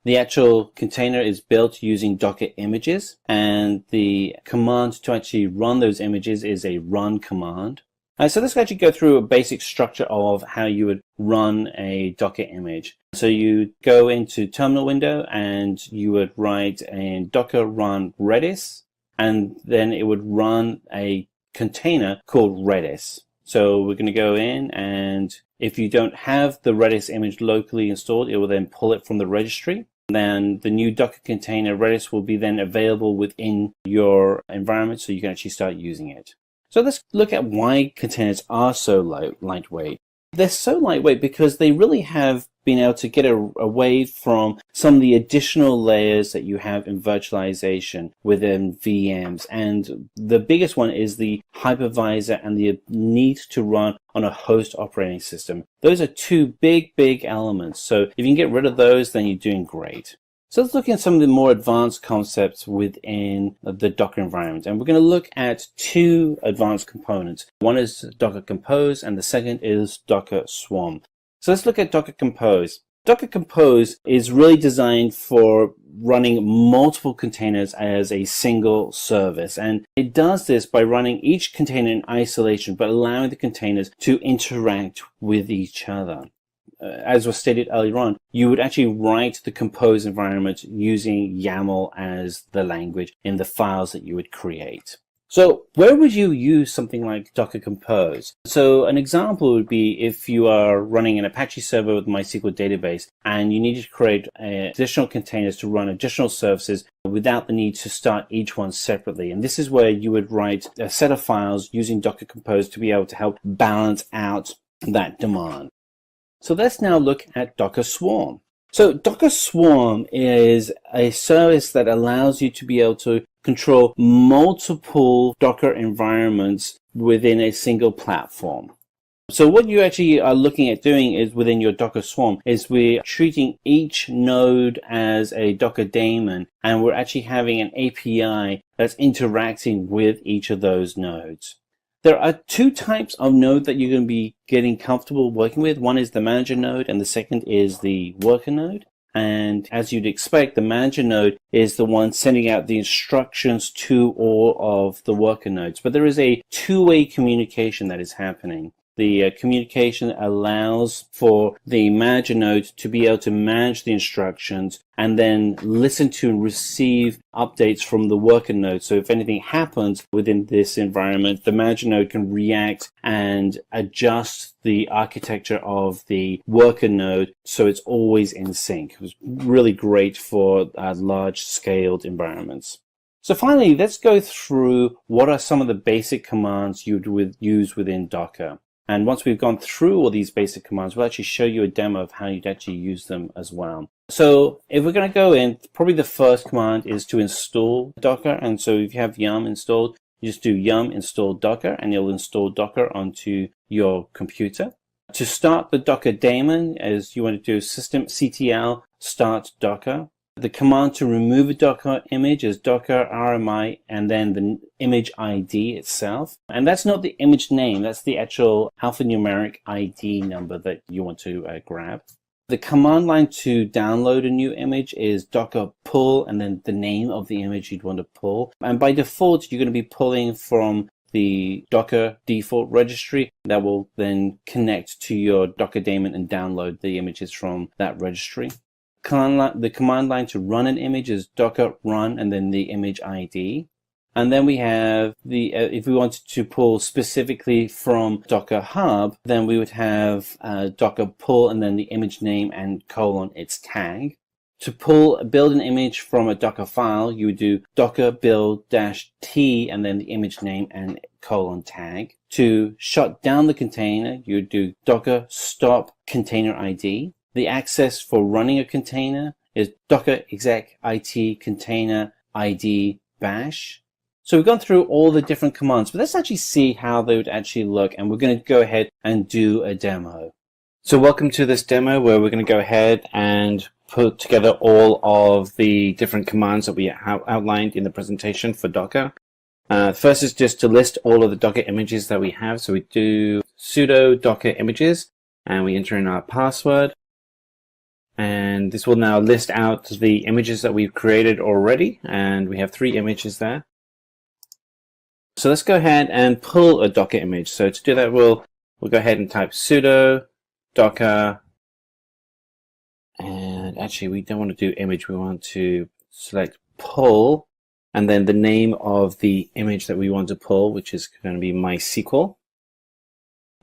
The actual container is built using Docker images, and the command to actually run those images is a run command. So let's actually go through a basic structure of how you would run a Docker image. So you go into terminal window and you would write in Docker run Redis, and then it would run a container called Redis. So we're going to go in, and if you don't have the Redis image locally installed, it will then pull it from the registry. Then the new Docker container Redis will be then available within your environment, so you can actually start using it. So let's look at why containers are so lightweight. They're so lightweight because they really have been able to get away from some of the additional layers that you have in virtualization within VMs. And the biggest one is the hypervisor and the need to run on a host operating system. Those are two big elements. So if you can get rid of those, then you're doing great. So let's look at some of the more advanced concepts within the Docker environment. And we're going to look at two advanced components. One is Docker Compose, and the second is Docker Swarm. So let's look at Docker Compose. Docker Compose is really designed for running multiple containers as a single service. And it does this by running each container in isolation, but allowing the containers to interact with each other. As was stated earlier on, you would actually write the Compose environment using YAML as the language in the files that you would create. So where would you use something like Docker Compose? So an example would be if you are running an Apache server with MySQL database and you need to create additional containers to run additional services without the need to start each one separately. And this is where you would write a set of files using Docker Compose to be able to help balance out that demand. So let's now look at Docker Swarm. So Docker Swarm is a service that allows you to be able to control multiple Docker environments within a single platform. So what you actually are looking at doing is within your Docker Swarm is we're treating each node as a Docker daemon, and we're actually having an API that's interacting with each of those nodes. There are two types of node that you're going to be getting comfortable working with. One is the manager node, and the second is the worker node. And as you'd expect, the manager node is the one sending out the instructions to all of the worker nodes. But there is a two-way communication that is happening. The communication allows for the manager node to be able to manage the instructions and then listen to and receive updates from the worker node. So if anything happens within this environment, the manager node can react and adjust the architecture of the worker node so it's always in sync. It was really great for large-scaled environments. So finally, let's go through what are some of the basic commands you would use within Docker. And once we've gone through all these basic commands, we'll actually show you a demo of how you'd actually use them as well. So if we're going to go in, probably the first command is to install Docker. And so if you have yum installed, you just do yum install Docker, and you'll install Docker onto your computer. To start the Docker daemon, as you want to do systemctl start Docker. The command to remove a Docker image is docker rmi and then the image ID itself. And that's not the image name, that's the actual alphanumeric ID number that you want to grab. The command line to download a new image is docker pull and then the name of the image you'd want to pull. And by default, you're going to be pulling from the Docker default registry that will then connect to your Docker daemon and download the images from that registry. The command line to run an image is docker run and then the image ID. And then we have the, if we wanted to pull specifically from Docker Hub, then we would have Docker pull and then the image name and colon its tag. To build an image from a Docker file, you would do docker build-t and then the image name and colon tag. To shut down the container, you would do docker stop container ID. The access for running a container is docker exec it container ID bash. So we've gone through all the different commands, but let's actually see how they would actually look, and we're going to go ahead and do a demo. So welcome to this demo where we're going to go ahead and put together all of the different commands that we have outlined in the presentation for Docker. First is just to list all of the Docker images that we have. So we do sudo docker images and we enter in our password. And this will now list out the images that we've created already. And we have 3 images there. So let's go ahead and pull a Docker image. So to do that, we'll go ahead and type sudo docker. And actually, we don't want to do image. We want to select pull and then the name of the image that we want to pull, which is going to be MySQL.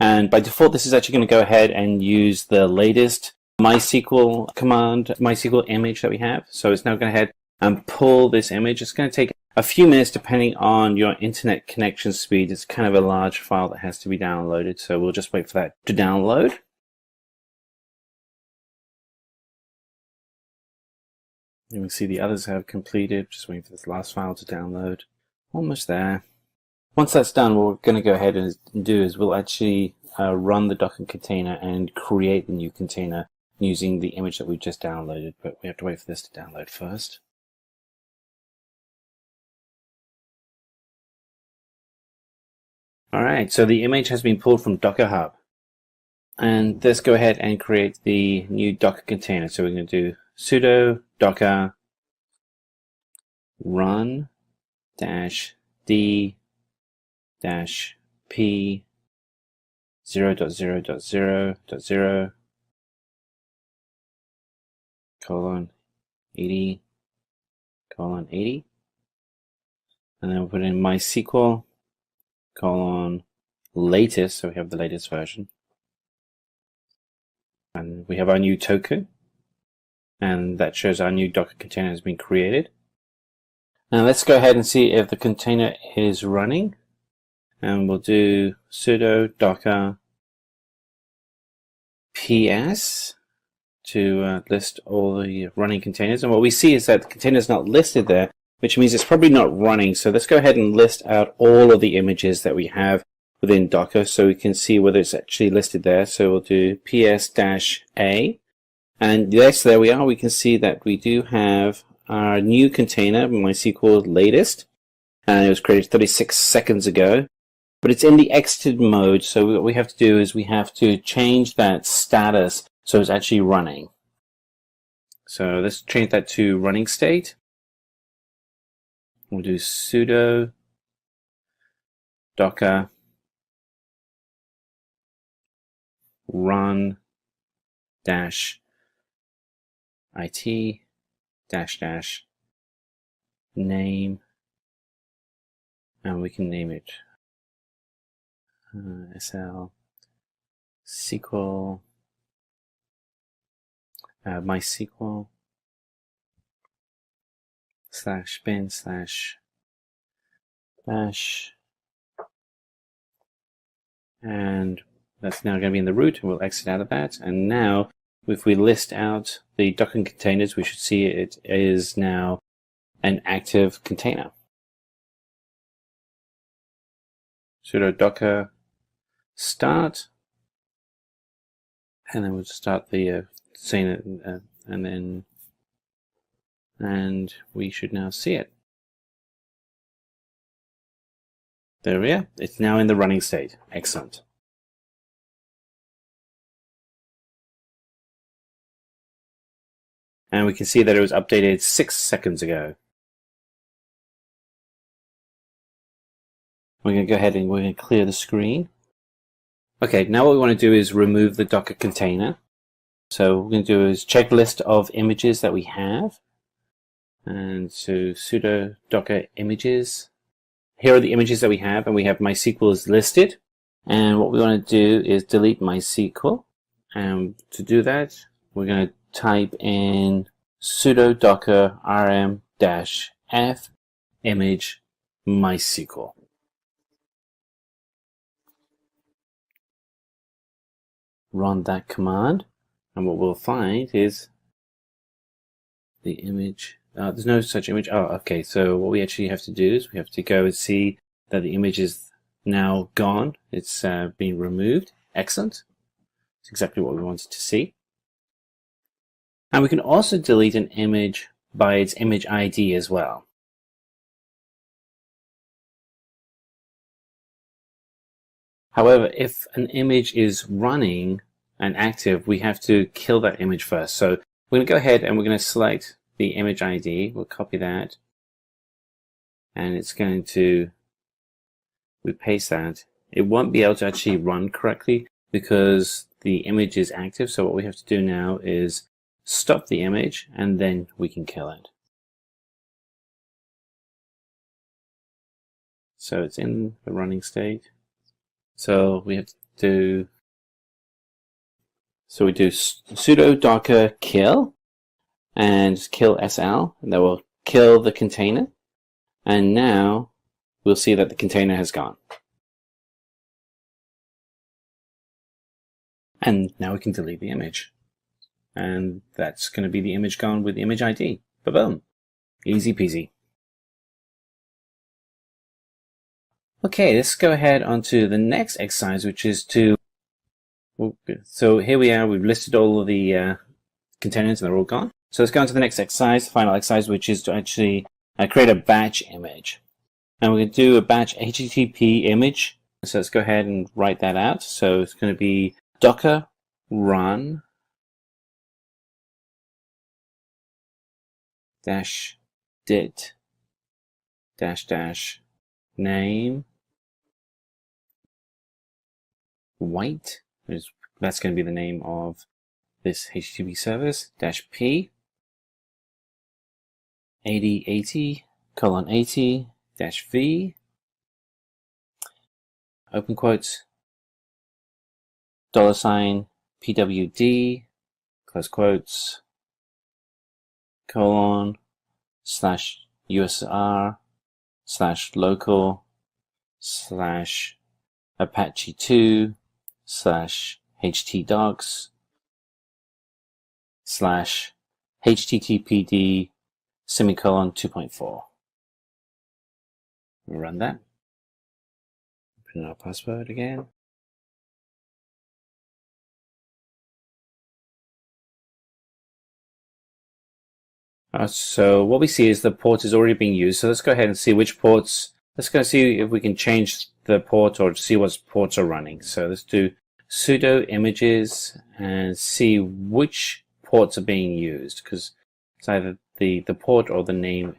And by default, this is actually going to go ahead and use the latest MySQL command, MySQL image that we have. So it's now going to go ahead and pull this image. It's going to take a few minutes depending on your internet connection speed. It's kind of a large file that has to be downloaded. So we'll just wait for that to download. You can see the others have completed. Just waiting for this last file to download. Almost there. Once that's done, what we're going to go ahead and do is we'll actually run the Docker container and create the new container using the image that we just downloaded. But we have to wait for this to download first. Alright, so the image has been pulled from Docker Hub. And let's go ahead and create the new Docker container. So we're going to do sudo docker run -d -p 0.0.0.0 :80:80, and then we'll put in MySQL latest, so we have the latest version, and we have our new token. And that shows our new Docker container has been created. Now let's go ahead and see if the container is running. And we'll do sudo docker ps to list all the running containers. And what we see is that the container is not listed there, which means it's probably not running. So let's go ahead and list out all of the images that we have within Docker so we can see whether it's actually listed there. So we'll do ps-a. And yes, there we are. We can see that we do have our new container, MySQL latest, and it was created 36 seconds ago. But it's in the exited mode, so what we have to do is we have to change that status so it's actually running. So let's change that to running state. We'll do sudo docker run -it -name, and we can name it SL SQL MySQL /bin/bash, and that's now going to be in the root, and we'll exit out of that. And now if we list out the Docker containers, we should see it is now an active container. Sudo docker start, and then we'll start the saying and we should now see it. There we are. It's now in the running state. Excellent. And we can see that it was updated 6 seconds ago. We're going to go ahead and we're going to clear the screen. Okay, now what we want to do is remove the Docker container. So what we're going to do is check list of images that we have. And so sudo docker images here are the images that we have, and we have MySQL is listed. And what we want to do is delete MySQL. And to do that, we're going to type in sudo docker rm-f image MySQL. Run that command, and what we'll find is the image. There's no such image. Oh, okay. So what we actually have to do is we have to go and see that the image is now gone. It's been removed. Excellent. It's exactly what we wanted to see. And we can also delete an image by its image ID as well. However, if an image is running and active, we have to kill that image first. So we're going to go ahead and we're going to select the image ID. We'll copy that. And it's going to, we paste that. It won't be able to actually run correctly because the image is active. So what we have to do now is stop the image and then we can kill it. So it's in the running state. So we have to do, so we do sudo docker kill and kill SL, and that will kill the container. And now we'll see that the container has gone. And now we can delete the image. And that's going to be the image gone with the image ID. Ba-boom. Easy peasy. Okay, let's go ahead onto the next exercise, which is to, so here we are, we've listed all of the containers and they're all gone. So let's go on to the next exercise, the final exercise, which is to actually create a batch image. And we're going to do a batch HTTP image. So let's go ahead and write that out. So it's going to be docker run -dit -name white, that's going to be the name of this HTTP service, -p 8080:80-v open quotes $pwd close quotes :/usr/local /apache2 /htdocs /httpd :2.4. We'll run that. Put in our password again. So what we see is the port is already being used. So let's go ahead and see which ports. Let's go see if we can change the port or see what ports are running. So let's do sudo images and see which ports are being used, because it's either the port or the name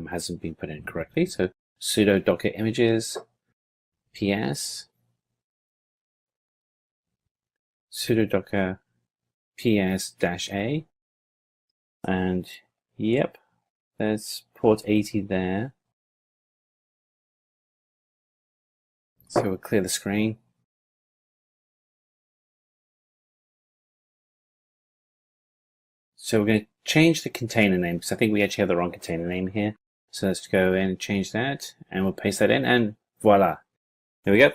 hasn't been put in correctly. So sudo docker images ps sudo docker ps-a, and yep, there's port 80 there. So we'll clear the screen. So we're going to change the container name because I think we actually have the wrong container name here. So let's go in and change that, and we'll paste that in, and voila. There we go.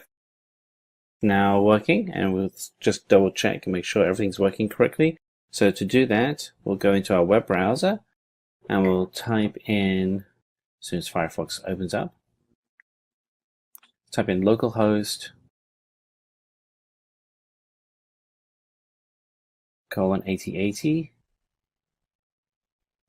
Now working, and we'll just double check and make sure everything's working correctly. So to do that, we'll go into our web browser and we'll type in, as soon as Firefox opens up, type in localhost :8080,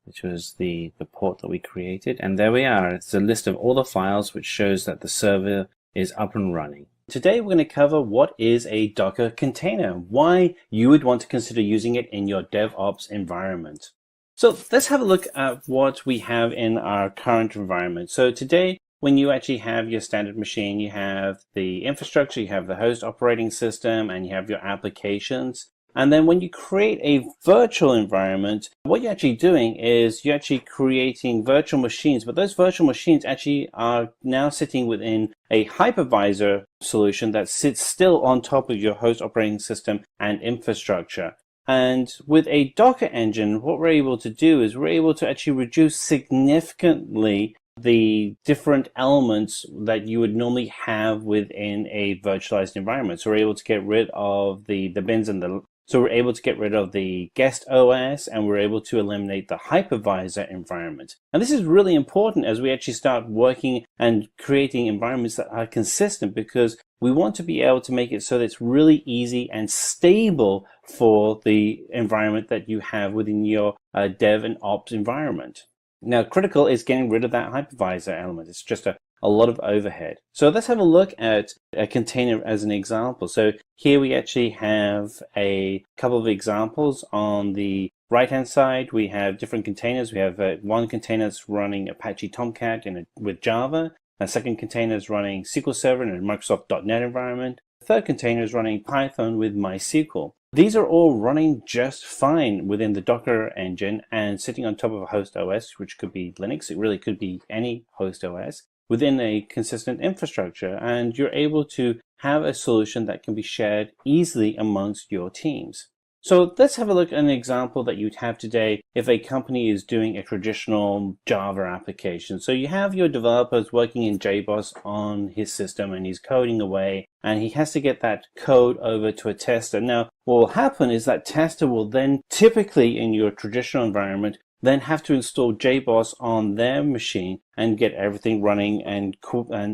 which was the port that we created. And there we are. It's a list of all the files which shows that the server is up and running. Today we're going to cover what is a Docker container, why you would want to consider using it in your DevOps environment. So let's have a look at what we have in our current environment. So today, when you actually have your standard machine, you have the infrastructure, you have the host operating system, and you have your applications. And then when you create a virtual environment, what you're actually doing is you're actually creating virtual machines, but those virtual machines actually are now sitting within a hypervisor solution that sits still on top of your host operating system and infrastructure. And with a Docker engine, what we're able to do is we're able to actually reduce significantly the different elements that you would normally have within a virtualized environment. So we're able to get rid of the bins and so we're able to get rid of the guest OS, and we're able to eliminate the hypervisor environment. And this is really important as we actually start working and creating environments that are consistent, because we want to be able to make it so that it's really easy and stable for the environment that you have within your dev and ops environment. Now, critical is getting rid of that hypervisor element. It's just a lot of overhead. So let's have a look at a container as an example. So here we actually have a couple of examples. On the right-hand side, we have different containers. We have one container that's running Apache Tomcat with Java. A second container is running SQL Server in a Microsoft.NET environment. The third container is running Python with MySQL. These are all running just fine within the Docker engine and sitting on top of a host OS, which could be Linux. It really could be any host OS within a consistent infrastructure. And you're able to have a solution that can be shared easily amongst your teams. So let's have a look at an example that you'd have today if a company is doing a traditional Java application. So you have your developers working in JBoss on his system, and he's coding away, and he has to get that code over to a tester. Now, what will happen is that tester will then typically in your traditional environment then have to install JBoss on their machine and get everything running and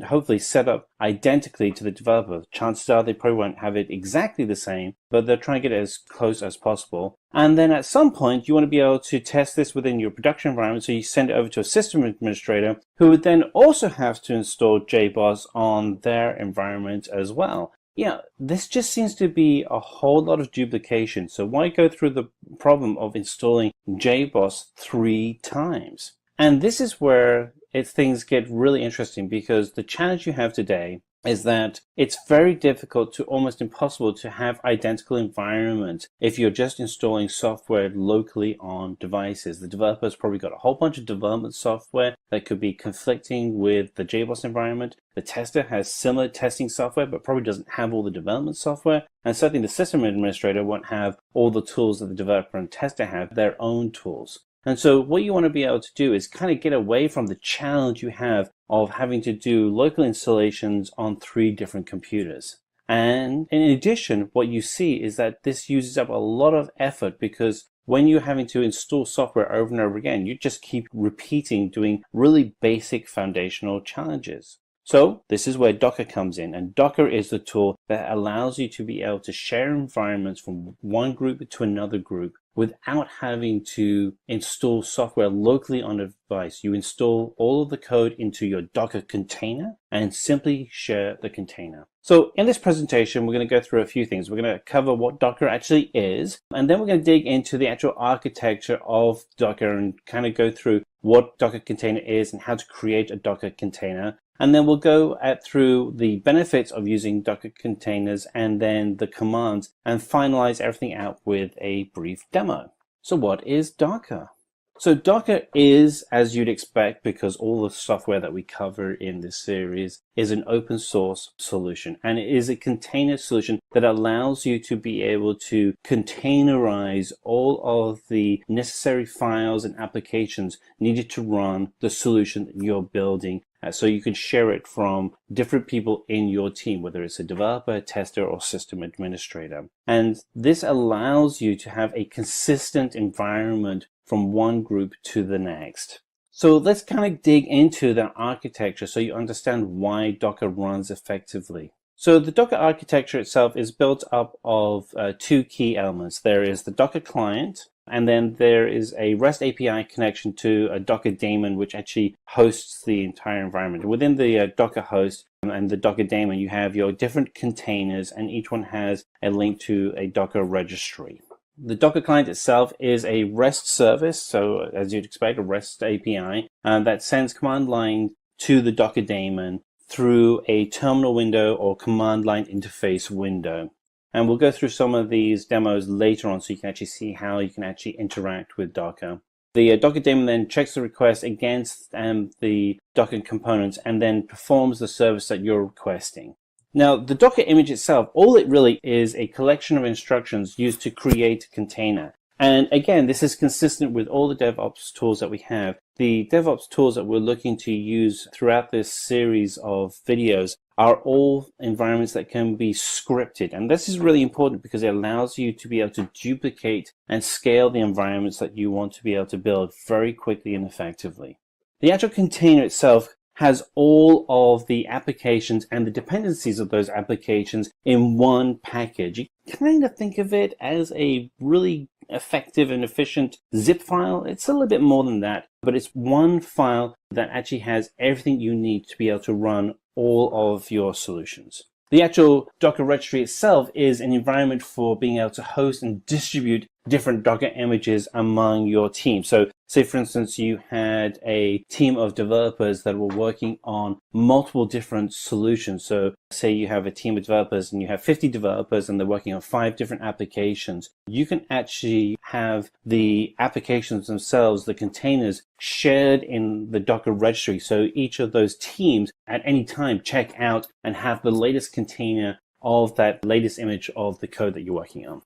hopefully set up identically to the developer. Chances are they probably won't have it exactly the same, but they're trying to get it as close as possible. And then at some point, you want to be able to test this within your production environment, so you send it over to a system administrator who would then also have to install JBoss on their environment as well. Yeah, this just seems to be a whole lot of duplication. So why go through the problem of installing JBoss 3 times? And this is where things get really interesting, because the challenge you have today is that it's very difficult to almost impossible to have identical environments if you're just installing software locally on devices. The developer's probably got a whole bunch of development software that could be conflicting with the JBoss environment. The tester has similar testing software, but probably doesn't have all the development software. And certainly the system administrator won't have all the tools that the developer and tester have, their own tools. And so what you want to be able to do is kind of get away from the challenge you have of having to do local installations on 3 different computers. And in addition, what you see is that this uses up a lot of effort, because when you're having to install software over and over again, you just keep repeating doing really basic foundational challenges. So this is where Docker comes in, and Docker is the tool that allows you to be able to share environments from one group to another group without having to install software locally on a device. You install all of the code into your Docker container and simply share the container. So in this presentation, we're going to go through a few things. We're going to cover what Docker actually is, and then we're going to dig into the actual architecture of Docker and kind of go through what Docker container is and how to create a Docker container. And then we'll go through the benefits of using Docker containers and then the commands, and finalize everything out with a brief demo. So what is Docker? So Docker is, as you'd expect, because all the software that we cover in this series is an open source solution, and it is a container solution that allows you to be able to containerize all of the necessary files and applications needed to run the solution that you're building. So you can share it from different people in your team, whether it's a developer, tester, or system administrator. And this allows you to have a consistent environment from one group to the next. So let's kind of dig into the architecture so you understand why Docker runs effectively. So the Docker architecture itself is built up of 2 key elements. There is the Docker client, and then there is a REST API connection to a Docker daemon, which actually hosts the entire environment. Within the Docker host and the Docker daemon, you have your different containers, and each one has a link to a Docker registry. The Docker client itself is a REST service, so as you'd expect, a REST API that sends command line to the Docker daemon through a terminal window or command line interface window. And we'll go through some of these demos later on so you can actually see how you can actually interact with Docker. The Docker daemon then checks the request against the Docker components and then performs the service that you're requesting. Now, the Docker image itself, all it really is a collection of instructions used to create a container. And again, this is consistent with all the DevOps tools that we have. The DevOps tools that we're looking to use throughout this series of videos are all environments that can be scripted. And this is really important because it allows you to be able to duplicate and scale the environments that you want to be able to build very quickly and effectively. The actual container itself has all of the applications and the dependencies of those applications in one package. You kind of think of it as a really effective and efficient zip file. It's a little bit more than that, but it's one file that actually has everything you need to be able to run all of your solutions. The actual Docker registry itself is an environment for being able to host and distribute different Docker images among your team. So say, for instance, you had a team of developers that were working on multiple different solutions. So say you have a team of developers and you have 50 developers and they're working on 5 different applications. You can actually have the applications themselves, the containers, shared in the Docker registry. So each of those teams at any time check out and have the latest container of that latest image of the code that you're working on.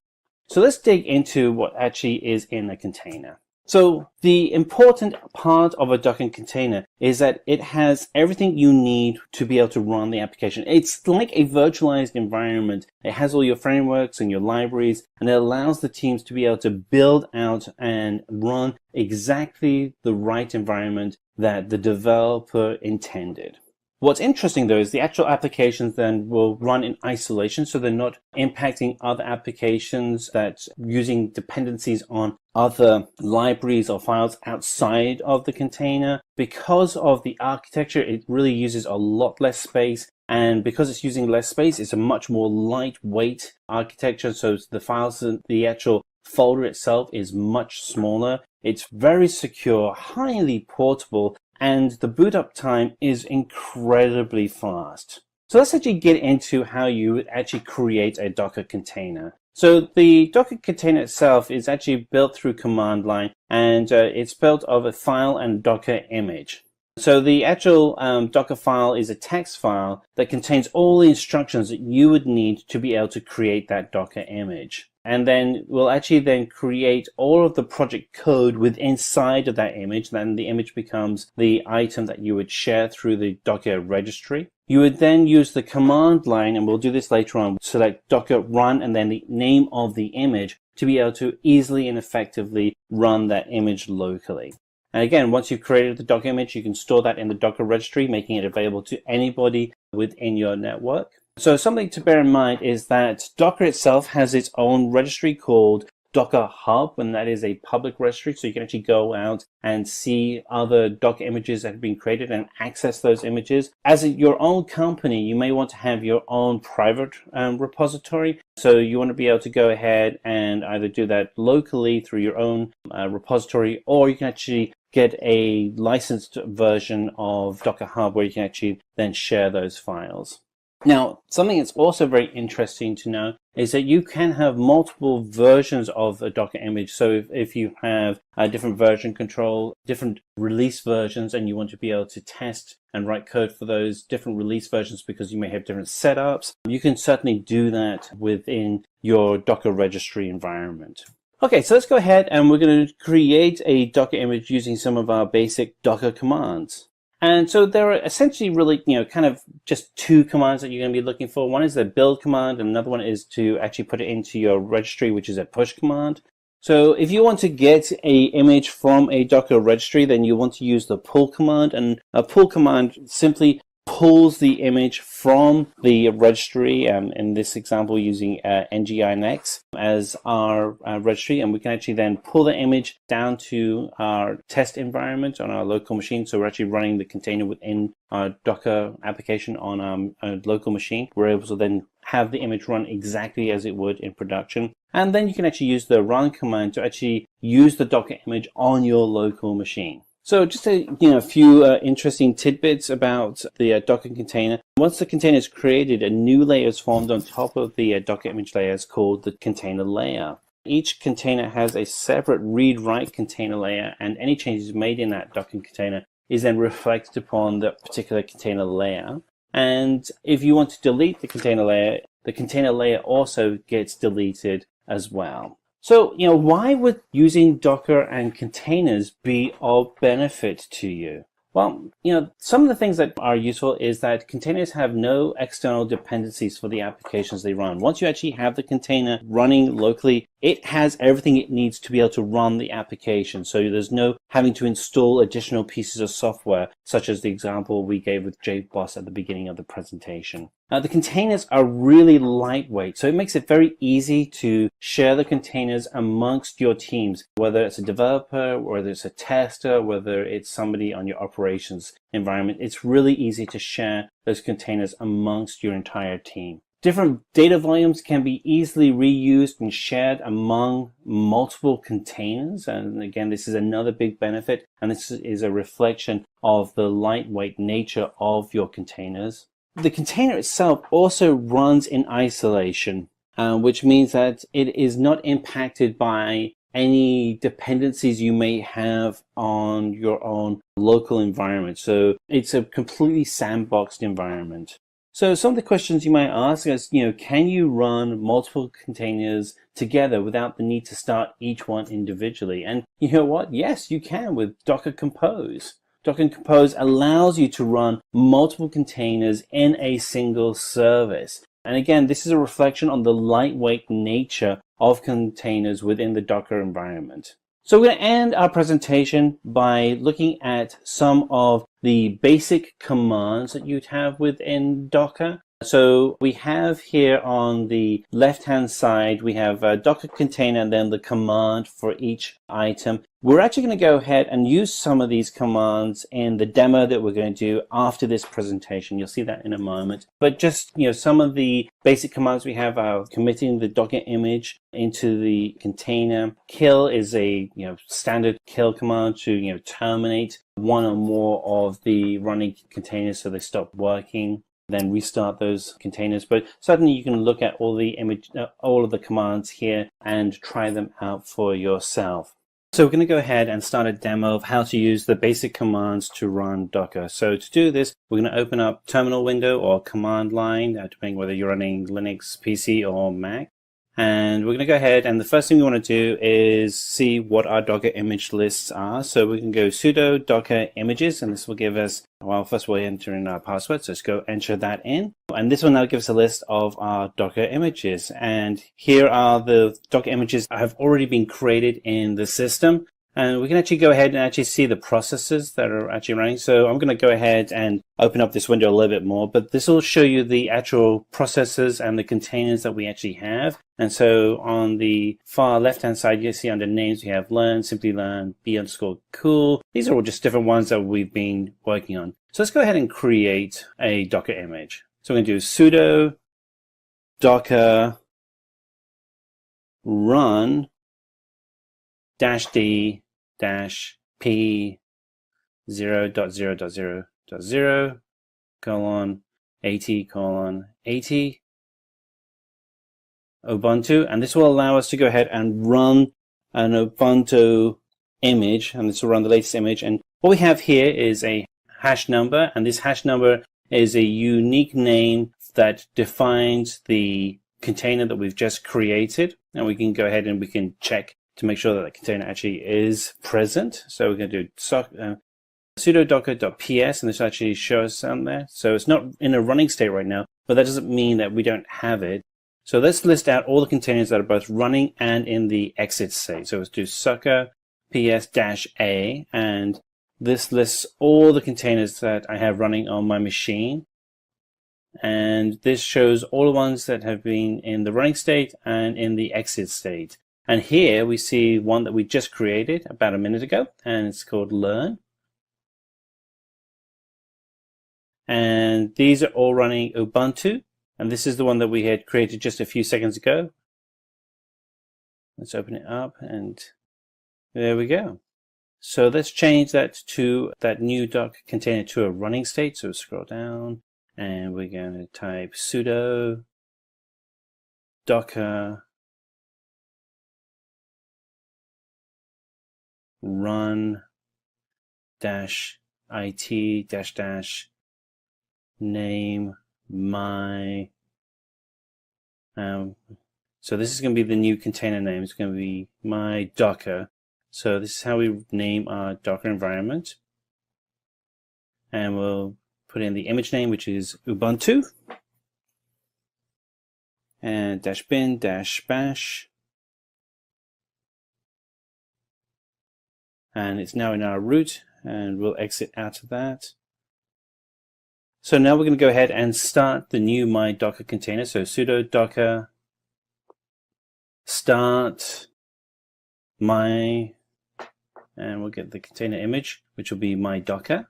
So let's dig into what actually is in a container. So the important part of a Docker container is that it has everything you need to be able to run the application. It's like a virtualized environment. It has all your frameworks and your libraries, and it allows the teams to be able to build out and run exactly the right environment that the developer intended. What's interesting though is the actual applications then will run in isolation, so they're not impacting other applications that's using dependencies on other libraries or files outside of the container. Because of the architecture, it really uses a lot less space, and because it's using less space, it's a much more lightweight architecture. So the files, the actual folder itself is much smaller. It's very secure, highly portable, and the boot up time is incredibly fast. So let's actually get into how you would actually create a Docker container. So the Docker container itself is actually built through command line, and it's built of a file and Docker image. So the actual Docker file is a text file that contains all the instructions that you would need to be able to create that Docker image. And then we'll actually then create all of the project code within inside of that image. Then the image becomes the item that you would share through the Docker registry. You would then use the command line, and we'll do this later on, select Docker run and then the name of the image to be able to easily and effectively run that image locally. And again, once you've created the Docker image, you can store that in the Docker registry, making it available to anybody within your network. So something to bear in mind is that Docker itself has its own registry called Docker Hub, and that is a public registry, so you can actually go out and see other Docker images that have been created and access those images. As your own company, you may want to have your own private repository, so you want to be able to go ahead and either do that locally through your own repository, or you can actually get a licensed version of Docker Hub where you can actually then share those files. Now, something that's also very interesting to know is that you can have multiple versions of a Docker image. So if you have a different version control, different release versions, and you want to be able to test and write code for those different release versions because you may have different setups, you can certainly do that within your Docker registry environment. Okay, so let's go ahead and we're going to create a Docker image using some of our basic Docker commands. And so there are essentially really, kind of just 2 commands that you're going to be looking for. One is the build command, and another one is to actually put it into your registry, which is a push command. So if you want to get a image from a Docker registry, then you want to use the pull command, and a pull command simply pulls the image from the registry, in this example using nginx as our registry, and we can actually then pull the image down to our test environment on our local machine. So we're actually running the container within our Docker application on a local machine. We're able to then have the image run exactly as it would in production. And then you can actually use the run command to actually use the Docker image on your local machine. So just a few interesting tidbits about the Docker container. Once the container is created, a new layer is formed on top of the Docker image layer. It's called the container layer. Each container has a separate read-write container layer, and any changes made in that Docker container is then reflected upon the particular container layer. And if you want to delete the container layer also gets deleted as well. So, why would using Docker and containers be of benefit to you? Well, some of the things that are useful is that containers have no external dependencies for the applications they run. Once you actually have the container running locally, it has everything it needs to be able to run the application. So there's no having to install additional pieces of software, such as the example we gave with JBoss at the beginning of the presentation. The containers are really lightweight, so it makes it very easy to share the containers amongst your teams, whether it's a developer, whether it's a tester, whether it's somebody on your operations environment. It's really easy to share those containers amongst your entire team. Different data volumes can be easily reused and shared among multiple containers. And again, this is another big benefit. And this is a reflection of the lightweight nature of your containers. The container itself also runs in isolation, which means that it is not impacted by any dependencies you may have on your own local environment. So it's a completely sandboxed environment. So some of the questions you might ask is, can you run multiple containers together without the need to start each one individually? And you know what? Yes, you can with Docker Compose. Docker Compose allows you to run multiple containers in a single service. And again, this is a reflection on the lightweight nature of containers within the Docker environment. So we're going to end our presentation by looking at some of the basic commands that you'd have within Docker. So we have here on the left-hand side, we have a Docker container and then the command for each item. We're actually going to go ahead and use some of these commands in the demo that we're going to do after this presentation. You'll see that in a moment. But just, some of the basic commands we have are committing the Docker image into the container. Kill is a, standard kill command to, terminate one or more of the running containers so they stop working. Then restart those containers. But certainly you can look at all of the commands here and try them out for yourself. So we're going to go ahead and start a demo of how to use the basic commands to run Docker. So to do this, we're going to open up terminal window or command line, depending whether you're running Linux, PC, or Mac. And we're going to go ahead, and the first thing we want to do is see what our Docker image lists are. So we can go sudo docker images, and this will give us, first we'll enter in our password. So let's go enter that in. And this will now give us a list of our Docker images. And here are the Docker images that have already been created in the system. And we can actually go ahead and actually see the processes that are actually running. So I'm going to go ahead and open up this window a little bit more, but this will show you the actual processes and the containers that we actually have. And so on the far left-hand side, you see under names, we have learn, Simplilearn, b_cool. These are all just different ones that we've been working on. So let's go ahead and create a Docker image. So we're going to do sudo docker run -d -p 0.0.0.0 :80:80 Ubuntu, and this will allow us to go ahead and run an Ubuntu image, and this will run the latest image. And what we have here is a hash number, and this hash number is a unique name that defines the container that we've just created, and we can go ahead and we can check to make sure that the container actually is present. So we're going to do sudo docker.ps, and this actually shows on there. So it's not in a running state right now, but that doesn't mean that we don't have it. So let's list out all the containers that are both running and in the exit state. So let's do sucker ps-a, and this lists all the containers that I have running on my machine. And this shows all the ones that have been in the running state and in the exit state. And here we see one that we just created about a minute ago, and it's called learn. And these are all running Ubuntu. And this is the one that we had created just a few seconds ago. Let's open it up, and there we go. So let's change that to that new Docker container to a running state. So scroll down and we're going to type sudo docker run -it -name my so this is going to be the new container name. It's going to be my Docker. So this is how we name our Docker environment. And we'll put in the image name, which is Ubuntu. And -bin -bash. And it's now in our root, and we'll exit out of that. So now we're going to go ahead and start the new my Docker container. So sudo docker start my, and we'll get the container image, which will be my Docker,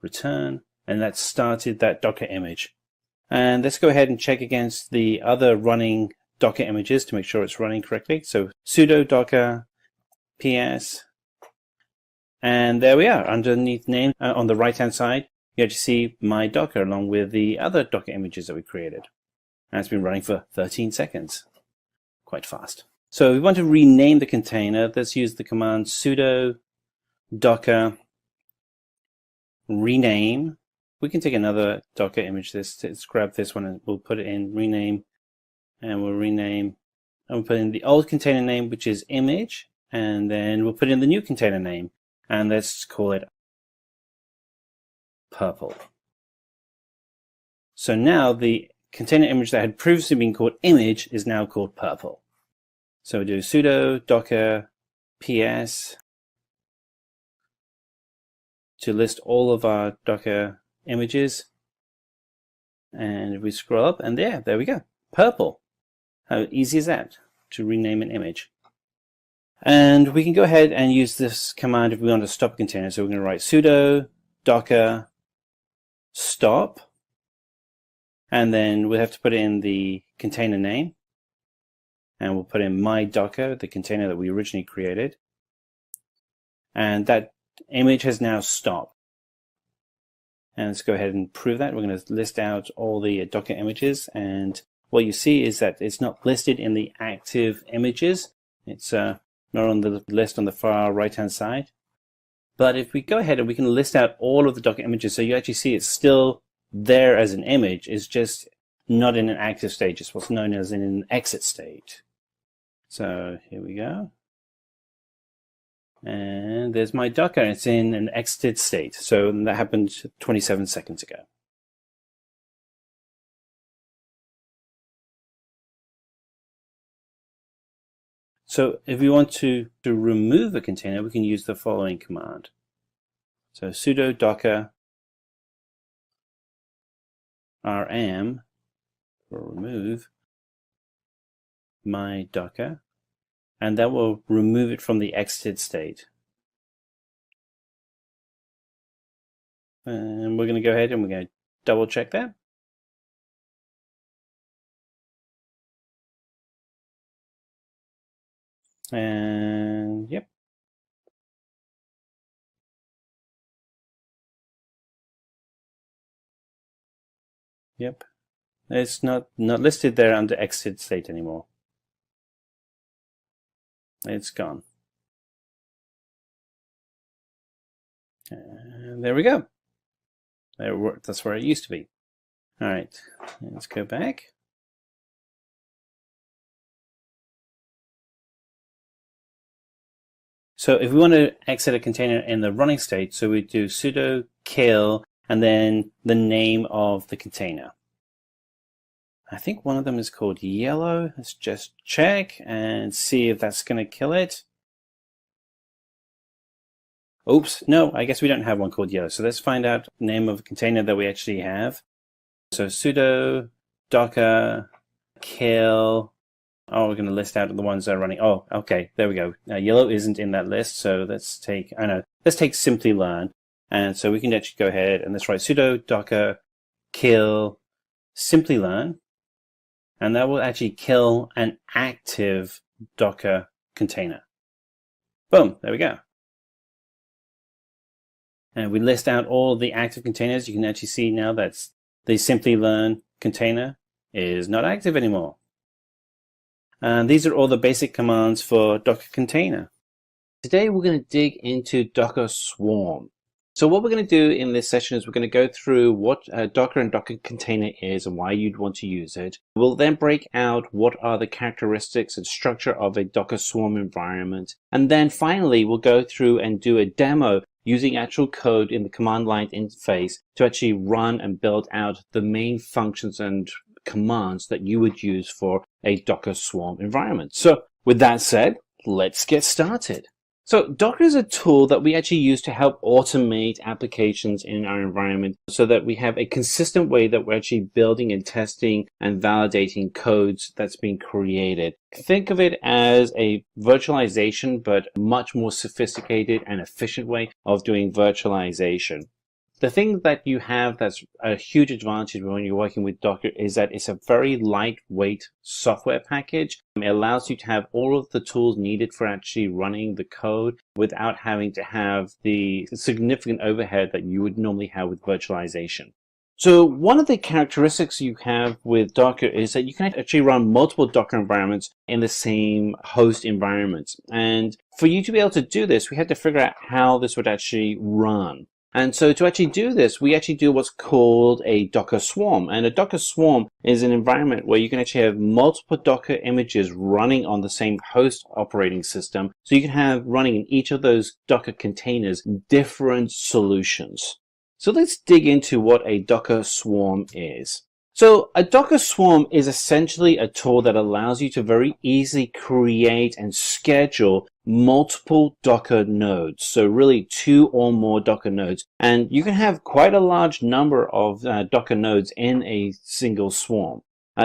return, and that started that Docker image. And let's go ahead and check against the other running Docker images to make sure it's running correctly. So sudo docker ps, and there we are. Underneath name on the right hand side, you actually see my Docker along with the other Docker images that we created. And it's been running for 13 seconds. Quite fast. So if we want to rename the container, let's use the command sudo docker rename. We can take another Docker image. Let's grab this one and we'll put it in rename, and we'll rename, and we'll put in the old container name, which is image, and then we'll put in the new container name, and let's call it purple. So now the container image that had previously been called image is now called purple. So we do sudo docker ps to list all of our Docker images, and if we scroll up, and there we go, purple. How easy is that to rename an image? And we can go ahead and use this command if we want to stop a container. So we're going to write sudo docker stop, and then we'll have to put in the container name, and we'll put in my Docker, the container that we originally created, and that image has now stopped. And let's go ahead and prove that. We're going to list out all the Docker images, and what you see is that it's not listed in the active images. It's not on the list on the far right hand side. But if we go ahead and we can list out all of the Docker images, so you actually see it's still there as an image, it's just not in an active state. It's what's known as in an exit state. So here we go. And there's my Docker. It's in an exited state. So that happened 27 seconds ago. So if we want to remove a container, we can use the following command. So sudo docker rm for remove my Docker, and that will remove it from the exited state. And we're going to go ahead and we're going to double check that. And yep. Yep. It's not listed there under exit state anymore. It's gone. And there we go. That's where it used to be. All right, let's go back. So if we want to exit a container in the running state, so we do sudo kill and then the name of the container. I think one of them is called yellow. Let's just check and see if that's going to kill it. Oops, no, I guess we don't have one called yellow. So let's find out the name of the container that we actually have. So sudo docker kill. Oh, we're going to list out the ones that are running. Oh, okay, there we go. Yellow isn't in that list, so let's take, let's take Simplilearn. And so we can actually go ahead and let's write sudo docker kill Simplilearn. And that will actually kill an active Docker container. Boom, there we go. And we list out all the active containers. You can actually see now that the Simplilearn container is not active anymore. And these are all the basic commands for Docker container. Today we're going to dig into Docker Swarm. So what we're going to do in this session is we're going to go through what Docker and Docker container is and why you'd want to use it. We'll then break out what are the characteristics and structure of a Docker Swarm environment. And then finally, we'll go through and do a demo using actual code in the command line interface to actually run and build out the main functions and commands that you would use for a Docker Swarm environment. So with that said, let's get started. So Docker is a tool that we actually use to help automate applications in our environment so that we have a consistent way that we're actually building and testing and validating codes that's being created. Think of it as a virtualization, but much more sophisticated and efficient way of doing virtualization. The thing that you have that's a huge advantage when you're working with Docker is that it's a very lightweight software package. It allows you to have all of the tools needed for actually running the code without having to have the significant overhead that you would normally have with virtualization. So one of the characteristics you have with Docker is that you can actually run multiple Docker environments in the same host environment. And for you to be able to do this, we had to figure out how this would actually run. And so to actually do this, we actually do what's called a Docker Swarm. And a Docker Swarm is an environment where you can actually have multiple Docker images running on the same host operating system. So you can have running in each of those Docker containers different solutions. So let's dig into what a Docker Swarm is. So a Docker Swarm is essentially a tool that allows you to very easily create and schedule multiple Docker nodes. So really 2 or more Docker nodes. And you can have quite a large number of Docker nodes in a single swarm.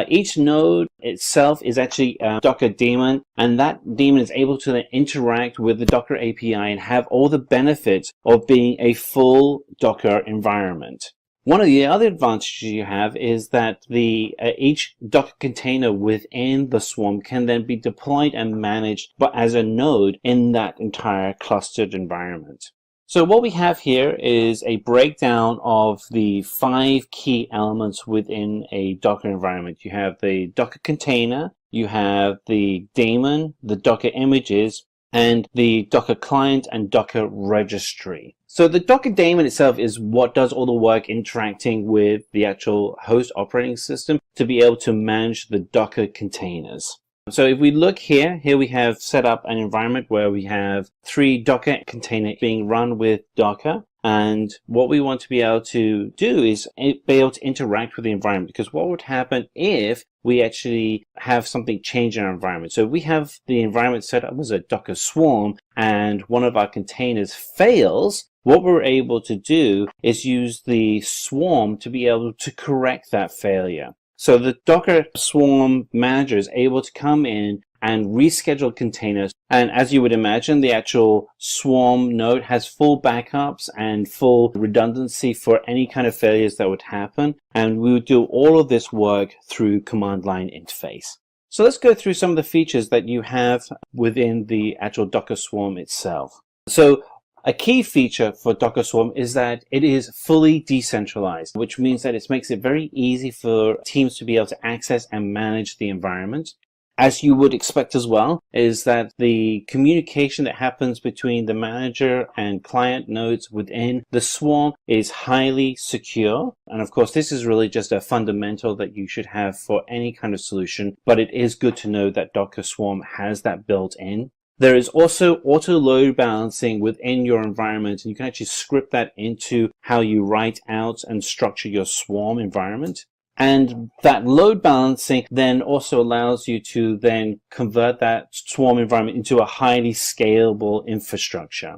Each node itself is actually a Docker daemon, and that daemon is able to then interact with the Docker API and have all the benefits of being a full Docker environment. One of the other advantages you have is that each Docker container within the swarm can then be deployed and managed but as a node in that entire clustered environment. So what we have here is a breakdown of the 5 key elements within a Docker environment. You have the Docker container, you have the daemon, the Docker images, and the Docker client and Docker registry. So the Docker daemon itself is what does all the work interacting with the actual host operating system to be able to manage the Docker containers. So if we look here we have set up an environment where we have 3 Docker containers being run with Docker. And what we want to be able to do is be able to interact with the environment, because what would happen if we actually have something change in our environment? So we have the environment set up as a Docker Swarm and one of our containers fails. What we're able to do is use the swarm to be able to correct that failure. So the Docker Swarm manager is able to come in and reschedule containers. And as you would imagine, the actual Swarm node has full backups and full redundancy for any kind of failures that would happen. And we would do all of this work through command line interface. So let's go through some of the features that you have within the actual Docker Swarm itself. So a key feature for Docker Swarm is that it is fully decentralized, which means that it makes it very easy for teams to be able to access and manage the environment. As you would expect as well, is that the communication that happens between the manager and client nodes within the swarm is highly secure. And of course, this is really just a fundamental that you should have for any kind of solution, but it is good to know that Docker Swarm has that built in. There is also auto load balancing within your environment, and you can actually script that into how you write out and structure your swarm environment. And that load balancing then also allows you to then convert that swarm environment into a highly scalable infrastructure.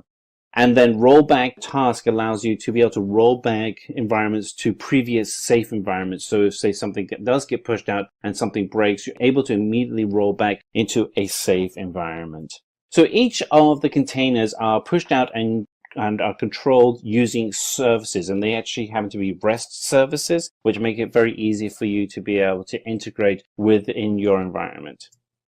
And then rollback task allows you to be able to roll back environments to previous safe environments. So if, say, something does get pushed out and something breaks, you're able to immediately roll back into a safe environment. So each of the containers are pushed out and are controlled using services, and they actually happen to be REST services, which make it very easy for you to be able to integrate within your environment.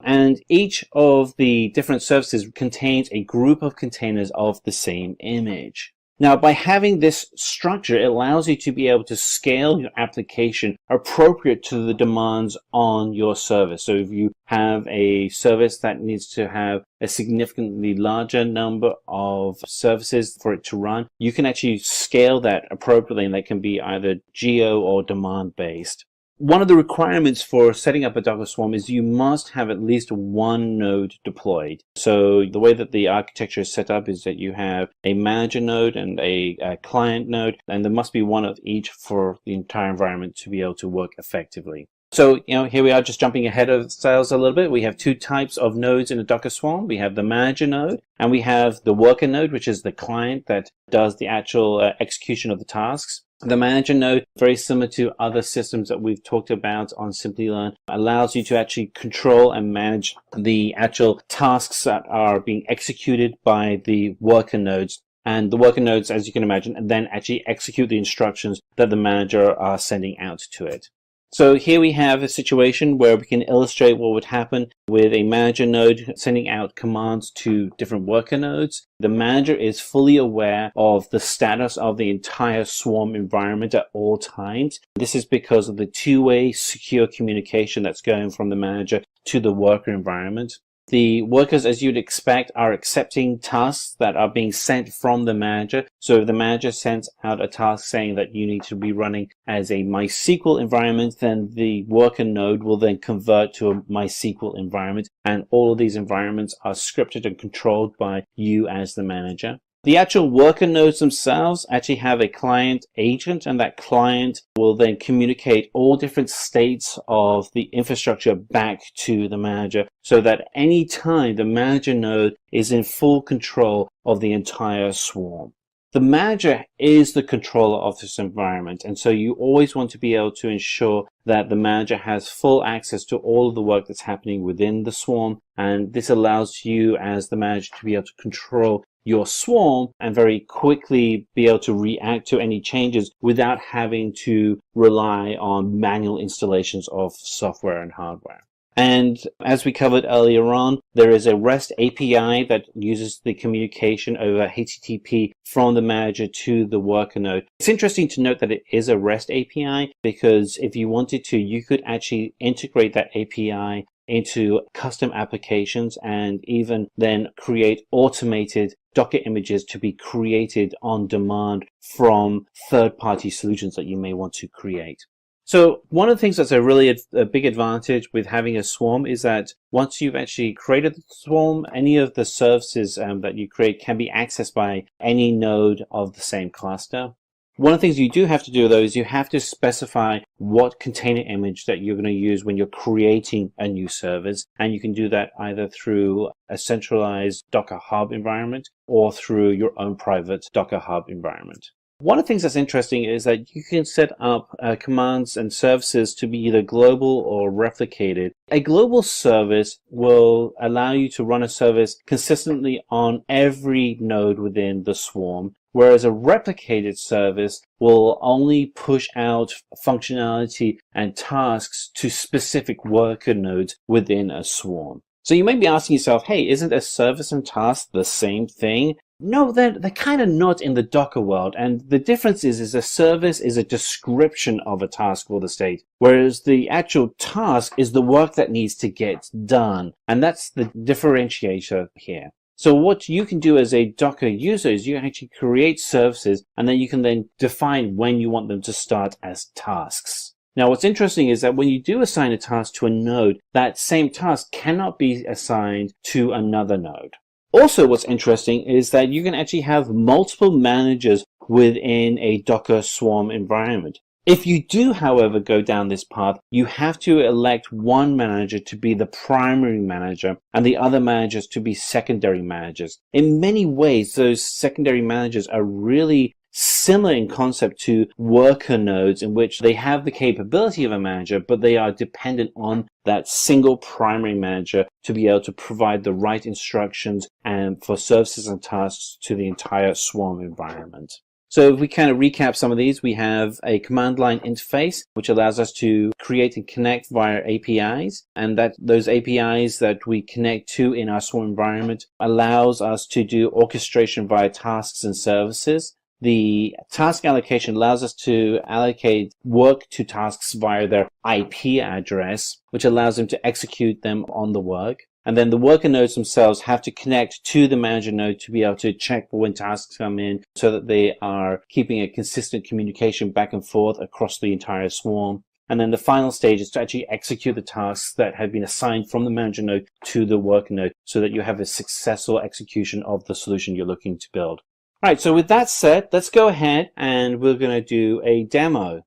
And each of the different services contains a group of containers of the same image. Now, by having this structure, it allows you to be able to scale your application appropriate to the demands on your service. So if you have a service that needs to have a significantly larger number of services for it to run, you can actually scale that appropriately, and that can be either geo or demand based. One of the requirements for setting up a Docker Swarm is you must have at least one node deployed. So the way that the architecture is set up is that you have a manager node and a client node, and there must be one of each for the entire environment to be able to work effectively. So, here we are just jumping ahead of ourselves a little bit. We have two types of nodes in a Docker Swarm. We have the manager node, and we have the worker node, which is the client that does the actual execution of the tasks. The manager node, very similar to other systems that we've talked about on Simplilearn, allows you to actually control and manage the actual tasks that are being executed by the worker nodes. And the worker nodes, as you can imagine, then actually execute the instructions that the manager are sending out to it. So here we have a situation where we can illustrate what would happen with a manager node sending out commands to different worker nodes. The manager is fully aware of the status of the entire swarm environment at all times. This is because of the two-way secure communication that's going from the manager to the worker environment. The workers, as you'd expect, are accepting tasks that are being sent from the manager. So if the manager sends out a task saying that you need to be running as a MySQL environment, then the worker node will then convert to a MySQL environment. And all of these environments are scripted and controlled by you as the manager. The actual worker nodes themselves actually have a client agent, and that client will then communicate all different states of the infrastructure back to the manager, so that any time the manager node is in full control of the entire swarm. The manager is the controller of this environment, and so you always want to be able to ensure that the manager has full access to all of the work that's happening within the swarm, and this allows you as the manager to be able to control your swarm and very quickly be able to react to any changes without having to rely on manual installations of software and hardware. And as we covered earlier on, there is a REST API that uses the communication over HTTP from the manager to the worker node. It's interesting to note that it is a REST API, because if you wanted to, you could actually integrate that API into custom applications and even then create automated Docker images to be created on demand from third-party solutions that you may want to create. So one of the things that's a big advantage with having a swarm is that once you've actually created the swarm, any of the services that you create can be accessed by any node of the same cluster. One of the things you do have to do, though, is you have to specify what container image that you're going to use when you're creating a new service. And you can do that either through a centralized Docker Hub environment or through your own private Docker Hub environment. One of the things that's interesting is that you can set up commands and services to be either global or replicated. A global service will allow you to run a service consistently on every node within the swarm, whereas a replicated service will only push out functionality and tasks to specific worker nodes within a swarm. So you may be asking yourself, hey, isn't a service and task the same thing? No, they're kind of not in the Docker world. And the difference is a service is a description of a task or the state, whereas the actual task is the work that needs to get done. And that's the differentiator here. So what you can do as a Docker user is you actually create services, and then you can then define when you want them to start as tasks. Now, what's interesting is that when you do assign a task to a node, that same task cannot be assigned to another node. Also, what's interesting is that you can actually have multiple managers within a Docker Swarm environment. If you do, however, go down this path, you have to elect one manager to be the primary manager and the other managers to be secondary managers. In many ways, those secondary managers are really similar in concept to worker nodes, in which they have the capability of a manager, but they are dependent on that single primary manager to be able to provide the right instructions and for services and tasks to the entire swarm environment. So if we kind of recap some of these, we have a command line interface, which allows us to create and connect via APIs. And that those APIs that we connect to in our Swarm environment allows us to do orchestration via tasks and services. The task allocation allows us to allocate work to tasks via their IP address, which allows them to execute them on the work. And then the worker nodes themselves have to connect to the manager node to be able to check for when tasks come in so that they are keeping a consistent communication back and forth across the entire swarm. And then the final stage is to actually execute the tasks that have been assigned from the manager node to the worker node so that you have a successful execution of the solution you're looking to build. All right, so with that said, let's go ahead and we're going to do a demo.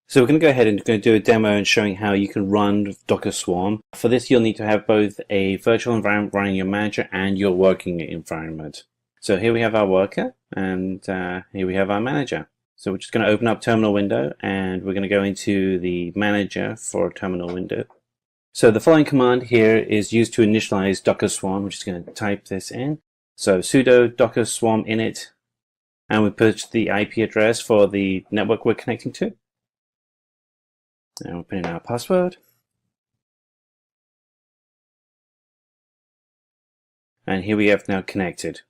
So we're going to go ahead and do a demo and showing how you can run Docker Swarm. For this, you'll need to have both a virtual environment running your manager and your working environment. So here we have our worker and here we have our manager. So we're just going to open up terminal window and we're going to go into the manager for terminal window. So the following command here is used to initialize Docker Swarm. We're just going to type this in. So sudo docker swarm init, and we put the IP address for the network we're connecting to. And we'll put in our password. And here we have now connected.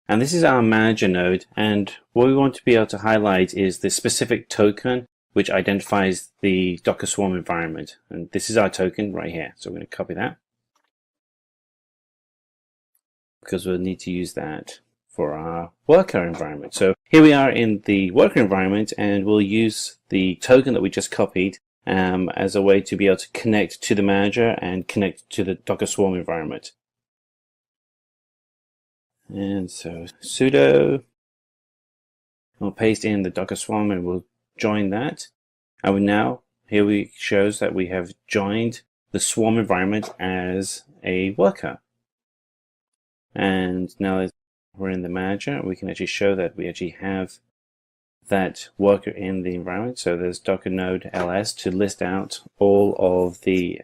And this is our manager node. And what we want to be able to highlight is the specific token which identifies the Docker Swarm environment. And this is our token right here. So we're going to copy that because we'll need to use that for our worker environment. So here we are in the worker environment, and we'll use the token that we just copied as a way to be able to connect to the manager and connect to the Docker Swarm environment. And so sudo, we'll paste in the Docker Swarm and we'll join that. And now here we shows that we have joined the Swarm environment as a worker. And now we're in the manager, we can actually show that we actually have that worker in the environment. So there's Docker node ls to list out all of the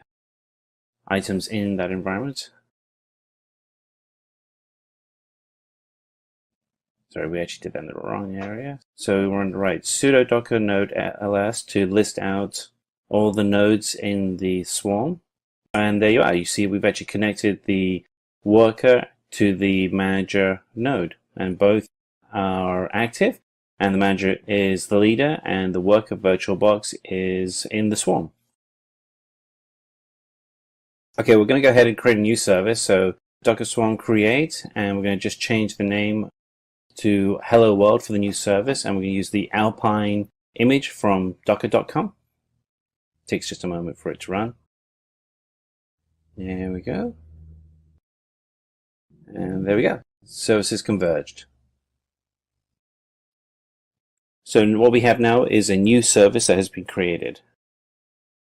items in that environment. Sorry, we actually did that in the wrong area. So we're on the right, sudo docker node ls to list out all the nodes in the swarm. And there you are. You see we've actually connected the worker to the manager node, and both are active, and the manager is the leader and the worker VirtualBox is in the swarm. Okay, we're going to go ahead and create a new service. So Docker Swarm create, and we're going to just change the name to Hello World for the new service, and we're going to use the Alpine image from docker.com. Takes just a moment for it to run. There we go. And there we go. Services converged. So what we have now is a new service that has been created.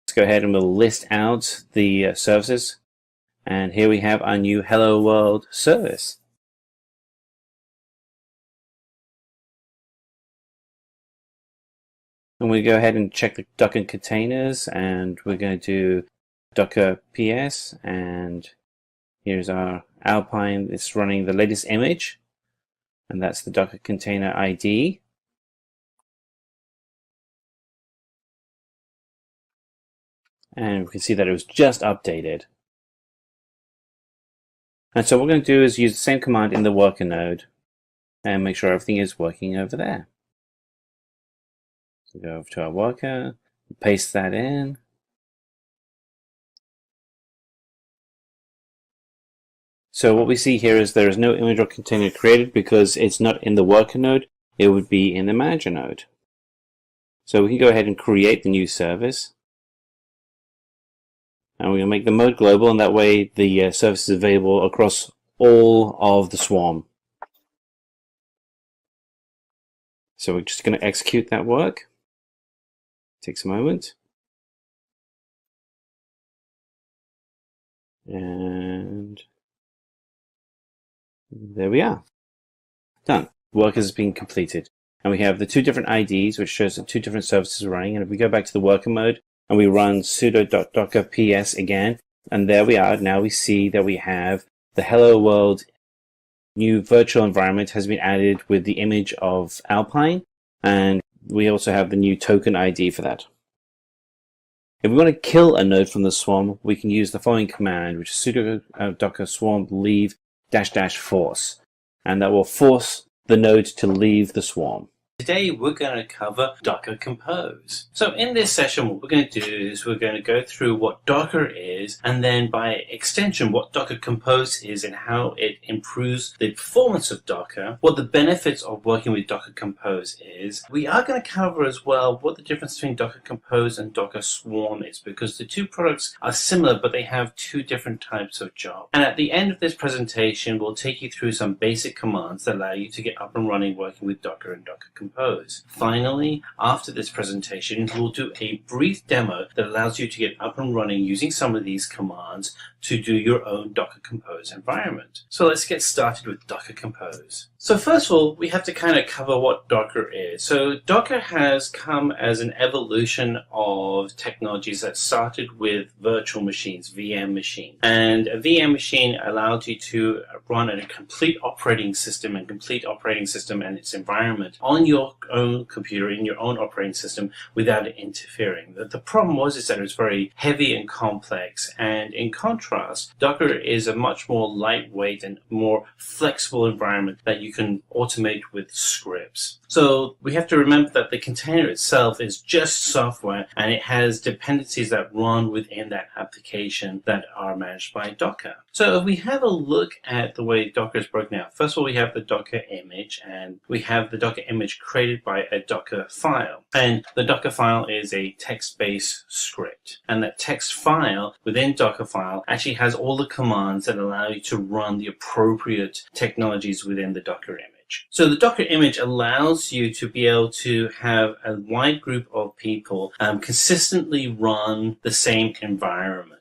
Let's go ahead and we'll list out the services. And here we have our new Hello World service. And we go ahead and check the Docker containers, and we're going to do Docker PS, and here's our Alpine. It's running the latest image, and that's the Docker container ID. And we can see that it was just updated. And so what we're going to do is use the same command in the worker node and make sure everything is working over there. So go over to our worker, paste that in. So what we see here is there is no image or container created because it's not in the worker node. It would be in the manager node. So we can go ahead and create the new service. And we're going to make the mode global, and that way the service is available across all of the swarm. So we're just going to execute that work. Takes a moment. And there we are. Done. Work has been completed. And we have the two different IDs, which shows the two different services running. And if we go back to the worker mode and we run sudo.docker ps again, and there we are. Now we see that we have the Hello World new virtual environment has been added with the image of Alpine, and we also have the new token ID for that. If we want to kill a node from the swarm, we can use the following command, which is sudo docker swarm leave -- force, and that will force the node to leave the swarm. Today we're going to cover Docker Compose. So in this session, what we're going to do is we're going to go through what Docker is, and then by extension what Docker Compose is and how it improves the performance of Docker, what the benefits of working with Docker Compose is. We are going to cover as well what the difference between Docker Compose and Docker Swarm is, because the two products are similar but they have two different types of job. And at the end of this presentation, we'll take you through some basic commands that allow you to get up and running working with Docker and Docker Compose. Finally, after this presentation, we'll do a brief demo that allows you to get up and running using some of these commands to do your own Docker Compose environment. So let's get started with Docker Compose. So first of all, we have to kind of cover what Docker is. So Docker has come as an evolution of technologies that started with virtual machines, VM machine. And a VM machine allowed you to run a complete operating system and its environment on your own computer, in your own operating system, without it interfering. The problem is that it was very heavy and complex, and in contrast, Docker is a much more lightweight and more flexible environment that you can automate with scripts. So we have to remember that the container itself is just software, and it has dependencies that run within that application that are managed by Docker. So if we have a look at the way Docker is broken out, first of all, we have the Docker image, and we have the Docker image created by a Docker file. And the Docker file is a text-based script. And that text file within Docker file actually has all the commands that allow you to run the appropriate technologies within the Docker image. So the Docker image allows you to be able to have a wide group of people consistently run the same environment.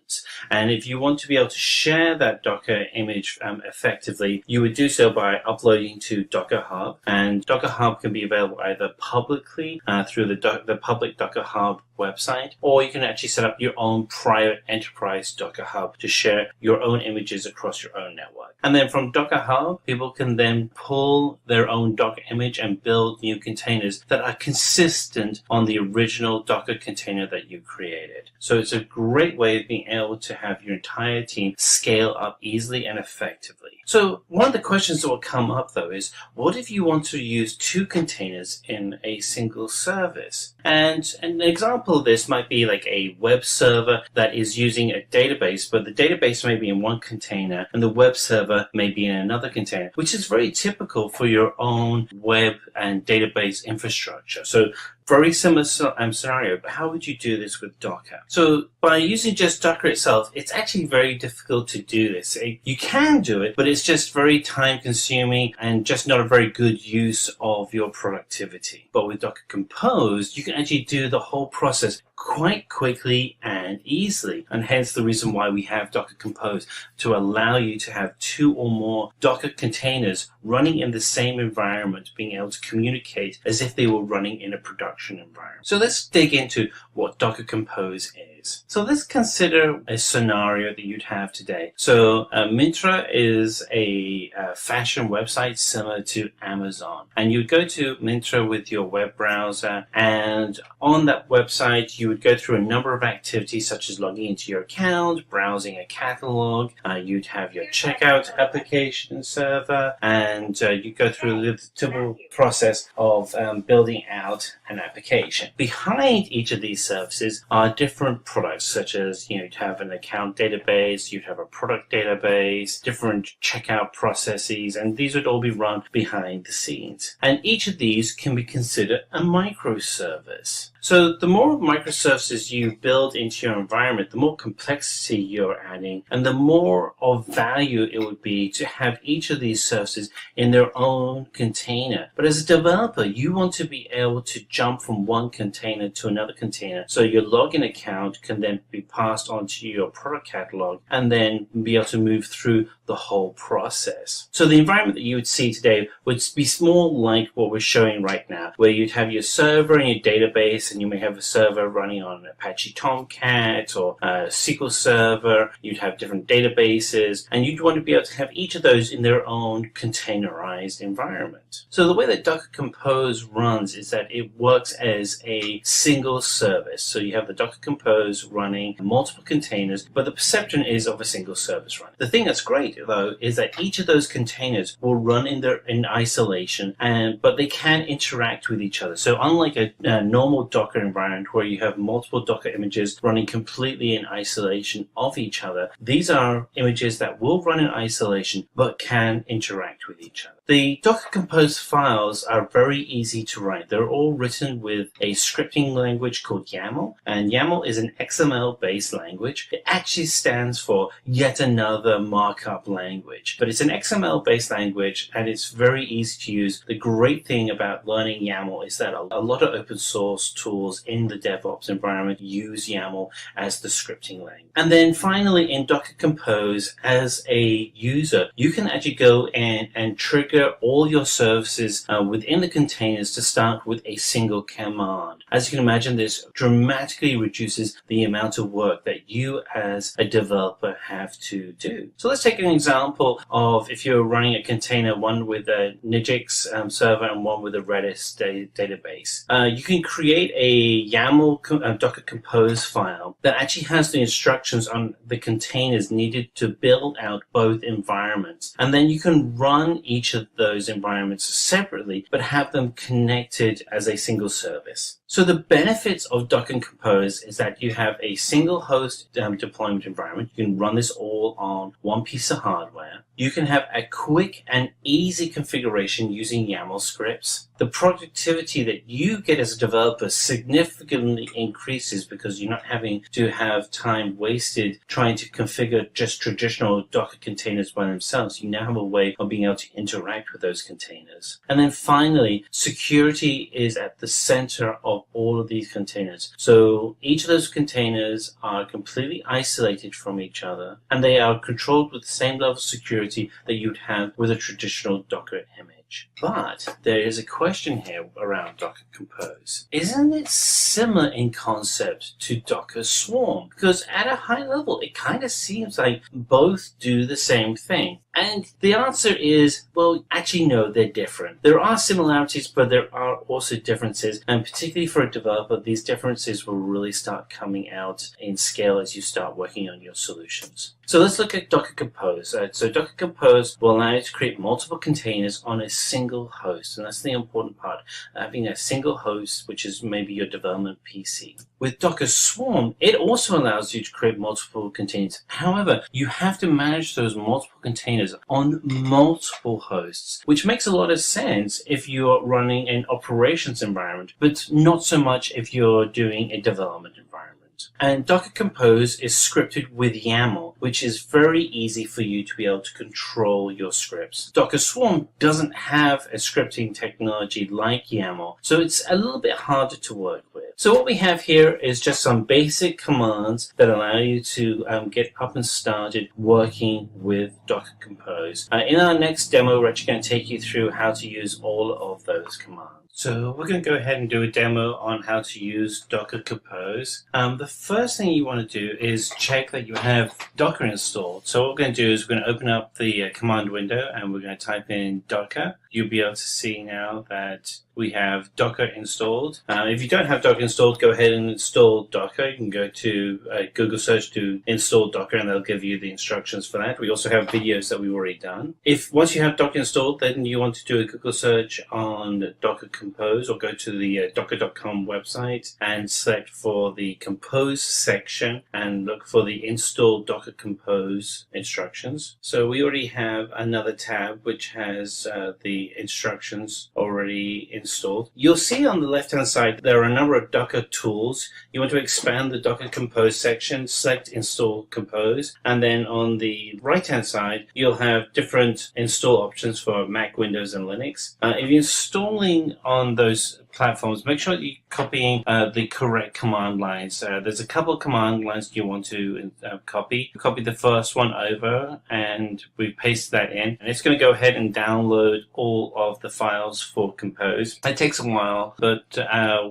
And if you want to be able to share that Docker image effectively, you would do so by uploading to Docker Hub. And Docker Hub can be available either publicly through the public Docker Hub website, or you can actually set up your own private enterprise Docker Hub to share your own images across your own network. And then from Docker Hub, people can then pull their own Docker image and build new containers that are consistent on the original Docker container that you created. So it's a great way of being able to have your entire team scale up easily and effectively. So one of the questions that will come up though is, what if you want to use two containers in a single service? And an example of this might be like a web server that is using a database, but the database may be in one container and the web server may be in another container, which is very typical for your own web and database infrastructure. So very similar scenario, but how would you do this with Docker? So by using just Docker itself, it's actually very difficult to do this. You can do it, but it's just very time consuming and just not a very good use of your productivity. But with Docker Compose, you can actually do the whole process quite quickly and easily, and hence the reason why we have Docker Compose, to allow you to have two or more Docker containers running in the same environment, being able to communicate as if they were running in a production environment. So let's dig into what Docker Compose is. So let's consider a scenario that you'd have today. So Myntra is a fashion website similar to Amazon, and you'd go to Myntra with your web browser, and on that website you would go through a number of activities such as logging into your account, browsing a catalog, you'd have your checkout application server, and you go through the typical process of building out an application. Behind each of these services are different products, such as you'd have an account database, you'd have a product database, different checkout processes, and these would all be run behind the scenes. And each of these can be considered a microservice. So the more microservices you build into your environment, the more complexity you're adding, and the more of value it would be to have each of these services in their own container. But as a developer, you want to be able to jump from one container to another container. So your login account code can then be passed onto your product catalog and then be able to move through the whole process. So the environment that you would see today would be more like what we're showing right now, where you'd have your server and your database, and you may have a server running on Apache Tomcat or SQL Server. You'd have different databases, and you'd want to be able to have each of those in their own containerized environment. So the way that Docker Compose runs is that it works as a single service. So you have the Docker Compose running multiple containers, but the perception is of a single service running. The thing that's great, though, is that each of those containers will run in isolation, but they can interact with each other. So unlike a normal Docker environment where you have multiple Docker images running completely in isolation of each other, these are images that will run in isolation but can interact with each other. The Docker Compose files are very easy to write. They're all written with a scripting language called YAML, and YAML is an XML-based language. It actually stands for yet another markup language, but it's an XML-based language and it's very easy to use. The great thing about learning YAML is that a lot of open source tools in the DevOps environment use YAML as the scripting language. And then finally, in Docker Compose, as a user, you can actually go in and trigger all your services within the containers to start with a single command. As you can imagine, this dramatically reduces the amount of work that you as a developer have to do. So let's take an example of if you're running a container, one with a Nginx server and one with a Redis database. You can create a YAML Docker Compose file that actually has the instructions on the containers needed to build out both environments. And then you can run each of those environments separately, but have them connected as a single service. So the benefits of Docker Compose is that you have a single host deployment environment. You can run this all on one piece of hardware. You can have a quick and easy configuration using YAML scripts. The productivity that you get as a developer significantly increases because you're not having to have time wasted trying to configure just traditional Docker containers by themselves. You now have a way of being able to interact with those containers. And then finally, security is at the center of all of these containers. So each of those containers are completely isolated from each other, and they are controlled with the same level of security that you'd have with a traditional Docker image. But there is a question here around Docker Compose. Isn't it similar in concept to Docker Swarm? Because at a high level, it kind of seems like both do the same thing. And the answer is, well, actually, no, they're different. There are similarities, but there are also differences. And particularly for a developer, these differences will really start coming out in scale as you start working on your solutions. So let's look at Docker Compose. So Docker Compose will allow you to create multiple containers on a single host. And that's the important part, having a single host, which is maybe your development PC. With Docker Swarm, it also allows you to create multiple containers. However, you have to manage those multiple containers on multiple hosts, which makes a lot of sense if you're running an operations environment, but not so much if you're doing a development environment. And Docker Compose is scripted with YAML, which is very easy for you to be able to control your scripts. Docker Swarm doesn't have a scripting technology like YAML, so it's a little bit harder to work with. So what we have here is just some basic commands that allow you to get up and started working with Docker Compose. In our next demo, we're actually going to take you through how to use all of those commands. So we're going to go ahead and do a demo on how to use Docker Compose. The first thing you want to do is check that you have Docker installed. So what we're going to do is we're going to open up the command window and we're going to type in Docker. You'll be able to see now that we have Docker installed. If you don't have Docker installed, go ahead and install Docker. You can go to Google search to install Docker and they'll give you the instructions for that. We also have videos that we've already done. If once you have Docker installed, then you want to do a Google search on Docker Compose or go to the docker.com website and select for the Compose section and look for the install Docker Compose instructions. So we already have another tab which has the instructions already installed. You'll see on the left-hand side there are a number of Docker tools. You want to expand the Docker Compose section, select Install Compose, and then on the right-hand side you'll have different install options for Mac, Windows, and Linux. If you're installing on those platforms, make sure that you're copying the correct command lines. There's a couple of command lines you want to copy. Copy the first one over, and we paste that in. And it's going to go ahead and download all of the files for Compose. It takes a while, but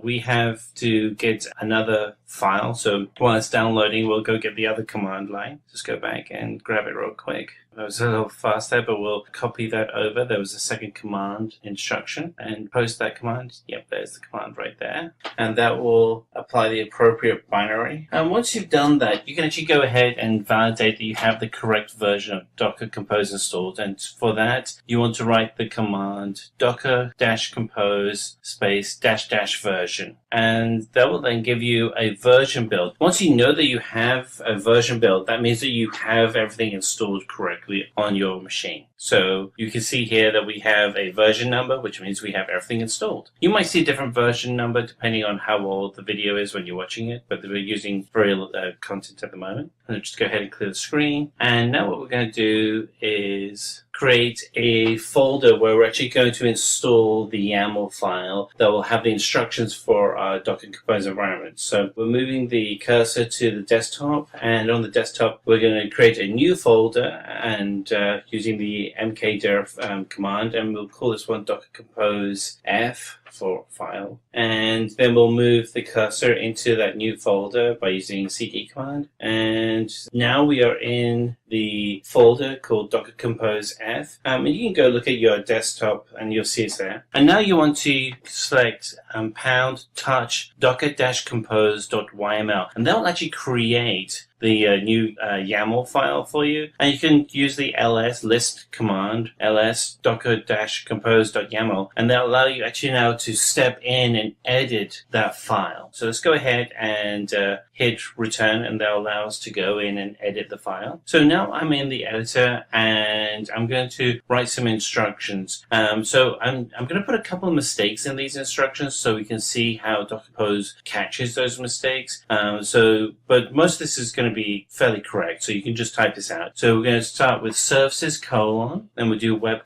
we have to get another file. So while it's downloading, we'll go get the other command line. Just go back and grab it real quick. It was a little fast there, but we'll copy that over. There was a second command instruction and post that command. Yep, there's the command right there. And that will apply the appropriate binary. And once you've done that, you can actually go ahead and validate that you have the correct version of Docker Compose installed. And for that, you want to write the command docker-compose space -- version. And that will then give you a version build. Once you know that you have a version build, that means that you have everything installed correctly on your machine. So you can see here that we have a version number, which means we have everything installed. You might see a different version number depending on how old the video is when you're watching it, but we're using very content at the moment. I'll just go ahead and clear the screen. And now what we're going to do is create a folder where we're actually going to install the YAML file that will have the instructions for our Docker Compose environment. So we're moving the cursor to the desktop, and on the desktop we're going to create a new folder and using the mkdir command, and we'll call this one Docker Compose F for file. And then we'll move the cursor into that new folder by using cd command. And now we are in the folder called Docker Compose F. And you can go look at your desktop and you'll see it's there. And now you want to select #touch docker-compose.yml, and that will actually create the new YAML file for you. And you can use the ls list command, ls docker-compose.yaml, and that'll allow you actually now to step in and edit that file. So let's go ahead and hit return, and that'll allow us to go in and edit the file. So now I'm in the editor and I'm going to write some instructions. So I'm going to put a couple of mistakes in these instructions so we can see how Docker Compose catches those mistakes. But most of this is going to be fairly correct, so you can just type this out. So we're going to start with services : then we'll do web :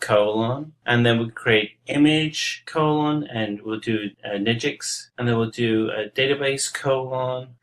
and then we'll create image : and we'll do Nginx, and then we'll do a database :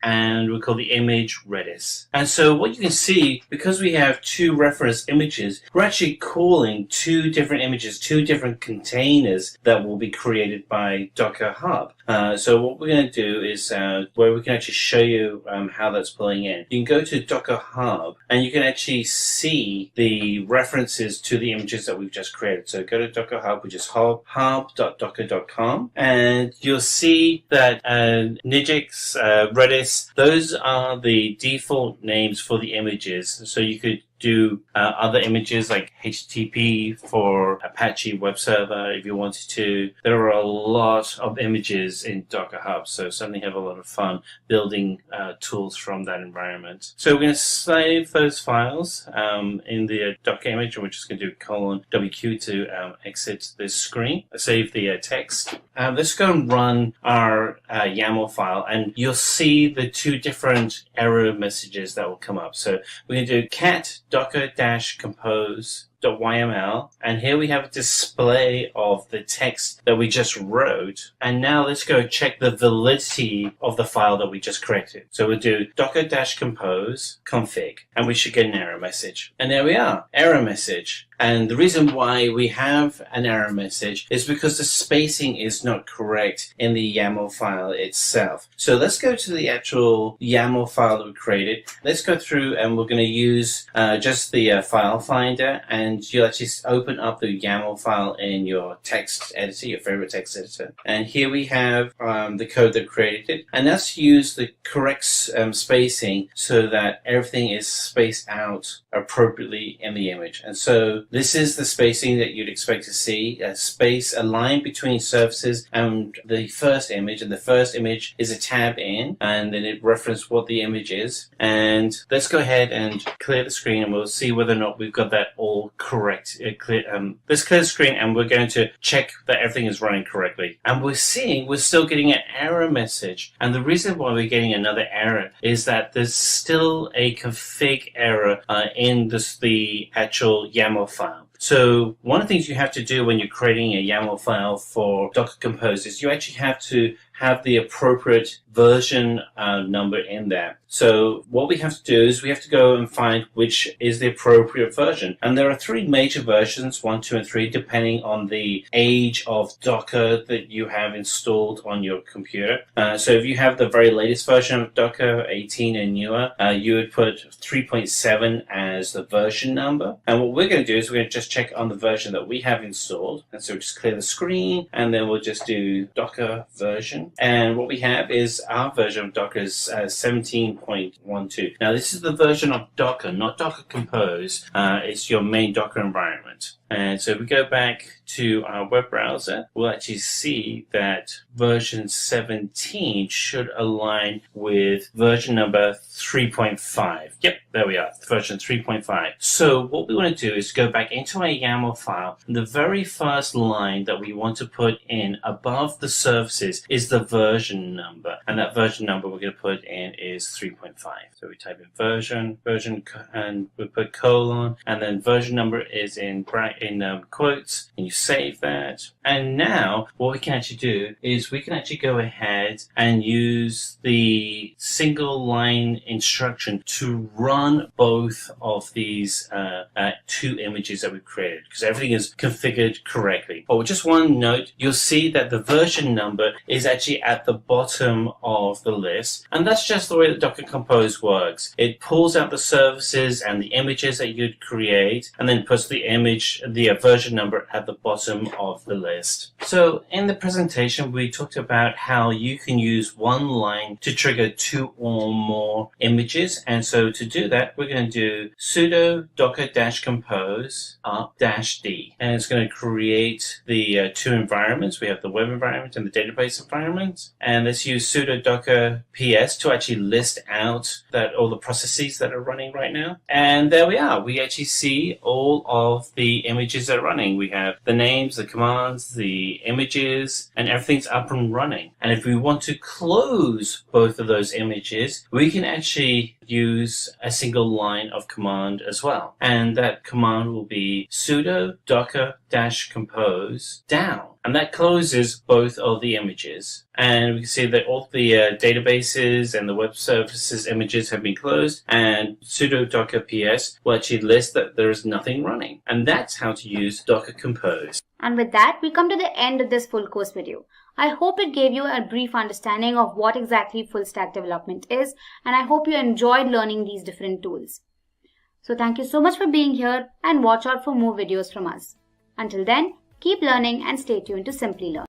and we'll call the image Redis. And so what you can see, because we have two reference images, we're actually calling two different images, two different containers that will be created by Docker Hub. So what we're going to do is where we can actually show you how that's pulling in. You can go to Docker Hub and you can actually see the references to the images that we've just created. So go to Docker Hub, which is hub.docker.com, and you'll see that Nginx, Redis, those are the default names for the images. So you could do other images like HTTP for Apache web server if you wanted to. There are a lot of images in Docker Hub, so certainly have a lot of fun building tools from that environment. So we're going to save those files in the Docker image, and we're just going to do :WQ to exit this screen. Save the text. Let's go and run our YAML file, and you'll see the two different error messages that will come up. So we're going to do cat docker-compose.yml, and here we have a display of the text that we just wrote. And now let's go check the validity of the file that we just created. So we'll do docker-compose config, and we should get an error message. And there we are, error message. And the reason why we have an error message is because the spacing is not correct in the YAML file itself. So let's go to the actual YAML file that we created. Let's go through, and we're going to use just the file finder, and you'll actually open up the YAML file in your text editor, your favorite text editor. And here we have the code that created it. And let's use the correct spacing so that everything is spaced out appropriately in the image. And so this is the spacing that you'd expect to see, a space, a line between surfaces and the first image. And the first image is a tab in, and then it references what the image is. And let's go ahead and clear the screen, and we'll see whether or not we've got that all correct. Let's clear the screen, and we're going to check that everything is running correctly. And we're still getting an error message. And the reason why we're getting another error is that there's still a config error in the actual YAML file. So one of the things you have to do when you're creating a YAML file for Docker Compose is you actually have to have the appropriate version number in there. So what we have to do is we have to go and find which is the appropriate version. And there are 3 major versions, 1, 2, and 3, depending on the age of Docker that you have installed on your computer. So if you have the very latest version of Docker, 18 and newer, you would put 3.7 as the version number. And what we're going to do is we're going to just check on the version that we have installed. And so we'll just clear the screen, and then we'll just do Docker version. And what we have is our version of Docker is 17.12. Now this is the version of Docker, not Docker Compose. It's your main Docker environment. And so if we go back to our web browser, we'll actually see that version 17 should align with version number 3.5. Yep, there we are, version 3.5. So what we want to do is go back into our YAML file. And the very first line that we want to put in above the services is the version number. And that version number we're going to put in is 3.5. So we type in version, and we put colon, and then version number is in quotes, and you save that. And now what we can actually do is we can actually go ahead and use the single line instruction to run both of these 2 images that we've created, because everything is configured correctly. Oh, just one note, you'll see that the version number is actually at the bottom of the list, and that's just the way that Docker Compose works. It pulls out the services and the images that you'd create, and then puts the image, the version number at the bottom of the list. So in the presentation, we talked about how you can use one line to trigger 2 or more images. And so to do that, we're going to do sudo docker-compose up-d. And it's going to create the 2 environments. We have the web environment and the database environment. And let's use sudo docker ps to actually list out all the processes that are running right now. And there we are. We actually see all of the images that are running. We have the names, the commands, the images, and everything's up and running. And if we want to close both of those images, we can actually use a single line of command as well. And that command will be sudo docker-compose down. And that closes both of the images. And we can see that all the databases and the web services images have been closed, and sudo docker ps will actually list that there is nothing running. And that's how to use Docker Compose. And with that, we come to the end of this full course video. I hope it gave you a brief understanding of what exactly full stack development is, and I hope you enjoyed learning these different tools. So thank you so much for being here, and watch out for more videos from us. Until then, keep learning and stay tuned to Simplilearn.